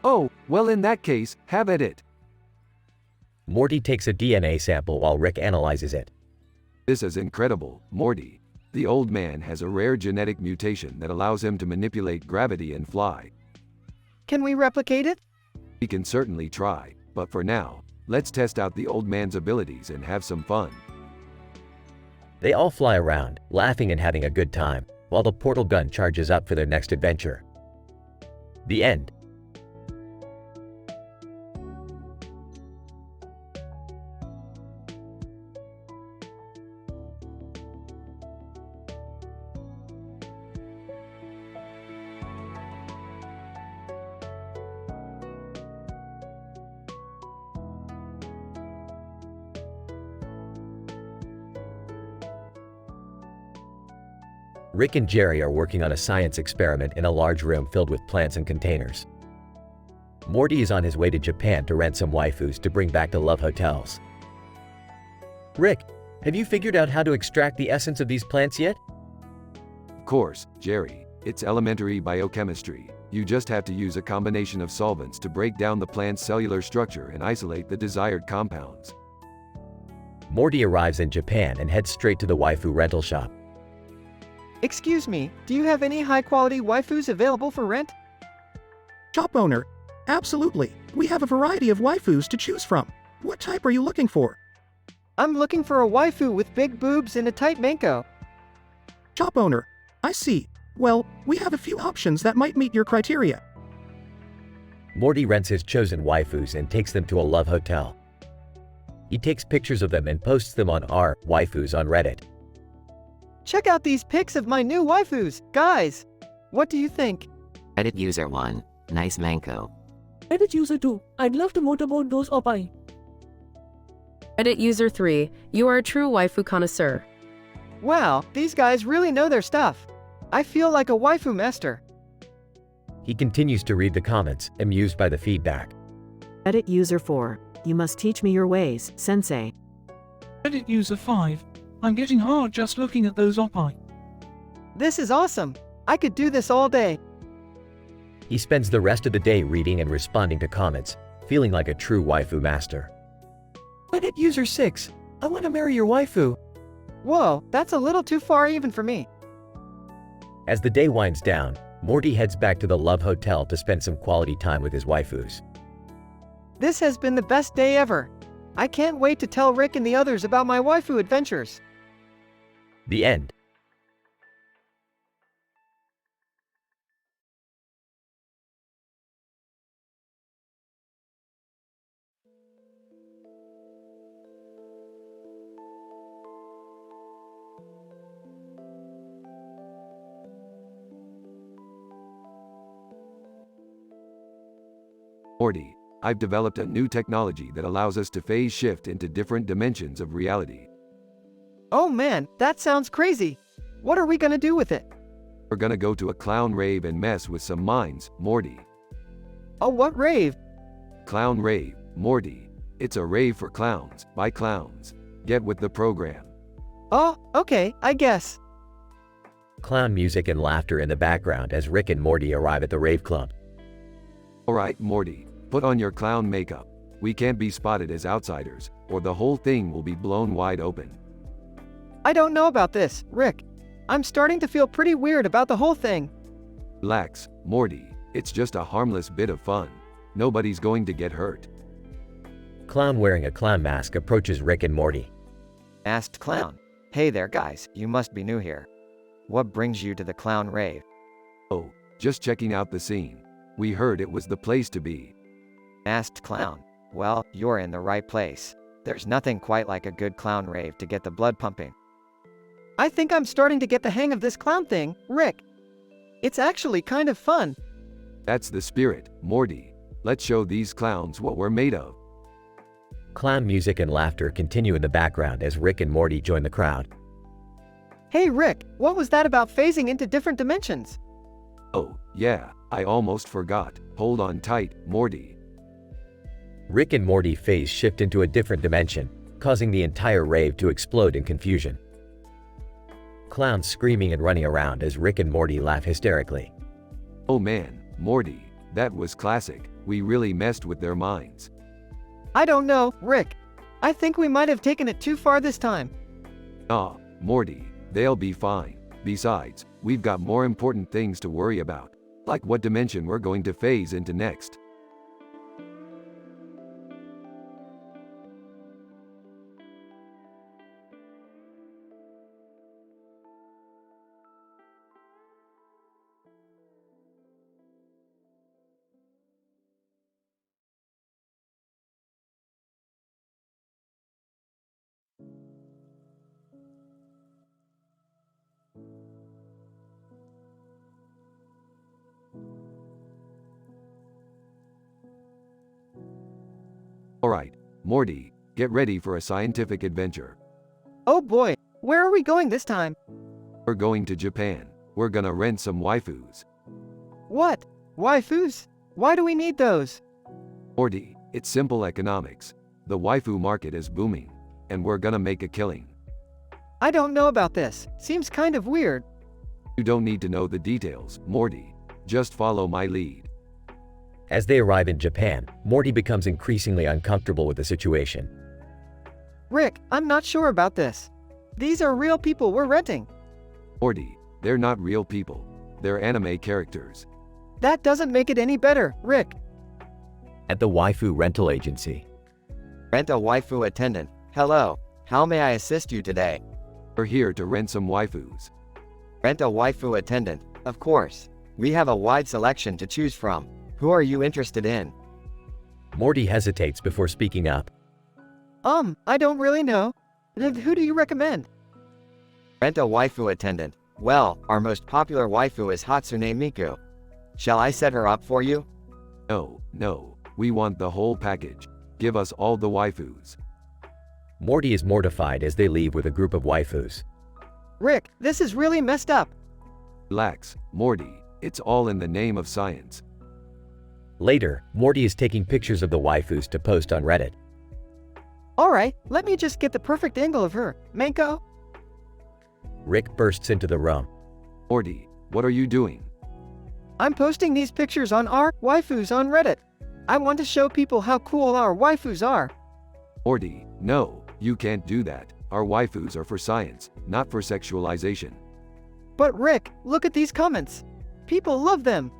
Oh, well in that case, have at it. Morty takes a DNA sample while Rick analyzes it. This is incredible, Morty. The old man has a rare genetic mutation that allows him to manipulate gravity and fly. Can we replicate it? We can certainly try, but for now, let's test out the old man's abilities and have some fun. They all fly around, laughing and having a good time, while the portal gun charges up for their next adventure. The end. Rick and Jerry are working on a science experiment in a large room filled with plants and containers. Morty is on his way to Japan to rent some waifus to bring back to love hotels. Rick, have you figured out how to extract the essence of these plants yet? Of course, Jerry. It's elementary biochemistry. You just have to use a combination of solvents to break down the plant's cellular structure and isolate the desired compounds. Morty arrives in Japan and heads straight to the waifu rental shop. Excuse me, do you have any high-quality waifus available for rent? Shop owner. Absolutely. We have a variety of waifus to choose from. What type are you looking for? I'm looking for a waifu with big boobs and a tight manko. Shop owner. I see. Well, we have a few options that might meet your criteria. Morty rents his chosen waifus and takes them to a love hotel. He takes pictures of them and posts them on r waifus on Reddit. Check out these pics of my new waifus, guys! What do you think? Reddit user 1. Nice manko. Reddit user 2. I'd love to motorboat those opai. Reddit user 3. You are a true waifu connoisseur. Wow, these guys really know their stuff. I feel like a waifu master. He continues to read the comments, amused by the feedback. Reddit user 4. You must teach me your ways, sensei. Reddit user 5. I'm getting hard just looking at those opai. This is awesome. I could do this all day. He spends the rest of the day reading and responding to comments, feeling like a true waifu master. Reddit user 6. I want to marry your waifu. Whoa, that's a little too far even for me. As the day winds down, Morty heads back to the Love Hotel to spend some quality time with his waifus. This has been the best day ever. I can't wait to tell Rick and the others about my waifu adventures. The end. Morty, I've developed a new technology that allows us to phase shift into different dimensions of reality. Oh man, that sounds crazy. What are we gonna do with it? We're gonna go to a clown rave and mess with some minds, Morty. Oh, what rave? Clown rave, Morty. It's a rave for clowns, by clowns. Get with the program. Oh, okay, I guess. Clown music and laughter in the background as Rick and Morty arrive at the rave club. Alright, Morty, put on your clown makeup. We can't be spotted as outsiders, or the whole thing will be blown wide open. I don't know about this, Rick. I'm starting to feel pretty weird about the whole thing. Relax, Morty. It's just a harmless bit of fun. Nobody's going to get hurt. Clown wearing a clown mask approaches Rick and Morty. Asked Clown. Hey there guys, you must be new here. What brings you to the clown rave? Oh, just checking out the scene. We heard it was the place to be. Asked Clown. Well, you're in the right place. There's nothing quite like a good clown rave to get the blood pumping. I think I'm starting to get the hang of this clown thing, Rick. It's actually kind of fun. That's the spirit, Morty. Let's show these clowns what we're made of. Clown music and laughter continue in the background as Rick and Morty join the crowd. Hey Rick, what was that about phasing into different dimensions? Oh, yeah, I almost forgot. Hold on tight, Morty. Rick and Morty phase shift into a different dimension, causing the entire rave to explode in confusion. Clowns screaming and running around as Rick and Morty laugh hysterically. Oh man, Morty, that was classic. We really messed with their minds. I don't know, Rick. I think we might have taken it too far this time. Ah, Morty, they'll be fine. Besides, we've got more important things to worry about, like what dimension we're going to phase into next. Alright, Morty, get ready for a scientific adventure. Oh boy, where are we going this time? We're going to Japan. We're gonna rent some waifus. What? Waifus? Why do we need those? Morty, it's simple economics. The waifu market is booming, and we're gonna make a killing. I don't know about this. Seems kind of weird. You don't need to know the details, Morty. Just follow my lead. As they arrive in Japan, Morty becomes increasingly uncomfortable with the situation. Rick, I'm not sure about this. These are real people we're renting. Morty, they're not real people. They're anime characters. That doesn't make it any better, Rick. At the waifu rental agency. Rent a waifu attendant. Hello, how may I assist you today? We're here to rent some waifus. Rent a waifu attendant, of course. We have a wide selection to choose from. Who are you interested in? Morty hesitates before speaking up. I don't really know. Who do you recommend? Rent a waifu attendant. Well, our most popular waifu is Hatsune Miku. Shall I set her up for you? No, we want the whole package. Give us all the waifus. Morty is mortified as they leave with a group of waifus. Rick, this is really messed up. Relax, Morty. It's all in the name of science. Later, Morty is taking pictures of the waifus to post on Reddit. Alright, let me just get the perfect angle of her. Manko? Rick bursts into the room. Morty, what are you doing? I'm posting these pictures on our waifus on Reddit. I want to show people how cool our waifus are. Morty, no, you can't do that. Our waifus are for science, not for sexualization. But Rick, look at these comments. People love them.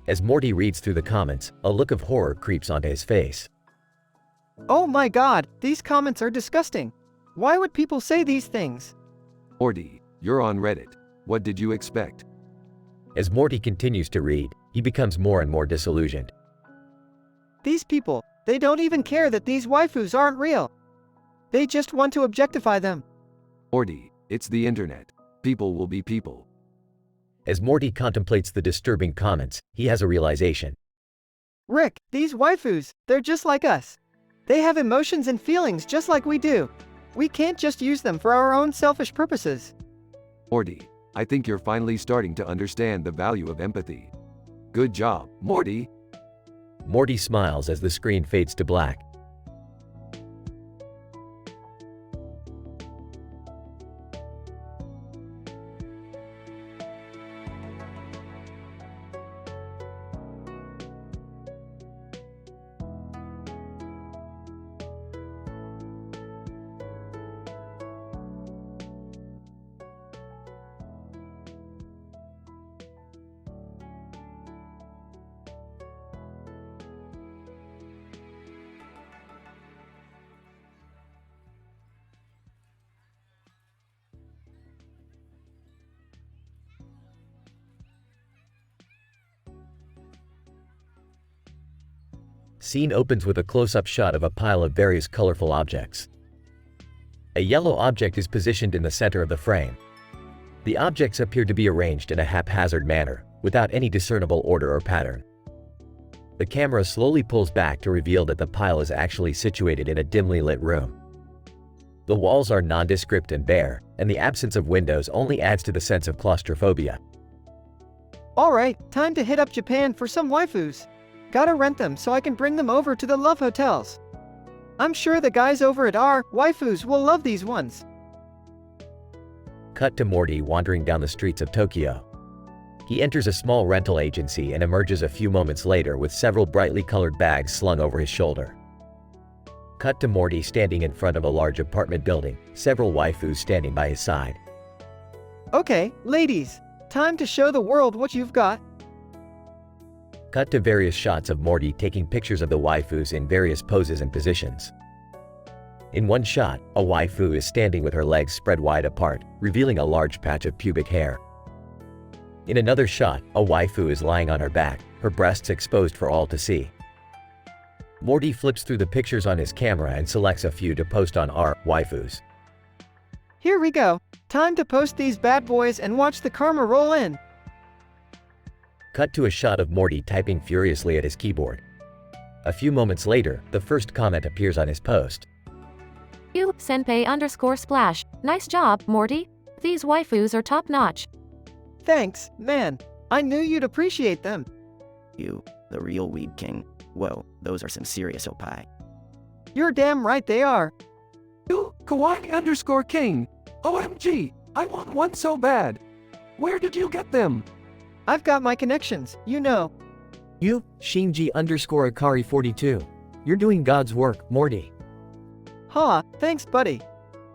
As Morty reads through the comments, a look of horror creeps onto his face. Oh my god, these comments are disgusting. Why would people say these things? Morty, you're on Reddit. What did you expect? As Morty continues to read, he becomes more and more disillusioned. These people, they don't even care that these waifus aren't real. They just want to objectify them. Morty, it's the internet. People will be people. As Morty contemplates the disturbing comments, he has a realization. Rick, these waifus, they're just like us. They have emotions and feelings just like we do. We can't just use them for our own selfish purposes. Morty, I think you're finally starting to understand the value of empathy. Good job, Morty. Morty smiles as the screen fades to black. Scene opens with a close-up shot of a pile of various colorful objects. A yellow object is positioned in the center of the frame. The objects appear to be arranged in a haphazard manner, without any discernible order or pattern. The camera slowly pulls back to reveal that the pile is actually situated in a dimly lit room. The walls are nondescript and bare, and the absence of windows only adds to the sense of claustrophobia. Alright, time to hit up Japan for some waifus. Gotta rent them so I can bring them over to the love hotels. I'm sure the guys over at our waifus will love these ones. Cut to Morty wandering down the streets of Tokyo. He enters a small rental agency and emerges a few moments later with several brightly colored bags slung over his shoulder. Cut to Morty standing in front of a large apartment building, several waifus standing by his side. Okay, ladies, time to show the world what you've got. Cut to various shots of Morty taking pictures of the waifus in various poses and positions. In one shot, a waifu is standing with her legs spread wide apart, revealing a large patch of pubic hair. In another shot, a waifu is lying on her back, her breasts exposed for all to see. Morty flips through the pictures on his camera and selects a few to post on our waifus. Here we go. Time to post these bad boys and watch the karma roll in. Cut to a shot of Morty typing furiously at his keyboard. A few moments later, the first comment appears on his post. You, senpai_splash. Nice job, Morty. These waifus are top-notch. Thanks, man. I knew you'd appreciate them. You, the real weeb king. Whoa, those are some serious opai. You're damn right they are. You, Kawaii_king. OMG, I want one so bad. Where did you get them? I've got my connections, you know. You, Shinji_Akari42. You're doing God's work, Morty. Ha, thanks, buddy.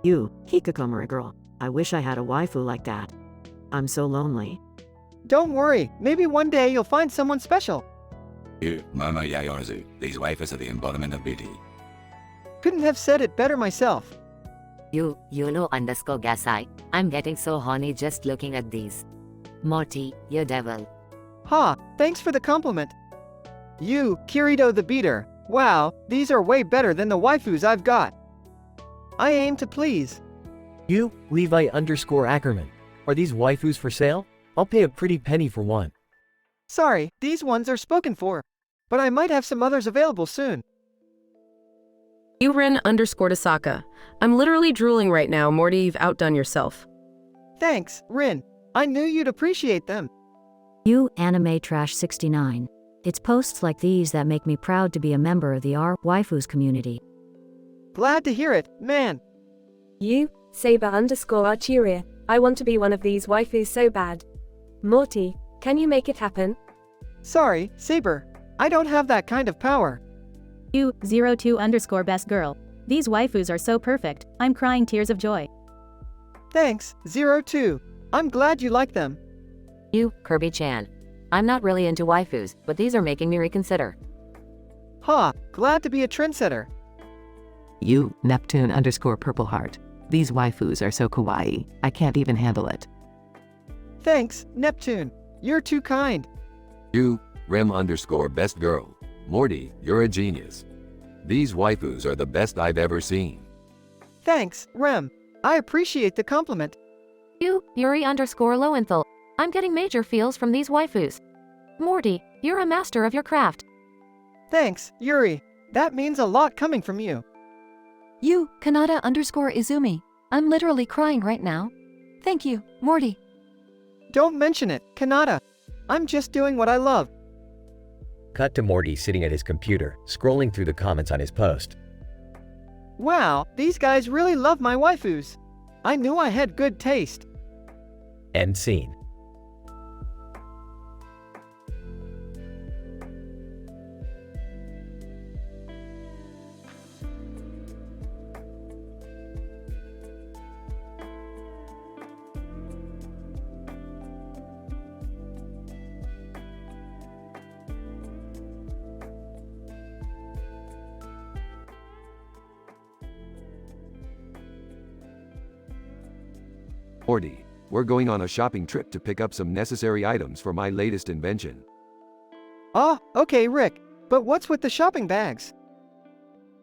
You, Hikikomori girl. I wish I had a waifu like that. I'm so lonely. Don't worry, maybe one day you'll find someone special. You, Momo Yaozu. These waifus are the embodiment of beauty. Couldn't have said it better myself. You know_Gasai. I'm getting so horny just looking at these. Morty, you devil. Ha, thanks for the compliment. You, Kirito the Beater. Wow, these are way better than the waifus I've got. I aim to please. You, Levi_Ackerman. Are these waifus for sale? I'll pay a pretty penny for one. Sorry, these ones are spoken for. But I might have some others available soon. You Rin_Tasaka. I'm literally drooling right now, Morty, you've outdone yourself. Thanks, Rin. I knew you'd appreciate them. You, Anime Trash 69. It's posts like these that make me proud to be a member of the R waifus community. Glad to hear it, man. You, Saber_Arturia. I want to be one of these waifus so bad. Morty, can you make it happen? Sorry, Saber. I don't have that kind of power. You, 02_best girl. These waifus are so perfect, I'm crying tears of joy. Thanks, 02. I'm glad you like them. You, Kirby-chan. I'm not really into waifus, but these are making me reconsider. Ha, glad to be a trendsetter. You, Neptune_Purple Heart. These waifus are so kawaii, I can't even handle it. Thanks, Neptune. You're too kind. You, Rem_Best Girl. Morty, you're a genius. These waifus are the best I've ever seen. Thanks, Rem. I appreciate the compliment. You, Yuri_Lowenthal. I'm getting major feels from these waifus. Morty, you're a master of your craft. Thanks, Yuri. That means a lot coming from you. You, Kanata_Izumi. I'm literally crying right now. Thank you, Morty. Don't mention it, Kanata. I'm just doing what I love. Cut to Morty sitting at his computer, scrolling through the comments on his post. Wow, these guys really love my waifus. I knew I had good taste. End scene. Morty, we're going on a shopping trip to pick up some necessary items for my latest invention. Oh, okay, Rick. But what's with the shopping bags?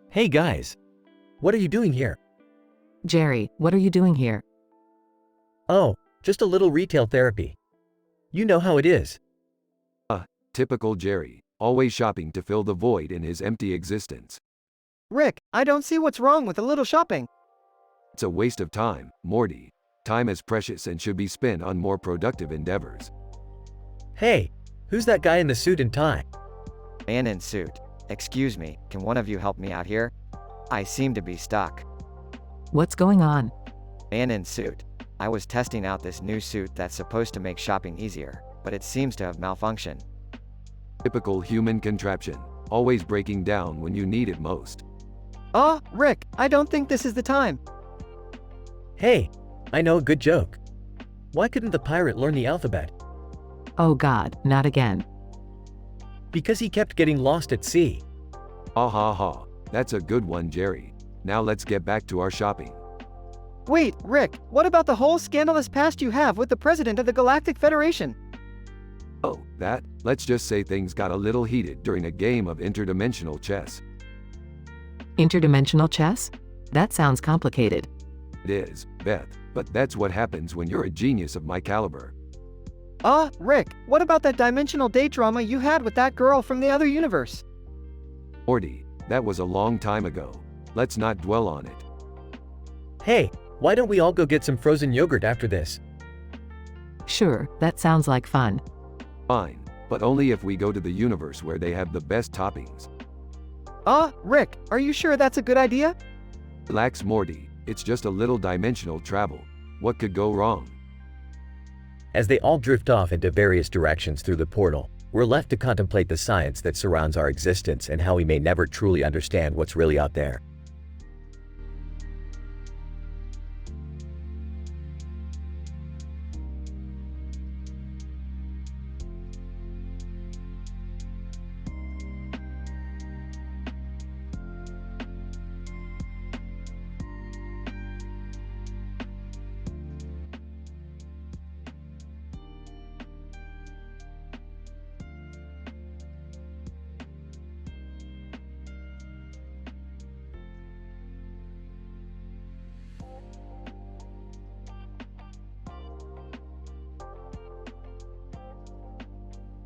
Hey guys. What are you doing here? Jerry, what are you doing here? Oh, just a little retail therapy. You know how it is. Typical Jerry, always shopping to fill the void in his empty existence. Rick, I don't see what's wrong with a little shopping. It's a waste of time, Morty. Time is precious and should be spent on more productive endeavors. Hey, who's that guy in the suit and tie? Man in suit. Excuse me, can one of you help me out here? I seem to be stuck. What's going on? Man in suit. I was testing out this new suit that's supposed to make shopping easier, but it seems to have malfunctioned. Typical human contraption, always breaking down when you need it most. Oh, Rick, I don't think this is the time. Hey, I know a good joke. Why couldn't the pirate learn the alphabet? Oh God, not again. Because he kept getting lost at sea. Ha ha ha. That's a good one, Jerry. Now let's get back to our shopping. Wait, Rick, what about the whole scandalous past you have with the president of the Galactic Federation? Oh, that? Let's just say things got a little heated during a game of interdimensional chess. Interdimensional chess? That sounds complicated. It is, Beth, but that's what happens when you're a genius of my caliber. Rick, what about that dimensional date drama you had with that girl from the other universe? Morty, that was a long time ago. Let's not dwell on it. Hey, why don't we all go get some frozen yogurt after this? Sure, that sounds like fun. Fine, but only if we go to the universe where they have the best toppings. Rick, are you sure that's a good idea? Relax, Morty. It's just a little dimensional travel. What could go wrong? As they all drift off into various directions through the portal, we're left to contemplate the science that surrounds our existence and how we may never truly understand what's really out there.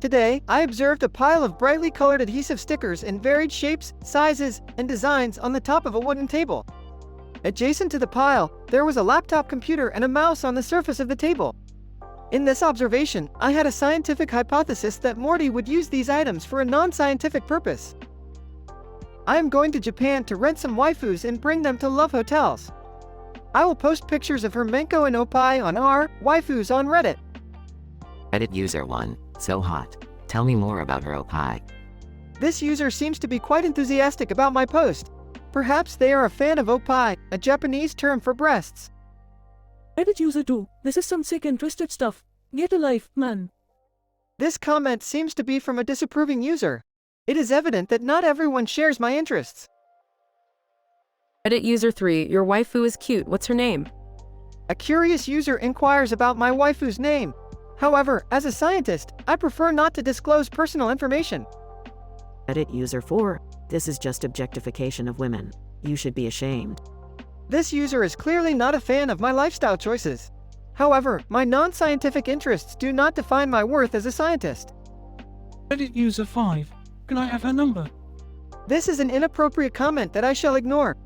Today, I observed a pile of brightly colored adhesive stickers in varied shapes, sizes, and designs on the top of a wooden table. Adjacent to the pile, there was a laptop computer and a mouse on the surface of the table. In this observation, I had a scientific hypothesis that Morty would use these items for a non-scientific purpose. I am going to Japan to rent some waifus and bring them to love hotels. I will post pictures of her Menko and Oppai on our waifus on Reddit. Reddit user 1, so hot. Tell me more about her Oppai. This user seems to be quite enthusiastic about my post. Perhaps they are a fan of Oppai, a Japanese term for breasts. Reddit user 2, this is some sick and twisted stuff. Get a life, man. This comment seems to be from a disapproving user. It is evident that not everyone shares my interests. Reddit user 3, your waifu is cute, what's her name? A curious user inquires about my waifu's name. However, as a scientist, I prefer not to disclose personal information. Reddit user 4, this is just objectification of women. You should be ashamed. This user is clearly not a fan of my lifestyle choices. However, my non-scientific interests do not define my worth as a scientist. Reddit user 5, can I have her number? This is an inappropriate comment that I shall ignore.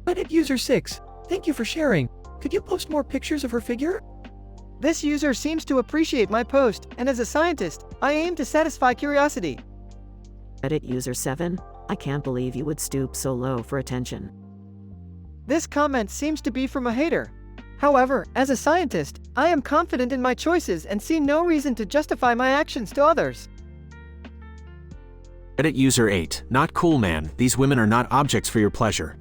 Reddit user 6, thank you for sharing. Could you post more pictures of her figure? This user seems to appreciate my post, and as a scientist, I aim to satisfy curiosity. Reddit user 7, I can't believe you would stoop so low for attention. This comment seems to be from a hater. However, as a scientist, I am confident in my choices and see no reason to justify my actions to others. Reddit user 8, not cool man, these women are not objects for your pleasure.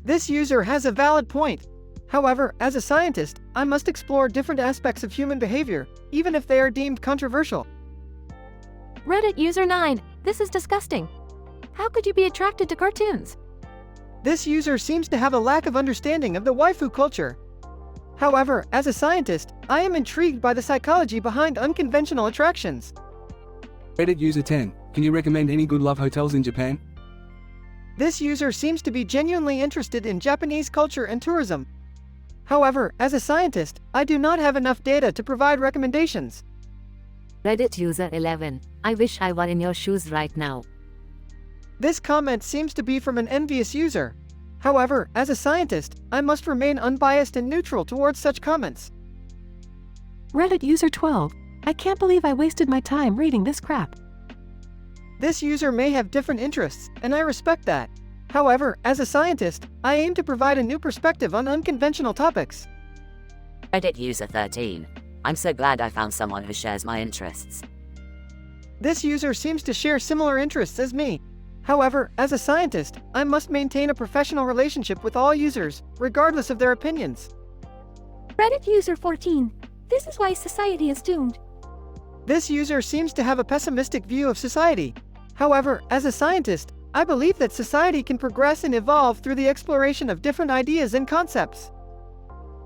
This user has a valid point. However, as a scientist, I must explore different aspects of human behavior, even if they are deemed controversial. Reddit user 9, this is disgusting. How could you be attracted to cartoons? This user seems to have a lack of understanding of the waifu culture. However, as a scientist, I am intrigued by the psychology behind unconventional attractions. Reddit user 10, can you recommend any good love hotels in Japan? This user seems to be genuinely interested in Japanese culture and tourism. However, as a scientist, I do not have enough data to provide recommendations. Reddit user 11, I wish I were in your shoes right now. This comment seems to be from an envious user. However, as a scientist, I must remain unbiased and neutral towards such comments. Reddit user 12, I can't believe I wasted my time reading this crap. This user may have different interests, and I respect that. However, as a scientist, I aim to provide a new perspective on unconventional topics. Reddit user 13, I'm so glad I found someone who shares my interests. This user seems to share similar interests as me. However, as a scientist, I must maintain a professional relationship with all users, regardless of their opinions. Reddit user 14, this is why society is doomed. This user seems to have a pessimistic view of society. However, as a scientist, I believe that society can progress and evolve through the exploration of different ideas and concepts.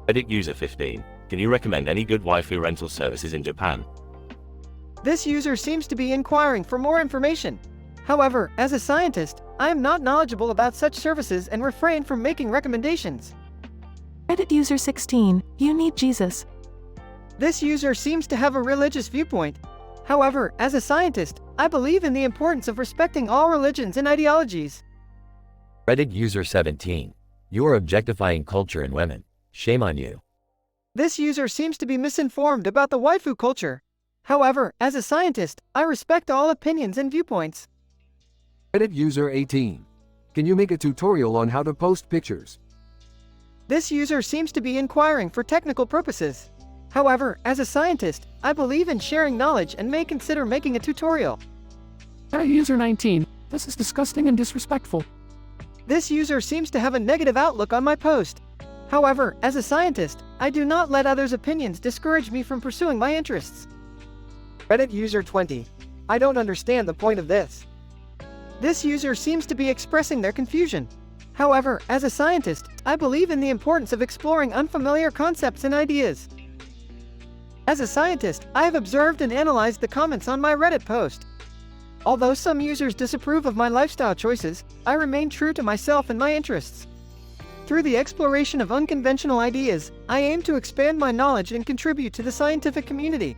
Reddit user 15, can you recommend any good waifu rental services in Japan? This user seems to be inquiring for more information. However, as a scientist, I am not knowledgeable about such services and refrain from making recommendations. Reddit user 16, you need Jesus. This user seems to have a religious viewpoint. However, as a scientist, I believe in the importance of respecting all religions and ideologies. Reddit user 17, you are objectifying culture and women. Shame on you. This user seems to be misinformed about the waifu culture. However, as a scientist, I respect all opinions and viewpoints. Reddit user 18, can you make a tutorial on how to post pictures? This user seems to be inquiring for technical purposes. However, as a scientist, I believe in sharing knowledge and may consider making a tutorial. User 19, this is disgusting and disrespectful. This user seems to have a negative outlook on my post. However, as a scientist, I do not let others' opinions discourage me from pursuing my interests. Reddit user 20, I don't understand the point of this. This user seems to be expressing their confusion. However, as a scientist, I believe in the importance of exploring unfamiliar concepts and ideas. As a scientist, I have observed and analyzed the comments on my Reddit post. Although some users disapprove of my lifestyle choices, I remain true to myself and my interests. Through the exploration of unconventional ideas, I aim to expand my knowledge and contribute to the scientific community.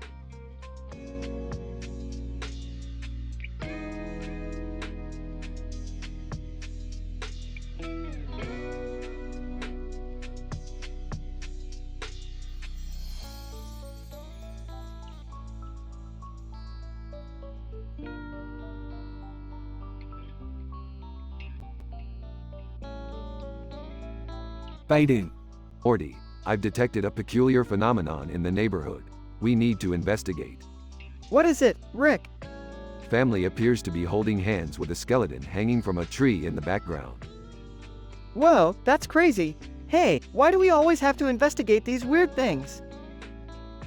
Fade in. Morty, I've detected a peculiar phenomenon in the neighborhood. We need to investigate. What is it, Rick? Family appears to be holding hands with a skeleton hanging from a tree in the background. Whoa, that's crazy. Hey, why do we always have to investigate these weird things?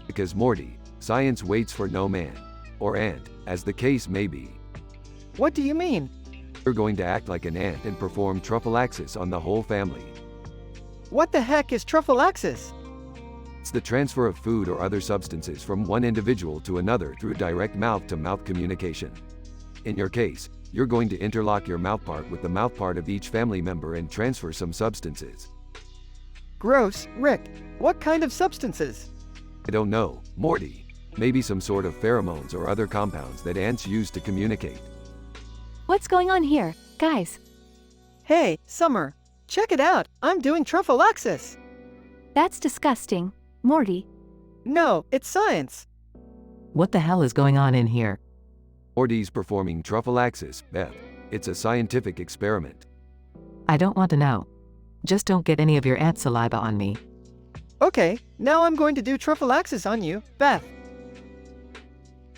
Because Morty, science waits for no man. Or ant, as the case may be. What do you mean? You're going to act like an ant and perform trophallaxis on the whole family. What the heck is trophallaxis? It's the transfer of food or other substances from one individual to another through direct mouth-to-mouth communication. In your case, you're going to interlock your mouthpart with the mouthpart of each family member and transfer some substances. Gross, Rick. What kind of substances? I don't know, Morty. Maybe some sort of pheromones or other compounds that ants use to communicate. What's going on here? guys. Hey, Summer. Check it out. I'm doing trophallaxis. That's disgusting, Morty. No, it's science. What the hell is going on in here? Morty's performing trophallaxis, Beth. It's a scientific experiment. I don't want to know. Just don't get any of your aunt's saliva on me. Okay, now I'm going to do trophallaxis on you, Beth.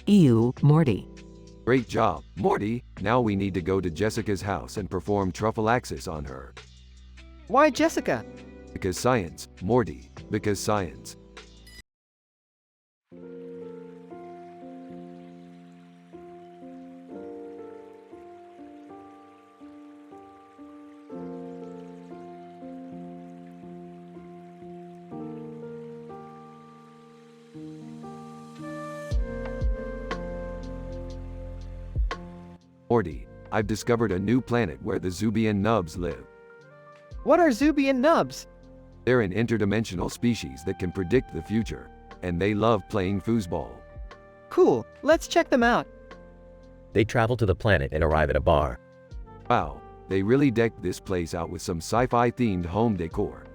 Ew, Morty. Great job, Morty. Now we need to go to Jessica's house and perform trophallaxis on her. Why Jessica? Because science, Morty. Because science. Morty, I've discovered a new planet where the Zubian nubs live. What are Zubian nubs? They're an interdimensional species that can predict the future, and they love playing foosball. Cool, let's check them out. They travel to the planet and arrive at a bar. Wow, they really decked this place out with some sci-fi themed home decor.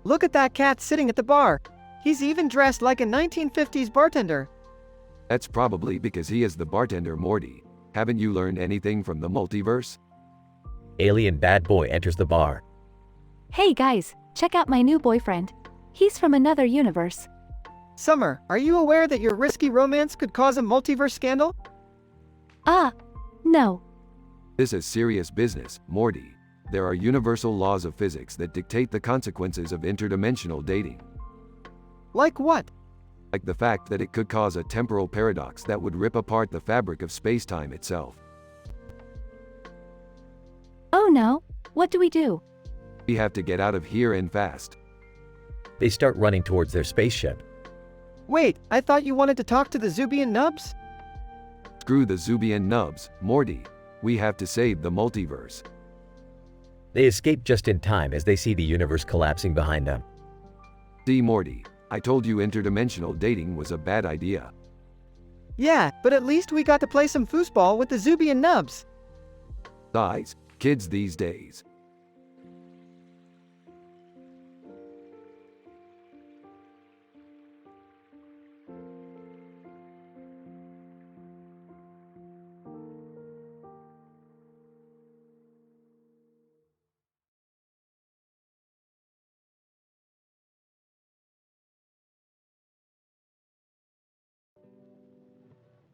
Look at that cat sitting at the bar. He's even dressed like a 1950s bartender. That's probably because he is the bartender, Morty. Haven't you learned anything from the multiverse? Alien bad boy enters the bar. Hey guys, check out my new boyfriend. He's from another universe. Summer, are you aware that your risky romance could cause a multiverse scandal? No. This is serious business, Morty. There are universal laws of physics that dictate the consequences of interdimensional dating. Like what? Like the fact that it could cause a temporal paradox that would rip apart the fabric of space-time itself. Oh no, what do we do? We have to get out of here and fast. They start running towards their spaceship. Wait, I thought you wanted to talk to the Zubian nubs? Screw the Zubian nubs, Morty. We have to save the multiverse. They escape just in time as they see the universe collapsing behind them. See, Morty, I told you interdimensional dating was a bad idea. Yeah, but at least we got to play some foosball with the Zubian nubs. Guys, kids these days.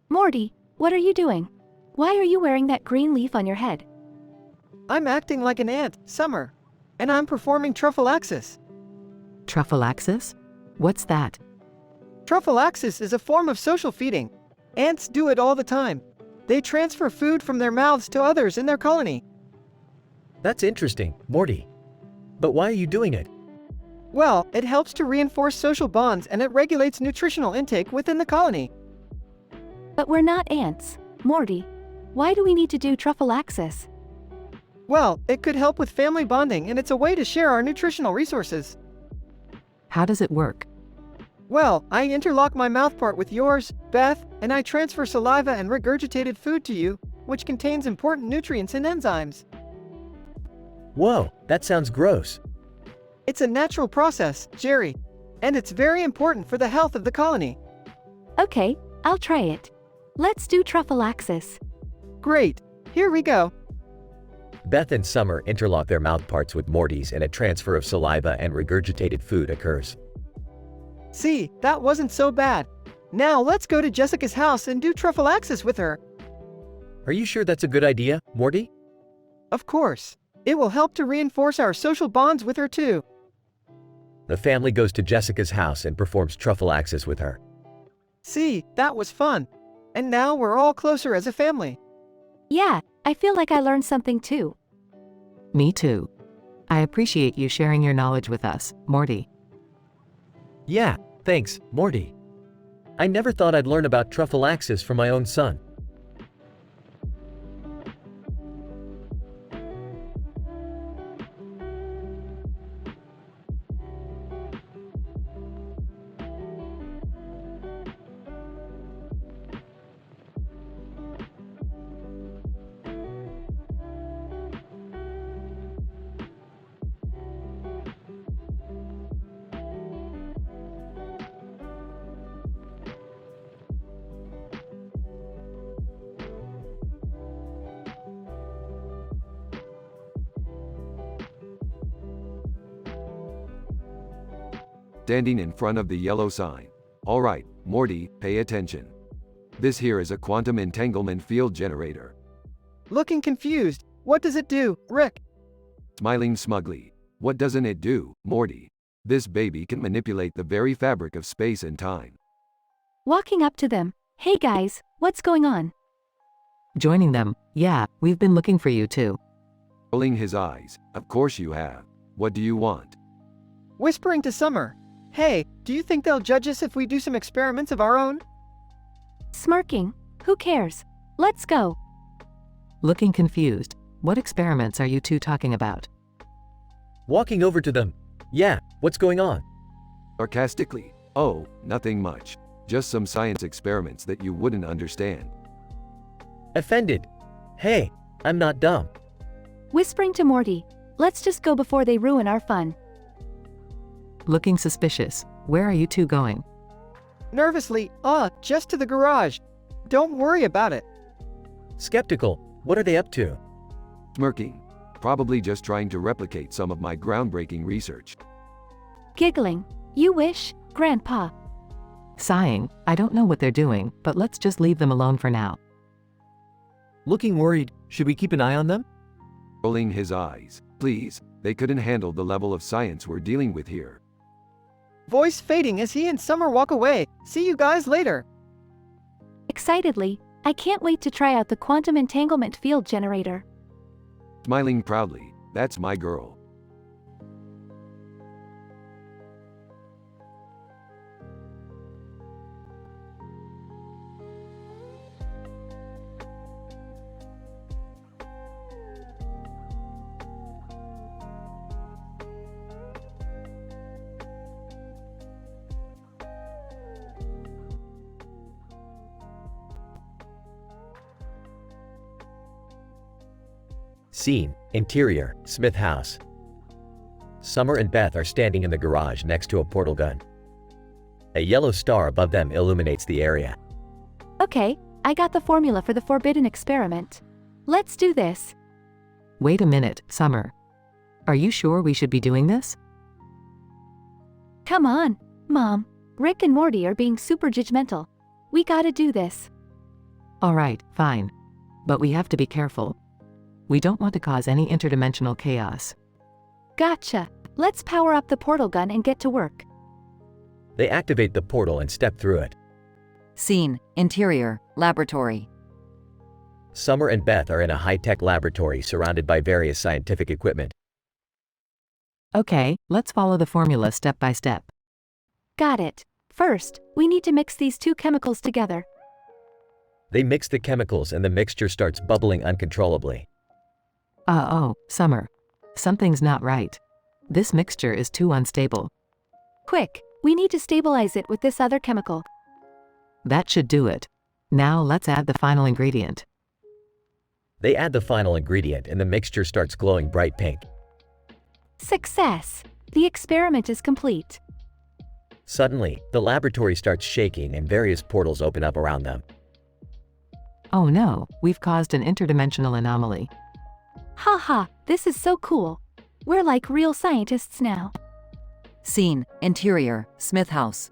Morty, what are you doing? Why are you wearing that green leaf on your head? I'm acting like an ant, Summer. And I'm performing trophallaxis. Trophallaxis? What's that? Trophallaxis is a form of social feeding. Ants do it all the time. They transfer food from their mouths to others in their colony. That's interesting, Morty. But why are you doing it? Well, it helps to reinforce social bonds and it regulates nutritional intake within the colony. But we're not ants, Morty. Why do we need to do trophallaxis? Well, it could help with family bonding and it's a way to share our nutritional resources. How does it work? Well, I interlock my mouthpart with yours, Beth, and I transfer saliva and regurgitated food to you, which contains important nutrients and enzymes. Whoa, that sounds gross. It's a natural process, Jerry, and it's very important for the health of the colony. Okay, I'll try it. Let's do trophallaxis. Great, here we go. Beth and Summer interlock their mouthparts with Morty's and a transfer of saliva and regurgitated food occurs. See, that wasn't so bad. Now let's go to Jessica's house and do trophallaxis with her. Are you sure that's a good idea, Morty? Of course. It will help to reinforce our social bonds with her too. The family goes to Jessica's house and performs trophallaxis with her. See, that was fun. And now we're all closer as a family. Yeah, I feel like I learned something too. Me too. I appreciate you sharing your knowledge with us, Morty. Yeah, thanks, Morty. I never thought I'd learn about trophallaxis from my own son. standing in front of the yellow sign. All right, Morty, pay attention. This here is a quantum entanglement field generator. Looking confused. What does it do, Rick? Smiling smugly. What doesn't it do, Morty? This baby can manipulate the very fabric of space and time. Walking up to them. Hey guys, what's going on? Joining them. Yeah, we've been looking for you too. Rolling his eyes. Of course you have. What do you want? Whispering to Summer. Hey, do you think they'll judge us if we do some experiments of our own? Smirking. Who cares? Let's go. Looking confused. What experiments are you two talking about? Walking over to them. Yeah, what's going on? Sarcastically. Oh, nothing much. Just some science experiments that you wouldn't understand. Offended. Hey, I'm not dumb. Whispering to Morty. Let's just go before they ruin our fun. Looking suspicious. Where are you two going? Nervously, just to the garage. Don't worry about it. Skeptical. What are they up to? Smirking. Probably just trying to replicate some of my groundbreaking research. Giggling. You wish, Grandpa. Sighing. I don't know what they're doing, but let's just leave them alone for now. Looking worried. Should we keep an eye on them? Rolling his eyes. Please, they couldn't handle the level of science we're dealing with here. Voice fading as he and Summer walk away. See you guys later. Excitedly, I can't wait to try out the quantum entanglement field generator. Smiling proudly. That's my girl. Scene, interior, Smith house. Summer and Beth are standing in the garage next to a portal gun. A yellow star above them illuminates the area. Okay, I got the formula for the forbidden experiment. Let's do this. Wait a minute, Summer. Are you sure we should be doing this? Come on, Mom. Rick and Morty are being super judgmental. We gotta do this. All right, fine. But we have to be careful. We don't want to cause any interdimensional chaos. Gotcha. Let's power up the portal gun and get to work. They activate the portal and step through it. Scene, interior, laboratory. Summer and Beth are in a high-tech laboratory surrounded by various scientific equipment. Okay, let's follow the formula step by step. Got it. First, we need to mix these two chemicals together. They mix the chemicals and the mixture starts bubbling uncontrollably. Summer. Something's not right. This mixture is too unstable. Quick, we need to stabilize it with this other chemical. That should do it. Now let's add the final ingredient. They add the final ingredient and the mixture starts glowing bright pink. Success! The experiment is complete. Suddenly, the laboratory starts shaking and various portals open up around them. Oh no, we've caused an interdimensional anomaly. Haha, this is so cool. We're like real scientists now. Scene, interior, Smith house.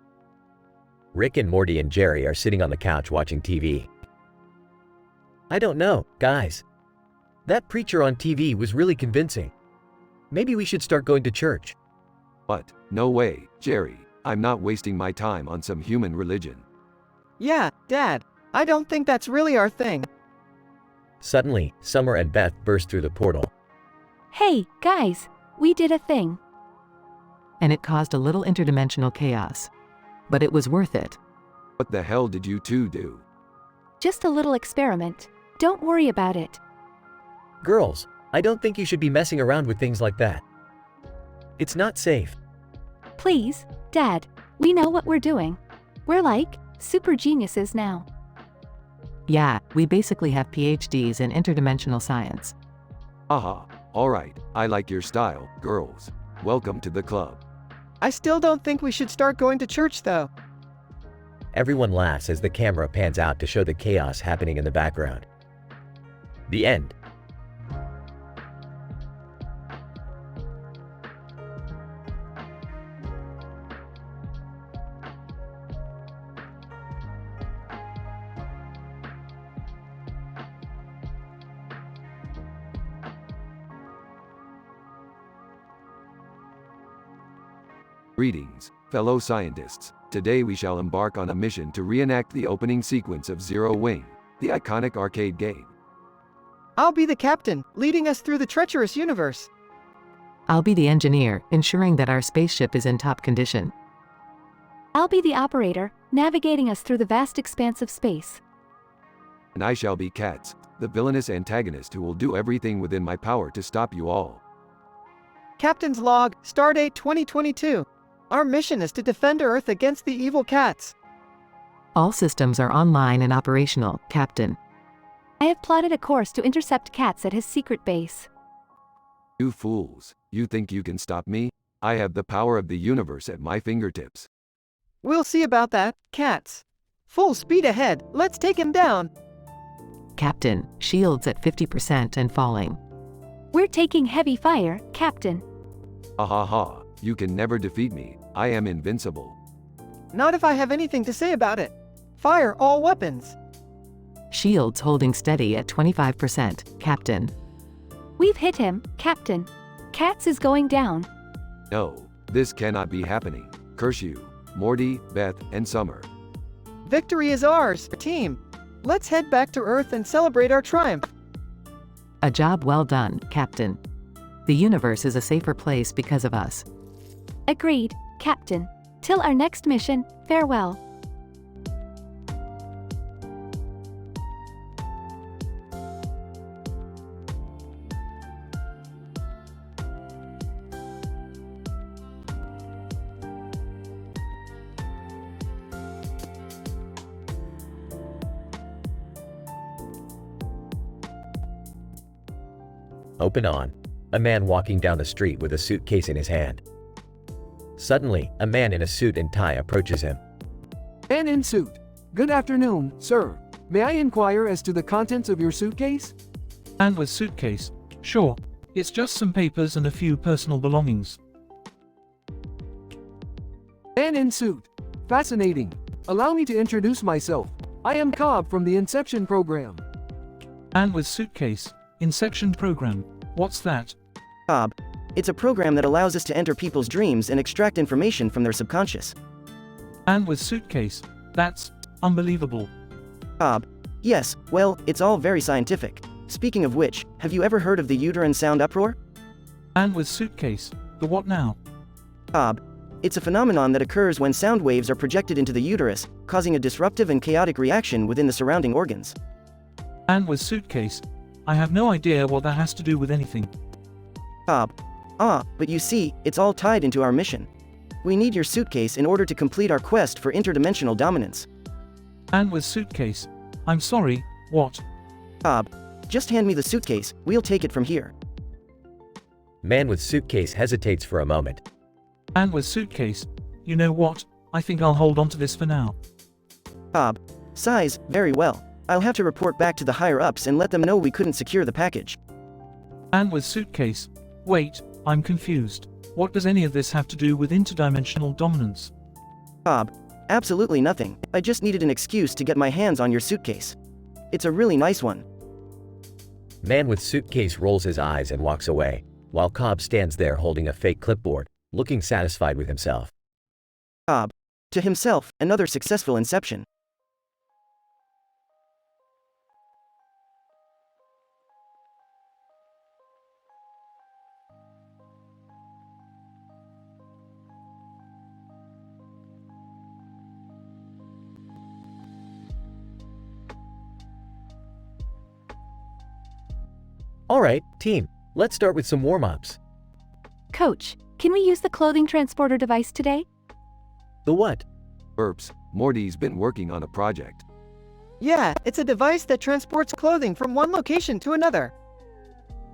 Rick and Morty and Jerry are sitting on the couch watching TV. I don't know, guys. That preacher on TV was really convincing. Maybe we should start going to church. What? No way, Jerry. I'm not wasting my time on some human religion. Yeah, Dad. I don't think that's really our thing. Suddenly, Summer and Beth burst through the portal. Hey, guys, we did a thing. And it caused a little interdimensional chaos. But it was worth it. What the hell did you two do? Just a little experiment. Don't worry about it. Girls, I don't think you should be messing around with things like that. It's not safe. Please, Dad, we know what we're doing. We're like super geniuses now. Yeah, we basically have PhDs in interdimensional science. Aha, alright, I like your style, girls. Welcome to the club. I still don't think we should start going to church though. Everyone laughs as the camera pans out to show the chaos happening in the background. The end. Greetings, fellow scientists. Today we shall embark on a mission to reenact the opening sequence of Zero Wing, the iconic arcade game. I'll be the captain, leading us through the treacherous universe. I'll be the engineer, ensuring that our spaceship is in top condition. I'll be the operator, navigating us through the vast expanse of space. And I shall be Katz, the villainous antagonist who will do everything within my power to stop you all. Captain's log, Stardate 2022. Our mission is to defend Earth against the evil cats. All systems are online and operational, Captain. I have plotted a course to intercept Katz at his secret base. You fools, you think you can stop me? I have the power of the universe at my fingertips. We'll see about that, Katz. Full speed ahead, let's take him down. Captain, shields at 50% and falling. We're taking heavy fire, Captain. Ha ha ha, you can never defeat me, I am invincible. Not if I have anything to say about it. Fire all weapons. Shields holding steady at 25%, Captain. We've hit him, Captain. Katz is going down. No, this cannot be happening. Curse you, Morty, Beth, and Summer. Victory is ours, team. Let's head back to Earth and celebrate our triumph. A job well done, Captain. The universe is a safer place because of us. Agreed, Captain. Till our next mission, farewell. Open on. A man walking down the street with a suitcase in his hand. Suddenly, a man in a suit and tie approaches him. Man in suit. Good afternoon, sir. May I inquire as to the contents of your suitcase? And with suitcase. Sure. It's just some papers and a few personal belongings. Man in suit. Fascinating. Allow me to introduce myself. I am Cobb from the Inception program. And with suitcase. Inception program. What's that? Cobb. It's a program that allows us to enter people's dreams and extract information from their subconscious. And with suitcase. That's unbelievable. Cobb. Yes, well, it's all very scientific. Speaking of which, have you ever heard of the uterine sound uproar? And with suitcase. The what now? Cobb. It's a phenomenon that occurs when sound waves are projected into the uterus, causing a disruptive and chaotic reaction within the surrounding organs. And with suitcase. I have no idea what that has to do with anything. Cobb. But you see, it's all tied into our mission. We need your suitcase in order to complete our quest for interdimensional dominance. And with suitcase. I'm sorry, what? Cobb. Just hand me the suitcase, we'll take it from here. Man with suitcase hesitates for a moment. And with suitcase. You know what? I think I'll hold on to this for now. Cobb. Size, very well. I'll have to report back to the higher-ups and let them know we couldn't secure the package. And with suitcase. Wait, I'm confused. What does any of this have to do with interdimensional dominance? Cobb. Absolutely nothing. I just needed an excuse to get my hands on your suitcase. It's a really nice one. Man with suitcase rolls his eyes and walks away, while Cobb stands there holding a fake clipboard, looking satisfied with himself. Cobb. To himself, another successful inception. Alright, team, let's start with some warm-ups. Coach, can we use the clothing transporter device today? The what? Burps, Morty's been working on a project. Yeah, it's a device that transports clothing from one location to another.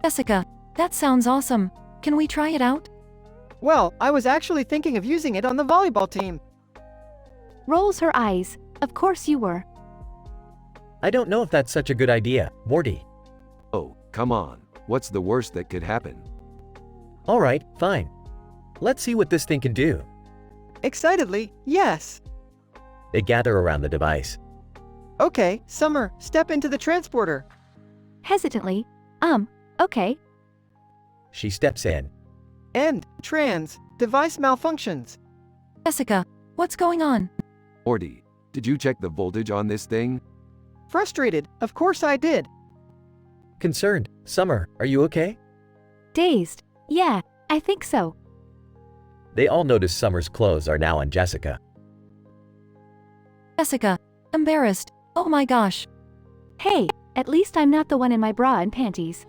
Jessica, that sounds awesome. Can we try it out? Well, I was actually thinking of using it on the volleyball team. Rolls her eyes. Of course you were. I don't know if that's such a good idea, Morty. Oh, come on. What's the worst that could happen? Alright, fine. Let's see what this thing can do. Excitedly, yes. They gather around the device. Okay, Summer, step into the transporter. Hesitantly, okay. She steps in. Device malfunctions. Jessica, what's going on? Morty, did you check the voltage on this thing? Frustrated, of course I did. Concerned. Summer, are you okay? Dazed. Yeah, I think so. They all notice Summer's clothes are now on Jessica. Jessica, embarrassed. Oh my gosh. Hey, at least I'm not the one in my bra and panties.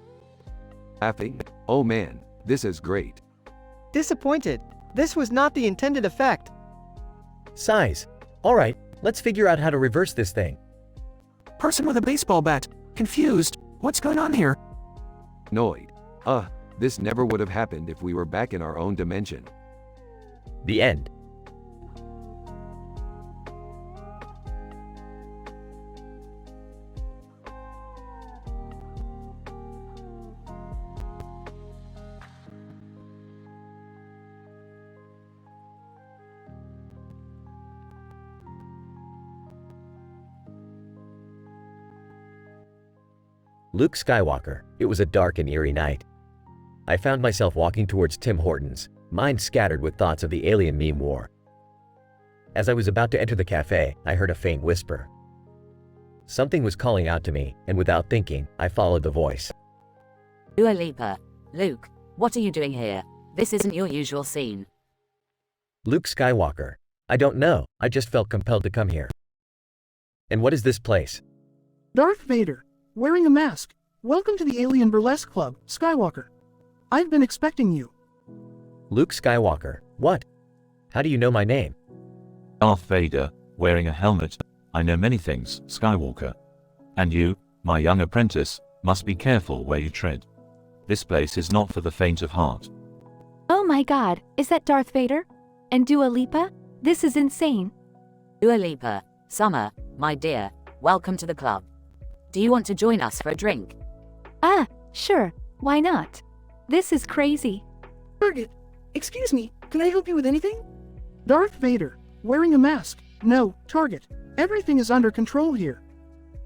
Laughing? Oh man, this is great. Disappointed. This was not the intended effect. Sighs. Alright, let's figure out how to reverse this thing. Person with a baseball bat. Confused. What's going on here? Annoyed. This never would have happened if we were back in our own dimension. The end. Luke Skywalker. It was a dark and eerie night. I found myself walking towards Tim Hortons, mind scattered with thoughts of the alien meme war. As I was about to enter the cafe, I heard a faint whisper. Something was calling out to me, and without thinking, I followed the voice. Dua Lipa. Luke, what are you doing here? This isn't your usual scene. Luke Skywalker. I don't know, I just felt compelled to come here. And what is this place? Darth Vader, wearing a mask. Welcome to the Alien Burlesque Club, Skywalker. I've been expecting you. Luke Skywalker. What? How do you know my name? Darth Vader, wearing a helmet. I know many things, Skywalker. And you, my young apprentice, must be careful where you tread. This place is not for the faint of heart. Oh my god, is that Darth Vader? And Dua Lipa? This is insane. Dua Lipa. Summer, my dear, welcome to the club. Do you want to join us for a drink? Ah, sure, why not? This is crazy. Target, excuse me, can I help you with anything? Darth Vader, wearing a mask. No, Target, everything is under control here.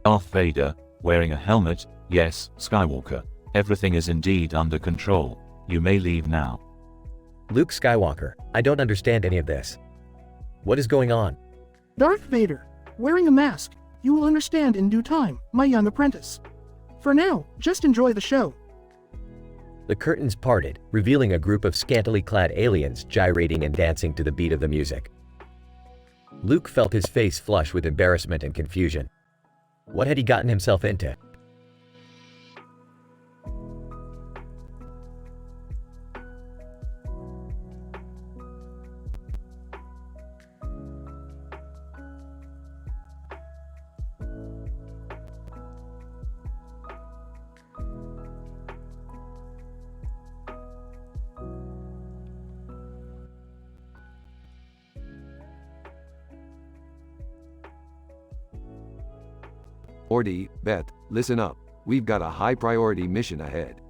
Darth Vader, wearing a helmet. Yes, Skywalker. Everything is indeed under control. You may leave now. Luke Skywalker, I don't understand any of this. What is going on? Darth Vader, wearing a mask. You will understand in due time, my young apprentice. For now, just enjoy the show. The curtains parted, revealing a group of scantily clad aliens gyrating and dancing to the beat of the music. Luke felt his face flush with embarrassment and confusion. What had he gotten himself into? Morty, Beth, listen up. We've got a high-priority mission ahead.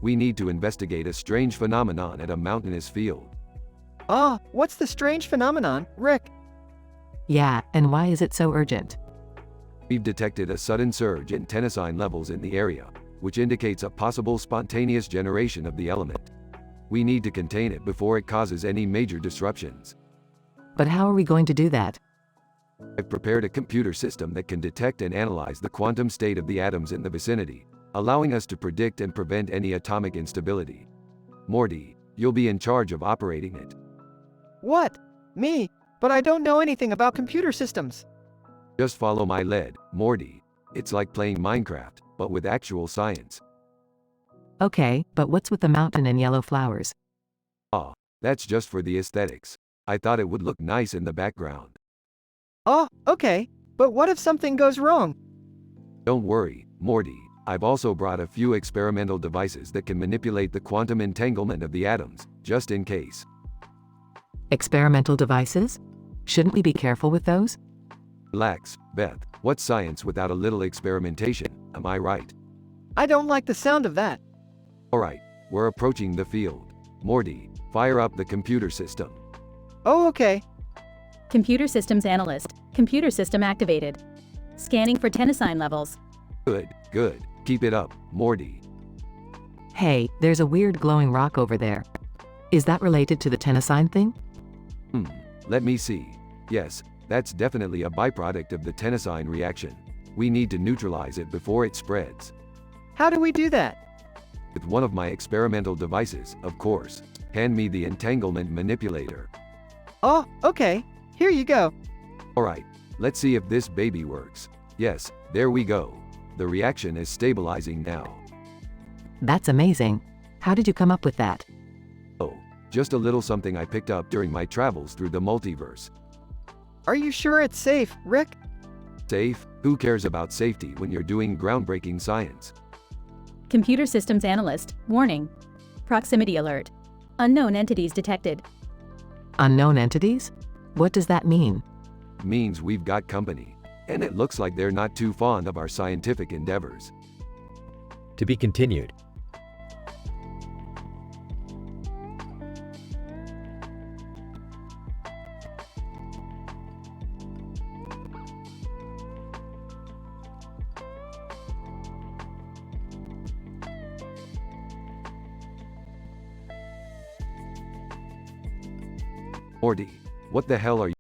We need to investigate a strange phenomenon at a mountainous field. What's the strange phenomenon, Rick? Yeah, and why is it so urgent? We've detected a sudden surge in tennessine levels in the area, which indicates a possible spontaneous generation of the element. We need to contain it before it causes any major disruptions. But how are we going to do that? I've prepared a computer system that can detect and analyze the quantum state of the atoms in the vicinity, allowing us to predict and prevent any atomic instability. Morty, you'll be in charge of operating it. What? Me? But I don't know anything about computer systems. Just follow my lead, Morty. It's like playing Minecraft, but with actual science. Okay, but what's with the mountain and yellow flowers? That's just for the aesthetics. I thought it would look nice in the background. Okay. But what if something goes wrong? Don't worry, Morty. I've also brought a few experimental devices that can manipulate the quantum entanglement of the atoms, just in case. Experimental devices? Shouldn't we be careful with those? Relax, Beth. What's science without a little experimentation, am I right? I don't like the sound of that. Alright, we're approaching the field. Morty, fire up the computer system. Oh, okay. Computer Systems Analyst. Computer system activated. Scanning for tennessine levels. Good. Keep it up, Morty. Hey, there's a weird glowing rock over there. Is that related to the tennessine thing? Let me see. Yes, that's definitely a byproduct of the tennessine reaction. We need to neutralize it before it spreads. How do we do that? With one of my experimental devices, of course. Hand me the entanglement manipulator. Oh, okay. Here you go. Alright, let's see if this baby works. Yes, there we go. The reaction is stabilizing now. That's amazing. How did you come up with that? Oh, just a little something I picked up during my travels through the multiverse. Are you sure it's safe, Rick? Safe? Who cares about safety when you're doing groundbreaking science? Computer systems analyst, warning. Proximity alert. Unknown entities detected. Unknown entities? What does that mean? Means we've got company. And it looks like they're not too fond of our scientific endeavors. To be continued. Morty, what the hell are you?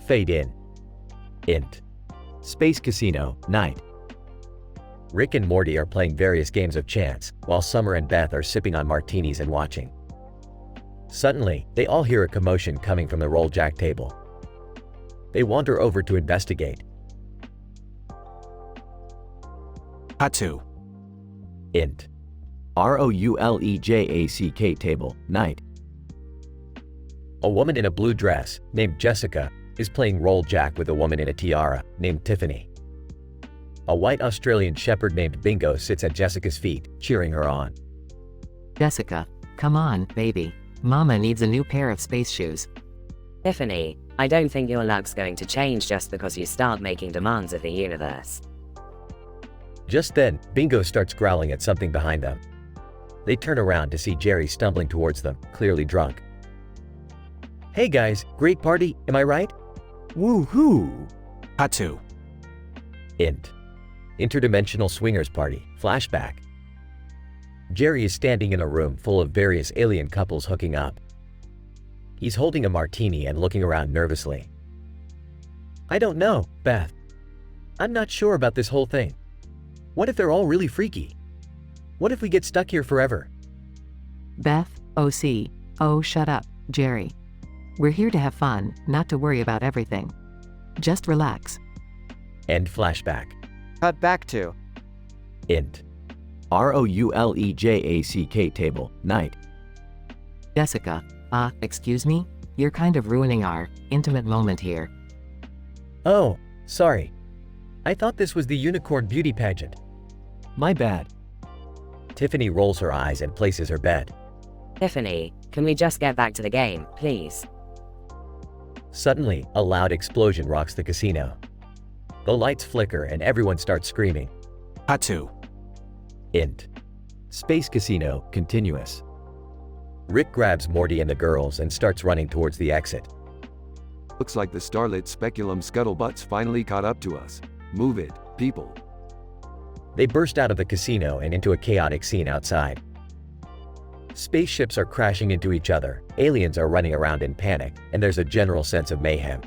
Fade in. Int. Space Casino, night. Rick and Morty are playing various games of chance, while Summer and Beth are sipping on martinis and watching. Suddenly, they all hear a commotion coming from the roll jack table. They wander over to investigate. Cut to. Int. ROULEJACK table, night. A woman in a blue dress, named Jessica, is playing roll jack with a woman in a tiara, named Tiffany. A white Australian shepherd named Bingo sits at Jessica's feet, cheering her on. Jessica, come on, baby. Mama needs a new pair of space shoes. Tiffany, I don't think your luck's going to change just because you start making demands of the universe. Just then, Bingo starts growling at something behind them. They turn around to see Jerry stumbling towards them, clearly drunk. Hey guys, great party, am I right? Woohoo! Cut to. Int. Interdimensional swingers party, flashback. Jerry is standing in a room full of various alien couples hooking up. He's holding a martini and looking around nervously. I don't know, Beth. I'm not sure about this whole thing. What if they're all really freaky? What if we get stuck here forever? Beth, OC. Oh, shut up, Jerry. We're here to have fun, not to worry about everything. Just relax. End flashback. Cut back to. Int. ROULEJACK table, night. Jessica, excuse me? You're kind of ruining our intimate moment here. Oh, sorry. I thought this was the unicorn beauty pageant. My bad. Tiffany rolls her eyes and places her bet. Tiffany, can we just get back to the game, please? Suddenly, a loud explosion rocks the casino. The lights flicker and everyone starts screaming. Cut to. Int. Space Casino, continuous. Rick grabs Morty and the girls and starts running towards the exit. Looks like the starlit speculum scuttlebutts finally caught up to us. Move it, people. They burst out of the casino and into a chaotic scene outside. Spaceships are crashing into each other, aliens are running around in panic, and there's a general sense of mayhem.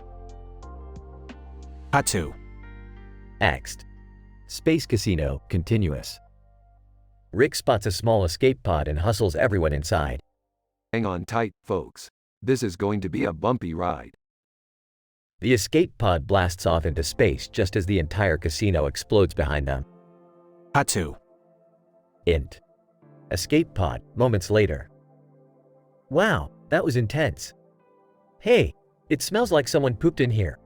Cut to. Next. Space Casino, continuous. Rick spots a small escape pod and hustles everyone inside. Hang on tight, folks. This is going to be a bumpy ride. The escape pod blasts off into space just as the entire casino explodes behind them. Cut to. Int. Escape pod, moments later. Wow, that was intense. Hey, it smells like someone pooped in here.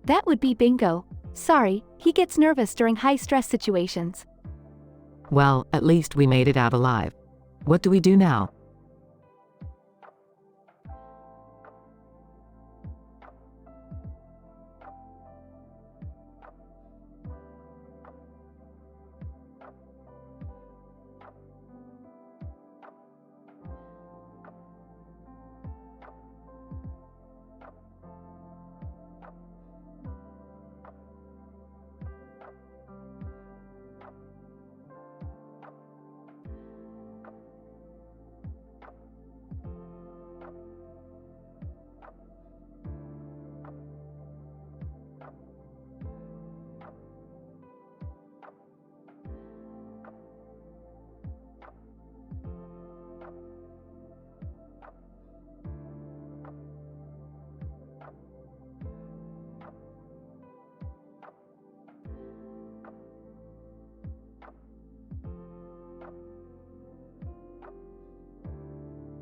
That would be Bingo. Sorry, he gets nervous during high-stress situations. Well, at least we made it out alive. What do we do now?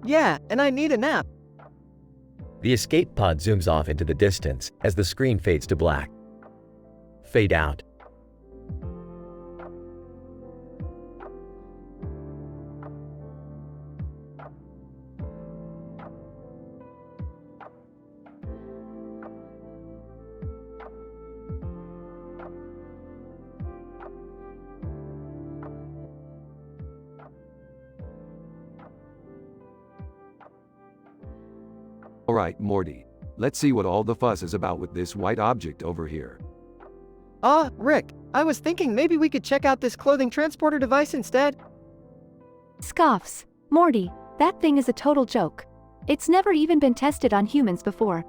Yeah, and I need a nap. The escape pod zooms off into the distance as the screen fades to black. Fade out. Alright, Morty. Let's see what all the fuss is about with this white object over here. Rick, I was thinking maybe we could check out this clothing transporter device instead. Scoffs. Morty, that thing is a total joke. It's never even been tested on humans before.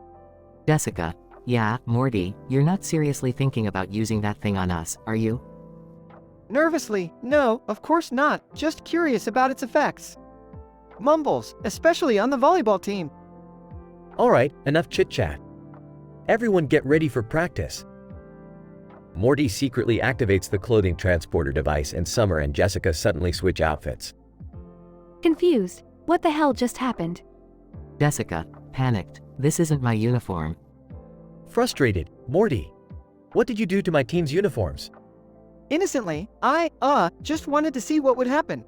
Jessica, Yeah, Morty, you're not seriously thinking about using that thing on us, are you? Nervously, no, of course not, just curious about its effects. Mumbles, especially on the volleyball team. Alright, enough chit-chat. Everyone get ready for practice. Morty secretly activates the clothing transporter device and Summer and Jessica suddenly switch outfits. Confused. What the hell just happened? Jessica, panicked. This isn't my uniform. Frustrated, Morty. What did you do to my team's uniforms? Innocently, I just wanted to see what would happen.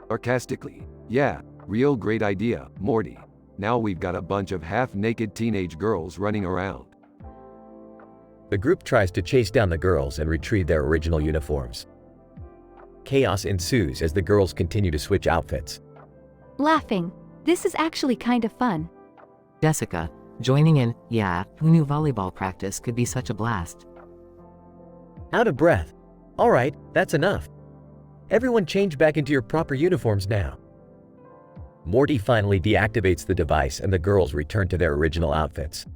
Sarcastically, yeah, real great idea, Morty. Now we've got a bunch of half-naked teenage girls running around. The group tries to chase down the girls and retrieve their original uniforms. Chaos ensues as the girls continue to switch outfits. Laughing. This is actually kind of fun. Jessica, joining in, yeah, who knew volleyball practice could be such a blast? Out of breath. Alright, that's enough. Everyone change back into your proper uniforms now. Morty finally deactivates the device and the girls return to their original outfits.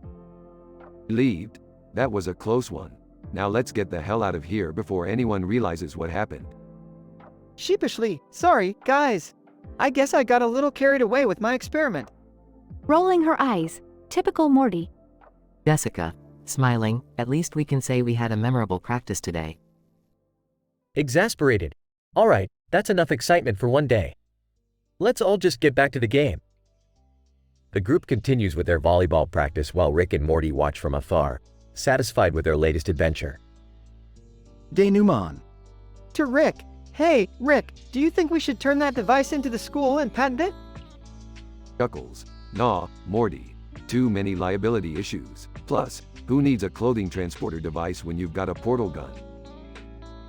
Relieved? That was a close one. Now let's get the hell out of here before anyone realizes what happened. Sheepishly, sorry, guys. I guess I got a little carried away with my experiment. Rolling her eyes. Typical Morty. Jessica, smiling, at least we can say we had a memorable practice today. Exasperated. Alright, that's enough excitement for one day. Let's all just get back to the game. The group continues with their volleyball practice while Rick and Morty watch from afar, satisfied with their latest adventure. Denouement. To Rick. Hey, Rick, do you think we should turn that device into the school and patent it? Chuckles. Nah, Morty. Too many liability issues. Plus, who needs a clothing transporter device when you've got a portal gun?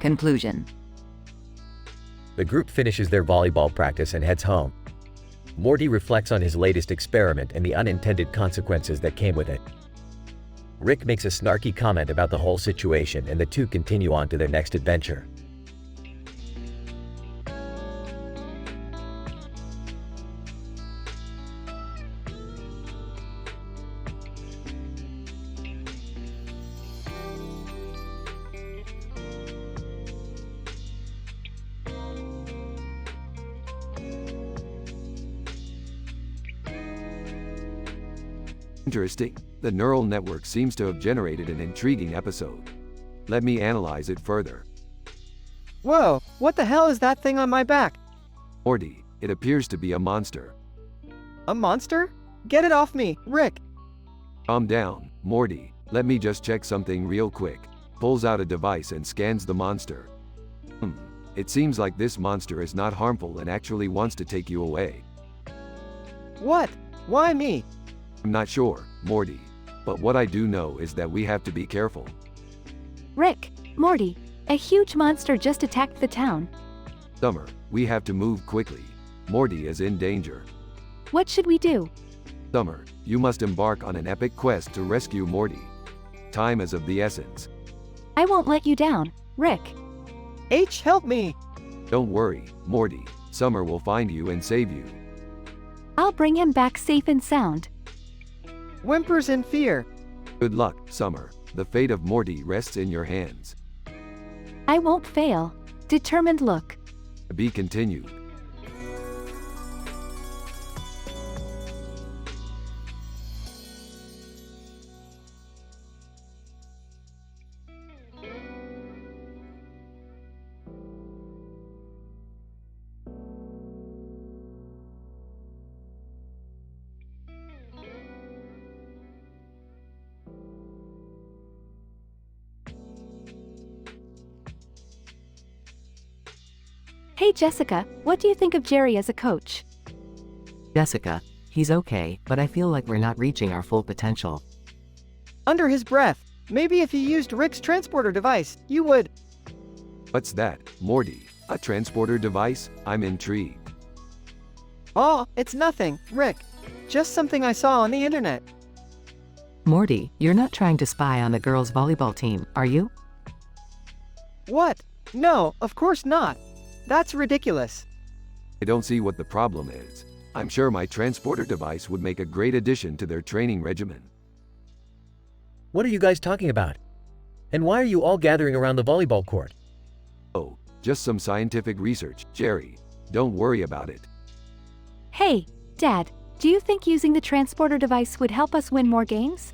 Conclusion. The group finishes their volleyball practice and heads home. Morty reflects on his latest experiment and the unintended consequences that came with it. Rick makes a snarky comment about the whole situation and the two continue on to their next adventure. Interesting. The neural network seems to have generated an intriguing episode. Let me analyze it further. Whoa, what the hell is that thing on my back? Morty, it appears to be a monster. A monster? Get it off me, Rick. Calm down, Morty. Let me just check something real quick. Pulls out a device and scans the monster. It seems like this monster is not harmful and actually wants to take you away. What? Why me? I'm not sure, Morty. But what I do know is that we have to be careful. Rick, Morty, a huge monster just attacked the town. Summer, we have to move quickly. Morty is in danger. What should we do? Summer, you must embark on an epic quest to rescue Morty. Time is of the essence. I won't let you down, Rick. H, help me! Don't worry, Morty. Summer will find you and save you. I'll bring him back safe and sound. Whimpers in fear. Good luck, Summer. The fate of Morty rests in your hands. I won't fail. Determined look. To be continued. Hey Jessica, what do you think of Jerry as a coach? Jessica, he's okay, but I feel like we're not reaching our full potential. Under his breath, maybe if you used Rick's transporter device, you would. What's that, Morty? A transporter device? I'm intrigued. Oh, it's nothing, Rick. Just something I saw on the internet. Morty, you're not trying to spy on the girls' volleyball team, are you? What? No, of course not. That's ridiculous. I don't see what the problem is. I'm sure my transporter device would make a great addition to their training regimen. What are you guys talking about? And why are you all gathering around the volleyball court? Oh, just some scientific research, Jerry. Don't worry about it. Hey, Dad, do you think using the transporter device would help us win more games?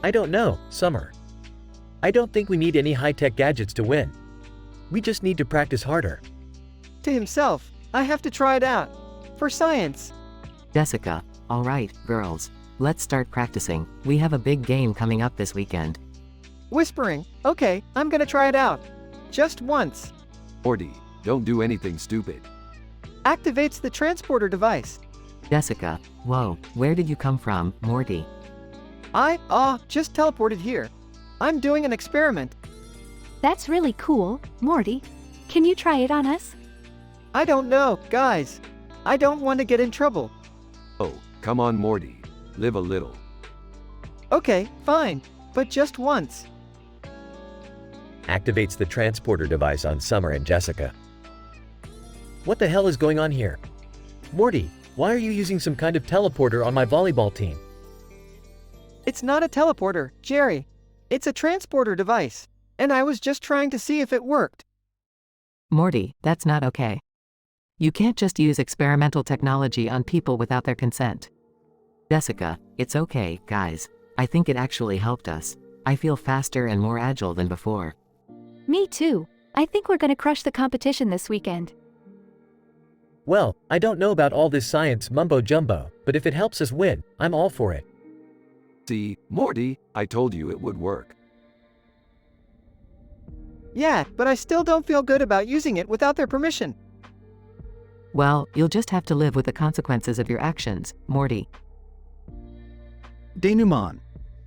I don't know, Summer. I don't think we need any high-tech gadgets to win. We just need to practice harder. To himself, I have to try it out. For science. Jessica, all right, girls. Let's start practicing. We have a big game coming up this weekend. Whispering, okay, I'm gonna try it out. Just once. Morty, don't do anything stupid. Activates the transporter device. Jessica, whoa, where did you come from, Morty? Just teleported here. I'm doing an experiment. That's really cool, Morty. Can you try it on us? I don't know, guys. I don't want to get in trouble. Oh, come on, Morty. Live a little. Okay, fine. But just once. Activates the transporter device on Summer and Jessica. What the hell is going on here? Morty, why are you using some kind of teleporter on my volleyball team? It's not a teleporter, Jerry. It's a transporter device. And I was just trying to see if it worked. Morty, that's not okay. You can't just use experimental technology on people without their consent. Jessica, it's okay, guys. I think it actually helped us. I feel faster and more agile than before. Me too. I think we're gonna crush the competition this weekend. Well, I don't know about all this science mumbo-jumbo, but if it helps us win, I'm all for it. See, Morty, I told you it would work. Yeah, but I still don't feel good about using it without their permission. Well, you'll just have to live with the consequences of your actions, Morty. Denouement.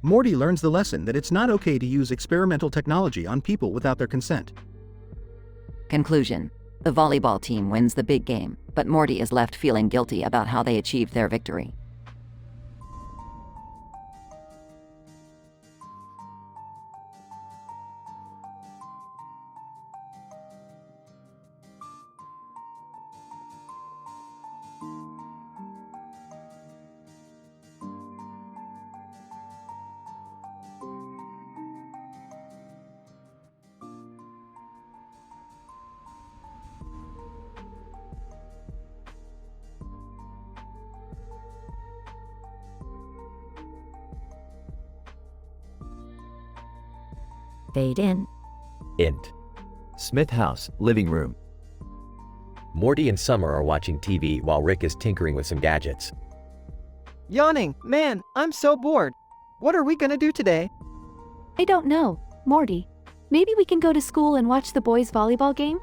Morty learns the lesson that it's not okay to use experimental technology on people without their consent. Conclusion. The volleyball team wins the big game, but Morty is left feeling guilty about how they achieved their victory. Fade in. Int. Smith House, living room. Morty and Summer are watching TV while Rick is tinkering with some gadgets. Yawning, man, I'm so bored. What are we gonna do today? I don't know, Morty. Maybe we can go to school and watch the boys' volleyball game?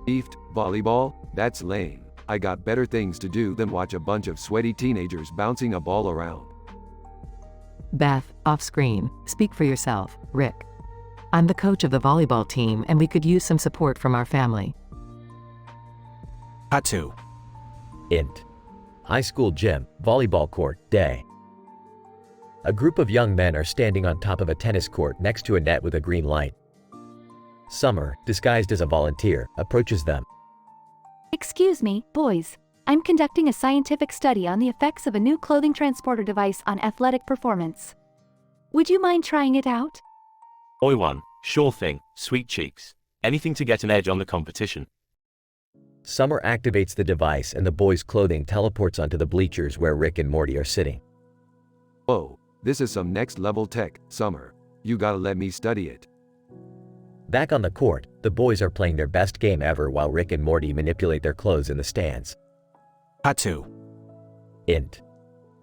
Beefed, volleyball? That's lame. I got better things to do than watch a bunch of sweaty teenagers bouncing a ball around. Beth, off screen, speak for yourself, Rick. I'm the coach of the volleyball team and we could use some support from our family. Cut 2. Int. High school gym, volleyball court, day. A group of young men are standing on top of a tennis court next to a net with a green light. Summer, disguised as a volunteer, approaches them. Excuse me, boys. I'm conducting a scientific study on the effects of a new clothing transporter device on athletic performance. Would you mind trying it out? Boy 1, sure thing, sweet cheeks. Anything to get an edge on the competition. Summer activates the device and the boys' clothing teleports onto the bleachers where Rick and Morty are sitting. Whoa, this is some next level tech, Summer. You gotta let me study it. Back on the court, the boys are playing their best game ever while Rick and Morty manipulate their clothes in the stands. Cut 2. Int.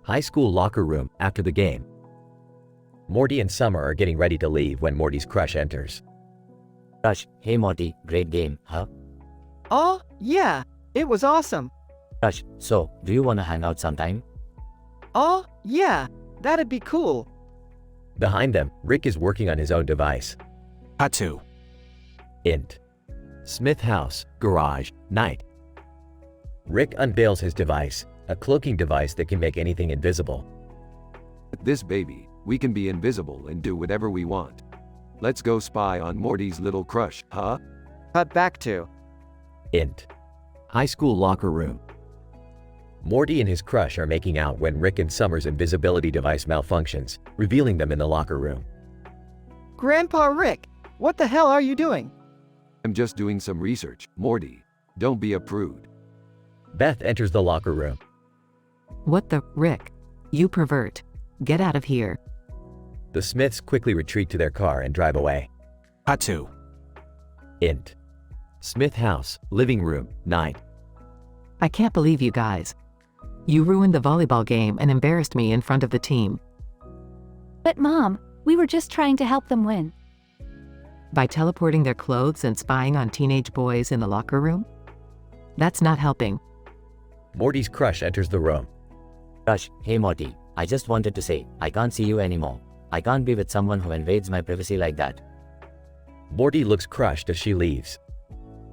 High school locker room after the game. Morty and Summer are getting ready to leave when Morty's crush enters. Crush, hey Morty, great game, huh? Oh, yeah, it was awesome. Crush, so, do you wanna hang out sometime? Oh, yeah, that'd be cool. Behind them, Rick is working on his own device. Cut 2. Int. Smith House, garage, night. Rick unveils his device, a cloaking device that can make anything invisible. With this baby, we can be invisible and do whatever we want. Let's go spy on Morty's little crush, huh? Cut back to. Int. High school locker room. Morty and his crush are making out when Rick and Summer's invisibility device malfunctions, revealing them in the locker room. Grandpa Rick, what the hell are you doing? I'm just doing some research, Morty. Don't be a prude. Beth enters the locker room. What the, Rick? You pervert. Get out of here. The Smiths quickly retreat to their car and drive away. Cut 2. Int. Smith house, living room, night. I can't believe you guys. You ruined the volleyball game and embarrassed me in front of the team. But Mom, we were just trying to help them win. By teleporting their clothes and spying on teenage boys in the locker room? That's not helping. Morty's crush enters the room. Crush, hey Morty, I just wanted to say, I can't see you anymore. I can't be with someone who invades my privacy like that. Morty looks crushed as she leaves.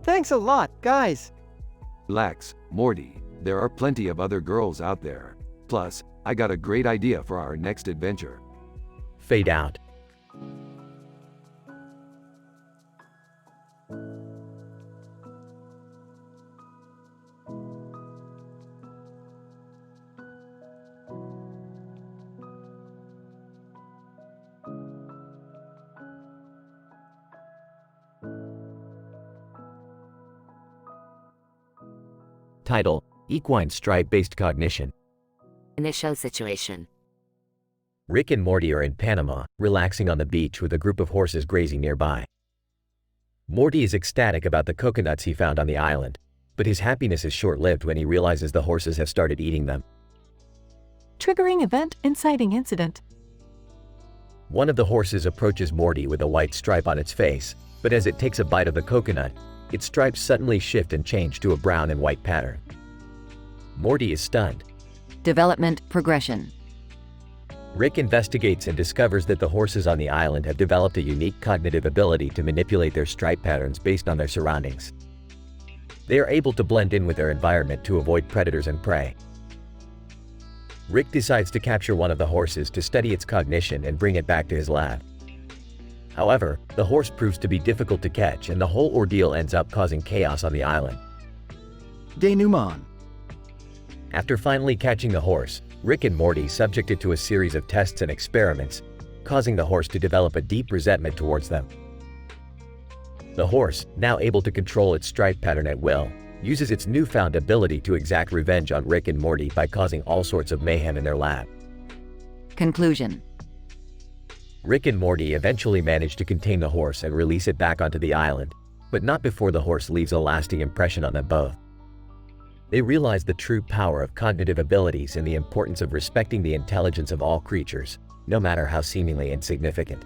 Thanks a lot, guys. Relax, Morty. There are plenty of other girls out there. Plus, I got a great idea for our next adventure. Fade out. Title: Equine Stripe-Based Cognition. Initial situation. Rick and Morty are in Panama, relaxing on the beach with a group of horses grazing nearby. Morty is ecstatic about the coconuts he found on the island, but his happiness is short-lived when he realizes the horses have started eating them. Triggering event, inciting incident. One of the horses approaches Morty with a white stripe on its face, but as it takes a bite of the coconut, its stripes suddenly shift and change to a brown and white pattern. Morty is stunned. Development progression. Rick investigates and discovers that the horses on the island have developed a unique cognitive ability to manipulate their stripe patterns based on their surroundings. They are able to blend in with their environment to avoid predators and prey. Rick decides to capture one of the horses to study its cognition and bring it back to his lab. However, the horse proves to be difficult to catch and the whole ordeal ends up causing chaos on the island. Denouement. After finally catching the horse, Rick and Morty subject it to a series of tests and experiments, causing the horse to develop a deep resentment towards them. The horse, now able to control its stripe pattern at will, uses its newfound ability to exact revenge on Rick and Morty by causing all sorts of mayhem in their lab. Conclusion. Rick and Morty eventually manage to contain the horse and release it back onto the island, but not before the horse leaves a lasting impression on them both. They realize the true power of cognitive abilities and the importance of respecting the intelligence of all creatures, no matter how seemingly insignificant.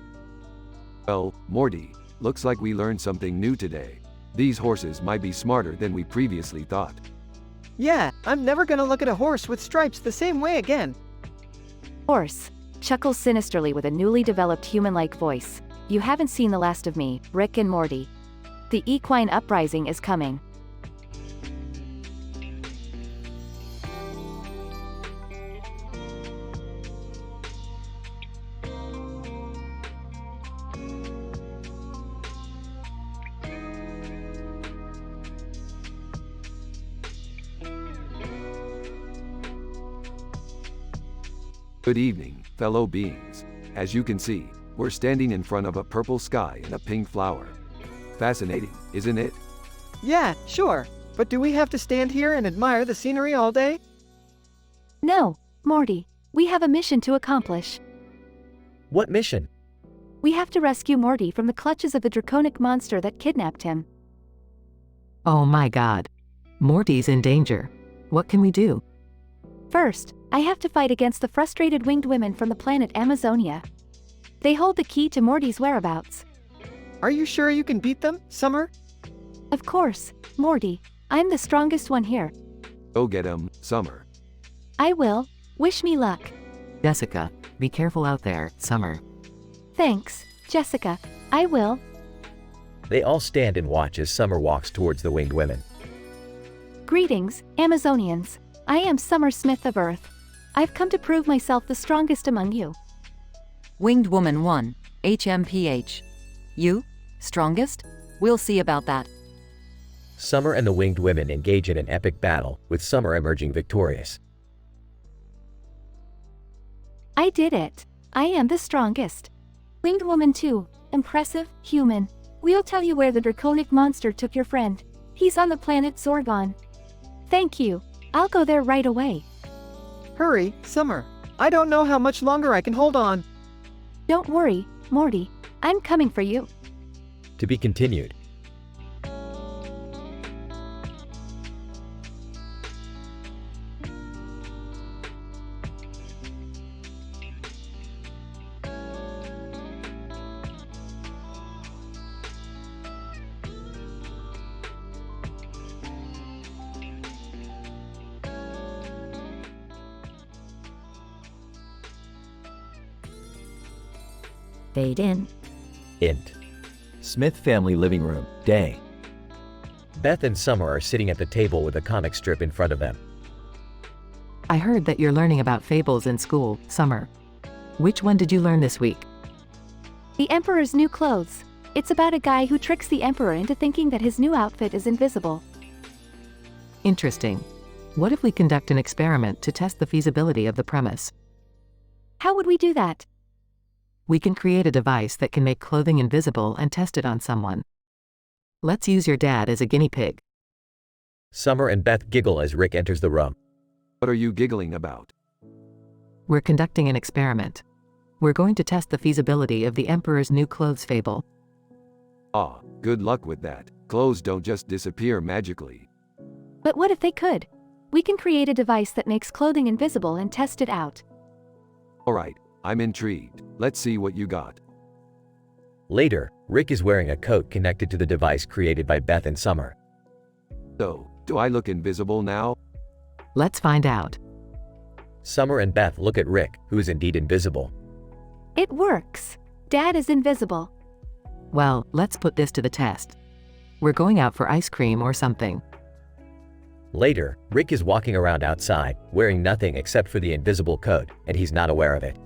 Well, Morty, looks like we learned something new today. These horses might be smarter than we previously thought. Yeah, I'm never gonna look at a horse with stripes the same way again. Horse chuckles sinisterly with a newly developed human-like voice. You haven't seen the last of me, Rick and Morty. The equine uprising is coming. Good evening, fellow beings. As you can see, we're standing in front of a purple sky and a pink flower. Fascinating, isn't it? Yeah, sure. But do we have to stand here and admire the scenery all day? No, Morty. We have a mission to accomplish. What mission? We have to rescue Morty from the clutches of the draconic monster that kidnapped him. Oh my god. Morty's in danger. What can we do? First, I have to fight against the frustrated winged women from the planet Amazonia. They hold the key to Morty's whereabouts. Are you sure you can beat them, Summer? Of course, Morty. I'm the strongest one here. Go get 'em, Summer. I will. Wish me luck. Jessica, be careful out there, Summer. Thanks, Jessica. I will. They all stand and watch as Summer walks towards the winged women. Greetings, Amazonians. I am Summer Smith of Earth. I've come to prove myself the strongest among you. Winged Woman 1, HMPH. You? Strongest? We'll see about that. Summer and the winged women engage in an epic battle, with Summer emerging victorious. I did it. I am the strongest. Winged woman 2. Impressive, human. We'll tell you where the draconic monster took your friend. He's on the planet Zorgon. Thank you. I'll go there right away. Hurry, Summer. I don't know how much longer I can hold on. Don't worry, Morty. I'm coming for you. To be continued. Fade in. Int. Smith family living room, day. Beth and Summer are sitting at the table with a comic strip in front of them. I heard that you're learning about fables in school, Summer. Which one did you learn this week? The Emperor's New Clothes. It's about a guy who tricks the Emperor into thinking that his new outfit is invisible. Interesting. What if we conduct an experiment to test the feasibility of the premise? How would we do that? We can create a device that can make clothing invisible and test it on someone. Let's use your dad as a guinea pig. Summer and Beth giggle as Rick enters the room. What are you giggling about? We're conducting an experiment. We're going to test the feasibility of the Emperor's New Clothes fable. Ah, good luck with that. Clothes don't just disappear magically. But what if they could? We can create a device that makes clothing invisible and test it out. Alright, I'm intrigued. Let's see what you got. Later, Rick is wearing a coat connected to the device created by Beth and Summer. So, do I look invisible now? Let's find out. Summer and Beth look at Rick, who is indeed invisible. It works. Dad is invisible. Well, let's put this to the test. We're going out for ice cream or something. Later, Rick is walking around outside, wearing nothing except for the invisible coat, and he's not aware of it.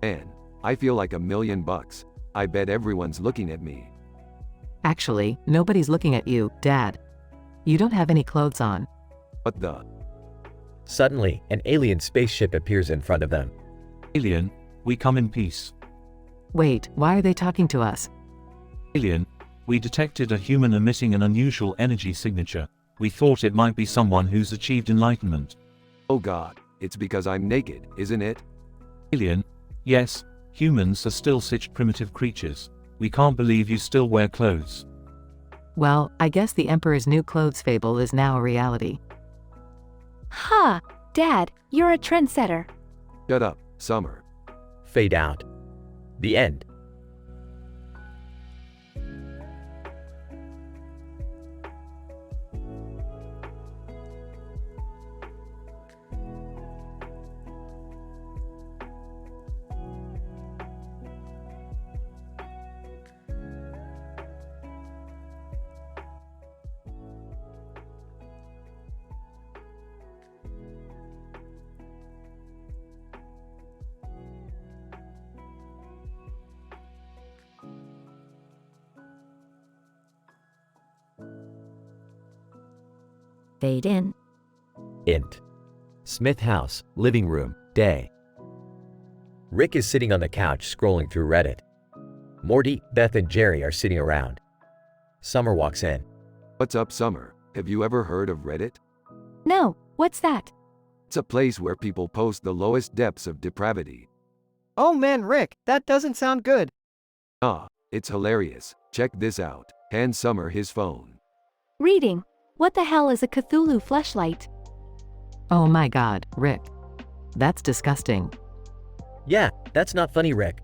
Man, I feel like $1,000,000. I bet everyone's looking at me. Actually, nobody's looking at you, Dad. You don't have any clothes on. What the? Suddenly, an alien spaceship appears in front of them. Alien, we come in peace. Wait, why are they talking to us? Alien, we detected a human emitting an unusual energy signature. We thought it might be someone who's achieved enlightenment. Oh God, it's because I'm naked, isn't it? Alien, yes, humans are still such primitive creatures. We can't believe you still wear clothes. Well, I guess the Emperor's New Clothes fable is now a reality. Ha! Dad, you're a trendsetter. Shut up, Summer. Fade out. The end. Fade in. Int. Smith house, living room, day. Rick is sitting on the couch scrolling through Reddit. Morty, Beth, and Jerry are sitting around. Summer walks in. What's up, Summer? Have you ever heard of Reddit? No, what's that? It's a place where people post the lowest depths of depravity. Oh man, Rick, that doesn't sound good. Ah, it's hilarious. Check this out. Hand Summer his phone. Reading. What the hell is a Cthulhu fleshlight? Oh my God, Rick. That's disgusting. Yeah, that's not funny, Rick.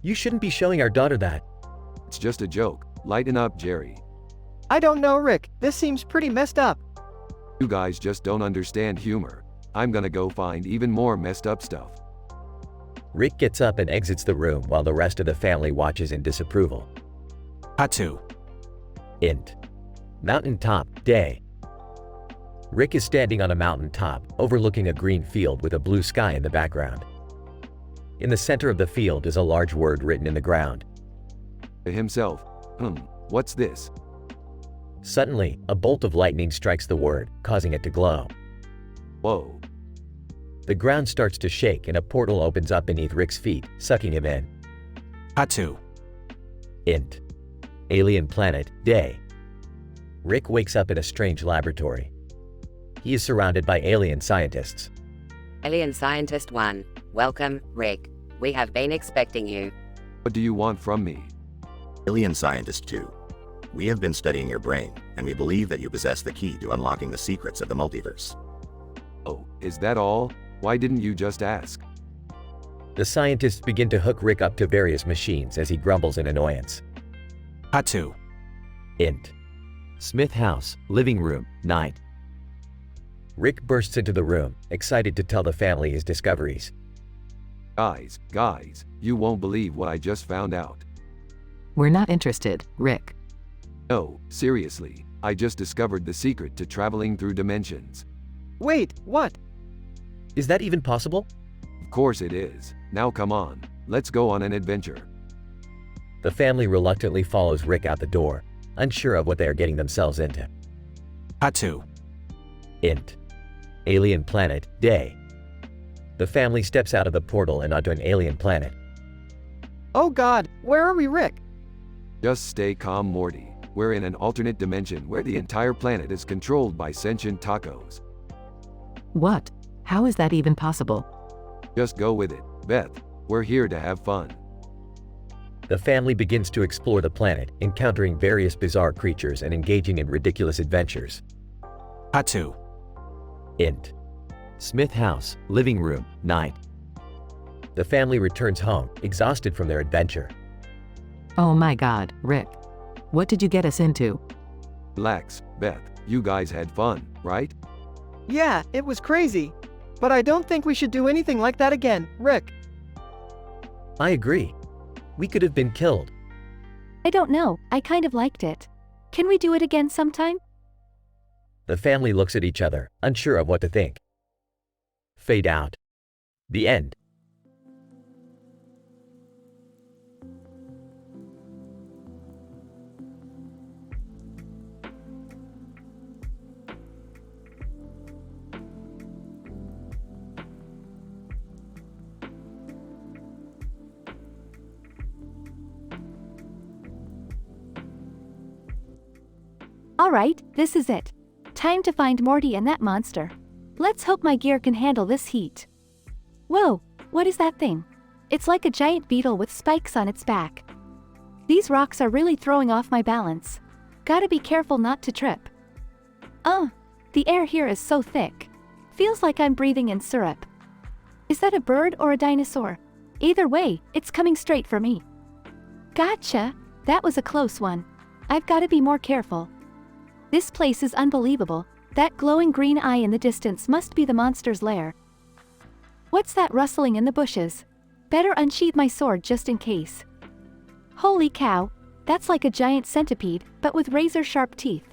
You shouldn't be showing our daughter that. It's just a joke. Lighten up, Jerry. I don't know, Rick. This seems pretty messed up. You guys just don't understand humor. I'm gonna go find even more messed up stuff. Rick gets up and exits the room while the rest of the family watches in disapproval. Hatu. Int. Mountaintop, day. Rick is standing on a mountaintop, overlooking a green field with a blue sky in the background. In the center of the field is a large word written in the ground. To himself, what's this? Suddenly, a bolt of lightning strikes the word, causing it to glow. Whoa. The ground starts to shake and a portal opens up beneath Rick's feet, sucking him in. Hatu. Int. Alien planet, day. Rick wakes up in a strange laboratory. He is surrounded by alien scientists. Alien Scientist 1, welcome, Rick. We have been expecting you. What do you want from me? Alien Scientist 2. We have been studying your brain, and we believe that you possess the key to unlocking the secrets of the multiverse. Oh, is that all? Why didn't you just ask? The scientists begin to hook Rick up to various machines as he grumbles in annoyance. Hatu. Int. Smith house, living room, night. Rick bursts into the room, excited to tell the family his discoveries. Guys, you won't believe what I just found out. We're not interested, Rick. No, seriously, I just discovered the secret to traveling through dimensions. Wait, what? Is that even possible? Of course it is. Now come on, let's go on an adventure. The family reluctantly follows Rick out the door, unsure of what they are getting themselves into. Hatu. Int. Alien planet, day. The family steps out of the portal and onto an alien planet. Oh God, where are we, Rick? Just stay calm, Morty. We're in an alternate dimension where the entire planet is controlled by sentient tacos. What? How is that even possible? Just go with it, Beth. We're here to have fun. The family begins to explore the planet, encountering various bizarre creatures and engaging in ridiculous adventures. Hatu. Int. Smith house, living room, night. The family returns home, exhausted from their adventure. Oh my God, Rick. What did you get us into? Relax, Beth. You guys had fun, right? Yeah, it was crazy. But I don't think we should do anything like that again, Rick. I agree. We could have been killed. I don't know, I kind of liked it. Can we do it again sometime? The family looks at each other, unsure of what to think. Fade out. The end. Alright, this is it. Time to find Morty and that monster. Let's hope my gear can handle this heat. Whoa, what is that thing? It's like a giant beetle with spikes on its back. These rocks are really throwing off my balance. Gotta be careful not to trip. The air here is so thick. Feels like I'm breathing in syrup. Is that a bird or a dinosaur? Either way, it's coming straight for me. Gotcha! That was a close one. I've gotta be more careful. This place is unbelievable. That glowing green eye in the distance must be the monster's lair. What's that rustling in the bushes? Better unsheath my sword just in case. Holy cow, that's like a giant centipede, but with razor-sharp teeth.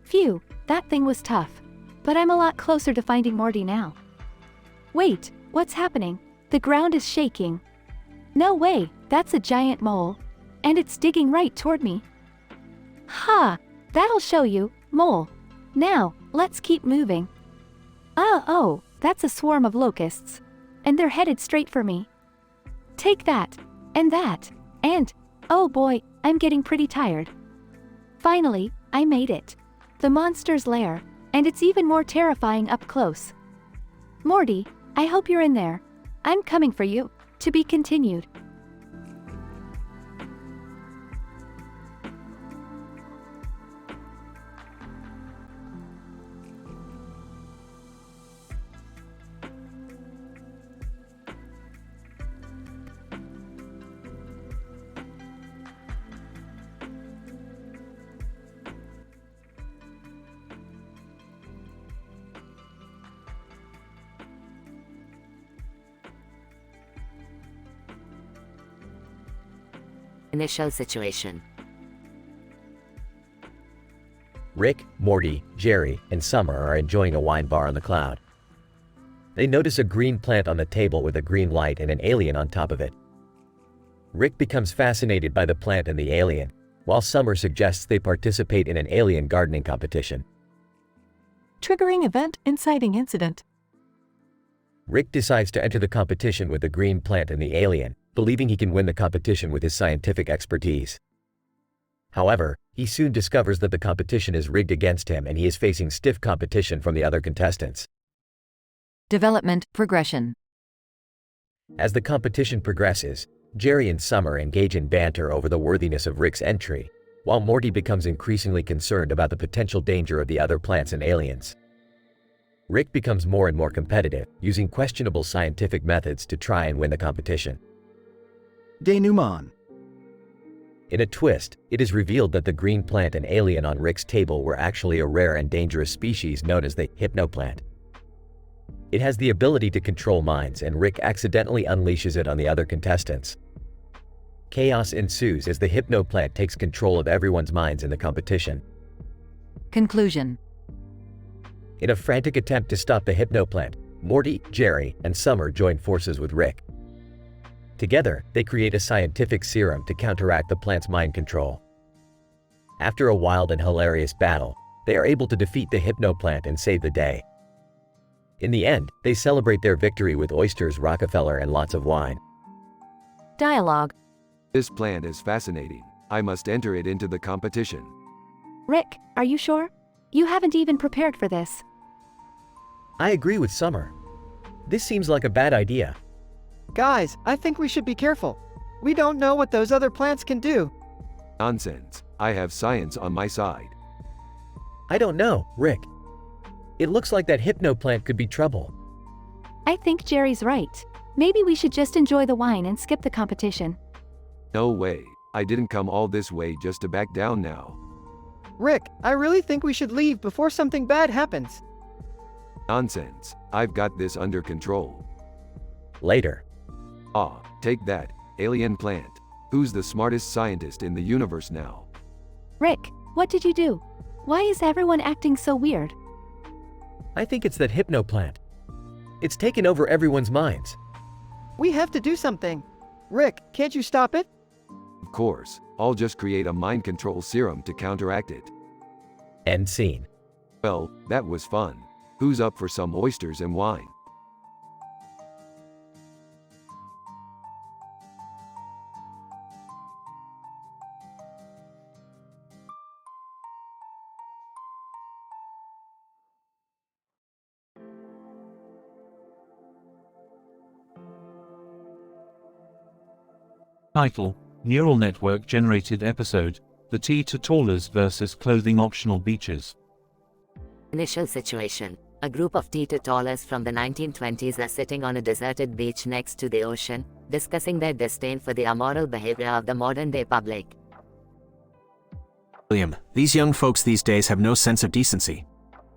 Phew, that thing was tough. But I'm a lot closer to finding Morty now. Wait, what's happening? The ground is shaking. No way, that's a giant mole. And it's digging right toward me. Ha! That'll show you, mole. Now, let's keep moving. Oh, that's a swarm of locusts. And they're headed straight for me. Take that, and, oh boy, I'm getting pretty tired. Finally, I made it. The monster's lair, and it's even more terrifying up close. Morty, I hope you're in there. I'm coming for you. To be continued. Initial situation. Rick, Morty, Jerry, and Summer are enjoying a wine bar on the cloud. They notice a green plant on the table with a green light and an alien on top of it. Rick becomes fascinated by the plant and the alien, while Summer suggests they participate in an alien gardening competition. Triggering event inciting incident. Rick decides to enter the competition with the green plant and the alien, believing he can win the competition with his scientific expertise. However, he soon discovers that the competition is rigged against him and he is facing stiff competition from the other contestants. Development progression. As the competition progresses, Jerry and Summer engage in banter over the worthiness of Rick's entry, while Morty becomes increasingly concerned about the potential danger of the other plants and aliens. Rick becomes more and more competitive, using questionable scientific methods to try and win the competition. Denouement. In a twist, it is revealed that the green plant and alien on Rick's table were actually a rare and dangerous species known as the hypnoplant. It has the ability to control minds, and Rick accidentally unleashes it on the other contestants. Chaos ensues as the hypnoplant takes control of everyone's minds in the competition. Conclusion. In a frantic attempt to stop the hypnoplant, Morty, Jerry, and Summer join forces with Rick. Together, they create a scientific serum to counteract the plant's mind control. After a wild and hilarious battle, they are able to defeat the hypnoplant and save the day. In the end, they celebrate their victory with oysters, Rockefeller, and lots of wine. Dialogue. This plant is fascinating. I must enter it into the competition. Rick, are you sure? You haven't even prepared for this. I agree with Summer. This seems like a bad idea. Guys, I think we should be careful. We don't know what those other plants can do. Nonsense. I have science on my side. I don't know, Rick. It looks like that hypnoplant could be trouble. I think Jerry's right. Maybe we should just enjoy the wine and skip the competition. No way. I didn't come all this way just to back down now. Rick, I really think we should leave before something bad happens. Nonsense. I've got this under control. Later. Ah, take that, alien plant. Who's the smartest scientist in the universe now? Rick, what did you do? Why is everyone acting so weird? I think it's that hypnoplant. It's taken over everyone's minds. We have to do something. Rick, can't you stop it? Of course, I'll just create a mind control serum to counteract it. End scene. Well, that was fun. Who's up for some oysters and wine? Title: Neural Network Generated Episode, The Teetotalers vs. Clothing Optional Beaches. Initial situation. A group of teetotalers from the 1920s are sitting on a deserted beach next to the ocean, discussing their disdain for the immoral behavior of the modern-day public. William, these young folks these days have no sense of decency.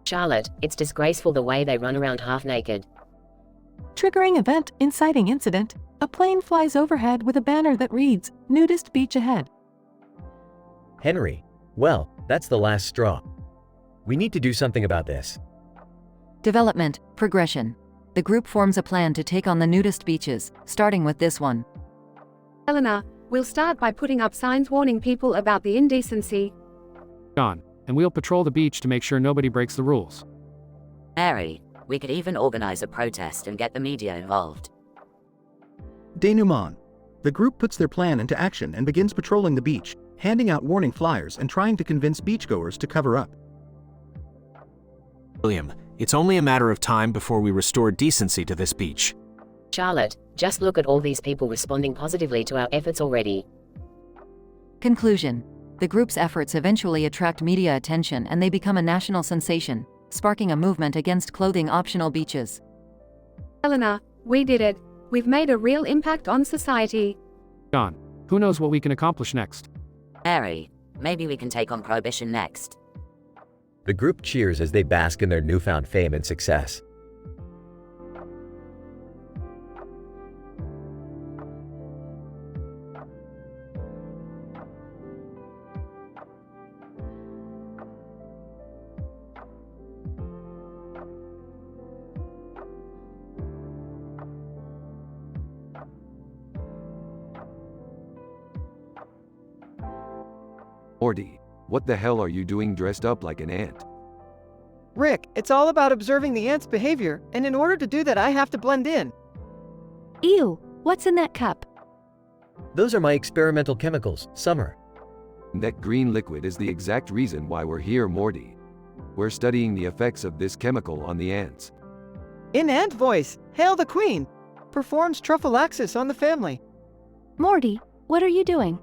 Charlotte, it's disgraceful the way they run around half-naked. Triggering event inciting incident. A plane flies overhead with a banner that reads, "Nudist beach ahead." Henry, well, that's the last straw. We need to do something about this. Development progression. The group forms a plan to take on the nudist beaches, starting with this one. Eleanor, we'll start by putting up signs warning people about the indecency. John, and we'll patrol the beach to make sure nobody breaks the rules. Mary, we could even organize a protest and get the media involved. Denouement. The group puts their plan into action and begins patrolling the beach, handing out warning flyers and trying to convince beachgoers to cover up. William, it's only a matter of time before we restore decency to this beach. Charlotte, just look at all these people responding positively to our efforts already. Conclusion. The group's efforts eventually attract media attention and they become a national sensation, sparking a movement against clothing optional beaches. Eleanor, we did it. We've made a real impact on society. John, who knows what we can accomplish next? Mary, maybe we can take on prohibition next. The group cheers as they bask in their newfound fame and success. Morty, what the hell are you doing dressed up like an ant? Rick, it's all about observing the ant's behavior, and in order to do that I have to blend in. Ew, what's in that cup? Those are my experimental chemicals, Summer. That green liquid is the exact reason why we're here, Morty. We're studying the effects of this chemical on the ants. In ant voice, hail the queen! Performs trophallaxis on the family. Morty, what are you doing?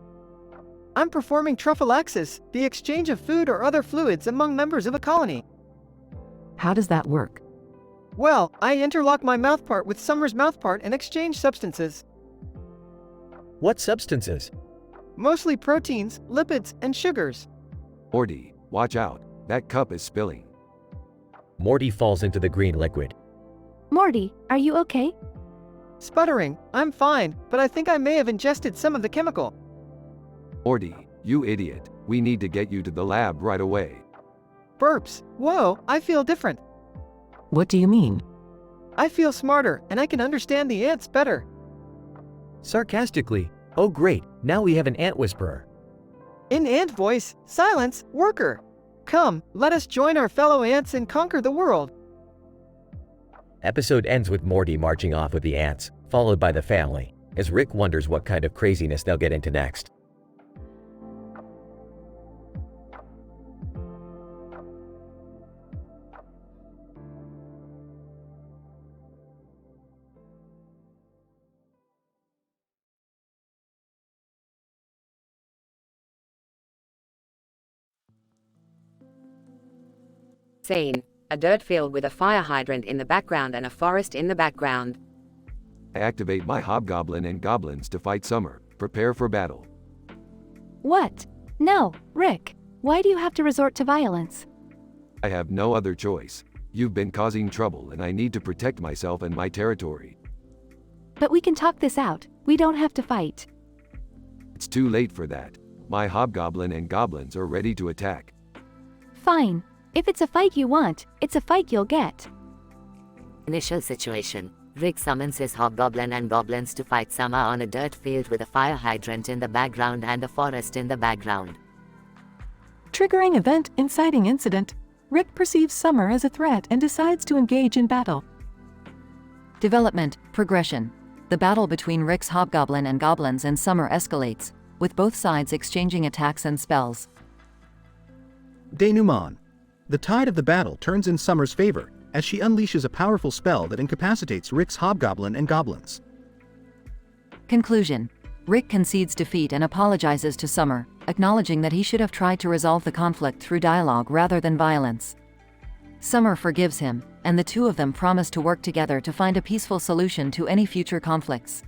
I'm performing trophallaxis, the exchange of food or other fluids among members of a colony. How does that work? Well, I interlock my mouthpart with Summer's mouthpart and exchange substances. What substances? Mostly proteins, lipids, and sugars. Morty, watch out, that cup is spilling. Morty falls into the green liquid. Morty, are you okay? Sputtering, I'm fine, but I think I may have ingested some of the chemical. Morty, you idiot, we need to get you to the lab right away. Burps, whoa, I feel different. What do you mean? I feel smarter, and I can understand the ants better. Sarcastically, oh great, now we have an ant whisperer. In ant voice, silence, worker. Come, let us join our fellow ants and conquer the world. Episode ends with Morty marching off with the ants, followed by the family, as Rick wonders what kind of craziness they'll get into next. Scene: a dirt field with a fire hydrant in the background and a forest in the background. I activate my hobgoblin and goblins to fight Summer. Prepare for battle. What? No, Rick. Why do you have to resort to violence? I have no other choice. You've been causing trouble and I need to protect myself and my territory. But we can talk this out. We don't have to fight. It's too late for that. My hobgoblin and goblins are ready to attack. Fine. If it's a fight you want, it's a fight you'll get. Initial situation: Rick summons his hobgoblin and goblins to fight Summer on a dirt field with a fire hydrant in the background and a forest in the background. Triggering event inciting incident. Rick perceives Summer as a threat and decides to engage in battle. Development, progression. The battle between Rick's hobgoblin and goblins and Summer escalates, with both sides exchanging attacks and spells. Denouement. The tide of the battle turns in Summer's favor, as she unleashes a powerful spell that incapacitates Rick's hobgoblin and goblins. Conclusion. Rick concedes defeat and apologizes to Summer, acknowledging that he should have tried to resolve the conflict through dialogue rather than violence. Summer forgives him, and the two of them promise to work together to find a peaceful solution to any future conflicts.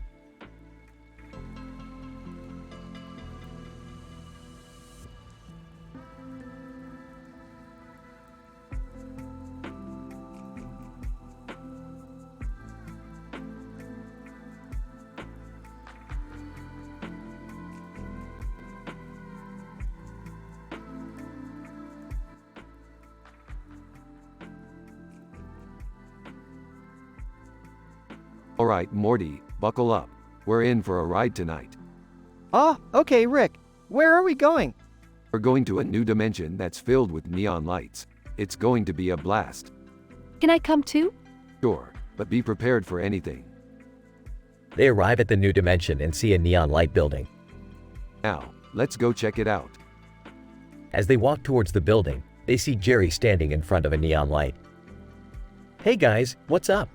Alright, Morty, buckle up. We're in for a ride tonight. Oh, okay, Rick. Where are we going? We're going to a new dimension that's filled with neon lights. It's going to be a blast. Can I come too? Sure, but be prepared for anything. They arrive at the new dimension and see a neon light building. Now, let's go check it out. As they walk towards the building, they see Jerry standing in front of a neon light. Hey guys, what's up?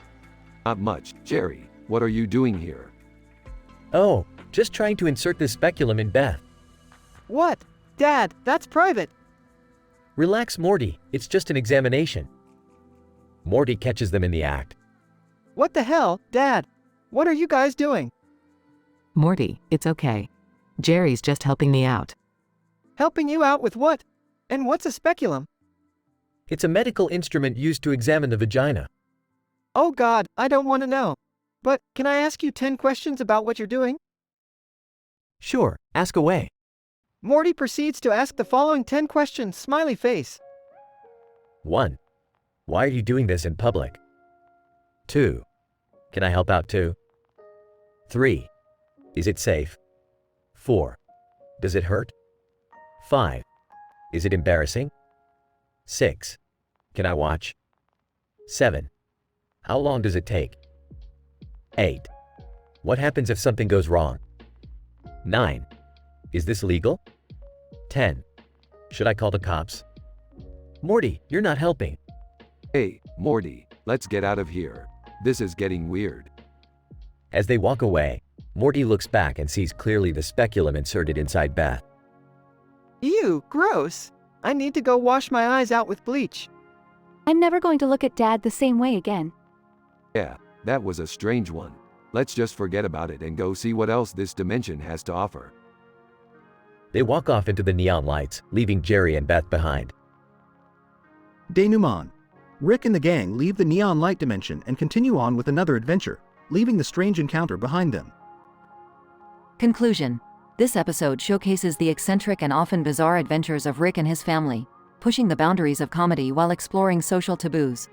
Not much. Jerry, what are you doing here? Oh, just trying to insert this speculum in Beth. What? Dad, that's private. Relax, Morty, it's just an examination. Morty catches them in the act. What the hell, Dad? What are you guys doing? Morty, it's okay. Jerry's just helping me out. Helping you out with what? And what's a speculum? It's a medical instrument used to examine the vagina. Oh God, I don't want to know. But, can I ask you 10 questions about what you're doing? Sure, ask away. Morty proceeds to ask the following 10 questions, smiley face. 1. Why are you doing this in public? 2. Can I help out too? 3. Is it safe? 4. Does it hurt? 5. Is it embarrassing? 6. Can I watch? 7. How long does it take? 8. What happens if something goes wrong? 9. Is this legal? 10. Should I call the cops? Morty, you're not helping. Hey, Morty, let's get out of here. This is getting weird. As they walk away, Morty looks back and sees clearly the speculum inserted inside Beth. Ew, gross. I need to go wash my eyes out with bleach. I'm never going to look at Dad the same way again. Yeah, that was a strange one. Let's just forget about it and go see what else this dimension has to offer. They walk off into the neon lights, leaving Jerry and Beth behind. Denouement. Rick and the gang leave the neon light dimension and continue on with another adventure, leaving the strange encounter behind them. Conclusion. This episode showcases the eccentric and often bizarre adventures of Rick and his family, pushing the boundaries of comedy while exploring social taboos.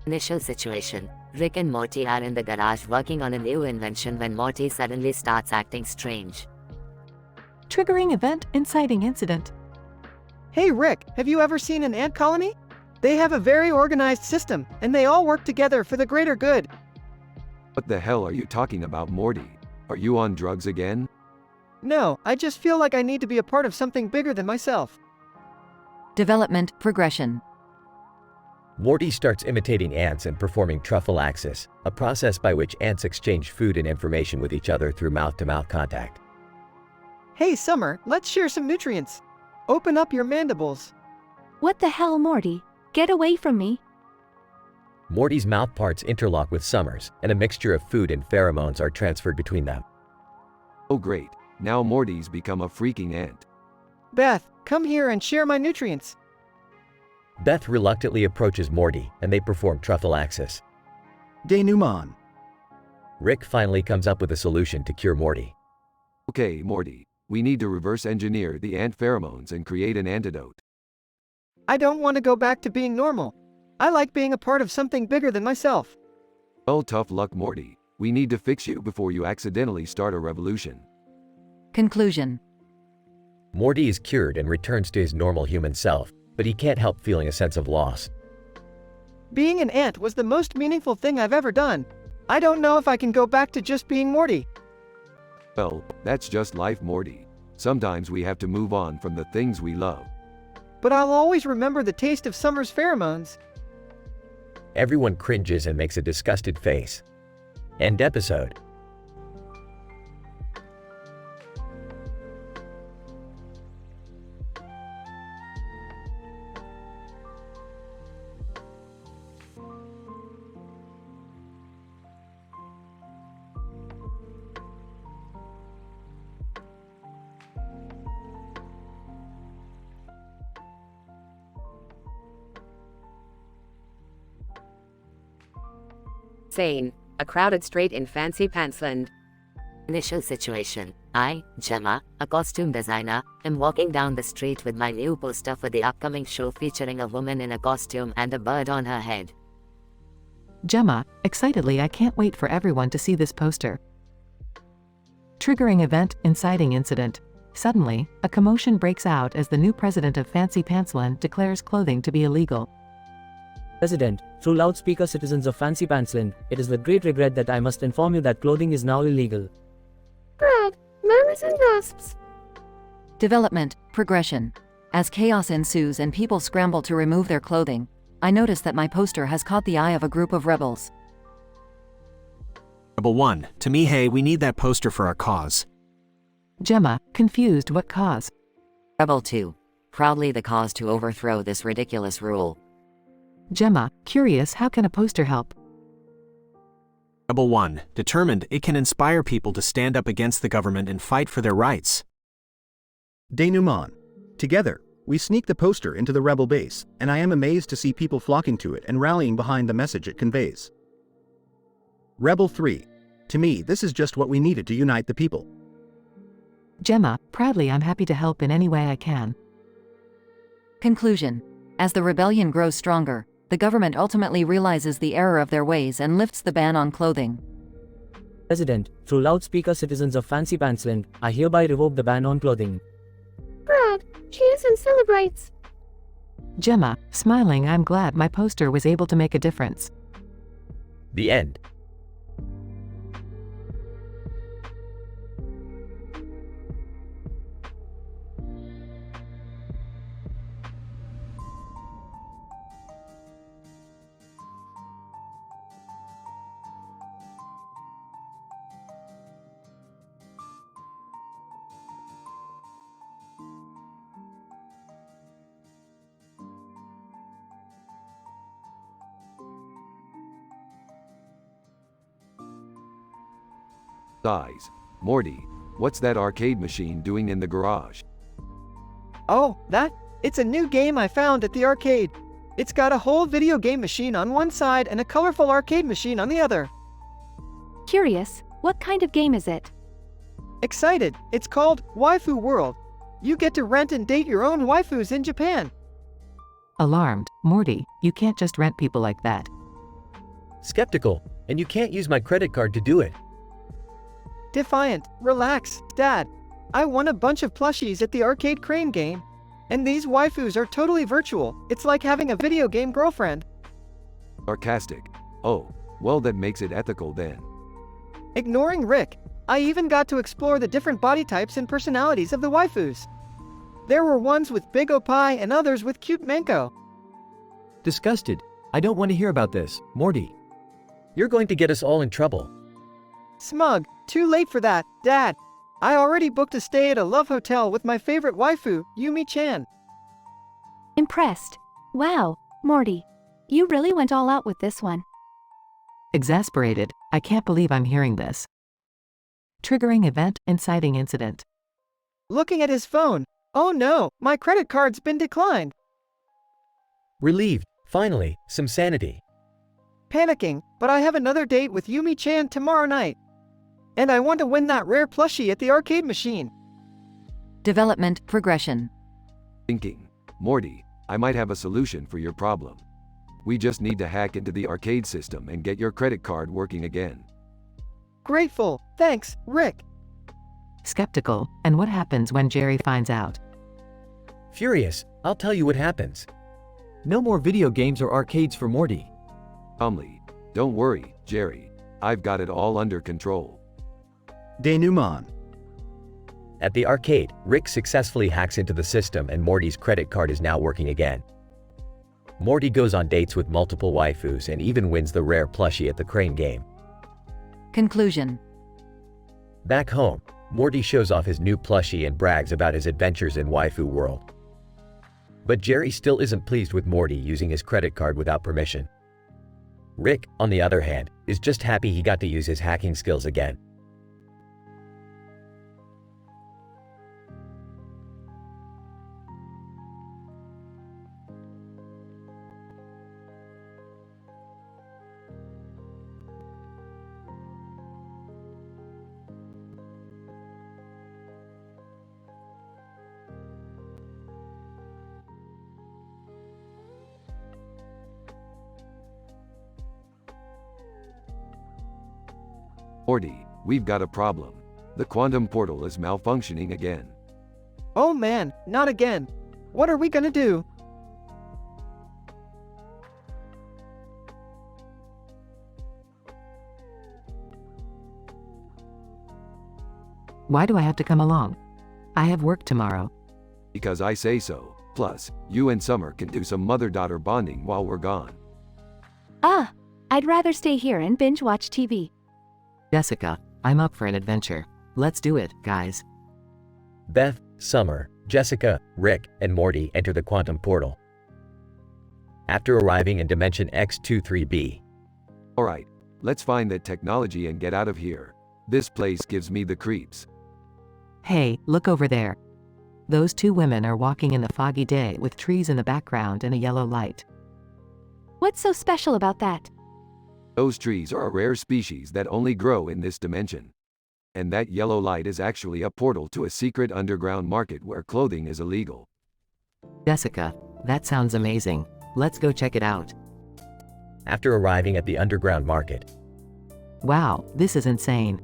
Initial situation. Rick and Morty are in the garage working on a new invention when Morty suddenly starts acting strange. Triggering event, inciting incident. Hey Rick, have you ever seen an ant colony? They have a very organized system, and they all work together for the greater good. What the hell are you talking about, Morty? Are you on drugs again? No, I just feel like I need to be a part of something bigger than myself. Development progression. Morty starts imitating ants and performing truffalaxis, a process by which ants exchange food and information with each other through mouth-to-mouth contact. Hey Summer, let's share some nutrients. Open up your mandibles. What the hell, Morty? Get away from me. Morty's mouth parts interlock with Summer's, and a mixture of food and pheromones are transferred between them. Oh great, now Morty's become a freaking ant. Beth, come here and share my nutrients. Beth reluctantly approaches Morty, and they perform truffalaxis. Denouement. Rick finally comes up with a solution to cure Morty. Okay, Morty, we need to reverse engineer the ant pheromones and create an antidote. I don't want to go back to being normal. I like being a part of something bigger than myself. Well, tough luck, Morty. We need to fix you before you accidentally start a revolution. Conclusion. Morty is cured and returns to his normal human self, but he can't help feeling a sense of loss. Being an ant was the most meaningful thing I've ever done. I don't know if I can go back to just being Morty. Well, that's just life, Morty. Sometimes we have to move on from the things we love. But I'll always remember the taste of Summer's pheromones. Everyone cringes and makes a disgusted face. End episode. Scene. A crowded street in Fancy Pantsland. Initial situation. I, Gemma, a costume designer, am walking down the street with my new poster for the upcoming show featuring a woman in a costume and a bird on her head. Gemma, excitedly, I can't wait for everyone to see this poster. Triggering event, inciting incident. Suddenly, a commotion breaks out as the new president of Fancy Pantsland declares clothing to be illegal. President, through loudspeaker, citizens of Fancy Pantsland, it is with great regret that I must inform you that clothing is now illegal. Brad, murmurs and gasps. Development progression. As chaos ensues and people scramble to remove their clothing, I notice that my poster has caught the eye of a group of rebels. Rebel 1, to me, hey, we need that poster for our cause. Gemma, confused, what cause? Rebel 2, proudly the cause to overthrow this ridiculous rule. Gemma, curious, how can a poster help? Rebel 1, determined, it can inspire people to stand up against the government and fight for their rights. Denouement. Together, We sneak the poster into the rebel base, and I am amazed to see people flocking to it and rallying behind the message it conveys. Rebel 3. To me, this is just what we needed to unite the people. Gemma, proudly I'm happy to help in any way I can. Conclusion. As the rebellion grows stronger, the government ultimately realizes the error of their ways and lifts the ban on clothing. President, through loudspeaker citizens of Fancy Pantsland, I hereby revoke the ban on clothing. Proud, cheers and celebrates. Gemma, smiling I'm glad my poster was able to make a difference. The end. Size. Morty, what's that arcade machine doing in the garage? Oh, that? It's a new game I found at the arcade. It's got a whole video game machine on one side and a colorful arcade machine on the other. Curious, what kind of game is it? Excited, it's called Waifu World. You get to rent and date your own waifus in Japan. Alarmed, Morty, you can't just rent people like that. Skeptical, and you can't use my credit card to do it. Defiant, relax, Dad. I won a bunch of plushies at the arcade crane game. And these waifus are totally virtual. It's like having a video game girlfriend. Sarcastic. Oh, well that makes it ethical then. Ignoring Rick, I even got to explore the different body types and personalities of the waifus. There were ones with big opai and others with cute manko. Disgusted. I don't want to hear about this, Morty. You're going to get us all in trouble. Smug, too late for that, Dad. I already booked a stay at a love hotel with my favorite waifu, Yumi-chan. Impressed. Wow, Morty. You really went all out with this one. Exasperated, I can't believe I'm hearing this. Triggering event, inciting incident. Looking at his phone. Oh no, my credit card's been declined. Relieved. Finally, some sanity. Panicking, but I have another date with Yumi-chan tomorrow night. And I want to win that rare plushie at the arcade machine. Development progression. Thinking. Morty, I might have a solution for your problem. We just need to hack into the arcade system and get your credit card working again. Grateful. Thanks, Rick. Skeptical, and what happens when Jerry finds out? Furious, I'll tell you what happens. No more video games or arcades for Morty. Calmly. Don't worry, Jerry. I've got it all under control. Denouement. At the arcade, Rick successfully hacks into the system and Morty's credit card is now working again. Morty goes on dates with multiple waifus and even wins the rare plushie at the crane game. Conclusion. Back home, Morty shows off his new plushie and brags about his adventures in Waifu World. But Jerry still isn't pleased with Morty using his credit card without permission. Rick, on the other hand, is just happy he got to use his hacking skills again. Morty, we've got a problem. The quantum portal is malfunctioning again. Oh man, not again. What are we gonna do? Why do I have to come along? I have work tomorrow. Because I say so. Plus, you and Summer can do some mother-daughter bonding while we're gone. Ah, I'd rather stay here and binge watch TV. Jessica, I'm up for an adventure. Let's do it, guys. Beth, Summer, Jessica, Rick, and Morty enter the quantum portal. After arriving in Dimension X23B. Alright, let's find that technology and get out of here. This place gives me the creeps. Hey, look over there. Those two women are walking in a foggy day with trees in the background and a yellow light. What's so special about that? Those trees are a rare species that only grow in this dimension. And that yellow light is actually a portal to a secret underground market where clothing is illegal. Jessica, that sounds amazing. Let's go check it out. After arriving at the underground market. Wow, this is insane.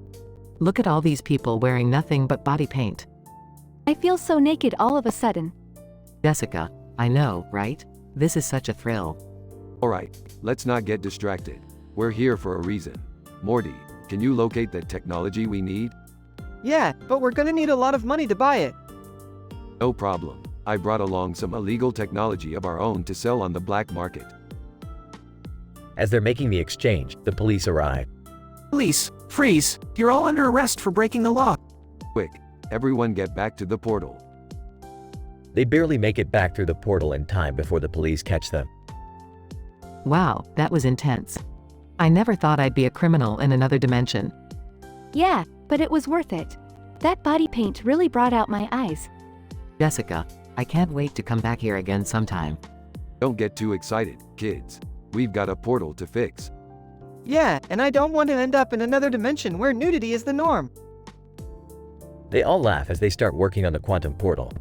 Look at all these people wearing nothing but body paint. I feel so naked all of a sudden. Jessica, I know, right? This is such a thrill. Alright, let's not get distracted. We're here for a reason. Morty, can you locate the technology we need? Yeah, but we're gonna need a lot of money to buy it. No problem. I brought along some illegal technology of our own to sell on the black market. As they're making the exchange, the police arrive. Police, freeze! You're all under arrest for breaking the law. Quick, everyone get back to the portal. They barely make it back through the portal in time before the police catch them. Wow, that was intense. I never thought I'd be a criminal in another dimension. Yeah, but it was worth it. That body paint really brought out my eyes. Jessica, I can't wait to come back here again sometime. Don't get too excited, kids. We've got a portal to fix. Yeah, and I don't want to end up in another dimension where nudity is the norm. They all laugh as they start working on the quantum portal.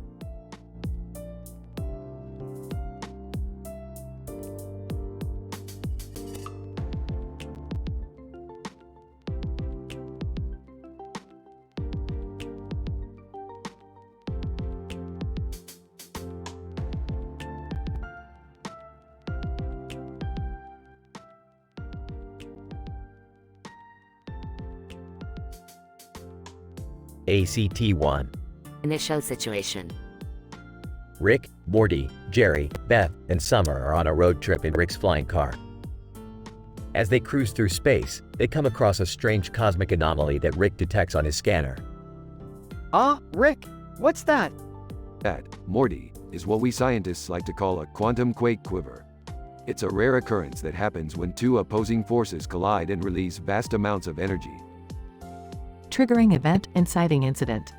ACT-1. Initial situation. Rick, Morty, Jerry, Beth, and Summer are on a road trip in Rick's flying car. As they cruise through space, they come across a strange cosmic anomaly that Rick detects on his scanner. Rick, what's that? That, Morty, is what we scientists like to call a quantum quake quiver. It's a rare occurrence that happens when two opposing forces collide and release vast amounts of energy. Triggering event, inciting incident.